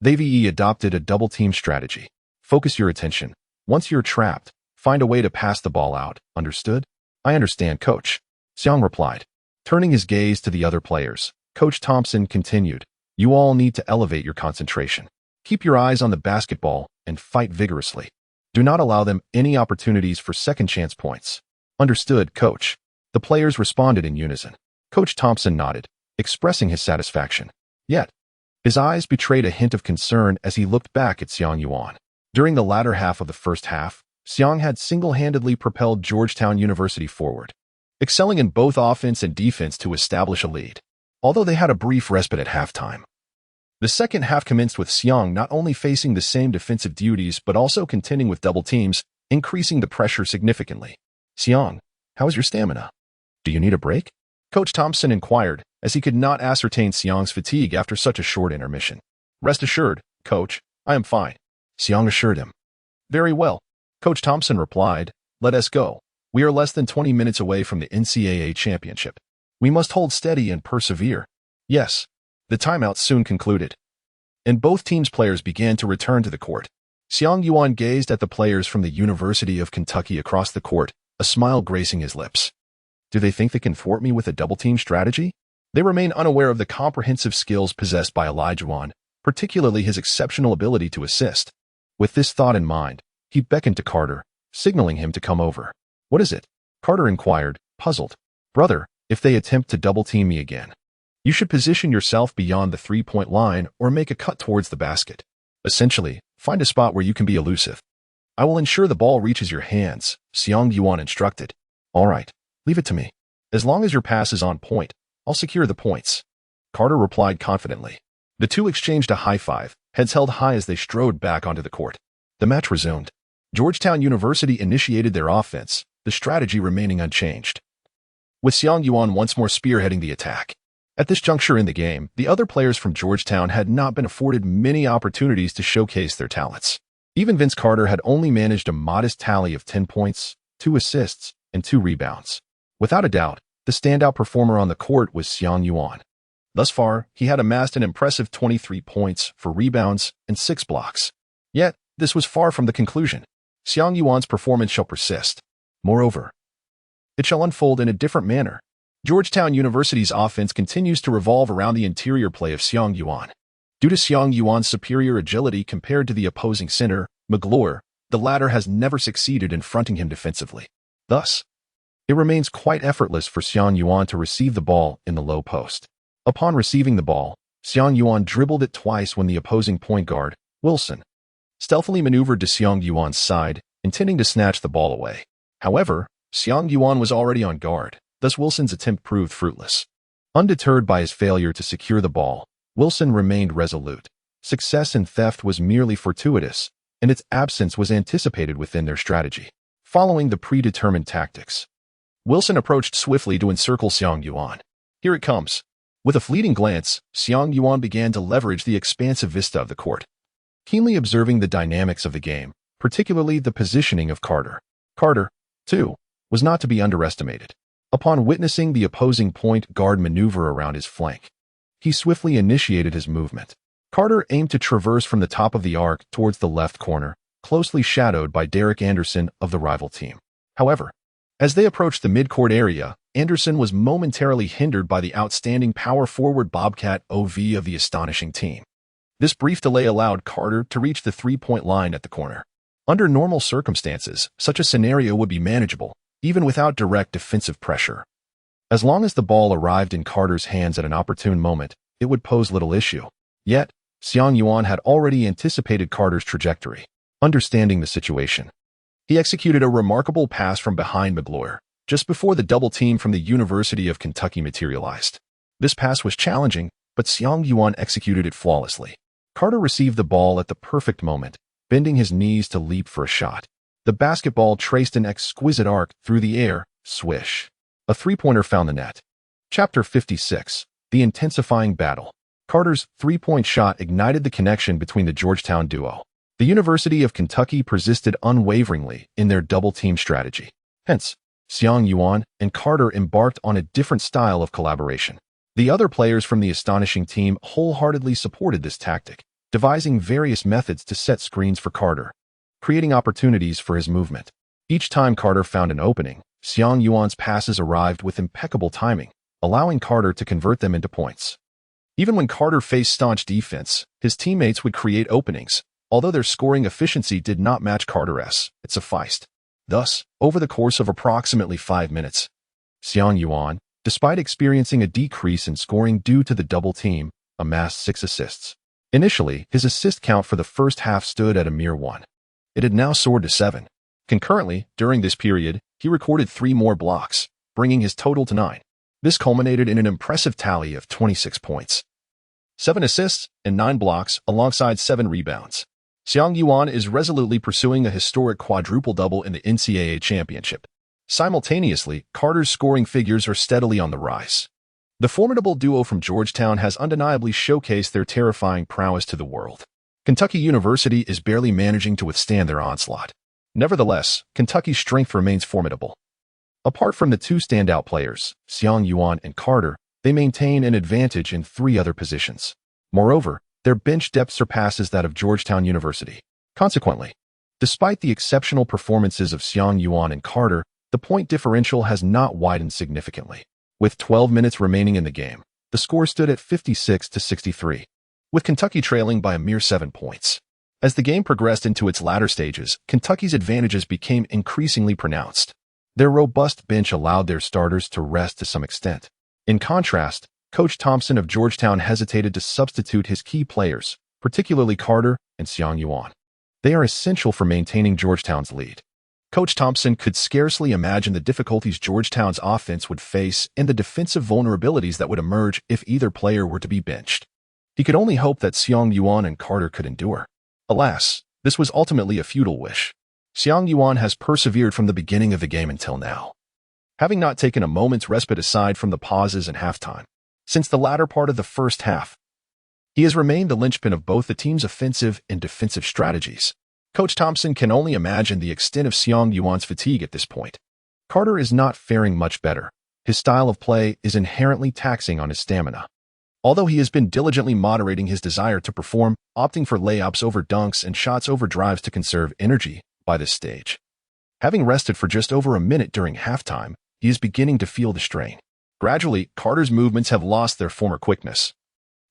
S1: They've adopted a double-team strategy. Focus your attention. Once you're trapped, find a way to pass the ball out. Understood? I understand, Coach. Xiang replied. Turning his gaze to the other players, Coach Thompson continued. You all need to elevate your concentration. Keep your eyes on the basketball and fight vigorously. Do not allow them any opportunities for second-chance points. Understood, Coach. The players responded in unison. Coach Thompson nodded, expressing his satisfaction. Yet, his eyes betrayed a hint of concern as he looked back at Xiang Yuan. During the latter half of the first half, Xiang had single-handedly propelled Georgetown University forward, excelling in both offense and defense to establish a lead. Although they had a brief respite at halftime, the second half commenced with Xiang not only facing the same defensive duties but also contending with double teams, increasing the pressure significantly. Xiang, how is your stamina? Do you need a break? Coach Thompson inquired, as he could not ascertain Xiang's fatigue after such a short intermission. Rest assured, Coach, I am fine, Xiang assured him. Very well, Coach Thompson replied. Let us go. We are less than 20 minutes away from the NCAA championship. We must hold steady and persevere. Yes. The timeout soon concluded, and both teams' players began to return to the court. Xiang Yuan gazed at the players from the University of Kentucky across the court, a smile gracing his lips. Do they think they can thwart me with a double-team strategy? They remain unaware of the comprehensive skills possessed by Elijah Yuan, particularly his exceptional ability to assist. With this thought in mind, he beckoned to Carter, signaling him to come over. What is it? Carter inquired, puzzled. Brother, if they attempt to double-team me again, you should position yourself beyond the three-point line or make a cut towards the basket. Essentially, find a spot where you can be elusive. I will ensure the ball reaches your hands, Xiang Yuan instructed. All right, leave it to me. As long as your pass is on point, I'll secure the points. Carter replied confidently. The two exchanged a high five, heads held high as they strode back onto the court. The match resumed. Georgetown University initiated their offense, the strategy remaining unchanged, with Xiang Yuan once more spearheading the attack. At this juncture in the game, the other players from Georgetown had not been afforded many opportunities to showcase their talents. Even Vince Carter had only managed a modest tally of 10 points, 2 assists, and 2 rebounds. Without a doubt, the standout performer on the court was Xiang Yuan. Thus far, he had amassed an impressive 23 points, 4 rebounds, and 6 blocks. Yet, this was far from the conclusion. Xiang Yuan's performance shall persist. Moreover, it shall unfold in a different manner. Georgetown University's offense continues to revolve around the interior play of Xiang Yuan. Due to Xiang Yuan's superior agility compared to the opposing center, Magloire, the latter has never succeeded in fronting him defensively. Thus, it remains quite effortless for Xiang Yuan to receive the ball in the low post. Upon receiving the ball, Xiang Yuan dribbled it twice when the opposing point guard, Wilson, stealthily maneuvered to Xiang Yuan's side, intending to snatch the ball away. However, Xiang Yuan was already on guard. Thus Wilson's attempt proved fruitless. Undeterred by his failure to secure the ball, Wilson remained resolute. Success in theft was merely fortuitous, and its absence was anticipated within their strategy. Following the predetermined tactics, Wilson approached swiftly to encircle Xiang Yuan. Here it comes. With a fleeting glance, Xiang Yuan began to leverage the expansive vista of the court, keenly observing the dynamics of the game, particularly the positioning of Carter. Carter, too, was not to be underestimated. Upon witnessing the opposing point guard maneuver around his flank, he swiftly initiated his movement. Carter aimed to traverse from the top of the arc towards the left corner, closely shadowed by Derek Anderson of the rival team. However, as they approached the midcourt area, Anderson was momentarily hindered by the outstanding power forward Bobcat OV of the astonishing team. This brief delay allowed Carter to reach the three-point line at the corner. Under normal circumstances, such a scenario would be manageable, even without direct defensive pressure. As long as the ball arrived in Carter's hands at an opportune moment, it would pose little issue. Yet, Xiang Yuan had already anticipated Carter's trajectory. Understanding the situation, he executed a remarkable pass from behind Magloire, just before the double team from the University of Kentucky materialized. This pass was challenging, but Xiang Yuan executed it flawlessly. Carter received the ball at the perfect moment, bending his knees to leap for a shot. The basketball traced an exquisite arc through the air, swish. A three-pointer found the net. Chapter 56. The Intensifying Battle. Carter's three-point shot ignited the connection between the Georgetown duo. The University of Kentucky persisted unwaveringly in their double-team strategy. Hence, Xiang Yuan and Carter embarked on a different style of collaboration. The other players from the astonishing team wholeheartedly supported this tactic, devising various methods to set screens for Carter, creating opportunities for his movement. Each time Carter found an opening, Xiang Yuan's passes arrived with impeccable timing, allowing Carter to convert them into points. Even when Carter faced staunch defense, his teammates would create openings, although their scoring efficiency did not match Carter's. It sufficed. Thus, over the course of approximately 5 minutes, Xiang Yuan, despite experiencing a decrease in scoring due to the double team, amassed 6 assists. Initially, his assist count for the first half stood at a mere 1. It had now soared to 7. Concurrently, during this period, he recorded 3 more blocks, bringing his total to 9. This culminated in an impressive tally of 26 points, 7 assists, and 9 blocks, alongside 7 rebounds. Xiang Yuan is resolutely pursuing a historic quadruple-double in the NCAA championship. Simultaneously, Carter's scoring figures are steadily on the rise. The formidable duo from Georgetown has undeniably showcased their terrifying prowess to the world. Kentucky University is barely managing to withstand their onslaught. Nevertheless, Kentucky's strength remains formidable. Apart from the 2 standout players, Xiang Yuan and Carter, they maintain an advantage in 3 other positions. Moreover, their bench depth surpasses that of Georgetown University. Consequently, despite the exceptional performances of Xiang Yuan and Carter, the point differential has not widened significantly. With 12 minutes remaining in the game, the score stood at 56-63, with Kentucky trailing by a mere 7 points. As the game progressed into its latter stages, Kentucky's advantages became increasingly pronounced. Their robust bench allowed their starters to rest to some extent. In contrast, Coach Thompson of Georgetown hesitated to substitute his key players, particularly Carter and Xiang Yuan. They are essential for maintaining Georgetown's lead. Coach Thompson could scarcely imagine the difficulties Georgetown's offense would face and the defensive vulnerabilities that would emerge if either player were to be benched. He could only hope that Xiang Yuan and Carter could endure. Alas, this was ultimately a futile wish. Xiang Yuan has persevered from the beginning of the game until now, having not taken a moment's respite aside from the pauses and halftime. Since the latter part of the first half, he has remained the linchpin of both the team's offensive and defensive strategies. Coach Thompson can only imagine the extent of Xiang Yuan's fatigue at this point. Carter is not faring much better. His style of play is inherently taxing on his stamina. Although he has been diligently moderating his desire to perform, opting for layups over dunks and shots over drives to conserve energy by this stage. Having rested for just over a minute during halftime, he is beginning to feel the strain. Gradually, Carter's movements have lost their former quickness,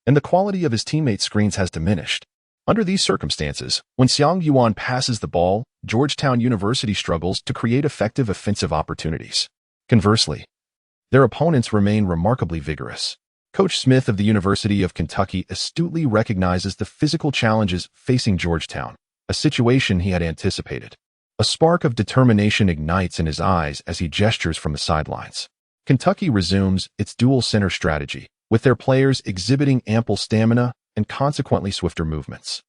S1: and the quality of his teammates' screens has diminished. Under these circumstances, when Xiang Yuan passes the ball, Georgetown University struggles to create effective offensive opportunities. Conversely, their opponents remain remarkably vigorous. Coach Smith of the University of Kentucky astutely recognizes the physical challenges facing Georgetown, a situation he had anticipated. A spark of determination ignites in his eyes as he gestures from the sidelines. Kentucky resumes its dual center strategy, with their players exhibiting ample stamina and consequently swifter movements.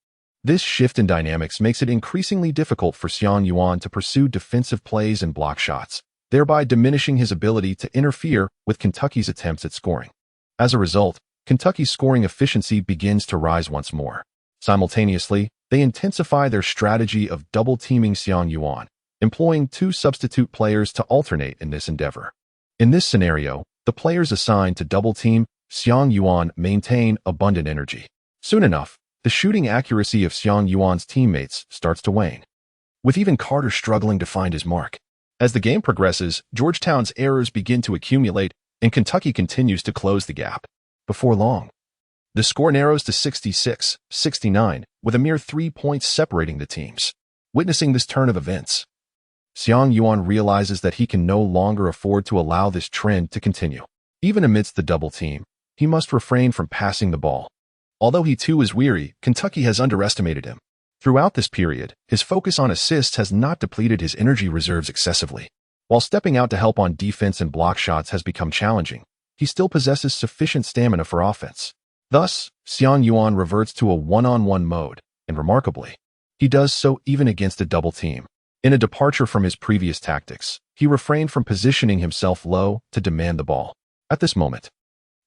S1: This shift in dynamics makes it increasingly difficult for Xiang Yuan to pursue defensive plays and block shots, thereby diminishing his ability to interfere with Kentucky's attempts at scoring. As a result, Kentucky's scoring efficiency begins to rise once more. Simultaneously, they intensify their strategy of double-teaming Xiang Yuan, employing 2 substitute players to alternate in this endeavor. In this scenario, the players assigned to double-team Xiang Yuan maintain abundant energy. Soon enough, the shooting accuracy of Xiang Yuan's teammates starts to wane, with even Carter struggling to find his mark. As the game progresses, Georgetown's errors begin to accumulate, and Kentucky continues to close the gap. Before long, the score narrows to 66-69, with a mere 3 points separating the teams. Witnessing this turn of events, Xiang Yuan realizes that he can no longer afford to allow this trend to continue. Even amidst the double team, he must refrain from passing the ball. Although he too is weary, Kentucky has underestimated him. Throughout this period, his focus on assists has not depleted his energy reserves excessively. While stepping out to help on defense and block shots has become challenging, he still possesses sufficient stamina for offense. Thus, Xiang Yuan reverts to a one-on-one mode, and remarkably, he does so even against a double team. In a departure from his previous tactics, he refrained from positioning himself low to demand the ball. At this moment,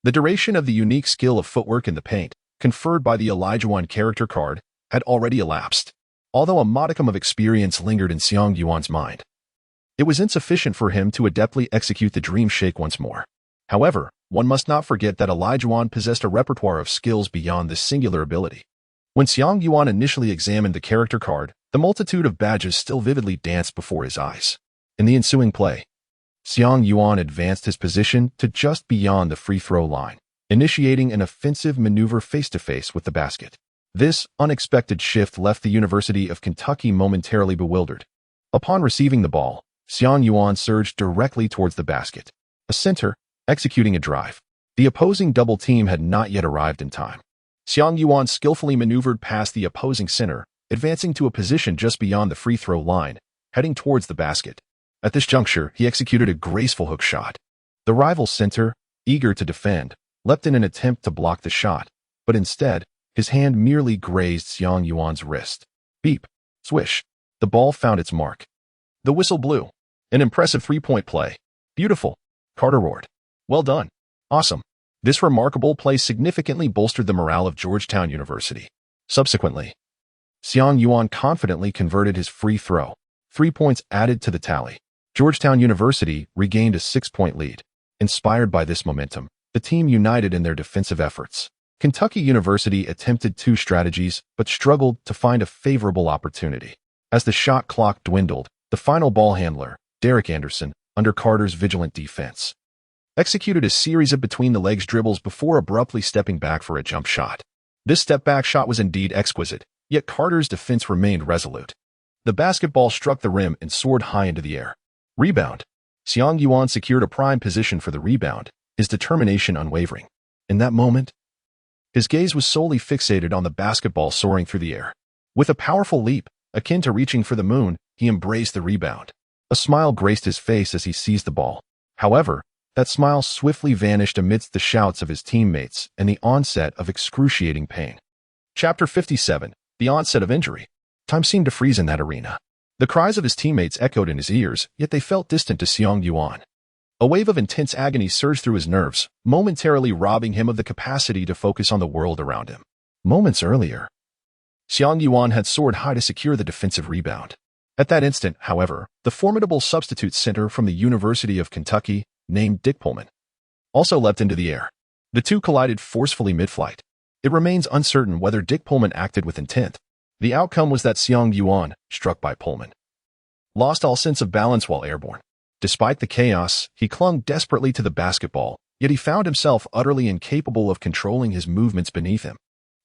S1: the duration of the unique skill of footwork in the paint, conferred by the Xiang character card, had already elapsed. Although a modicum of experience lingered in Xiang Yuan's mind, it was insufficient for him to adeptly execute the dream shake once more. However, one must not forget that Xiang possessed a repertoire of skills beyond this singular ability. When Xiang Yuan initially examined the character card, the multitude of badges still vividly danced before his eyes. In the ensuing play, Xiang Yuan advanced his position to just beyond the free throw line, initiating an offensive maneuver face-to-face with the basket. This unexpected shift left the University of Kentucky momentarily bewildered. Upon receiving the ball, Xiang Yuan surged directly towards the basket, a center, executing a drive. The opposing double team had not yet arrived in time. Xiang Yuan skillfully maneuvered past the opposing center, advancing to a position just beyond the free throw line, heading towards the basket. At this juncture, he executed a graceful hook shot. The rival center, eager to defend, leapt in an attempt to block the shot, but instead, his hand merely grazed Xiang Yuan's wrist. Beep. Swish. The ball found its mark. The whistle blew. An impressive three-point play. Beautiful. Carter roared. Well done. Awesome. This remarkable play significantly bolstered the morale of Georgetown University. Subsequently, Xiang Yuan confidently converted his free throw. 3 points added to the tally. Georgetown University regained a 6-point lead. Inspired by this momentum, the team united in their defensive efforts. Kentucky University attempted 2 strategies but struggled to find a favorable opportunity. As the shot clock dwindled, the final ball handler, Derek Anderson, under Carter's vigilant defense, executed a series of between-the-legs dribbles before abruptly stepping back for a jump shot. This step-back shot was indeed exquisite, yet Carter's defense remained resolute. The basketball struck the rim and soared high into the air. Rebound. Xiang Yuan secured a prime position for the rebound, his determination unwavering. In that moment, his gaze was solely fixated on the basketball soaring through the air. With a powerful leap, akin to reaching for the moon, he embraced the rebound. A smile graced his face as he seized the ball. However, that smile swiftly vanished amidst the shouts of his teammates and the onset of excruciating pain. Chapter 57. The onset of injury. Time seemed to freeze in that arena. The cries of his teammates echoed in his ears, yet they felt distant to Xiang Yuan. A wave of intense agony surged through his nerves, momentarily robbing him of the capacity to focus on the world around him. Moments earlier, Xiang Yuan had soared high to secure the defensive rebound. At that instant, however, the formidable substitute center from the University of Kentucky, named Dick Pullman, also leapt into the air. The two collided forcefully mid-flight. It remains uncertain whether Dick Pullman acted with intent. The outcome was that Xiang Yuan, struck by Pullman, lost all sense of balance while airborne. Despite the chaos, he clung desperately to the basketball, yet he found himself utterly incapable of controlling his movements beneath him.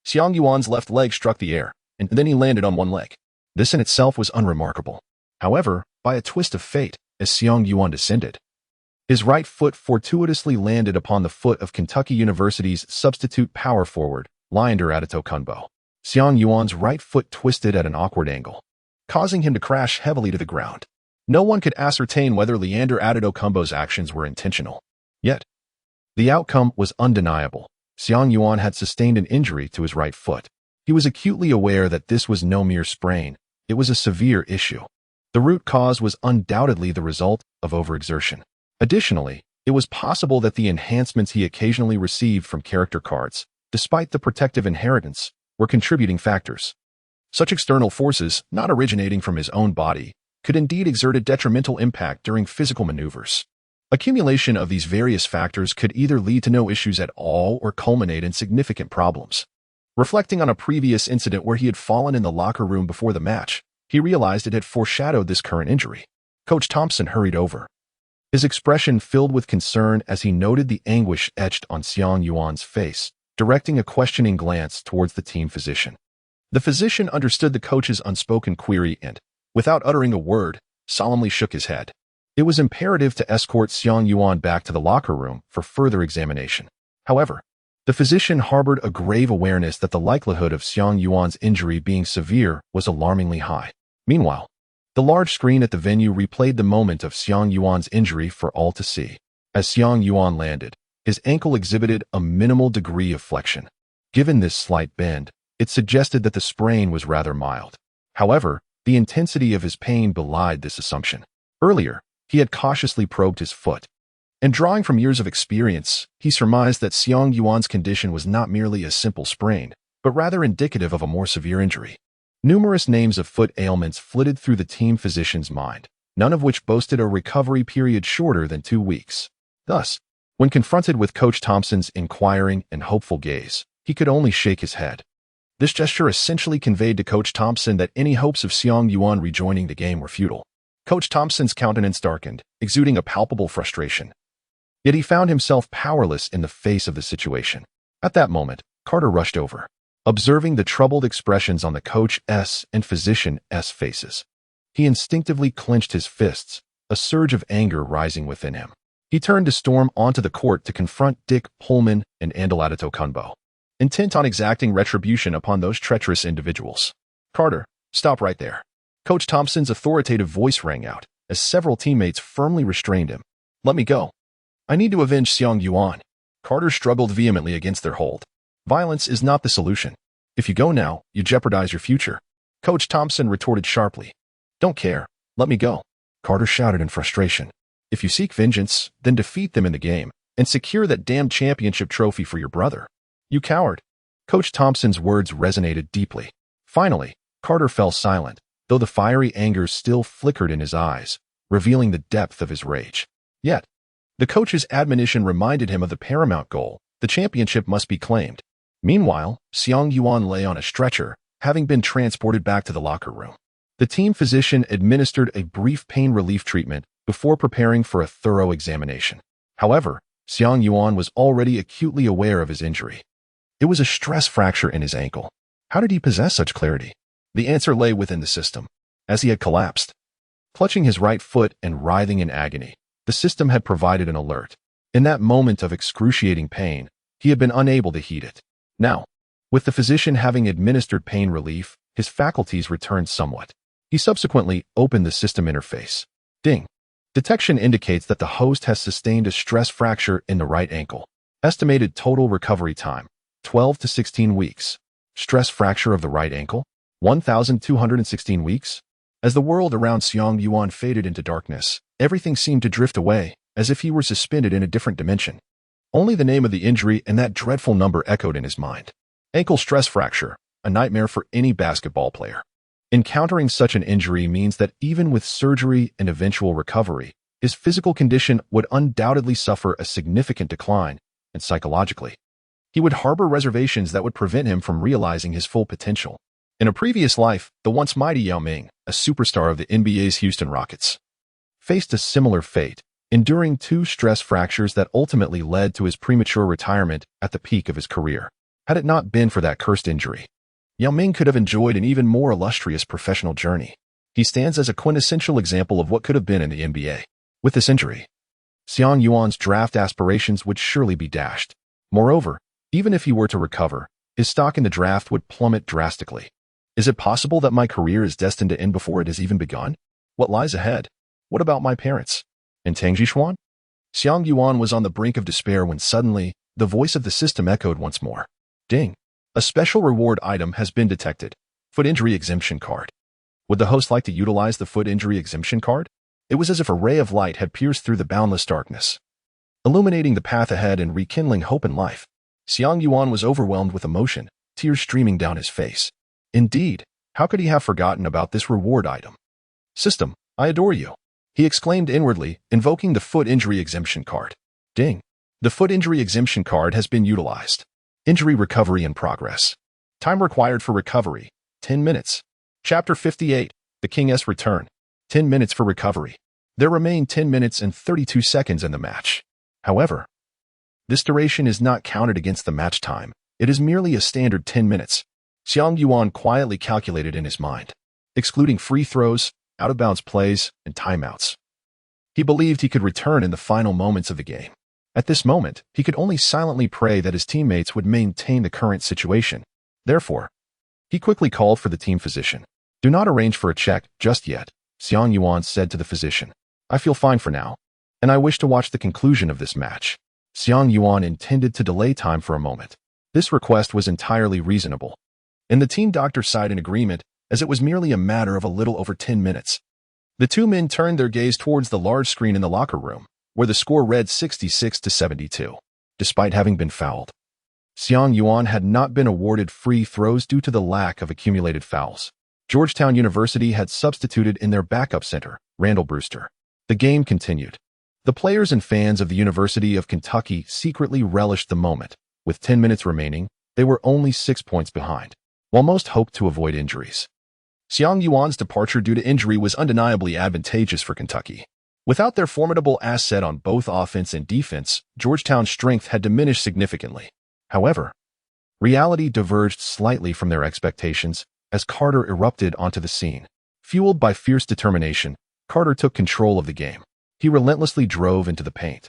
S1: Xiang Yuan's left leg struck the air, and then he landed on one leg. This in itself was unremarkable. However, by a twist of fate, as Xiang Yuan descended, his right foot fortuitously landed upon the foot of Kentucky University's substitute power forward, Leander Adetokunbo. Xiang Yuan's right foot twisted at an awkward angle, causing him to crash heavily to the ground. No one could ascertain whether Leander Adetokunbo's actions were intentional. Yet, the outcome was undeniable. Xiang Yuan had sustained an injury to his right foot. He was acutely aware that this was no mere sprain, it was a severe issue. The root cause was undoubtedly the result of overexertion. Additionally, it was possible that the enhancements he occasionally received from character cards, despite the protective inheritance, were contributing factors. Such external forces, not originating from his own body, could indeed exert a detrimental impact during physical maneuvers. Accumulation of these various factors could either lead to no issues at all or culminate in significant problems. Reflecting on a previous incident where he had fallen in the locker room before the match, he realized it had foreshadowed this current injury. Coach Thompson hurried over, his expression filled with concern as he noted the anguish etched on Xiang Yuan's face, directing a questioning glance towards the team physician. The physician understood the coach's unspoken query and, without uttering a word, solemnly shook his head. It was imperative to escort Xiang Yuan back to the locker room for further examination. However, the physician harbored a grave awareness that the likelihood of Xiang Yuan's injury being severe was alarmingly high. Meanwhile, The large screen at the venue replayed the moment of Xiang Yuan's injury for all to see. As Xiang Yuan landed, his ankle exhibited a minimal degree of flexion. Given this slight bend, it suggested that the sprain was rather mild. However, the intensity of his pain belied this assumption. Earlier, he had cautiously probed his foot, and drawing from years of experience, he surmised that Xiang Yuan's condition was not merely a simple sprain, but rather indicative of a more severe injury. Numerous names of foot ailments flitted through the team physician's mind, none of which boasted a recovery period shorter than 2 weeks. Thus, when confronted with Coach Thompson's inquiring and hopeful gaze, he could only shake his head. This gesture essentially conveyed to Coach Thompson that any hopes of Xiang Yuan rejoining the game were futile. Coach Thompson's countenance darkened, exuding a palpable frustration. Yet he found himself powerless in the face of the situation. At that moment, Carter rushed over. Observing the troubled expressions on the coach's and physician's faces, he instinctively clenched his fists, a surge of anger rising within him. He turned to storm onto the court to confront Dick Pullman and Andalato Kunbo, intent on exacting retribution upon those treacherous individuals. "Carter, stop right there." Coach Thompson's authoritative voice rang out, as several teammates firmly restrained him. "Let me go. I need to avenge Xiang Yuan." Carter struggled vehemently against their hold. "Violence is not the solution. If you go now, you jeopardize your future." Coach Thompson retorted sharply. "Don't care. Let me go." Carter shouted in frustration. "If you seek vengeance, then defeat them in the game and secure that damned championship trophy for your brother." "You coward." Coach Thompson's words resonated deeply. Finally, Carter fell silent, though the fiery anger still flickered in his eyes, revealing the depth of his rage. Yet, the coach's admonition reminded him of the paramount goal: the championship must be claimed. Meanwhile, Xiang Yuan lay on a stretcher, having been transported back to the locker room. The team physician administered a brief pain relief treatment before preparing for a thorough examination. However, Xiang Yuan was already acutely aware of his injury. It was a stress fracture in his ankle. How did he possess such clarity? The answer lay within the system. As he had collapsed, clutching his right foot and writhing in agony, the system had provided an alert. In that moment of excruciating pain, he had been unable to heed it. Now, with the physician having administered pain relief, his faculties returned somewhat. He subsequently opened the system interface. Ding. Detection indicates that the host has sustained a stress fracture in the right ankle. Estimated total recovery time, 12 to 16 weeks. Stress fracture of the right ankle, 1,216 weeks. As the world around Xiang Yuan faded into darkness, everything seemed to drift away, as if he were suspended in a different dimension. Only the name of the injury and that dreadful number echoed in his mind. Ankle stress fracture, a nightmare for any basketball player. Encountering such an injury means that even with surgery and eventual recovery, his physical condition would undoubtedly suffer a significant decline, and psychologically, he would harbor reservations that would prevent him from realizing his full potential. In a previous life, the once mighty Yao Ming, a superstar of the NBA's Houston Rockets, faced a similar fate, enduring 2 stress fractures that ultimately led to his premature retirement at the peak of his career. Had it not been for that cursed injury, Yao Ming could have enjoyed an even more illustrious professional journey. He stands as a quintessential example of what could have been in the NBA. With this injury, Xiang Yuan's draft aspirations would surely be dashed. Moreover, even if he were to recover, his stock in the draft would plummet drastically. Is it possible that my career is destined to end before it has even begun? What lies ahead? What about my parents? And Tang Jixuan? Xiang Yuan was on the brink of despair when suddenly, the voice of the system echoed once more. Ding. A special reward item has been detected. Foot injury exemption card. Would the host like to utilize the foot injury exemption card? It was as if a ray of light had pierced through the boundless darkness, illuminating the path ahead and rekindling hope in life. Xiang Yuan was overwhelmed with emotion, tears streaming down his face. Indeed, how could he have forgotten about this reward item? System, I adore you, he exclaimed inwardly, invoking the foot injury exemption card. Ding. The foot injury exemption card has been utilized. Injury recovery in progress. Time required for recovery, 10 minutes. Chapter 58, The King's Return. 10 minutes for recovery. There remain 10 minutes and 32 seconds in the match. However, this duration is not counted against the match time. It is merely a standard 10 minutes. Xiang Yuan quietly calculated in his mind, excluding free throws, out-of-bounds plays, and timeouts. He believed he could return in the final moments of the game. At this moment, he could only silently pray that his teammates would maintain the current situation. Therefore, he quickly called for the team physician. Do not arrange for a check just yet. Xiang Yuan said to the physician. I feel fine for now, and I wish to watch the conclusion of this match. Xiang Yuan intended to delay time for a moment. This request was entirely reasonable, and the team doctor sighed in agreement, as it was merely a matter of a little over 10 minutes. The two men turned their gaze towards the large screen in the locker room, where the score read 66-72. Despite having been fouled, Xiang Yuan had not been awarded free throws due to the lack of accumulated fouls. Georgetown University had substituted in their backup center, Randall Brewster. The game continued. The players and fans of the University of Kentucky secretly relished the moment. With 10 minutes remaining, they were only 6 points behind, while most hoped to avoid injuries. Xiang Yuan's departure due to injury was undeniably advantageous for Kentucky. Without their formidable asset on both offense and defense, Georgetown's strength had diminished significantly. However, reality diverged slightly from their expectations as Carter erupted onto the scene. Fueled by fierce determination, Carter took control of the game. He relentlessly drove into the paint,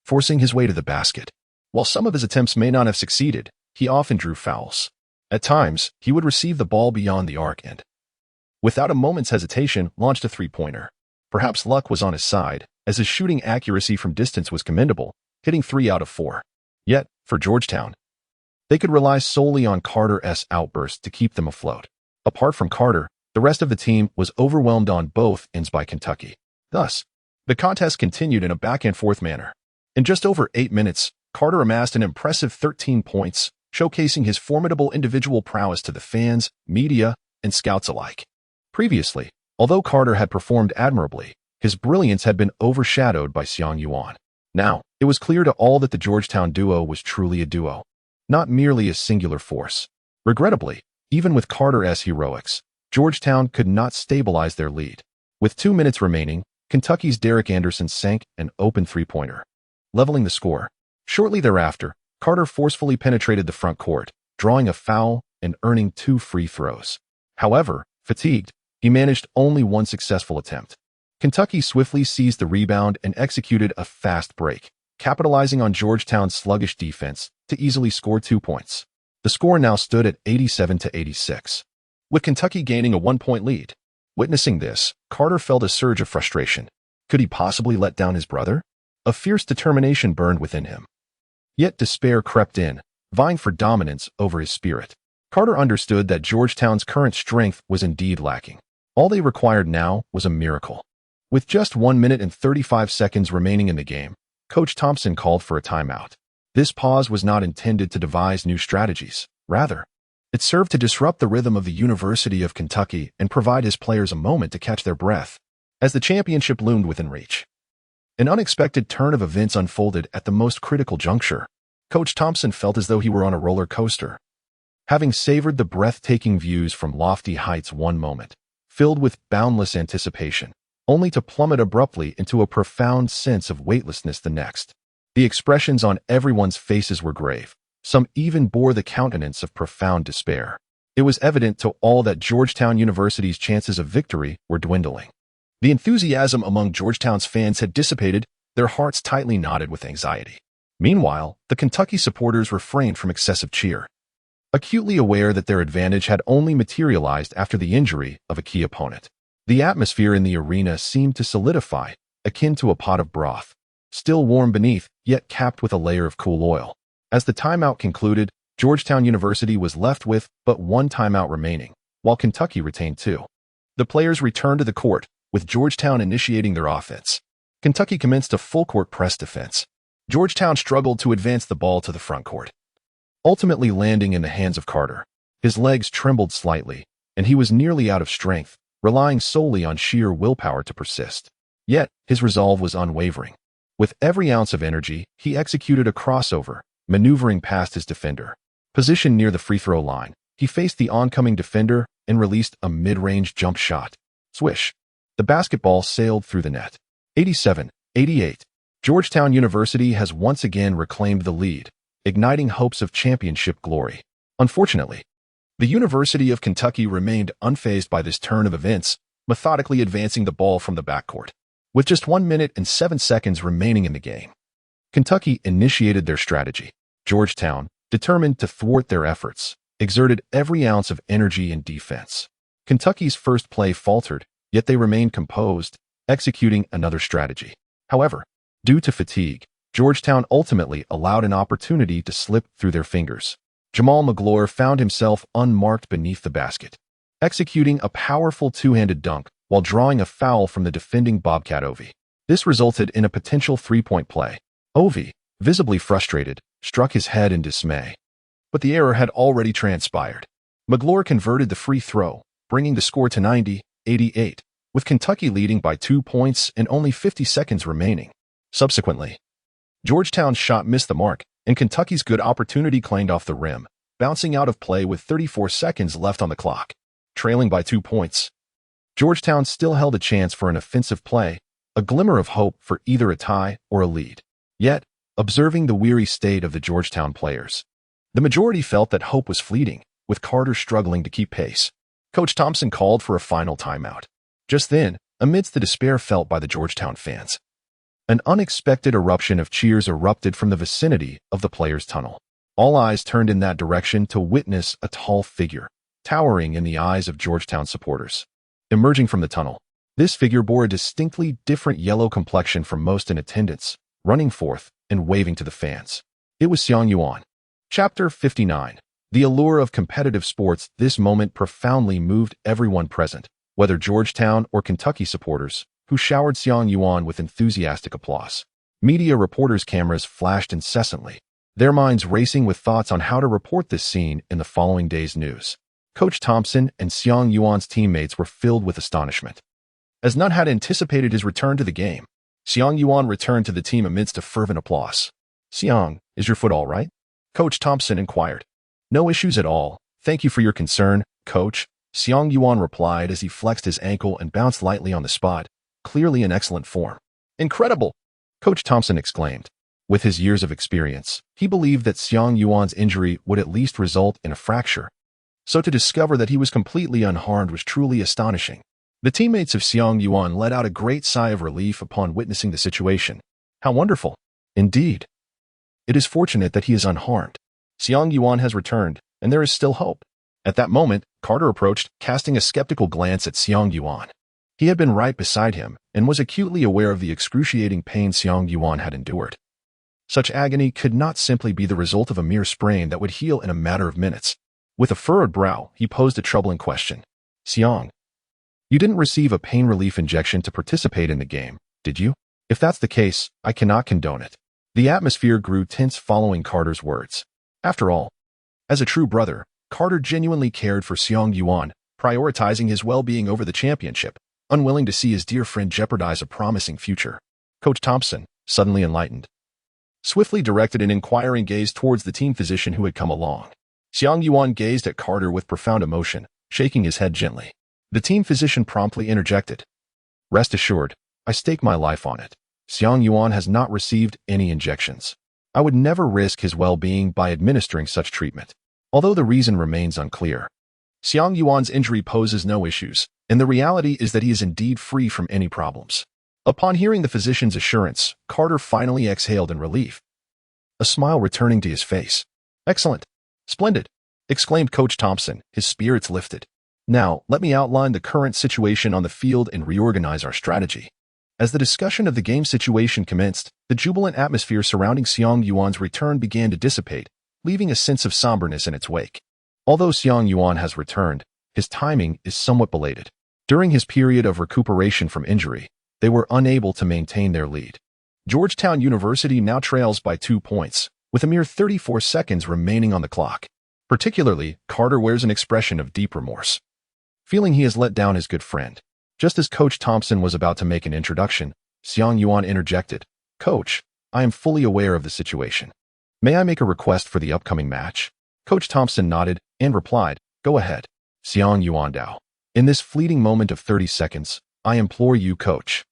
S1: forcing his way to the basket. While some of his attempts may not have succeeded, he often drew fouls. At times, he would receive the ball beyond the arc and, without a moment's hesitation, launched a three-pointer. Perhaps luck was on his side, as his shooting accuracy from distance was commendable, hitting 3 out of 4. Yet, for Georgetown, they could rely solely on Carter's outbursts to keep them afloat. Apart from Carter, the rest of the team was overwhelmed on both ends by Kentucky. Thus, the contest continued in a back-and-forth manner. In just over 8 minutes, Carter amassed an impressive 13 points, showcasing his formidable individual prowess to the fans, media, and scouts alike. Previously, although Carter had performed admirably, his brilliance had been overshadowed by Xiang Yuan. Now, it was clear to all that the Georgetown duo was truly a duo, not merely a singular force. Regrettably, even with Carter's heroics, Georgetown could not stabilize their lead. With 2 minutes remaining, Kentucky's Derek Anderson sank an open three-pointer, leveling the score. Shortly thereafter, Carter forcefully penetrated the front court, drawing a foul and earning 2 free throws. However, fatigued, he managed only one successful attempt. Kentucky swiftly seized the rebound and executed a fast break, capitalizing on Georgetown's sluggish defense to easily score 2 points. The score now stood at 87-86, with Kentucky gaining a 1-point lead. Witnessing this, Carter felt a surge of frustration. Could he possibly let down his brother? A fierce determination burned within him. Yet despair crept in, vying for dominance over his spirit. Carter understood that Georgetown's current strength was indeed lacking. All they required now was a miracle. With just 1 minute and 35 seconds remaining in the game, Coach Thompson called for a timeout. This pause was not intended to devise new strategies. Rather, it served to disrupt the rhythm of the University of Kentucky and provide his players a moment to catch their breath as the championship loomed within reach. An unexpected turn of events unfolded at the most critical juncture. Coach Thompson felt as though he were on a roller coaster, having savored the breathtaking views from lofty heights one moment, filled with boundless anticipation, only to plummet abruptly into a profound sense of weightlessness the next. The expressions on everyone's faces were grave. Some even bore the countenance of profound despair. It was evident to all that Georgetown University's chances of victory were dwindling. The enthusiasm among Georgetown's fans had dissipated, their hearts tightly knotted with anxiety. Meanwhile, the Kentucky supporters refrained from excessive cheer, acutely aware that their advantage had only materialized after the injury of a key opponent. The atmosphere in the arena seemed to solidify, akin to a pot of broth, still warm beneath, yet capped with a layer of cool oil. As the timeout concluded, Georgetown University was left with but 1 timeout remaining, while Kentucky retained 2. The players returned to the court, with Georgetown initiating their offense. Kentucky commenced a full-court press defense. Georgetown struggled to advance the ball to the front court, ultimately landing in the hands of Carter. His legs trembled slightly, and he was nearly out of strength, relying solely on sheer willpower to persist. Yet, his resolve was unwavering. With every ounce of energy, he executed a crossover, maneuvering past his defender. Positioned near the free-throw line, he faced the oncoming defender and released a mid-range jump shot. Swish! The basketball sailed through the net. 87-88. Georgetown University has once again reclaimed the lead, igniting hopes of championship glory. Unfortunately, the University of Kentucky remained unfazed by this turn of events, methodically advancing the ball from the backcourt. With just 1 minute and 7 seconds remaining in the game, Kentucky initiated their strategy. Georgetown, determined to thwart their efforts, exerted every ounce of energy and defense. Kentucky's first play faltered, yet they remained composed, executing another strategy. However, due to fatigue, Georgetown ultimately allowed an opportunity to slip through their fingers. Jamal Magloire found himself unmarked beneath the basket, executing a powerful two-handed dunk while drawing a foul from the defending Bobcat Ovi. This resulted in a potential three-point play. Ovi, visibly frustrated, struck his head in dismay. But the error had already transpired. Magloire converted the free throw, bringing the score to 90-88, with Kentucky leading by 2 points and only 50 seconds remaining. Subsequently, Georgetown's shot missed the mark, and Kentucky's good opportunity clanged off the rim, bouncing out of play with 34 seconds left on the clock. Trailing by 2 points, Georgetown still held a chance for an offensive play, a glimmer of hope for either a tie or a lead. Yet, observing the weary state of the Georgetown players, the majority felt that hope was fleeting, with Carter struggling to keep pace. Coach Thompson called for a final timeout. Just then, amidst the despair felt by the Georgetown fans, an unexpected eruption of cheers erupted from the vicinity of the players' tunnel. All eyes turned in that direction to witness a tall figure, towering in the eyes of Georgetown supporters. Emerging from the tunnel, this figure bore a distinctly different yellow complexion from most in attendance, running forth and waving to the fans. It was Xiang Yuan. Chapter 59. The allure of competitive sports. This moment profoundly moved everyone present, whether Georgetown or Kentucky supporters, who showered Xiang Yuan with enthusiastic applause. Media reporters' cameras flashed incessantly, their minds racing with thoughts on how to report this scene in the following day's news. Coach Thompson and Xiang Yuan's teammates were filled with astonishment. As none had anticipated his return to the game, Xiang Yuan returned to the team amidst a fervent applause. "Xiang, is your foot all right?" Coach Thompson inquired. "No issues at all. Thank you for your concern, Coach," Xiang Yuan replied as he flexed his ankle and bounced lightly on the spot, clearly in excellent form. "Incredible!" Coach Thompson exclaimed. With his years of experience, he believed that Xiang Yuan's injury would at least result in a fracture. So to discover that he was completely unharmed was truly astonishing. The teammates of Xiang Yuan let out a great sigh of relief upon witnessing the situation. "How wonderful!" "Indeed. It is fortunate that he is unharmed. Xiang Yuan has returned, and there is still hope." At that moment, Carter approached, casting a skeptical glance at Xiang Yuan. He had been right beside him and was acutely aware of the excruciating pain Xiang Yuan had endured. Such agony could not simply be the result of a mere sprain that would heal in a matter of minutes. With a furrowed brow, he posed a troubling question. "Xiang, you didn't receive a pain relief injection to participate in the game, did you? If that's the case, I cannot condone it." The atmosphere grew tense following Carter's words. After all, as a true brother, Carter genuinely cared for Xiang Yuan, prioritizing his well-being over the championship, unwilling to see his dear friend jeopardize a promising future. Coach Thompson, suddenly enlightened, swiftly directed an inquiring gaze towards the team physician who had come along. Xiang Yuan gazed at Carter with profound emotion, shaking his head gently. The team physician promptly interjected. "Rest assured, I stake my life on it. Xiang Yuan has not received any injections. I would never risk his well-being by administering such treatment." Although the reason remains unclear, Xiang Yuan's injury poses no issues, and the reality is that he is indeed free from any problems. Upon hearing the physician's assurance, Carter finally exhaled in relief, a smile returning to his face. "Excellent. Splendid," exclaimed Coach Thompson, his spirits lifted. "Now, let me outline the current situation on the field and reorganize our strategy." As the discussion of the game situation commenced, the jubilant atmosphere surrounding Xiang Yuan's return began to dissipate, leaving a sense of somberness in its wake. Although Xiang Yuan has returned, his timing is somewhat belated. During his period of recuperation from injury, they were unable to maintain their lead. Georgetown University now trails by 2 points, with a mere 34 seconds remaining on the clock. Particularly, Carter wears an expression of deep remorse, feeling he has let down his good friend. Just as Coach Thompson was about to make an introduction, Xiang Yuan interjected. "Coach, I am fully aware of the situation. May I make a request for the upcoming match?" Coach Thompson nodded and replied, "Go ahead." Xiang Yuan Dao. "In this fleeting moment of 30 seconds, I implore you, Coach,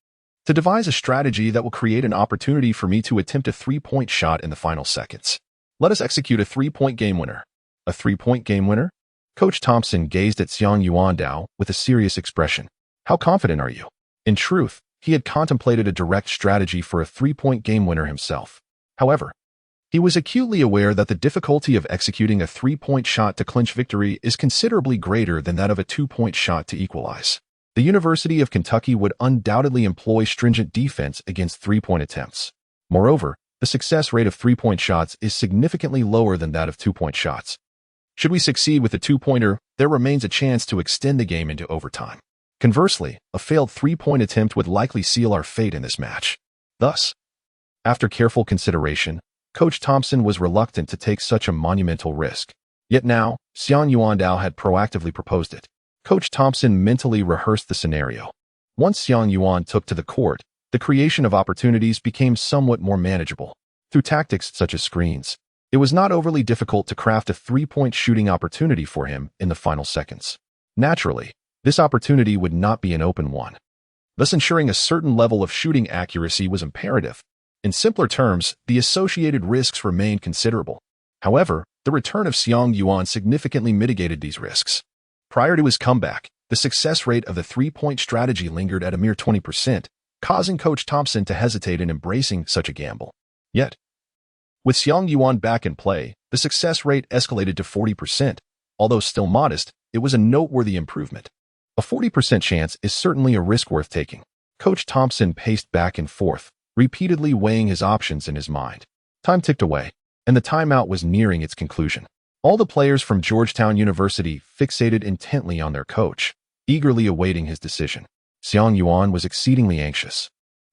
S1: to devise a strategy that will create an opportunity for me to attempt a three-point shot in the final seconds. Let us execute a three-point game winner." "A three-point game winner?" Coach Thompson gazed at Xiang Yuan Dao with a serious expression. "How confident are you?" In truth, he had contemplated a direct strategy for a three-point game winner himself. However, he was acutely aware that the difficulty of executing a three-point shot to clinch victory is considerably greater than that of a two-point shot to equalize. The University of Kentucky would undoubtedly employ stringent defense against three-point attempts. Moreover, the success rate of three-point shots is significantly lower than that of two-point shots. Should we succeed with a two-pointer, there remains a chance to extend the game into overtime. Conversely, a failed three-point attempt would likely seal our fate in this match. Thus, after careful consideration, Coach Thompson was reluctant to take such a monumental risk. Yet now, Xiang Yuan had proactively proposed it. Coach Thompson mentally rehearsed the scenario. Once Xiang Yuan took to the court, the creation of opportunities became somewhat more manageable. Through tactics such as screens, it was not overly difficult to craft a three-point shooting opportunity for him in the final seconds. Naturally, this opportunity would not be an open one. Thus, ensuring a certain level of shooting accuracy was imperative. In simpler terms, the associated risks remained considerable. However, the return of Xiang Yuan significantly mitigated these risks. Prior to his comeback, the success rate of the three-point strategy lingered at a mere 20%, causing Coach Thompson to hesitate in embracing such a gamble. Yet, with Xiang Yuan back in play, the success rate escalated to 40%. Although still modest, it was a noteworthy improvement. A 40% chance is certainly a risk worth taking. Coach Thompson paced back and forth, repeatedly weighing his options in his mind. Time ticked away, and the timeout was nearing its conclusion. All the players from Georgetown University fixated intently on their coach, eagerly awaiting his decision. Xiang Yuan was exceedingly anxious,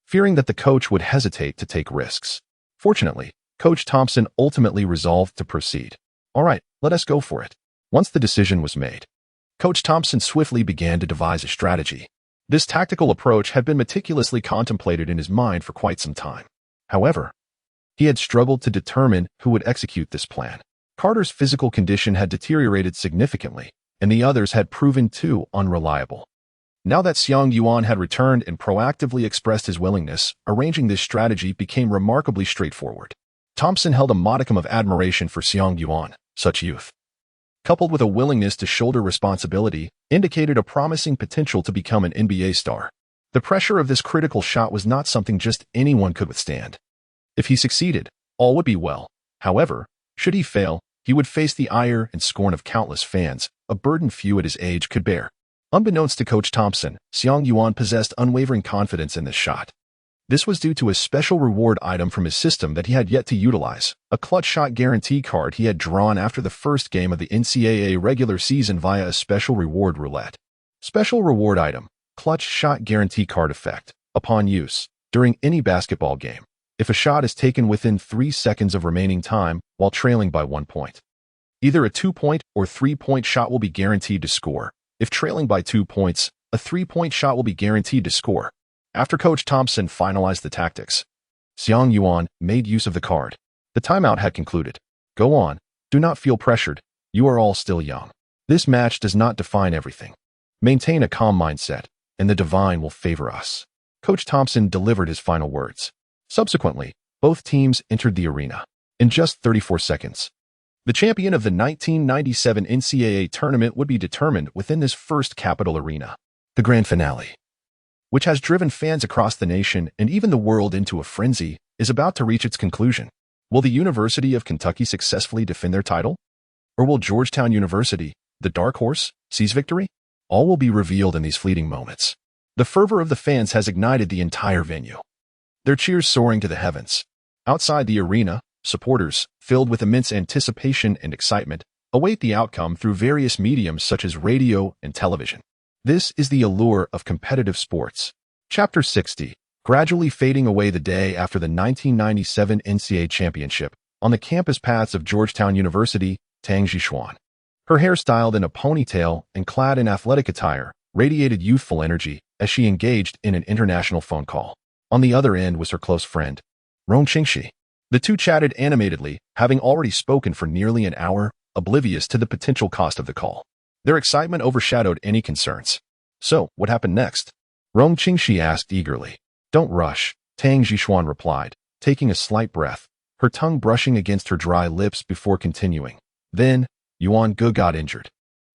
S1: fearing that the coach would hesitate to take risks. Fortunately, Coach Thompson ultimately resolved to proceed. All right, let us go for it. Once the decision was made, Coach Thompson swiftly began to devise a strategy. This tactical approach had been meticulously contemplated in his mind for quite some time. However, he had struggled to determine who would execute this plan. Carter's physical condition had deteriorated significantly, and the others had proven too unreliable. Now that Xiang Yuan had returned and proactively expressed his willingness, arranging this strategy became remarkably straightforward. Thompson held a modicum of admiration for Xiang Yuan. Such youth, coupled with a willingness to shoulder responsibility, indicated a promising potential to become an NBA star. The pressure of this critical shot was not something just anyone could withstand. If he succeeded, all would be well. However, should he fail, he would face the ire and scorn of countless fans, a burden few at his age could bear. Unbeknownst to Coach Thompson, Xiang Yuan possessed unwavering confidence in this shot. This was due to a special reward item from his system that he had yet to utilize, a clutch shot guarantee card he had drawn after the first game of the NCAA regular season via a special reward roulette. Special reward item, clutch shot guarantee card effect. Upon use, during any basketball game, if a shot is taken within 3 seconds of remaining time while trailing by 1 point, either a 2-point or 3-point shot will be guaranteed to score. If trailing by 2 points, a 3-point shot will be guaranteed to score. After Coach Thompson finalized the tactics, Xiang Yuan made use of the card. The timeout had concluded. Go on, do not feel pressured, you are all still young. This match does not define everything. Maintain a calm mindset, and the divine will favor us. Coach Thompson delivered his final words. Subsequently, both teams entered the arena. In just 34 seconds, the champion of the 1997 NCAA tournament would be determined within this first Capitol Arena. The grand finale, which has driven fans across the nation and even the world into a frenzy, is about to reach its conclusion. Will the University of Kentucky successfully defend their title? Or will Georgetown University, the dark horse, seize victory? All will be revealed in these fleeting moments. The fervor of the fans has ignited the entire venue, their cheers soaring to the heavens. Outside the arena, supporters, filled with immense anticipation and excitement, await the outcome through various mediums such as radio and television. This is the allure of competitive sports. Chapter 60. Gradually fading away the day after the 1997 NCAA championship, on the campus paths of Georgetown University, Tang Zhishuan. Her hair styled in a ponytail and clad in athletic attire, radiated youthful energy as she engaged in an international phone call. On the other end was her close friend, Rong Qingxi. The two chatted animatedly, having already spoken for nearly an hour, oblivious to the potential cost of the call. Their excitement overshadowed any concerns. So, what happened next? Rong Qingxi asked eagerly. Don't rush, Tang Zhishuan replied, taking a slight breath, her tongue brushing against her dry lips before continuing. Then, Yuan Ge got injured.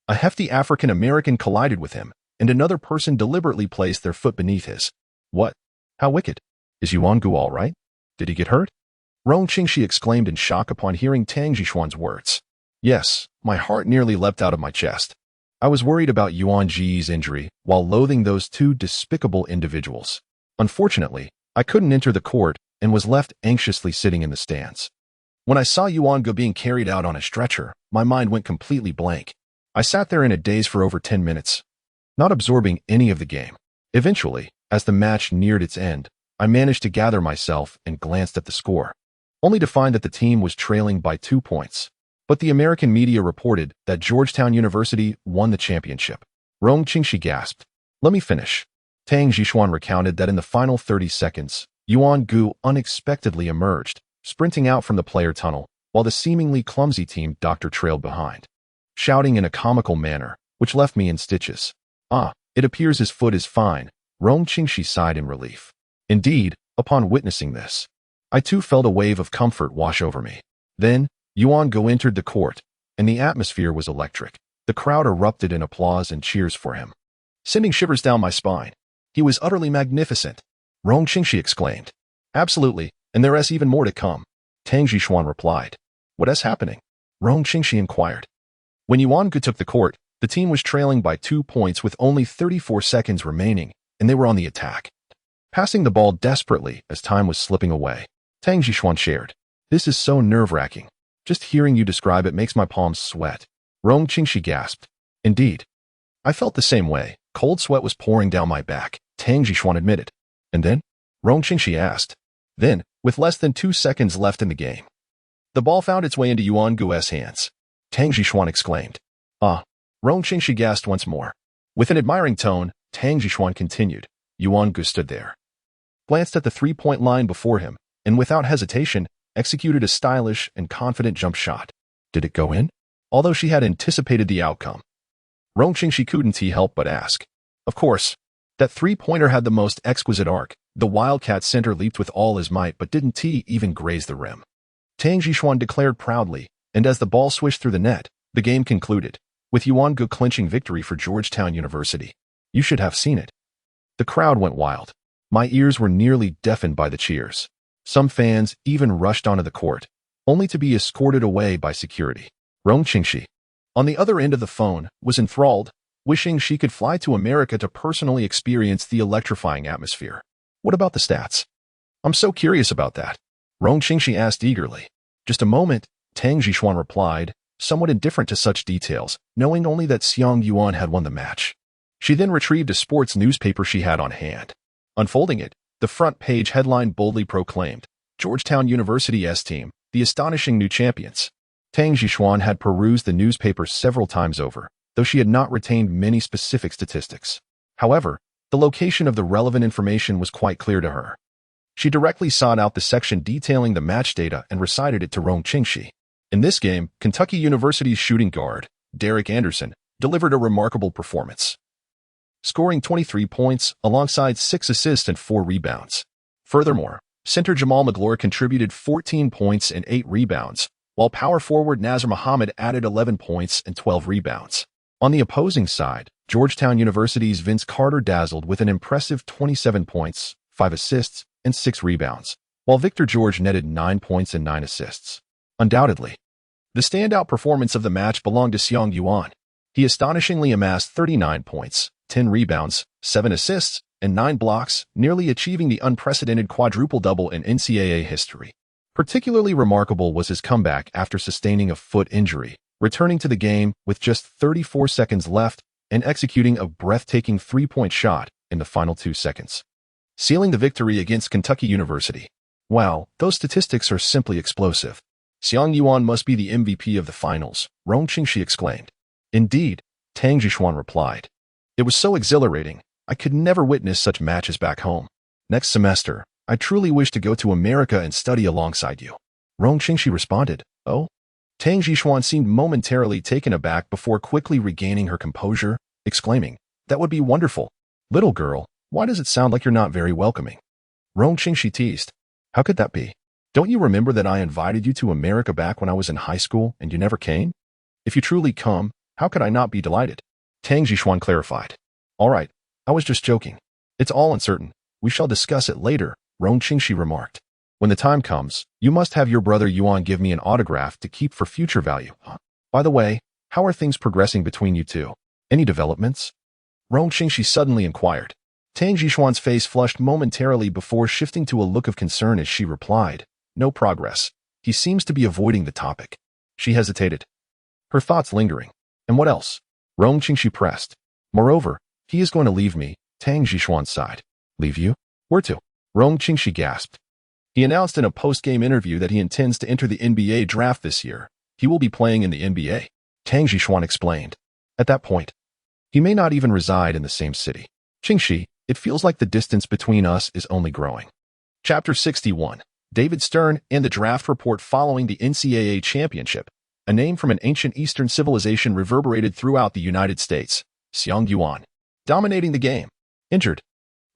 S1: A hefty African-American collided with him, and another person deliberately placed their foot beneath his. What? How wicked. Is Yuan Ge all right? Did he get hurt? Rong Qingxi exclaimed in shock upon hearing Tang Zhishuan's words. Yes, my heart nearly leapt out of my chest. I was worried about Yuan Ji's injury while loathing those two despicable individuals. Unfortunately, I couldn't enter the court and was left anxiously sitting in the stands. When I saw Yuan Ge being carried out on a stretcher, my mind went completely blank. I sat there in a daze for over 10 minutes, not absorbing any of the game. Eventually, as the match neared its end, I managed to gather myself and glanced at the score, only to find that the team was trailing by 2 points. But the American media reported that Georgetown University won the championship. Rong Qingxi gasped. Let me finish. Tang Zhishuan recounted that in the final 30 seconds, Yuan Ge unexpectedly emerged, sprinting out from the player tunnel, while the seemingly clumsy team doctor trailed behind, shouting in a comical manner, which left me in stitches. Ah, it appears his foot is fine, Rong Qingxi sighed in relief. Indeed, upon witnessing this, I too felt a wave of comfort wash over me. Then, Yuan Ge entered the court, and the atmosphere was electric. The crowd erupted in applause and cheers for him, sending shivers down my spine. He was utterly magnificent, Rong Qingxi exclaimed. Absolutely, and there is even more to come, Tang Zhishuan replied. What is happening? Rong Qingxi inquired. When Yuan Ge took the court, the team was trailing by 2 points with only 34 seconds remaining, and they were on the attack, passing the ball desperately as time was slipping away. Tang Zhishuan shared. This is so nerve-wracking. Just hearing you describe it makes my palms sweat. Rong Qingxi gasped. Indeed. I felt the same way. Cold sweat was pouring down my back, Tang Zhishuan admitted. And then? Rong Qingxi asked. Then, with less than 2 seconds left in the game, the ball found its way into Yuan Ge's hands. Tang Zhishuan exclaimed. Ah. Rong Qingxi gasped once more. With an admiring tone, Tang Zhishuan continued. Yuan Ge stood there, glanced at the 3-point line before him, and without hesitation, executed a stylish and confident jump shot. Did it go in? Although she had anticipated the outcome, Rong Qingxi couldn't help but ask. Of course, that 3-pointer had the most exquisite arc. The Wildcat center leaped with all his might but didn't even graze the rim. Tang Zhishuan declared proudly, and as the ball swished through the net, the game concluded, with Yuan Ge clinching victory for Georgetown University. You should have seen it. The crowd went wild. My ears were nearly deafened by the cheers. Some fans even rushed onto the court, only to be escorted away by security. Rong Qingxi, on the other end of the phone, was enthralled, wishing she could fly to America to personally experience the electrifying atmosphere. What about the stats? I'm so curious about that, Rong Qingxi asked eagerly. Just a moment, Tang Zhishuan replied, somewhat indifferent to such details, knowing only that Xiang Yuan had won the match. She then retrieved a sports newspaper she had on hand. Unfolding it, the front page headline boldly proclaimed, Georgetown University's team, the astonishing new champions. Tang Zhishuan had perused the newspaper several times over, though she had not retained many specific statistics. However, the location of the relevant information was quite clear to her. She directly sought out the section detailing the match data and recited it to Rong Qingxi. In this game, Kentucky University's shooting guard, Derek Anderson, delivered a remarkable performance, scoring 23 points alongside 6 assists and 4 rebounds. Furthermore, center Jamal Magloire contributed 14 points and 8 rebounds, while power forward Nazar Muhammad added 11 points and 12 rebounds. On the opposing side, Georgetown University's Vince Carter dazzled with an impressive 27 points, 5 assists, and 6 rebounds, while Victor George netted 9 points and 9 assists. Undoubtedly, the standout performance of the match belonged to Xiang Yuan. He astonishingly amassed 39 points, 10 rebounds, 7 assists, and 9 blocks, nearly achieving the unprecedented quadruple-double in NCAA history. Particularly remarkable was his comeback after sustaining a foot injury, returning to the game with just 34 seconds left and executing a breathtaking 3-point shot in the final 2 seconds, sealing the victory against Kentucky University. Wow, those statistics are simply explosive. Xiang Yuan must be the MVP of the finals, Rong Qingxi exclaimed. Indeed, Tang Zhishuan replied. It was so exhilarating. I could never witness such matches back home. Next semester, I truly wish to go to America and study alongside you, Rong Qingxi responded. Oh? Tang Zhishuan seemed momentarily taken aback before quickly regaining her composure, exclaiming, That would be wonderful. Little girl, why does it sound like you're not very welcoming? Rong Qingxi teased. How could that be? Don't you remember that I invited you to America back when I was in high school and you never came? If you truly come, how could I not be delighted? Tang Zhishuan clarified. All right, I was just joking. It's all uncertain. We shall discuss it later, Rong Qingxi remarked. When the time comes, you must have your brother Yuan give me an autograph to keep for future value. By the way, how are things progressing between you two? Any developments? Rong Qingxi suddenly inquired. Tang Jixuan's face flushed momentarily before shifting to a look of concern as she replied, "No progress. He seems to be avoiding the topic." She hesitated, her thoughts lingering. "And what else?" Rong Qingxi pressed. "Moreover, he is going to leave me," Tang Jixuan sighed. "Leave you? Where to?" Rong Qingxi gasped. "He announced in a post-game interview that he intends to enter the NBA draft this year. He will be playing in the NBA," Tang Jixuan explained. "At that point, he may not even reside in the same city. Qingxi, it feels like the distance between us is only growing." Chapter 61. David Stern and the Draft Report following the NCAA Championship. A name from an ancient Eastern civilization reverberated throughout the United States. Xiang Yuan. Dominating the game. Injured.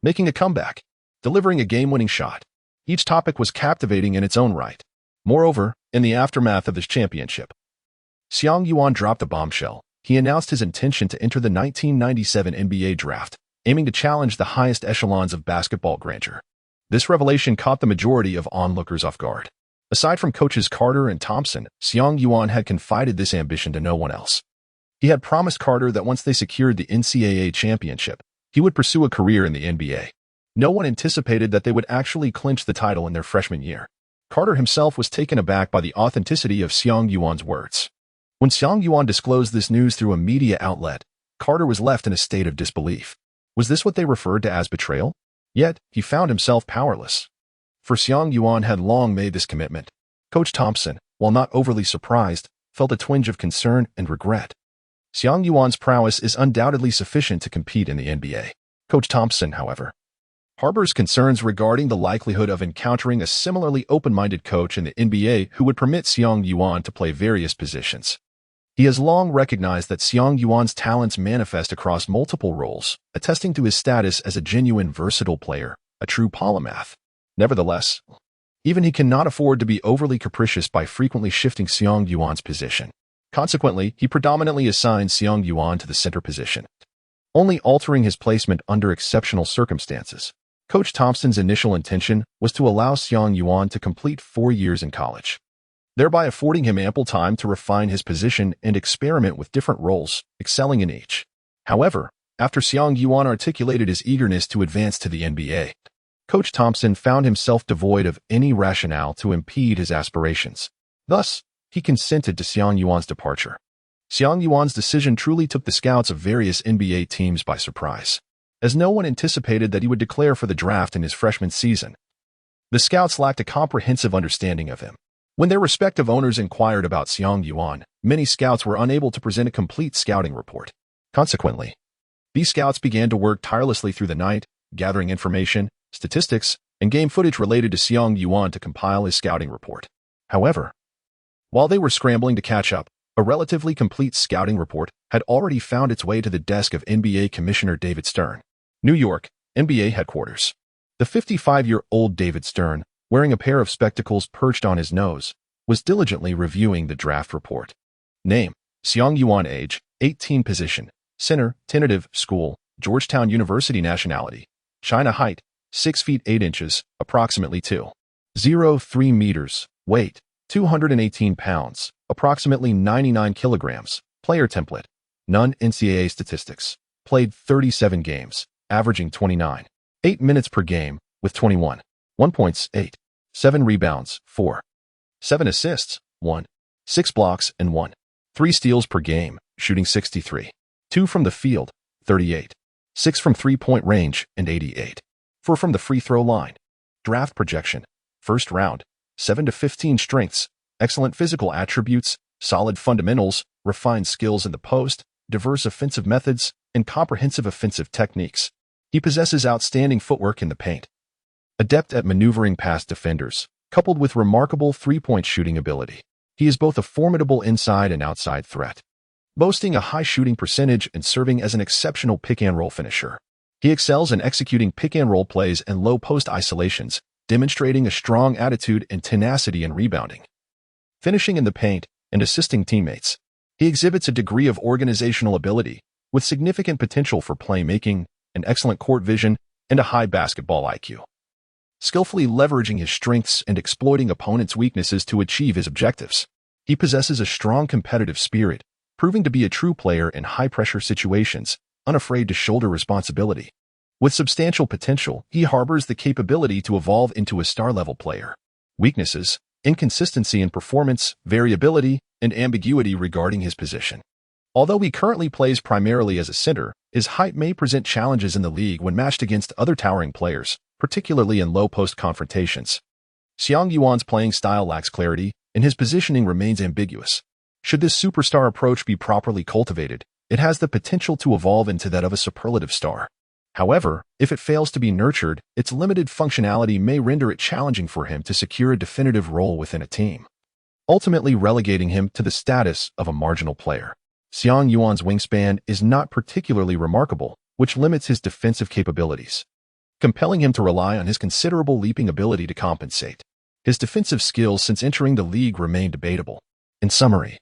S1: Making a comeback. Delivering a game-winning shot. Each topic was captivating in its own right. Moreover, in the aftermath of this championship, Xiang Yuan dropped a bombshell. He announced his intention to enter the 1997 NBA draft, aiming to challenge the highest echelons of basketball grandeur. This revelation caught the majority of onlookers off guard. Aside from coaches Carter and Thompson, Xiang Yuan had confided this ambition to no one else. He had promised Carter that once they secured the NCAA championship, he would pursue a career in the NBA. No one anticipated that they would actually clinch the title in their freshman year. Carter himself was taken aback by the authenticity of Xiang Yuan's words. When Xiang Yuan disclosed this news through a media outlet, Carter was left in a state of disbelief. Was this what they referred to as betrayal? Yet, he found himself powerless. For Xiang Yuan had long made this commitment. Coach Thompson, while not overly surprised, felt a twinge of concern and regret. Xiang Yuan's prowess is undoubtedly sufficient to compete in the NBA. Coach Thompson, however, harbors concerns regarding the likelihood of encountering a similarly open-minded coach in the NBA who would permit Xiang Yuan to play various positions. He has long recognized that Xiang Yuan's talents manifest across multiple roles, attesting to his status as a genuine versatile player, a true polymath. Nevertheless, even he cannot afford to be overly capricious by frequently shifting Xiang Yuan's position. Consequently, he predominantly assigns Xiang Yuan to the center position, only altering his placement under exceptional circumstances. Coach Thompson's initial intention was to allow Xiang Yuan to complete 4 years in college, thereby affording him ample time to refine his position and experiment with different roles, excelling in each. However, after Xiang Yuan articulated his eagerness to advance to the NBA, Coach Thompson found himself devoid of any rationale to impede his aspirations. Thus, he consented to Xiang Yuan's departure. Xiang Yuan's decision truly took the scouts of various NBA teams by surprise, as no one anticipated that he would declare for the draft in his freshman season. The scouts lacked a comprehensive understanding of him. When their respective owners inquired about Xiang Yuan, many scouts were unable to present a complete scouting report. Consequently, these scouts began to work tirelessly through the night, gathering information, statistics, and game footage related to Xiang Yuan to compile his scouting report. However, while they were scrambling to catch up, a relatively complete scouting report had already found its way to the desk of NBA Commissioner David Stern. New York, NBA headquarters. The 55-year-old David Stern, wearing a pair of spectacles perched on his nose, was diligently reviewing the draft report. Name: Xiang Yuan. Age: 18. Position: center. Tentative school: Georgetown University. Nationality: China. Height: 6 feet 8 inches, approximately 2.03 meters. Weight: 218 pounds, approximately 99 kilograms. Player template: none. NCAA statistics: played 37 games, averaging 29.8 minutes per game, with 21.1 points, 8, 7 rebounds, 4, 7 assists, 1, 6 blocks, and 1, 3 steals per game, shooting 63, 2 from the field, 38, 6 from three-point range, and 88, 4 from the free throw line. Draft projection: first round, 7 to 15 strengths, excellent physical attributes, solid fundamentals, refined skills in the post, diverse offensive methods, and comprehensive offensive techniques. He possesses outstanding footwork in the paint, adept at maneuvering past defenders, coupled with remarkable three-point shooting ability. He is both a formidable inside and outside threat, boasting a high shooting percentage and serving as an exceptional pick-and-roll finisher. He excels in executing pick-and-roll plays and low-post isolations, demonstrating a strong attitude and tenacity in rebounding, finishing in the paint, and assisting teammates. He exhibits a degree of organizational ability, with significant potential for playmaking, an excellent court vision, and a high basketball IQ, skillfully leveraging his strengths and exploiting opponents' weaknesses to achieve his objectives. He possesses a strong competitive spirit, proving to be a true player in high-pressure situations, unafraid to shoulder responsibility. With substantial potential, he harbors the capability to evolve into a star-level player. Weaknesses: inconsistency in performance, variability, and ambiguity regarding his position. Although he currently plays primarily as a center, his height may present challenges in the league when matched against other towering players, particularly in low-post confrontations. Xiang Yuan's playing style lacks clarity, and his positioning remains ambiguous. Should this superstar approach be properly cultivated, it has the potential to evolve into that of a superlative star. However, if it fails to be nurtured, its limited functionality may render it challenging for him to secure a definitive role within a team, ultimately relegating him to the status of a marginal player. Xiang Yuan's wingspan is not particularly remarkable, which limits his defensive capabilities, compelling him to rely on his considerable leaping ability to compensate. His defensive skills since entering the league remain debatable. In summary,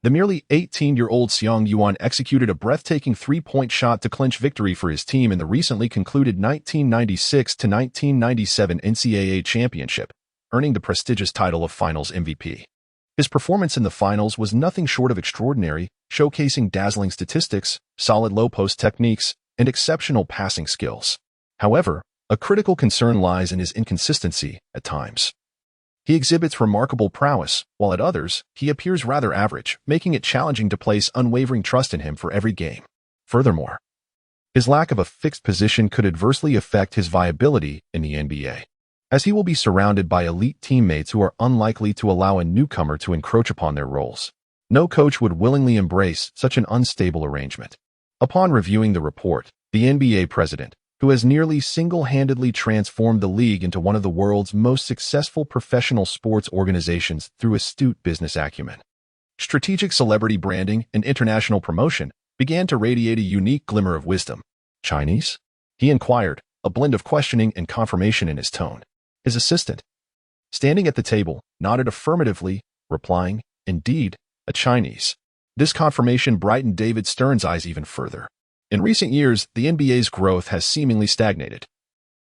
S1: the merely 18-year-old Xiang Yuan executed a breathtaking three-point shot to clinch victory for his team in the recently concluded 1996-1997 NCAA championship, earning the prestigious title of Finals MVP. His performance in the finals was nothing short of extraordinary, showcasing dazzling statistics, solid low-post techniques, and exceptional passing skills. However, a critical concern lies in his inconsistency at times. He exhibits remarkable prowess, while at others, he appears rather average, making it challenging to place unwavering trust in him for every game. Furthermore, his lack of a fixed position could adversely affect his viability in the NBA, as he will be surrounded by elite teammates who are unlikely to allow a newcomer to encroach upon their roles. No coach would willingly embrace such an unstable arrangement. Upon reviewing the report, the NBA president, who has nearly single-handedly transformed the league into one of the world's most successful professional sports organizations through astute business acumen, strategic celebrity branding, and international promotion, began to radiate a unique glimmer of wisdom. "Chinese?" he inquired, a blend of questioning and confirmation in his tone. His assistant, standing at the table, nodded affirmatively, replying, "Indeed, a Chinese." This confirmation brightened David Stern's eyes even further. In recent years, the NBA's growth has seemingly stagnated,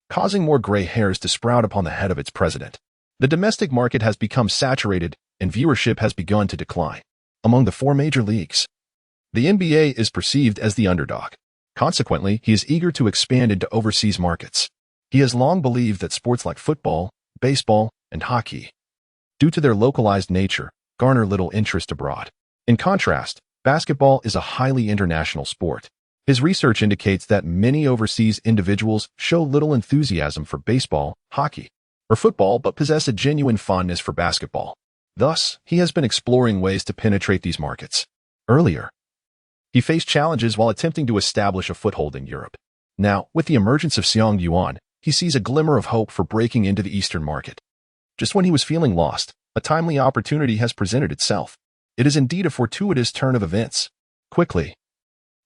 S1: causing more gray hairs to sprout upon the head of its president. The domestic market has become saturated, and viewership has begun to decline. Among the four major leagues, the NBA is perceived as the underdog. Consequently, he is eager to expand into overseas markets. He has long believed that sports like football, baseball, and hockey, due to their localized nature, garner little interest abroad. In contrast, basketball is a highly international sport. His research indicates that many overseas individuals show little enthusiasm for baseball, hockey, or football but possess a genuine fondness for basketball. Thus, he has been exploring ways to penetrate these markets. Earlier, he faced challenges while attempting to establish a foothold in Europe. Now, with the emergence of Xiang Yuan, he sees a glimmer of hope for breaking into the Eastern market. Just when he was feeling lost, a timely opportunity has presented itself. It is indeed a fortuitous turn of events. Quickly,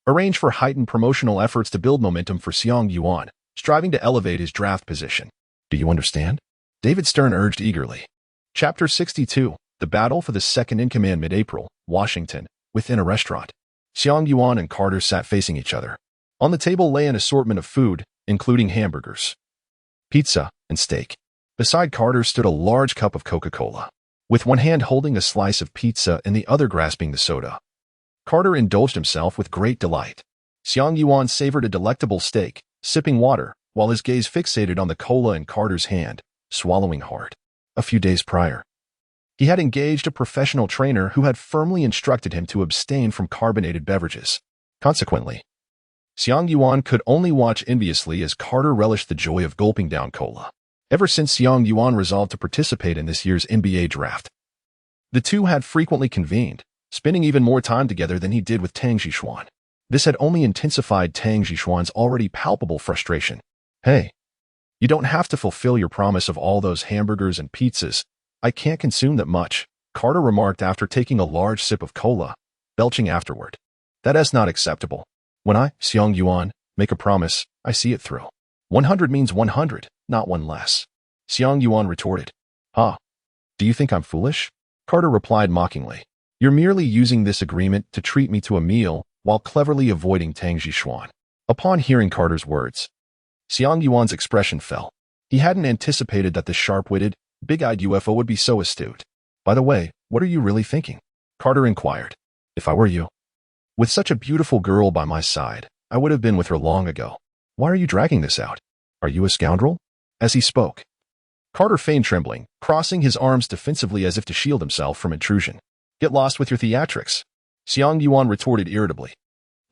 S1: arrange for heightened promotional efforts to build momentum for Xiang Yuan, striving to elevate his draft position. "Do you understand?" David Stern urged eagerly. Chapter 62, The Battle for the Second-in-Command. Mid-April, Washington, within a restaurant. Xiang Yuan and Carter sat facing each other. On the table lay an assortment of food, including hamburgers, pizza, and steak. Beside Carter stood a large cup of Coca-Cola, with one hand holding a slice of pizza and the other grasping the soda. Carter indulged himself with great delight. Xiang Yuan savored a delectable steak, sipping water, while his gaze fixated on the cola in Carter's hand, swallowing hard. A few days prior, he had engaged a professional trainer who had firmly instructed him to abstain from carbonated beverages. Consequently, Xiang Yuan could only watch enviously as Carter relished the joy of gulping down cola. Ever since Xiang Yuan resolved to participate in this year's NBA draft, the two had frequently convened, spending even more time together than he did with Tang Zixuan. This had only intensified Tang Zixuan's already palpable frustration. "Hey, you don't have to fulfill your promise of all those hamburgers and pizzas. I can't consume that much," Carter remarked after taking a large sip of cola, belching afterward. "That is not acceptable. When I, Xiang Yuan, make a promise, I see it through. 100 means 100, not one less." Xiang Yuan retorted. "Huh? Do you think I'm foolish?" Carter replied mockingly. "You're merely using this agreement to treat me to a meal while cleverly avoiding Tang Zixuan." Upon hearing Carter's words, Xiang Yuan's expression fell. He hadn't anticipated that the sharp-witted, big-eyed UFO would be so astute. "By the way, what are you really thinking?" Carter inquired. If I were you. With such a beautiful girl by my side, I would have been with her long ago. Why are you dragging this out? Are you a scoundrel? As he spoke, Carter feigned trembling, crossing his arms defensively as if to shield himself from intrusion. Get lost with your theatrics. Xiang Yuan retorted irritably.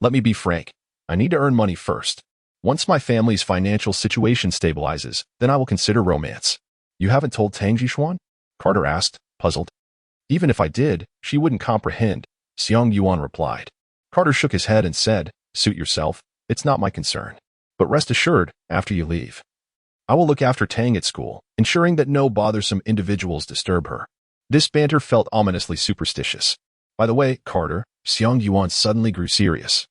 S1: Let me be frank. I need to earn money first. Once my family's financial situation stabilizes, then I will consider romance. You haven't told Tang Jishuan? Carter asked, puzzled. Even if I did, she wouldn't comprehend, Xiang Yuan replied. Carter shook his head and said, suit yourself, it's not my concern. But rest assured, after you leave, I will look after Tang at school, ensuring that no bothersome individuals disturb her. This banter felt ominously superstitious. By the way, Carter, Xiang Yuan suddenly grew serious.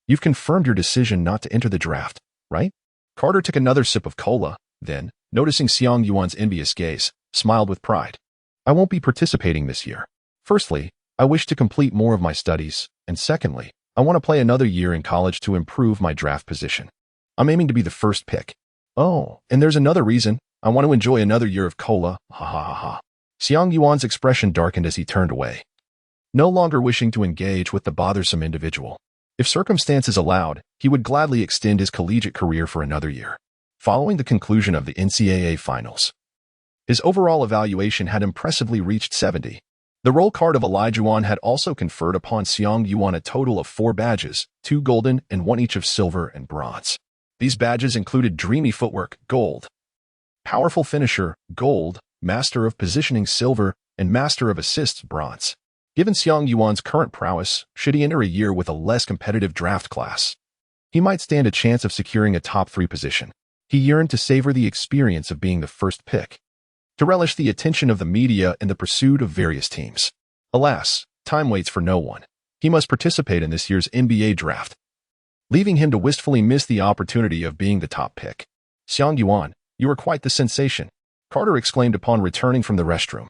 S1: You've confirmed your decision not to enter the draft, right? Carter took another sip of cola, then, noticing Xiang Yuan's envious gaze, smiled with pride. I won't be participating this year. Firstly, I wish to complete more of my studies, and secondly, I want to play another year in college to improve my draft position. I'm aiming to be the first pick. Oh, and there's another reason. I want to enjoy another year of cola, ha ha ha ha. Xiang Yuan's expression darkened as he turned away, no longer wishing to engage with the bothersome individual. If circumstances allowed, he would gladly extend his collegiate career for another year. Following the conclusion of the NCAA finals, his overall evaluation had impressively reached 70. The roll card of Elijah had also conferred upon Xiang Yuan a total of 4 badges, 2 golden and 1 each of silver and bronze. These badges included Dreamy Footwork, Gold, Powerful Finisher, Gold, Master of Positioning, Silver, and Master of Assists, Bronze. Given Xiang Yuan's current prowess, should he enter a year with a less competitive draft class, he might stand a chance of securing a top 3 position. He yearned to savor the experience of being the first pick, to relish the attention of the media and the pursuit of various teams. Alas, time waits for no one. He must participate in this year's NBA draft, leaving him to wistfully miss the opportunity of being the top pick. Xiang Yuan, you are quite the sensation, Carter exclaimed upon returning from the restroom,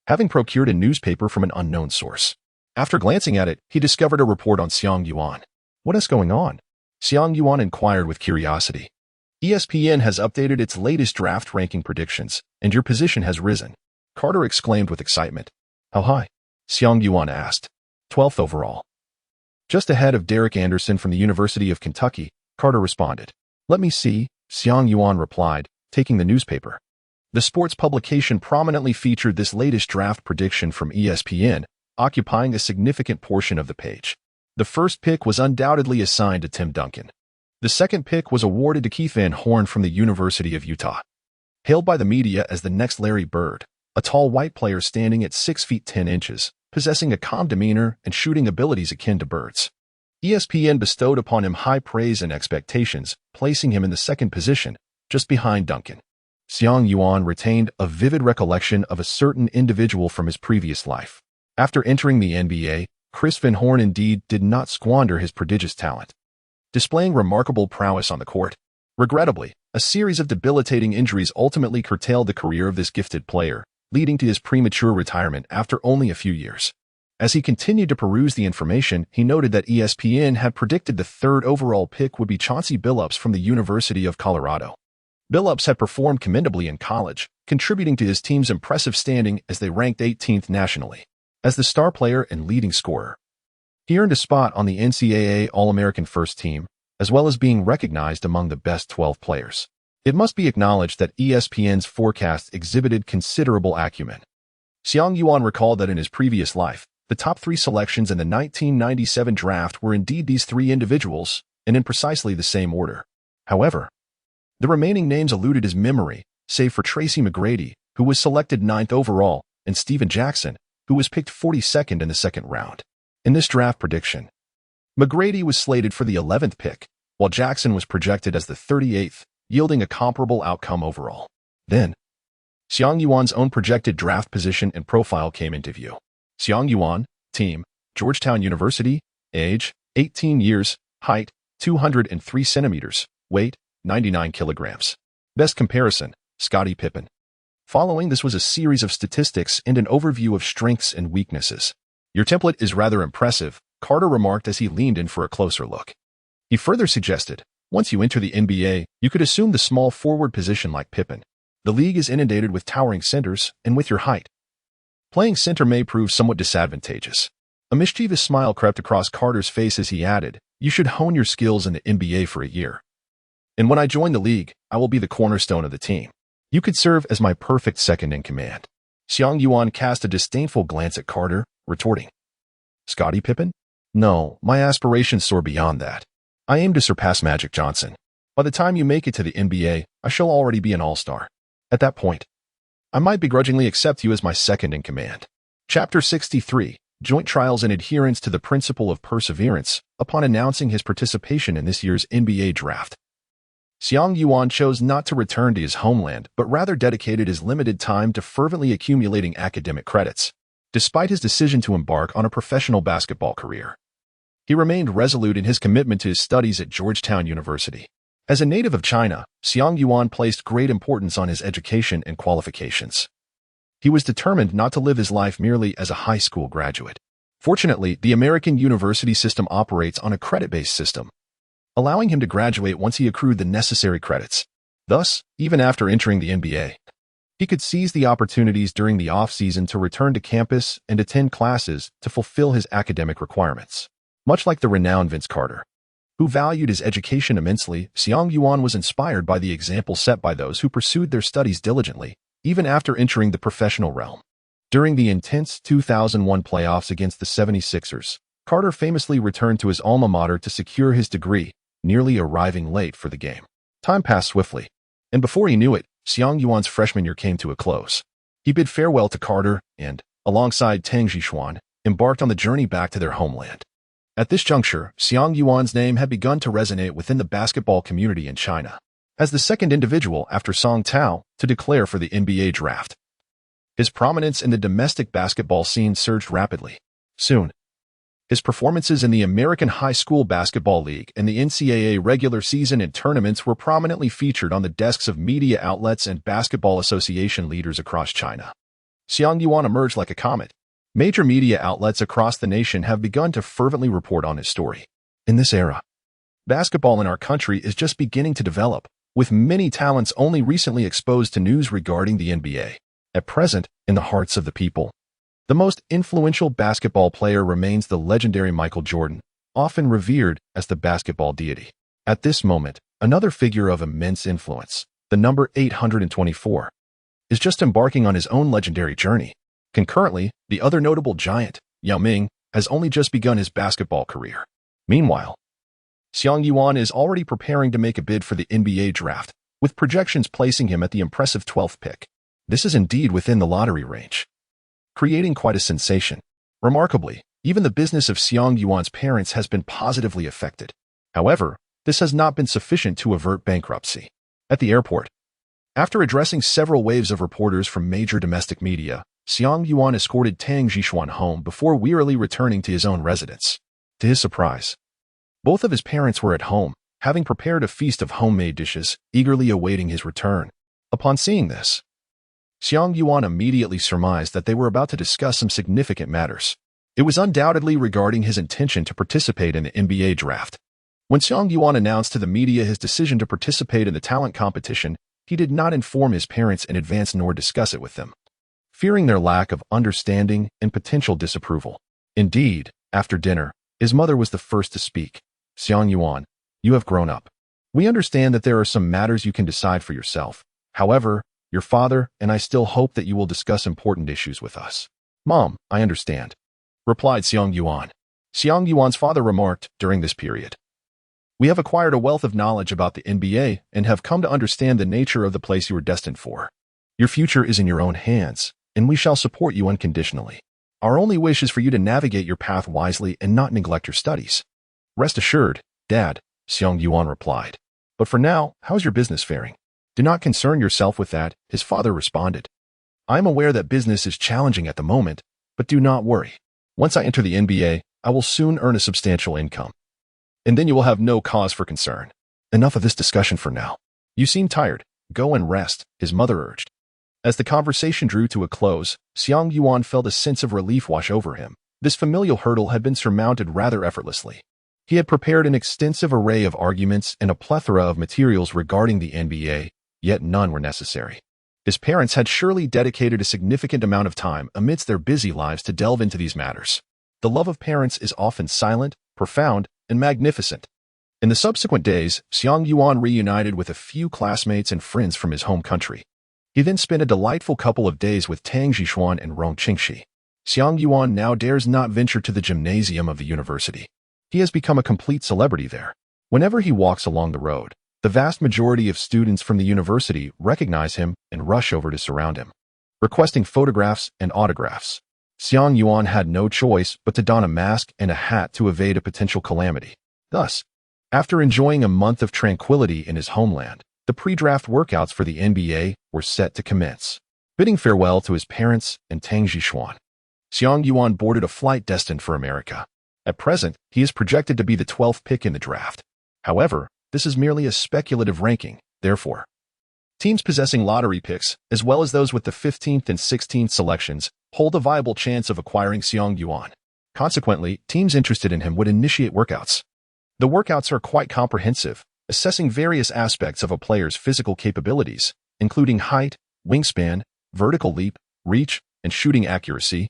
S1: having procured a newspaper from an unknown source. After glancing at it, he discovered a report on Xiang Yuan. What is going on? Xiang Yuan inquired with curiosity. ESPN has updated its latest draft ranking predictions, and your position has risen, Carter exclaimed with excitement. How high? Xiang Yuan asked. 12th overall. Just ahead of Derek Anderson from the University of Kentucky, Carter responded. Let me see, Xiang Yuan replied, taking the newspaper. The sports publication prominently featured this latest draft prediction from ESPN, occupying a significant portion of the page. The first pick was undoubtedly assigned to Tim Duncan. The second pick was awarded to Keith Van Horn from the University of Utah. Hailed by the media as the next Larry Bird, a tall white player standing at 6 feet 10 inches, possessing a calm demeanor and shooting abilities akin to Bird's. ESPN bestowed upon him high praise and expectations, placing him in the second position, just behind Duncan. Xiang Yuan retained a vivid recollection of a certain individual from his previous life. After entering the NBA, Chris Van Horn indeed did not squander his prodigious talent, displaying remarkable prowess on the court. Regrettably, a series of debilitating injuries ultimately curtailed the career of this gifted player, leading to his premature retirement after only a few years. As he continued to peruse the information, he noted that ESPN had predicted the 3rd overall pick would be Chauncey Billups from the University of Colorado. Billups had performed commendably in college, contributing to his team's impressive standing as they ranked 18th nationally. As the star player and leading scorer, he earned a spot on the NCAA All-American First Team, as well as being recognized among the best 12 players. It must be acknowledged that ESPN's forecasts exhibited considerable acumen. Xiang Yuan recalled that in his previous life, the top 3 selections in the 1997 draft were indeed these 3 individuals, and in precisely the same order. However, the remaining names eluded his memory, save for Tracy McGrady, who was selected 9th overall, and Steven Jackson, who was picked 42nd in the 2nd round. In this draft prediction, McGrady was slated for the 11th pick, while Jackson was projected as the 38th, yielding a comparable outcome overall. Then, Xiang Yuan's own projected draft position and profile came into view. Xiang Yuan, team, Georgetown University, age, 18 years, height, 203 centimeters, weight, 99 kilograms. Best comparison, Scottie Pippen. Following this was a series of statistics and an overview of strengths and weaknesses. Your template is rather impressive, Carter remarked as he leaned in for a closer look. He further suggested, once you enter the NBA, you could assume the small forward position like Pippen. The league is inundated with towering centers, and with your height, playing center may prove somewhat disadvantageous. A mischievous smile crept across Carter's face as he added, "You should hone your skills in the NBA for a year. And when I join the league, I will be the cornerstone of the team. You could serve as my perfect second in command." Xiang Yuan cast a disdainful glance at Carter, retorting, "Scottie Pippen? No, my aspirations soar beyond that. I aim to surpass Magic Johnson. By the time you make it to the NBA, I shall already be an all-star. At that point, I might begrudgingly accept you as my second in command." Chapter 63, Joint Trials and Adherence to the Principle of Perseverance. Upon announcing his participation in this year's NBA draft, Xiang Yuan chose not to return to his homeland, but rather dedicated his limited time to fervently accumulating academic credits. Despite his decision to embark on a professional basketball career, he remained resolute in his commitment to his studies at Georgetown University. As a native of China, Xiang Yuan placed great importance on his education and qualifications. He was determined not to live his life merely as a high school graduate. Fortunately, the American university system operates on a credit-based system, allowing him to graduate once he accrued the necessary credits. Thus, even after entering the NBA, he could seize the opportunities during the off-season to return to campus and attend classes to fulfill his academic requirements. Much like the renowned Vince Carter, who valued his education immensely, Xiang Yuan was inspired by the example set by those who pursued their studies diligently, even after entering the professional realm. During the intense 2001 playoffs against the 76ers, Carter famously returned to his alma mater to secure his degree, nearly arriving late for the game. Time passed swiftly, and before he knew it, Xiang Yuan's freshman year came to a close. He bid farewell to Carter and, alongside Tang Zhishuan, embarked on the journey back to their homeland. At this juncture, Xiang Yuan's name had begun to resonate within the basketball community in China, as the second individual after Song Tao to declare for the NBA draft. His prominence in the domestic basketball scene surged rapidly. Soon, his performances in the American High School Basketball League and the NCAA regular season and tournaments were prominently featured on the desks of media outlets and basketball association leaders across China. Xiang Yuan emerged like a comet. Major media outlets across the nation have begun to fervently report on his story. In this era, basketball in our country is just beginning to develop, with many talents only recently exposed to news regarding the NBA. At present, in the hearts of the people, the most influential basketball player remains the legendary Michael Jordan, often revered as the basketball deity. At this moment, another figure of immense influence, the number 824, is just embarking on his own legendary journey. Concurrently, the other notable giant, Yao Ming, has only just begun his basketball career. Meanwhile, Xiang Yuan is already preparing to make a bid for the NBA draft, with projections placing him at the impressive 12th pick. This is indeed within the lottery range, creating quite a sensation. Remarkably, even the business of Xiang Yuan's parents has been positively affected. However, this has not been sufficient to avert bankruptcy. At the airport, after addressing several waves of reporters from major domestic media, Xiang Yuan escorted Tang Zhishuan home before wearily returning to his own residence. To his surprise, both of his parents were at home, having prepared a feast of homemade dishes, eagerly awaiting his return. Upon seeing this, Xiang Yuan immediately surmised that they were about to discuss some significant matters. It was undoubtedly regarding his intention to participate in the NBA draft. When Xiang Yuan announced to the media his decision to participate in the talent competition, he did not inform his parents in advance nor discuss it with them, fearing their lack of understanding and potential disapproval. Indeed, after dinner, his mother was the first to speak. "Xiang Yuan, you have grown up. We understand that there are some matters you can decide for yourself. However, your father and I still hope that you will discuss important issues with us." "Mom, I understand," replied Xiang Yuan. Xiang Yuan's father remarked during this period, "We have acquired a wealth of knowledge about the NBA and have come to understand the nature of the place you are destined for. Your future is in your own hands, and we shall support you unconditionally. Our only wish is for you to navigate your path wisely and not neglect your studies." "Rest assured, Dad," Xiang Yuan replied. "But for now, how's your business faring?" "Do not concern yourself with that," his father responded. "I am aware that business is challenging at the moment, but do not worry. Once I enter the NBA, I will soon earn a substantial income. And then you will have no cause for concern. Enough of this discussion for now. You seem tired. Go and rest," his mother urged. As the conversation drew to a close, Xiang Yuan felt a sense of relief wash over him. This familial hurdle had been surmounted rather effortlessly. He had prepared an extensive array of arguments and a plethora of materials regarding the NBA, yet none were necessary. His parents had surely dedicated a significant amount of time amidst their busy lives to delve into these matters. the love of parents is often silent, profound, and magnificent. In the subsequent days, Xiang Yuan reunited with a few classmates and friends from his home country. He then spent a delightful couple of days with Tang Zhishuan and Rong Qingxi. Xiang Yuan now dares not venture to the gymnasium of the university. He has become a complete celebrity there. Whenever he walks along the road, the vast majority of students from the university recognize him and rush over to surround him, requesting photographs and autographs. Xiang Yuan had no choice but to don a mask and a hat to evade a potential calamity. Thus, after enjoying a month of tranquility in his homeland, the pre-draft workouts for the NBA were set to commence. Bidding farewell to his parents and Tang Zhishuan, Xiang Yuan boarded a flight destined for America. At present, he is projected to be the 12th pick in the draft. However, this is merely a speculative ranking, therefore. Teams possessing lottery picks, as well as those with the 15th and 16th selections, hold a viable chance of acquiring Xiang Yuan. Consequently, teams interested in him would initiate workouts. The workouts are quite comprehensive, assessing various aspects of a player's physical capabilities, including height, wingspan, vertical leap, reach, and shooting accuracy,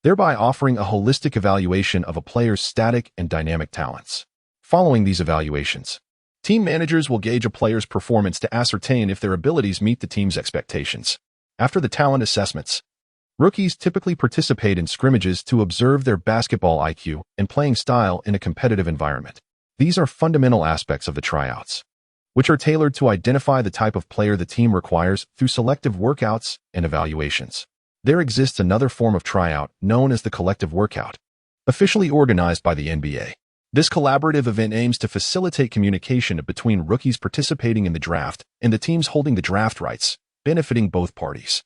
S1: thereby offering a holistic evaluation of a player's static and dynamic talents. Following these evaluations, team managers will gauge a player's performance to ascertain if their abilities meet the team's expectations. After the talent assessments, rookies typically participate in scrimmages to observe their basketball IQ and playing style in a competitive environment. These are fundamental aspects of the tryouts, which are tailored to identify the type of player the team requires through selective workouts and evaluations. There exists another form of tryout known as the collective workout, officially organized by the NBA. This collaborative event aims to facilitate communication between rookies participating in the draft and the teams holding the draft rights, benefiting both parties.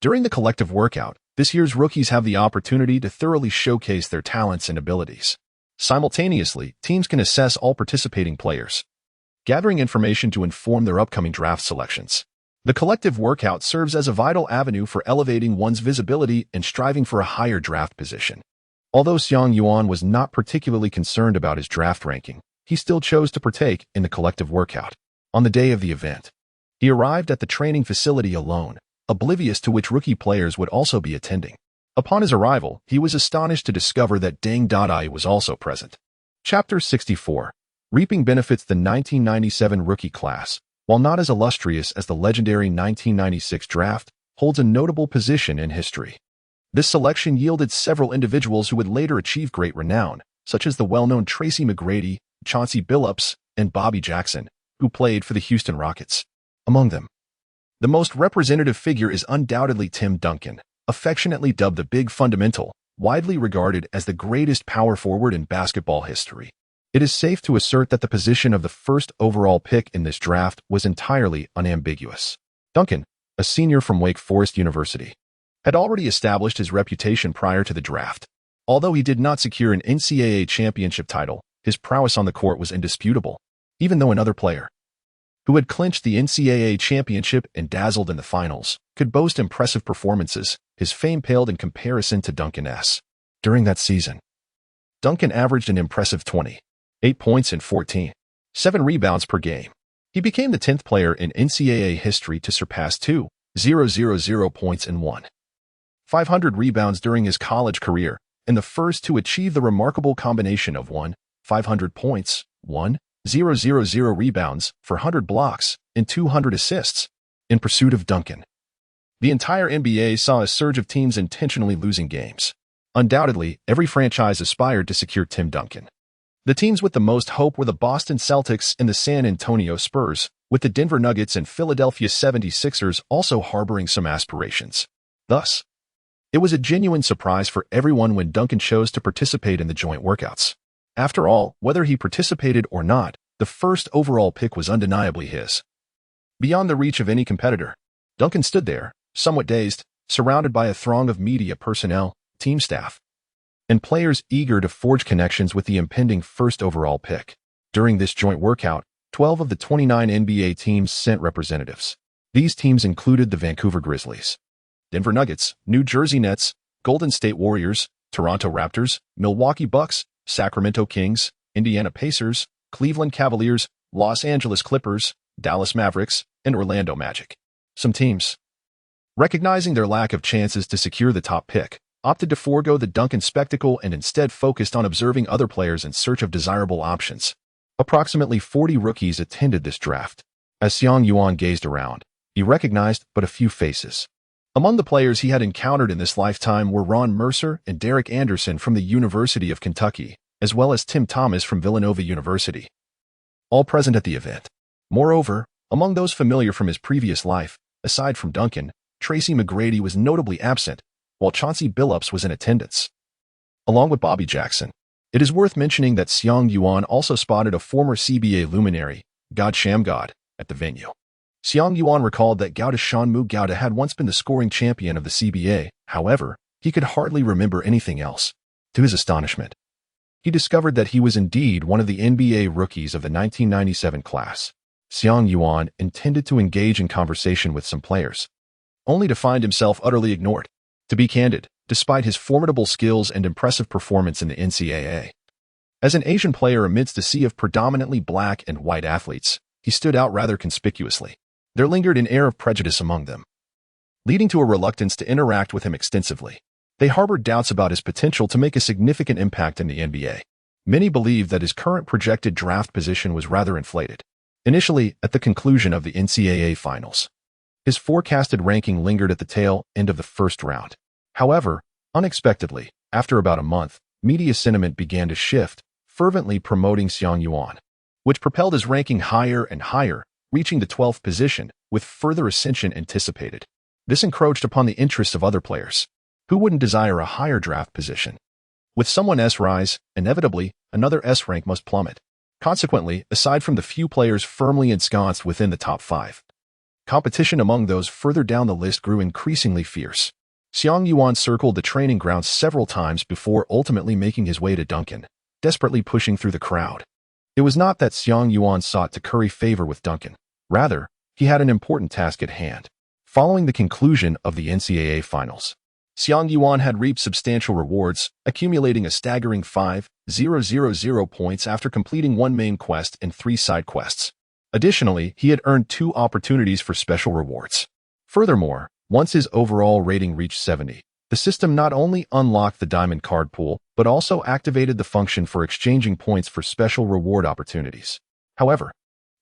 S1: During the collective workout, this year's rookies have the opportunity to thoroughly showcase their talents and abilities. Simultaneously, teams can assess all participating players, gathering information to inform their upcoming draft selections. The collective workout serves as a vital avenue for elevating one's visibility and striving for a higher draft position. Although Xiang Yuan was not particularly concerned about his draft ranking, he still chose to partake in the collective workout. On the day of the event, he arrived at the training facility alone, oblivious to which rookie players would also be attending. Upon his arrival, he was astonished to discover that Deng Dada was also present. Chapter 64. Reaping benefits. The 1997 rookie class, while not as illustrious as the legendary 1996 draft, holds a notable position in history. This selection yielded several individuals who would later achieve great renown, such as the well-known Tracy McGrady, Chauncey Billups, and Bobby Jackson, who played for the Houston Rockets. Among them, the most representative figure is undoubtedly Tim Duncan, affectionately dubbed the Big Fundamental, widely regarded as the greatest power forward in basketball history. It is safe to assert that the position of the first overall pick in this draft was entirely unambiguous. Duncan, a senior from Wake Forest University, had already established his reputation prior to the draft. Although he did not secure an NCAA championship title, his prowess on the court was indisputable, even though another player, who had clinched the NCAA championship and dazzled in the finals, could boast impressive performances. His fame paled in comparison to Duncan's. During that season, Duncan averaged an impressive 28 points and 14.7 rebounds per game. He became the 10th player in NCAA history to surpass 2,000 points and 1,500 rebounds during his college career, and the first to achieve the remarkable combination of 1,500 points, 1,000 rebounds for 100 blocks, and 200 assists. In pursuit of Duncan, the entire NBA saw a surge of teams intentionally losing games. Undoubtedly, every franchise aspired to secure Tim Duncan. The teams with the most hope were the Boston Celtics and the San Antonio Spurs, with the Denver Nuggets and Philadelphia 76ers also harboring some aspirations. Thus, it was a genuine surprise for everyone when Duncan chose to participate in the joint workouts. After all, whether he participated or not, the first overall pick was undeniably his. Beyond the reach of any competitor, Duncan stood there, somewhat dazed, surrounded by a throng of media personnel, team staff, and players eager to forge connections with the impending first overall pick. During this joint workout, 12 of the 29 NBA teams sent representatives. These teams included the Vancouver Grizzlies, Denver Nuggets, New Jersey Nets, Golden State Warriors, Toronto Raptors, Milwaukee Bucks, Sacramento Kings, Indiana Pacers, Cleveland Cavaliers, Los Angeles Clippers, Dallas Mavericks, and Orlando Magic. Some teams, recognizing their lack of chances to secure the top pick, opted to forego the Duncan spectacle and instead focused on observing other players in search of desirable options. Approximately 40 rookies attended this draft. As Xiang Yuan gazed around, he recognized but a few faces. Among the players he had encountered in this lifetime were Ron Mercer and Derek Anderson from the University of Kentucky, as well as Tim Thomas from Villanova University, all present at the event. Moreover, among those familiar from his previous life, aside from Duncan, Tracy McGrady was notably absent, while Chauncey Billups was in attendance, along with Bobby Jackson. It is worth mentioning that Xiang Yuan also spotted a former CBA luminary, God Shamgod, at the venue. Xiang Yuan recalled that Gauda Shanmu Gauda had once been the scoring champion of the CBA. However, he could hardly remember anything else. To his astonishment, he discovered that he was indeed one of the NBA rookies of the 1997 class. Xiang Yuan intended to engage in conversation with some players, only to find himself utterly ignored. To be candid, despite his formidable skills and impressive performance in the NCAA, as an Asian player amidst a sea of predominantly black and white athletes, he stood out rather conspicuously. There lingered an air of prejudice among them, leading to a reluctance to interact with him extensively. They harbored doubts about his potential to make a significant impact in the NBA. Many believed that his current projected draft position was rather inflated. Initially, at the conclusion of the NCAA finals, his forecasted ranking lingered at the tail end of the first round. However, unexpectedly, after about a month, media sentiment began to shift, fervently promoting Xiang Yuan, which propelled his ranking higher and higher, reaching the 12th position, with further ascension anticipated. This encroached upon the interests of other players. Who wouldn't desire a higher draft position? With someone's rise, inevitably, another S rank must plummet. Consequently, aside from the few players firmly ensconced within the top 5, competition among those further down the list grew increasingly fierce. Xiang Yuan circled the training grounds several times before ultimately making his way to Duncan, desperately pushing through the crowd. It was not that Xiang Yuan sought to curry favor with Duncan. Rather, he had an important task at hand. Following the conclusion of the NCAA finals, Xiang Yuan had reaped substantial rewards, accumulating a staggering 5,000 points after completing one main quest and 3 side quests. Additionally, he had earned 2 opportunities for special rewards. Furthermore, once his overall rating reached 70, the system not only unlocked the diamond card pool, but also activated the function for exchanging points for special reward opportunities. However,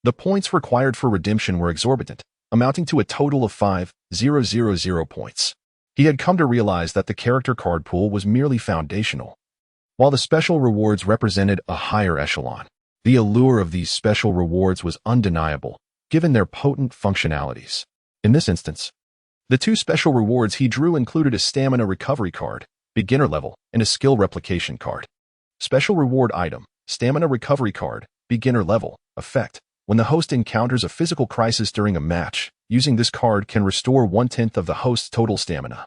S1: the points required for redemption were exorbitant, amounting to a total of 5,000 points. He had come to realize that the character card pool was merely foundational, while the special rewards represented a higher echelon. The allure of these special rewards was undeniable, given their potent functionalities. In this instance, the 2 special rewards he drew included a stamina recovery card, beginner level, and a skill replication card. Special reward item, stamina recovery card, beginner level, effect. When the host encounters a physical crisis during a match, using this card can restore 1/10 of the host's total stamina.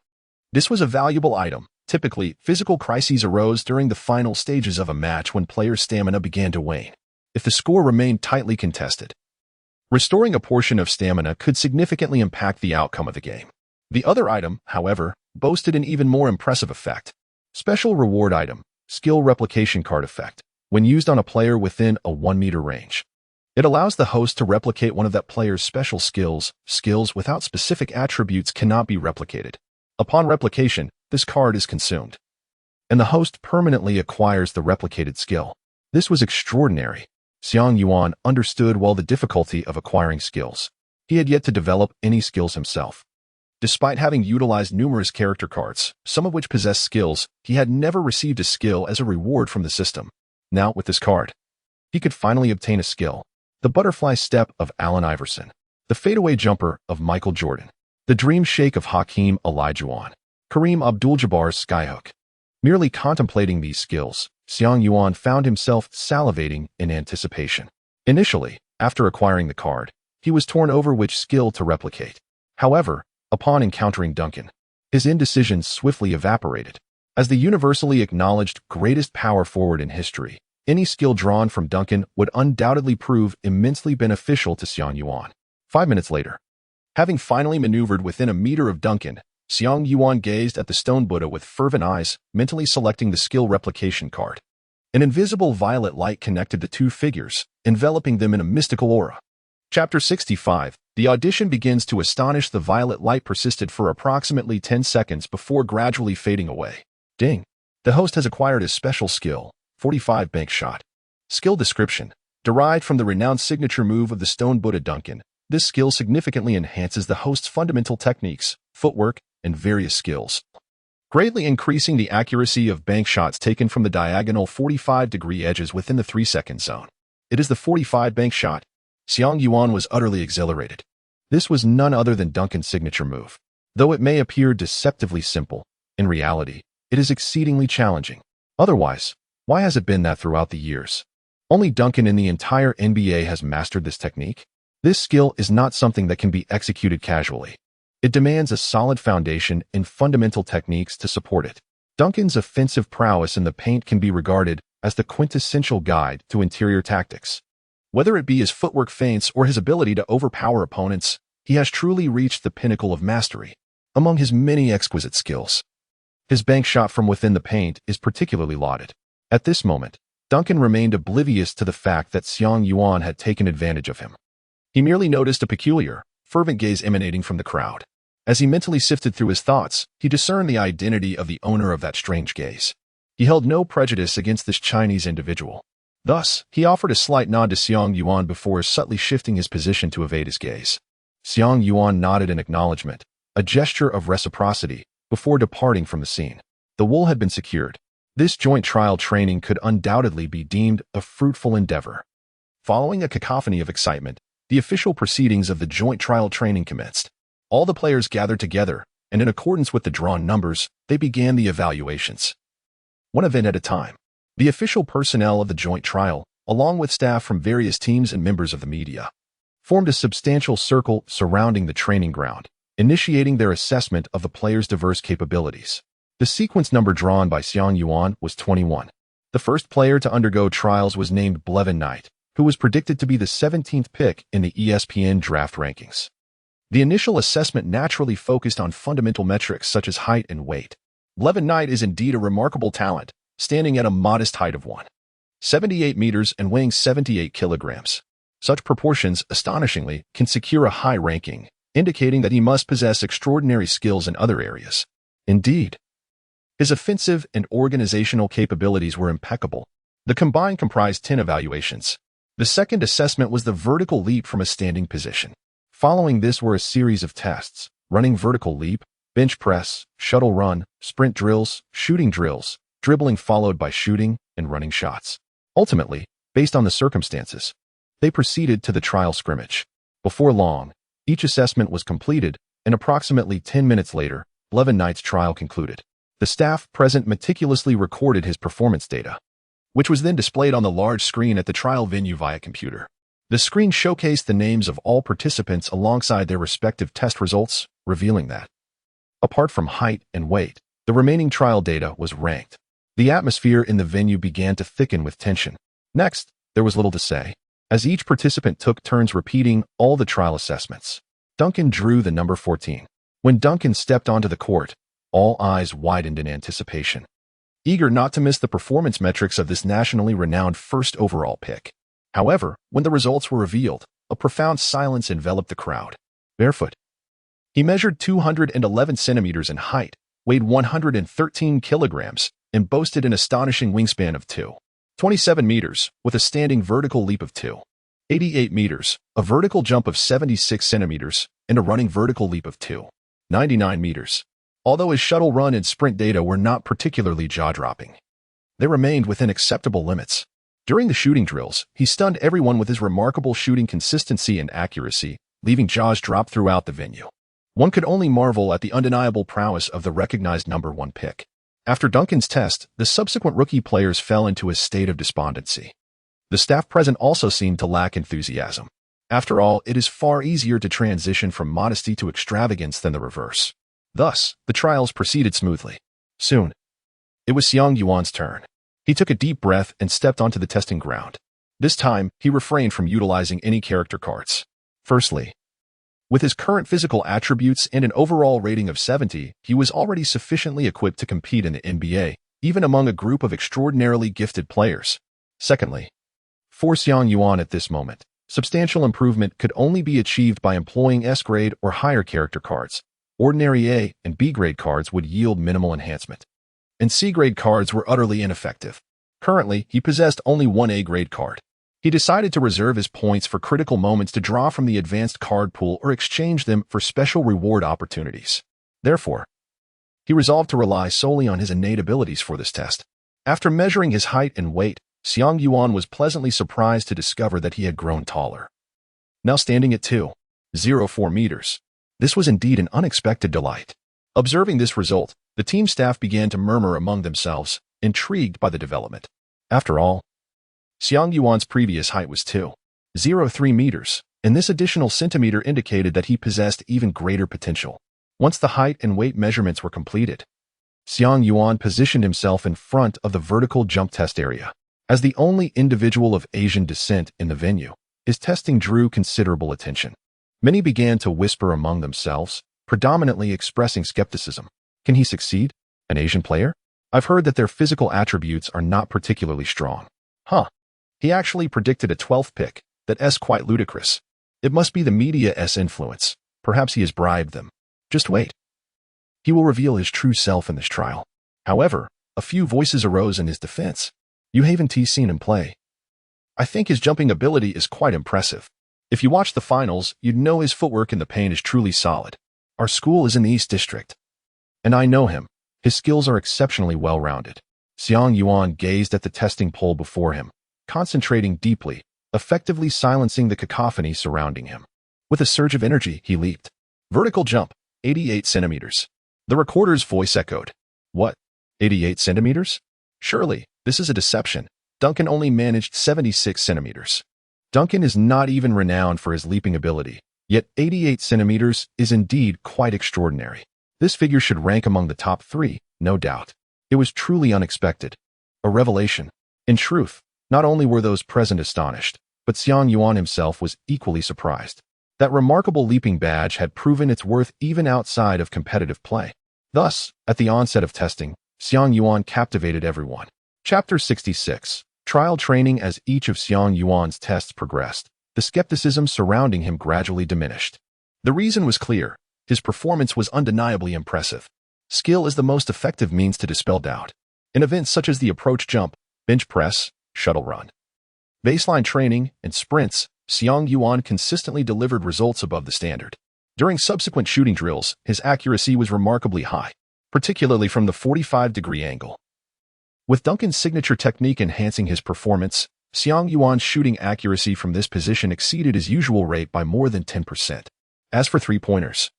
S1: This was a valuable item. Typically, physical crises arose during the final stages of a match when players' stamina began to wane. If the score remained tightly contested, restoring a portion of stamina could significantly impact the outcome of the game. The other item, however, boasted an even more impressive effect. Special reward item, skill replication card effect. When used on a player within a 1-meter range, it allows the host to replicate one of that player's special skills. Skills without specific attributes cannot be replicated. Upon replication, this card is consumed, and the host permanently acquires the replicated skill. This was extraordinary. Xiang Yuan understood well the difficulty of acquiring skills. He had yet to develop any skills himself. Despite having utilized numerous character cards, some of which possessed skills, he had never received a skill as a reward from the system. Now, with this card, he could finally obtain a skill. The butterfly step of Allen Iverson, the fadeaway jumper of Michael Jordan, the dream shake of Hakeem Olajuwon, Kareem Abdul-Jabbar's skyhook. Merely contemplating these skills, Xiang Yuan found himself salivating in anticipation. Initially, after acquiring the card, he was torn over which skill to replicate. However, upon encountering Duncan, his indecision swiftly evaporated. As the universally acknowledged greatest power forward in history, any skill drawn from Duncan would undoubtedly prove immensely beneficial to Xiang Yuan. 5 minutes later, having finally maneuvered within a meter of Duncan, Xiang Yuan gazed at the stone Buddha with fervent eyes, mentally selecting the skill replication card. An invisible violet light connected the 2 figures, enveloping them in a mystical aura. Chapter 65, The audition begins to astonish. The violet light persisted for approximately 10 seconds before gradually fading away. Ding! The host has acquired a special skill, 45 bank shot. Skill description. Derived from the renowned signature move of the Stone Buddha Duncan, this skill significantly enhances the host's fundamental techniques, footwork, and various skills, greatly increasing the accuracy of bank shots taken from the diagonal 45-degree edges within the 3-second zone. It is the 45 bank shot. Xiang Yuan was utterly exhilarated. This was none other than Duncan's signature move. Though it may appear deceptively simple, in reality, it is exceedingly challenging. Otherwise, why has it been that throughout the years? Only Duncan in the entire NBA has mastered this technique. This skill is not something that can be executed casually. It demands a solid foundation and fundamental techniques to support it. Duncan's offensive prowess in the paint can be regarded as the quintessential guide to interior tactics. Whether it be his footwork feints or his ability to overpower opponents, he has truly reached the pinnacle of mastery. Among his many exquisite skills, his bank shot from within the paint is particularly lauded. At this moment, Duncan remained oblivious to the fact that Xiang Yuan had taken advantage of him. He merely noticed a peculiar, fervent gaze emanating from the crowd. As he mentally sifted through his thoughts, he discerned the identity of the owner of that strange gaze. He held no prejudice against this Chinese individual. Thus, he offered a slight nod to Xiang Yuan before subtly shifting his position to evade his gaze. Xiang Yuan nodded in acknowledgement, a gesture of reciprocity, before departing from the scene. The wool had been secured. This joint trial training could undoubtedly be deemed a fruitful endeavor. Following a cacophony of excitement, the official proceedings of the joint trial training commenced. All the players gathered together, and in accordance with the drawn numbers, they began the evaluations. One event at a time. The official personnel of the joint trial, along with staff from various teams and members of the media, formed a substantial circle surrounding the training ground, initiating their assessment of the players' diverse capabilities. The sequence number drawn by Xiang Yuan was 21. The first player to undergo trials was named Blevin Knight, who was predicted to be the 17th pick in the ESPN draft rankings. The initial assessment naturally focused on fundamental metrics such as height and weight. Blevin Knight is indeed a remarkable talent, standing at a modest height of 1.78 meters and weighing 78 kilograms. Such proportions, astonishingly, can secure a high ranking, indicating that he must possess extraordinary skills in other areas. Indeed, his offensive and organizational capabilities were impeccable. The combined comprised 10 evaluations. The second assessment was the vertical leap from a standing position. Following this were a series of tests: running vertical leap, bench press, shuttle run, sprint drills, shooting drills, dribbling followed by shooting, and running shots. Ultimately, based on the circumstances, they proceeded to the trial scrimmage. Before long, each assessment was completed, and approximately 10 minutes later, Blevin Knight's trial concluded. The staff present meticulously recorded his performance data, which was then displayed on the large screen at the trial venue via computer. The screen showcased the names of all participants alongside their respective test results, revealing that, apart from height and weight, the remaining trial data was ranked. The atmosphere in the venue began to thicken with tension. Next, there was little to say, as each participant took turns repeating all the trial assessments. Duncan drew the number 14. When Duncan stepped onto the court, all eyes widened in anticipation, eager not to miss the performance metrics of this nationally renowned first overall pick. However, when the results were revealed, a profound silence enveloped the crowd. Barefoot. He measured 211 centimeters in height, weighed 113 kilograms, and boasted an astonishing wingspan of 2.27 meters, with a standing vertical leap of 2.88 meters, a vertical jump of 76 centimeters, and a running vertical leap of 2.99 meters. Although his shuttle run and sprint data were not particularly jaw-dropping, they remained within acceptable limits. During the shooting drills, he stunned everyone with his remarkable shooting consistency and accuracy, leaving jaws dropped throughout the venue. One could only marvel at the undeniable prowess of the recognized number 1 pick. After Duncan's test, the subsequent rookie players fell into a state of despondency. The staff present also seemed to lack enthusiasm. After all, it is far easier to transition from modesty to extravagance than the reverse. Thus, the trials proceeded smoothly. Soon, it was Xiang Yuan's turn. He took a deep breath and stepped onto the testing ground. This time, he refrained from utilizing any character cards. Firstly, with his current physical attributes and an overall rating of 70, he was already sufficiently equipped to compete in the NBA, even among a group of extraordinarily gifted players. Secondly, for Xiang Yuan at this moment, Substantial improvement could only be achieved by employing S-grade or higher character cards. Ordinary A and B-grade cards would yield minimal enhancement, and C-grade cards were utterly ineffective. Currently, he possessed only one A-grade card. He decided to reserve his points for critical moments to draw from the advanced card pool or exchange them for special reward opportunities. Therefore, he resolved to rely solely on his innate abilities for this test. After measuring his height and weight, Xiang Yuan was pleasantly surprised to discover that he had grown taller. Now standing at 2.04 meters. This was indeed an unexpected delight. Observing this result, the team staff began to murmur among themselves, intrigued by the development. After all, Xiang Yuan's previous height was 2.03 meters, and this additional centimeter indicated that he possessed even greater potential. Once the height and weight measurements were completed, Xiang Yuan positioned himself in front of the vertical jump test area. As the only individual of Asian descent in the venue, his testing drew considerable attention. Many began to whisper among themselves, predominantly expressing skepticism. Can he succeed? An Asian player? I've heard that their physical attributes are not particularly strong. He actually predicted a 12th pick. That's quite ludicrous. It must be the media's influence. Perhaps he has bribed them. Just wait. He will reveal his true self in this trial. However, a few voices arose in his defense. You haven't seen him play. I think his jumping ability is quite impressive. If you watch the finals, you'd know his footwork in the paint is truly solid. Our school is in the East District, and I know him. His skills are exceptionally well-rounded. Xiang Yuan gazed at the testing pole before him, concentrating deeply, effectively silencing the cacophony surrounding him. With a surge of energy, he leaped. Vertical jump, 88 centimeters. The recorder's voice echoed. What? 88 centimeters? Surely, this is a deception. Duncan only managed 76 centimeters. Duncan is not even renowned for his leaping ability, yet 88 centimeters is indeed quite extraordinary. This figure should rank among the top 3, no doubt. It was truly unexpected. A revelation. In truth, not only were those present astonished, but Xiang Yuan himself was equally surprised. That remarkable leaping badge had proven its worth even outside of competitive play. Thus, at the onset of testing, Xiang Yuan captivated everyone. Chapter 66. Trial training. As each of Xiang Yuan's tests progressed, the skepticism surrounding him gradually diminished. The reason was clear. His performance was undeniably impressive. Skill is the most effective means to dispel doubt. In events such as the approach jump, bench press, shuttle run, baseline training, and sprints, Xiang Yuan consistently delivered results above the standard. During subsequent shooting drills, his accuracy was remarkably high, particularly from the 45-degree angle. With Duncan's signature technique enhancing his performance, Xiang Yuan's shooting accuracy from this position exceeded his usual rate by more than 10%. As for three-pointers,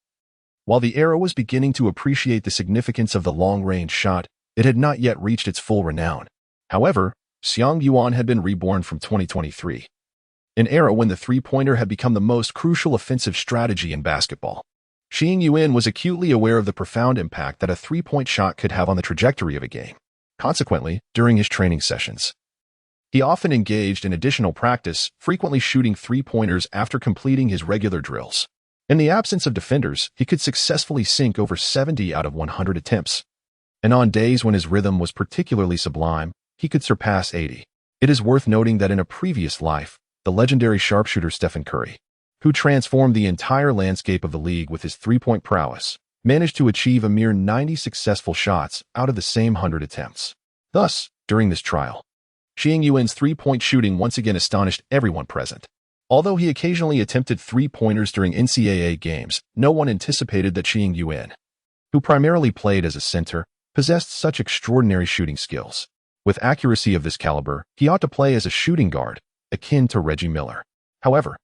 S1: while the era was beginning to appreciate the significance of the long-range shot, it had not yet reached its full renown. However, Xiang Yuan had been reborn from 2023, an era when the three-pointer had become the most crucial offensive strategy in basketball. Xiang Yuan was acutely aware of the profound impact that a three-point shot could have on the trajectory of a game. Consequently, during his training sessions, he often engaged in additional practice, frequently shooting three-pointers after completing his regular drills. In the absence of defenders, he could successfully sink over 70 out of 100 attempts. And on days when his rhythm was particularly sublime, he could surpass 80. It is worth noting that in a previous life, the legendary sharpshooter Stephen Curry, who transformed the entire landscape of the league with his three-point prowess, managed to achieve a mere 90 successful shots out of the same 100 attempts. Thus, during this trial, Xiang Yuan's three-point shooting once again astonished everyone present. Although he occasionally attempted three-pointers during NCAA games, no one anticipated that Xiang Yuan, who primarily played as a center, possessed such extraordinary shooting skills. With accuracy of this caliber, he ought to play as a shooting guard, akin to Reggie Miller. However,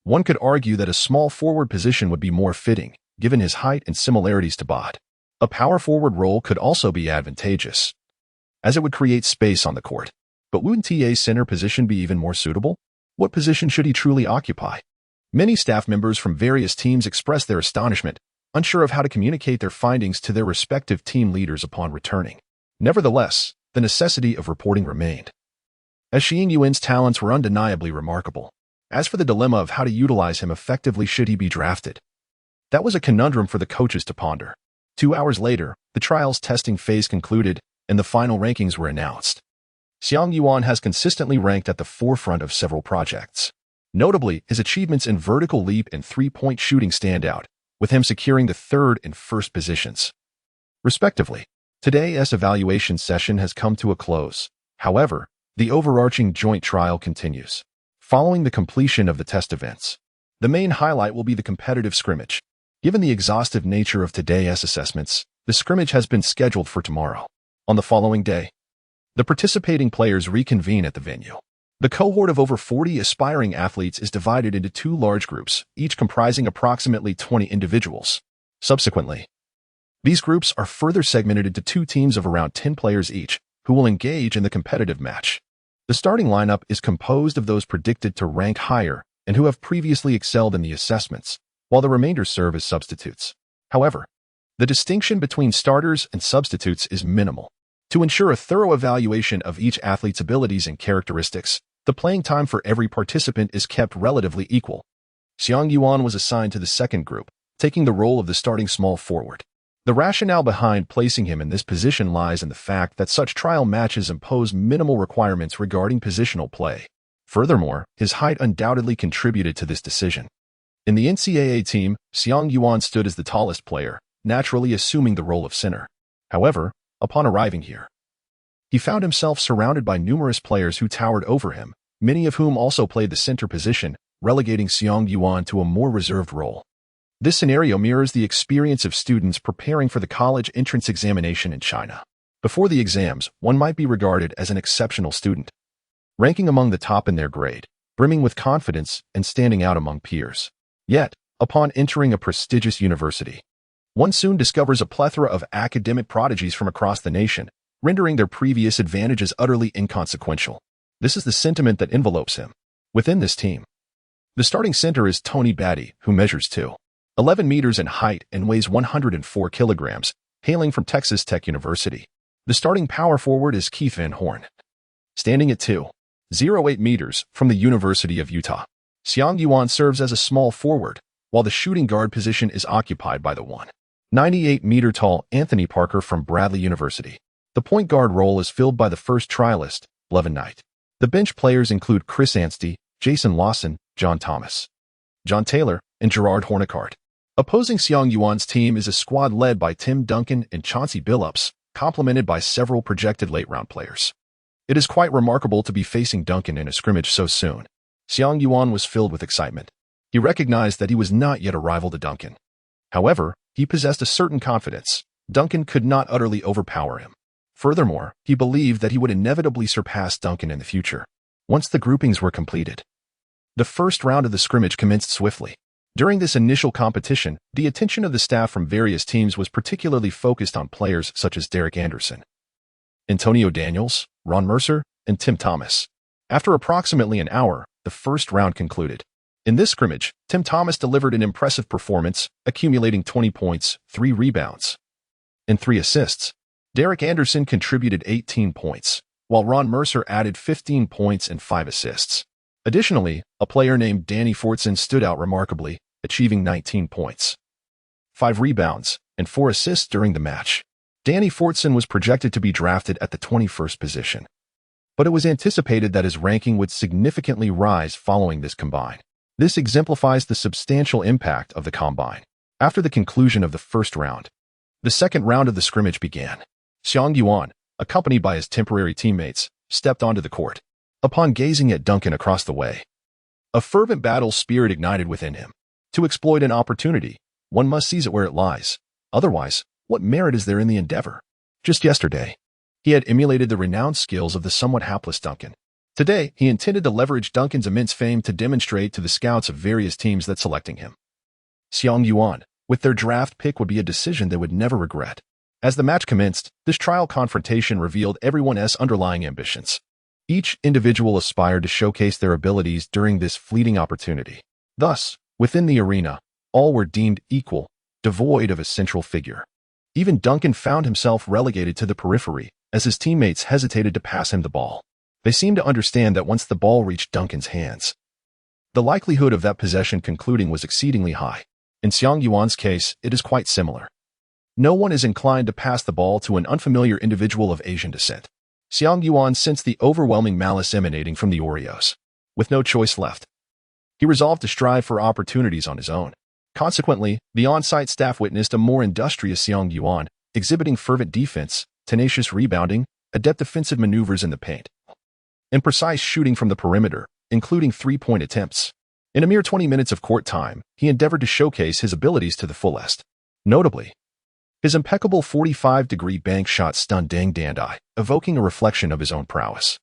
S1: one could argue that a small forward position would be more fitting, given his height and similarities to Bod. A power forward role could also be advantageous, as it would create space on the court. But wouldn't a center position be even more suitable? What position should he truly occupy? Many staff members from various teams expressed their astonishment, unsure of how to communicate their findings to their respective team leaders upon returning. Nevertheless, the necessity of reporting remained, as Xiang Yuan's talents were undeniably remarkable. As for the dilemma of how to utilize him effectively should he be drafted, that was a conundrum for the coaches to ponder. 2 hours later, the trial's testing phase concluded, and the final rankings were announced. Xiang Yuan has consistently ranked at the forefront of several projects. Notably, his achievements in vertical leap and three-point shooting stand out, with him securing the third and first positions, respectively. Today's evaluation session has come to a close. However, the overarching joint trial continues. Following the completion of the test events, the main highlight will be the competitive scrimmage. Given the exhaustive nature of today's assessments, the scrimmage has been scheduled for tomorrow. On the following day, the participating players reconvene at the venue. The cohort of over 40 aspiring athletes is divided into two large groups, each comprising approximately 20 individuals. Subsequently, these groups are further segmented into two teams of around 10 players each, who will engage in the competitive match. The starting lineup is composed of those predicted to rank higher and who have previously excelled in the assessments, while the remainder serve as substitutes. However, the distinction between starters and substitutes is minimal. To ensure a thorough evaluation of each athlete's abilities and characteristics, the playing time for every participant is kept relatively equal. Xiang Yuan was assigned to the second group, taking the role of the starting small forward. The rationale behind placing him in this position lies in the fact that such trial matches impose minimal requirements regarding positional play. Furthermore, his height undoubtedly contributed to this decision. In the NCAA team, Xiang Yuan stood as the tallest player, naturally assuming the role of center. However, upon arriving here, he found himself surrounded by numerous players who towered over him, many of whom also played the center position, relegating Xiang Yuan to a more reserved role. This scenario mirrors the experience of students preparing for the college entrance examination in China. Before the exams, one might be regarded as an exceptional student, ranking among the top in their grade, brimming with confidence and standing out among peers. Yet, upon entering a prestigious university, one soon discovers a plethora of academic prodigies from across the nation, rendering their previous advantages utterly inconsequential. This is the sentiment that envelopes him. Within this team, the starting center is Tony Batty, who measures 2'11" meters in height and weighs 104 kilograms, hailing from Texas Tech University. The starting power forward is Keith Van Horn, standing at 2'08" meters from the University of Utah. Xiang Yuan serves as a small forward, while the shooting guard position is occupied by the 1'98" tall Anthony Parker from Bradley University. The point guard role is filled by the first trialist, Levin Knight. The bench players include Chris Anstey, Jason Lawson, John Thomas, John Taylor, and Gerard Hornicart. Opposing Xiang Yuan's team is a squad led by Tim Duncan and Chauncey Billups, complemented by several projected late-round players. It is quite remarkable to be facing Duncan in a scrimmage so soon. Xiang Yuan was filled with excitement. He recognized that he was not yet a rival to Duncan. However, he possessed a certain confidence. Duncan could not utterly overpower him. Furthermore, he believed that he would inevitably surpass Duncan in the future. Once the groupings were completed, the first round of the scrimmage commenced swiftly. During this initial competition, the attention of the staff from various teams was particularly focused on players such as Derek Anderson, Antonio Daniels, Ron Mercer, and Tim Thomas. After approximately an hour, the first round concluded. In this scrimmage, Tim Thomas delivered an impressive performance, accumulating 20 points, 3 rebounds, and 3 assists. Derek Anderson contributed 18 points, while Ron Mercer added 15 points and 5 assists. Additionally, a player named Danny Fortson stood out remarkably, achieving 19 points, 5 rebounds, and 4 assists during the match. Danny Fortson was projected to be drafted at the 21st position, but it was anticipated that his ranking would significantly rise following this combine. This exemplifies the substantial impact of the combine. After the conclusion of the first round, the second round of the scrimmage began. Xiang Yuan, accompanied by his temporary teammates, stepped onto the court. Upon gazing at Duncan across the way, a fervent battle spirit ignited within him. To exploit an opportunity, one must seize it where it lies. Otherwise, what merit is there in the endeavor? Just yesterday, he had emulated the renowned skills of the somewhat hapless Duncan. Today, he intended to leverage Duncan's immense fame to demonstrate to the scouts of various teams that selecting him, Xiang Yuan, with their draft pick would be a decision they would never regret. As the match commenced, this trial confrontation revealed everyone's underlying ambitions. Each individual aspired to showcase their abilities during this fleeting opportunity. Thus, within the arena, all were deemed equal, devoid of a central figure. Even Duncan found himself relegated to the periphery, as his teammates hesitated to pass him the ball. They seemed to understand that once the ball reached Duncan's hands, the likelihood of that possession concluding was exceedingly high. In Xiang Yuan's case, it is quite similar. No one is inclined to pass the ball to an unfamiliar individual of Asian descent. Xiang Yuan sensed the overwhelming malice emanating from the Oreos. With no choice left, he resolved to strive for opportunities on his own. Consequently, the on-site staff witnessed a more industrious Xiang Yuan, exhibiting fervent defense, tenacious rebounding, adept offensive maneuvers in the paint, and precise shooting from the perimeter, including three-point attempts. In a mere 20 minutes of court time, he endeavored to showcase his abilities to the fullest. Notably, his impeccable 45-degree bank shot stunned Dang Dandai, evoking a reflection of his own prowess.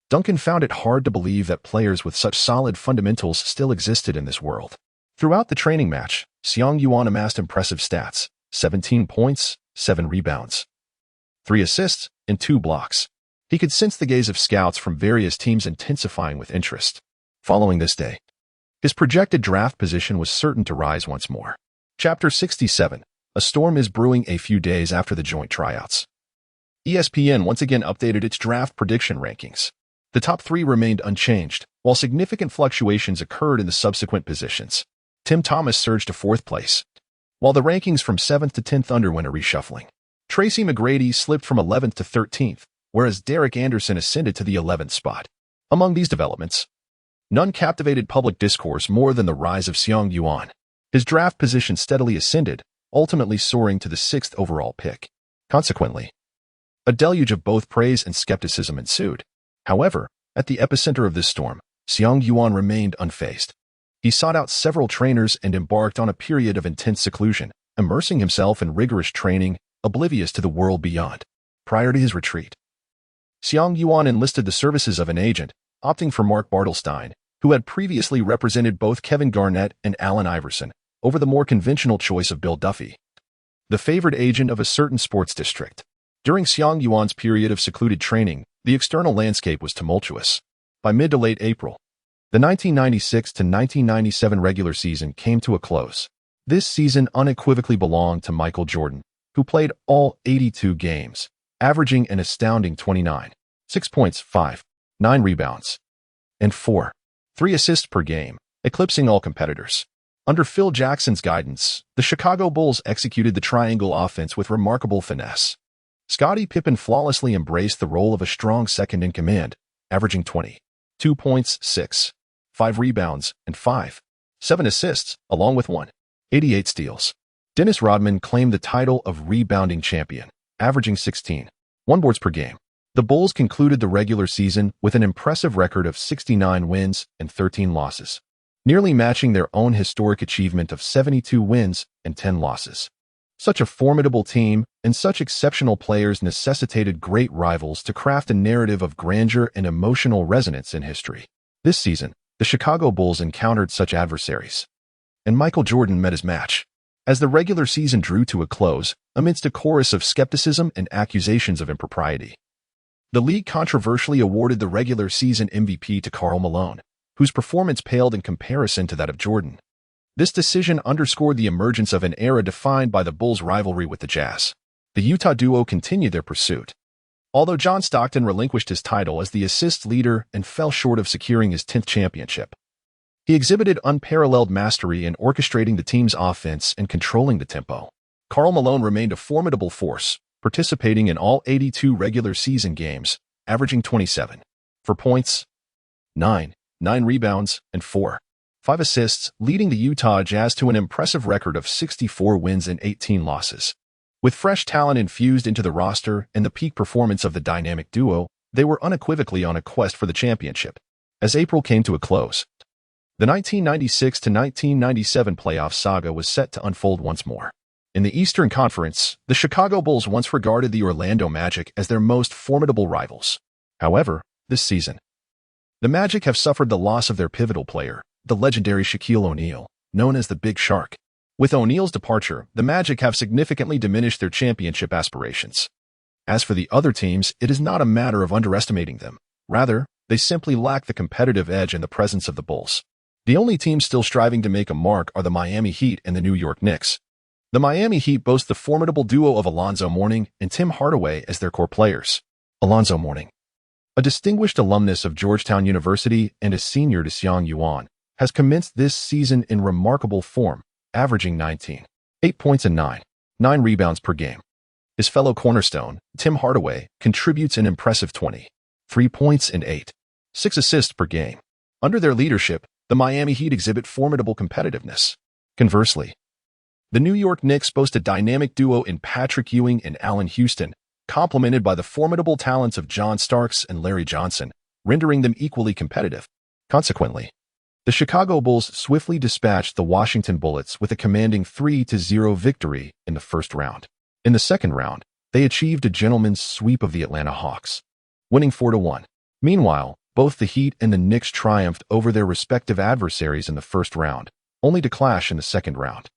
S1: Duncan found it hard to believe that players with such solid fundamentals still existed in this world. Throughout the training match, Xiang Yuan amassed impressive stats: 17 points, 7 rebounds, 3 assists, and 2 blocks. He could sense the gaze of scouts from various teams intensifying with interest. Following this day, his projected draft position was certain to rise once more. Chapter 67. A storm is brewing a few days after the joint tryouts. ESPN once again updated its draft prediction rankings. The top 3 remained unchanged, while significant fluctuations occurred in the subsequent positions. Tim Thomas surged to 4th place, while the rankings from 7th to 10th underwent a reshuffling. Tracy McGrady slipped from 11th to 13th, whereas Derek Anderson ascended to the 11th spot. Among these developments, none captivated public discourse more than the rise of Xiang Yuan. His draft position steadily ascended, ultimately soaring to the 6th overall pick. Consequently, a deluge of both praise and skepticism ensued. However, at the epicenter of this storm, Xiang Yuan remained unfazed. He sought out several trainers and embarked on a period of intense seclusion, immersing himself in rigorous training, oblivious to the world beyond. Prior to his retreat, Xiang Yuan enlisted the services of an agent, opting for Mark Bartelstein, who had previously represented both Kevin Garnett and Allen Iverson, over the more conventional choice of Bill Duffy, the favored agent of a certain sports district. During Xiang Yuan's period of secluded training, the external landscape was tumultuous. By mid to late April, the 1996 to 1997 regular season came to a close. This season unequivocally belonged to Michael Jordan, who played all 82 games, averaging an astounding 29, 6 points, 5, 9 rebounds, and 3 assists per game, eclipsing all competitors. Under Phil Jackson's guidance, the Chicago Bulls executed the triangle offense with remarkable finesse. Scottie Pippen flawlessly embraced the role of a strong second-in-command, averaging 22 points, 6, 5 rebounds, and 7 assists, along with 88 steals. Dennis Rodman claimed the title of rebounding champion, averaging 16, 1 boards per game. The Bulls concluded the regular season with an impressive record of 69 wins and 13 losses, nearly matching their own historic achievement of 72 wins and 10 losses. Such a formidable team and such exceptional players necessitated great rivals to craft a narrative of grandeur and emotional resonance in history. This season, the Chicago Bulls encountered such adversaries, and Michael Jordan met his match. As the regular season drew to a close, amidst a chorus of skepticism and accusations of impropriety, the league controversially awarded the regular season MVP to Karl Malone, whose performance paled in comparison to that of Jordan. This decision underscored the emergence of an era defined by the Bulls' rivalry with the Jazz. The Utah duo continued their pursuit, although John Stockton relinquished his title as the assist leader and fell short of securing his 10th championship. He exhibited unparalleled mastery in orchestrating the team's offense and controlling the tempo. Karl Malone remained a formidable force, participating in all 82 regular season games, averaging 27 points, 9 rebounds, and 5 assists, leading the Utah Jazz to an impressive record of 64 wins and 18 losses. With fresh talent infused into the roster and the peak performance of the dynamic duo, they were unequivocally on a quest for the championship. As April came to a close, the 1996 to 1997 playoff saga was set to unfold once more. In the Eastern Conference, the Chicago Bulls once regarded the Orlando Magic as their most formidable rivals. However, this season, the Magic have suffered the loss of their pivotal player, the legendary Shaquille O'Neal, known as the Big Shark. With O'Neal's departure, the Magic have significantly diminished their championship aspirations. As for the other teams, it is not a matter of underestimating them. Rather, they simply lack the competitive edge in the presence of the Bulls. The only teams still striving to make a mark are the Miami Heat and the New York Knicks. The Miami Heat boast the formidable duo of Alonzo Mourning and Tim Hardaway as their core players. Alonzo Mourning, a distinguished alumnus of Georgetown University and a senior to Xiang Yuan, has commenced this season in remarkable form, averaging 8 points and 9 rebounds per game. His fellow cornerstone, Tim Hardaway, contributes an impressive 23 points and 6 assists per game. Under their leadership, the Miami Heat exhibit formidable competitiveness. Conversely, the New York Knicks boast a dynamic duo in Patrick Ewing and Allen Houston, complemented by the formidable talents of John Starks and Larry Johnson, rendering them equally competitive. Consequently, the Chicago Bulls swiftly dispatched the Washington Bullets with a commanding 3-0 victory in the first round. In the second round, they achieved a gentleman's sweep of the Atlanta Hawks, winning 4-1. Meanwhile, both the Heat and the Knicks triumphed over their respective adversaries in the first round, only to clash in the second round.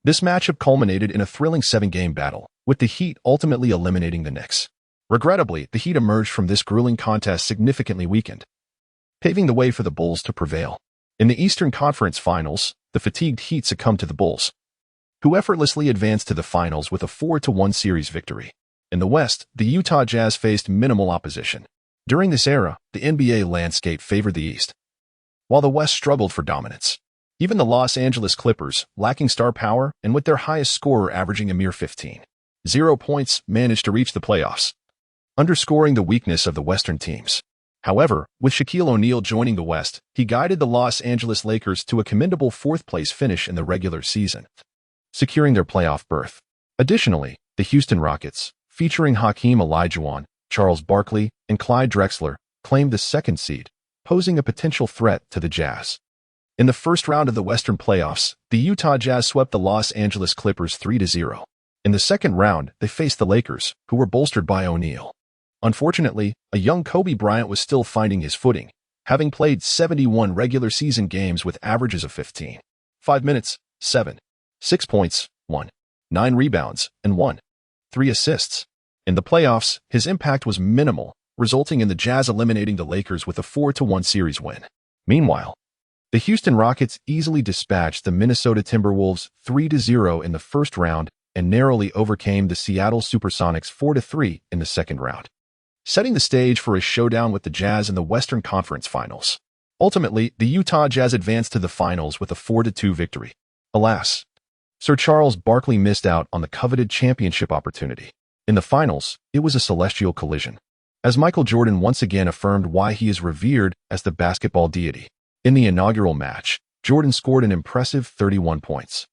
S1: This matchup culminated in a thrilling 7-game battle, with the Heat ultimately eliminating the Knicks. Regrettably, the Heat emerged from this grueling contest significantly weakened, paving the way for the Bulls to prevail. In the Eastern Conference Finals, the fatigued Heat succumbed to the Bulls, who effortlessly advanced to the finals with a 4-1 series victory. In the West, the Utah Jazz faced minimal opposition. During this era, the NBA landscape favored the East, while the West struggled for dominance. Even the Los Angeles Clippers, lacking star power and with their highest scorer averaging a mere 15.0 points, managed to reach the playoffs, underscoring the weakness of the Western teams. However, with Shaquille O'Neal joining the West, he guided the Los Angeles Lakers to a commendable fourth-place finish in the regular season, securing their playoff berth. Additionally, the Houston Rockets, featuring Hakeem Olajuwon, Charles Barkley, and Clyde Drexler, claimed the second seed, posing a potential threat to the Jazz. In the first round of the Western playoffs, the Utah Jazz swept the Los Angeles Clippers 3-0. In the second round, they faced the Lakers, who were bolstered by O'Neal. Unfortunately, a young Kobe Bryant was still finding his footing, having played 71 regular season games with averages of 15.5 minutes, 7.6 points, 1.9 rebounds, and 1.3 assists. In the playoffs, his impact was minimal, resulting in the Jazz eliminating the Lakers with a 4-1 series win. Meanwhile, the Houston Rockets easily dispatched the Minnesota Timberwolves 3-0 in the first round and narrowly overcame the Seattle Supersonics 4-3 in the second round, setting the stage for a showdown with the Jazz in the Western Conference Finals. Ultimately, the Utah Jazz advanced to the finals with a 4-2 victory. Alas, Sir Charles Barkley missed out on the coveted championship opportunity. In the finals, it was a celestial collision, as Michael Jordan once again affirmed why he is revered as the basketball deity. In the inaugural match, Jordan scored an impressive 31 points,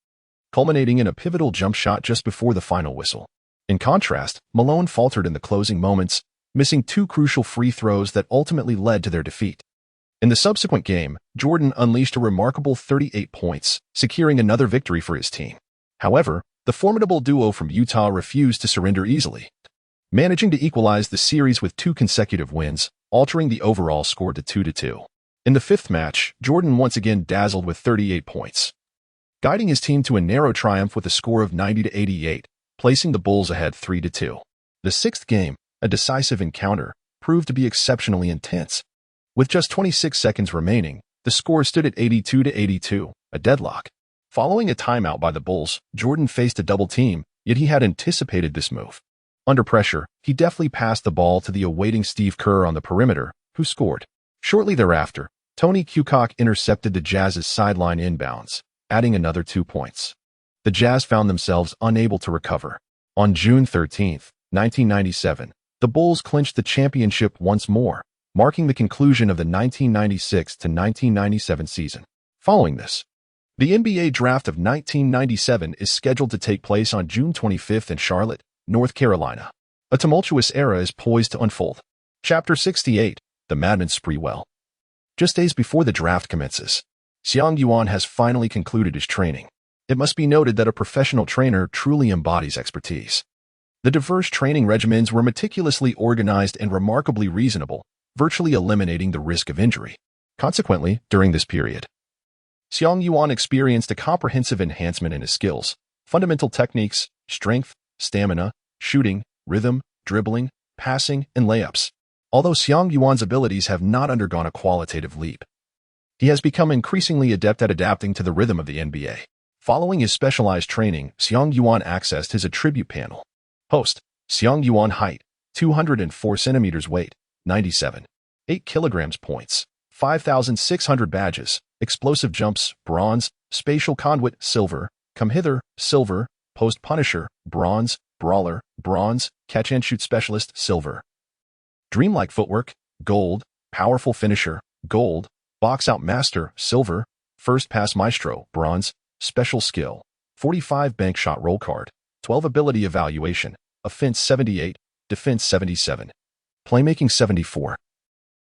S1: culminating in a pivotal jump shot just before the final whistle. In contrast, Malone faltered in the closing moments, missing two crucial free throws that ultimately led to their defeat. In the subsequent game, Jordan unleashed a remarkable 38 points, securing another victory for his team. However, the formidable duo from Utah refused to surrender easily, managing to equalize the series with two consecutive wins, altering the overall score to 2-2. In the fifth match, Jordan once again dazzled with 38 points, guiding his team to a narrow triumph with a score of 90-88, placing the Bulls ahead 3-2. The sixth game, a decisive encounter, proved to be exceptionally intense. With just 26 seconds remaining, the score stood at 82-82, a deadlock. Following a timeout by the Bulls, Jordan faced a double team, yet he had anticipated this move. Under pressure, he deftly passed the ball to the awaiting Steve Kerr on the perimeter, who scored. Shortly thereafter, Tony Kukoc intercepted the Jazz's sideline inbounds, adding another 2 points. The Jazz found themselves unable to recover. On June 13, 1997, the Bulls clinched the championship once more, marking the conclusion of the 1996-1997 season. Following this, the NBA Draft of 1997 is scheduled to take place on June 25th in Charlotte, North Carolina. A tumultuous era is poised to unfold. Chapter 68, The Madman Spree. Just days before the draft commences, Xiang Yuan has finally concluded his training. It must be noted that a professional trainer truly embodies expertise. The diverse training regimens were meticulously organized and remarkably reasonable, virtually eliminating the risk of injury. Consequently, during this period, Xiang Yuan experienced a comprehensive enhancement in his skills, fundamental techniques, strength, stamina, shooting, rhythm, dribbling, passing, and layups. Although Xiang Yuan's abilities have not undergone a qualitative leap, he has become increasingly adept at adapting to the rhythm of the NBA. Following his specialized training, Xiang Yuan accessed his attribute panel. Host, Xiang Yuan height, 204 centimeters weight, 97.8 kilograms points, 5,600 badges, explosive jumps, bronze, spatial conduit, silver, come hither, silver, post punisher, bronze, brawler, bronze, catch and shoot specialist, silver. Dreamlike footwork, gold, powerful finisher, gold, Box out master, silver. First pass maestro, bronze. Special skill, 45 bank shot roll card, 12 ability evaluation, offense 78, defense 77, playmaking 74,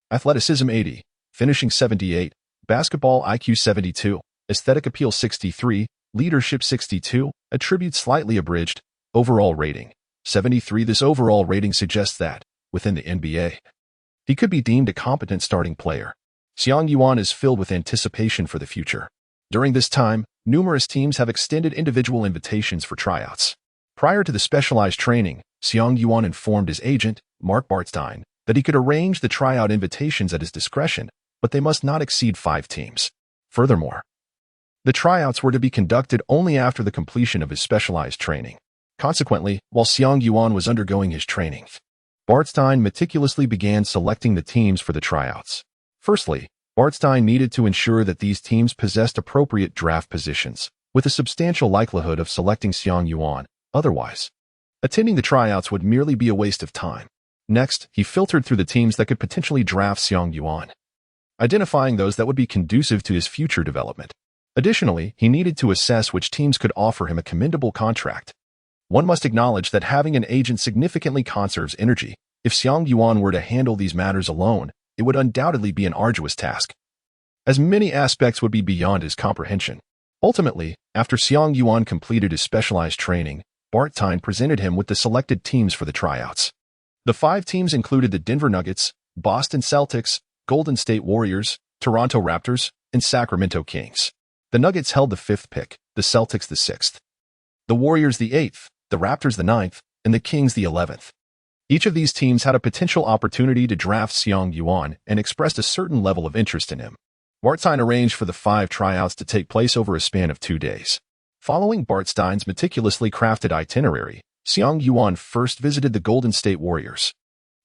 S1: athleticism 80, finishing 78, basketball IQ 72, aesthetic appeal 63, leadership 62, attributes slightly abridged, overall rating 73. This overall rating suggests that, within the NBA, he could be deemed a competent starting player. Xiang Yuan is filled with anticipation for the future. During this time, numerous teams have extended individual invitations for tryouts. Prior to the specialized training, Xiang Yuan informed his agent, Mark Bartstein, that he could arrange the tryout invitations at his discretion, but they must not exceed 5 teams. Furthermore, the tryouts were to be conducted only after the completion of his specialized training. Consequently, while Xiang Yuan was undergoing his training, Bartstein meticulously began selecting the teams for the tryouts. Firstly, Bartstein needed to ensure that these teams possessed appropriate draft positions, with a substantial likelihood of selecting Xiang Yuan. Otherwise, attending the tryouts would merely be a waste of time. Next, he filtered through the teams that could potentially draft Xiang Yuan, identifying those that would be conducive to his future development. Additionally, he needed to assess which teams could offer him a commendable contract. One must acknowledge that having an agent significantly conserves energy. If Xiang Yuan were to handle these matters alone, it would undoubtedly be an arduous task, as many aspects would be beyond his comprehension. Ultimately, after Xiang Yuan completed his specialized training, Bartstein presented him with the selected teams for the tryouts. The 5 teams included the Denver Nuggets, Boston Celtics, Golden State Warriors, Toronto Raptors, and Sacramento Kings. The Nuggets held the 5th pick, the Celtics the 6th, the Warriors the 8th, the Raptors the 9th, and the Kings the 11th. Each of these teams had a potential opportunity to draft Xiang Yuan and expressed a certain level of interest in him. Bartstein arranged for the 5 tryouts to take place over a span of 2 days. Following Bartstein's meticulously crafted itinerary, Xiang Yuan first visited the Golden State Warriors.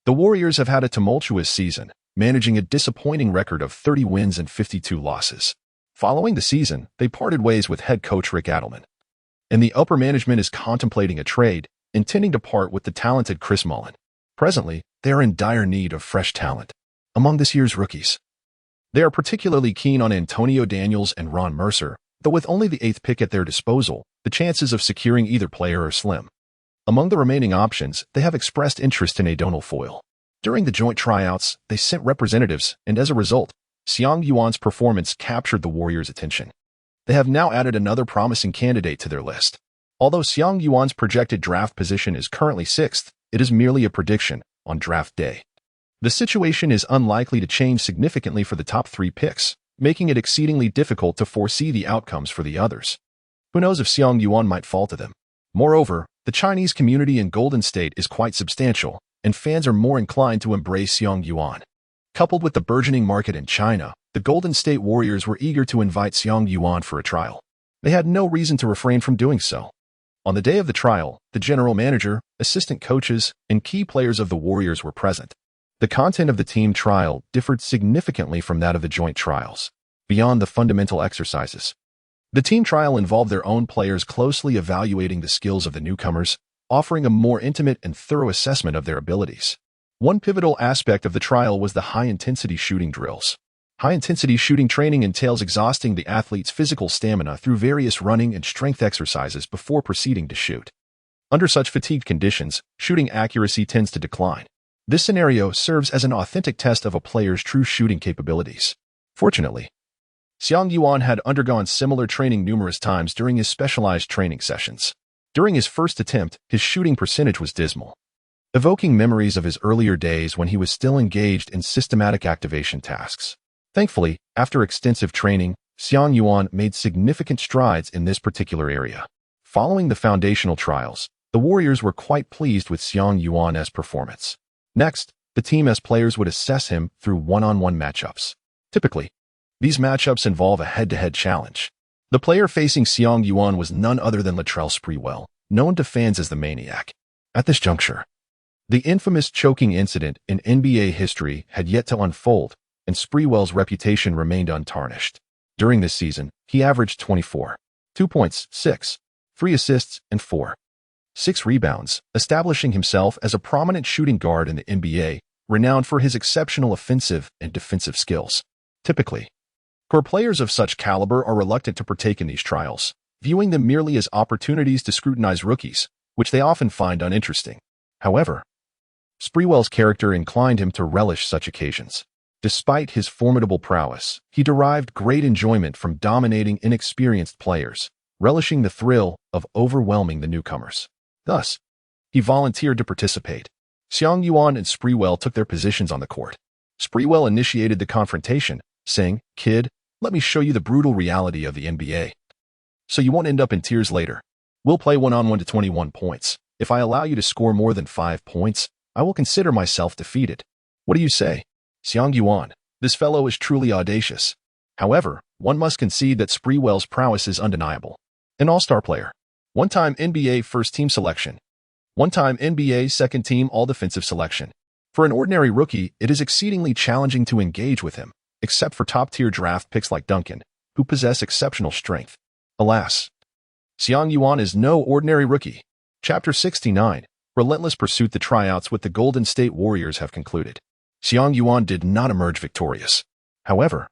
S1: The Warriors have had a tumultuous season, managing a disappointing record of 30 wins and 52 losses. Following the season, they parted ways with head coach Rick Adelman, and the upper management is contemplating a trade, intending to part with the talented Chris Mullin. Presently, they are in dire need of fresh talent. Among this year's rookies, they are particularly keen on Antonio Daniels and Ron Mercer, though with only the 8th pick at their disposal, the chances of securing either player are slim. Among the remaining options, they have expressed interest in Adonal Foyle. During the joint tryouts, they sent representatives, and as a result, Xiang Yuan's performance captured the Warriors' attention. They have now added another promising candidate to their list. Although Xiang Yuan's projected draft position is currently 6th, it is merely a prediction on draft day. The situation is unlikely to change significantly for the top 3 picks, making it exceedingly difficult to foresee the outcomes for the others. Who knows if Xiang Yuan might fall to them? Moreover, the Chinese community in Golden State is quite substantial, and fans are more inclined to embrace Xiang Yuan. Coupled with the burgeoning market in China, the Golden State Warriors were eager to invite Xiang Yuan for a trial. They had no reason to refrain from doing so. On the day of the trial, the general manager, assistant coaches, and key players of the Warriors were present. The content of the team trial differed significantly from that of the joint trials. Beyond the fundamental exercises, the team trial involved their own players closely evaluating the skills of the newcomers, offering a more intimate and thorough assessment of their abilities. One pivotal aspect of the trial was the high-intensity shooting drills. High-intensity shooting training entails exhausting the athlete's physical stamina through various running and strength exercises before proceeding to shoot. Under such fatigued conditions, shooting accuracy tends to decline. This scenario serves as an authentic test of a player's true shooting capabilities. Fortunately, Xiang Yuan had undergone similar training numerous times during his specialized training sessions. During his first attempt, his shooting percentage was dismal, evoking memories of his earlier days when he was still engaged in systematic activation tasks. Thankfully, after extensive training, Xiang Yuan made significant strides in this particular area. Following the foundational trials, the Warriors were quite pleased with Xiang Yuan's performance. Next, the team as players would assess him through one-on-one matchups. Typically, these matchups involve a head-to-head challenge. The player facing Xiang Yuan was none other than Latrell Sprewell, known to fans as the Maniac. At this juncture, the infamous choking incident in NBA history had yet to unfold, and Sprewell's reputation remained untarnished. During this season, he averaged 24, 2 points, 6, 3 assists, and 4, 6 rebounds, establishing himself as a prominent shooting guard in the NBA, renowned for his exceptional offensive and defensive skills. Typically, Core players of such caliber are reluctant to partake in these trials, viewing them merely as opportunities to scrutinize rookies, which they often find uninteresting. However, Sprewell's character inclined him to relish such occasions. Despite his formidable prowess, he derived great enjoyment from dominating inexperienced players, relishing the thrill of overwhelming the newcomers. Thus, he volunteered to participate. Xiang Yuan and Sprewell took their positions on the court. Sprewell initiated the confrontation, saying, "Kid, let me show you the brutal reality of the NBA. So you won't end up in tears later. We'll play one-on-one to 21 points. If I allow you to score more than 5 points, I will consider myself defeated. What do you say?" Xiang Yuan, this fellow is truly audacious. However, one must concede that Sprewell's prowess is undeniable. An all-star player. One-time NBA first-team selection. One-time NBA second-team all-defensive selection. For an ordinary rookie, it is exceedingly challenging to engage with him, except for top-tier draft picks like Duncan, who possess exceptional strength. Alas, Xiang Yuan is no ordinary rookie. Chapter 69, Relentless Pursuit. The tryouts with the Golden State Warriors have concluded. Xiang Yuan did not emerge victorious. However,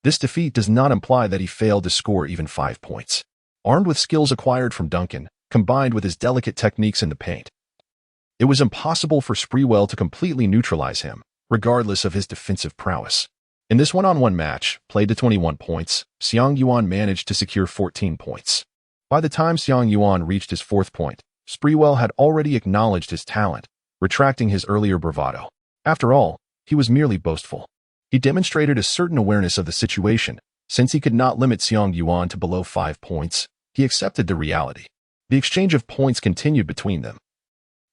S1: this defeat does not imply that he failed to score even 5 points. Armed with skills acquired from Duncan, combined with his delicate techniques in the paint, it was impossible for Sprewell to completely neutralize him, regardless of his defensive prowess. In this one-on-one match, played to 21 points, Xiang Yuan managed to secure 14 points. By the time Xiang Yuan reached his 4th point, Sprewell had already acknowledged his talent, retracting his earlier bravado. After all, he was merely boastful. He demonstrated a certain awareness of the situation. Since he could not limit Xiang Yuan to below 5 points, he accepted the reality. The exchange of points continued between them.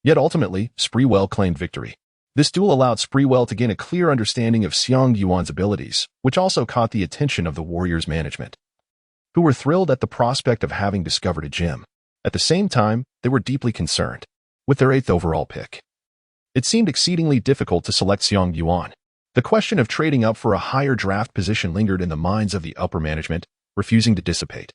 S1: Yet ultimately, Sprewell claimed victory. This duel allowed Sprewell to gain a clear understanding of Xiang Yuan's abilities, which also caught the attention of the Warriors' management, who were thrilled at the prospect of having discovered a gem. At the same time, they were deeply concerned with their 8th overall pick. It seemed exceedingly difficult to select Xiang Yuan. The question of trading up for a higher draft position lingered in the minds of the upper management, refusing to dissipate.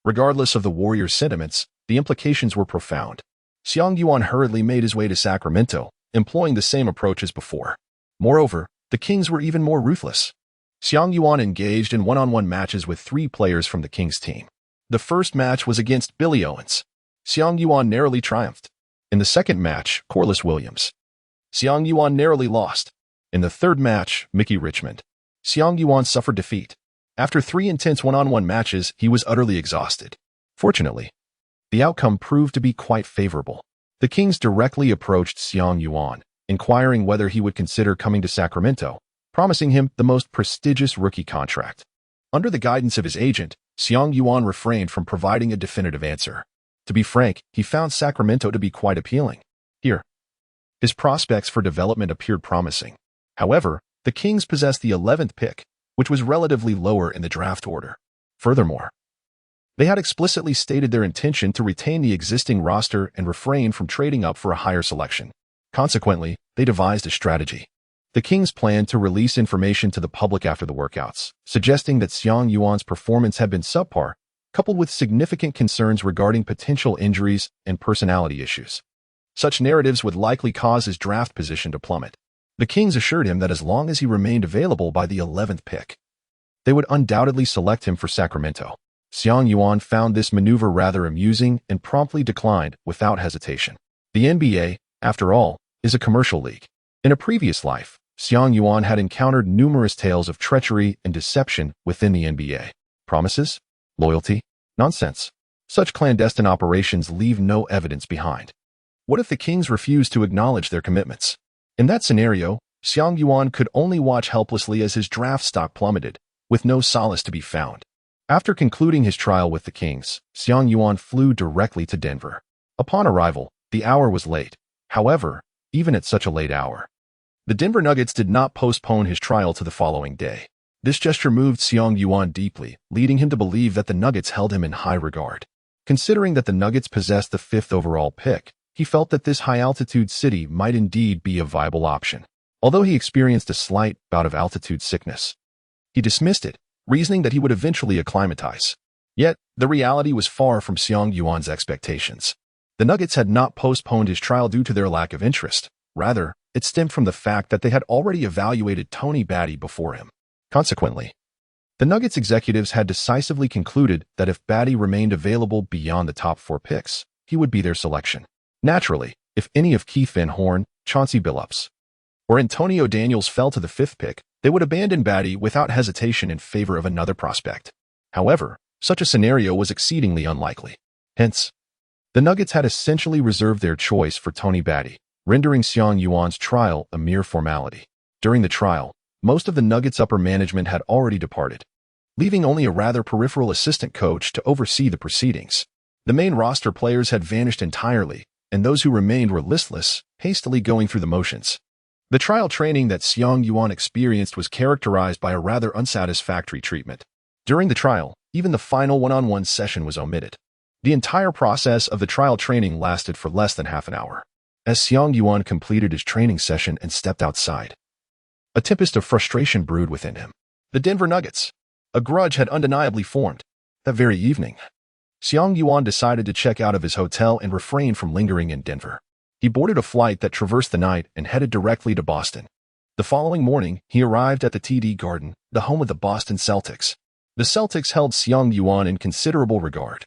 S1: Regardless of the Warriors' sentiments, the implications were profound. Xiang Yuan hurriedly made his way to Sacramento, employing the same approach as before. Moreover, the Kings were even more ruthless. Xiang Yuan engaged in one-on-one matches with 3 players from the Kings team. The first match was against Billy Owens. Xiang Yuan narrowly triumphed. In the second match, Corliss Williams. Xiang Yuan narrowly lost. In the third match, Mickey Richmond. Xiang Yuan suffered defeat. After 3 intense one-on-one matches, he was utterly exhausted. Fortunately, the outcome proved to be quite favorable. The Kings directly approached Xiang Yuan, inquiring whether he would consider coming to Sacramento, promising him the most prestigious rookie contract. Under the guidance of his agent, Xiang Yuan refrained from providing a definitive answer. To be frank, he found Sacramento to be quite appealing. Here, his prospects for development appeared promising. However, the Kings possessed the 11th pick, which was relatively lower in the draft order. Furthermore, they had explicitly stated their intention to retain the existing roster and refrain from trading up for a higher selection. Consequently, they devised a strategy. The Kings planned to release information to the public after the workouts, suggesting that Xiang Yuan's performance had been subpar, coupled with significant concerns regarding potential injuries and personality issues. Such narratives would likely cause his draft position to plummet. The Kings assured him that as long as he remained available by the 11th pick, they would undoubtedly select him for Sacramento. Xiang Yuan found this maneuver rather amusing and promptly declined without hesitation. The NBA, after all, is a commercial league. In a previous life, Xiang Yuan had encountered numerous tales of treachery and deception within the NBA. Promises? Loyalty? Nonsense. Such clandestine operations leave no evidence behind. What if the Kings refused to acknowledge their commitments? In that scenario, Xiang Yuan could only watch helplessly as his draft stock plummeted, with no solace to be found. After concluding his trial with the Kings, Xiang Yuan flew directly to Denver. Upon arrival, the hour was late. However, even at such a late hour, the Denver Nuggets did not postpone his trial to the following day. This gesture moved Xiang Yuan deeply, leading him to believe that the Nuggets held him in high regard. Considering that the Nuggets possessed the 5th overall pick, he felt that this high-altitude city might indeed be a viable option. Although he experienced a slight bout of altitude sickness, he dismissed it, reasoning that he would eventually acclimatize. Yet, the reality was far from Xiang Yuan's expectations. The Nuggets had not postponed his trial due to their lack of interest. Rather, it stemmed from the fact that they had already evaluated Tony Batty before him. Consequently, The Nuggets executives had decisively concluded that if Batty remained available beyond the top 4 picks, he would be their selection. Naturally, if any of Keith Van Horn, Chauncey Billups, or Antonio Daniels fell to the 5th pick, they would abandon Batty without hesitation in favor of another prospect. However, such a scenario was exceedingly unlikely. Hence, the Nuggets had essentially reserved their choice for Tony Batty, rendering Xiang Yuan's trial a mere formality. During the trial, most of the Nuggets' upper management had already departed, leaving only a rather peripheral assistant coach to oversee the proceedings. The main roster players had vanished entirely, and those who remained were listless, hastily going through the motions. The trial training that Xiang Yuan experienced was characterized by a rather unsatisfactory treatment. During the trial, even the final one-on-one session was omitted. The entire process of the trial training lasted for less than half an hour. As Xiang Yuan completed his training session and stepped outside, a tempest of frustration brewed within him. The Denver Nuggets. A grudge had undeniably formed. That very evening, Xiang Yuan decided to check out of his hotel and refrain from lingering in Denver. He boarded a flight that traversed the night and headed directly to Boston. The following morning, he arrived at the TD Garden, the home of the Boston Celtics. The Celtics held Xiang Yuan in considerable regard,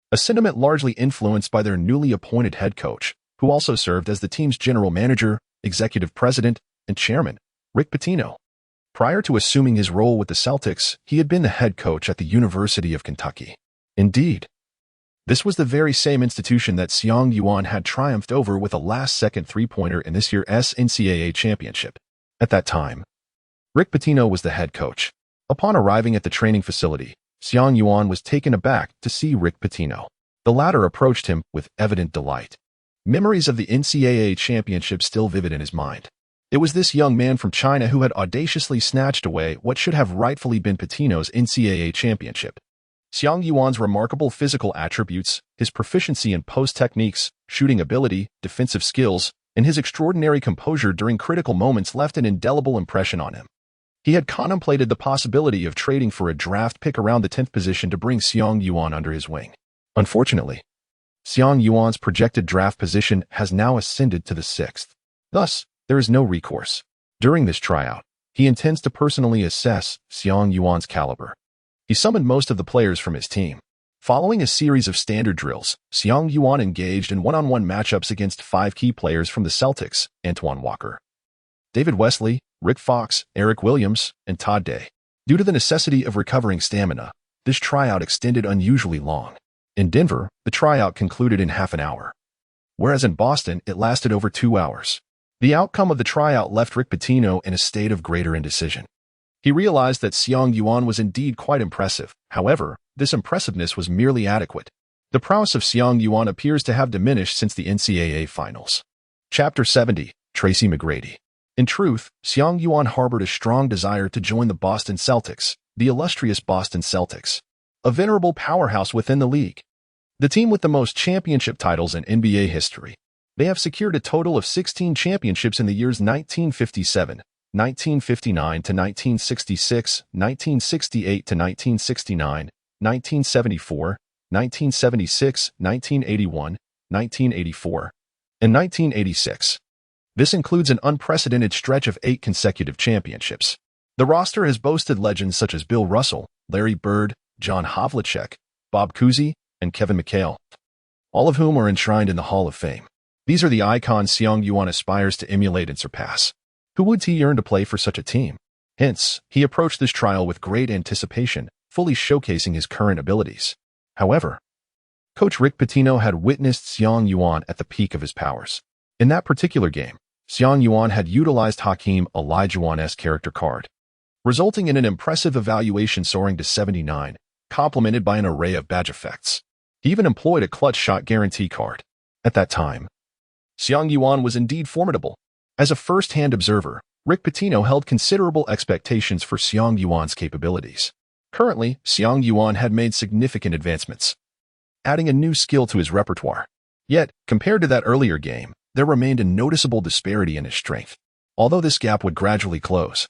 S1: a sentiment largely influenced by their newly appointed head coach, who also served as the team's general manager, executive president, and chairman, Rick Pitino. Prior to assuming his role with the Celtics, he had been the head coach at the University of Kentucky. Indeed, this was the very same institution that Xiang Yuan had triumphed over with a last-second three-pointer in this year's NCAA championship. At that time, Rick Pitino was the head coach. Upon arriving at the training facility, Xiang Yuan was taken aback to see Rick Pitino. The latter approached him with evident delight. Memories of the NCAA championship still vivid in his mind. It was this young man from China who had audaciously snatched away what should have rightfully been Pitino's NCAA championship. Xiang Yuan's remarkable physical attributes, his proficiency in post techniques, shooting ability, defensive skills, and his extraordinary composure during critical moments left an indelible impression on him. He had contemplated the possibility of trading for a draft pick around the 10th position to bring Xiang Yuan under his wing. Unfortunately, Xiang Yuan's projected draft position has now ascended to the 6th. Thus, there is no recourse. During this tryout, he intends to personally assess Xiang Yuan's caliber. He summoned most of the players from his team. Following a series of standard drills, Xiang Yuan engaged in one-on-one matchups against 5 key players from the Celtics: Antoine Walker, David Wesley, Rick Fox, Eric Williams, and Todd Day. Due to the necessity of recovering stamina, this tryout extended unusually long. In Denver, the tryout concluded in half an hour, whereas in Boston, it lasted over 2 hours. The outcome of the tryout left Rick Pitino in a state of greater indecision. He realized that Xiang Yuan was indeed quite impressive. However, this impressiveness was merely adequate. The prowess of Xiang Yuan appears to have diminished since the NCAA finals. Chapter 70. Tracy McGrady. In truth, Xiang Yuan harbored a strong desire to join the Boston Celtics, the illustrious Boston Celtics, a venerable powerhouse within the league. The team with the most championship titles in NBA history. They have secured a total of 16 championships in the years 1957, 1959 to 1966, 1968 to 1969, 1974, 1976, 1981, 1984, and 1986. This includes an unprecedented stretch of 8 consecutive championships. The roster has boasted legends such as Bill Russell, Larry Bird, John Havlicek, Bob Cousy, and Kevin McHale, all of whom are enshrined in the Hall of Fame. These are the icons Xiang Yuan aspires to emulate and surpass. Who would he yearn to play for such a team? Hence, he approached this trial with great anticipation, fully showcasing his current abilities. However, Coach Rick Pitino had witnessed Xiang Yuan at the peak of his powers. In that particular game, Xiang Yuan had utilized Hakeem Olajuwon's character card, resulting in an impressive evaluation soaring to 79, complemented by an array of badge effects. He even employed a clutch shot guarantee card. At that time, Xiang Yuan was indeed formidable. As a first-hand observer, Rick Pitino held considerable expectations for Xiang Yuan's capabilities. Currently, Xiang Yuan had made significant advancements, adding a new skill to his repertoire. Yet, compared to that earlier game, there remained a noticeable disparity in his strength, although this gap would gradually close.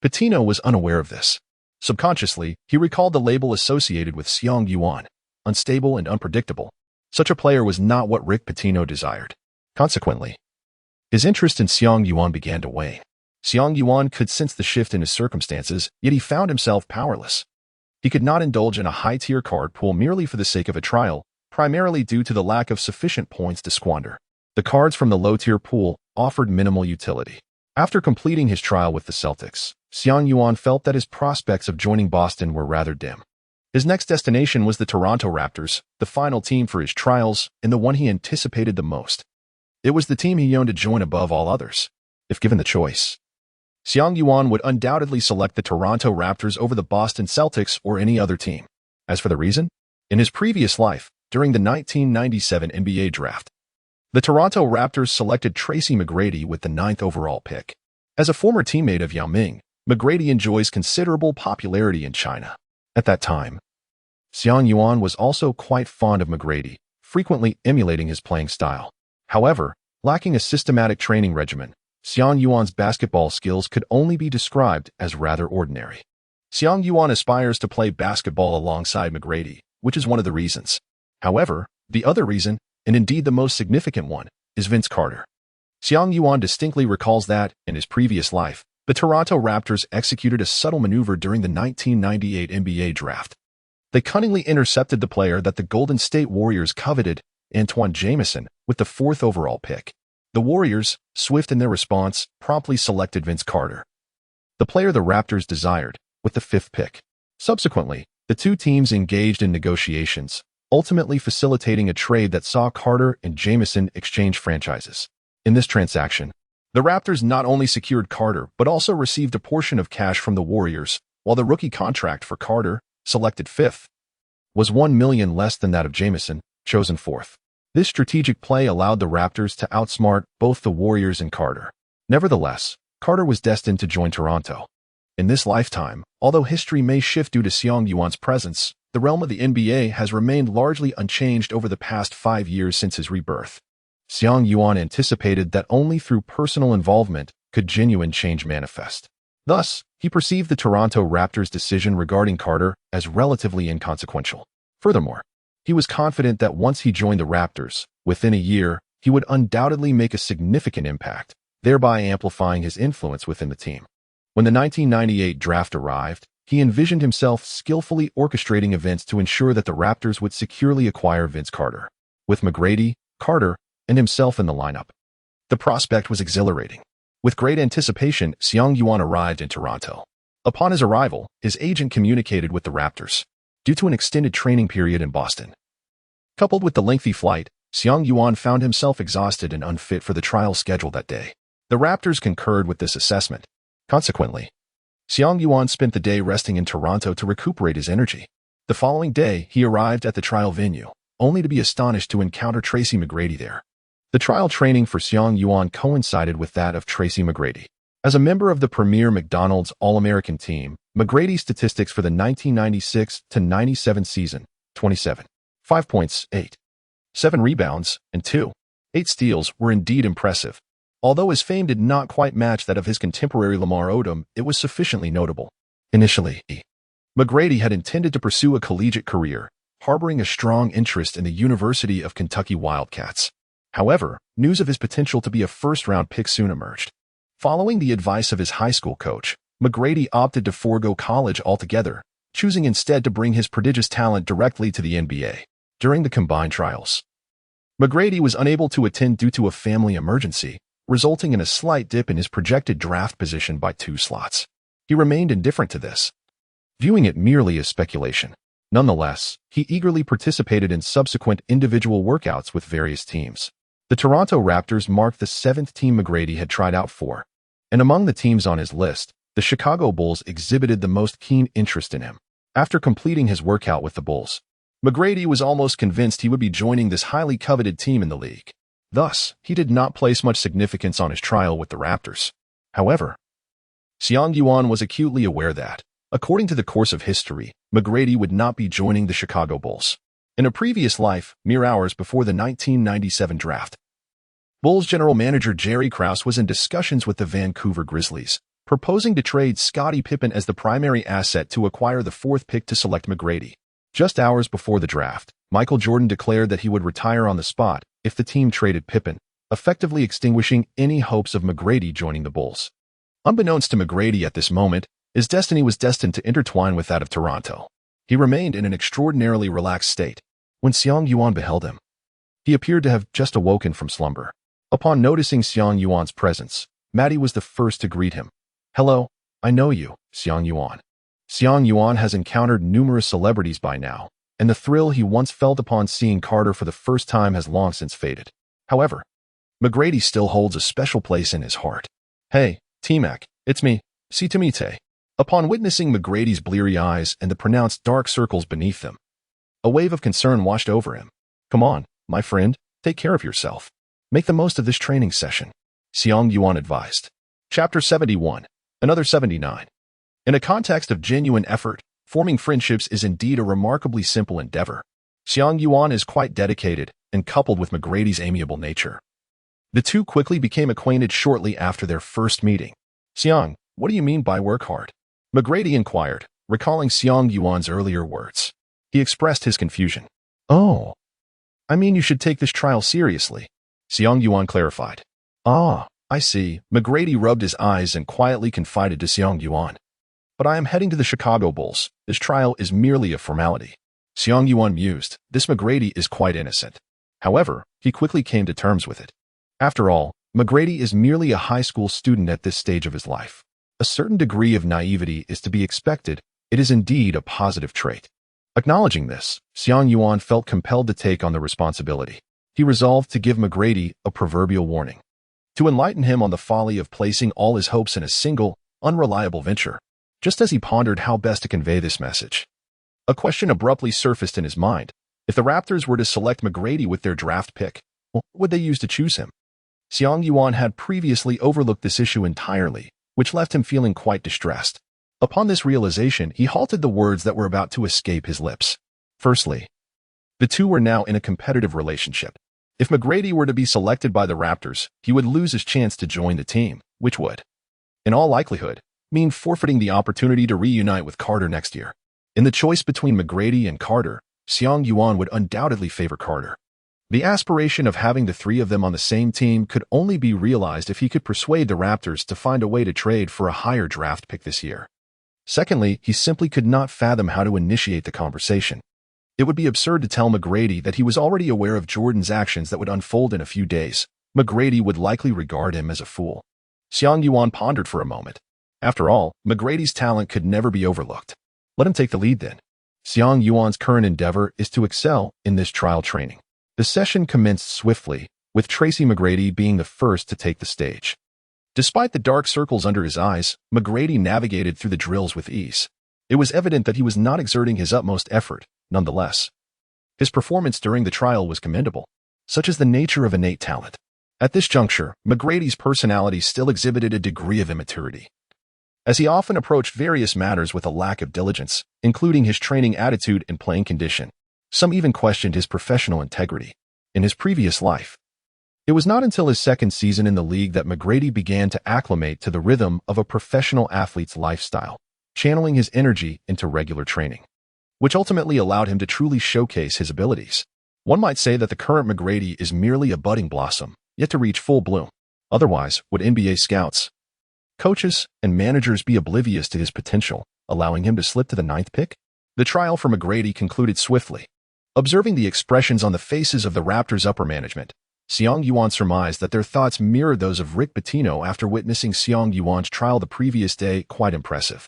S1: Pitino was unaware of this. Subconsciously, he recalled the label associated with Xiang Yuan: unstable and unpredictable. Such a player was not what Rick Pitino desired. Consequently, his interest in Xiang Yuan began to wane. Xiang Yuan could sense the shift in his circumstances, yet he found himself powerless. He could not indulge in a high-tier card pool merely for the sake of a trial, primarily due to the lack of sufficient points to squander. The cards from the low-tier pool offered minimal utility. After completing his trial with the Celtics, Xiang Yuan felt that his prospects of joining Boston were rather dim. His next destination was the Toronto Raptors, the final team for his trials and the one he anticipated the most. It was the team he yearned to join above all others. If given the choice, Xiang Yuan would undoubtedly select the Toronto Raptors over the Boston Celtics or any other team. As for the reason, in his previous life, during the 1997 NBA draft, the Toronto Raptors selected Tracy McGrady with the 9th overall pick. As a former teammate of Yao Ming, McGrady enjoys considerable popularity in China. At that time, Xiang Yuan was also quite fond of McGrady, frequently emulating his playing style. However, lacking a systematic training regimen, Xiang Yuan's basketball skills could only be described as rather ordinary. Xiang Yuan aspires to play basketball alongside McGrady, which is one of the reasons. However, the other reason, and indeed the most significant one, is Vince Carter. Xiang Yuan distinctly recalls that, in his previous life, the Toronto Raptors executed a subtle maneuver during the 1998 NBA draft. They cunningly intercepted the player that the Golden State Warriors coveted, Antoine Jamison, with the 4th overall pick. The Warriors, swift in their response, promptly selected Vince Carter, the player the Raptors desired, with the 5th pick. Subsequently, the two teams engaged in negotiations, ultimately facilitating a trade that saw Carter and Jamison exchange franchises. In this transaction, the Raptors not only secured Carter but also received a portion of cash from the Warriors, while the rookie contract for Carter, selected 5th, was $1 million less than that of Jamison, chosen 4th. This strategic play allowed the Raptors to outsmart both the Warriors and Carter. Nevertheless, Carter was destined to join Toronto. In this lifetime, although history may shift due to Xiang Yuan's presence, the realm of the NBA has remained largely unchanged over the past 5 years since his rebirth. Xiang Yuan anticipated that only through personal involvement could genuine change manifest. Thus, he perceived the Toronto Raptors' decision regarding Carter as relatively inconsequential. Furthermore, he was confident that once he joined the Raptors, within a year, he would undoubtedly make a significant impact, thereby amplifying his influence within the team. When the 1998 draft arrived, he envisioned himself skillfully orchestrating events to ensure that the Raptors would securely acquire Vince Carter. With McGrady, Carter, and himself in the lineup, the prospect was exhilarating. With great anticipation, Xiang Yuan arrived in Toronto. Upon his arrival, his agent communicated with the Raptors, due to an extended training period in Boston. Coupled with the lengthy flight, Xiang Yuan found himself exhausted and unfit for the trial scheduled that day. The Raptors concurred with this assessment. Consequently, Xiang Yuan spent the day resting in Toronto to recuperate his energy. The following day, he arrived at the trial venue, only to be astonished to encounter Tracy McGrady there. The trial training for Xiang Yuan coincided with that of Tracy McGrady. As a member of the premier McDonald's All-American team, McGrady's statistics for the 1996-97 season, 27, 5 points, 8, 7 rebounds, and 8 steals were indeed impressive. Although his fame did not quite match that of his contemporary Lamar Odom, it was sufficiently notable. Initially, McGrady had intended to pursue a collegiate career, harboring a strong interest in the University of Kentucky Wildcats. However, news of his potential to be a first-round pick soon emerged. Following the advice of his high school coach, McGrady opted to forego college altogether, choosing instead to bring his prodigious talent directly to the NBA. During the combined trials, McGrady was unable to attend due to a family emergency, resulting in a slight dip in his projected draft position by 2 slots. He remained indifferent to this, viewing it merely as speculation. Nonetheless, he eagerly participated in subsequent individual workouts with various teams. The Toronto Raptors marked the 7th team McGrady had tried out for, and among the teams on his list, the Chicago Bulls exhibited the most keen interest in him. After completing his workout with the Bulls, McGrady was almost convinced he would be joining this highly coveted team in the league. Thus, he did not place much significance on his trial with the Raptors. However, Xiang Yuan was acutely aware that, according to the course of history, McGrady would not be joining the Chicago Bulls. In a previous life, mere hours before the 1997 draft, Bulls general manager Jerry Krause was in discussions with the Vancouver Grizzlies, proposing to trade Scottie Pippen as the primary asset to acquire the 4th pick to select McGrady. Just hours before the draft, Michael Jordan declared that he would retire on the spot if the team traded Pippen, effectively extinguishing any hopes of McGrady joining the Bulls. Unbeknownst to McGrady at this moment, his destiny was destined to intertwine with that of Toronto. He remained in an extraordinarily relaxed state when Xiang Yuan beheld him. He appeared to have just awoken from slumber. Upon noticing Xiang Yuan's presence, Maddie was the first to greet him. "Hello, I know you, Xiang Yuan." Xiang Yuan has encountered numerous celebrities by now, and the thrill he once felt upon seeing Carter for the first time has long since faded. However, McGrady still holds a special place in his heart. "Hey, T-Mac, it's me, Sitamite." Upon witnessing McGrady's bleary eyes and the pronounced dark circles beneath them, a wave of concern washed over him. "Come on, my friend, take care of yourself. Make the most of this training session," Xiang Yuan advised. Chapter 71, Another 79. In a context of genuine effort, forming friendships is indeed a remarkably simple endeavor. Xiang Yuan is quite dedicated, and coupled with McGrady's amiable nature, the two quickly became acquainted shortly after their first meeting. "Xiang, what do you mean by work hard?" McGrady inquired, recalling Xiang Yuan's earlier words. He expressed his confusion. "Oh, I mean you should take this trial seriously," Xiang Yuan clarified. "Ah, I see." McGrady rubbed his eyes and quietly confided to Xiang Yuan. "But I am heading to the Chicago Bulls. This trial is merely a formality." Xiang Yuan mused. This McGrady is quite innocent. However, he quickly came to terms with it. After all, McGrady is merely a high school student at this stage of his life. A certain degree of naivety is to be expected. It is indeed a positive trait. Acknowledging this, Xiang Yuan felt compelled to take on the responsibility. He resolved to give McGrady a proverbial warning, to enlighten him on the folly of placing all his hopes in a single, unreliable venture. Just as he pondered how best to convey this message, a question abruptly surfaced in his mind. If the Raptors were to select McGrady with their draft pick, what would they use to choose him? Xiang Yuan had previously overlooked this issue entirely, which left him feeling quite distressed. Upon this realization, he halted the words that were about to escape his lips. Firstly, the two were now in a competitive relationship. If McGrady were to be selected by the Raptors, he would lose his chance to join the team, which would, in all likelihood, mean forfeiting the opportunity to reunite with Carter next year. In the choice between McGrady and Carter, Xiang Yuan would undoubtedly favor Carter. The aspiration of having the three of them on the same team could only be realized if he could persuade the Raptors to find a way to trade for a higher draft pick this year. Secondly, he simply could not fathom how to initiate the conversation. It would be absurd to tell McGrady that he was already aware of Jordan's actions that would unfold in a few days. McGrady would likely regard him as a fool. Xiang Yuan pondered for a moment. After all, McGrady's talent could never be overlooked. Let him take the lead then. Xiang Yuan's current endeavor is to excel in this trial training. The session commenced swiftly, with Tracy McGrady being the first to take the stage. Despite the dark circles under his eyes, McGrady navigated through the drills with ease. It was evident that he was not exerting his utmost effort, nonetheless. His performance during the trial was commendable. Such is the nature of innate talent. At this juncture, McGrady's personality still exhibited a degree of immaturity, as he often approached various matters with a lack of diligence, including his training attitude and playing condition. Some even questioned his professional integrity. In his previous life, it was not until his second season in the league that McGrady began to acclimate to the rhythm of a professional athlete's lifestyle, channeling his energy into regular training, which ultimately allowed him to truly showcase his abilities. One might say that the current McGrady is merely a budding blossom, yet to reach full bloom. Otherwise, would NBA scouts, coaches, and managers be oblivious to his potential, allowing him to slip to the 9th pick? The trial for McGrady concluded swiftly. Observing the expressions on the faces of the Raptors' upper management, Xiang Yuan surmised that their thoughts mirrored those of Rick Pitino after witnessing Xiang Yuan's trial the previous day. Quite impressive,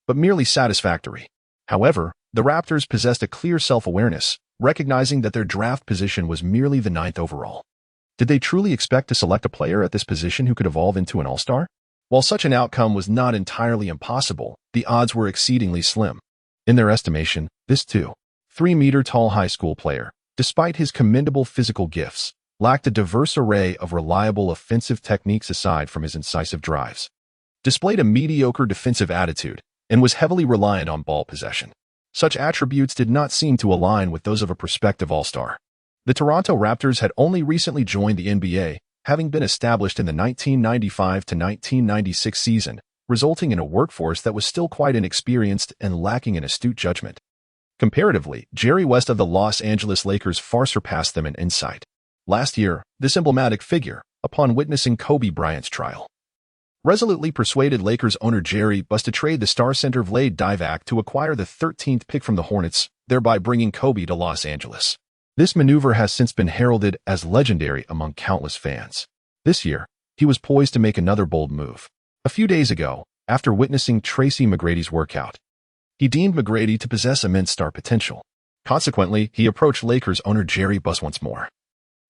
S1: but merely satisfactory. However, the Raptors possessed a clear self-awareness, recognizing that their draft position was merely the 9th overall. Did they truly expect to select a player at this position who could evolve into an all-star? While such an outcome was not entirely impossible, the odds were exceedingly slim. In their estimation, this 2-3-meter-tall high school player, despite his commendable physical gifts, lacked a diverse array of reliable offensive techniques aside from his incisive drives, displayed a mediocre defensive attitude, and was heavily reliant on ball possession. Such attributes did not seem to align with those of a prospective all-star. The Toronto Raptors had only recently joined the NBA, having been established in the 1995 to 1996 season, resulting in a workforce that was still quite inexperienced and lacking in astute judgment. Comparatively, Jerry West of the Los Angeles Lakers far surpassed them in insight. Last year, this emblematic figure, upon witnessing Kobe Bryant's trial, resolutely persuaded Lakers owner Jerry Buss to trade the star center Vlade Divac to acquire the 13th pick from the Hornets, thereby bringing Kobe to Los Angeles. This maneuver has since been heralded as legendary among countless fans. This year, he was poised to make another bold move. A few days ago, after witnessing Tracy McGrady's workout, he deemed McGrady to possess immense star potential. Consequently, he approached Lakers owner Jerry Buss once more,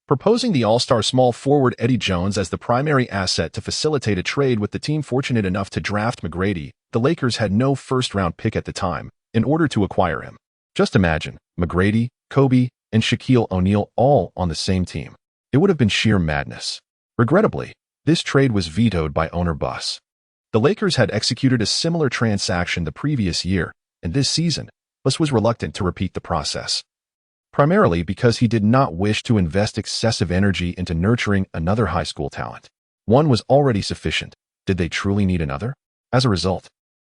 S1: proposing the all-star small forward Eddie Jones as the primary asset to facilitate a trade with the team fortunate enough to draft McGrady. The Lakers had no first-round pick at the time in order to acquire him. Just imagine, McGrady, Kobe, and Shaquille O'Neal all on the same team. It would have been sheer madness. Regrettably, this trade was vetoed by owner Buss. The Lakers had executed a similar transaction the previous year, and this season, Buss was reluctant to repeat the process, primarily because he did not wish to invest excessive energy into nurturing another high school talent. One was already sufficient. Did they truly need another? As a result,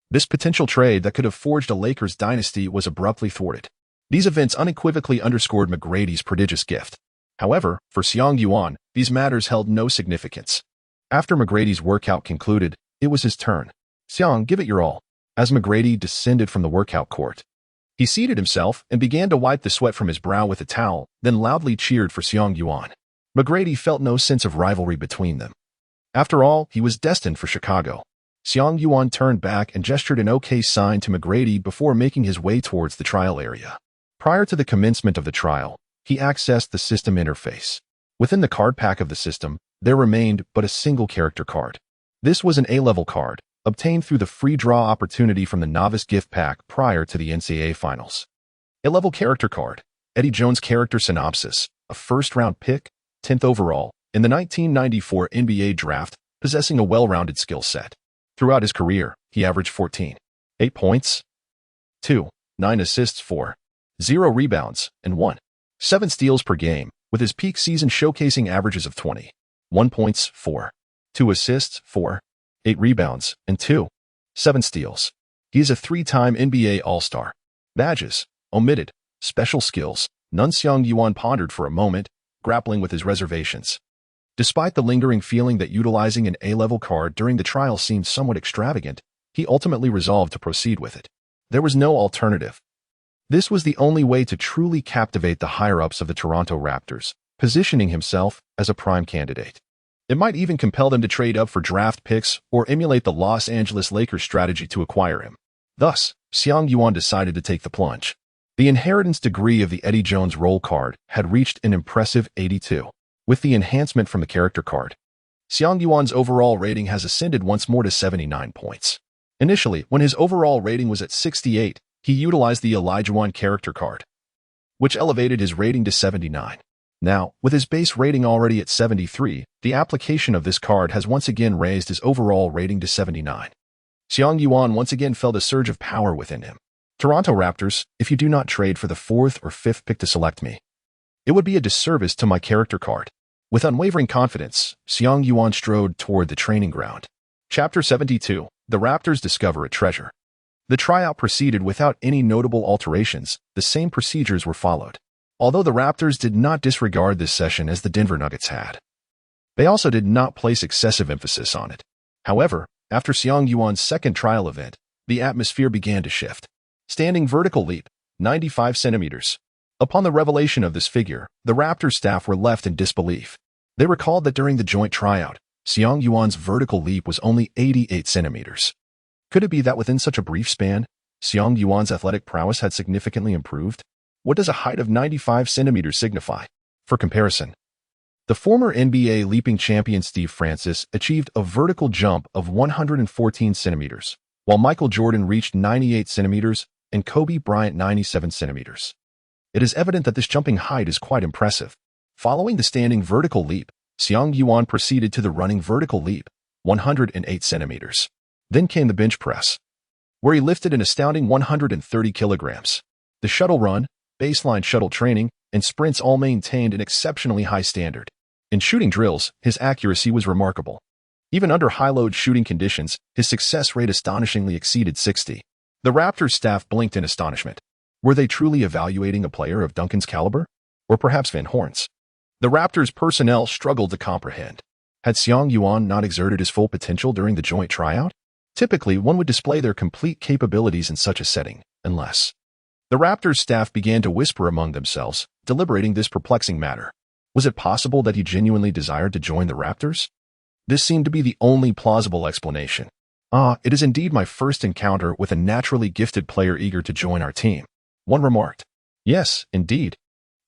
S1: this potential trade that could have forged a Lakers dynasty was abruptly thwarted. These events unequivocally underscored McGrady's prodigious gift. However, for Xiang Yuan, these matters held no significance. After McGrady's workout concluded, it was his turn. "Xiang, give it your all." As McGrady descended from the workout court, he seated himself and began to wipe the sweat from his brow with a towel, then loudly cheered for Xiang Yuan. McGrady felt no sense of rivalry between them. After all, he was destined for Chicago. Xiang Yuan turned back and gestured an OK sign to McGrady before making his way towards the trial area. Prior to the commencement of the trial, he accessed the system interface. Within the card pack of the system, there remained but a single character card. This was an A-level card, obtained through the free draw opportunity from the Novice Gift Pack prior to the NCAA Finals. A-level character card, Eddie Jones character synopsis, a first-round pick, 10th overall, in the 1994 NBA Draft, possessing a well-rounded skill set. Throughout his career, he averaged 14.8 points, 2.9 assists, 4.0 rebounds, and 1.7 steals per game, with his peak season showcasing averages of 21 points, 4.2 assists, 4.8 rebounds, and 2.7 steals. He is a three-time NBA All-Star. Badges, omitted. Special skills, none. Xiang Yuan pondered for a moment, grappling with his reservations. Despite the lingering feeling that utilizing an A-level card during the trial seemed somewhat extravagant, he ultimately resolved to proceed with it. There was no alternative. This was the only way to truly captivate the higher-ups of the Toronto Raptors, positioning himself as a prime candidate. It might even compel them to trade up for draft picks or emulate the Los Angeles Lakers' strategy to acquire him. Thus, Xiang Yuan decided to take the plunge. The inheritance degree of the Eddie Jones roll card had reached an impressive 82. With the enhancement from the character card, Xiang Yuan's overall rating has ascended once more to 79 points. Initially, when his overall rating was at 68, he utilized the Elijah character card, which elevated his rating to 79. Now, with his base rating already at 73, the application of this card has once again raised his overall rating to 79. Xiang Yuan once again felt a surge of power within him. Toronto Raptors, if you do not trade for the 4th or 5th pick to select me, it would be a disservice to my character card. With unwavering confidence, Xiang Yuan strode toward the training ground. Chapter 72. The Raptors discover a treasure. The tryout proceeded without any notable alterations. The same procedures were followed. Although the Raptors did not disregard this session as the Denver Nuggets had, they also did not place excessive emphasis on it. However, after Xiang Yuan's second trial event, the atmosphere began to shift. Standing vertical leap, 95 centimeters. Upon the revelation of this figure, the Raptors staff were left in disbelief. They recalled that during the joint tryout, Xiang Yuan's vertical leap was only 88 centimeters. Could it be that within such a brief span, Xiang Yuan's athletic prowess had significantly improved? What does a height of 95 centimeters signify? For comparison, the former NBA leaping champion Steve Francis achieved a vertical jump of 114 centimeters, while Michael Jordan reached 98 centimeters and Kobe Bryant 97 centimeters. It is evident that this jumping height is quite impressive. Following the standing vertical leap, Xiang Yuan proceeded to the running vertical leap, 108 centimeters. Then came the bench press, where he lifted an astounding 130 kilograms. The shuttle run, baseline shuttle training, and sprints all maintained an exceptionally high standard. In shooting drills, his accuracy was remarkable. Even under high-load shooting conditions, his success rate astonishingly exceeded 60. The Raptors staff blinked in astonishment. Were they truly evaluating a player of Duncan's caliber? Or perhaps Van Horn's? The Raptors personnel struggled to comprehend. Had Xiang Yuan not exerted his full potential during the joint tryout? Typically, one would display their complete capabilities in such a setting, unless. The Raptors staff began to whisper among themselves, deliberating this perplexing matter. Was it possible that he genuinely desired to join the Raptors? This seemed to be the only plausible explanation. It is indeed my first encounter with a naturally gifted player eager to join our team, one remarked. Yes, indeed.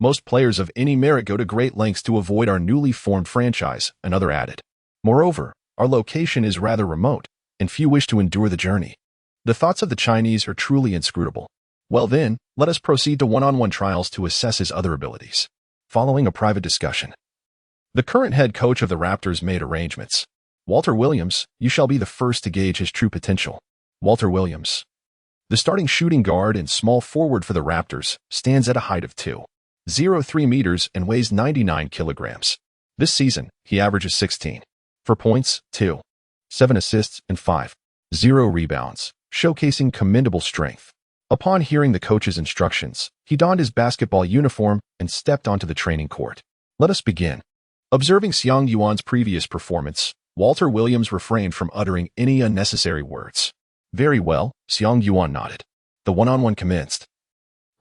S1: Most players of any merit go to great lengths to avoid our newly formed franchise, another added. Moreover, our location is rather remote, and few wish to endure the journey. The thoughts of the Chinese are truly inscrutable. Well then, let us proceed to one-on-one trials to assess his other abilities. Following a private discussion, the current head coach of the Raptors made arrangements. Walter Williams, you shall be the first to gauge his true potential. Walter Williams, the starting shooting guard and small forward for the Raptors, stands at a height of 2.03 meters and weighs 99 kilograms. This season, he averages 16. 4 points, 2.7 assists, and 5.0 rebounds, showcasing commendable strength. Upon hearing the coach's instructions, he donned his basketball uniform and stepped onto the training court. Let us begin. Observing Xiang Yuan's previous performance, Walter Williams refrained from uttering any unnecessary words. Very well, Xiang Yuan nodded. The one-on-one commenced,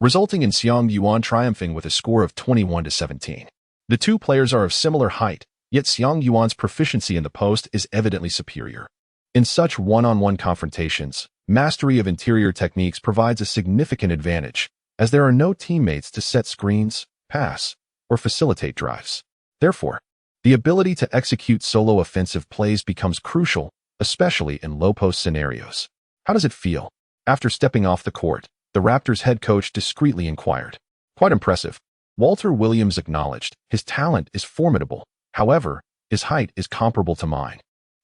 S1: resulting in Xiang Yuan triumphing with a score of 21-17. The two players are of similar height, yet Xiang Yuan's proficiency in the post is evidently superior. In such one-on-one confrontations, mastery of interior techniques provides a significant advantage, as there are no teammates to set screens, pass, or facilitate drives. Therefore, the ability to execute solo offensive plays becomes crucial, especially in low-post scenarios. How does it feel? After stepping off the court, the Raptors head coach discreetly inquired. Quite impressive. Walter Williams acknowledged. His talent is formidable. However, his height is comparable to mine.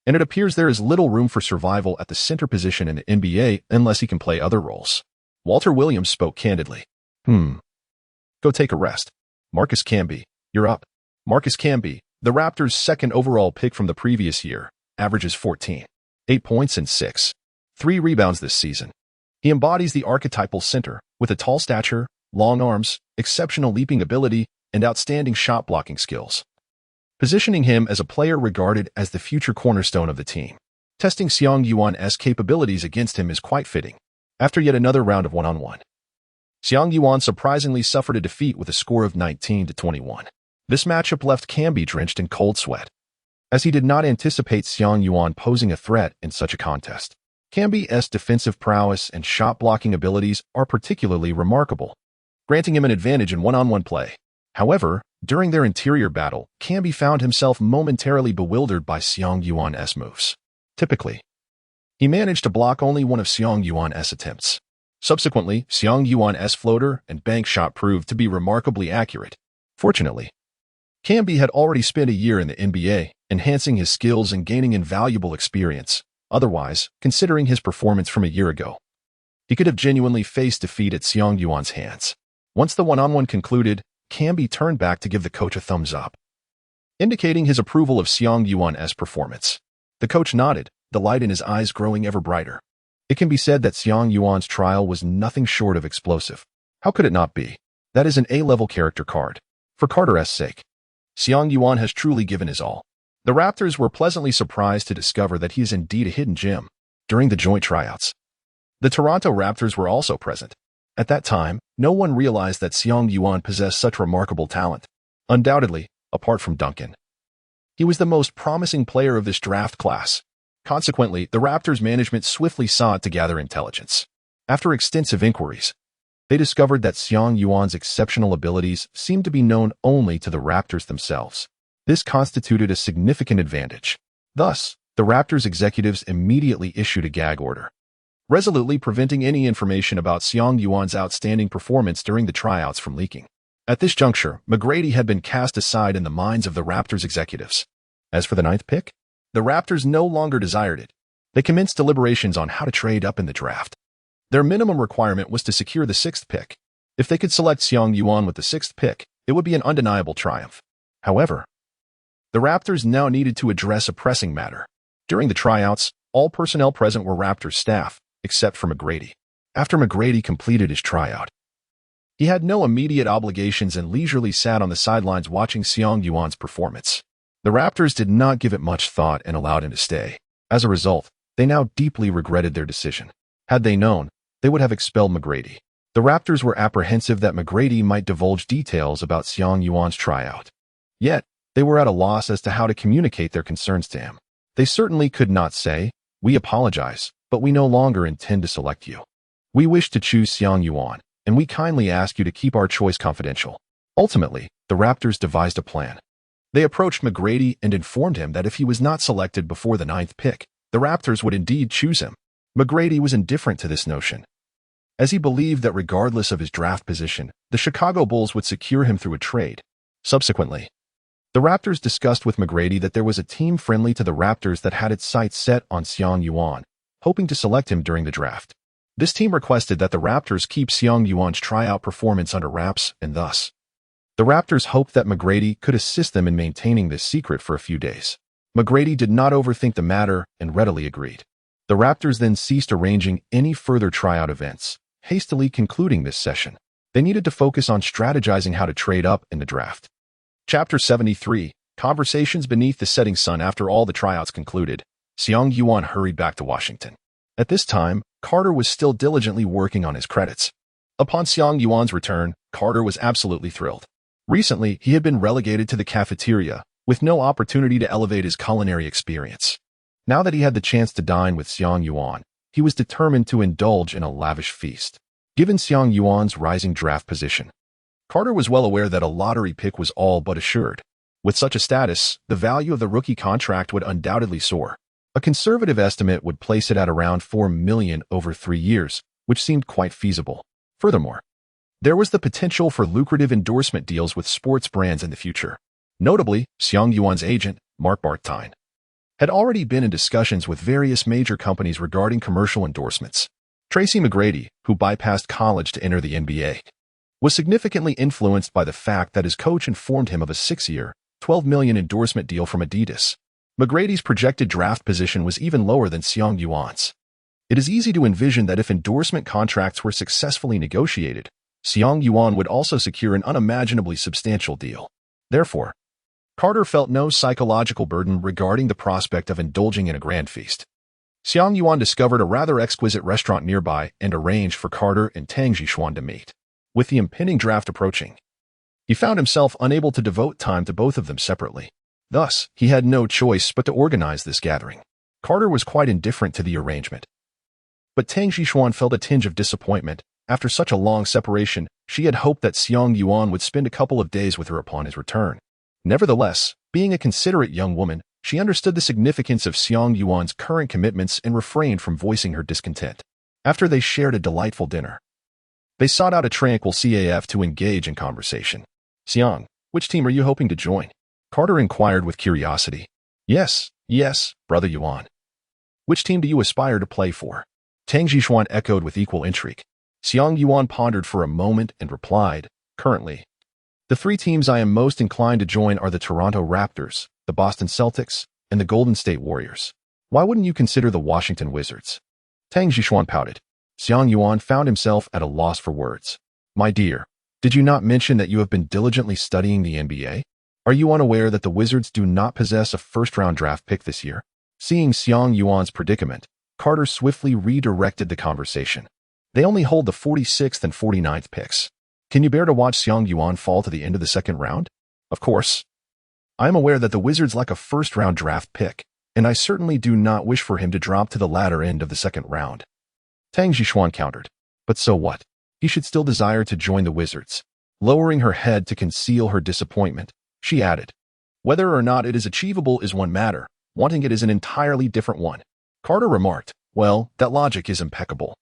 S1: And it appears there is little room for survival at the center position in the NBA unless he can play other roles. Walter Williams spoke candidly. Go take a rest. Marcus Camby, you're up. Marcus Camby, the Raptors' second overall pick from the previous year, averages 14. 8 points and 6.3 rebounds this season. He embodies the archetypal center, with a tall stature, long arms, exceptional leaping ability, and outstanding shot-blocking skills, positioning him as a player regarded as the future cornerstone of the team. Testing Xiang Yuan's capabilities against him is quite fitting. After yet another round of one-on-one, Xiang Yuan surprisingly suffered a defeat with a score of 19-21. This matchup left Camby drenched in cold sweat, as he did not anticipate Xiang Yuan posing a threat in such a contest. Camby's defensive prowess and shot-blocking abilities are particularly remarkable, granting him an advantage in one-on-one play. However, during their interior battle, Camby found himself momentarily bewildered by Xiang Yuan's moves. Typically, he managed to block only one of Xiang Yuan's attempts. Subsequently, Xiang Yuan's floater and bank shot proved to be remarkably accurate. Fortunately, Camby had already spent a year in the NBA, enhancing his skills and gaining invaluable experience. Otherwise, considering his performance from a year ago, he could have genuinely faced defeat at Xiang Yuan's hands. Once the one-on-one concluded, Camby turned back to give the coach a thumbs up, indicating his approval of Xiang Yuan's performance. The coach nodded, delight in his eyes growing ever brighter. It can be said that Xiang Yuan's trial was nothing short of explosive. How could it not be? That is an A-level character card. For Carter's sake, Xiang Yuan has truly given his all. The Raptors were pleasantly surprised to discover that he is indeed a hidden gem. During the joint tryouts, the Toronto Raptors were also present. At that time, no one realized that Xiang Yuan possessed such remarkable talent. Undoubtedly, apart from Duncan, he was the most promising player of this draft class. Consequently, the Raptors management swiftly sought to gather intelligence. After extensive inquiries, they discovered that Xiang Yuan's exceptional abilities seemed to be known only to the Raptors themselves. This constituted a significant advantage. Thus, the Raptors executives immediately issued a gag order, resolutely preventing any information about Xiang Yuan's outstanding performance during the tryouts from leaking. At this juncture, McGrady had been cast aside in the minds of the Raptors executives. As for the 9th pick, the Raptors no longer desired it. They commenced deliberations on how to trade up in the draft. Their minimum requirement was to secure the 6th pick. If they could select Xiang Yuan with the 6th pick, it would be an undeniable triumph. However, the Raptors now needed to address a pressing matter. During the tryouts, all personnel present were Raptors staff, except for McGrady. After McGrady completed his tryout, he had no immediate obligations and leisurely sat on the sidelines watching Xiang Yuan's performance. The Raptors did not give it much thought and allowed him to stay. As a result, they now deeply regretted their decision. Had they known, they would have expelled McGrady. The Raptors were apprehensive that McGrady might divulge details about Xiang Yuan's tryout. Yet, they were at a loss as to how to communicate their concerns to him. They certainly could not say, "We apologize, but we no longer intend to select you. We wish to choose Xiang Yuan, and we kindly ask you to keep our choice confidential." Ultimately, the Raptors devised a plan. They approached McGrady and informed him that if he was not selected before the 9th pick, the Raptors would indeed choose him. McGrady was indifferent to this notion, as he believed that regardless of his draft position, the Chicago Bulls would secure him through a trade. Subsequently, the Raptors discussed with McGrady that there was a team friendly to the Raptors that had its sights set on Xiang Yuan, hoping to select him during the draft. This team requested that the Raptors keep Xiang Yuan's tryout performance under wraps, and thus, the Raptors hoped that McGrady could assist them in maintaining this secret for a few days. McGrady did not overthink the matter and readily agreed. The Raptors then ceased arranging any further tryout events, hastily concluding this session. They needed to focus on strategizing how to trade up in the draft. Chapter 73, Conversations Beneath the Setting Sun. After all the tryouts concluded, Xiang Yuan hurried back to Washington. At this time, Carter was still diligently working on his credits. Upon Xiang Yuan's return, Carter was absolutely thrilled. Recently, he had been relegated to the cafeteria, with no opportunity to elevate his culinary experience. Now that he had the chance to dine with Xiang Yuan, he was determined to indulge in a lavish feast. Given Xiang Yuan's rising draft position, Carter was well aware that a lottery pick was all but assured. With such a status, the value of the rookie contract would undoubtedly soar. A conservative estimate would place it at around $4 million over 3 years, which seemed quite feasible. Furthermore, there was the potential for lucrative endorsement deals with sports brands in the future. Notably, Xiang Yuan's agent, Mark Bartine, had already been in discussions with various major companies regarding commercial endorsements. Tracy McGrady, who bypassed college to enter the NBA, was significantly influenced by the fact that his coach informed him of a 6-year, $12 million endorsement deal from Adidas. McGrady's projected draft position was even lower than Xiang Yuan's. It is easy to envision that if endorsement contracts were successfully negotiated, Xiang Yuan would also secure an unimaginably substantial deal. Therefore, Carter felt no psychological burden regarding the prospect of indulging in a grand feast. Xiang Yuan discovered a rather exquisite restaurant nearby and arranged for Carter and Tang Jixuan to meet. With the impending draft approaching, he found himself unable to devote time to both of them separately. Thus, he had no choice but to organize this gathering. Carter was quite indifferent to the arrangement, but Tang Jixuan felt a tinge of disappointment. After such a long separation, she had hoped that Xiang Yuan would spend a couple of days with her upon his return. Nevertheless, being a considerate young woman, she understood the significance of Xiang Yuan's current commitments and refrained from voicing her discontent. After they shared a delightful dinner, they sought out a tranquil CAF to engage in conversation. "Xiang, which team are you hoping to join?" Carter inquired with curiosity. Yes, brother Yuan. "Which team do you aspire to play for?" Tang Jixuan echoed with equal intrigue. Xiang Yuan pondered for a moment and replied, "Currently, the 3 teams I am most inclined to join are the Toronto Raptors, the Boston Celtics, and the Golden State Warriors. Why wouldn't you consider the Washington Wizards?" Tang Jixuan pouted. Xiang Yuan found himself at a loss for words. "My dear, did you not mention that you have been diligently studying the NBA? Are you unaware that the Wizards do not possess a first-round draft pick this year?" Seeing Xiang Yuan's predicament, Carter swiftly redirected the conversation. "They only hold the 46th and 49th picks. Can you bear to watch Xiang Yuan fall to the end of the second round?" "Of course. I am aware that the Wizards lack a first-round draft pick, and I certainly do not wish for him to drop to the latter end of the second round." Tang Jixuan countered. "But so what? He should still desire to join the Wizards." Lowering her head to conceal her disappointment, she added, "Whether or not it is achievable is one matter, wanting it is an entirely different one." Carter remarked, "Well, that logic is impeccable."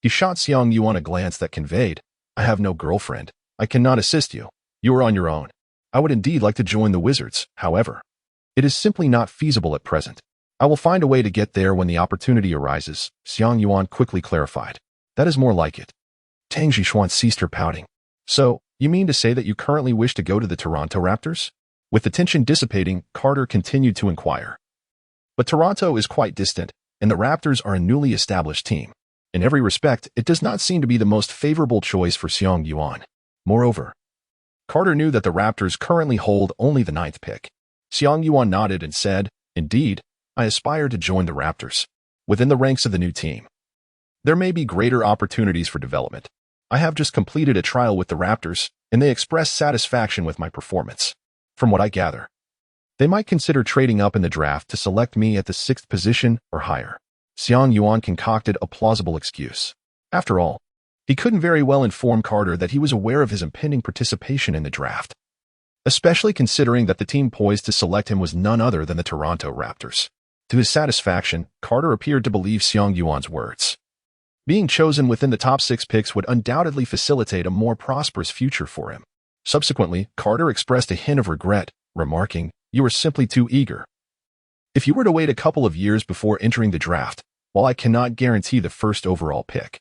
S1: He shot Xiang Yuan a glance that conveyed, "I have no girlfriend. I cannot assist you. You are on your own. I would indeed like to join the Wizards, however. It is simply not feasible at present. I will find a way to get there when the opportunity arises," Xiang Yuan quickly clarified. "That is more like it." Tang Jixuan ceased her pouting. "So, you mean to say that you currently wish to go to the Toronto Raptors?" With the tension dissipating, Carter continued to inquire. "But Toronto is quite distant, and the Raptors are a newly established team. In every respect, it does not seem to be the most favorable choice for Xiang Yuan. Moreover, Carter knew that the Raptors currently hold only the 9th pick. Xiang Yuan nodded and said, "Indeed, I aspire to join the Raptors. Within the ranks of the new team, there may be greater opportunities for development. I have just completed a trial with the Raptors, and they expressed satisfaction with my performance. From what I gather, they might consider trading up in the draft to select me at the 6th position or higher." Xiang Yuan concocted a plausible excuse. After all, he couldn't very well inform Carter that he was aware of his impending participation in the draft, especially considering that the team poised to select him was none other than the Toronto Raptors. To his satisfaction, Carter appeared to believe Xiang Yuan's words. Being chosen within the top 6 picks would undoubtedly facilitate a more prosperous future for him. Subsequently, Carter expressed a hint of regret, remarking, "You were simply too eager. If you were to wait a couple of years before entering the draft, while I cannot guarantee the first overall pick,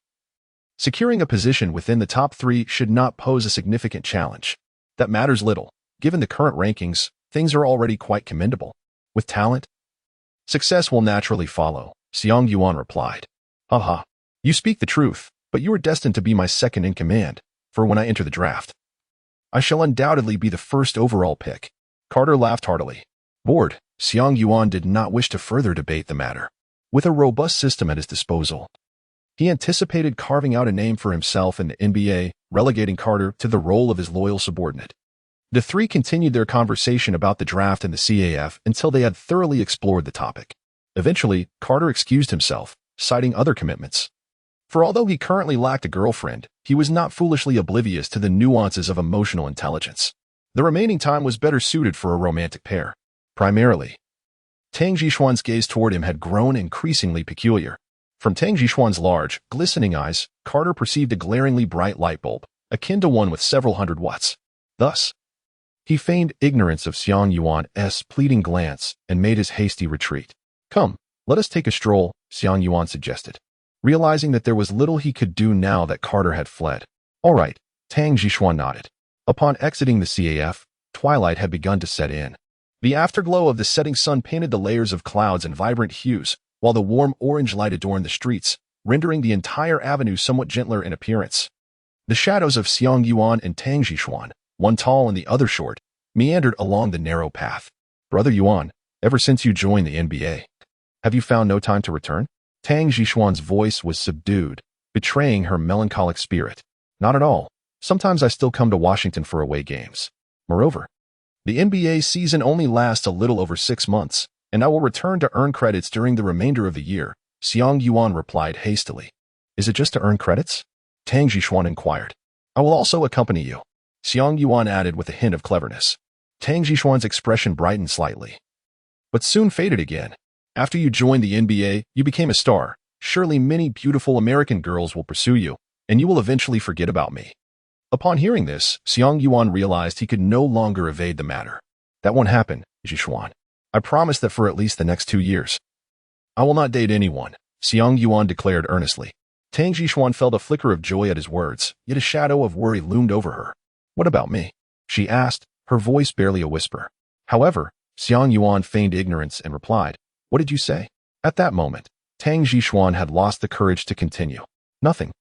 S1: securing a position within the top 3 should not pose a significant challenge. That matters little. Given the current rankings, things are already quite commendable. With talent, success will naturally follow," Xiang Yuan replied. "Haha, you speak the truth, but you are destined to be my second in command, for when I enter the draft, I shall undoubtedly be the first overall pick." Carter laughed heartily. Bored, Xiang Yuan did not wish to further debate the matter. With a robust system at his disposal, he anticipated carving out a name for himself in the NBA, relegating Carter to the role of his loyal subordinate. The three continued their conversation about the draft and the CAF until they had thoroughly explored the topic. Eventually, Carter excused himself, citing other commitments. For although he currently lacked a girlfriend, he was not foolishly oblivious to the nuances of emotional intelligence. The remaining time was better suited for a romantic pair. Primarily, Tang Jixuan's gaze toward him had grown increasingly peculiar. From Tang Jixuan's large, glistening eyes, Carter perceived a glaringly bright light bulb, akin to one with several hundred watts. Thus, he feigned ignorance of Xiang Yuan's pleading glance and made his hasty retreat. "Come, let us take a stroll," Xiang Yuan suggested, realizing that there was little he could do now that Carter had fled. "All right," Tang Jixuan nodded. Upon exiting the CAF, twilight had begun to set in. The afterglow of the setting sun painted the layers of clouds in vibrant hues, while the warm orange light adorned the streets, rendering the entire avenue somewhat gentler in appearance. The shadows of Xiang Yuan and Tang Jixuan, one tall and the other short, meandered along the narrow path. "Brother Yuan, ever since you joined the NBA, have you found no time to return?" Tang Jixuan's voice was subdued, betraying her melancholic spirit. "Not at all. Sometimes I still come to Washington for away games. Moreover, the NBA season only lasts a little over 6 months, and I will return to earn credits during the remainder of the year," Xiang Yuan replied hastily. "Is it just to earn credits?" Tang Jixuan inquired. "I will also accompany you," Xiang Yuan added with a hint of cleverness. Tang Jixuan's expression brightened slightly, but soon faded again. "After you joined the NBA, you became a star. Surely many beautiful American girls will pursue you, and you will eventually forget about me." Upon hearing this, Xiang Yuan realized he could no longer evade the matter. "That won't happen, Jixuan. I promise that for at least the next 2 years, I will not date anyone," Xiang Yuan declared earnestly. Tang Jixuan felt a flicker of joy at his words, yet a shadow of worry loomed over her. "What about me?" she asked, her voice barely a whisper. However, Xiang Yuan feigned ignorance and replied, "What did you say?" At that moment, Tang Jixuan had lost the courage to continue. "Nothing.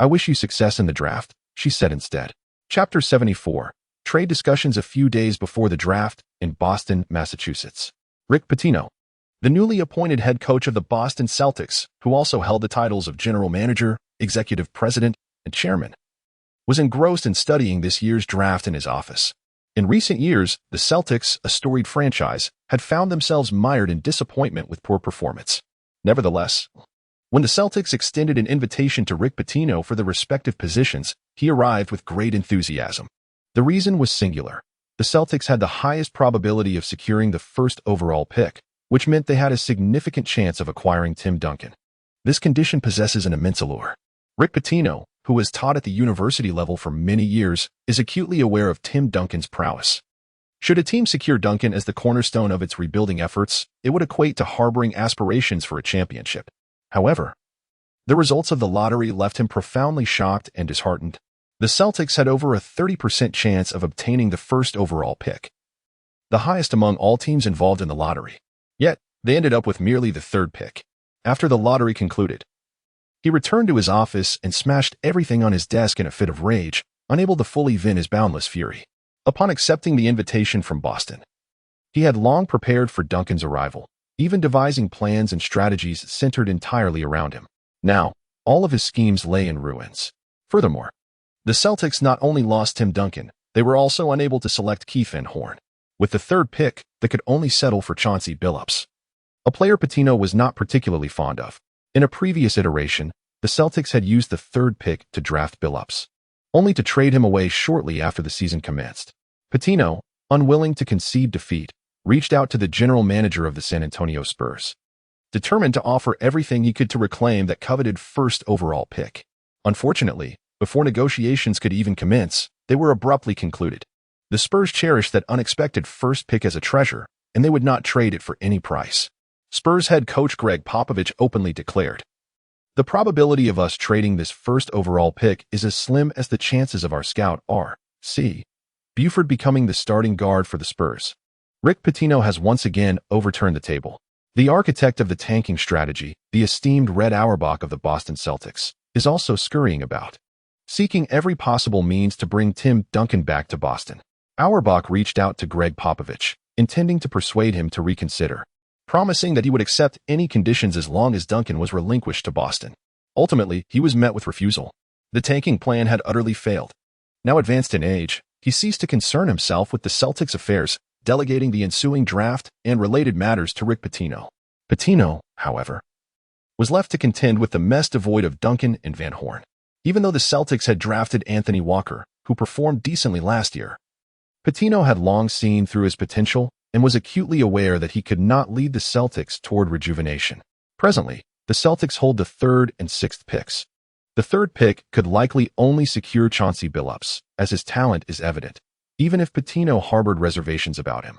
S1: I wish you success in the draft," she said instead. Chapter 74. Trade discussions a few days before the draft in Boston, Massachusetts. Rick Pitino, the newly appointed head coach of the Boston Celtics, who also held the titles of general manager, executive president, and chairman, was engrossed in studying this year's draft in his office. In recent years, the Celtics, a storied franchise, had found themselves mired in disappointment with poor performance. Nevertheless, when the Celtics extended an invitation to Rick Pitino for the respective positions, he arrived with great enthusiasm. The reason was singular. The Celtics had the highest probability of securing the first overall pick, which meant they had a significant chance of acquiring Tim Duncan. This condition possesses an immense allure. Rick Pitino, who has taught at the university level for many years, is acutely aware of Tim Duncan's prowess. Should a team secure Duncan as the cornerstone of its rebuilding efforts, it would equate to harboring aspirations for a championship. However, the results of the lottery left him profoundly shocked and disheartened. The Celtics had over a 30% chance of obtaining the first overall pick, the highest among all teams involved in the lottery. Yet, they ended up with merely the 3rd pick. After the lottery concluded, he returned to his office and smashed everything on his desk in a fit of rage, unable to fully vent his boundless fury. Upon accepting the invitation from Boston, He had long prepared for Duncan's arrival, even devising plans and strategies centered entirely around him. Now, all of his schemes lay in ruins. Furthermore, the Celtics not only lost Tim Duncan, they were also unable to select Keith Van Horn. With the third pick, they could only settle for Chauncey Billups, a player Pitino was not particularly fond of. In a previous iteration, the Celtics had used the third pick to draft Billups, only to trade him away shortly after the season commenced. Pitino, unwilling to concede defeat, reached out to the general manager of the San Antonio Spurs, determined to offer everything he could to reclaim that coveted first overall pick. Unfortunately, before negotiations could even commence, they were abruptly concluded. The Spurs cherished that unexpected first pick as a treasure, and they would not trade it for any price. Spurs head coach Greg Popovich openly declared, "The probability of us trading this first overall pick is as slim as the chances of our scout R.C. Buford becoming the starting guard for the Spurs." Rick Pitino has once again overturned the table. The architect of the tanking strategy, the esteemed Red Auerbach of the Boston Celtics, is also scurrying about, seeking every possible means to bring Tim Duncan back to Boston. Auerbach reached out to Greg Popovich, intending to persuade him to reconsider, promising that he would accept any conditions as long as Duncan was relinquished to Boston. Ultimately, he was met with refusal. The tanking plan had utterly failed. Now advanced in age, he ceased to concern himself with the Celtics' affairs, delegating the ensuing draft and related matters to Rick Pitino. Pitino, however, was left to contend with the mess devoid of Duncan and Van Horn. Even though the Celtics had drafted Anthony Walker, who performed decently last year, Pitino had long seen through his potential and was acutely aware that he could not lead the Celtics toward rejuvenation. Presently, the Celtics hold the third and sixth picks. The third pick could likely only secure Chauncey Billups, as his talent is evident, even if Pitino harbored reservations about him.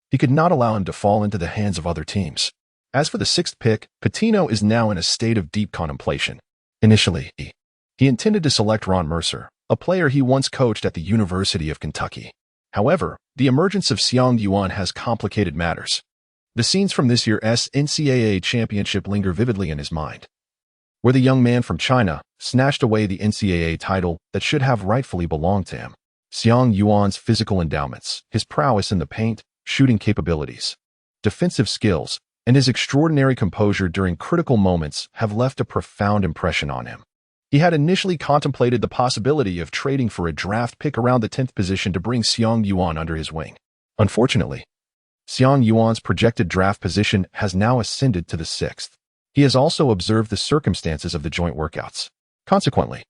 S1: He could not allow him to fall into the hands of other teams. As for the sixth pick, Pitino is now in a state of deep contemplation. Initially, he intended to select Ron Mercer, a player he once coached at the University of Kentucky. However, the emergence of Xiang Yuan has complicated matters. The scenes from this year's NCAA championship linger vividly in his mind, where the young man from China snatched away the NCAA title that should have rightfully belonged to him. Xiang Yuan's physical endowments, his prowess in the paint, shooting capabilities, defensive skills, and his extraordinary composure during critical moments have left a profound impression on him. He had initially contemplated the possibility of trading for a draft pick around the 10th position to bring Xiang Yuan under his wing. Unfortunately, Xiang Yuan's projected draft position has now ascended to the 6th. He has also observed the circumstances of the joint workouts. Consequently,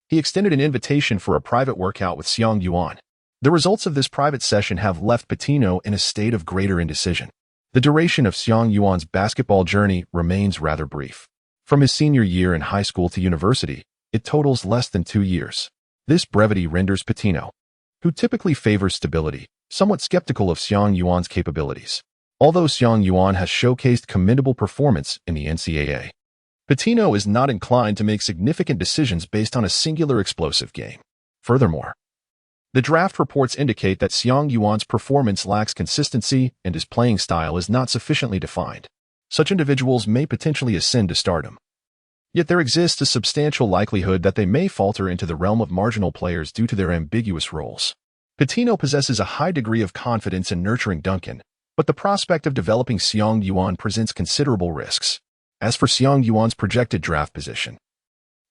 S1: he extended an invitation for a private workout with Xiang Yuan. The results of this private session have left Pitino in a state of greater indecision. The duration of Xiang Yuan's basketball journey remains rather brief. From his senior year in high school to university, it totals less than 2 years. This brevity renders Pitino, who typically favors stability, somewhat skeptical of Xiang Yuan's capabilities. Although Xiang Yuan has showcased commendable performance in the NCAA, Pitino is not inclined to make significant decisions based on a singular explosive game. Furthermore, the draft reports indicate that Xiang Yuan's performance lacks consistency and his playing style is not sufficiently defined. Such individuals may potentially ascend to stardom. Yet there exists a substantial likelihood that they may falter into the realm of marginal players due to their ambiguous roles. Pitino possesses a high degree of confidence in nurturing Duncan, but the prospect of developing Xiang Yuan presents considerable risks. As for Xiang Yuan's projected draft position,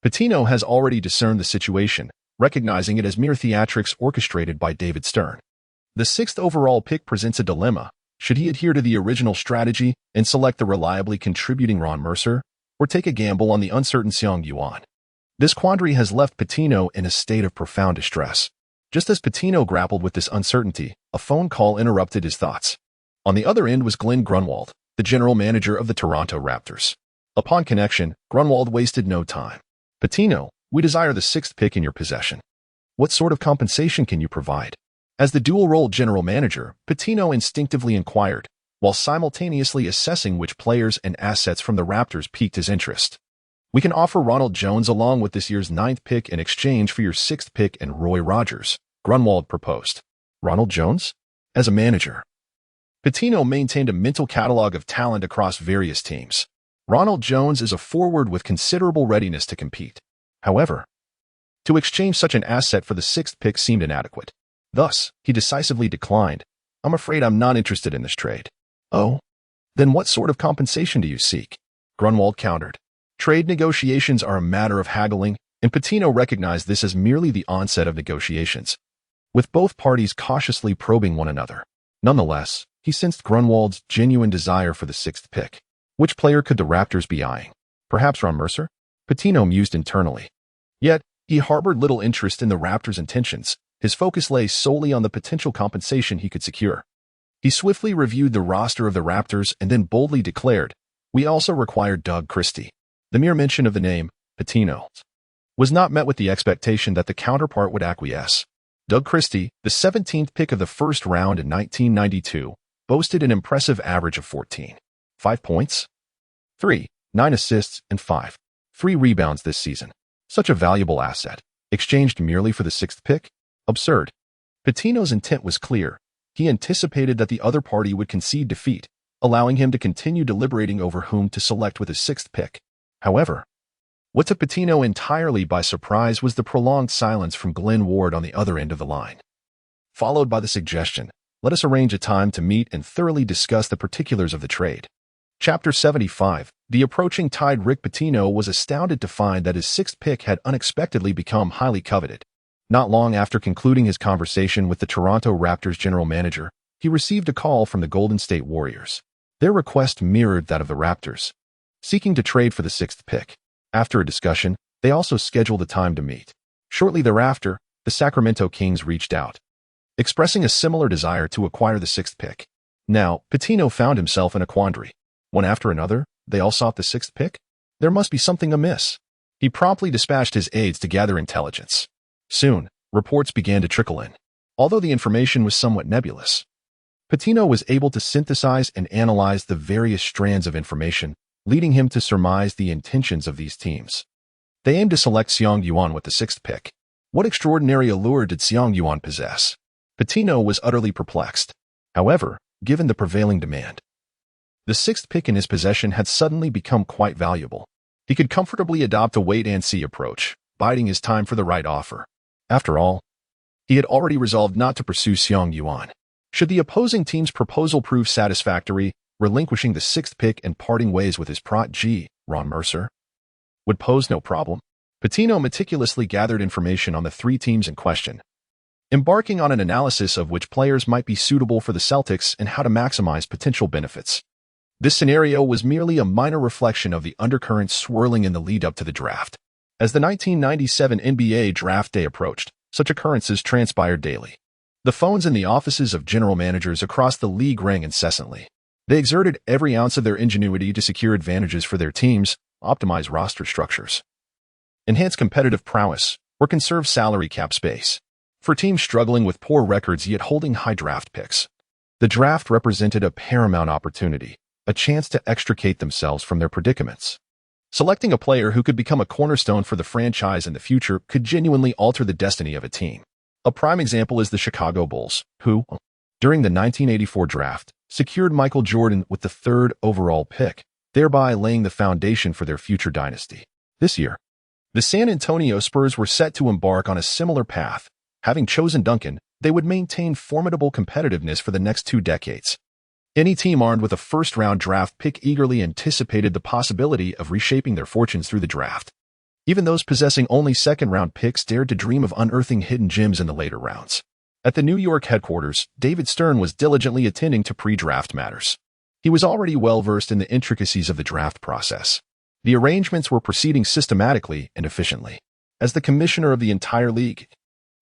S1: Pitino has already discerned the situation, recognizing it as mere theatrics orchestrated by David Stern. The 6th overall pick presents a dilemma. Should he adhere to the original strategy and select the reliably contributing Ron Mercer, or take a gamble on the uncertain Xiang Yuan? This quandary has left Pitino in a state of profound distress. Just as Pitino grappled with this uncertainty, a phone call interrupted his thoughts. On the other end was Glenn Grunwald, the general manager of the Toronto Raptors. Upon connection, Grunwald wasted no time. "Pitino, we desire the 6th pick in your possession. What sort of compensation can you provide?" As the dual-role general manager, Pitino instinctively inquired, while simultaneously assessing which players and assets from the Raptors piqued his interest. "We can offer Ronald Jones along with this year's 9th pick in exchange for your 6th pick and Roy Rogers," Grunwald proposed. Ronald Jones? As a manager, Pitino maintained a mental catalog of talent across various teams. Ronald Jones is a forward with considerable readiness to compete. However, to exchange such an asset for the 6th pick seemed inadequate. Thus, he decisively declined, I'm afraid I'm not interested in this trade. Oh? Then what sort of compensation do you seek? Grunwald countered. Trade negotiations are a matter of haggling, and Patino recognized this as merely the onset of negotiations, with both parties cautiously probing one another. Nonetheless, he sensed Grunwald's genuine desire for the sixth pick. Which player could the Raptors be eyeing? Perhaps Ron Mercer? Patino mused internally. Yet, he harbored little interest in the Raptors' intentions. His focus lay solely on the potential compensation he could secure. He swiftly reviewed the roster of the Raptors and then boldly declared, "We also require Doug Christie." The mere mention of the name, Patino, was not met with the expectation that the counterpart would acquiesce. Doug Christie, the 17th pick of the first round in 1992, boasted an impressive average of 14.5 points, 3.9 assists, and 5.3 rebounds this season. Such a valuable asset, exchanged merely for the sixth pick? Absurd. Patino's intent was clear. He anticipated that the other party would concede defeat, allowing him to continue deliberating over whom to select with his sixth pick. However, what took Patino entirely by surprise was the prolonged silence from Glenn Ward on the other end of the line. Followed by the suggestion, "Let us arrange a time to meet and thoroughly discuss the particulars of the trade." Chapter 75. The approaching tide. Rick Pitino was astounded to find that his sixth pick had unexpectedly become highly coveted. Not long after concluding his conversation with the Toronto Raptors general manager, he received a call from the Golden State Warriors. Their request mirrored that of the Raptors, seeking to trade for the sixth pick. After a discussion, they also scheduled a time to meet. Shortly thereafter, the Sacramento Kings reached out, expressing a similar desire to acquire the sixth pick. Now, Pitino found himself in a quandary. One after another, they all sought the sixth pick? There must be something amiss. He promptly dispatched his aides to gather intelligence. Soon, reports began to trickle in. Although the information was somewhat nebulous, Pitino was able to synthesize and analyze the various strands of information, leading him to surmise the intentions of these teams. They aimed to select Xiang Yuan with the sixth pick. What extraordinary allure did Xiang Yuan possess? Pitino was utterly perplexed. However, given the prevailing demand, the sixth pick in his possession had suddenly become quite valuable. He could comfortably adopt a wait-and-see approach, biding his time for the right offer. After all, he had already resolved not to pursue Xiang Yuan. Should the opposing team's proposal prove satisfactory, relinquishing the sixth pick and parting ways with his protege, Ron Mercer, would pose no problem. Pitino meticulously gathered information on the three teams in question, embarking on an analysis of which players might be suitable for the Celtics and how to maximize potential benefits. This scenario was merely a minor reflection of the undercurrents swirling in the lead-up to the draft. As the 1997 NBA draft day approached, such occurrences transpired daily. The phones in the offices of general managers across the league rang incessantly. They exerted every ounce of their ingenuity to secure advantages for their teams, optimize roster structures, enhance competitive prowess, or conserve salary cap space. For teams struggling with poor records yet holding high draft picks, the draft represented a paramount opportunity, a chance to extricate themselves from their predicaments. Selecting a player who could become a cornerstone for the franchise in the future could genuinely alter the destiny of a team. A prime example is the Chicago Bulls, who, during the 1984 draft, secured Michael Jordan with the third overall pick, thereby laying the foundation for their future dynasty. This year, the San Antonio Spurs were set to embark on a similar path. Having chosen Duncan, they would maintain formidable competitiveness for the next 2 decades. Any team armed with a first-round draft pick eagerly anticipated the possibility of reshaping their fortunes through the draft. Even those possessing only second-round picks dared to dream of unearthing hidden gems in the later rounds. At the New York headquarters, David Stern was diligently attending to pre-draft matters. He was already well-versed in the intricacies of the draft process. The arrangements were proceeding systematically and efficiently. As the commissioner of the entire league,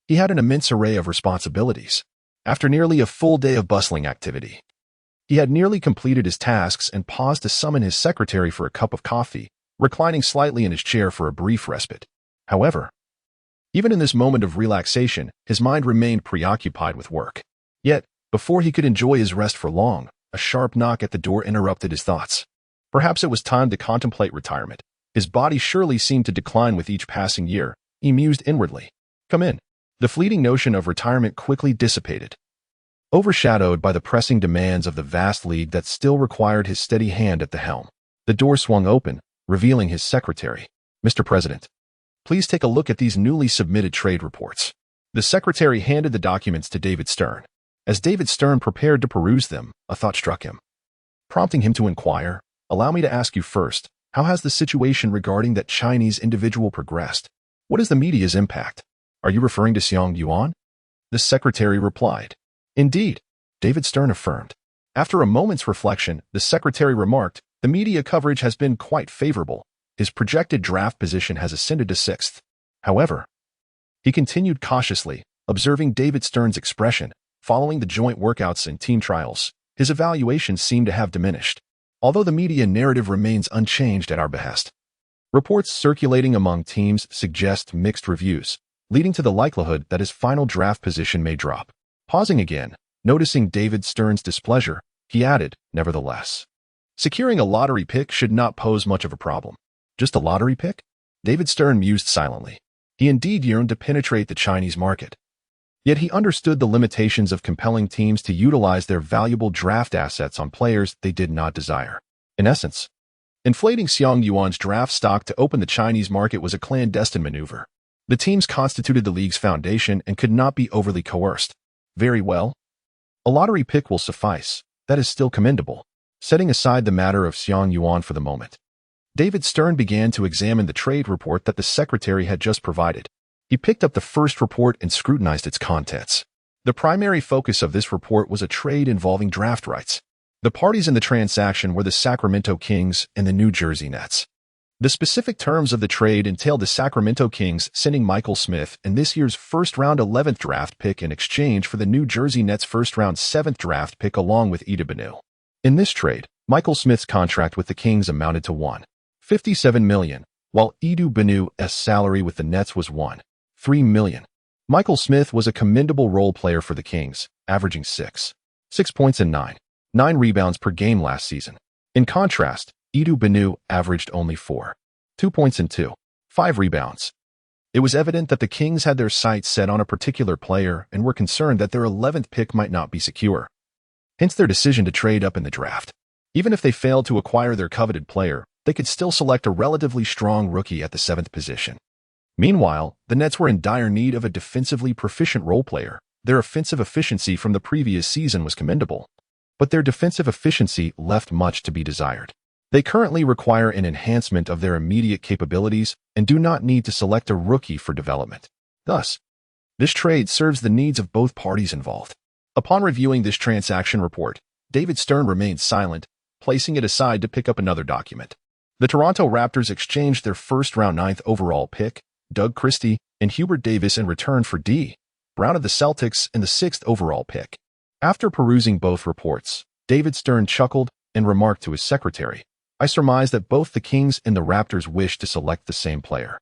S1: he had an immense array of responsibilities. After nearly a full day of bustling activity, he had nearly completed his tasks and paused to summon his secretary for a cup of coffee, reclining slightly in his chair for a brief respite. However, even in this moment of relaxation, his mind remained preoccupied with work. Yet, before he could enjoy his rest for long, a sharp knock at the door interrupted his thoughts. Perhaps it was time to contemplate retirement. His body surely seemed to decline with each passing year, he mused inwardly. Come in. The fleeting notion of retirement quickly dissipated, overshadowed by the pressing demands of the vast league that still required his steady hand at the helm. The door swung open, revealing his secretary. Mr. President, please take a look at these newly submitted trade reports. The secretary handed the documents to David Stern. As David Stern prepared to peruse them, a thought struck him, prompting him to inquire, "Allow me to ask you first, how has the situation regarding that Chinese individual progressed? What is the media's impact? Are you referring to Xiang Yuan?" The secretary replied. "Indeed," David Stern affirmed. After a moment's reflection, the secretary remarked, "The media coverage has been quite favorable. His projected draft position has ascended to 6th. However," he continued cautiously, observing David Stern's expression, "following the joint workouts and team trials, his evaluations seem to have diminished, although the media narrative remains unchanged at our behest. Reports circulating among teams suggest mixed reviews, leading to the likelihood that his final draft position may drop." Pausing again, noticing David Stern's displeasure, he added, "Nevertheless, securing a lottery pick should not pose much of a problem." Just a lottery pick? David Stern mused silently. He indeed yearned to penetrate the Chinese market. Yet he understood the limitations of compelling teams to utilize their valuable draft assets on players they did not desire. In essence, inflating Xiang Yuan's draft stock to open the Chinese market was a clandestine maneuver. The teams constituted the league's foundation and could not be overly coerced. Very well. A lottery pick will suffice. That is still commendable. Setting aside the matter of Xiang Yuan for the moment, David Stern began to examine the trade report that the secretary had just provided. He picked up the first report and scrutinized its contents. The primary focus of this report was a trade involving draft rights. The parties in the transaction were the Sacramento Kings and the New Jersey Nets. The specific terms of the trade entailed the Sacramento Kings sending Michael Smith and this year's first-round 11th draft pick in exchange for the New Jersey Nets' first-round 7th draft pick along with Ida Banu. In this trade, Michael Smith's contract with the Kings amounted to $1.57 million, while Ida Banu's salary with the Nets was $1.3 million. Michael Smith was a commendable role player for the Kings, averaging 6 points and 9 rebounds per game last season. In contrast, Ida Banu averaged only 2 points and 5 rebounds. It was evident that the Kings had their sights set on a particular player and were concerned that their 11th pick might not be secure. Hence their decision to trade up in the draft. Even if they failed to acquire their coveted player, they could still select a relatively strong rookie at the 7th position. Meanwhile, the Nets were in dire need of a defensively proficient role player. Their offensive efficiency from the previous season was commendable, but their defensive efficiency left much to be desired. They currently require an enhancement of their immediate capabilities and do not need to select a rookie for development. Thus, this trade serves the needs of both parties involved. Upon reviewing this transaction report, David Stern remained silent, placing it aside to pick up another document. The Toronto Raptors exchanged their first-round 9th overall pick, Doug Christie, and Hubert Davis in return for D. Brown of the Celtics and the 6th overall pick. After perusing both reports, David Stern chuckled and remarked to his secretary, "I surmise that both the Kings and the Raptors wish to select the same player.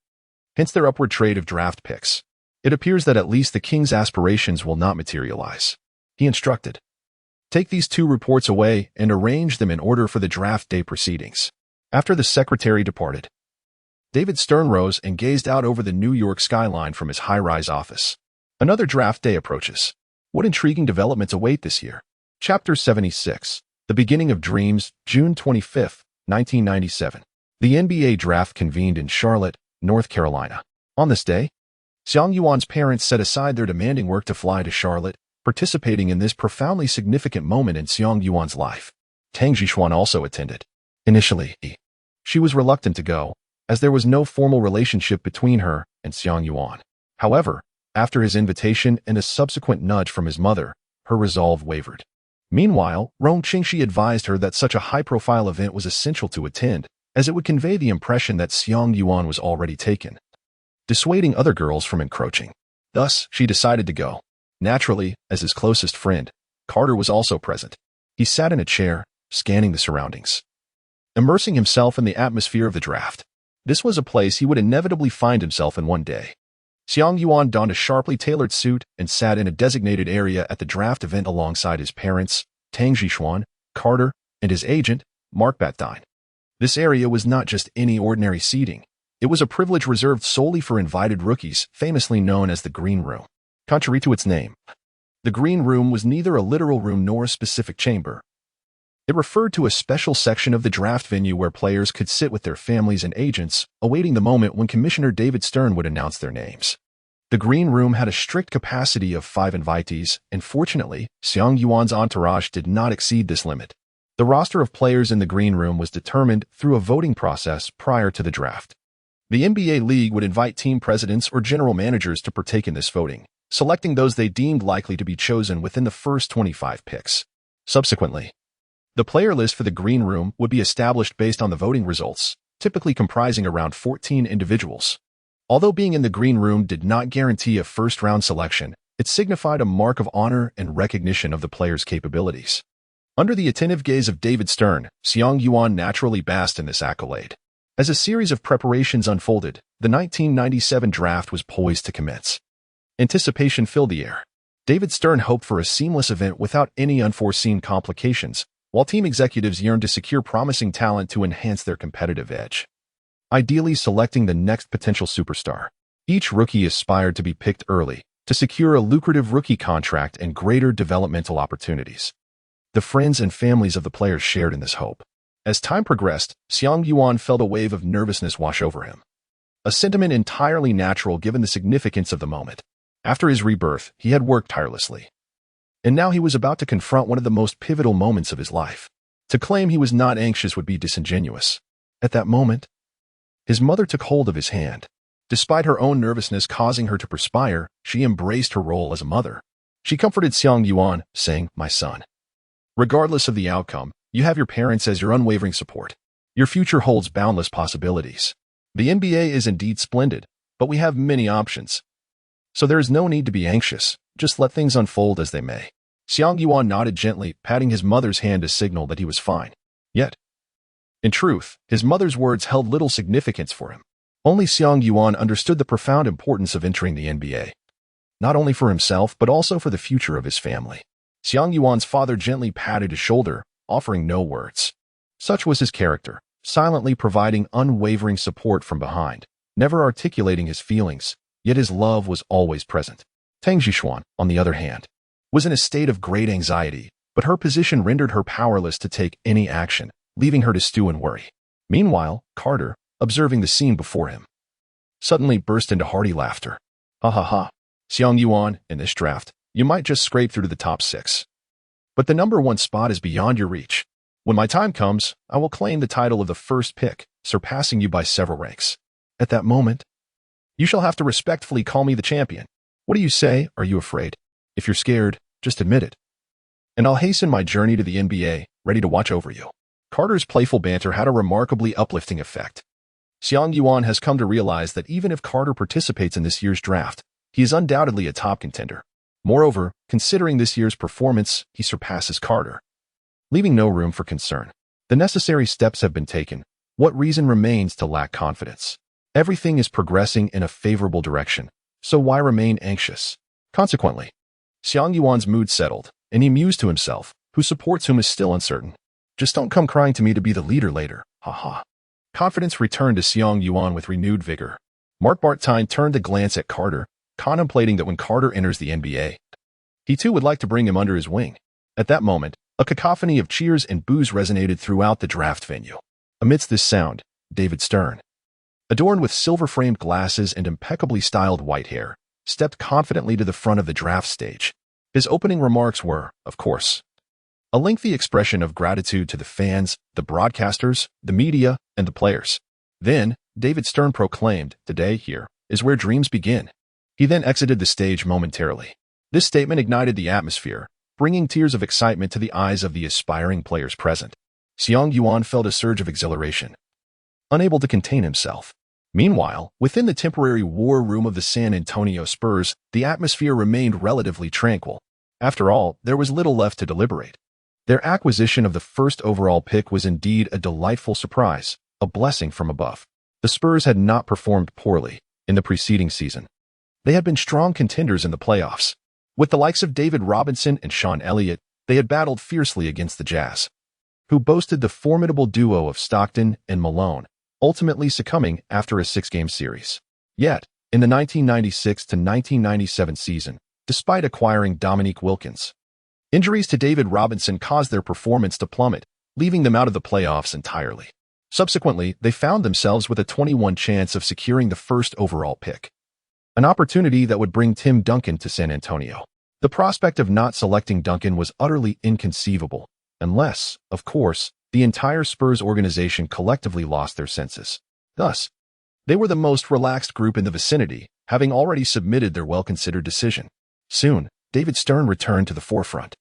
S1: Hence their upward trade of draft picks. It appears that at least the Kings' aspirations will not materialize." He instructed, "Take these 2 reports away and arrange them in order for the draft day proceedings." After the secretary departed, David Stern rose and gazed out over the New York skyline from his high-rise office. Another draft day approaches. What intriguing developments await this year? Chapter 76, The Beginning of Dreams, June 25, 1997. The NBA draft convened in Charlotte, North Carolina. On this day, Xiang Yuan's parents set aside their demanding work to fly to Charlotte, participating in this profoundly significant moment in Xiang Yuan's life. Tang Zhishuan also attended. Initially, she was reluctant to go, as there was no formal relationship between her and Xiang Yuan. However, after his invitation and a subsequent nudge from his mother, her resolve wavered. Meanwhile, Rong Qingxi advised her that such a high-profile event was essential to attend, as it would convey the impression that Xiang Yuan was already taken, dissuading other girls from encroaching. Thus, she decided to go. Naturally, as his closest friend, Carter was also present. He sat in a chair, scanning the surroundings, immersing himself in the atmosphere of the draft. This was a place he would inevitably find himself in one day. Xiang Yuan donned a sharply tailored suit and sat in a designated area at the draft event alongside his parents, Tang Zhishuan, Carter, and his agent, Mark Batdine. This area was not just any ordinary seating. It was a privilege reserved solely for invited rookies, famously known as the Green Room. Contrary to its name, the Green Room was neither a literal room nor a specific chamber. It referred to a special section of the draft venue where players could sit with their families and agents, awaiting the moment when Commissioner David Stern would announce their names. The green room had a strict capacity of 5 invitees, and fortunately, Xiang Yuan's entourage did not exceed this limit. The roster of players in the green room was determined through a voting process prior to the draft. The NBA League would invite team presidents or general managers to partake in this voting, selecting those they deemed likely to be chosen within the first 25 picks. Subsequently, the player list for the green room would be established based on the voting results, typically comprising around 14 individuals. Although being in the green room did not guarantee a first-round selection, it signified a mark of honor and recognition of the player's capabilities. Under the attentive gaze of David Stern, Xiang Yuan naturally basked in this accolade. As a series of preparations unfolded, the 1997 draft was poised to commence. Anticipation filled the air. David Stern hoped for a seamless event without any unforeseen complications, while team executives yearned to secure promising talent to enhance their competitive edge. Ideally selecting the next potential superstar. Each rookie aspired to be picked early, to secure a lucrative rookie contract and greater developmental opportunities. The friends and families of the players shared in this hope. As time progressed, Xiang Yuan felt a wave of nervousness wash over him. A sentiment entirely natural given the significance of the moment. After his rebirth, he had worked tirelessly. And now he was about to confront one of the most pivotal moments of his life. To claim he was not anxious would be disingenuous. At that moment, his mother took hold of his hand. Despite her own nervousness causing her to perspire, she embraced her role as a mother. She comforted Xiang Yuan, saying, "My son, regardless of the outcome, you have your parents as your unwavering support. Your future holds boundless possibilities. The NBA is indeed splendid, but we have many options. So there is no need to be anxious. Just let things unfold as they may." Xiang Yuan nodded gently, patting his mother's hand to signal that he was fine. Yet, in truth, his mother's words held little significance for him. Only Xiang Yuan understood the profound importance of entering the NBA. Not only for himself, but also for the future of his family. Xiang Yuan's father gently patted his shoulder, offering no words. Such was his character, silently providing unwavering support from behind, never articulating his feelings, yet his love was always present. Tang Zhishuan, on the other hand, was in a state of great anxiety, but her position rendered her powerless to take any action, leaving her to stew and worry. Meanwhile, Carter, observing the scene before him, suddenly burst into hearty laughter. "Ha ha ha. Xiang Yuan, in this draft, you might just scrape through to the top 6. But the number 1 spot is beyond your reach. When my time comes, I will claim the title of the first pick, surpassing you by several ranks. At that moment, you shall have to respectfully call me the champion. What do you say? Are you afraid? If you're scared, just admit it. And I'll hasten my journey to the NBA, ready to watch over you." Carter's playful banter had a remarkably uplifting effect. Xiang Yuan has come to realize that even if Carter participates in this year's draft, he is undoubtedly a top contender. Moreover, considering this year's performance, he surpasses Carter, leaving no room for concern. The necessary steps have been taken. What reason remains to lack confidence? Everything is progressing in a favorable direction, so why remain anxious? Consequently, Xiang Yuan's mood settled, and he mused to himself, who supports whom is still uncertain. Just don't come crying to me to be the leader later, haha. Confidence returned to Xiang Yuan with renewed vigor. Mark Bartine turned to glance at Carter, contemplating that when Carter enters the NBA, he too would like to bring him under his wing. At that moment, a cacophony of cheers and boos resonated throughout the draft venue. Amidst this sound, David Stern, adorned with silver-framed glasses and impeccably styled white hair, stepped confidently to the front of the draft stage. His opening remarks were, of course, a lengthy expression of gratitude to the fans, the broadcasters, the media, and the players. Then, David Stern proclaimed, "Today, here, is where dreams begin." He then exited the stage momentarily. This statement ignited the atmosphere, bringing tears of excitement to the eyes of the aspiring players present. Xiang Yuan felt a surge of exhilaration, unable to contain himself. Meanwhile, within the temporary war room of the San Antonio Spurs, the atmosphere remained relatively tranquil. After all, there was little left to deliberate. Their acquisition of the first overall pick was indeed a delightful surprise, a blessing from above. The Spurs had not performed poorly in the preceding season. They had been strong contenders in the playoffs. With the likes of David Robinson and Sean Elliott, they had battled fiercely against the Jazz, who boasted the formidable duo of Stockton and Malone, ultimately succumbing after a 6-game series. Yet, in the 1996 to 1997 season, despite acquiring Dominique Wilkins, injuries to David Robinson caused their performance to plummet, leaving them out of the playoffs entirely. Subsequently, they found themselves with a 21% chance of securing the first overall pick. an opportunity that would bring Tim Duncan to San Antonio. The prospect of not selecting Duncan was utterly inconceivable, unless, of course, the entire Spurs organization collectively lost their senses. Thus, they were the most relaxed group in the vicinity, having already submitted their well-considered decision. Soon, David Stern returned to the forefront.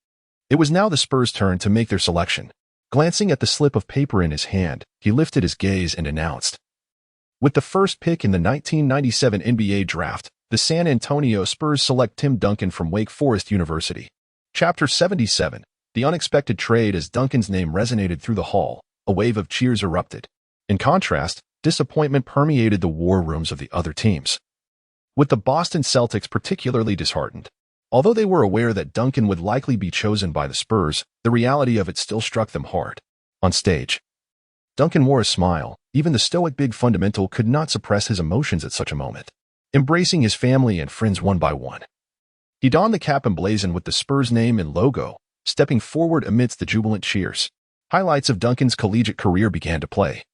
S1: It was now the Spurs' turn to make their selection. Glancing at the slip of paper in his hand, he lifted his gaze and announced, "With the first pick in the 1997 NBA draft, the San Antonio Spurs select Tim Duncan from Wake Forest University." Chapter 77. The unexpected trade. As Duncan's name resonated through the hall, a wave of cheers erupted. In contrast, disappointment permeated the war rooms of the other teams, with the Boston Celtics particularly disheartened. Although they were aware that Duncan would likely be chosen by the Spurs, the reality of it still struck them hard. On stage, Duncan wore a smile. Even the stoic big fundamental could not suppress his emotions at such a moment. Embracing his family and friends one by one, he donned the cap emblazoned with the Spurs name and logo, stepping forward amidst the jubilant cheers. Highlights of Duncan's collegiate career began to play.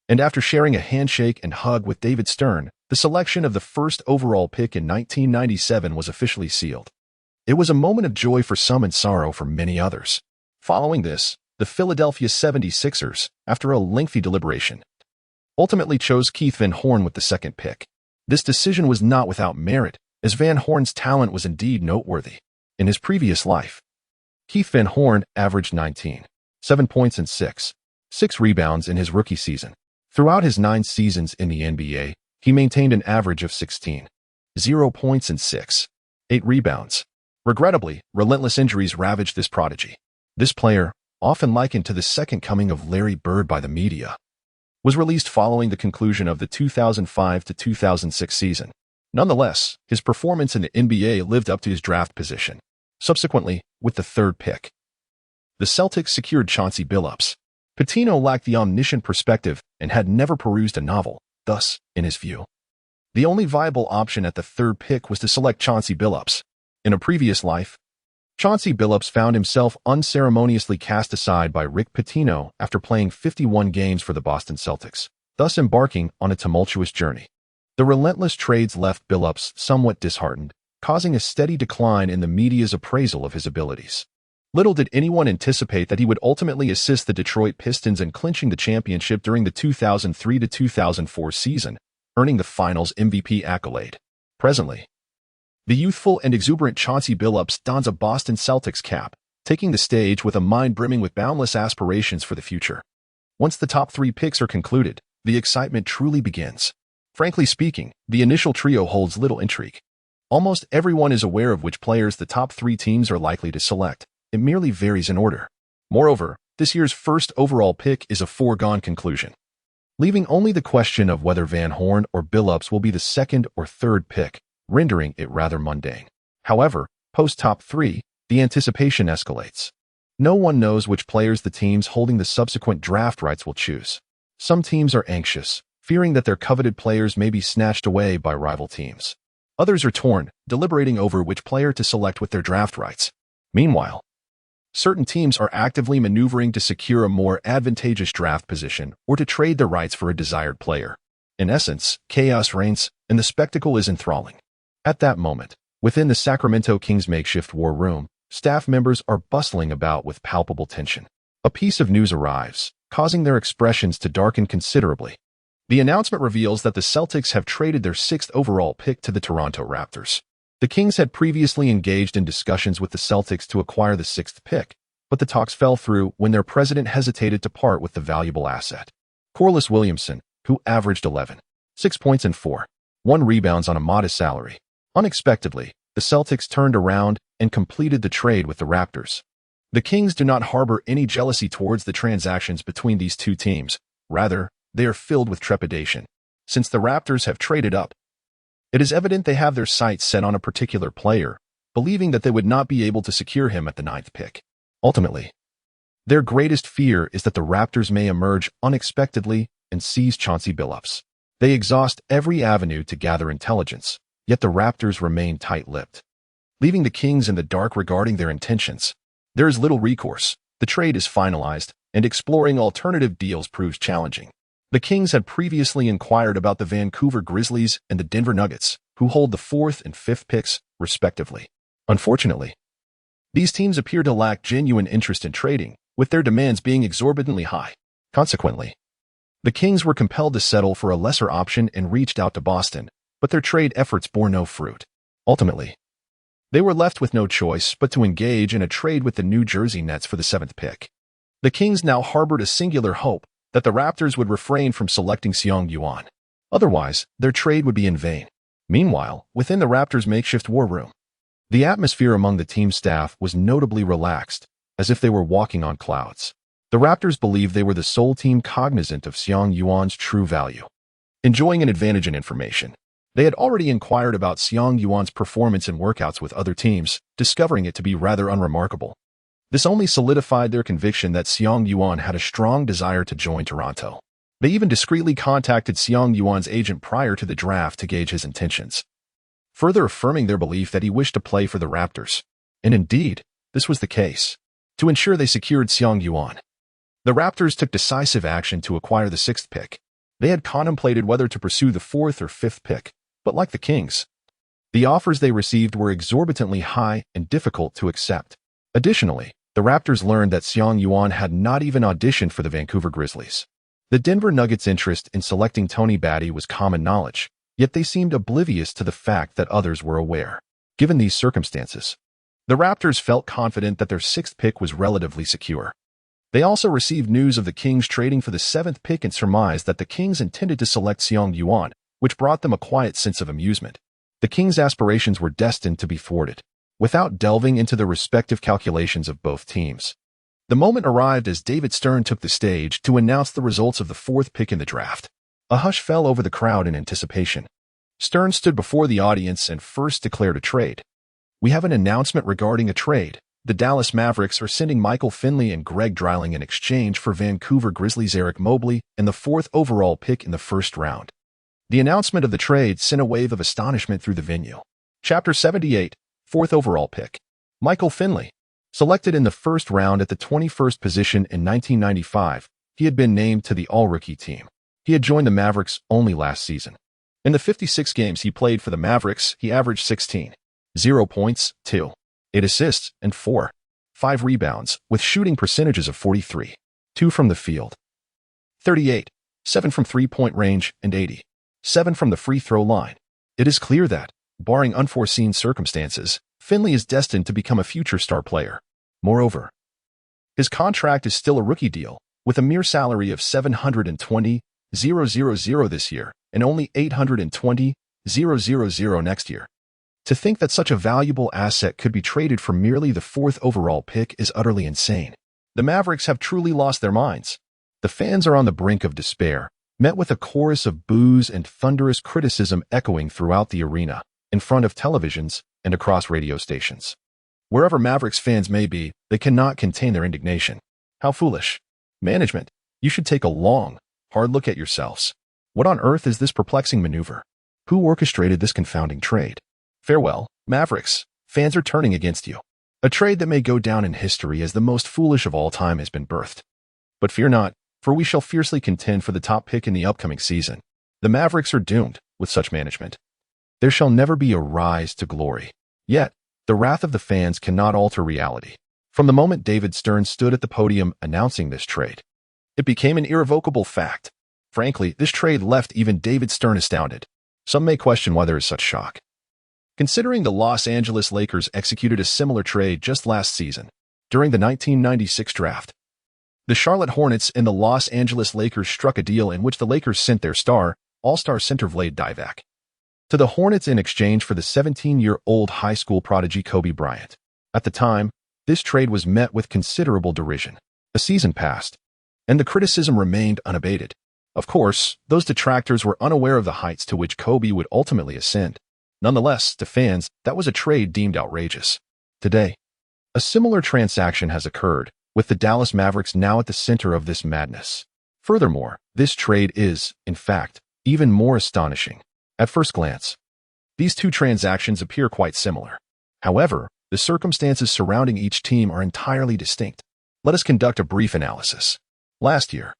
S1: And after sharing a handshake and hug with David Stern, the selection of the first overall pick in 1997 was officially sealed. It was a moment of joy for some and sorrow for many others. Following this, the Philadelphia 76ers, after a lengthy deliberation, ultimately chose Keith Van Horn with the second pick. This decision was not without merit, as Van Horn's talent was indeed noteworthy. In his previous life, Keith Van Horn averaged 7 points and 6 rebounds in his rookie season. Throughout his 9 seasons in the NBA, he maintained an average of 0 points and 8 rebounds. Regrettably, relentless injuries ravaged this prodigy. This player, often likened to the second coming of Larry Bird by the media, was released following the conclusion of the 2005 to 2006 season. Nonetheless, his performance in the NBA lived up to his draft position. Subsequently, with the third pick, the Celtics secured Chauncey Billups. Pitino lacked the omniscient perspective and had never perused a novel. Thus, in his view, the only viable option at the third pick was to select Chauncey Billups. In a previous life, Chauncey Billups found himself unceremoniously cast aside by Rick Pitino after playing 51 games for the Boston Celtics, thus embarking on a tumultuous journey. The relentless trades left Billups somewhat disheartened, causing a steady decline in the media's appraisal of his abilities. Little did anyone anticipate that he would ultimately assist the Detroit Pistons in clinching the championship during the 2003 to 2004 season, earning the Finals MVP accolade. Presently, the youthful and exuberant Chauncey Billups dons a Boston Celtics cap, taking the stage with a mind brimming with boundless aspirations for the future. Once the top 3 picks are concluded, the excitement truly begins. Frankly speaking, the initial trio holds little intrigue. Almost everyone is aware of which players the top 3 teams are likely to select. It merely varies in order. Moreover, this year's first overall pick is a foregone conclusion, leaving only the question of whether Van Horn or Billups will be the second or third pick, rendering it rather mundane. However, post-top 3, the anticipation escalates. No one knows which players the teams holding the subsequent draft rights will choose. Some teams are anxious, fearing that their coveted players may be snatched away by rival teams. Others are torn, deliberating over which player to select with their draft rights. Meanwhile, certain teams are actively maneuvering to secure a more advantageous draft position or to trade their rights for a desired player. In essence, chaos reigns, and the spectacle is enthralling. At that moment, within the Sacramento Kings makeshift war room, staff members are bustling about with palpable tension. A piece of news arrives, causing their expressions to darken considerably. The announcement reveals that the Celtics have traded their 6th overall pick to the Toronto Raptors. The Kings had previously engaged in discussions with the Celtics to acquire the 6th pick, but the talks fell through when their president hesitated to part with the valuable asset. Corliss Williamson, who averaged 6 points and 1 rebounds on a modest salary. Unexpectedly, the Celtics turned around and completed the trade with the Raptors. The Kings do not harbor any jealousy towards the transactions between these two teams. Rather, they are filled with trepidation. Since the Raptors have traded up, it is evident they have their sights set on a particular player, believing that they would not be able to secure him at the 9th pick. Ultimately, their greatest fear is that the Raptors may emerge unexpectedly and seize Chauncey Billups. They exhaust every avenue to gather intelligence, yet the Raptors remain tight-lipped, leaving the Kings in the dark regarding their intentions. There is little recourse. The trade is finalized, and exploring alternative deals proves challenging. The Kings had previously inquired about the Vancouver Grizzlies and the Denver Nuggets, who hold the 4th and 5th picks, respectively. Unfortunately, these teams appear to lack genuine interest in trading, with their demands being exorbitantly high. Consequently, the Kings were compelled to settle for a lesser option and reached out to Boston, but their trade efforts bore no fruit. Ultimately, they were left with no choice but to engage in a trade with the New Jersey Nets for the 7th pick. The Kings now harbored a singular hope that the Raptors would refrain from selecting Xiang Yuan. Otherwise, their trade would be in vain. Meanwhile, within the Raptors' makeshift war room, the atmosphere among the team staff was notably relaxed, as if they were walking on clouds. The Raptors believed they were the sole team cognizant of Xiang Yuan's true value. Enjoying an advantage in information, they had already inquired about Xiang Yuan's performance in workouts with other teams, discovering it to be rather unremarkable. This only solidified their conviction that Xiang Yuan had a strong desire to join Toronto. They even discreetly contacted Xiang Yuan's agent prior to the draft to gauge his intentions, further affirming their belief that he wished to play for the Raptors. And indeed, this was the case. To ensure they secured Xiang Yuan, the Raptors took decisive action to acquire the 6th pick. They had contemplated whether to pursue the 4th or 5th pick, but like the Kings, the offers they received were exorbitantly high and difficult to accept. Additionally, the Raptors learned that Xiang Yuan had not even auditioned for the Vancouver Grizzlies. The Denver Nuggets' interest in selecting Tony Batty was common knowledge, yet they seemed oblivious to the fact that others were aware. Given these circumstances, the Raptors felt confident that their 6th pick was relatively secure. They also received news of the Kings trading for the 7th pick and surmised that the Kings intended to select Xiang Yuan, which brought them a quiet sense of amusement. The Kings' aspirations were destined to be thwarted. Without delving into the respective calculations of both teams, the moment arrived as David Stern took the stage to announce the results of the 4th pick in the draft. A hush fell over the crowd in anticipation. Stern stood before the audience and first declared a trade. "We have an announcement regarding a trade. The Dallas Mavericks are sending Michael Finley and Greg Dreiling in exchange for Vancouver Grizzlies' Eric Mobley and the 4th overall pick in the 1st round." The announcement of the trade sent a wave of astonishment through the venue. Chapter 78, 4th overall pick. Michael Finley. Selected in the 1st round at the 21st position in 1995, he had been named to the All-Rookie team. He had joined the Mavericks only last season. In the 56 games he played for the Mavericks, he averaged 16.0 points, 2.8 assists, and 4.5 rebounds, with shooting percentages of 43.2 from the field, 38.7 from three-point range, and 80.7 from the free throw line. It is clear that, barring unforeseen circumstances, Finley is destined to become a future star player. Moreover, his contract is still a rookie deal, with a mere salary of $720,000 this year and only $820,000 next year. To think that such a valuable asset could be traded for merely the 4th overall pick is utterly insane. The Mavericks have truly lost their minds. The fans are on the brink of despair, met with a chorus of boos and thunderous criticism echoing throughout the arena, in front of televisions, and across radio stations. Wherever Mavericks fans may be, they cannot contain their indignation. How foolish. Management, you should take a long, hard look at yourselves. What on earth is this perplexing maneuver? Who orchestrated this confounding trade? Farewell, Mavericks. Fans are turning against you. A trade that may go down in history as the most foolish of all time has been birthed. But fear not, for we shall fiercely contend for the top pick in the upcoming season. The Mavericks are doomed with such management. There shall never be a rise to glory. Yet, the wrath of the fans cannot alter reality. From the moment David Stern stood at the podium announcing this trade, it became an irrevocable fact. Frankly, this trade left even David Stern astounded. Some may question why there is such shock, considering the Los Angeles Lakers executed a similar trade just last season, during the 1996 draft. The Charlotte Hornets and the Los Angeles Lakers struck a deal in which the Lakers sent their star, all-star center Vlade Divac, to the Hornets in exchange for the 17-year-old high school prodigy Kobe Bryant. At the time, this trade was met with considerable derision. A season passed, and the criticism remained unabated. Of course, those detractors were unaware of the heights to which Kobe would ultimately ascend. Nonetheless, to fans, that was a trade deemed outrageous. Today, a similar transaction has occurred, with the Dallas Mavericks now at the center of this madness. Furthermore, this trade is, in fact, even more astonishing. At first glance, these two transactions appear quite similar. However, the circumstances surrounding each team are entirely distinct. Let us conduct a brief analysis. Last year,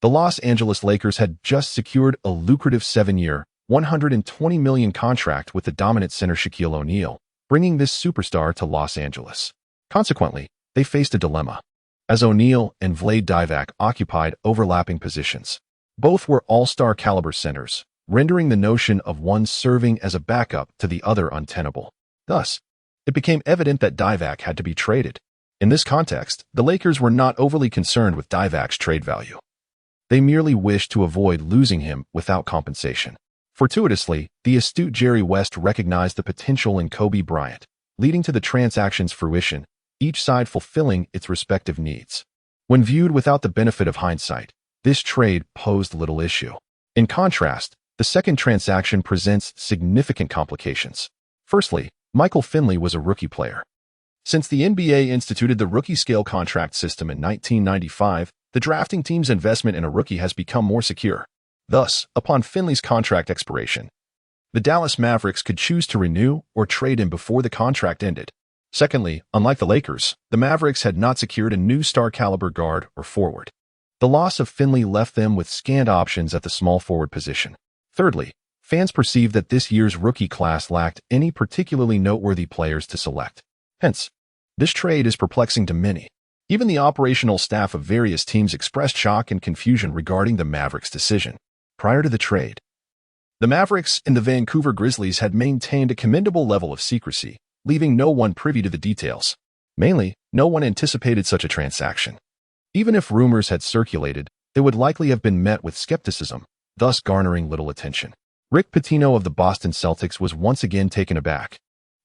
S1: the Los Angeles Lakers had just secured a lucrative 7-year, $120 million contract with the dominant center Shaquille O'Neal, bringing this superstar to Los Angeles. Consequently, they faced a dilemma, as O'Neal and Vlade Divac occupied overlapping positions. Both were all-star caliber centers, rendering the notion of one serving as a backup to the other untenable. Thus, it became evident that Divac had to be traded. In this context, the Lakers were not overly concerned with Divac's trade value. They merely wished to avoid losing him without compensation. Fortuitously, the astute Jerry West recognized the potential in Kobe Bryant, leading to the transaction's fruition, each side fulfilling its respective needs. When viewed without the benefit of hindsight, this trade posed little issue. In contrast, the second transaction presents significant complications. Firstly, Michael Finley was a rookie player. Since the NBA instituted the rookie scale contract system in 1995, the drafting team's investment in a rookie has become more secure. Thus, upon Finley's contract expiration, the Dallas Mavericks could choose to renew or trade him before the contract ended. Secondly, unlike the Lakers, the Mavericks had not secured a new star-caliber guard or forward. The loss of Finley left them with scant options at the small forward position. Thirdly, fans perceived that this year's rookie class lacked any particularly noteworthy players to select. Hence, this trade is perplexing to many. Even the operational staff of various teams expressed shock and confusion regarding the Mavericks' decision. Prior to the trade, the Mavericks and the Vancouver Grizzlies had maintained a commendable level of secrecy, leaving no one privy to the details. Mainly, no one anticipated such a transaction. Even if rumors had circulated, they would likely have been met with skepticism, thus garnering little attention. Rick Pitino of the Boston Celtics was once again taken aback,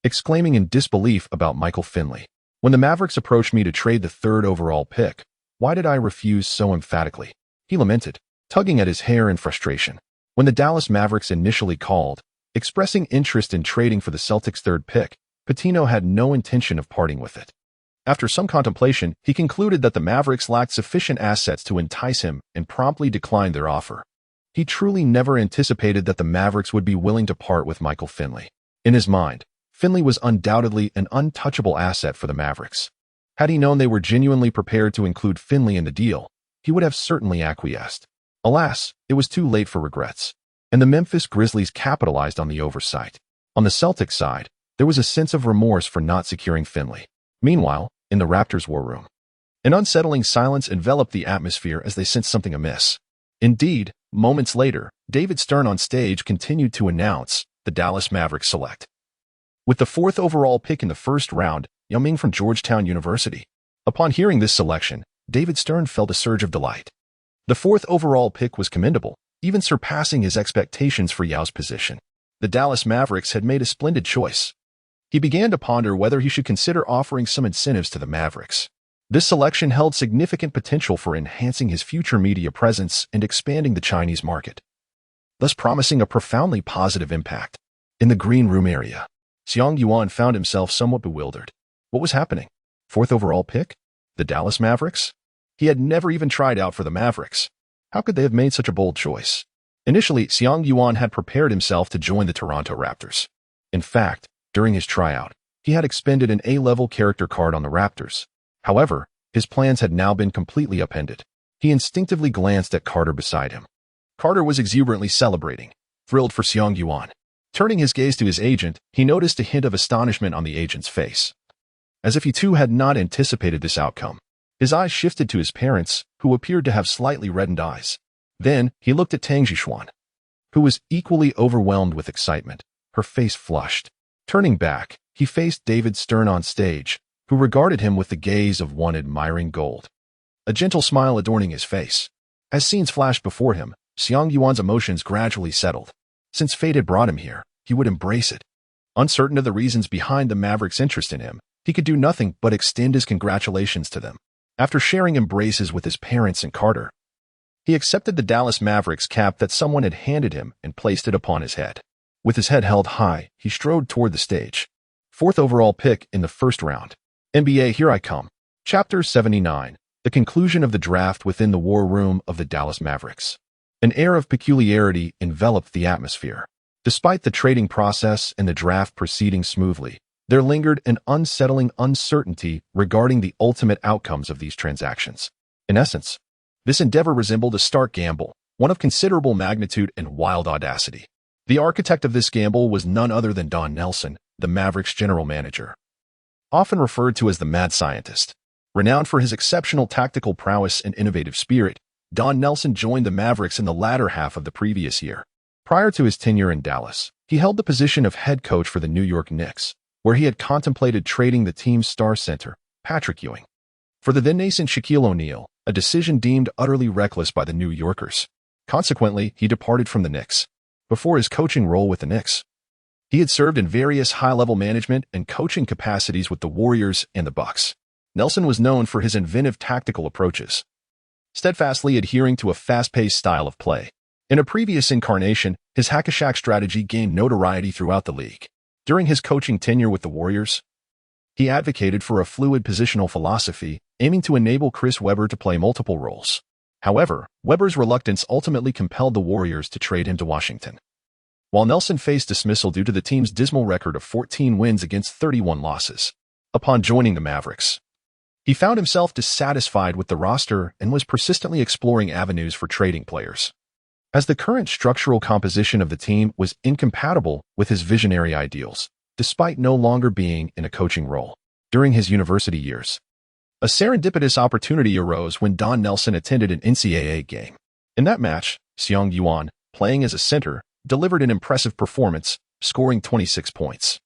S1: exclaiming in disbelief about Michael Finley. When the Mavericks approached me to trade the third overall pick, why did I refuse so emphatically? He lamented, tugging at his hair in frustration. When the Dallas Mavericks initially called, expressing interest in trading for the Celtics' third pick, Pitino had no intention of parting with it. After some contemplation, he concluded that the Mavericks lacked sufficient assets to entice him and promptly declined their offer. He truly never anticipated that the Mavericks would be willing to part with Michael Finley. In his mind, Finley was undoubtedly an untouchable asset for the Mavericks. Had he known they were genuinely prepared to include Finley in the deal, he would have certainly acquiesced. Alas, it was too late for regrets, and the Memphis Grizzlies capitalized on the oversight. On the Celtics side, there was a sense of remorse for not securing Finley. Meanwhile, in the Raptors' war room, an unsettling silence enveloped the atmosphere as they sensed something amiss. Indeed, moments later, David Stern on stage continued to announce the Dallas Mavericks select, with the fourth overall pick in the first round, Yao Ming from Georgetown University. Upon hearing this selection, David Stern felt a surge of delight. The fourth overall pick was commendable, even surpassing his expectations for Yao's position. The Dallas Mavericks had made a splendid choice. He began to ponder whether he should consider offering some incentives to the Mavericks. This selection held significant potential for enhancing his future media presence and expanding the Chinese market, thus promising a profoundly positive impact. In the green room area, Xiang Yuan found himself somewhat bewildered. What was happening? Fourth overall pick? The Dallas Mavericks? He had never even tried out for the Mavericks. How could they have made such a bold choice? Initially, Xiang Yuan had prepared himself to join the Toronto Raptors. In fact, during his tryout, he had expended an A-level character card on the Raptors. However, his plans had now been completely upended. He instinctively glanced at Carter beside him. Carter was exuberantly celebrating, thrilled for Xiang Yuan. Turning his gaze to his agent, he noticed a hint of astonishment on the agent's face. As if he too had not anticipated this outcome. His eyes shifted to his parents, who appeared to have slightly reddened eyes. Then, he looked at Tang Jixuan, who was equally overwhelmed with excitement, her face flushed. Turning back, he faced David Stern on stage, who regarded him with the gaze of one admiring gold, a gentle smile adorning his face. As scenes flashed before him, Xiang Yuan's emotions gradually settled. Since fate had brought him here, he would embrace it. Uncertain of the reasons behind the Mavericks' interest in him, he could do nothing but extend his congratulations to them. After sharing embraces with his parents and Carter, he accepted the Dallas Mavericks cap that someone had handed him and placed it upon his head. With his head held high, he strode toward the stage. Fourth overall pick in the first round. NBA Here I Come. Chapter 79. The conclusion of the draft within the war room of the Dallas Mavericks. An air of peculiarity enveloped the atmosphere. Despite the trading process and the draft proceeding smoothly, there lingered an unsettling uncertainty regarding the ultimate outcomes of these transactions. In essence, this endeavor resembled a stark gamble, one of considerable magnitude and wild audacity. The architect of this gamble was none other than Don Nelson, the Mavericks general manager. Often referred to as the mad scientist. Renowned for his exceptional tactical prowess and innovative spirit, Don Nelson joined the Mavericks in the latter half of the previous year. Prior to his tenure in Dallas, he held the position of head coach for the New York Knicks, where he had contemplated trading the team's star center, Patrick Ewing, for the then-nascent Shaquille O'Neal, a decision deemed utterly reckless by the New Yorkers. Consequently, he departed from the Knicks. Before his coaching role with the Knicks, he had served in various high-level management and coaching capacities with the Warriors and the Bucks. Nelson was known for his inventive tactical approaches, steadfastly adhering to a fast-paced style of play. In a previous incarnation, his hack-a-Shaq strategy gained notoriety throughout the league. During his coaching tenure with the Warriors, he advocated for a fluid positional philosophy, aiming to enable Chris Webber to play multiple roles. However, Webber's reluctance ultimately compelled the Warriors to trade him to Washington. While Nelson faced dismissal due to the team's dismal record of 14 wins against 31 losses, upon joining the Mavericks, he found himself dissatisfied with the roster and was persistently exploring avenues for trading players, as the current structural composition of the team was incompatible with his visionary ideals, despite no longer being in a coaching role. During his university years, a serendipitous opportunity arose when Don Nelson attended an NCAA game. In that match, Xiang Yuan, playing as a center, delivered an impressive performance, scoring 26 points,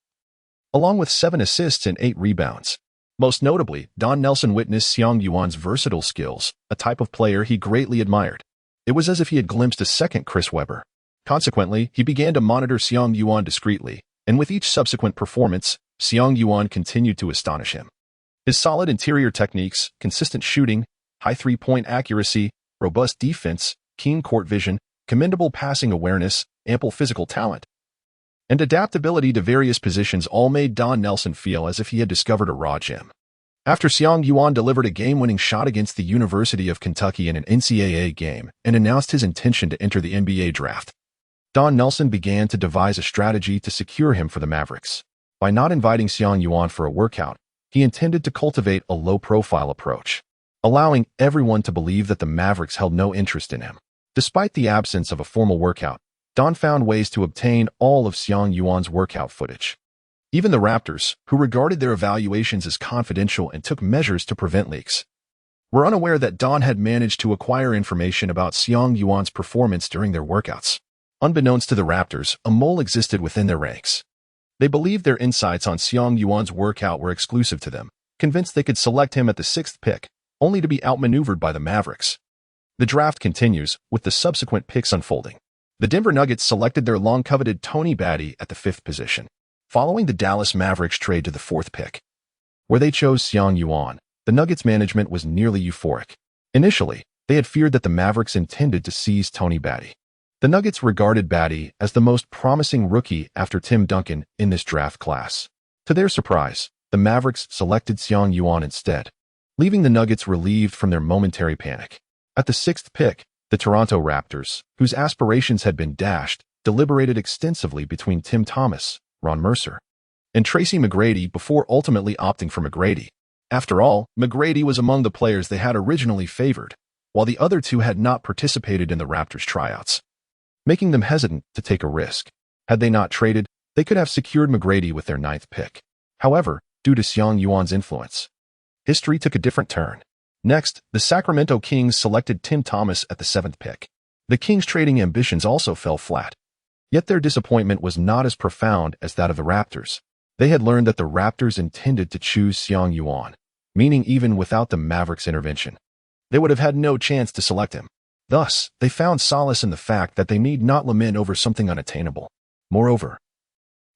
S1: along with 7 assists and 8 rebounds. Most notably, Don Nelson witnessed Xiang Yuan's versatile skills, a type of player he greatly admired. It was as if he had glimpsed a second Chris Webber. Consequently, he began to monitor Xiang Yuan discreetly, and with each subsequent performance, Xiang Yuan continued to astonish him. His solid interior techniques, consistent shooting, high three-point accuracy, robust defense, keen court vision, commendable passing awareness, ample physical talent, and adaptability to various positions all made Don Nelson feel as if he had discovered a raw gem. After Xiang Yuan delivered a game-winning shot against the University of Kentucky in an NCAA game and announced his intention to enter the NBA draft, Don Nelson began to devise a strategy to secure him for the Mavericks. By not inviting Xiang Yuan for a workout, he intended to cultivate a low-profile approach, allowing everyone to believe that the Mavericks held no interest in him. Despite the absence of a formal workout, Don found ways to obtain all of Xiang Yuan's workout footage. Even the Raptors, who regarded their evaluations as confidential and took measures to prevent leaks, were unaware that Don had managed to acquire information about Xiang Yuan's performance during their workouts. Unbeknownst to the Raptors, a mole existed within their ranks. They believed their insights on Xiang Yuan's workout were exclusive to them, convinced they could select him at the 6th pick, only to be outmaneuvered by the Mavericks. The draft continues, with the subsequent picks unfolding. The Denver Nuggets selected their long-coveted Tony Batty at the 5th position, following the Dallas Mavericks trade to the 4th pick, where they chose Xiang Yuan. The Nuggets management was nearly euphoric. Initially, they had feared that the Mavericks intended to seize Tony Batty. The Nuggets regarded Batty as the most promising rookie after Tim Duncan in this draft class. To their surprise, the Mavericks selected Xiang Yuan instead, leaving the Nuggets relieved from their momentary panic. At the 6th pick, the Toronto Raptors, whose aspirations had been dashed, deliberated extensively between Tim Thomas, Ron Mercer, and Tracy McGrady before ultimately opting for McGrady. After all, McGrady was among the players they had originally favored, while the other two had not participated in the Raptors' tryouts, making them hesitant to take a risk. Had they not traded, they could have secured McGrady with their 9th pick. However, due to Xiang Yuan's influence, history took a different turn. Next, the Sacramento Kings selected Tim Thomas at the 7th pick. The Kings' trading ambitions also fell flat. Yet their disappointment was not as profound as that of the Raptors. They had learned that the Raptors intended to choose Xiang Yuan, meaning even without the Mavericks' intervention, they would have had no chance to select him. Thus, they found solace in the fact that they need not lament over something unattainable. Moreover,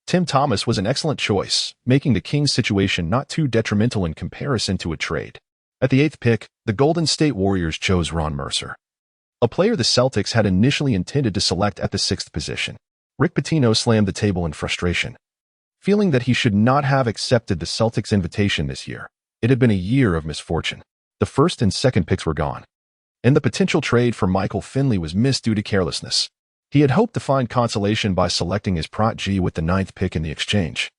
S1: Tim Thomas was an excellent choice, making the Kings' situation not too detrimental in comparison to a trade. At the 8th pick, the Golden State Warriors chose Ron Mercer, a player the Celtics had initially intended to select at the 6th position. Rick Pitino slammed the table in frustration, feeling that he should not have accepted the Celtics' invitation this year. It had been a year of misfortune. The 1st and 2nd picks were gone, and the potential trade for Michael Finley was missed due to carelessness. He had hoped to find consolation by selecting his protege with the 9th pick in the exchange,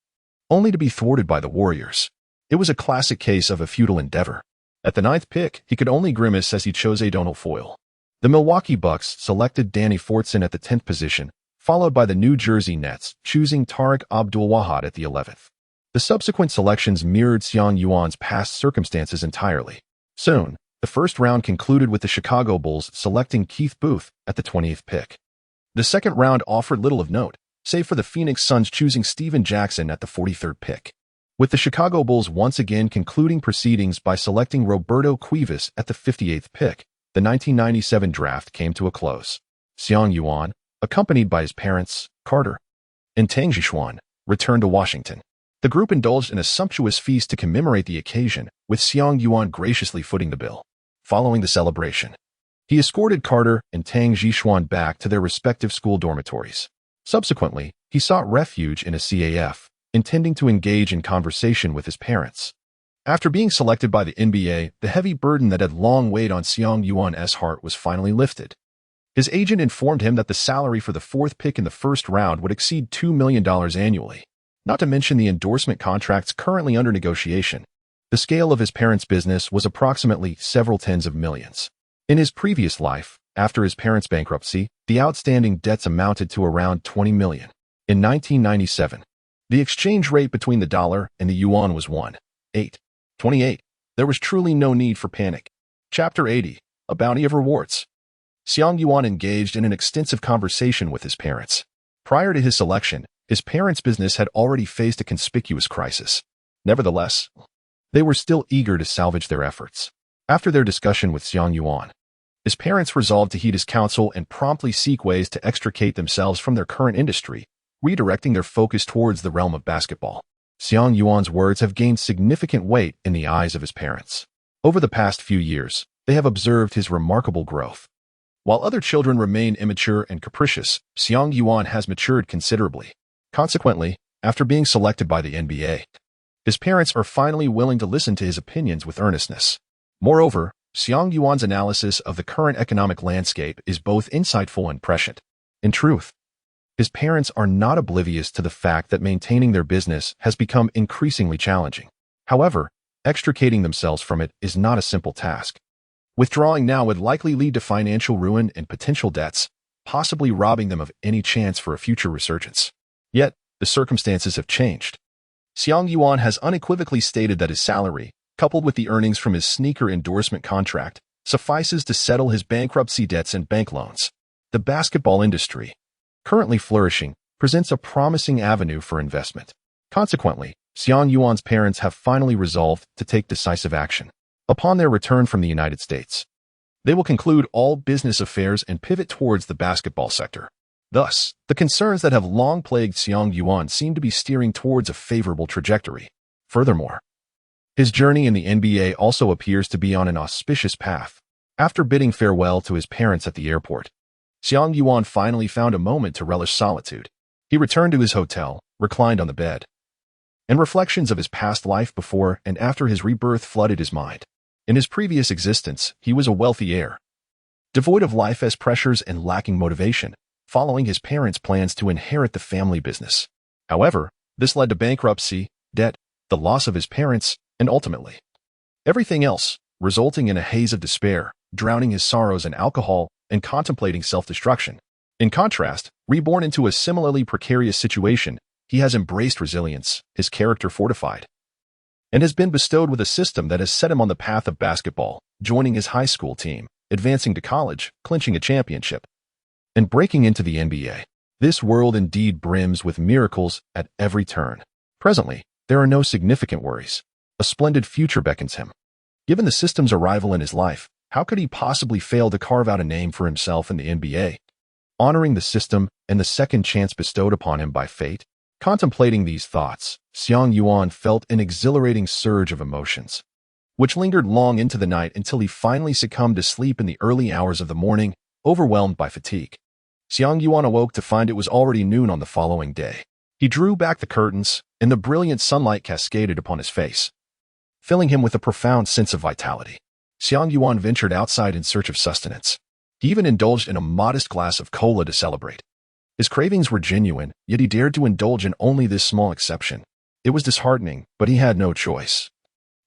S1: only to be thwarted by the Warriors. It was a classic case of a futile endeavor. At the 9th pick, he could only grimace as he chose Adonal Foyle. The Milwaukee Bucks selected Danny Fortson at the 10th position, followed by the New Jersey Nets, choosing Tariq Abdul-Wahad at the 11th. The subsequent selections mirrored Xiang Yuan's past circumstances entirely. Soon, the first round concluded with the Chicago Bulls selecting Keith Booth at the 20th pick. The second round offered little of note, save for the Phoenix Suns choosing Steven Jackson at the 43rd pick, with the Chicago Bulls once again concluding proceedings by selecting Roberto Cuevas at the 58th pick. The 1997 draft came to a close. Xiang Yuan, accompanied by his parents, Carter and Tang Zhishuan, returned to Washington. The group indulged in a sumptuous feast to commemorate the occasion, with Xiang Yuan graciously footing the bill. Following the celebration, he escorted Carter and Tang Zhishuan back to their respective school dormitories. Subsequently, he sought refuge in a CAF, intending to engage in conversation with his parents. After being selected by the NBA, the heavy burden that had long weighed on Xiang Yuan's heart was finally lifted. His agent informed him that the salary for the fourth pick in the first round would exceed $2 million annually, not to mention the endorsement contracts currently under negotiation. The scale of his parents' business was approximately several tens of millions. In his previous life, after his parents' bankruptcy, the outstanding debts amounted to around $20 million. In 1997, the exchange rate between the dollar and the yuan was 1.828. There was truly no need for panic. Chapter 80, A Bounty of Rewards. Xiang Yuan engaged in an extensive conversation with his parents. Prior to his selection, his parents' business had already faced a conspicuous crisis. Nevertheless, they were still eager to salvage their efforts. After their discussion with Xiang Yuan, his parents resolved to heed his counsel and promptly seek ways to extricate themselves from their current industry, redirecting their focus towards the realm of basketball. Xiang Yuan's words have gained significant weight in the eyes of his parents. Over the past few years, they have observed his remarkable growth. While other children remain immature and capricious, Xiang Yuan has matured considerably. Consequently, after being selected by the NBA, his parents are finally willing to listen to his opinions with earnestness. Moreover, Xiang Yuan's analysis of the current economic landscape is both insightful and prescient. In truth, his parents are not oblivious to the fact that maintaining their business has become increasingly challenging. However, extricating themselves from it is not a simple task. Withdrawing now would likely lead to financial ruin and potential debts, possibly robbing them of any chance for a future resurgence. Yet, the circumstances have changed. Xiang Yuan has unequivocally stated that his salary, coupled with the earnings from his sneaker endorsement contract, suffices to settle his bankruptcy debts and bank loans. The basketball industry, currently flourishing, presents a promising avenue for investment. Consequently, Xiang Yuan's parents have finally resolved to take decisive action. Upon their return from the United States, they will conclude all business affairs and pivot towards the basketball sector. Thus, the concerns that have long plagued Xiang Yuan seem to be steering towards a favorable trajectory. Furthermore, his journey in the NBA also appears to be on an auspicious path. After bidding farewell to his parents at the airport, Xiang Yuan finally found a moment to relish solitude. He returned to his hotel, reclined on the bed, and reflections of his past life before and after his rebirth flooded his mind. In his previous existence, he was a wealthy heir, devoid of life as pressures and lacking motivation, following his parents' plans to inherit the family business. However, this led to bankruptcy, debt, the loss of his parents, and ultimately everything else, resulting in a haze of despair, drowning his sorrows in alcohol and contemplating self-destruction. In contrast, reborn into a similarly precarious situation, he has embraced resilience, his character fortified, and has been bestowed with a system that has set him on the path of basketball, joining his high school team, advancing to college, clinching a championship, and breaking into the NBA. This world indeed brims with miracles at every turn. Presently, there are no significant worries. A splendid future beckons him. Given the system's arrival in his life, how could he possibly fail to carve out a name for himself in the NBA? Honoring the system and the second chance bestowed upon him by fate, contemplating these thoughts, Xiang Yuan felt an exhilarating surge of emotions, which lingered long into the night until he finally succumbed to sleep in the early hours of the morning, overwhelmed by fatigue. Xiang Yuan awoke to find it was already noon on the following day. He drew back the curtains, and the brilliant sunlight cascaded upon his face, filling him with a profound sense of vitality. Xiang Yuan ventured outside in search of sustenance. He even indulged in a modest glass of cola to celebrate. His cravings were genuine, yet he dared to indulge in only this small exception. It was disheartening, but he had no choice.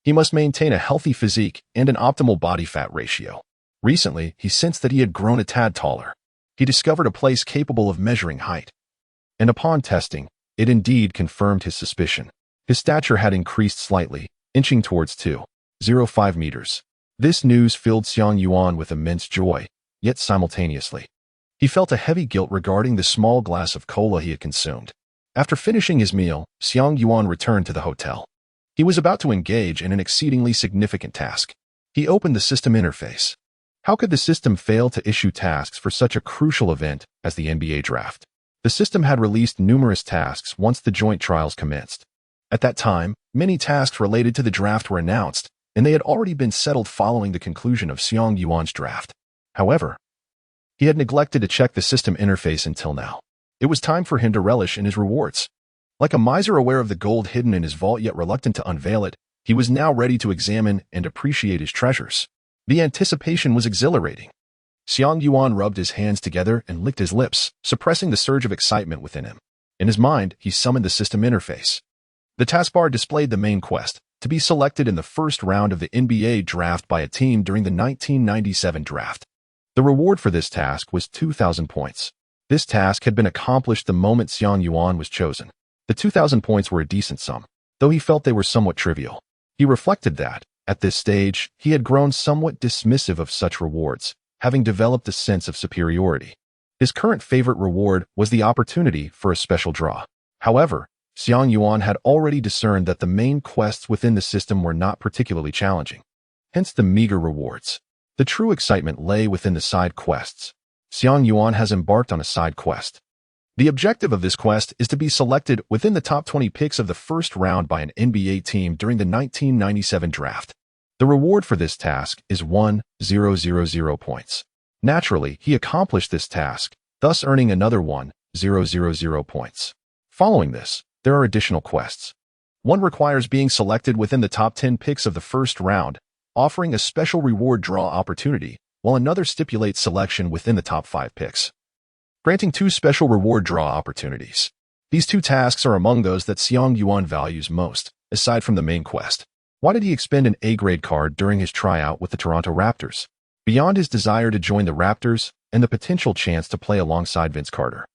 S1: He must maintain a healthy physique and an optimal body fat ratio. Recently, he sensed that he had grown a tad taller. he discovered a place capable of measuring height. And upon testing, it indeed confirmed his suspicion. His stature had increased slightly, inching towards 2.05 meters. This news filled Xiang Yuan with immense joy, yet simultaneously, he felt a heavy guilt regarding the small glass of cola he had consumed. After finishing his meal, Xiang Yuan returned to the hotel. He was about to engage in an exceedingly significant task. He opened the system interface. How could the system fail to issue tasks for such a crucial event as the NBA draft? The system had released numerous tasks once the joint trials commenced. At that time, many tasks related to the draft were announced, and they had already been settled following the conclusion of Xiang Yuan's draft. However, he had neglected to check the system interface until now. It was time for him to relish in his rewards. Like a miser aware of the gold hidden in his vault yet reluctant to unveil it, he was now ready to examine and appreciate his treasures. The anticipation was exhilarating. Xiang Yuan rubbed his hands together and licked his lips, suppressing the surge of excitement within him. In his mind, he summoned the system interface. The taskbar displayed the main quest, to be selected in the first round of the NBA draft by a team during the 1997 draft. The reward for this task was 2,000 points. This task had been accomplished the moment Xiang Yuan was chosen. The 2,000 points were a decent sum, though he felt they were somewhat trivial. He reflected that, at this stage, he had grown somewhat dismissive of such rewards, having developed a sense of superiority. His current favorite reward was the opportunity for a special draw. However, Xiang Yuan had already discerned that the main quests within the system were not particularly challenging. Hence the meager rewards. The true excitement lay within the side quests. Xiang Yuan has embarked on a side quest. The objective of this quest is to be selected within the top 20 picks of the first round by an NBA team during the 1997 draft. The reward for this task is 1,000 points. Naturally, he accomplished this task, thus earning another 1,000 points. Following this, there are additional quests. One requires being selected within the top 10 picks of the first round, offering a special reward draw opportunity, while another stipulates selection within the top 5 picks, granting 2 special reward draw opportunities. These 2 tasks are among those that Xiang Yuan values most, aside from the main quest. Why did he expend an A-grade card during his tryout with the Toronto Raptors? Beyond his desire to join the Raptors and the potential chance to play alongside Vince Carter,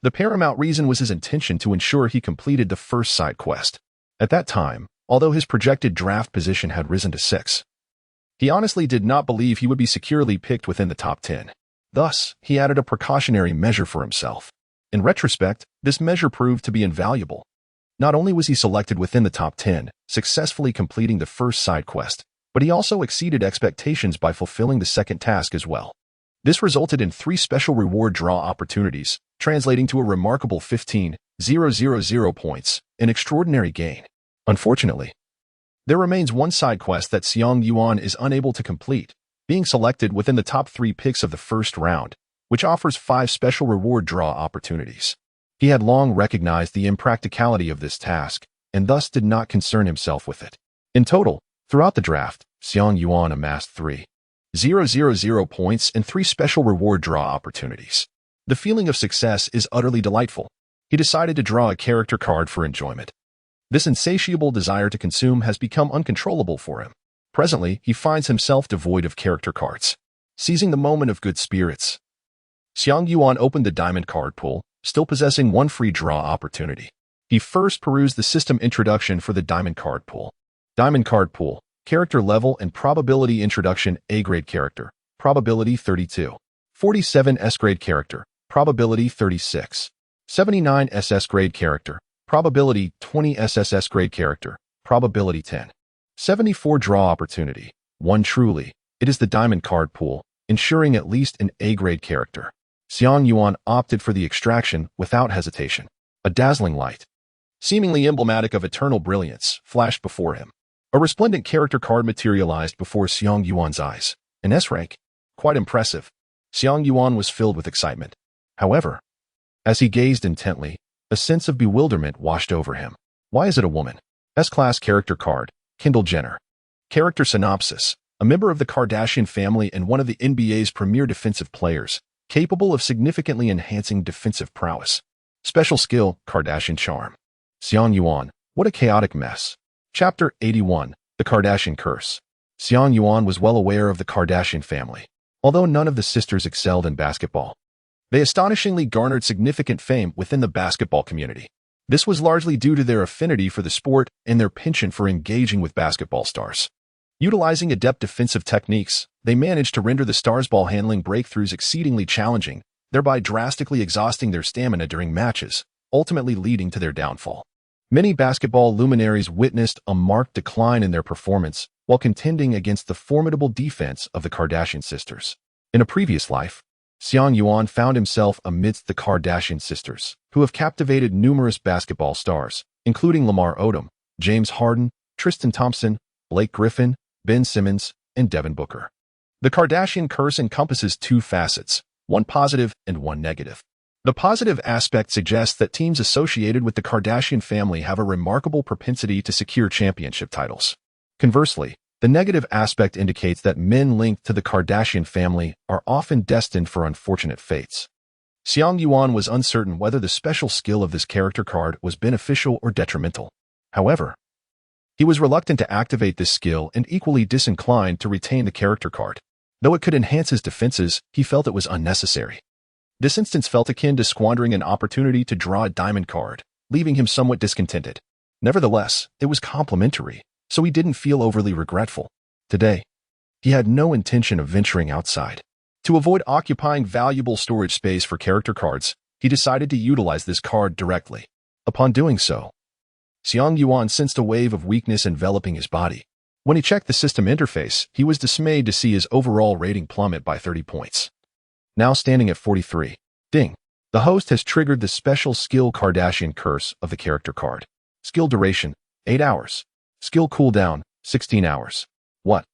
S1: the paramount reason was his intention to ensure he completed the first side quest. At that time, although his projected draft position had risen to 6, he honestly did not believe he would be securely picked within the top 10. Thus, he added a precautionary measure for himself. In retrospect, this measure proved to be invaluable. Not only was he selected within the top 10, successfully completing the first side quest, but he also exceeded expectations by fulfilling the second task as well. This resulted in 3 special reward draw opportunities, translating to a remarkable 15,000 points, an extraordinary gain. Unfortunately, there remains one side quest that Xiang Yuan is unable to complete, being selected within the top 3 picks of the first round, which offers 5 special reward draw opportunities. He had long recognized the impracticality of this task, and thus did not concern himself with it. In total, throughout the draft, Xiang Yuan amassed 3,000 points and 3 special reward draw opportunities. The feeling of success is utterly delightful. He decided to draw a character card for enjoyment. This insatiable desire to consume has become uncontrollable for him. Presently, he finds himself devoid of character cards. Seizing the moment of good spirits, Xiang Yuan opened the diamond card pool, still possessing 1 free draw opportunity. He first perused the system introduction for the diamond card pool. Diamond card pool, character level and probability introduction: A-grade character, probability 32. 47 S-grade character, probability 36. 79 SS grade character, probability 20. SSS grade character, probability 10. 74 draw opportunity, 1 truly. It is the diamond card pool, ensuring at least an A-grade character. Xiang Yuan opted for the extraction without hesitation. A dazzling light, seemingly emblematic of eternal brilliance, flashed before him. A resplendent character card materialized before Xiang Yuan's eyes. An S-rank. Quite impressive. Xiang Yuan was filled with excitement. However, as he gazed intently, a sense of bewilderment washed over him. Why is it a woman? S-class character card, Kendall Jenner. Character synopsis: a member of the Kardashian family and one of the NBA's premier defensive players, capable of significantly enhancing defensive prowess. Special skill: Kardashian charm. Xiang Yuan, what a chaotic mess. Chapter 81, The Kardashian Curse. Xiang Yuan was well aware of the Kardashian family. Although none of the sisters excelled in basketball, They astonishingly garnered significant fame within the basketball community. This was largely due to their affinity for the sport and their penchant for engaging with basketball stars. Utilizing adept defensive techniques, they managed to render the stars' ball handling breakthroughs exceedingly challenging, thereby drastically exhausting their stamina during matches, ultimately leading to their downfall. Many basketball luminaries witnessed a marked decline in their performance while contending against the formidable defense of the Kardashian sisters. In a previous life, Xiang Yuan found himself amidst the Kardashian sisters, who have captivated numerous basketball stars, including Lamar Odom, James Harden, Tristan Thompson, Blake Griffin, Ben Simmons, and Devin Booker. The Kardashian curse encompasses two facets, one positive and one negative. The positive aspect suggests that teams associated with the Kardashian family have a remarkable propensity to secure championship titles. Conversely, the negative aspect indicates that men linked to the Kardashian family are often destined for unfortunate fates. Xiang Yuan was uncertain whether the special skill of this character card was beneficial or detrimental. However, he was reluctant to activate this skill and equally disinclined to retain the character card. Though it could enhance his defenses, he felt it was unnecessary. This instance felt akin to squandering an opportunity to draw a diamond card, leaving him somewhat discontented. Nevertheless, it was complimentary, so he didn't feel overly regretful. Today, he had no intention of venturing outside. To avoid occupying valuable storage space for character cards, he decided to utilize this card directly. Upon doing so, Xiang Yuan sensed a wave of weakness enveloping his body. When he checked the system interface, he was dismayed to see his overall rating plummet by 30 points. Now standing at 43. Ding. The host has triggered the special skill Kardashian curse of the character card. Skill duration, 8 hours. Skill cooldown, 16 hours. What?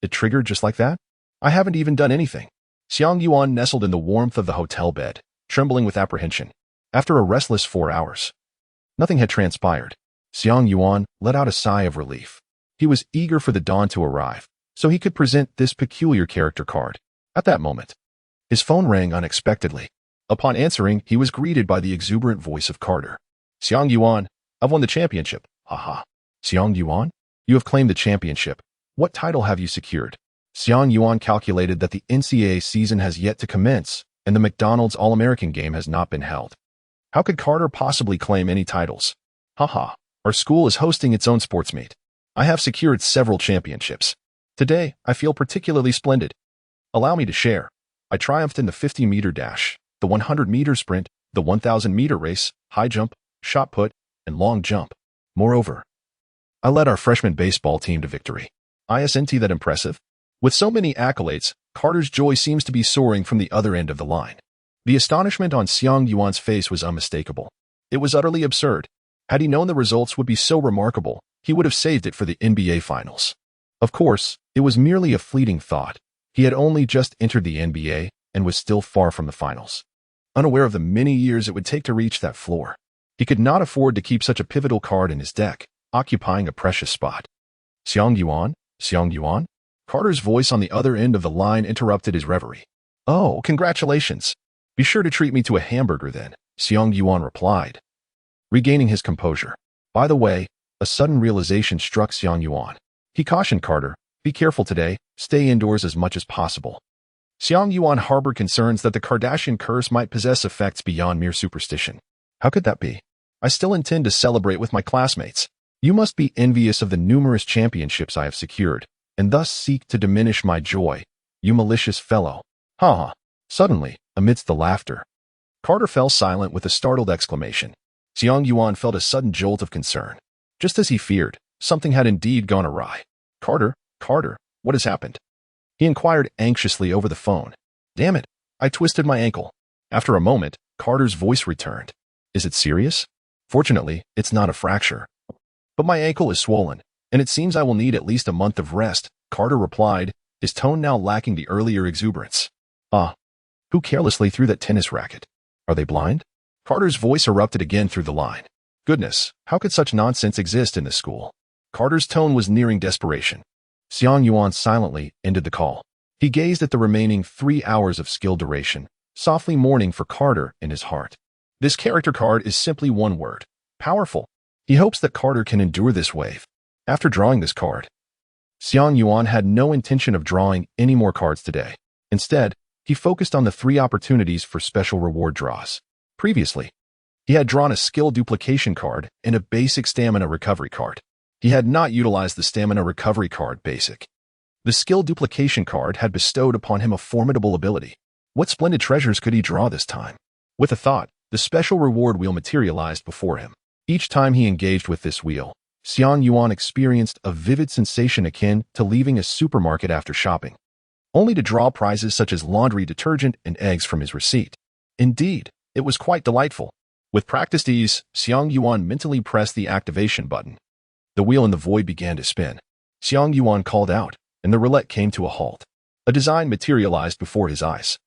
S1: It triggered just like that? I haven't even done anything. Xiang Yuan nestled in the warmth of the hotel bed, trembling with apprehension. After a restless 4 hours, nothing had transpired. Xiang Yuan let out a sigh of relief. He was eager for the dawn to arrive, so he could present this peculiar character card. At that moment, his phone rang unexpectedly. Upon answering, he was greeted by the exuberant voice of Carter. Xiang Yuan, I've won the championship. Haha. Xiang Yuan? You have claimed the championship. What title have you secured? Xiang Yuan calculated that the NCAA season has yet to commence, and the McDonald's All-American game has not been held. How could Carter possibly claim any titles? Haha. Our school is hosting its own sports meet. I have secured several championships. Today, I feel particularly splendid. Allow me to share. I triumphed in the 50-meter dash, the 100-meter sprint, the 1,000-meter race, high jump, shot put, and long jump. Moreover, I led our freshman baseball team to victory. Isn't that impressive? With so many accolades, Carter's joy seems to be soaring from the other end of the line. The astonishment on Xiang Yuan's face was unmistakable. It was utterly absurd. Had he known the results would be so remarkable, he would have saved it for the NBA Finals. Of course, it was merely a fleeting thought. He had only just entered the NBA and was still far from the finals. Unaware of the many years it would take to reach that floor, he could not afford to keep such a pivotal card in his deck, occupying a precious spot. Xiang Yuan? Xiang Yuan? Carter's voice on the other end of the line interrupted his reverie. Oh, congratulations. Be sure to treat me to a hamburger then, Xiang Yuan replied, regaining his composure. By the way, a sudden realization struck Xiang Yuan. He cautioned Carter, be careful today, stay indoors as much as possible. Xiang Yuan harbored concerns that the Kardashian curse might possess effects beyond mere superstition. How could that be? I still intend to celebrate with my classmates. You must be envious of the numerous championships I have secured, and thus seek to diminish my joy, you malicious fellow. Ha ha. Suddenly, amidst the laughter, Carter fell silent with a startled exclamation. Xiang Yuan felt a sudden jolt of concern. Just as he feared, something had indeed gone awry. Carter, what has happened? He inquired anxiously over the phone. Damn it, I twisted my ankle. After a moment, Carter's voice returned. Is it serious? Fortunately, it's not a fracture. But my ankle is swollen, and it seems I will need at least a month of rest, Carter replied, his tone now lacking the earlier exuberance. Who carelessly threw that tennis racket? Are they blind? Carter's voice erupted again through the line. Goodness, how could such nonsense exist in this school? Carter's tone was nearing desperation. Xiang Yuan silently ended the call. He gazed at the remaining 3 hours of skill duration, softly mourning for Carter in his heart. This character card is simply one word: powerful. He hopes that Carter can endure this wave. After drawing this card, Xiang Yuan had no intention of drawing any more cards today. Instead, He focused on the 3 opportunities for special reward draws. Previously, he had drawn a skill duplication card and a basic stamina recovery card. He had not utilized the stamina recovery card basic. The skill duplication card had bestowed upon him a formidable ability. What splendid treasures could he draw this time? With a thought, the special reward wheel materialized before him. Each time he engaged with this wheel, Xiang Yuan experienced a vivid sensation akin to leaving a supermarket after shopping, only to draw prizes such as laundry detergent and eggs from his receipt. Indeed, it was quite delightful. With practiced ease, Xiang Yuan mentally pressed the activation button. The wheel in the void began to spin. Xiang Yuan called out, and the roulette came to a halt. A design materialized before his eyes.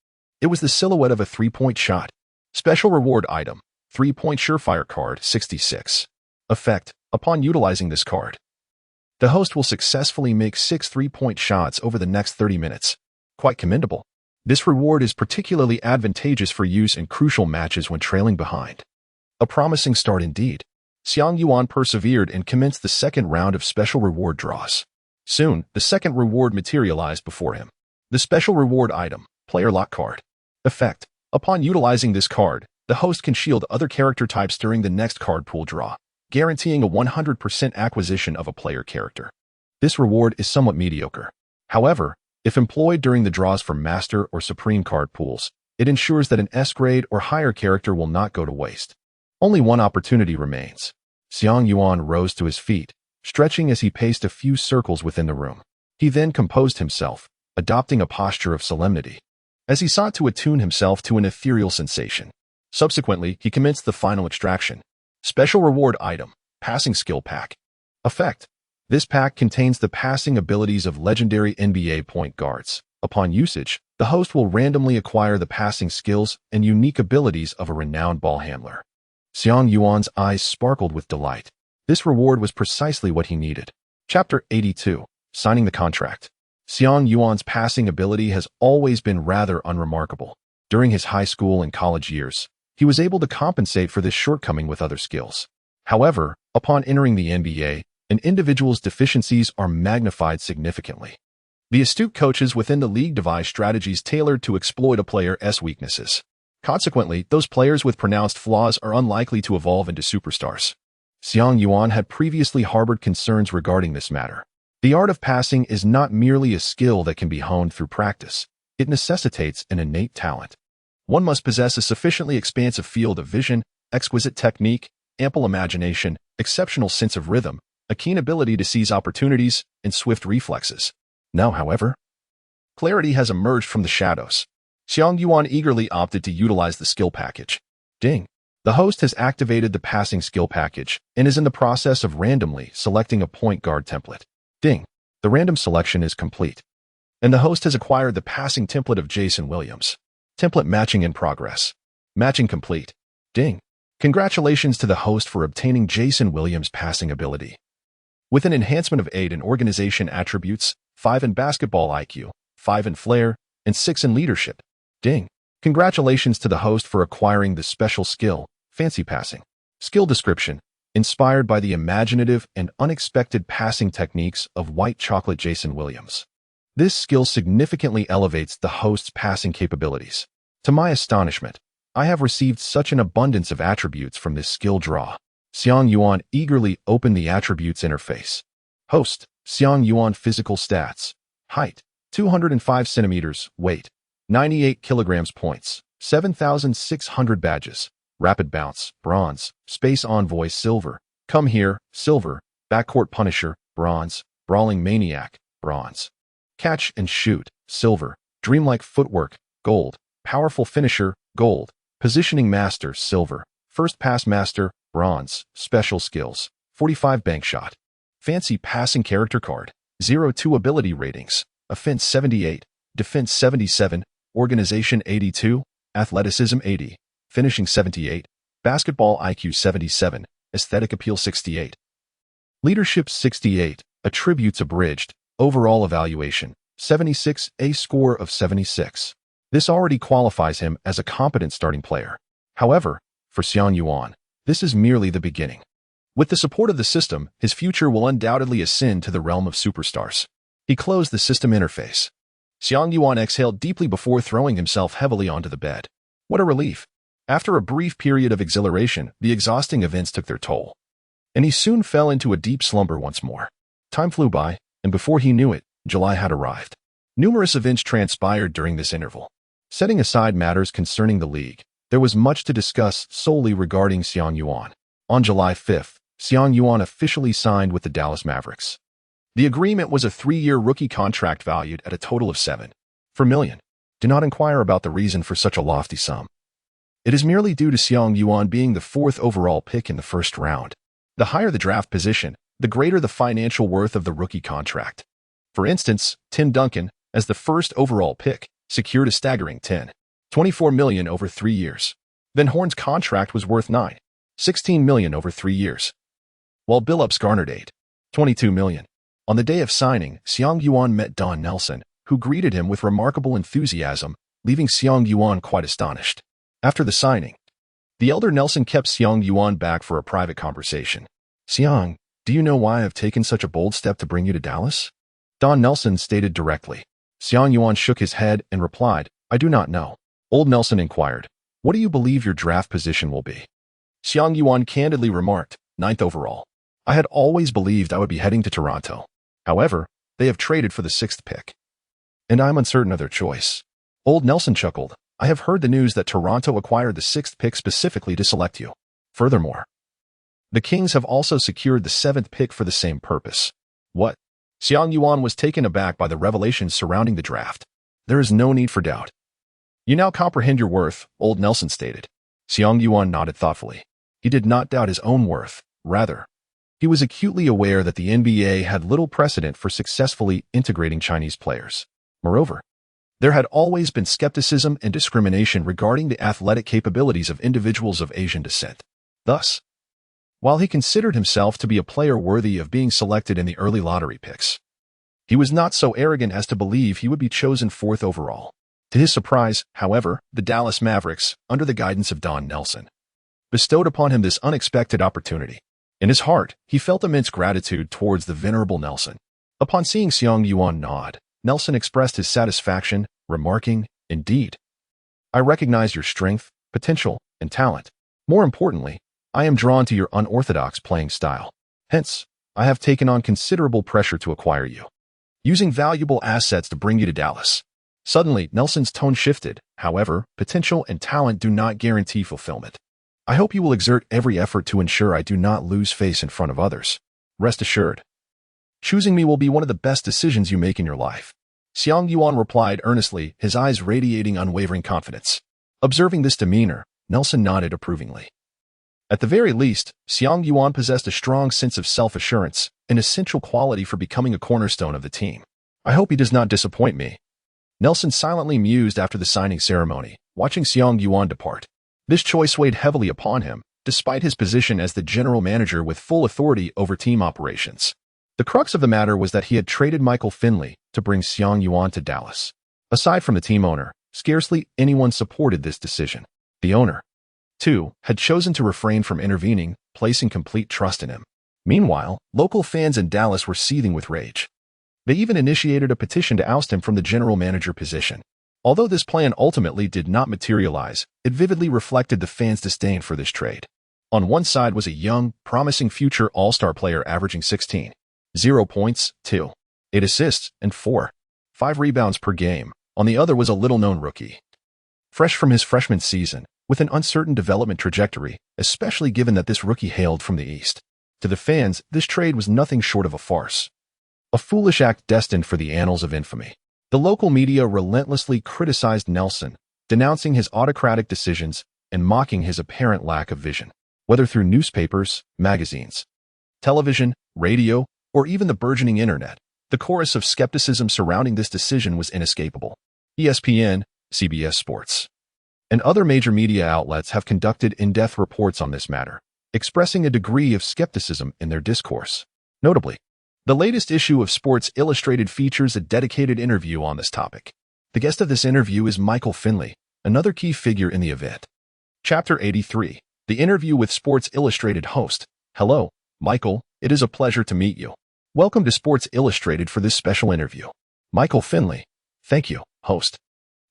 S1: It was the silhouette of a 3-point shot. Special reward item, 3-point surefire card 66. Effect, upon utilizing this card, the host will successfully make 6 3-point shots over the next 30 minutes. Quite commendable. This reward is particularly advantageous for use in crucial matches when trailing behind. A promising start indeed. Xiang Yuan persevered and commenced the second round of special reward draws. Soon, the second reward materialized before him. The special reward item, player lock card. Effect, upon utilizing this card, the host can shield other character types during the next card pool draw, guaranteeing a 100% acquisition of a player character. This reward is somewhat mediocre. However, if employed during the draws for Master or Supreme card pools, it ensures that an S-grade or higher character will not go to waste. Only one opportunity remains. Xiang Yuan rose to his feet, stretching as he paced a few circles within the room. He then composed himself, adopting a posture of solemnity, as he sought to attune himself to an ethereal sensation. Subsequently, he commenced the final extraction. Special reward item, passing skill pack. Effect. This pack contains the passing abilities of legendary NBA point guards. Upon usage, the host will randomly acquire the passing skills and unique abilities of a renowned ball handler. Xiang Yuan's eyes sparkled with delight. This reward was precisely what he needed. Chapter 82. Signing the contract. Xiang Yuan's passing ability has always been rather unremarkable. During his high school and college years, he was able to compensate for this shortcoming with other skills. However, upon entering the NBA, an individual's deficiencies are magnified significantly. The astute coaches within the league devise strategies tailored to exploit a player's weaknesses. Consequently, those players with pronounced flaws are unlikely to evolve into superstars. Xiang Yuan had previously harbored concerns regarding this matter. The art of passing is not merely a skill that can be honed through practice. It necessitates an innate talent. One must possess a sufficiently expansive field of vision, exquisite technique, ample imagination, exceptional sense of rhythm, a keen ability to seize opportunities, and swift reflexes. Now, however, clarity has emerged from the shadows. Xiang Yuan eagerly opted to utilize the skill package. Ding. The host has activated the passing skill package and is in the process of randomly selecting a point guard template. Ding. The random selection is complete. And the host has acquired the passing template of Jason Williams. Template matching in progress. Matching complete. Ding. Congratulations to the host for obtaining Jason Williams' passing ability. With an enhancement of 8 in organization attributes, 5 in basketball IQ, 5 in flair, and 6 in leadership. Ding. Congratulations to the host for acquiring the special skill, fancy passing. Skill description. Inspired by the imaginative and unexpected passing techniques of white chocolate Jason Williams. This skill significantly elevates the host's passing capabilities. To my astonishment, I have received such an abundance of attributes from this skill draw. Xiang Yuan eagerly opened the attributes interface. Host, Xiang Yuan physical stats. Height, 205 centimeters, weight, 98 kilograms points, 7,600 badges. Rapid bounce, bronze. Space envoy, silver. Come here, silver. Backcourt punisher, bronze. Brawling maniac, bronze. Catch and shoot, silver. Dreamlike footwork, gold. Powerful finisher, gold. Positioning master, silver. First pass master, bronze. Special skills, 45 bank shot. Fancy passing character card, 0-2 ability ratings. Offense 78, defense 77, organization 82, athleticism 80, finishing 78, basketball IQ 77, aesthetic appeal 68. Leadership 68, attributes abridged, overall evaluation, 76, a score of 76. This already qualifies him as a competent starting player. However, for Xiang Yuan, this is merely the beginning. With the support of the system, his future will undoubtedly ascend to the realm of superstars. He closed the system interface. Xiang Yuan exhaled deeply before throwing himself heavily onto the bed. What a relief. After a brief period of exhilaration, the exhausting events took their toll, and he soon fell into a deep slumber once more. Time flew by, and before he knew it, July had arrived. Numerous events transpired during this interval. Setting aside matters concerning the league, there was much to discuss solely regarding Xiang Yuan. On July 5th, Xiang Yuan officially signed with the Dallas Mavericks. The agreement was a 3-year rookie contract valued at a total of $7.4 million. Do not inquire about the reason for such a lofty sum. It is merely due to Xiang Yuan being the 4th overall pick in the first round. The higher the draft position, the greater the financial worth of the rookie contract. For instance, Tim Duncan, as the 1st overall pick, secured a staggering $10.24 million over 3 years. Van Horn's contract was worth $9.16 million over 3 years, while Billups garnered $8.22 million. On the day of signing, Xiang Yuan met Don Nelson, who greeted him with remarkable enthusiasm, leaving Xiang Yuan quite astonished. After the signing, the elder Nelson kept Xiang Yuan back for a private conversation. "Xiang, do you know why I've taken such a bold step to bring you to Dallas?" Don Nelson stated directly. Xiang Yuan shook his head and replied, "I do not know." Old Nelson inquired, "What do you believe your draft position will be?" Xiang Yuan candidly remarked, "9th overall. I had always believed I would be heading to Toronto. However, they have traded for the 6th pick, and I am uncertain of their choice." Old Nelson chuckled, "I have heard the news that Toronto acquired the 6th pick specifically to select you. Furthermore, the Kings have also secured the 7th pick for the same purpose." What? Xiang Yuan was taken aback by the revelations surrounding the draft. "There is no need for doubt. You now comprehend your worth," Old Nelson stated. Xiang Yuan nodded thoughtfully. He did not doubt his own worth. Rather, he was acutely aware that the NBA had little precedent for successfully integrating Chinese players. Moreover, there had always been skepticism and discrimination regarding the athletic capabilities of individuals of Asian descent. Thus, while he considered himself to be a player worthy of being selected in the early lottery picks, he was not so arrogant as to believe he would be chosen 4th overall. To his surprise, however, the Dallas Mavericks, under the guidance of Don Nelson, bestowed upon him this unexpected opportunity. In his heart, he felt immense gratitude towards the venerable Nelson. Upon seeing Xiang Yuan nod, Nelson expressed his satisfaction, remarking, "Indeed, I recognize your strength, potential, and talent. More importantly, I am drawn to your unorthodox playing style. Hence, I have taken on considerable pressure to acquire you, using valuable assets to bring you to Dallas." Suddenly, Nelson's tone shifted. "However, potential and talent do not guarantee fulfillment. I hope you will exert every effort to ensure I do not lose face in front of others. Rest assured, choosing me will be one of the best decisions you make in your life." Xiang Yuan replied earnestly, his eyes radiating unwavering confidence. Observing this demeanor, Nelson nodded approvingly. At the very least, Xiang Yuan possessed a strong sense of self-assurance, an essential quality for becoming a cornerstone of the team. "I hope he does not disappoint me." Nelson silently mused after the signing ceremony, watching Xiang Yuan depart. This choice weighed heavily upon him, despite his position as the general manager with full authority over team operations. The crux of the matter was that he had traded Michael Finley to bring Xiang Yuan to Dallas. Aside from the team owner, scarcely anyone supported this decision. The owner, too, had chosen to refrain from intervening, placing complete trust in him. Meanwhile, local fans in Dallas were seething with rage. They even initiated a petition to oust him from the general manager position. Although this plan ultimately did not materialize, it vividly reflected the fans' disdain for this trade. On one side was a young, promising future all-star player averaging 16.0 points, 2.8 assists, and 4.5 rebounds per game. On the other was a little-known rookie, fresh from his freshman season, with an uncertain development trajectory, especially given that this rookie hailed from the East. To the fans, this trade was nothing short of a farce. A foolish act destined for the annals of infamy. The local media relentlessly criticized Nelson, denouncing his autocratic decisions and mocking his apparent lack of vision. Whether through newspapers, magazines, television, radio, or even the burgeoning internet, the chorus of skepticism surrounding this decision was inescapable. ESPN, CBS Sports, and other major media outlets have conducted in-depth reports on this matter, expressing a degree of skepticism in their discourse. Notably, the latest issue of Sports Illustrated features a dedicated interview on this topic. The guest of this interview is Michael Finley, another key figure in the event. Chapter 83. The interview with Sports Illustrated host. "Hello, Michael, it is a pleasure to meet you. Welcome to Sports Illustrated for this special interview." Michael Finley, Thank you, host.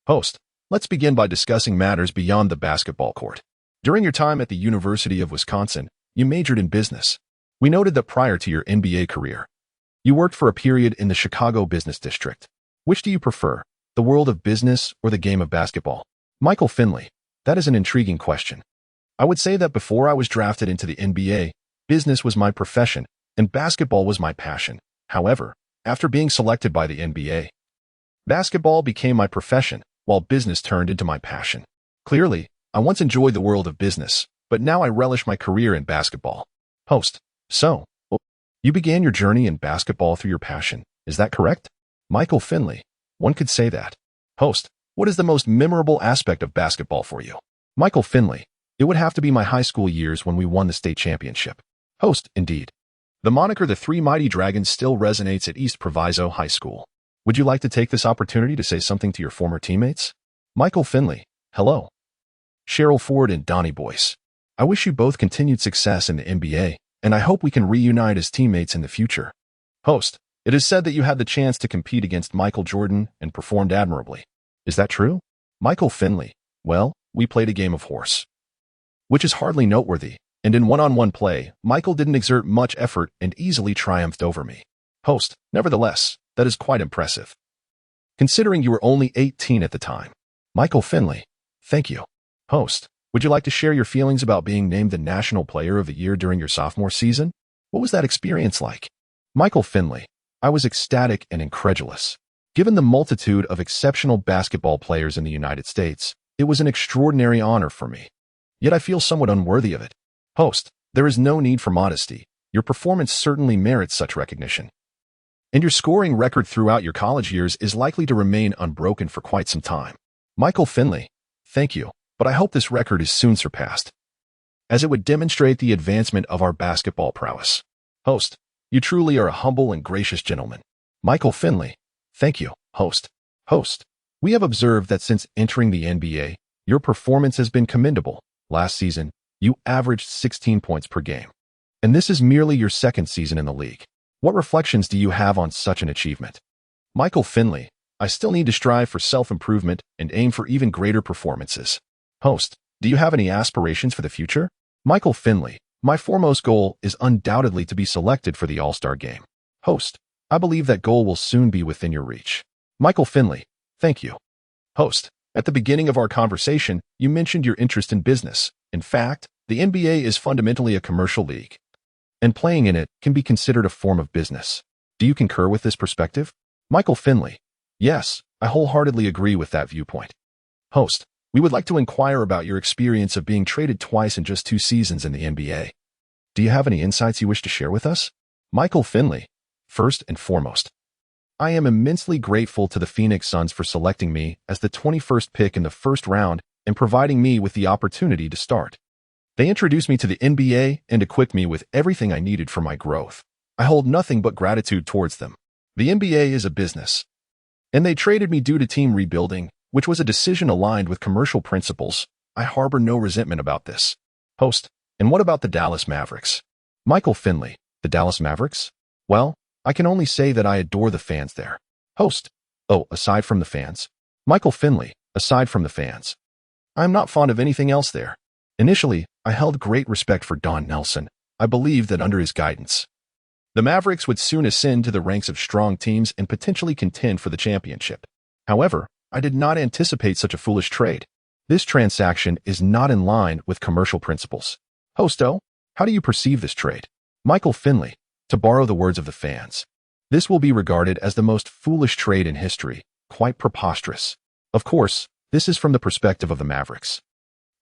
S1: Host, let's begin by discussing matters beyond the basketball court. During your time at the University of Wisconsin, you majored in business. We noted that prior to your NBA career, you worked for a period in the Chicago business district. Which do you prefer, the world of business or the game of basketball? Michael Finley, that is an intriguing question. I would say that before I was drafted into the NBA, business was my profession and basketball was my passion. However, after being selected by the NBA, basketball became my profession, while business turned into my passion. Clearly, I once enjoyed the world of business, but now I relish my career in basketball. Host, so, you began your journey in basketball through your passion, is that correct? Michael Finley, one could say that. Host, what is the most memorable aspect of basketball for you? Michael Finley, it would have to be my high school years when we won the state championship. Host, indeed. The moniker the Three Mighty Dragons still resonates at East Proviso High School. Would you like to take this opportunity to say something to your former teammates? Michael Finley, hello. Cheryl Ford and Donnie Boyce. I wish you both continued success in the NBA, and I hope we can reunite as teammates in the future. Host, it is said that you had the chance to compete against Michael Jordan and performed admirably. Is that true? Michael Finley, well, we played a game of horse, which is hardly noteworthy, and in one-on-one play, Michael didn't exert much effort and easily triumphed over me. Host, nevertheless, that is quite impressive, considering you were only 18 at the time. Michael Finley, thank you. Host, would you like to share your feelings about being named the National Player of the Year during your sophomore season? What was that experience like? Michael Finley, I was ecstatic and incredulous. Given the multitude of exceptional basketball players in the United States, it was an extraordinary honor for me. Yet I feel somewhat unworthy of it. Host, there is no need for modesty. Your performance certainly merits such recognition. And your scoring record throughout your college years is likely to remain unbroken for quite some time. Michael Finley, thank you, but I hope this record is soon surpassed, as it would demonstrate the advancement of our basketball prowess. Host, you truly are a humble and gracious gentleman. Michael Finley, thank you, host. Host, we have observed that since entering the NBA, your performance has been commendable. Last season, you averaged 16 points per game, and this is merely your second season in the league. What reflections do you have on such an achievement? Michael Finley, I still need to strive for self-improvement and aim for even greater performances. Host, do you have any aspirations for the future? Michael Finley, my foremost goal is undoubtedly to be selected for the All-Star game. Host, I believe that goal will soon be within your reach. Michael Finley, thank you. Host, at the beginning of our conversation, you mentioned your interest in business. In fact, the NBA is fundamentally a commercial league, and playing in it can be considered a form of business. Do you concur with this perspective? Michael Finley, yes, I wholeheartedly agree with that viewpoint. Host, we would like to inquire about your experience of being traded twice in just 2 seasons in the NBA. Do you have any insights you wish to share with us? Michael Finley, first and foremost, I am immensely grateful to the Phoenix Suns for selecting me as the 21st pick in the first round and providing me with the opportunity to start. They introduced me to the NBA and equipped me with everything I needed for my growth. I hold nothing but gratitude towards them. The NBA is a business, and they traded me due to team rebuilding, which was a decision aligned with commercial principles. I harbor no resentment about this. Host, and what about the Dallas Mavericks? Michael Finley, the Dallas Mavericks? Well, I can only say that I adore the fans there. Host, oh, aside from the fans? Michael Finley, aside from the fans, I am not fond of anything else there. Initially, I held great respect for Don Nelson. I believed that under his guidance, the Mavericks would soon ascend to the ranks of strong teams and potentially contend for the championship. However, I did not anticipate such a foolish trade. This transaction is not in line with commercial principles. Hosto, how do you perceive this trade? Michael Finley, to borrow the words of the fans, this will be regarded as the most foolish trade in history, quite preposterous. Of course, this is from the perspective of the Mavericks.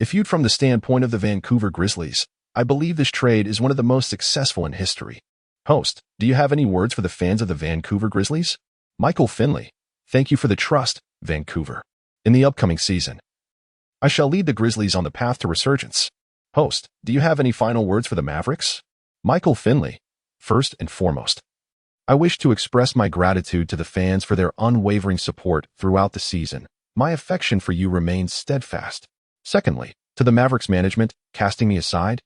S1: If viewed from the standpoint of the Vancouver Grizzlies, I believe this trade is one of the most successful in history. Host, do you have any words for the fans of the Vancouver Grizzlies? Michael Finley, thank you for the trust, Vancouver. In the upcoming season, I shall lead the Grizzlies on the path to resurgence. Host, do you have any final words for the Mavericks? Michael Finley, first and foremost, I wish to express my gratitude to the fans for their unwavering support throughout the season. My affection for you remains steadfast. Secondly, to the Mavericks management, casting me aside,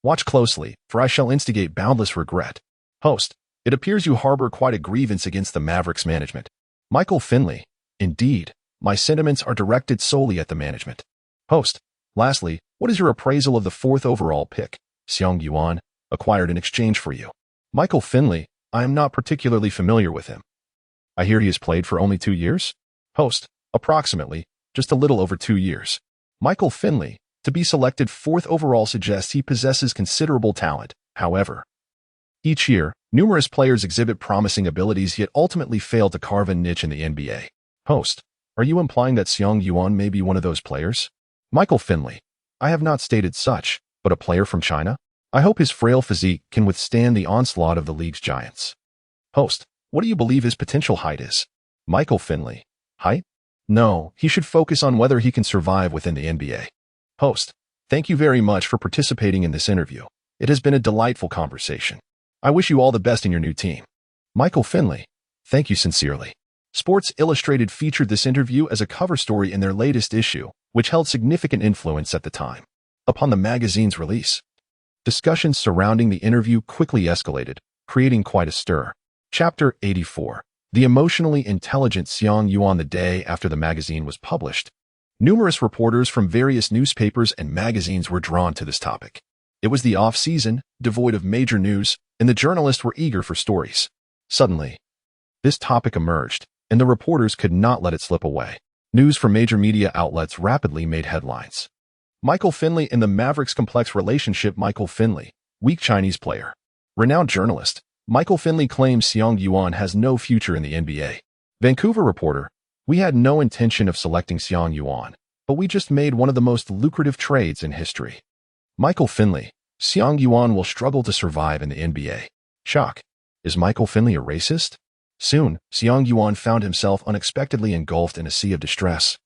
S1: watch closely, for I shall instigate boundless regret. Host, it appears you harbor quite a grievance against the Mavericks management. Michael Finley, Indeed, my sentiments are directed solely at the management. Host. Lastly, what is your appraisal of the 4th overall pick, Xiang Yuan, acquired in exchange for you? Michael Finley. I am not particularly familiar with him. I hear he has played for only 2 years? Host. Approximately, just a little over 2 years. Michael Finley, to be selected 4th overall suggests he possesses considerable talent. However, each year, numerous players exhibit promising abilities yet ultimately fail to carve a niche in the NBA. Host. Are you implying that Xiang Yuan may be one of those players? Michael Finley. I have not stated such, but a player from China? I hope his frail physique can withstand the onslaught of the league's giants. Host. What do you believe his potential height is? Michael Finley. Height? No, he should focus on whether he can survive within the NBA. Host. Thank you very much for participating in this interview. It has been a delightful conversation. I wish you all the best in your new team. Michael Finley. Thank you sincerely. Sports Illustrated featured this interview as a cover story in their latest issue, which held significant influence at the time. Upon the magazine's release, discussions surrounding the interview quickly escalated, creating quite a stir. Chapter 84. The emotionally intelligent Xiang Yuan. The day after the magazine was published, numerous reporters from various newspapers and magazines were drawn to this topic. It was the off-season, devoid of major news, and the journalists were eager for stories. Suddenly, this topic emerged, and the reporters could not let it slip away. News from major media outlets rapidly made headlines. Michael Finley in the Mavericks' complex relationship. Michael Finley, weak Chinese player. Renowned journalist, Michael Finley claims Xiang Yuan has no future in the NBA. Vancouver reporter, we had no intention of selecting Xiang Yuan, but we just made one of the most lucrative trades in history. Michael Finley, Xiang Yuan will struggle to survive in the NBA. Shock. Is Michael Finley a racist? Soon, Xiang Yuan found himself unexpectedly engulfed in a sea of distress.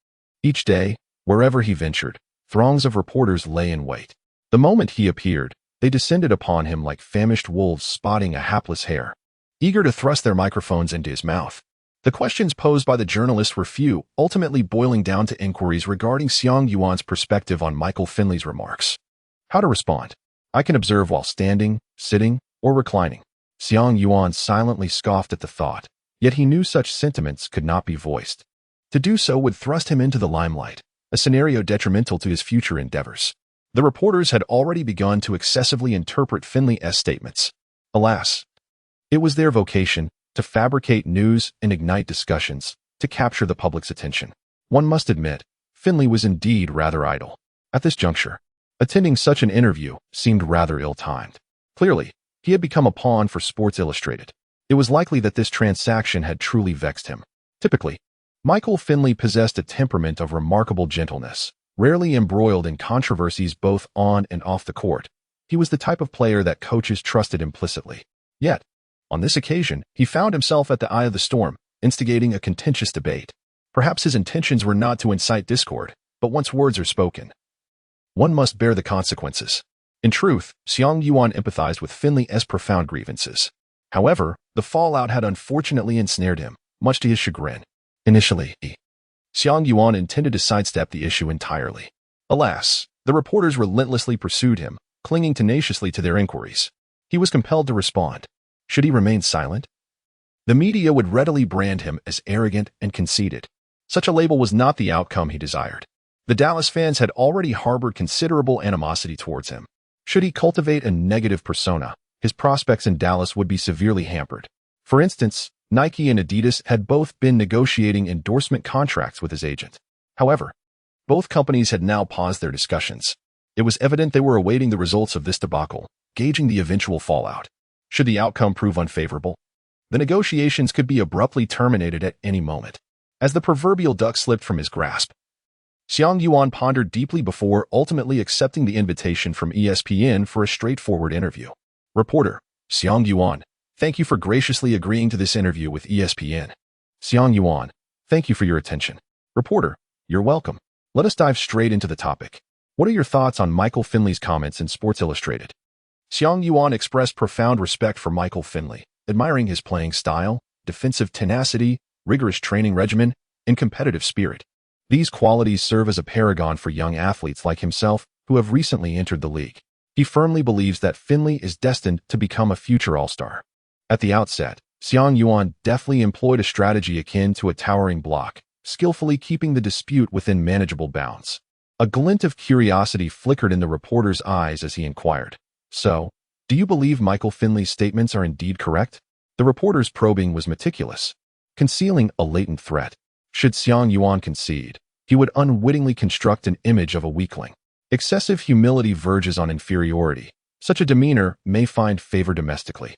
S1: Each day, wherever he ventured, throngs of reporters lay in wait. The moment he appeared, they descended upon him like famished wolves spotting a hapless hare, eager to thrust their microphones into his mouth. The questions posed by the journalists were few, ultimately boiling down to inquiries regarding Xiang Yuan's perspective on Michael Finley's remarks. How to respond? I can observe while standing, sitting, or reclining. Xiang Yuan silently scoffed at the thought, yet he knew such sentiments could not be voiced. To do so would thrust him into the limelight, a scenario detrimental to his future endeavors. The reporters had already begun to excessively interpret Finley's statements. Alas, it was their vocation to fabricate news and ignite discussions, to capture the public's attention. One must admit, Finley was indeed rather idle. At this juncture, attending such an interview seemed rather ill-timed. Clearly, he had become a pawn for Sports Illustrated. It was likely that this transaction had truly vexed him. Typically, Michael Finley possessed a temperament of remarkable gentleness, rarely embroiled in controversies both on and off the court. He was the type of player that coaches trusted implicitly. Yet, on this occasion, he found himself at the eye of the storm, instigating a contentious debate. Perhaps his intentions were not to incite discord, but once words are spoken, one must bear the consequences. In truth, Xiang Yuan empathized with Finley's profound grievances. However, the fallout had unfortunately ensnared him, much to his chagrin. Initially, Xiang Yuan intended to sidestep the issue entirely. Alas, the reporters relentlessly pursued him, clinging tenaciously to their inquiries. He was compelled to respond. Should he remain silent? The media would readily brand him as arrogant and conceited. Such a label was not the outcome he desired. The Dallas fans had already harbored considerable animosity towards him. Should he cultivate a negative persona, his prospects in Dallas would be severely hampered. For instance, Nike and Adidas had both been negotiating endorsement contracts with his agent. However, both companies had now paused their discussions. It was evident they were awaiting the results of this debacle, gauging the eventual fallout. Should the outcome prove unfavorable, the negotiations could be abruptly terminated at any moment. As the proverbial duck slipped from his grasp, Xiang Yuan pondered deeply before ultimately accepting the invitation from ESPN for a straightforward interview. Reporter, Xiang Yuan, thank you for graciously agreeing to this interview with ESPN. Xiang Yuan, thank you for your attention. Reporter, you're welcome. Let us dive straight into the topic. What are your thoughts on Michael Finley's comments in Sports Illustrated? Xiang Yuan expressed profound respect for Michael Finley, admiring his playing style, defensive tenacity, rigorous training regimen, and competitive spirit. These qualities serve as a paragon for young athletes like himself who have recently entered the league. He firmly believes that Finley is destined to become a future all-star. At the outset, Xiang Yuan deftly employed a strategy akin to a towering block, skillfully keeping the dispute within manageable bounds. A glint of curiosity flickered in the reporter's eyes as he inquired, "So, do you believe Michael Finley's statements are indeed correct?" The reporter's probing was meticulous, concealing a latent threat. Should Xiang Yuan concede, he would unwittingly construct an image of a weakling. Excessive humility verges on inferiority. Such a demeanor may find favor domestically,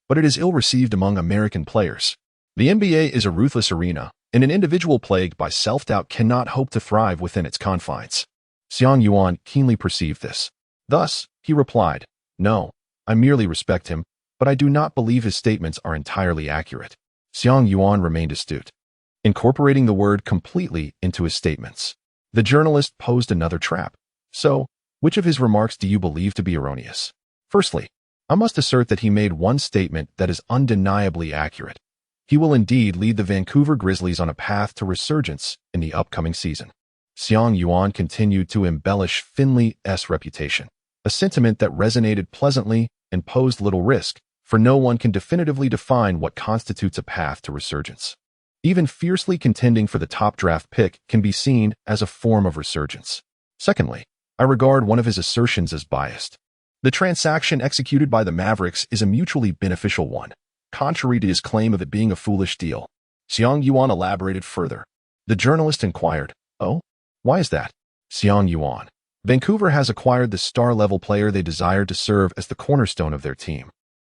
S1: but it is ill-received among American players. The NBA is a ruthless arena, and an individual plagued by self-doubt cannot hope to thrive within its confines. Xiang Yuan keenly perceived this. Thus, he replied, "No, I merely respect him, but I do not believe his statements are entirely accurate." Xiang Yuan remained astute, incorporating the word completely into his statements. The journalist posed another trap. "So, which of his remarks do you believe to be erroneous?" "Firstly, I must assert that he made one statement that is undeniably accurate. He will indeed lead the Vancouver Grizzlies on a path to resurgence in the upcoming season." Xiang Yuan continued to embellish Finley's reputation, a sentiment that resonated pleasantly and posed little risk, for no one can definitively define what constitutes a path to resurgence. Even fiercely contending for the top draft pick can be seen as a form of resurgence. Secondly, I regard one of his assertions as biased. The transaction executed by the Mavericks is a mutually beneficial one, contrary to his claim of it being a foolish deal. Xiang Yuan elaborated further. The journalist inquired, "Oh, why is that?" Xiang Yuan: "Vancouver has acquired the star-level player they desired to serve as the cornerstone of their team,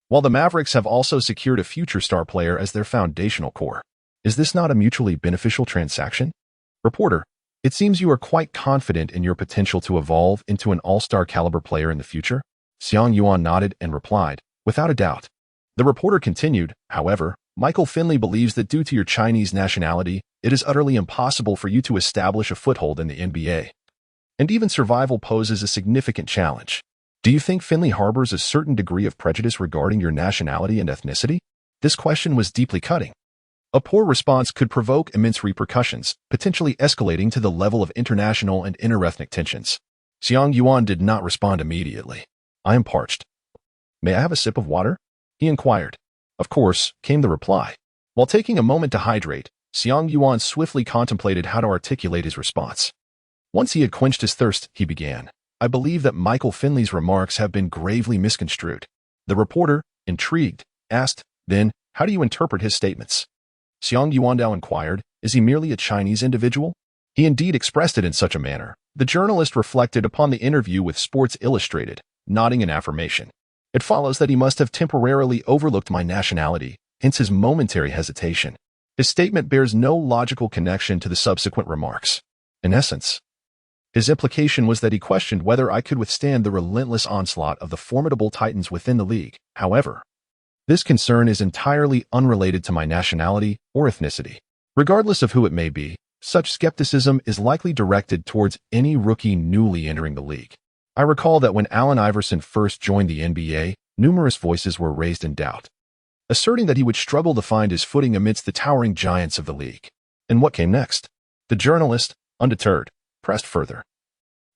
S1: while the Mavericks have also secured a future star player as their foundational core. Is this not a mutually beneficial transaction?" Reporter: "It seems you are quite confident in your potential to evolve into an all-star caliber player in the future?" Xiang Yuan nodded and replied, "Without a doubt." The reporter continued, "However, Michael Finley believes that due to your Chinese nationality, it is utterly impossible for you to establish a foothold in the NBA. And even survival poses a significant challenge. Do you think Finley harbors a certain degree of prejudice regarding your nationality and ethnicity?" This question was deeply cutting. A poor response could provoke immense repercussions, potentially escalating to the level of international and interethnic tensions. Xiang Yuan did not respond immediately. "I am parched. May I have a sip of water?" he inquired. "Of course," came the reply. While taking a moment to hydrate, Xiang Yuan swiftly contemplated how to articulate his response. Once he had quenched his thirst, he began, "I believe that Michael Finley's remarks have been gravely misconstrued." The reporter, intrigued, asked, "Then, how do you interpret his statements?" Xiang Yuan inquired, "Is he merely a Chinese individual?" He indeed expressed it in such a manner. The journalist reflected upon the interview with Sports Illustrated, nodding in affirmation. "It follows that he must have temporarily overlooked my nationality, hence his momentary hesitation." His statement bears no logical connection to the subsequent remarks. In essence, his implication was that he questioned whether I could withstand the relentless onslaught of the formidable titans within the league. However, this concern is entirely unrelated to my nationality or ethnicity. Regardless of who it may be, such skepticism is likely directed towards any rookie newly entering the league. I recall that when Allen Iverson first joined the NBA, numerous voices were raised in doubt, asserting that he would struggle to find his footing amidst the towering giants of the league. And what came next? The journalist, undeterred, pressed further,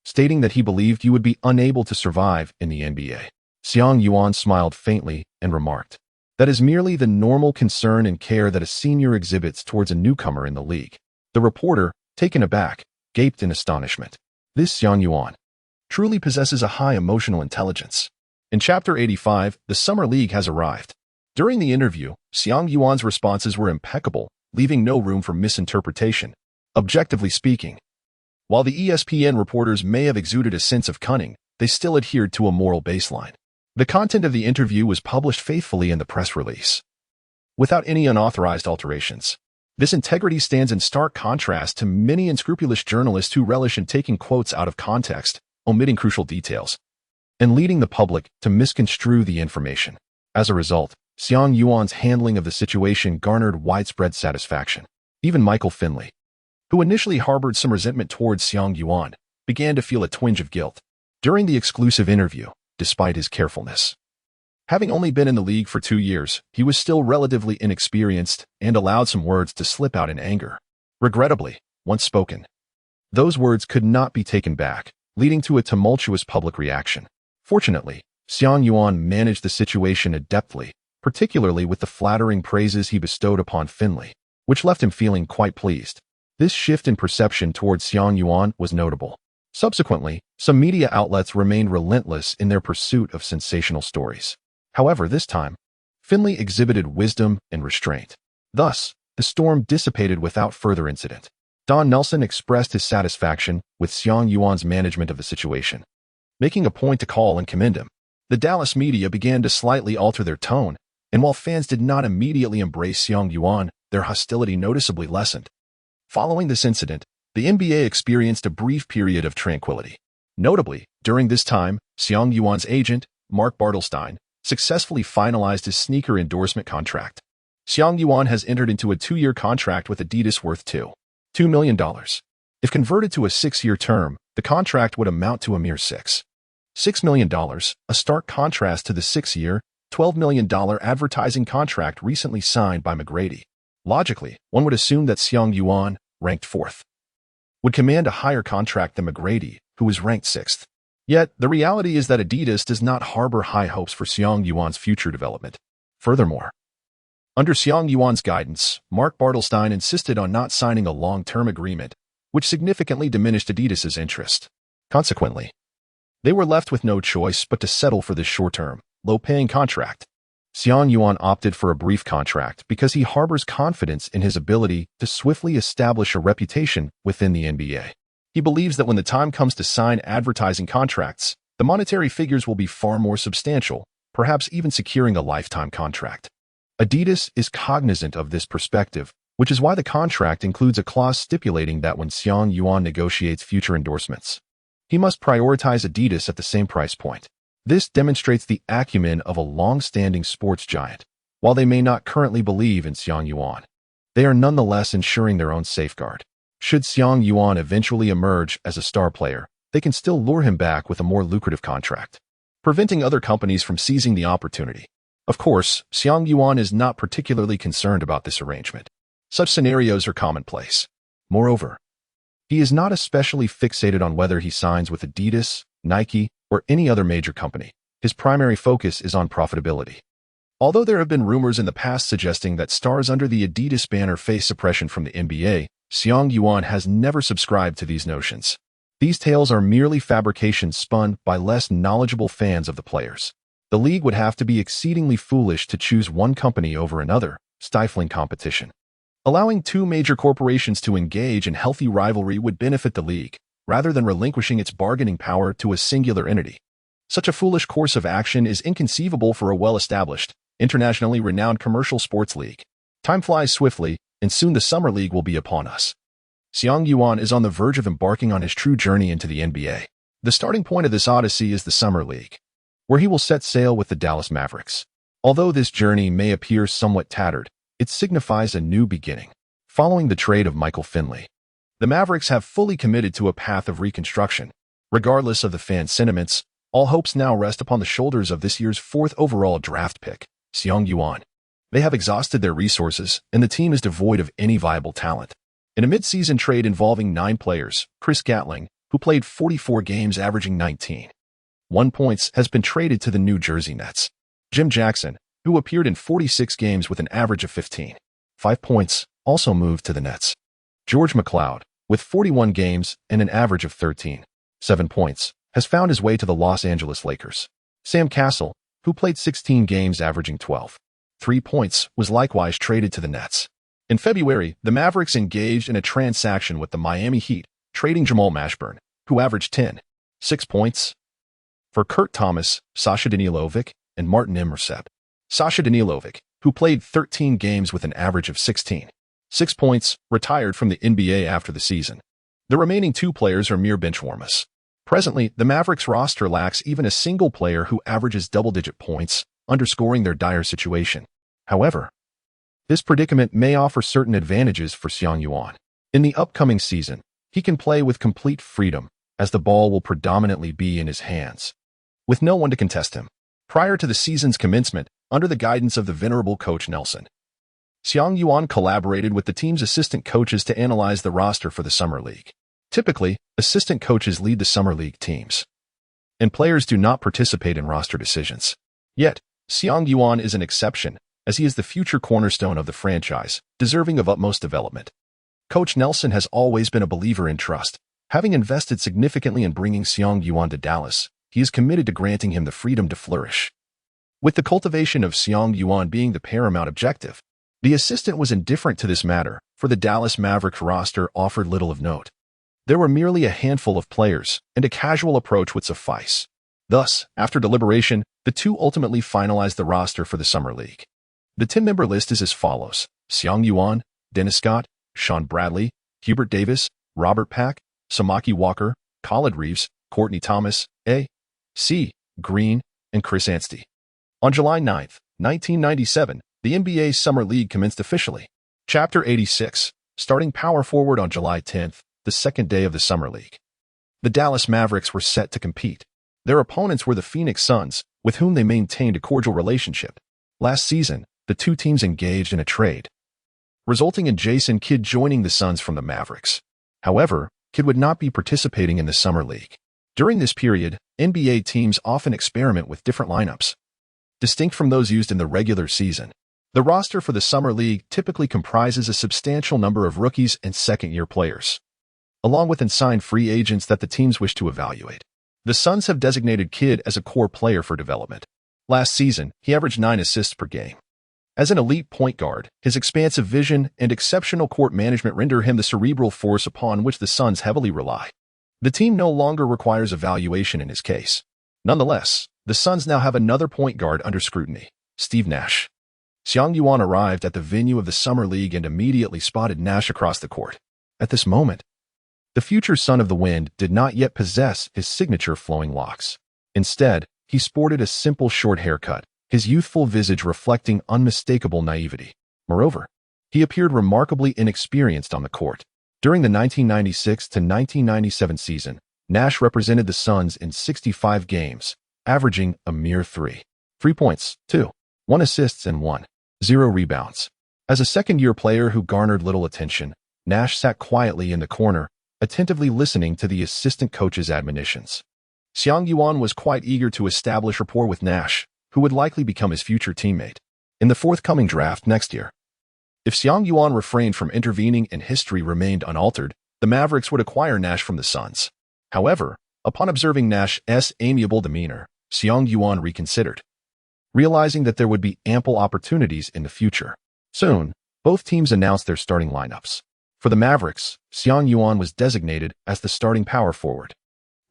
S1: stating that he believed you would be unable to survive in the NBA. Xiang Yuan smiled faintly and remarked, "That is merely the normal concern and care that a senior exhibits towards a newcomer in the league." The reporter, taken aback, gaped in astonishment. This Xiang Yuan truly possesses a high emotional intelligence. In Chapter 85, the Summer League has arrived. During the interview, Xiang Yuan's responses were impeccable, leaving no room for misinterpretation. Objectively speaking, while the ESPN reporters may have exuded a sense of cunning, they still adhered to a moral baseline. The content of the interview was published faithfully in the press release, without any unauthorized alterations. This integrity stands in stark contrast to many unscrupulous journalists who relish in taking quotes out of context, omitting crucial details, and leading the public to misconstrue the information. As a result, Xiang Yuan's handling of the situation garnered widespread satisfaction. Even Michael Finley, who initially harbored some resentment towards Xiang Yuan, began to feel a twinge of guilt. During the exclusive interview, despite his carefulness, having only been in the league for 2 years, he was still relatively inexperienced and allowed some words to slip out in anger. Regrettably, once spoken, those words could not be taken back, leading to a tumultuous public reaction. Fortunately, Xiang Yuan managed the situation adeptly, particularly with the flattering praises he bestowed upon Finley, which left him feeling quite pleased. This shift in perception towards Xiang Yuan was notable. Subsequently, some media outlets remained relentless in their pursuit of sensational stories. However, this time, Finley exhibited wisdom and restraint. Thus, the storm dissipated without further incident. Don Nelson expressed his satisfaction with Xiang Yuan's management of the situation, making a point to call and commend him. The Dallas media began to slightly alter their tone, and while fans did not immediately embrace Xiang Yuan, their hostility noticeably lessened. Following this incident, the NBA experienced a brief period of tranquility. Notably, during this time, Xiang Yuan's agent, Mark Bartelstein, successfully finalized his sneaker endorsement contract. Xiang Yuan has entered into a 2-year contract with Adidas worth $2 million. If converted to a 6-year term, the contract would amount to a mere $6 million, a stark contrast to the 6-year, $12 million advertising contract recently signed by McGrady. Logically, one would assume that Xiang Yuan, ranked 4th, would command a higher contract than McGrady, who was ranked 6th. Yet, the reality is that Adidas does not harbor high hopes for Xiang Yuan's future development. Furthermore, under Xiang Yuan's guidance, Mark Bartelstein insisted on not signing a long-term agreement, which significantly diminished Adidas's interest. Consequently, they were left with no choice but to settle for this short-term, low-paying contract. Xiang Yuan opted for a brief contract because he harbors confidence in his ability to swiftly establish a reputation within the NBA. He believes that when the time comes to sign advertising contracts, the monetary figures will be far more substantial, perhaps even securing a lifetime contract. Adidas is cognizant of this perspective, which is why the contract includes a clause stipulating that when Xiang Yuan negotiates future endorsements, he must prioritize Adidas at the same price point. This demonstrates the acumen of a long-standing sports giant. While they may not currently believe in Xiang Yuan, they are nonetheless ensuring their own safeguard. Should Xiang Yuan eventually emerge as a star player, they can still lure him back with a more lucrative contract, preventing other companies from seizing the opportunity. Of course, Xiang Yuan is not particularly concerned about this arrangement. Such scenarios are commonplace. Moreover, he is not especially fixated on whether he signs with Adidas, Nike, or any other major company. His primary focus is on profitability. Although there have been rumors in the past suggesting that stars under the Adidas banner face suppression from the NBA, Xiang Yuan has never subscribed to these notions. These tales are merely fabrications spun by less knowledgeable fans of the players. The league would have to be exceedingly foolish to choose one company over another, stifling competition. Allowing two major corporations to engage in healthy rivalry would benefit the league, rather than relinquishing its bargaining power to a singular entity. Such a foolish course of action is inconceivable for a well-established, internationally renowned commercial sports league. Time flies swiftly, and soon the Summer League will be upon us. Xiang Yuan is on the verge of embarking on his true journey into the NBA. The starting point of this odyssey is the Summer League, where he will set sail with the Dallas Mavericks. Although this journey may appear somewhat tattered, it signifies a new beginning. Following the trade of Michael Finley, the Mavericks have fully committed to a path of reconstruction. Regardless of the fan sentiments, all hopes now rest upon the shoulders of this year's 4th overall draft pick, Xiang Yuan. They have exhausted their resources, and the team is devoid of any viable talent. In a mid-season trade involving 9 players, Chris Gatling, who played 44 games averaging 19.1 points, has been traded to the New Jersey Nets. Jim Jackson, who appeared in 46 games with an average of 15.5 points, also moved to the Nets. George McLeod, with 41 games and an average of 13.7 points, has found his way to the Los Angeles Lakers. Sam Cassell, who played 16 games averaging 12.3 points, was likewise traded to the Nets. In February, the Mavericks engaged in a transaction with the Miami Heat, trading Jamal Mashburn, who averaged 10.6 points, for Kurt Thomas, Sasha Danilovic, and Martin Imrasep. Sasha Danilovic, who played 13 games with an average of 16.6 points, retired from the NBA after the season. The remaining 2 players are mere benchwarmers. Presently, the Mavericks roster lacks even a single player who averages double-digit points, underscoring their dire situation. However, this predicament may offer certain advantages for Xiang Yuan. In the upcoming season, he can play with complete freedom, as the ball will predominantly be in his hands, with no one to contest him. Prior to the season's commencement, under the guidance of the venerable coach Nelson, Xiang Yuan collaborated with the team's assistant coaches to analyze the roster for the Summer League. Typically, assistant coaches lead the Summer League teams, and players do not participate in roster decisions. Yet, Xiang Yuan is an exception, as he is the future cornerstone of the franchise, deserving of utmost development. Coach Nelson has always been a believer in trust. Having invested significantly in bringing Xiang Yuan to Dallas, he is committed to granting him the freedom to flourish. With the cultivation of Xiang Yuan being the paramount objective, the assistant was indifferent to this matter, for the Dallas Mavericks roster offered little of note. There were merely a handful of players, and a casual approach would suffice. Thus, after deliberation, the two ultimately finalized the roster for the Summer League. The 10-member list is as follows: Xiang Yuan, Dennis Scott, Sean Bradley, Hubert Davis, Robert Pack, Samaki Walker, Khalid Reeves, Courtney Thomas, A.C. Green, and Chris Anstey. On July 9, 1997, the NBA's Summer League commenced officially. Chapter 86, starting power forward on July 10th, the second day of the Summer League. The Dallas Mavericks were set to compete. Their opponents were the Phoenix Suns, with whom they maintained a cordial relationship. Last season, the two teams engaged in a trade, resulting in Jason Kidd joining the Suns from the Mavericks. However, Kidd would not be participating in the Summer League. During this period, NBA teams often experiment with different lineups, distinct from those used in the regular season. The roster for the Summer League typically comprises a substantial number of rookies and second-year players, along with unsigned free agents that the teams wish to evaluate. The Suns have designated Kidd as a core player for development. Last season, he averaged 9 assists per game. As an elite point guard, his expansive vision and exceptional court management render him the cerebral force upon which the Suns heavily rely. The team no longer requires evaluation in his case. Nonetheless, the Suns now have another point guard under scrutiny: Steve Nash. Xiang Yuan arrived at the venue of the Summer League and immediately spotted Nash across the court. At this moment, the future son of the wind did not yet possess his signature flowing locks. Instead, he sported a simple short haircut, his youthful visage reflecting unmistakable naivety. Moreover, he appeared remarkably inexperienced on the court. During the 1996 to 1997 season, Nash represented the Suns in 65 games, averaging a mere 3 points, 1 assists, and 0 rebounds. As a second-year player who garnered little attention, Nash sat quietly in the corner, attentively listening to the assistant coach's admonitions. Xiang Yuan was quite eager to establish rapport with Nash, who would likely become his future teammate in the forthcoming draft next year. If Xiang Yuan refrained from intervening and history remained unaltered, the Mavericks would acquire Nash from the Suns. However, upon observing Nash's amiable demeanor, Xiang Yuan reconsidered, realizing that there would be ample opportunities in the future. Soon, both teams announced their starting lineups. For the Mavericks, Xiang Yuan was designated as the starting power forward.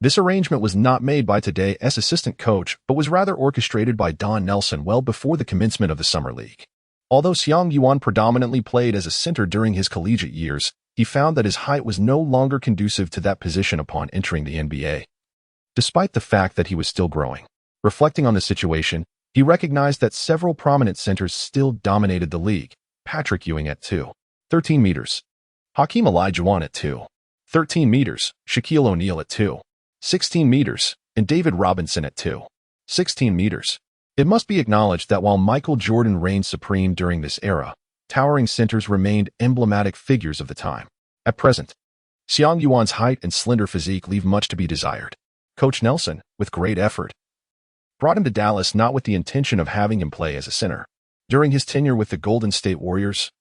S1: This arrangement was not made by today's assistant coach, but was rather orchestrated by Don Nelson well before the commencement of the Summer League. Although Xiang Yuan predominantly played as a center during his collegiate years, he found that his height was no longer conducive to that position upon entering the NBA. Despite the fact that he was still growing, reflecting on the situation, he recognized that several prominent centers still dominated the league: Patrick Ewing at 2.13 meters, Hakeem Olajuwon at 2.13 meters, Shaquille O'Neal at 2.16 meters, and David Robinson at 2.16 meters. It must be acknowledged that while Michael Jordan reigned supreme during this era, towering centers remained emblematic figures of the time. At present, Xiang Yuan's height and slender physique leave much to be desired. Coach Nelson, with great effort, brought him to Dallas not with the intention of having him play as a center. During his tenure with the Golden State Warriors,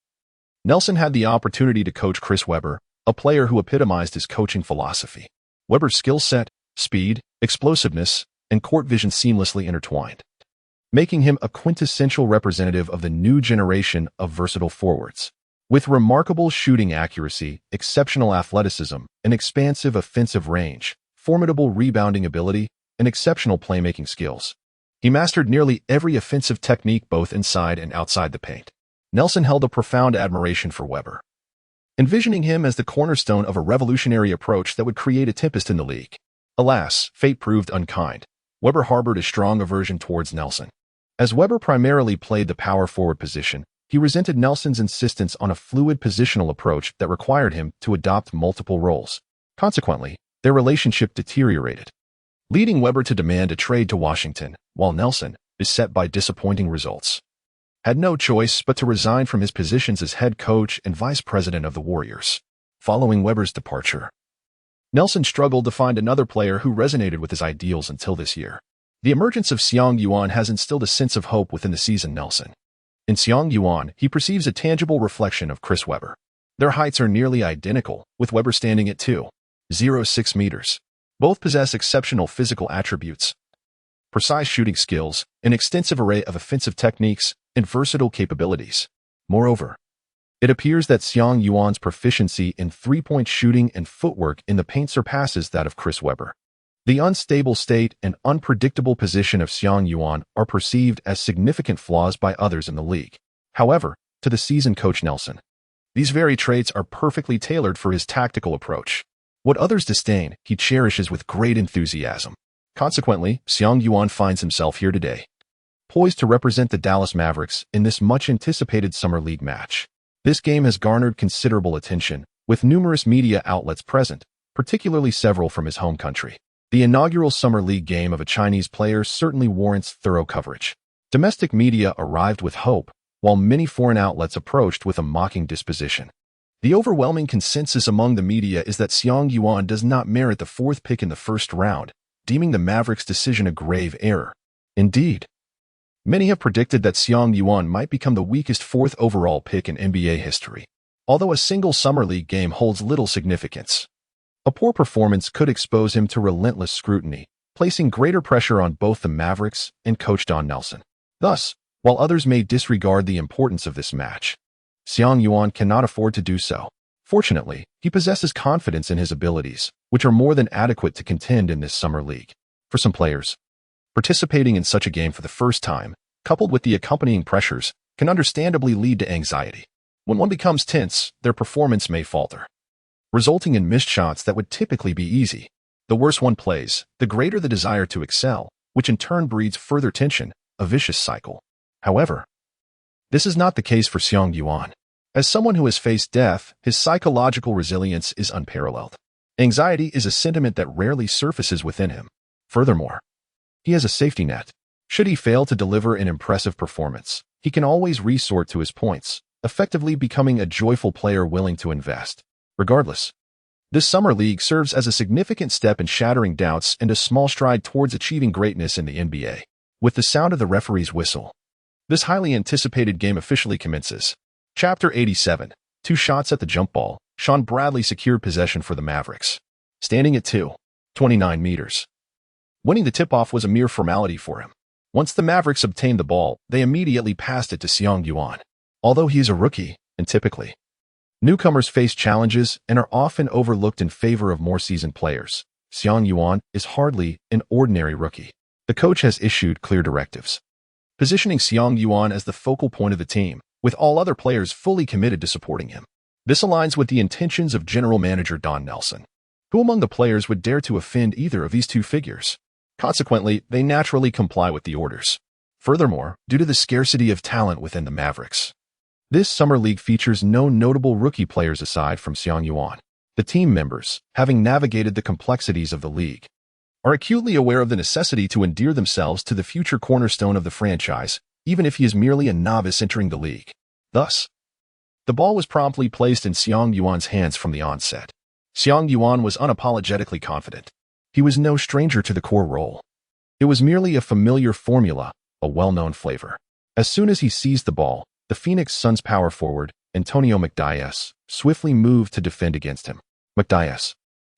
S1: Nelson had the opportunity to coach Chris Webber, a player who epitomized his coaching philosophy. Webber's skill set, speed, explosiveness, and court vision seamlessly intertwined, making him a quintessential representative of the new generation of versatile forwards. With remarkable shooting accuracy, exceptional athleticism, an expansive offensive range, formidable rebounding ability, and exceptional playmaking skills, he mastered nearly every offensive technique both inside and outside the paint. Nelson held a profound admiration for Webber, envisioning him as the cornerstone of a revolutionary approach that would create a tempest in the league. Alas, fate proved unkind. Webber harbored a strong aversion towards Nelson. As Webber primarily played the power forward position, he resented Nelson's insistence on a fluid positional approach that required him to adopt multiple roles. Consequently, their relationship deteriorated, leading Webber to demand a trade to Washington, while Nelson, beset by disappointing results, had no choice but to resign from his positions as head coach and vice president of the Warriors. Following Webber's departure, Nelson struggled to find another player who resonated with his ideals until this year. The emergence of Xiang Yuan has instilled a sense of hope within the seasoned Nelson. In Xiang Yuan, he perceives a tangible reflection of Chris Webber. Their heights are nearly identical, with Weber standing at 2.06 meters. Both possess exceptional physical attributes, precise shooting skills, an extensive array of offensive techniques, and versatile capabilities. Moreover, it appears that Xiang Yuan's proficiency in three-point shooting and footwork in the paint surpasses that of Chris Webber. The unstable state and unpredictable position of Xiang Yuan are perceived as significant flaws by others in the league. However, to the seasoned coach Nelson, these very traits are perfectly tailored for his tactical approach. What others disdain, he cherishes with great enthusiasm. Consequently, Xiang Yuan finds himself here today, poised to represent the Dallas Mavericks in this much-anticipated Summer League match. This game has garnered considerable attention, with numerous media outlets present, particularly several from his home country. The inaugural Summer League game of a Chinese player certainly warrants thorough coverage. Domestic media arrived with hope, while many foreign outlets approached with a mocking disposition. The overwhelming consensus among the media is that Xiang Yuan does not merit the fourth pick in the first round, deeming the Mavericks' decision a grave error. Indeed, many have predicted that Xiang Yuan might become the weakest fourth overall pick in NBA history. Although a single Summer League game holds little significance, a poor performance could expose him to relentless scrutiny, placing greater pressure on both the Mavericks and coach Don Nelson. Thus, while others may disregard the importance of this match, Xiang Yuan cannot afford to do so. Fortunately, he possesses confidence in his abilities, which are more than adequate to contend in this Summer League. For some players, participating in such a game for the first time, coupled with the accompanying pressures, can understandably lead to anxiety. When one becomes tense, their performance may falter, resulting in missed shots that would typically be easy. The worse one plays, the greater the desire to excel, which in turn breeds further tension, a vicious cycle. However, this is not the case for Xiang Yuan. As someone who has faced death, his psychological resilience is unparalleled. Anxiety is a sentiment that rarely surfaces within him. Furthermore, he has a safety net. Should he fail to deliver an impressive performance, he can always resort to his points, effectively becoming a joyful player willing to invest. Regardless, this Summer League serves as a significant step in shattering doubts and a small stride towards achieving greatness in the NBA. With the sound of the referee's whistle, this highly anticipated game officially commences. Chapter 87. 2 shots at the jump ball. Sean Bradley secured possession for the Mavericks, standing at 2.29 meters. Winning the tip-off was a mere formality for him. Once the Mavericks obtained the ball, they immediately passed it to Xiang Yuan. Although he is a rookie, and typically, newcomers face challenges and are often overlooked in favor of more seasoned players, Xiang Yuan is hardly an ordinary rookie. The coach has issued clear directives, positioning Xiang Yuan as the focal point of the team, with all other players fully committed to supporting him. This aligns with the intentions of General Manager Don Nelson. Who among the players would dare to offend either of these two figures? Consequently, they naturally comply with the orders. Furthermore, due to the scarcity of talent within the Mavericks, this Summer League features no notable rookie players aside from Xiang Yuan. The team members, having navigated the complexities of the league, are acutely aware of the necessity to endear themselves to the future cornerstone of the franchise, even if he is merely a novice entering the league. Thus, the ball was promptly placed in Xiang Yuan's hands from the onset. Xiang Yuan was unapologetically confident. He was no stranger to the core role. It was merely a familiar formula, a well-known flavor. As soon as he seized the ball, the Phoenix Suns power forward, Antonio McDyess, swiftly moved to defend against him. McDyess,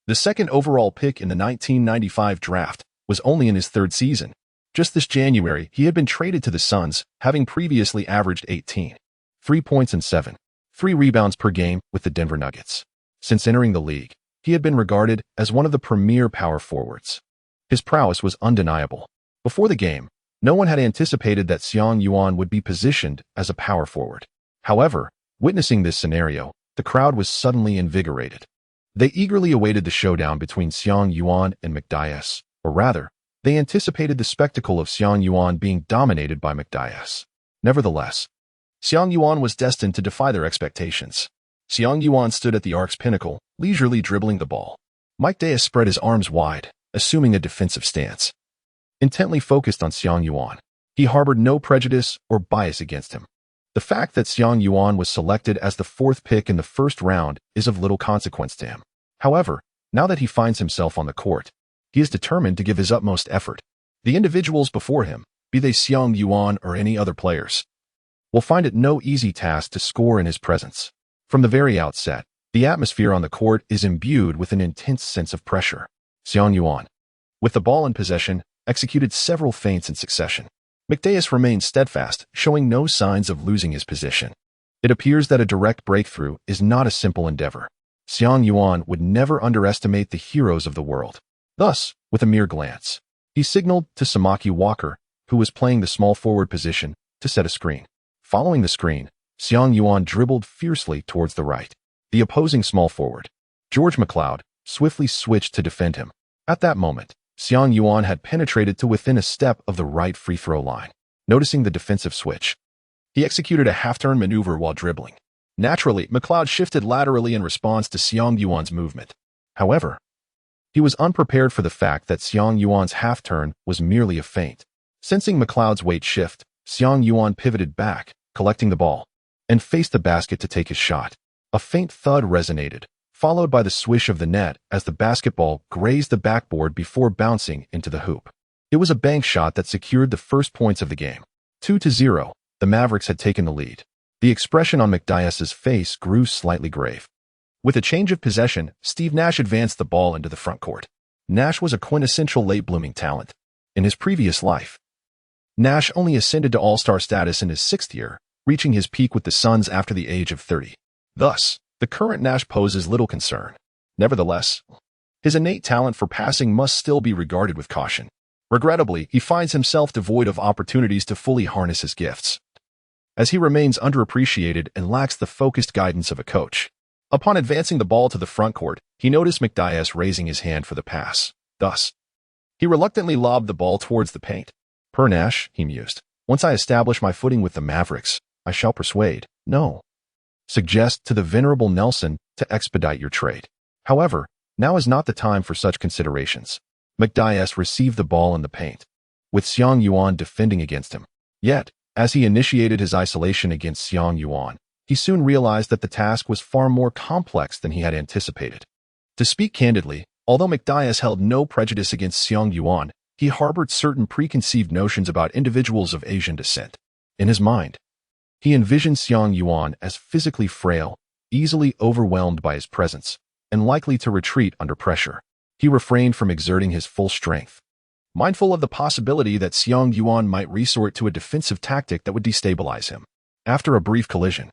S1: the second overall pick in the 1995 draft, was only in his third season. Just this January, he had been traded to the Suns, having previously averaged 18.3 points and 7.3 rebounds per game with the Denver Nuggets. Since entering the league, he had been regarded as one of the premier power forwards. His prowess was undeniable. Before the game, no one had anticipated that Xiang Yuan would be positioned as a power forward. However, witnessing this scenario, the crowd was suddenly invigorated. They eagerly awaited the showdown between Xiang Yuan and McDyess, or rather, they anticipated the spectacle of Xiang Yuan being dominated by McDyess. Nevertheless, Xiang Yuan was destined to defy their expectations. Xiang Yuan stood at the arc's pinnacle, leisurely dribbling the ball. McDyess spread his arms wide, assuming a defensive stance. Intently focused on Xiang Yuan, he harbored no prejudice or bias against him. The fact that Xiang Yuan was selected as the fourth pick in the first round is of little consequence to him. However, now that he finds himself on the court, he is determined to give his utmost effort. The individuals before him, be they Xiang Yuan or any other players, will find it no easy task to score in his presence. From the very outset, the atmosphere on the court is imbued with an intense sense of pressure. Xiang Yuan, with the ball in possession, executed several feints in succession. McDayus remained steadfast, showing no signs of losing his position. It appears that a direct breakthrough is not a simple endeavor. Xiang Yuan would never underestimate the heroes of the world. Thus, with a mere glance, he signaled to Samaki Walker, who was playing the small forward position, to set a screen. Following the screen, Xiang Yuan dribbled fiercely towards the right. The opposing small forward, George McLeod, swiftly switched to defend him. At that moment, Xiang Yuan had penetrated to within a step of the right free throw line. Noticing the defensive switch, he executed a half-turn maneuver while dribbling. Naturally, McLeod shifted laterally in response to Xiang Yuan's movement. However, he was unprepared for the fact that Xiang Yuan's half-turn was merely a feint. Sensing McLeod's weight shift, Xiang Yuan pivoted back, collecting the ball, and faced the basket to take his shot. A faint thud resonated, followed by the swish of the net as the basketball grazed the backboard before bouncing into the hoop. It was a bank shot that secured the first points of the game. 2-0, the Mavericks had taken the lead. The expression on McDyess's face grew slightly grave. With a change of possession, Steve Nash advanced the ball into the front court. Nash was a quintessential late-blooming talent. In his previous life, Nash only ascended to all-star status in his 6th year, reaching his peak with the Suns after the age of 30. Thus, the current Nash poses little concern. Nevertheless, his innate talent for passing must still be regarded with caution. Regrettably, he finds himself devoid of opportunities to fully harness his gifts, as he remains underappreciated and lacks the focused guidance of a coach. Upon advancing the ball to the front court, he noticed McDyess raising his hand for the pass. Thus, he reluctantly lobbed the ball towards the paint. Per Nash, he mused, once I establish my footing with the Mavericks, I shall persuade, no, suggest to the venerable Nelson to expedite your trade. However, now is not the time for such considerations. McDyess received the ball in the paint, with Xiang Yuan defending against him. Yet, as he initiated his isolation against Xiang Yuan, he soon realized that the task was far more complex than he had anticipated. To speak candidly, although McDyess held no prejudice against Xiang Yuan, he harbored certain preconceived notions about individuals of Asian descent. In his mind, he envisioned Xiang Yuan as physically frail, easily overwhelmed by his presence, and likely to retreat under pressure. He refrained from exerting his full strength, mindful of the possibility that Xiang Yuan might resort to a defensive tactic that would destabilize him. After a brief collision,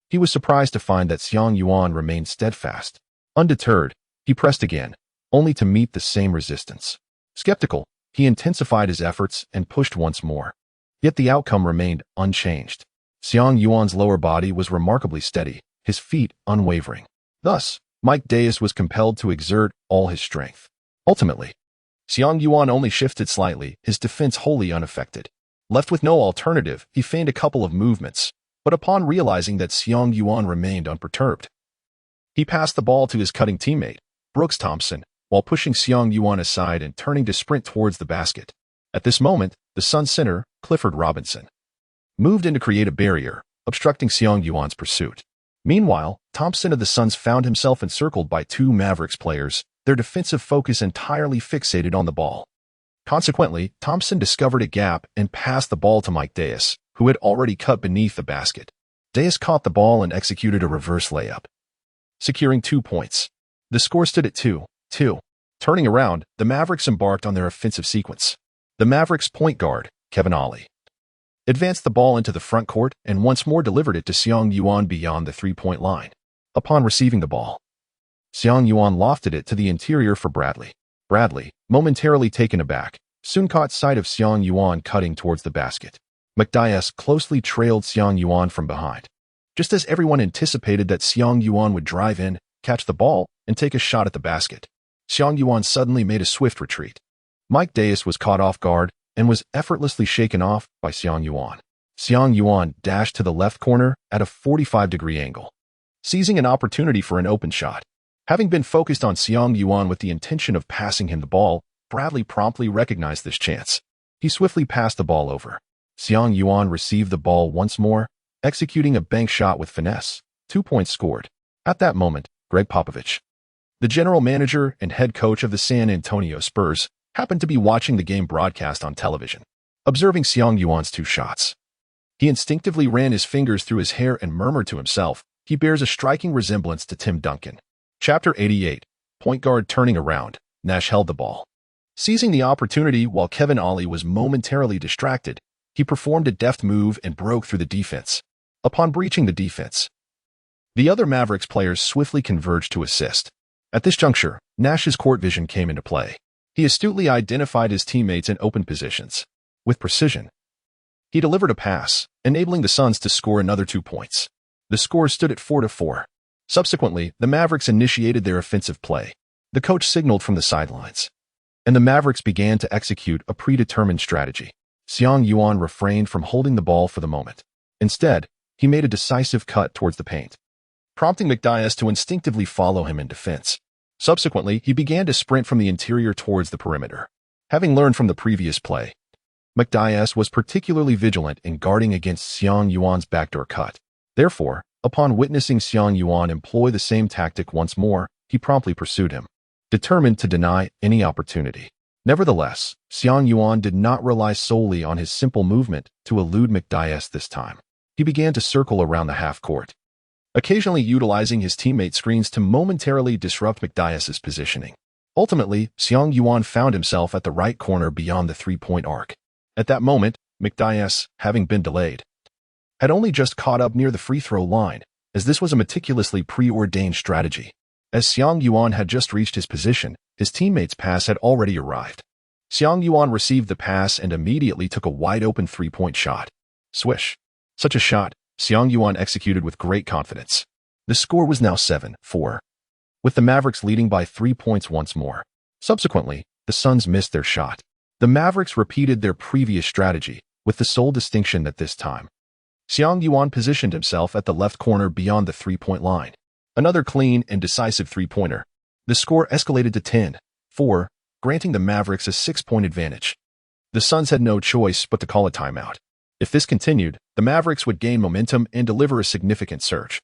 S1: he was surprised to find that Xiang Yuan remained steadfast. Undeterred, he pressed again, only to meet the same resistance. Skeptical, he intensified his efforts and pushed once more. Yet the outcome remained unchanged. Xiang Yuan's lower body was remarkably steady, his feet unwavering. Thus, Mike Dayes was compelled to exert all his strength. Ultimately, Xiang Yuan only shifted slightly, his defense wholly unaffected. Left with no alternative, he feigned a couple of movements, but upon realizing that Xiang Yuan remained unperturbed, he passed the ball to his cutting teammate, Brooks Thompson, while pushing Xiang Yuan aside and turning to sprint towards the basket. At this moment, the Suns center, Clifford Robinson, moved in to create a barrier, obstructing Xiang Yuan's pursuit. Meanwhile, Thompson of the Suns found himself encircled by two Mavericks players, their defensive focus entirely fixated on the ball. Consequently, Thompson discovered a gap and passed the ball to Mike Dayes, who had already cut beneath the basket. Dayes caught the ball and executed a reverse layup, securing 2 points. The score stood at 2-2. Turning around, the Mavericks embarked on their offensive sequence. The Mavericks' point guard, Kevin Ollie, advanced the ball into the front court and once more delivered it to Xiang Yuan beyond the three-point line. Upon receiving the ball, Xiang Yuan lofted it to the interior for Bradley. Bradley, momentarily taken aback, soon caught sight of Xiang Yuan cutting towards the basket. McDyess closely trailed Xiang Yuan from behind. Just as everyone anticipated that Xiang Yuan would drive in, catch the ball, and take a shot at the basket, Xiang Yuan suddenly made a swift retreat. Mike Dayes was caught off guard and was effortlessly shaken off by Xiang Yuan. Xiang Yuan dashed to the left corner at a 45-degree angle, seizing an opportunity for an open shot. Having been focused on Xiang Yuan with the intention of passing him the ball, Bradley promptly recognized this chance. He swiftly passed the ball over. Xiang Yuan received the ball once more, executing a bank shot with finesse. 2 points scored. At that moment, Greg Popovich, the general manager and head coach of the San Antonio Spurs, happened to be watching the game broadcast on television. Observing Xiang Yuan's 2 shots, he instinctively ran his fingers through his hair and murmured to himself, He bears a striking resemblance to Tim Duncan. Chapter 88. Point guard turning around. Nash held the ball. Seizing the opportunity while Kevin Ollie was momentarily distracted, he performed a deft move and broke through the defense. Upon breaching the defense, the other Mavericks players swiftly converged to assist. At this juncture, Nash's court vision came into play. He astutely identified his teammates in open positions. With precision, he delivered a pass, enabling the Suns to score another 2 points. The score stood at 4-4. Subsequently, the Mavericks initiated their offensive play. The coach signaled from the sidelines, and the Mavericks began to execute a predetermined strategy. Xiang Yuan refrained from holding the ball for the moment. Instead, he made a decisive cut towards the paint, prompting McDyess to instinctively follow him in defense. Subsequently, he began to sprint from the interior towards the perimeter. Having learned from the previous play, McDyess was particularly vigilant in guarding against Xiang Yuan's backdoor cut. Therefore, upon witnessing Xiang Yuan employ the same tactic once more, he promptly pursued him, determined to deny any opportunity. Nevertheless, Xiang Yuan did not rely solely on his simple movement to elude McDyess this time. He began to circle around the half-court, occasionally utilizing his teammate screens to momentarily disrupt McDyess's positioning. Ultimately, Xiang Yuan found himself at the right corner beyond the three-point arc. At that moment, McDyess, having been delayed, had only just caught up near the free-throw line, as this was a meticulously preordained strategy. As Xiang Yuan had just reached his position, his teammate's pass had already arrived. Xiang Yuan received the pass and immediately took a wide-open three-point shot. Swish. Such a shot, Xiang Yuan executed with great confidence. The score was now 7-4, with the Mavericks leading by 3 points once more. Subsequently, the Suns missed their shot. The Mavericks repeated their previous strategy, with the sole distinction that this time, Xiang Yuan positioned himself at the left corner beyond the three-point line. Another clean and decisive three-pointer. The score escalated to 10-4, granting the Mavericks a 6-point advantage. The Suns had no choice but to call a timeout. If this continued, the Mavericks would gain momentum and deliver a significant surge,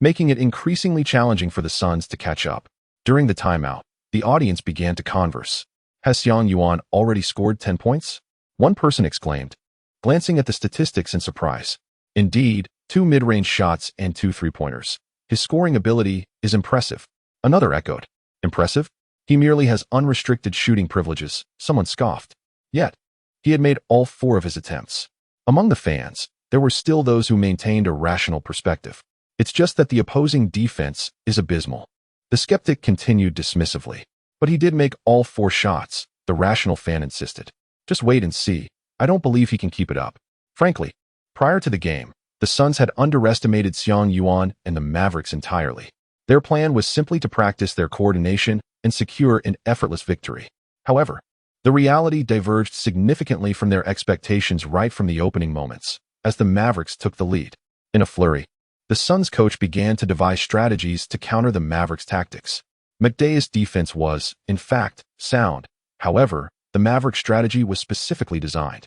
S1: making it increasingly challenging for the Suns to catch up. During the timeout, the audience began to converse. Has Xiang Yuan already scored 10 points? One person exclaimed, glancing at the statistics in surprise. Indeed, 2 mid-range shots and 2 three-pointers. His scoring ability is impressive. Another echoed. Impressive? He merely has unrestricted shooting privileges, someone scoffed. Yet, he had made all 4 of his attempts. Among the fans, there were still those who maintained a rational perspective. It's just that the opposing defense is abysmal. The skeptic continued dismissively. But he did make all 4 shots, the rational fan insisted. Just wait and see. I don't believe he can keep it up. Frankly, prior to the game, the Suns had underestimated Xiang Yuan and the Mavericks entirely. Their plan was simply to practice their coordination and secure an effortless victory. However, the reality diverged significantly from their expectations right from the opening moments, as the Mavericks took the lead. In a flurry, the Suns coach began to devise strategies to counter the Mavericks' tactics. McDyess' defense was, in fact, sound. However, the Mavericks' strategy was specifically designed.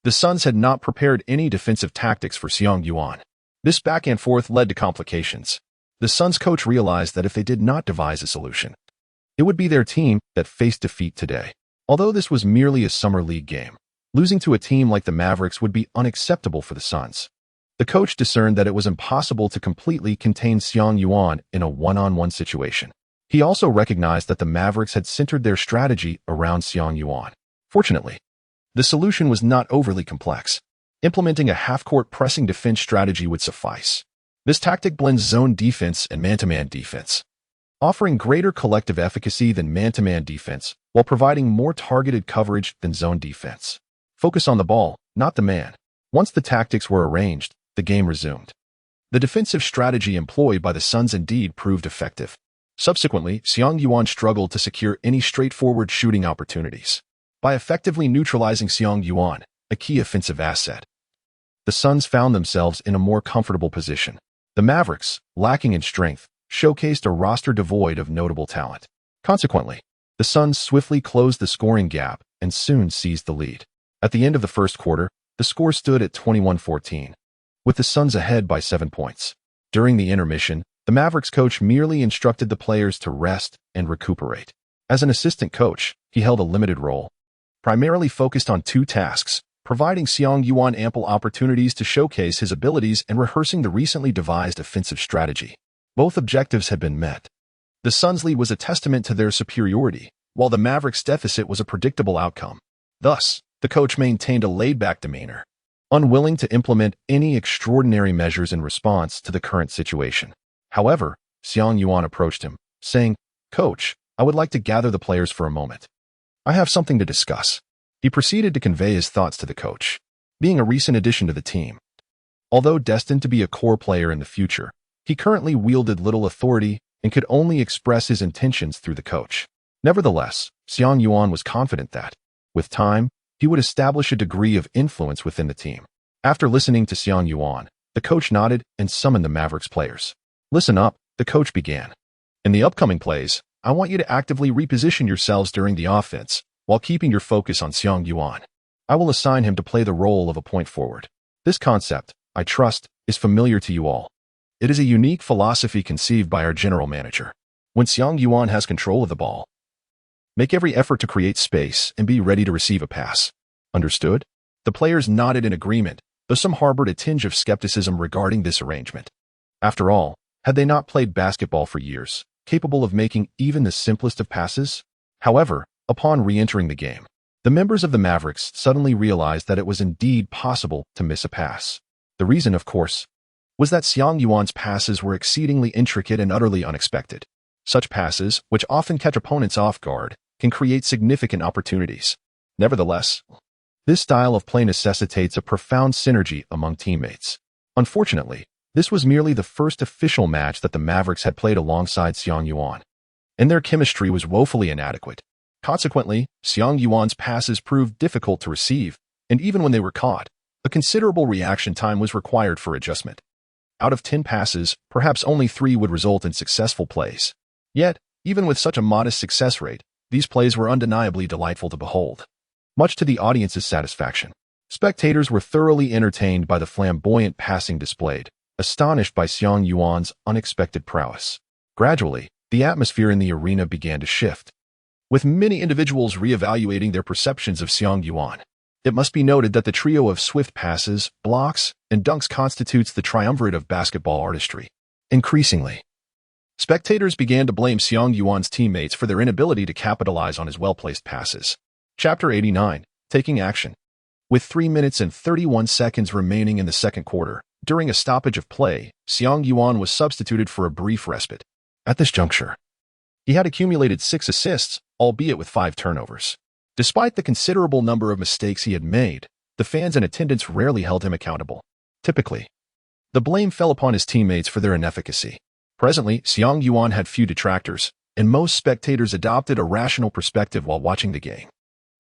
S1: The Suns had not prepared any defensive tactics for Xiang Yuan. This back and forth led to complications. The Suns coach realized that if they did not devise a solution, it would be their team that faced defeat today. Although this was merely a summer league game, losing to a team like the Mavericks would be unacceptable for the Suns. The coach discerned that it was impossible to completely contain Xiang Yuan in a one-on-one situation. He also recognized that the Mavericks had centered their strategy around Xiang Yuan. Fortunately, the solution was not overly complex. Implementing a half-court pressing defense strategy would suffice. This tactic blends zone defense and man-to-man defense, offering greater collective efficacy than man-to-man defense while providing more targeted coverage than zone defense. Focus on the ball, not the man. Once the tactics were arranged, the game resumed. The defensive strategy employed by the Suns indeed proved effective. Subsequently, Xiang Yuan struggled to secure any straightforward shooting opportunities. By effectively neutralizing Xiang Yuan, a key offensive asset, the Suns found themselves in a more comfortable position. The Mavericks, lacking in strength, showcased a roster devoid of notable talent. Consequently, the Suns swiftly closed the scoring gap and soon seized the lead. At the end of the first quarter, the score stood at 21-14, with the Suns ahead by 7 points. During the intermission, the Mavericks coach merely instructed the players to rest and recuperate. As an assistant coach, he held a limited role, primarily focused on 2 tasks: providing Xiang Yuan ample opportunities to showcase his abilities and rehearsing the recently devised offensive strategy. Both objectives had been met. The Suns' lead was a testament to their superiority, while the Mavericks' deficit was a predictable outcome. Thus, the coach maintained a laid-back demeanor, unwilling to implement any extraordinary measures in response to the current situation. However, Xiang Yuan approached him, saying, "Coach, I would like to gather the players for a moment. I have something to discuss." He proceeded to convey his thoughts to the coach. Being a recent addition to the team, although destined to be a core player in the future, he currently wielded little authority and could only express his intentions through the coach. Nevertheless, Xiang Yuan was confident that, with time, he would establish a degree of influence within the team. After listening to Xiang Yuan, the coach nodded and summoned the Mavericks players. "Listen up," the coach began. "In the upcoming plays, I want you to actively reposition yourselves during the offense, while keeping your focus on Xiang Yuan. I will assign him to play the role of a point forward. This concept, I trust, is familiar to you all. It is a unique philosophy conceived by our general manager. When Xiang Yuan has control of the ball, make every effort to create space and be ready to receive a pass. Understood?" The players nodded in agreement, though some harbored a tinge of skepticism regarding this arrangement. After all, had they not played basketball for years, capable of making even the simplest of passes? However, upon re-entering the game, the members of the Mavericks suddenly realized that it was indeed possible to miss a pass. The reason, of course, was that Xiang Yuan's passes were exceedingly intricate and utterly unexpected. Such passes, which often catch opponents off guard, can create significant opportunities. Nevertheless, this style of play necessitates a profound synergy among teammates. Unfortunately, this was merely the first official match that the Mavericks had played alongside Xiang Yuan, and their chemistry was woefully inadequate. Consequently, Xiang Yuan's passes proved difficult to receive, and even when they were caught, a considerable reaction time was required for adjustment. Out of 10 passes, perhaps only 3 would result in successful plays. Yet, even with such a modest success rate, these plays were undeniably delightful to behold. Much to the audience's satisfaction, spectators were thoroughly entertained by the flamboyant passing displayed, astonished by Xiang Yuan's unexpected prowess. Gradually, the atmosphere in the arena began to shift, with many individuals re-evaluating their perceptions of Xiang Yuan. It must be noted that the trio of swift passes, blocks, and dunks constitutes the triumvirate of basketball artistry. Increasingly, spectators began to blame Xiang Yuan's teammates for their inability to capitalize on his well-placed passes. Chapter 89, Taking Action. With 3 minutes and 31 seconds remaining in the second quarter, during a stoppage of play, Xiang Yuan was substituted for a brief respite. At this juncture, he had accumulated 6 assists, albeit with 5 turnovers. Despite the considerable number of mistakes he had made, the fans in attendance rarely held him accountable. Typically, the blame fell upon his teammates for their inefficacy. Presently, Xiang Yuan had few detractors, and most spectators adopted a rational perspective while watching the game.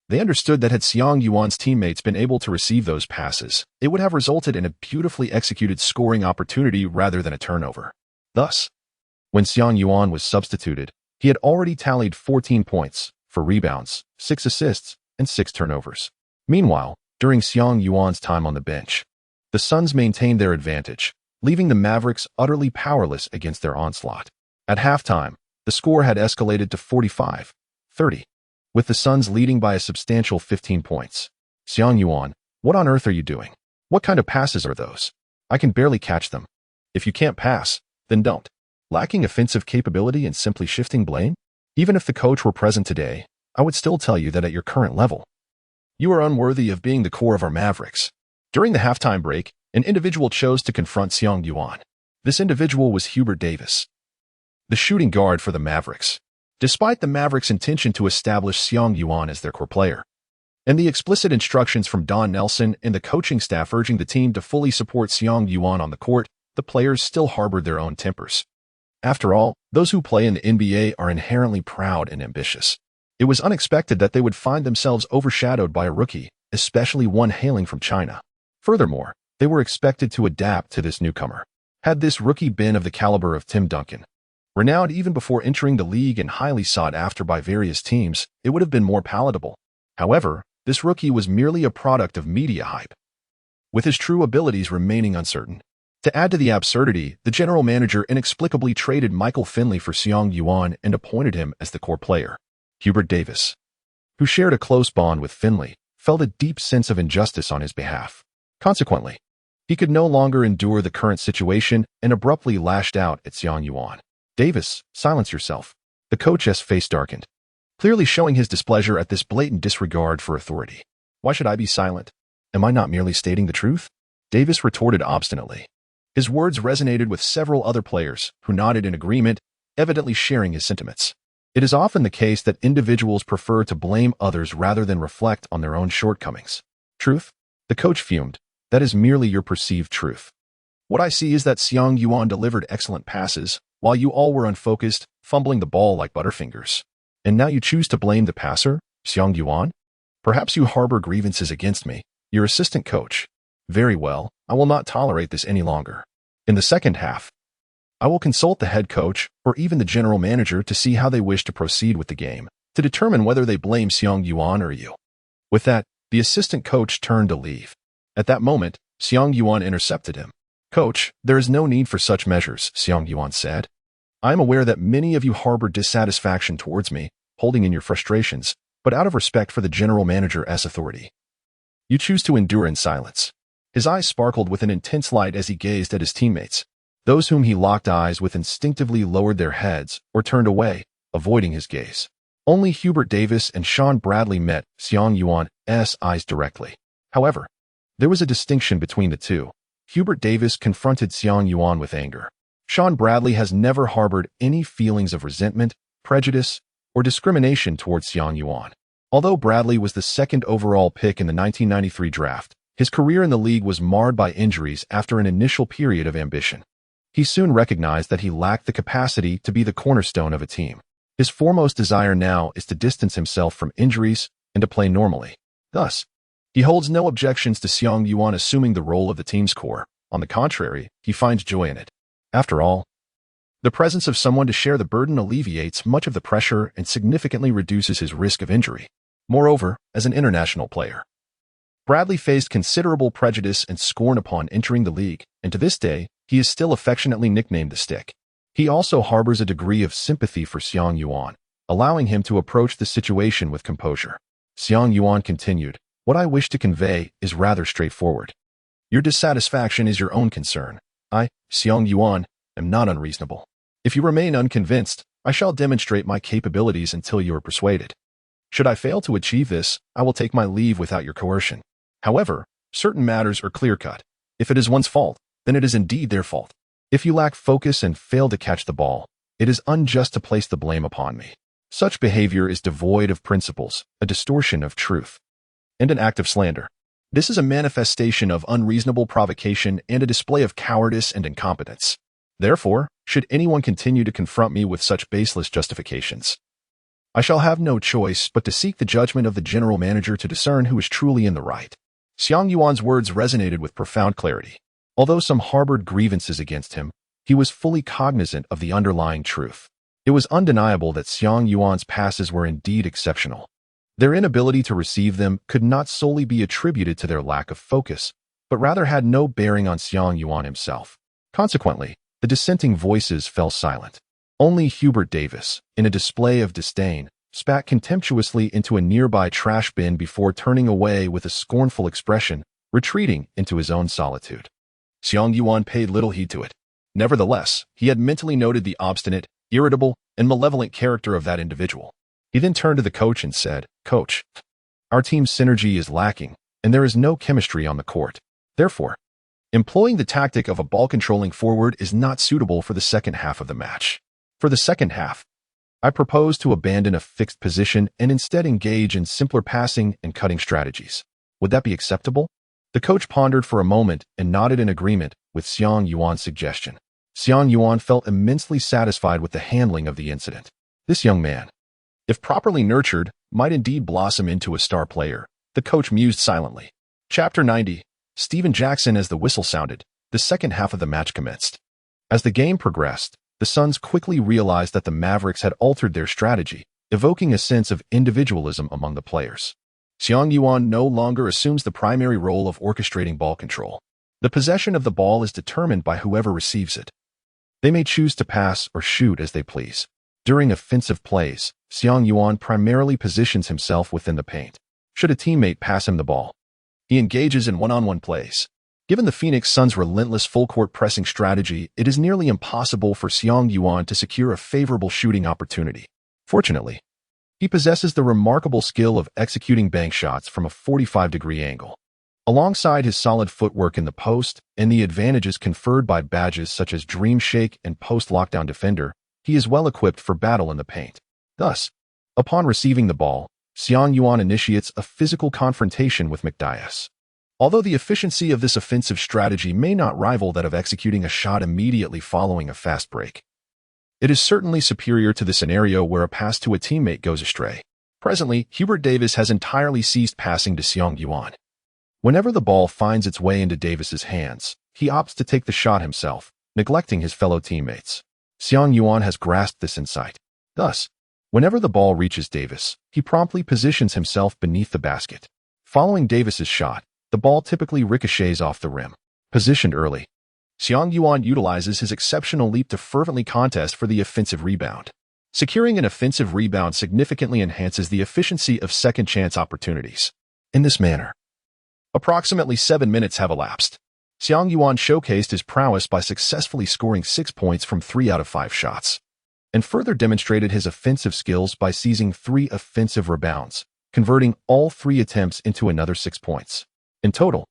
S1: They understood that had Xiang Yuan's teammates been able to receive those passes, it would have resulted in a beautifully executed scoring opportunity rather than a turnover. Thus, when Xiang Yuan was substituted, he had already tallied 14 points, 4 rebounds, 6 assists, and 6 turnovers. Meanwhile, during Xiang Yuan's time on the bench, the Suns maintained their advantage, leaving the Mavericks utterly powerless against their onslaught. At halftime, the score had escalated to 45-30. With the Suns leading by a substantial 15 points. "Xiang Yuan, what on earth are you doing? What kind of passes are those? I can barely catch them." "If you can't pass, then don't." Lacking offensive capability and simply shifting blame? Even if the coach were present today, I would still tell you that at your current level, you are unworthy of being the core of our Mavericks. During the halftime break, an individual chose to confront Xiang Yuan. This individual was Hubert Davis, the shooting guard for the Mavericks. Despite the Mavericks' intention to establish Xiang Yuan as their core player, and the explicit instructions from Don Nelson and the coaching staff urging the team to fully support Xiang Yuan on the court, the players still harbored their own tempers. After all, those who play in the NBA are inherently proud and ambitious. It was unexpected that they would find themselves overshadowed by a rookie, especially one hailing from China. Furthermore, they were expected to adapt to this newcomer. Had this rookie been of the caliber of Tim Duncan, renowned even before entering the league and highly sought after by various teams, it would have been more palatable. However, this rookie was merely a product of media hype, with his true abilities remaining uncertain. To add to the absurdity, the general manager inexplicably traded Michael Finley for Xiang Yuan and appointed him as the core player. Hubert Davis, who shared a close bond with Finley, felt a deep sense of injustice on his behalf. Consequently, he could no longer endure the current situation and abruptly lashed out at Xiang Yuan. "Davis, silence yourself." The coach's face darkened, clearly showing his displeasure at this blatant disregard for authority. "Why should I be silent? Am I not merely stating the truth?" Davis retorted obstinately. His words resonated with several other players, who nodded in agreement, evidently sharing his sentiments. It is often the case that individuals prefer to blame others rather than reflect on their own shortcomings. "Truth?" The coach fumed. "That is merely your perceived truth. What I see is that Xiang Yuan delivered excellent passes, while you all were unfocused, fumbling the ball like butterfingers. And now you choose to blame the passer, Xiang Yuan? Perhaps you harbor grievances against me, your assistant coach. Very well, I will not tolerate this any longer. In the second half, I will consult the head coach or even the general manager to see how they wish to proceed with the game, to determine whether they blame Xiang Yuan or you." With that, the assistant coach turned to leave. At that moment, Xiang Yuan intercepted him. "Coach, there is no need for such measures," Xiang Yuan said. "I am aware that many of you harbor dissatisfaction towards me, holding in your frustrations, but out of respect for the general manager's authority, you choose to endure in silence." His eyes sparkled with an intense light as he gazed at his teammates. Those whom he locked eyes with instinctively lowered their heads or turned away, avoiding his gaze. Only Hubert Davis and Sean Bradley met Xiang Yuan's eyes directly. However, there was a distinction between the two. Hubert Davis confronted Xiang Yuan with anger. Sean Bradley has never harbored any feelings of resentment, prejudice, or discrimination towards Xiang Yuan. Although Bradley was the second overall pick in the 1993 draft, his career in the league was marred by injuries after an initial period of ambition. He soon recognized that he lacked the capacity to be the cornerstone of a team. His foremost desire now is to distance himself from injuries and to play normally. Thus, he holds no objections to Xiang Yuan assuming the role of the team's core. On the contrary, he finds joy in it. After all, the presence of someone to share the burden alleviates much of the pressure and significantly reduces his risk of injury. Moreover, as an international player, Bradley faced considerable prejudice and scorn upon entering the league, and to this day, he is still affectionately nicknamed the Stick. He also harbors a degree of sympathy for Xiang Yuan, allowing him to approach the situation with composure. Xiang Yuan continued, "What I wish to convey is rather straightforward. Your dissatisfaction is your own concern. I, Xiang Yuan, am not unreasonable. If you remain unconvinced, I shall demonstrate my capabilities until you are persuaded. Should I fail to achieve this, I will take my leave without your coercion. However, certain matters are clear-cut. If it is one's fault, then it is indeed their fault. If you lack focus and fail to catch the ball, it is unjust to place the blame upon me. Such behavior is devoid of principles, a distortion of truth, and an act of slander. This is a manifestation of unreasonable provocation and a display of cowardice and incompetence. Therefore, should anyone continue to confront me with such baseless justifications, I shall have no choice but to seek the judgment of the general manager to discern who is truly in the right." Xiang Yuan's words resonated with profound clarity. Although some harbored grievances against him, he was fully cognizant of the underlying truth. It was undeniable that Xiang Yuan's passes were indeed exceptional. Their inability to receive them could not solely be attributed to their lack of focus, but rather had no bearing on Xiang Yuan himself. Consequently, the dissenting voices fell silent. Only Hubert Davis, in a display of disdain, spat contemptuously into a nearby trash bin before turning away with a scornful expression, retreating into his own solitude. Xiang Yuan paid little heed to it. Nevertheless, he had mentally noted the obstinate, irritable, and malevolent character of that individual. He then turned to the coach and said, "Coach, our team's synergy is lacking, and there is no chemistry on the court. Therefore, employing the tactic of a ball-controlling forward is not suitable for the second half of the match. For the second half, I propose to abandon a fixed position and instead engage in simpler passing and cutting strategies. Would that be acceptable?" The coach pondered for a moment and nodded in agreement with Xiang Yuan's suggestion. Xiang Yuan felt immensely satisfied with the handling of the incident. This young man, if properly nurtured, might indeed blossom into a star player, the coach mused silently. Chapter 90. Steven Jackson. As the whistle sounded, the second half of the match commenced. As the game progressed, the Suns quickly realized that the Mavericks had altered their strategy, evoking a sense of individualism among the players. Xiang Yuan no longer assumes the primary role of orchestrating ball control. The possession of the ball is determined by whoever receives it. They may choose to pass or shoot as they please. During offensive plays, Xiang Yuan primarily positions himself within the paint. should a teammate pass him the ball. He engages in one-on-one plays. Given the Phoenix Suns' relentless full-court pressing strategy, it is nearly impossible for Xiang Yuan to secure a favorable shooting opportunity. Fortunately, he possesses the remarkable skill of executing bank shots from a 45-degree angle. Alongside his solid footwork in the post and the advantages conferred by badges such as Dream Shake and Post Lockdown Defender, he is well equipped for battle in the paint. Thus, upon receiving the ball, Xiang Yuan initiates a physical confrontation with McDyess. Although the efficiency of this offensive strategy may not rival that of executing a shot immediately following a fast break, it is certainly superior to the scenario where a pass to a teammate goes astray. Presently, Hubert Davis has entirely ceased passing to Xiang Yuan. Whenever the ball finds its way into Davis's hands, he opts to take the shot himself, neglecting his fellow teammates. Xiang Yuan has grasped this insight. Thus, whenever the ball reaches Davis, he promptly positions himself beneath the basket. Following Davis's shot, the ball typically ricochets off the rim. Positioned early, Xiang Yuan utilizes his exceptional leap to fervently contest for the offensive rebound. Securing an offensive rebound significantly enhances the efficiency of second-chance opportunities. In this manner, approximately 7 minutes have elapsed. Xiang Yuan showcased his prowess by successfully scoring 6 points from 3 out of 5 shots, and further demonstrated his offensive skills by seizing 3 offensive rebounds, converting all 3 attempts into another 6 points. In total,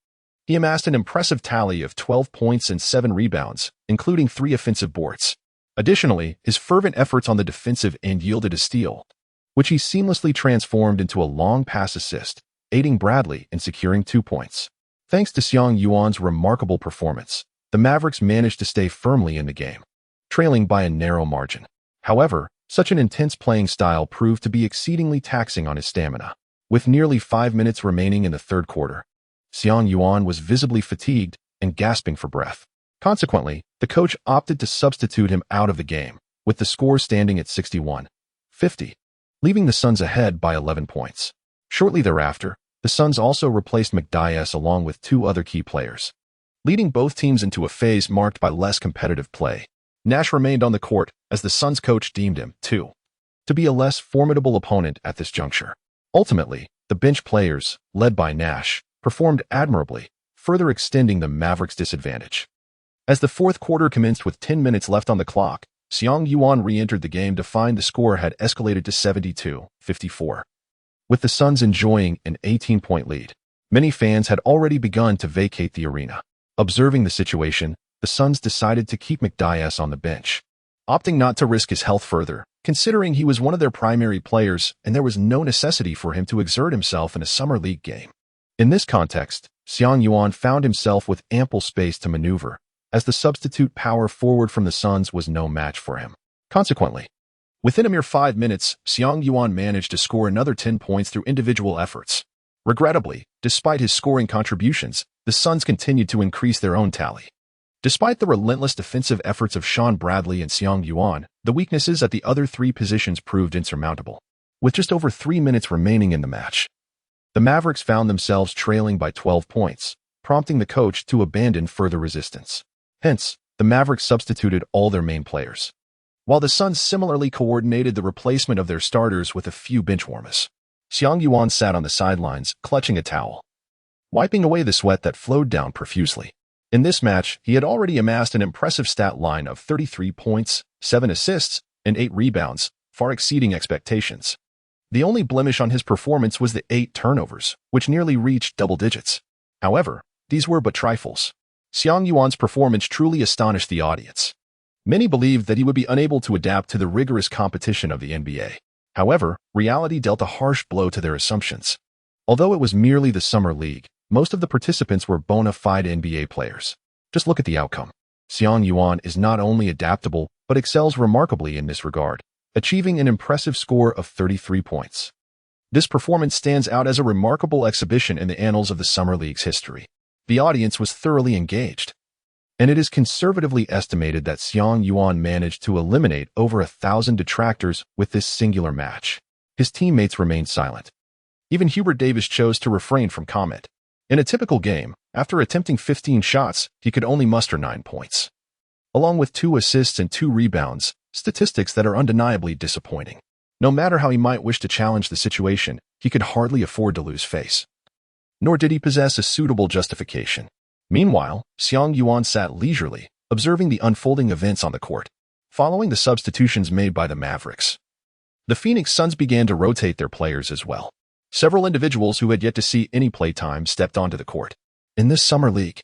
S1: he amassed an impressive tally of 12 points and 7 rebounds, including 3 offensive boards. Additionally, his fervent efforts on the defensive end yielded a steal, which he seamlessly transformed into a long pass assist, aiding Bradley in securing 2 points. Thanks to Xiang Yuan's remarkable performance, the Mavericks managed to stay firmly in the game, trailing by a narrow margin. However, such an intense playing style proved to be exceedingly taxing on his stamina. With nearly 5 minutes remaining in the third quarter, Xiang Yuan was visibly fatigued and gasping for breath. Consequently, the coach opted to substitute him out of the game, with the score standing at 61-50, leaving the Suns ahead by 11 points. Shortly thereafter, the Suns also replaced McDyess along with 2 other key players, leading both teams into a phase marked by less competitive play. Nash remained on the court as the Suns coach deemed him, too, to be a less formidable opponent at this juncture. Ultimately, the bench players, led by Nash, performed admirably, further extending the Mavericks' disadvantage. As the fourth quarter commenced with 10 minutes left on the clock, Xiang Yuan re-entered the game to find the score had escalated to 72-54. With the Suns enjoying an 18-point lead, many fans had already begun to vacate the arena. Observing the situation, the Suns decided to keep McDyess on the bench, opting not to risk his health further, considering he was one of their primary players and there was no necessity for him to exert himself in a summer league game. In this context, Xiang Yuan found himself with ample space to maneuver, as the substitute power forward from the Suns was no match for him. Consequently, within a mere 5 minutes, Xiang Yuan managed to score another 10 points through individual efforts. Regrettably, despite his scoring contributions, the Suns continued to increase their own tally. Despite the relentless defensive efforts of Sean Bradley and Xiang Yuan, the weaknesses at the other 3 positions proved insurmountable. With just over 3 minutes remaining in the match, the Mavericks found themselves trailing by 12 points, prompting the coach to abandon further resistance. Hence, the Mavericks substituted all their main players, while the Suns similarly coordinated the replacement of their starters with a few benchwarmers. Xiang Yuan sat on the sidelines, clutching a towel, wiping away the sweat that flowed down profusely. In this match, he had already amassed an impressive stat line of 33 points, 7 assists, and 8 rebounds, far exceeding expectations. The only blemish on his performance was the 8 turnovers, which nearly reached double digits. However, these were but trifles. Xiang Yuan's performance truly astonished the audience. Many believed that he would be unable to adapt to the rigorous competition of the NBA. However, reality dealt a harsh blow to their assumptions. Although it was merely the summer league, most of the participants were bona fide NBA players. Just look at the outcome. Xiang Yuan is not only adaptable, but excels remarkably in this regard, achieving an impressive score of 33 points. This performance stands out as a remarkable exhibition in the annals of the Summer League's history. The audience was thoroughly engaged, and it is conservatively estimated that Xiang Yuan managed to eliminate over 1,000 detractors with this singular match. His teammates remained silent. Even Hubert Davis chose to refrain from comment. In a typical game, after attempting 15 shots, he could only muster 9 points, along with 2 assists and 2 rebounds, statistics that are undeniably disappointing. No matter how he might wish to challenge the situation, he could hardly afford to lose face. Nor did he possess a suitable justification. Meanwhile, Xiang Yuan sat leisurely, observing the unfolding events on the court. Following the substitutions made by the Mavericks, the Phoenix Suns began to rotate their players as well. Several individuals who had yet to see any playtime stepped onto the court. In this summer league,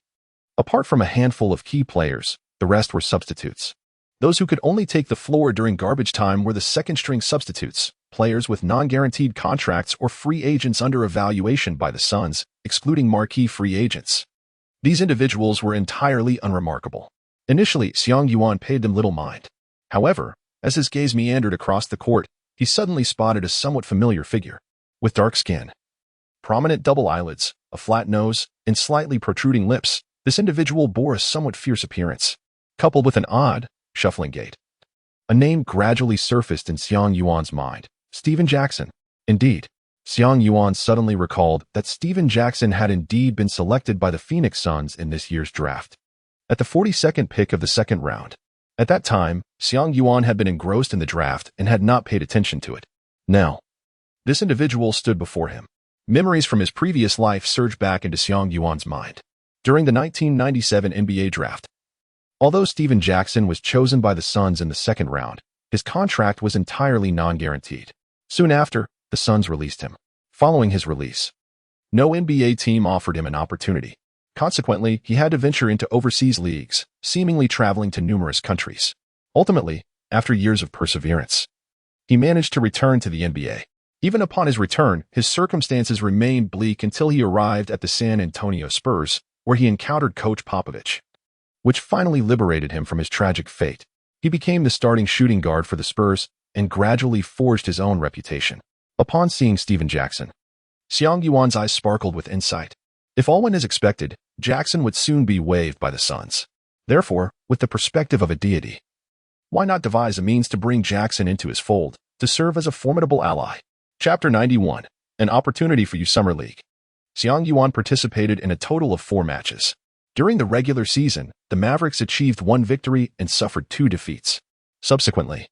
S1: apart from a handful of key players, the rest were substitutes. Those who could only take the floor during garbage time were the second-string substitutes, players with non-guaranteed contracts or free agents under evaluation by the Suns, excluding marquee free agents. These individuals were entirely unremarkable. Initially, Xiang Yuan paid them little mind. However, as his gaze meandered across the court, he suddenly spotted a somewhat familiar figure. With dark skin, prominent double eyelids, a flat nose, and slightly protruding lips, this individual bore a somewhat fierce appearance, coupled with an odd, shuffling gait. A name gradually surfaced in Xiang Yuan's mind: Stephen Jackson. Indeed, Xiang Yuan suddenly recalled that Stephen Jackson had indeed been selected by the Phoenix Suns in this year's draft, at the 42nd pick of the second round. At that time, Xiang Yuan had been engrossed in the draft and had not paid attention to it. Now, this individual stood before him. Memories from his previous life surged back into Xiang Yuan's mind. During the 1997 NBA draft, although Stephen Jackson was chosen by the Suns in the second round, his contract was entirely non-guaranteed. Soon after, the Suns released him. Following his release, no NBA team offered him an opportunity. Consequently, he had to venture into overseas leagues, seemingly traveling to numerous countries. Ultimately, after years of perseverance, he managed to return to the NBA. Even upon his return, his circumstances remained bleak until he arrived at the San Antonio Spurs, where he encountered Coach Popovich, which finally liberated him from his tragic fate. He became the starting shooting guard for the Spurs and gradually forged his own reputation. Upon seeing Stephen Jackson, Xiang Yuan's eyes sparkled with insight. If all went as expected, Jackson would soon be waived by the Suns. Therefore, with the perspective of a deity, why not devise a means to bring Jackson into his fold, to serve as a formidable ally? Chapter 91. An opportunity for you Summer League. Xiang Yuan participated in a total of 4 matches. During the regular season, the Mavericks achieved 1 victory and suffered 2 defeats. Subsequently,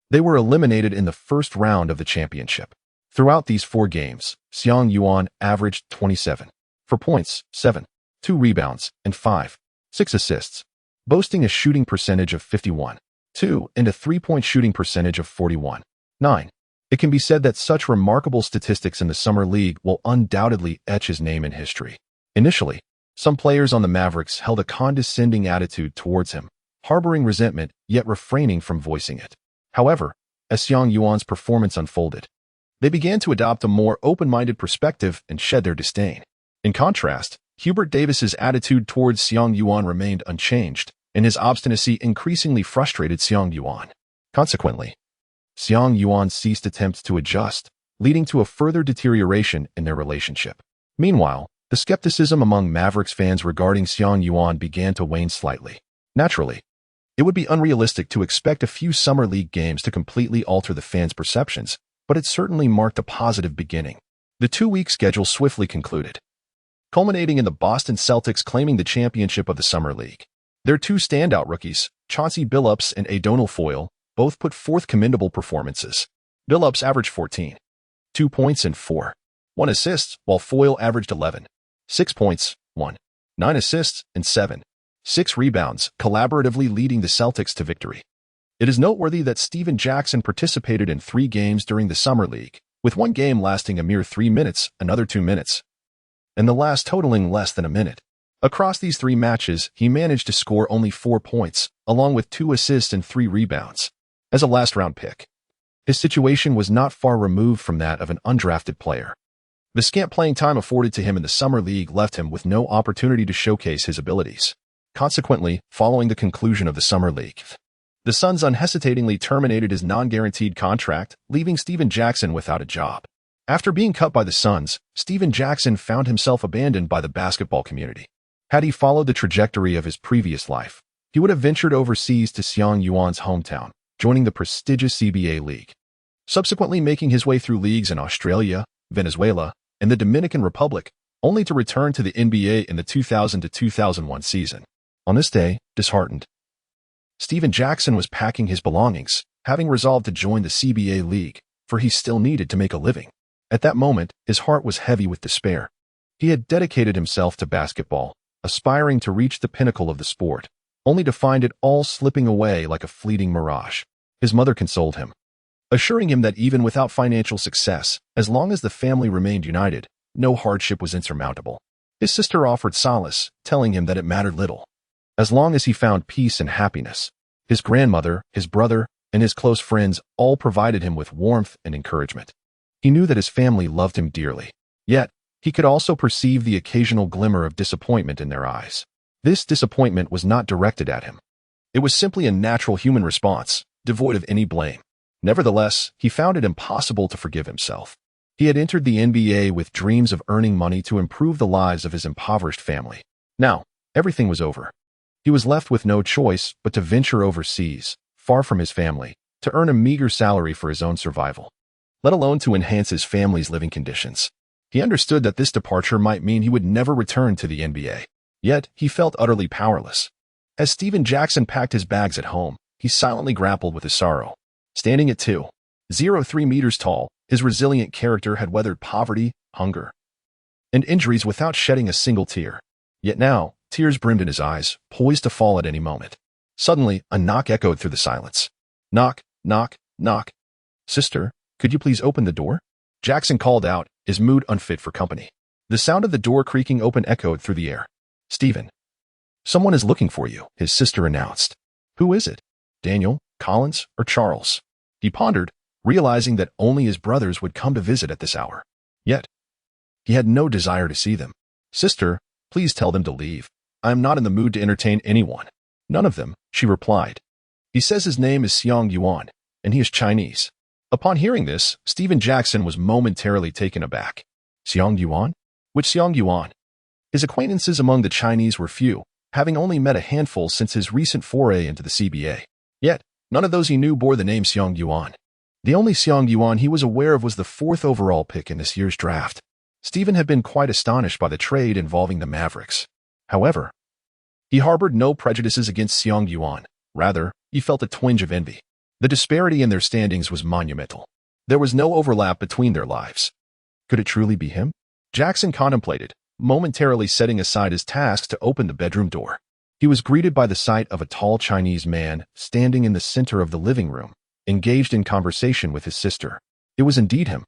S1: they were eliminated in the first round of the championship. Throughout these 4 games, Xiang Yuan averaged 27 for points, 7, 2 rebounds, and 6 assists, boasting a shooting percentage of 51.2 and a 3-point shooting percentage of 41.9. It can be said that such remarkable statistics in the Summer League will undoubtedly etch his name in history. Initially, some players on the Mavericks held a condescending attitude towards him, harboring resentment yet refraining from voicing it. However, as Xiang Yuan's performance unfolded, they began to adopt a more open-minded perspective and shed their disdain. In contrast, Hubert Davis's attitude towards Xiang Yuan remained unchanged, and his obstinacy increasingly frustrated Xiang Yuan. Consequently, Xiang Yuan ceased attempts to adjust, leading to a further deterioration in their relationship. Meanwhile, the skepticism among Mavericks fans regarding Xiang Yuan began to wane slightly. Naturally, it would be unrealistic to expect a few Summer League games to completely alter the fans' perceptions, but it certainly marked a positive beginning. The 2-week schedule swiftly concluded, culminating in the Boston Celtics claiming the championship of the Summer League. Their 2 standout rookies, Chauncey Billups and Adonal Foyle, both put forth commendable performances. Billups averaged 14.2 points and 4.1 assists, while Foyle averaged 11.6 points, 1.9 assists, and 7.6 rebounds, collaboratively leading the Celtics to victory. It is noteworthy that Stephen Jackson participated in 3 games during the Summer League, with one game lasting a mere 3 minutes, another 2 minutes, and the last totaling less than a minute. Across these 3 matches, he managed to score only 4 points, along with 2 assists and 3 rebounds. As a last-round pick, his situation was not far removed from that of an undrafted player. The scant playing time afforded to him in the Summer League left him with no opportunity to showcase his abilities. Consequently, following the conclusion of the Summer League, the Suns unhesitatingly terminated his non-guaranteed contract, leaving Stephen Jackson without a job. After being cut by the Suns, Stephen Jackson found himself abandoned by the basketball community. Had he followed the trajectory of his previous life, he would have ventured overseas to Xiang Yuan's hometown, joining the prestigious CBA League, subsequently making his way through leagues in Australia, Venezuela, and the Dominican Republic, only to return to the NBA in the 2000 to 2001 season. On this day, disheartened, Stephen Jackson was packing his belongings, having resolved to join the CBA League, for he still needed to make a living. At that moment, his heart was heavy with despair. He had dedicated himself to basketball, aspiring to reach the pinnacle of the sport, only to find it all slipping away like a fleeting mirage. His mother consoled him, assuring him that even without financial success, as long as the family remained united, no hardship was insurmountable. His sister offered solace, telling him that it mattered little, as long as he found peace and happiness. His grandmother, his brother, and his close friends all provided him with warmth and encouragement. He knew that his family loved him dearly. Yet, he could also perceive the occasional glimmer of disappointment in their eyes. This disappointment was not directed at him. It was simply a natural human response, devoid of any blame. Nevertheless, he found it impossible to forgive himself. He had entered the NBA with dreams of earning money to improve the lives of his impoverished family. Now, everything was over. He was left with no choice but to venture overseas, far from his family, to earn a meager salary for his own survival, let alone to enhance his family's living conditions. He understood that this departure might mean he would never return to the NBA. Yet, he felt utterly powerless. As Stephen Jackson packed his bags at home, he silently grappled with his sorrow. Standing at 2.03 meters tall, his resilient character had weathered poverty, hunger, and injuries without shedding a single tear. Yet now, tears brimmed in his eyes, poised to fall at any moment. Suddenly, a knock echoed through the silence. Knock, knock, knock. Sister, could you please open the door? Jackson called out, his mood unfit for company. The sound of the door creaking open echoed through the air. Stephen. Someone is looking for you, his sister announced. Who is it? Daniel, Collins, or Charles? He pondered, realizing that only his brothers would come to visit at this hour. Yet, he had no desire to see them. Sister, please tell them to leave. I am not in the mood to entertain anyone. None of them, she replied. He says his name is Xiang Yuan, and he is Chinese. Upon hearing this, Stephen Jackson was momentarily taken aback. Xiang Yuan? Which Xiang Yuan? His acquaintances among the Chinese were few, having only met a handful since his recent foray into the CBA. Yet, none of those he knew bore the name Xiang Yuan. The only Xiang Yuan he was aware of was the 4th overall pick in this year's draft. Stephen had been quite astonished by the trade involving the Mavericks. However, he harbored no prejudices against Xiang Yuan. Rather, he felt a twinge of envy. The disparity in their standings was monumental. There was no overlap between their lives. Could it truly be him? Jackson contemplated, momentarily setting aside his task to open the bedroom door. He was greeted by the sight of a tall Chinese man standing in the center of the living room, engaged in conversation with his sister. It was indeed him.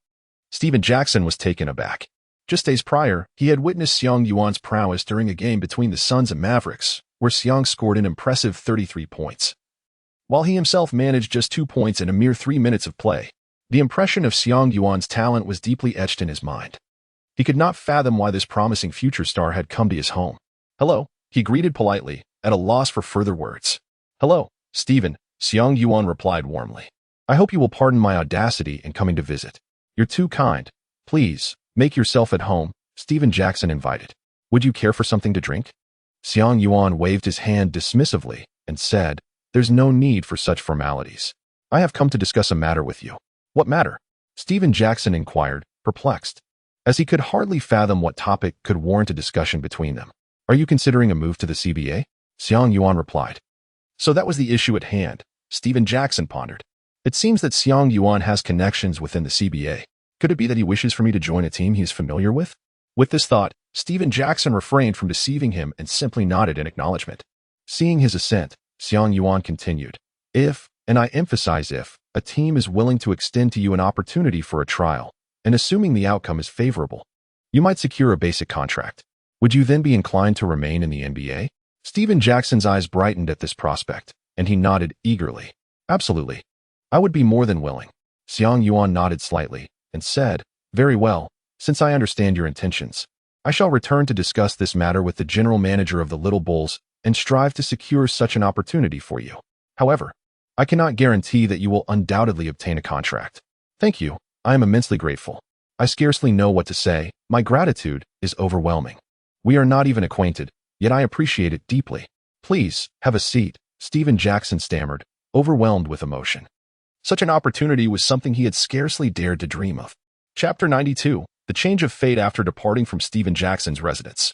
S1: Stephen Jackson was taken aback. Just days prior, he had witnessed Xiang Yuan's prowess during a game between the Suns and Mavericks, where Xiang scored an impressive 33 points, while he himself managed just 2 points in a mere 3 minutes of play. The impression of Xiang Yuan's talent was deeply etched in his mind. He could not fathom why this promising future star had come to his home. Hello, he greeted politely, at a loss for further words. Hello, Stephen, Xiang Yuan replied warmly. I hope you will pardon my audacity in coming to visit. You're too kind. Please, make yourself at home, Stephen Jackson invited. Would you care for something to drink? Xiang Yuan waved his hand dismissively and said, There's no need for such formalities. I have come to discuss a matter with you. What matter? Stephen Jackson inquired, perplexed, as he could hardly fathom what topic could warrant a discussion between them. Are you considering a move to the CBA? Xiang Yuan replied. So that was the issue at hand, Stephen Jackson pondered. It seems that Xiang Yuan has connections within the CBA. Could it be that he wishes for me to join a team he is familiar with? With this thought, Stephen Jackson refrained from deceiving him and simply nodded in acknowledgement. Seeing his assent, Xiang Yuan continued. If, and I emphasize if, a team is willing to extend to you an opportunity for a trial, and assuming the outcome is favorable, you might secure a basic contract. Would you then be inclined to remain in the NBA? Stephen Jackson's eyes brightened at this prospect, and he nodded eagerly. Absolutely. I would be more than willing. Xiang Yuan nodded slightly and said, Very well, since I understand your intentions. I shall return to discuss this matter with the general manager of the Little Bulls and strive to secure such an opportunity for you. However, I cannot guarantee that you will undoubtedly obtain a contract. Thank you. I am immensely grateful. I scarcely know what to say. My gratitude is overwhelming. We are not even acquainted, yet I appreciate it deeply. Please, have a seat, Stephen Jackson stammered, overwhelmed with emotion. Such an opportunity was something he had scarcely dared to dream of. Chapter 92, The Change of Fate After Departing from Stephen Jackson's Residence.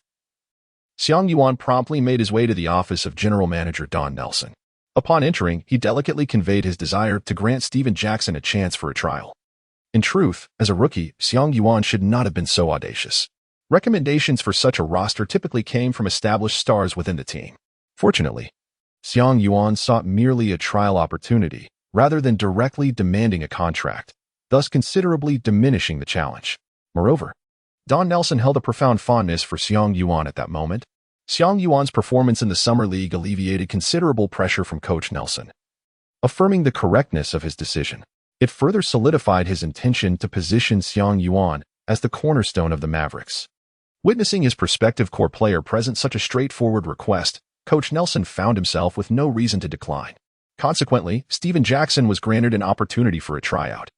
S1: Xiang Yuan promptly made his way to the office of General Manager Don Nelson. Upon entering, he delicately conveyed his desire to grant Stephen Jackson a chance for a trial. In truth, as a rookie, Xiang Yuan should not have been so audacious. Recommendations for such a roster typically came from established stars within the team. Fortunately, Xiang Yuan sought merely a trial opportunity, rather than directly demanding a contract, thus considerably diminishing the challenge. Moreover, Don Nelson held a profound fondness for Xiang Yuan at that moment. Xiang Yuan's performance in the Summer League alleviated considerable pressure from Coach Nelson, affirming the correctness of his decision. It further solidified his intention to position Xiang Yuan as the cornerstone of the Mavericks. Witnessing his prospective core player present such a straightforward request, Coach Nelson found himself with no reason to decline. Consequently, Stephen Jackson was granted an opportunity for a tryout.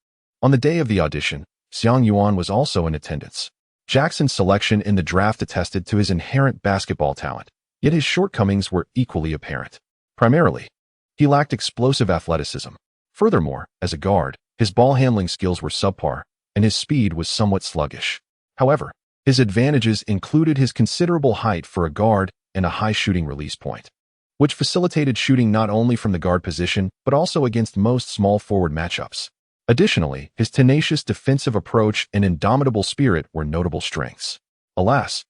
S1: On the day of the audition, Xiang Yuan was also in attendance. Jackson's selection in the draft attested to his inherent basketball talent, yet his shortcomings were equally apparent. Primarily, he lacked explosive athleticism. Furthermore, as a guard, his ball handling skills were subpar, and his speed was somewhat sluggish. However, his advantages included his considerable height for a guard and a high shooting release point, which facilitated shooting not only from the guard position but also against most small forward matchups. Additionally, his tenacious defensive approach and indomitable spirit were notable strengths. Alas,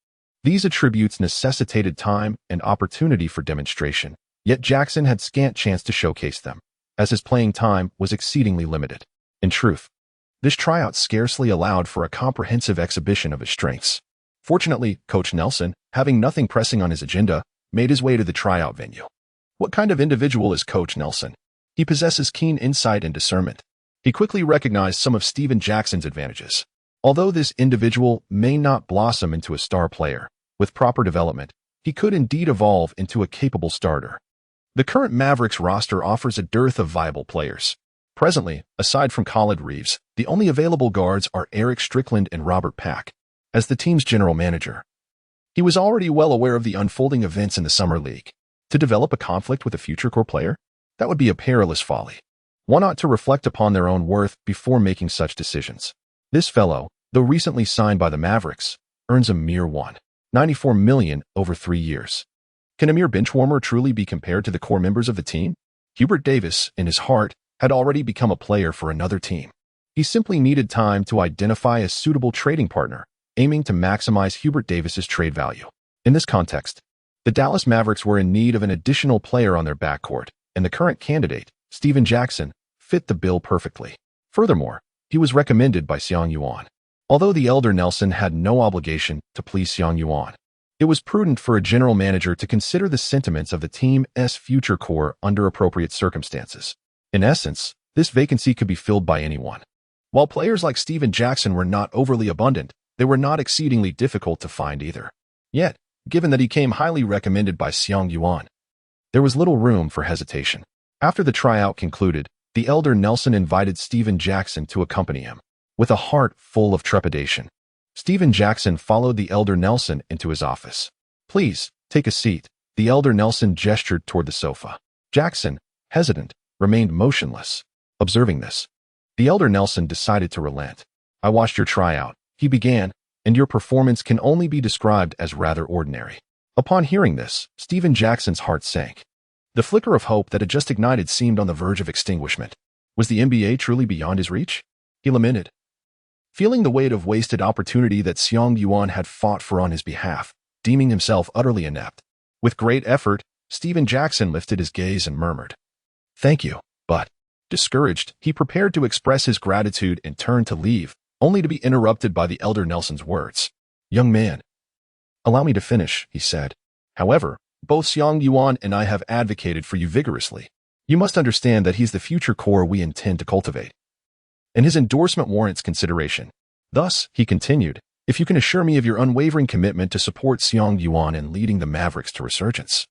S1: these attributes necessitated time and opportunity for demonstration, yet Jackson had scant chance to showcase them, as his playing time was exceedingly limited. In truth, this tryout scarcely allowed for a comprehensive exhibition of his strengths. Fortunately, Coach Nelson, having nothing pressing on his agenda, made his way to the tryout venue. What kind of individual is Coach Nelson? He possesses keen insight and discernment. He quickly recognized some of Stephen Jackson's advantages. Although this individual may not blossom into a star player, with proper development, he could indeed evolve into a capable starter. The current Mavericks roster offers a dearth of viable players. Presently, aside from Khalid Reeves, the only available guards are Eric Strickland and Robert Pack. As the team's general manager, he was already well aware of the unfolding events in the Summer League. To develop a conflict with a future core player? That would be a perilous folly. One ought to reflect upon their own worth before making such decisions. This fellow, though recently signed by the Mavericks, earns a mere $1.94 million over 3 years. Can a mere benchwarmer truly be compared to the core members of the team? Hubert Davis, in his heart, had already become a player for another team. He simply needed time to identify a suitable trading partner, aiming to maximize Hubert Davis's trade value. In this context, the Dallas Mavericks were in need of an additional player on their backcourt, and the current candidate, Stephen Jackson, fit the bill perfectly. Furthermore, he was recommended by Xiang Yuan. Although the elder Nelson had no obligation to please Xiang Yuan, it was prudent for a general manager to consider the sentiments of the team's future core under appropriate circumstances. In essence, this vacancy could be filled by anyone. While players like Stephen Jackson were not overly abundant, they were not exceedingly difficult to find either. Yet, given that he came highly recommended by Xiang Yuan, there was little room for hesitation. After the tryout concluded, the elder Nelson invited Stephen Jackson to accompany him. With a heart full of trepidation, Stephen Jackson followed the elder Nelson into his office. "Please, take a seat." The elder Nelson gestured toward the sofa. Jackson, hesitant, remained motionless. Observing this, the elder Nelson decided to relent. "I watched your tryout," he began, "and your performance can only be described as rather ordinary." Upon hearing this, Stephen Jackson's heart sank. The flicker of hope that had just ignited seemed on the verge of extinguishment. Was the NBA truly beyond his reach? He lamented, feeling the weight of wasted opportunity that Xiang Yuan had fought for on his behalf, deeming himself utterly inept. With great effort, Stephen Jackson lifted his gaze and murmured, "Thank you," but, discouraged, he prepared to express his gratitude and turned to leave, only to be interrupted by the elder Nelson's words. "Young man, allow me to finish," he said. "However, both Xiang Yuan and I have advocated for you vigorously. You must understand that he's the future core we intend to cultivate, and his endorsement warrants consideration. Thus," he continued, "if you can assure me of your unwavering commitment to support Xiang Yuan in leading the Mavericks to resurgence,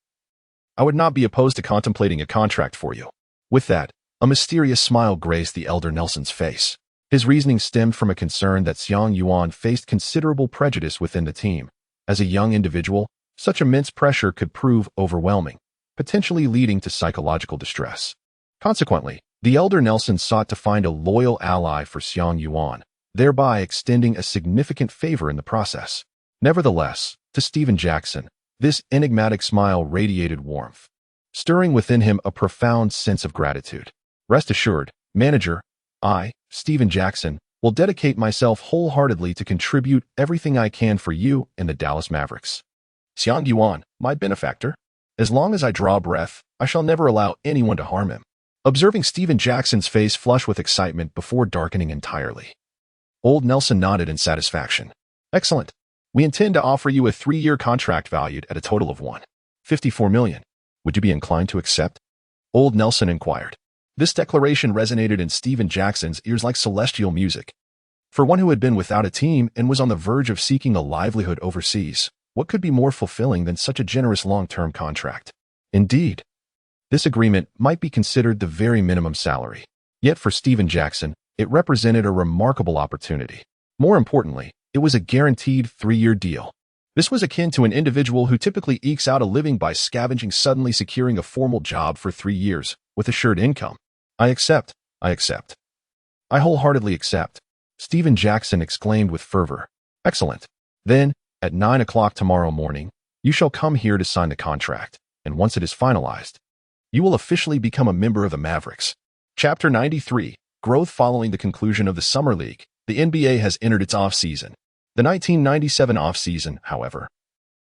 S1: I would not be opposed to contemplating a contract for you." With that, a mysterious smile graced the elder Nelson's face. His reasoning stemmed from a concern that Xiang Yuan faced considerable prejudice within the team. As a young individual, such immense pressure could prove overwhelming, potentially leading to psychological distress. Consequently, the elder Nelson sought to find a loyal ally for Xiang Yuan, thereby extending a significant favor in the process. Nevertheless, to Stephen Jackson, this enigmatic smile radiated warmth, stirring within him a profound sense of gratitude. "Rest assured, manager, I, Stephen Jackson, will dedicate myself wholeheartedly to contribute everything I can for you and the Dallas Mavericks. Xiang Yuan, my benefactor. As long as I draw breath, I shall never allow anyone to harm him. Observing Steven Jackson's face flush with excitement before darkening entirely. Old Nelson nodded in satisfaction. Excellent. We intend to offer you a 3-year contract valued at a total of $154 million. Would you be inclined to accept? Old Nelson inquired. This declaration resonated in Steven Jackson's ears like celestial music. For one who had been without a team and was on the verge of seeking a livelihood overseas, what could be more fulfilling than such a generous long-term contract? Indeed, this agreement might be considered the very minimum salary. Yet for Steven Jackson, it represented a remarkable opportunity. More importantly, it was a guaranteed 3-year deal. This was akin to an individual who typically ekes out a living by scavenging, suddenly securing a formal job for 3 years with assured income. I accept. I wholeheartedly accept, Steven Jackson exclaimed with fervor. Excellent. Then, at 9 o'clock tomorrow morning, you shall come here to sign the contract, and once it is finalized, you will officially become a member of the Mavericks. Chapter 93, Growth. Following the conclusion of the Summer League, the NBA has entered its off-season. The 1997 off-season, however,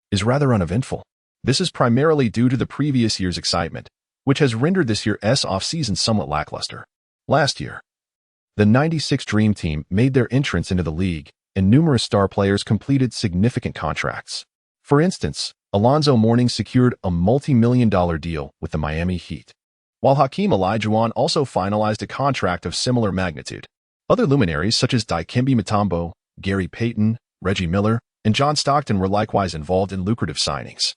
S1: is rather uneventful. This is primarily due to the previous year's excitement, which has rendered this year's off-season somewhat lackluster. Last year, the 96 Dream Team made their entrance into the league, and numerous star players completed significant contracts. For instance, Alonzo Mourning secured a multi-million-dollar deal with the Miami Heat, while Hakeem Olajuwon also finalized a contract of similar magnitude. Other luminaries such as Dikembe Mutombo, Gary Payton, Reggie Miller, and John Stockton were likewise involved in lucrative signings.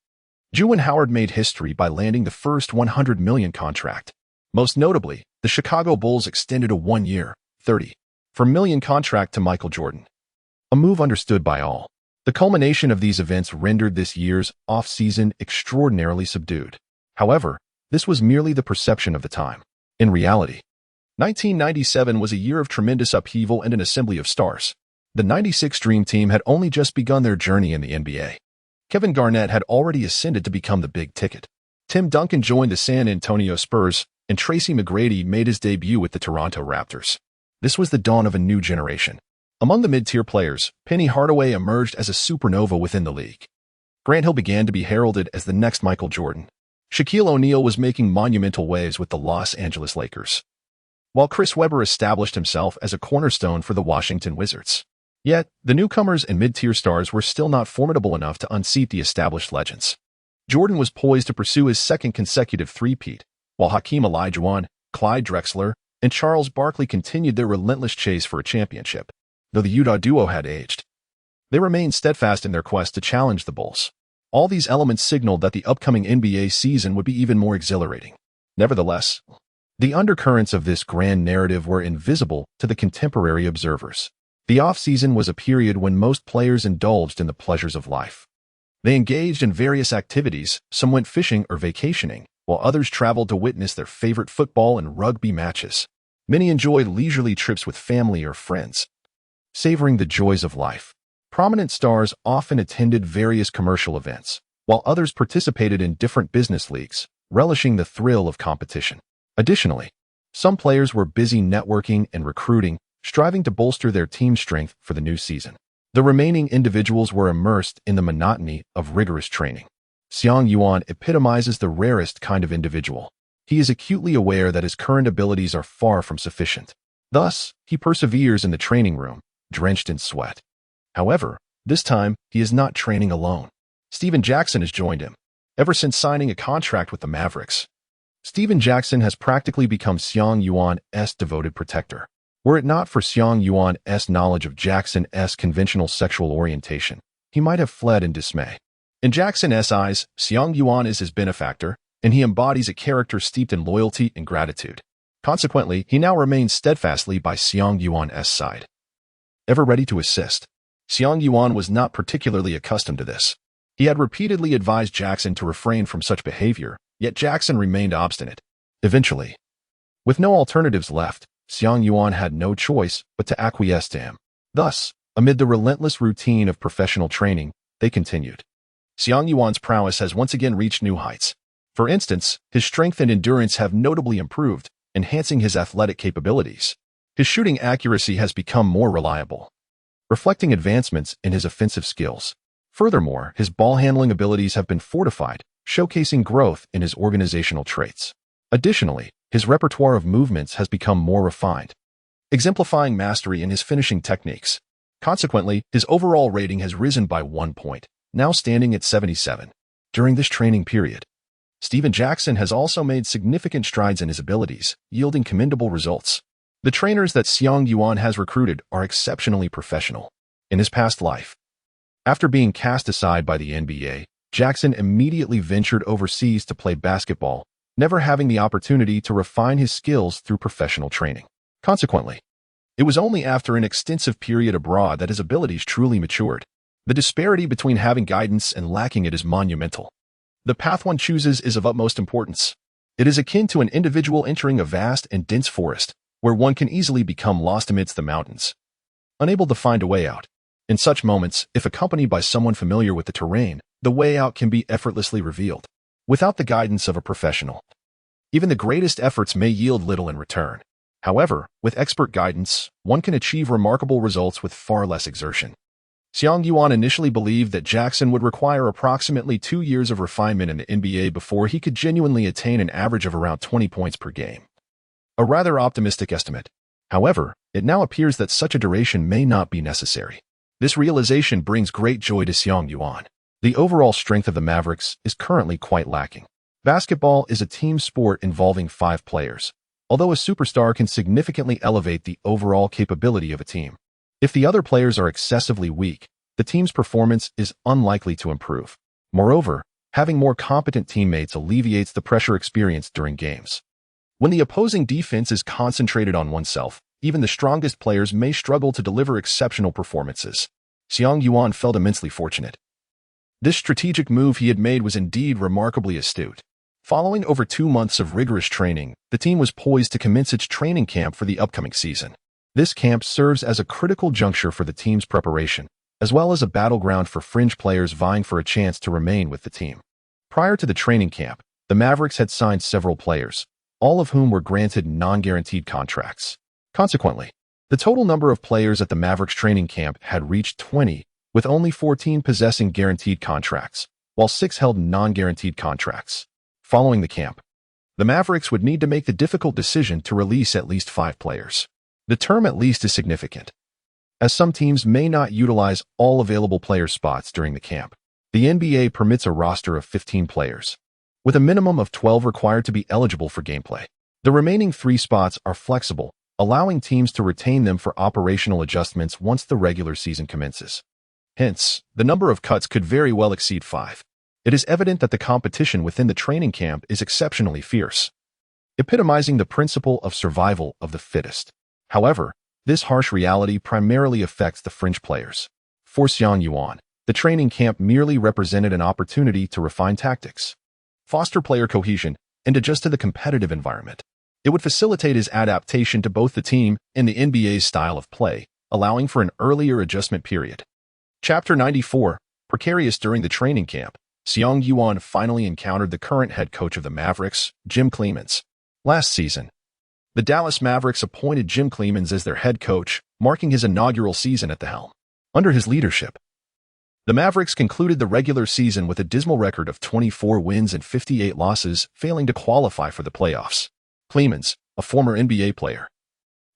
S1: Juwan Howard made history by landing the first $100 million contract. Most notably, the Chicago Bulls extended a 1-year, $30 million contract to Michael Jordan, a move understood by all. The culmination of these events rendered this year's off-season extraordinarily subdued. However, this was merely the perception of the time. In reality, 1997 was a year of tremendous upheaval and an assembly of stars. The 96 Dream Team had only just begun their journey in the NBA. Kevin Garnett had already ascended to become the big ticket. Tim Duncan joined the San Antonio Spurs, and Tracy McGrady made his debut with the Toronto Raptors. This was the dawn of a new generation. Among the mid-tier players, Penny Hardaway emerged as a supernova within the league. Grant Hill began to be heralded as the next Michael Jordan. Shaquille O'Neal was making monumental waves with the Los Angeles Lakers, while Chris Webber established himself as a cornerstone for the Washington Wizards. Yet, the newcomers and mid-tier stars were still not formidable enough to unseat the established legends. Jordan was poised to pursue his second consecutive three-peat, while Hakeem Olajuwon, Clyde Drexler, and Charles Barkley continued their relentless chase for a championship. Though the Utah duo had aged, they remained steadfast in their quest to challenge the Bulls. All these elements signaled that the upcoming NBA season would be even more exhilarating. Nevertheless, the undercurrents of this grand narrative were invisible to the contemporary observers. The off-season was a period when most players indulged in the pleasures of life. They engaged in various activities, some went fishing or vacationing, while others traveled to witness their favorite football and rugby matches. Many enjoyed leisurely trips with family or friends, savoring the joys of life. Prominent stars often attended various commercial events, while others participated in different business leagues, relishing the thrill of competition. Additionally, some players were busy networking and recruiting, striving to bolster their team strength for the new season. The remaining individuals were immersed in the monotony of rigorous training. Xiang Yuan epitomizes the rarest kind of individual. He is acutely aware that his current abilities are far from sufficient. Thus, he perseveres in the training room, drenched in sweat. However, this time, he is not training alone. Steven Jackson has joined him. Ever since signing a contract with the Mavericks, Steven Jackson has practically become Xiang Yuan's devoted protector. Were it not for Xiang Yuan's knowledge of Jackson's conventional sexual orientation, he might have fled in dismay. In Jackson's eyes, Xiang Yuan is his benefactor, and he embodies a character steeped in loyalty and gratitude. Consequently, he now remains steadfastly by Xiang Yuan's side, ever ready to assist. Xiang Yuan was not particularly accustomed to this. He had repeatedly advised Jackson to refrain from such behavior, yet Jackson remained obstinate. Eventually, with no alternatives left, Xiang Yuan had no choice but to acquiesce to him. Thus, amid the relentless routine of professional training, they continued. Xiang Yuan's prowess has once again reached new heights. For instance, his strength and endurance have notably improved, enhancing his athletic capabilities. His shooting accuracy has become more reliable, reflecting advancements in his offensive skills. Furthermore, his ball handling abilities have been fortified, showcasing growth in his organizational traits. Additionally, his repertoire of movements has become more refined, exemplifying mastery in his finishing techniques. Consequently, his overall rating has risen by 1 point, now standing at 77. During this training period, Steven Jackson has also made significant strides in his abilities, yielding commendable results. The trainers that Xiang Yuan has recruited are exceptionally professional. In his past life, after being cast aside by the NBA, Jackson immediately ventured overseas to play basketball, never having the opportunity to refine his skills through professional training. Consequently, it was only after an extensive period abroad that his abilities truly matured. The disparity between having guidance and lacking it is monumental. The path one chooses is of utmost importance. It is akin to an individual entering a vast and dense forest, where one can easily become lost amidst the mountains, unable to find a way out. In such moments, if accompanied by someone familiar with the terrain, the way out can be effortlessly revealed. Without the guidance of a professional, even the greatest efforts may yield little in return. However, with expert guidance, one can achieve remarkable results with far less exertion. Xiang Yuan initially believed that Jackson would require approximately 2 years of refinement in the NBA before he could genuinely attain an average of around 20 points per game. A rather optimistic estimate. However, it now appears that such a duration may not be necessary. This realization brings great joy to Xiang Yuan. The overall strength of the Mavericks is currently quite lacking. Basketball is a team sport involving 5 players, although a superstar can significantly elevate the overall capability of a team. If the other players are excessively weak, the team's performance is unlikely to improve. Moreover, having more competent teammates alleviates the pressure experienced during games. When the opposing defense is concentrated on oneself, even the strongest players may struggle to deliver exceptional performances. Xiang Yuan felt immensely fortunate. This strategic move he had made was indeed remarkably astute. Following over 2 months of rigorous training, the team was poised to commence its training camp for the upcoming season. This camp serves as a critical juncture for the team's preparation, as well as a battleground for fringe players vying for a chance to remain with the team. Prior to the training camp, the Mavericks had signed several players, all of whom were granted non-guaranteed contracts. Consequently, the total number of players at the Mavericks training camp had reached 20, with only 14 possessing guaranteed contracts, while 6 held non-guaranteed contracts. Following the camp, the Mavericks would need to make the difficult decision to release at least 5 players. The term "at least" is significant, as some teams may not utilize all available player spots during the camp. The NBA permits a roster of 15 players, with a minimum of 12 required to be eligible for gameplay. The remaining 3 spots are flexible, allowing teams to retain them for operational adjustments once the regular season commences. Hence, the number of cuts could very well exceed 5. It is evident that the competition within the training camp is exceptionally fierce, epitomizing the principle of survival of the fittest. However, this harsh reality primarily affects the fringe players. For Xiang Yuan, the training camp merely represented an opportunity to refine tactics, foster player cohesion, and adjust to the competitive environment. It would facilitate his adaptation to both the team and the NBA's style of play, allowing for an earlier adjustment period. Chapter 94. Precarious. During the training camp, Xiang Yuan finally encountered the current head coach of the Mavericks, Jim Clemens. Last season, the Dallas Mavericks appointed Jim Clemens as their head coach, marking his inaugural season at the helm. Under his leadership, the Mavericks concluded the regular season with a dismal record of 24 wins and 58 losses, failing to qualify for the playoffs. Clemens, a former NBA player,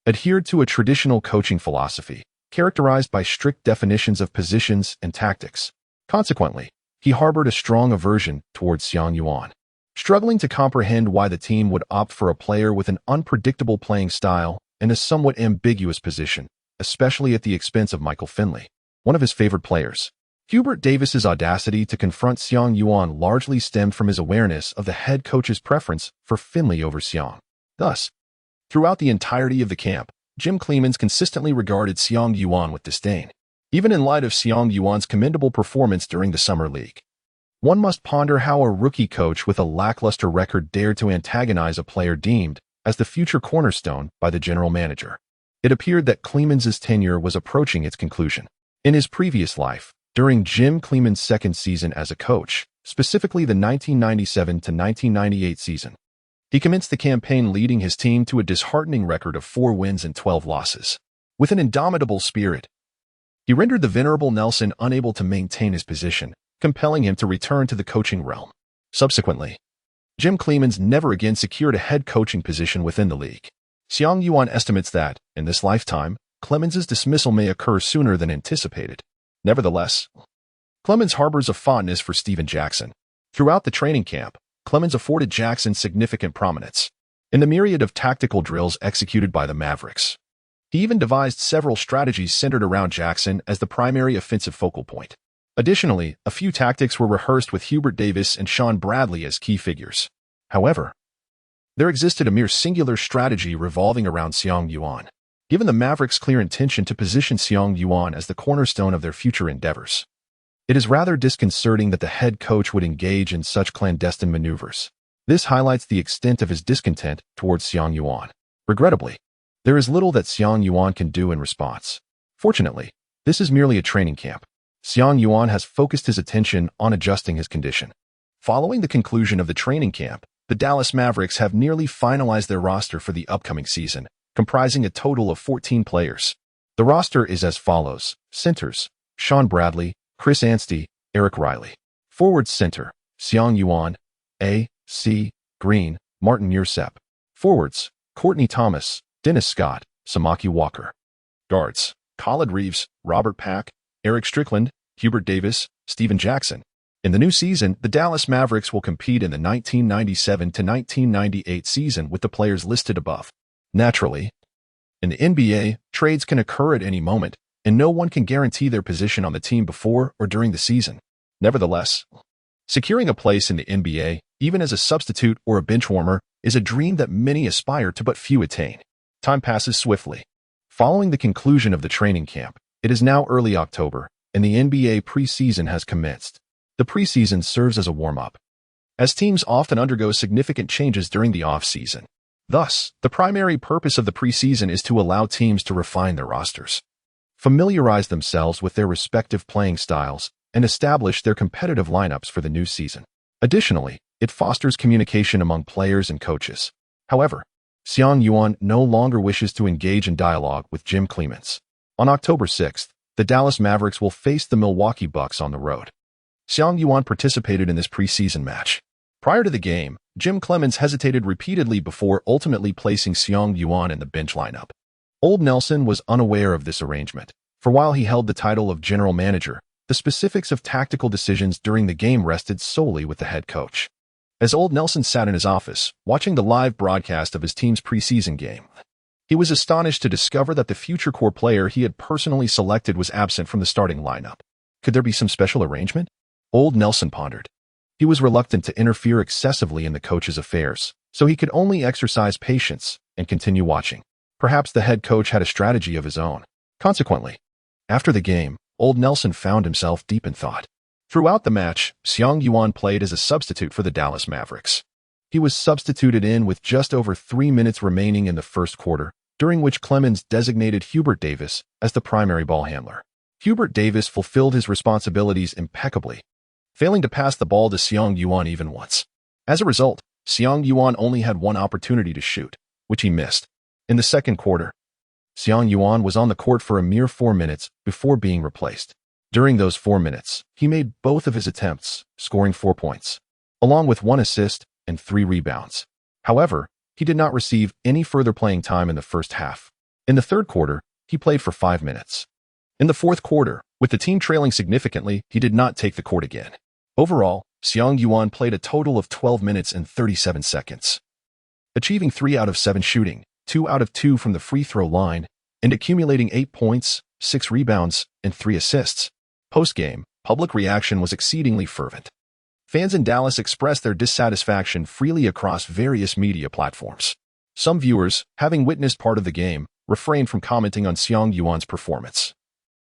S1: adhered to a traditional coaching philosophy, characterized by strict definitions of positions and tactics. Consequently, he harbored a strong aversion towards Xiang Yuan, struggling to comprehend why the team would opt for a player with an unpredictable playing style and a somewhat ambiguous position, especially at the expense of Michael Finley, one of his favored players. Hubert Davis's audacity to confront Xiang Yuan largely stemmed from his awareness of the head coach's preference for Finley over Xiang. Thus, throughout the entirety of the camp, Jim Clemens consistently regarded Xiang Yuan with disdain. Even in light of Xiang Yuan's commendable performance during the Summer League, one must ponder how a rookie coach with a lackluster record dared to antagonize a player deemed as the future cornerstone by the general manager. It appeared that Clemens's tenure was approaching its conclusion. In his previous life, during Jim Clemens' second season as a coach, specifically the 1997 to 1998 season, He commenced the campaign leading his team to a disheartening record of 4 wins and 12 losses. With an indomitable spirit, he rendered the venerable Nelson unable to maintain his position, compelling him to return to the coaching realm. Subsequently, Jim Clemens never again secured a head coaching position within the league. Xiang Yuan estimates that, in this lifetime, Clemens's dismissal may occur sooner than anticipated. Nevertheless, Clemens harbors a fondness for Steven Jackson. Throughout the training camp, Clemens afforded Jackson significant prominence in the myriad of tactical drills executed by the Mavericks. He even devised several strategies centered around Jackson as the primary offensive focal point. Additionally, a few tactics were rehearsed with Hubert Davis and Sean Bradley as key figures. However, there existed a mere singular strategy revolving around Xiang Yuan. Given the Mavericks' clear intention to position Xiang Yuan as the cornerstone of their future endeavors, it is rather disconcerting that the head coach would engage in such clandestine maneuvers. This highlights the extent of his discontent towards Xiang Yuan. Regrettably, there is little that Xiang Yuan can do in response. Fortunately, this is merely a training camp. Xiang Yuan has focused his attention on adjusting his condition. Following the conclusion of the training camp, the Dallas Mavericks have nearly finalized their roster for the upcoming season, comprising a total of 14 players. The roster is as follows: centers, Sean Bradley, Chris Anstey, Eric Riley. Forwards center, Xiang Yuan, A. C. Green, Martin Yursep. Forwards, Courtney Thomas, Dennis Scott, Samaki Walker. Guards, Khalid Reeves, Robert Pack, Eric Strickland, Hubert Davis, Steven Jackson. In the new season, the Dallas Mavericks will compete in the 1997 to 1998 season with the players listed above. Naturally, in the NBA, trades can occur at any moment, and no one can guarantee their position on the team before or during the season. Nevertheless, securing a place in the NBA, even as a substitute or a bench warmer, is a dream that many aspire to but few attain. Time passes swiftly. Following the conclusion of the training camp, it is now early October, and the NBA preseason has commenced. The preseason serves as a warm-up, as teams often undergo significant changes during the off-season. Thus, the primary purpose of the preseason is to allow teams to refine their rosters, familiarize themselves with their respective playing styles, and establish their competitive lineups for the new season. Additionally, it fosters communication among players and coaches. However, Xiang Yuan no longer wishes to engage in dialogue with Jim Clemens. On October 6th, the Dallas Mavericks will face the Milwaukee Bucks on the road. Xiang Yuan participated in this preseason match. Prior to the game, Jim Clemens hesitated repeatedly before ultimately placing Xiang Yuan in the bench lineup. Old Nelson was unaware of this arrangement, for while he held the title of general manager, the specifics of tactical decisions during the game rested solely with the head coach. As Old Nelson sat in his office, watching the live broadcast of his team's preseason game, he was astonished to discover that the future core player he had personally selected was absent from the starting lineup. Could there be some special arrangement? Old Nelson pondered. He was reluctant to interfere excessively in the coach's affairs, so he could only exercise patience and continue watching. Perhaps the head coach had a strategy of his own. Consequently, after the game, Old Nelson found himself deep in thought. Throughout the match, Xiang Yuan played as a substitute for the Dallas Mavericks. He was substituted in with just over 3 minutes remaining in the first quarter, during which Clemens designated Hubert Davis as the primary ball handler. Hubert Davis fulfilled his responsibilities impeccably, failing to pass the ball to Xiang Yuan even once. As a result, Xiang Yuan only had one opportunity to shoot, which he missed. In the second quarter, Xiang Yuan was on the court for a mere 4 minutes before being replaced. During those 4 minutes, he made both of his attempts, scoring 4 points, along with 1 assist and 3 rebounds. However, he did not receive any further playing time in the first half. In the third quarter, he played for 5 minutes. In the fourth quarter, with the team trailing significantly, he did not take the court again. Overall, Xiang Yuan played a total of 12 minutes and 37 seconds, achieving 3 out of 7 shooting, 2 out of 2 from the free throw line, and accumulating 8 points, 6 rebounds, and 3 assists. Post-game, public reaction was exceedingly fervent. Fans in Dallas expressed their dissatisfaction freely across various media platforms. Some viewers, having witnessed part of the game, refrained from commenting on Xiang Yuan's performance,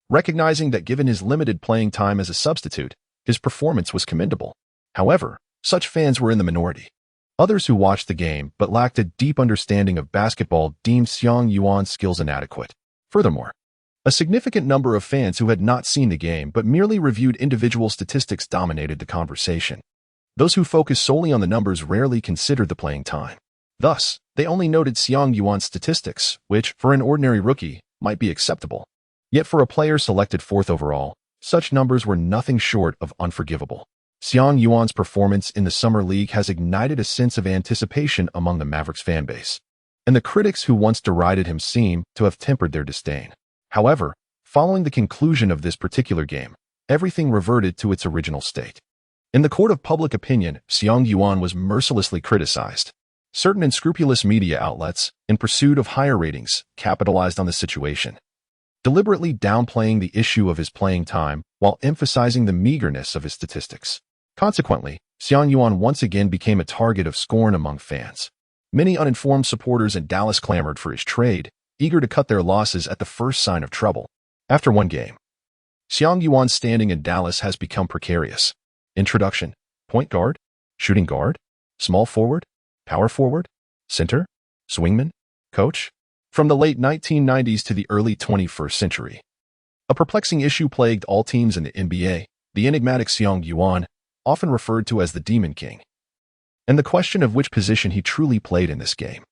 S1: recognizing that given his limited playing time as a substitute, his performance was commendable. However, such fans were in the minority. Others who watched the game but lacked a deep understanding of basketball deemed Xiang Yuan's skills inadequate. Furthermore, a significant number of fans who had not seen the game but merely reviewed individual statistics dominated the conversation. Those who focused solely on the numbers rarely considered the playing time. Thus, they only noted Xiang Yuan's statistics, which, for an ordinary rookie, might be acceptable. Yet for a player selected 4th overall, such numbers were nothing short of unforgivable. Xiang Yuan's performance in the Summer League has ignited a sense of anticipation among the Mavericks fanbase, and the critics who once derided him seem to have tempered their disdain. However, following the conclusion of this particular game, everything reverted to its original state. In the court of public opinion, Xiang Yuan was mercilessly criticized. Certain unscrupulous media outlets, in pursuit of higher ratings, capitalized on the situation, deliberately downplaying the issue of his playing time while emphasizing the meagerness of his statistics. Consequently, Xiang Yuan once again became a target of scorn among fans. Many uninformed supporters in Dallas clamored for his trade, eager to cut their losses at the first sign of trouble. After one game, Xiang Yuan's standing in Dallas has become precarious. Introduction: point guard, shooting guard, small forward, power forward, center, swingman, coach. From the late 1990s to the early 21st century, a perplexing issue plagued all teams in the NBA, the enigmatic Xiang Yuan, often referred to as the Demon King, and the question of which position he truly played in this game.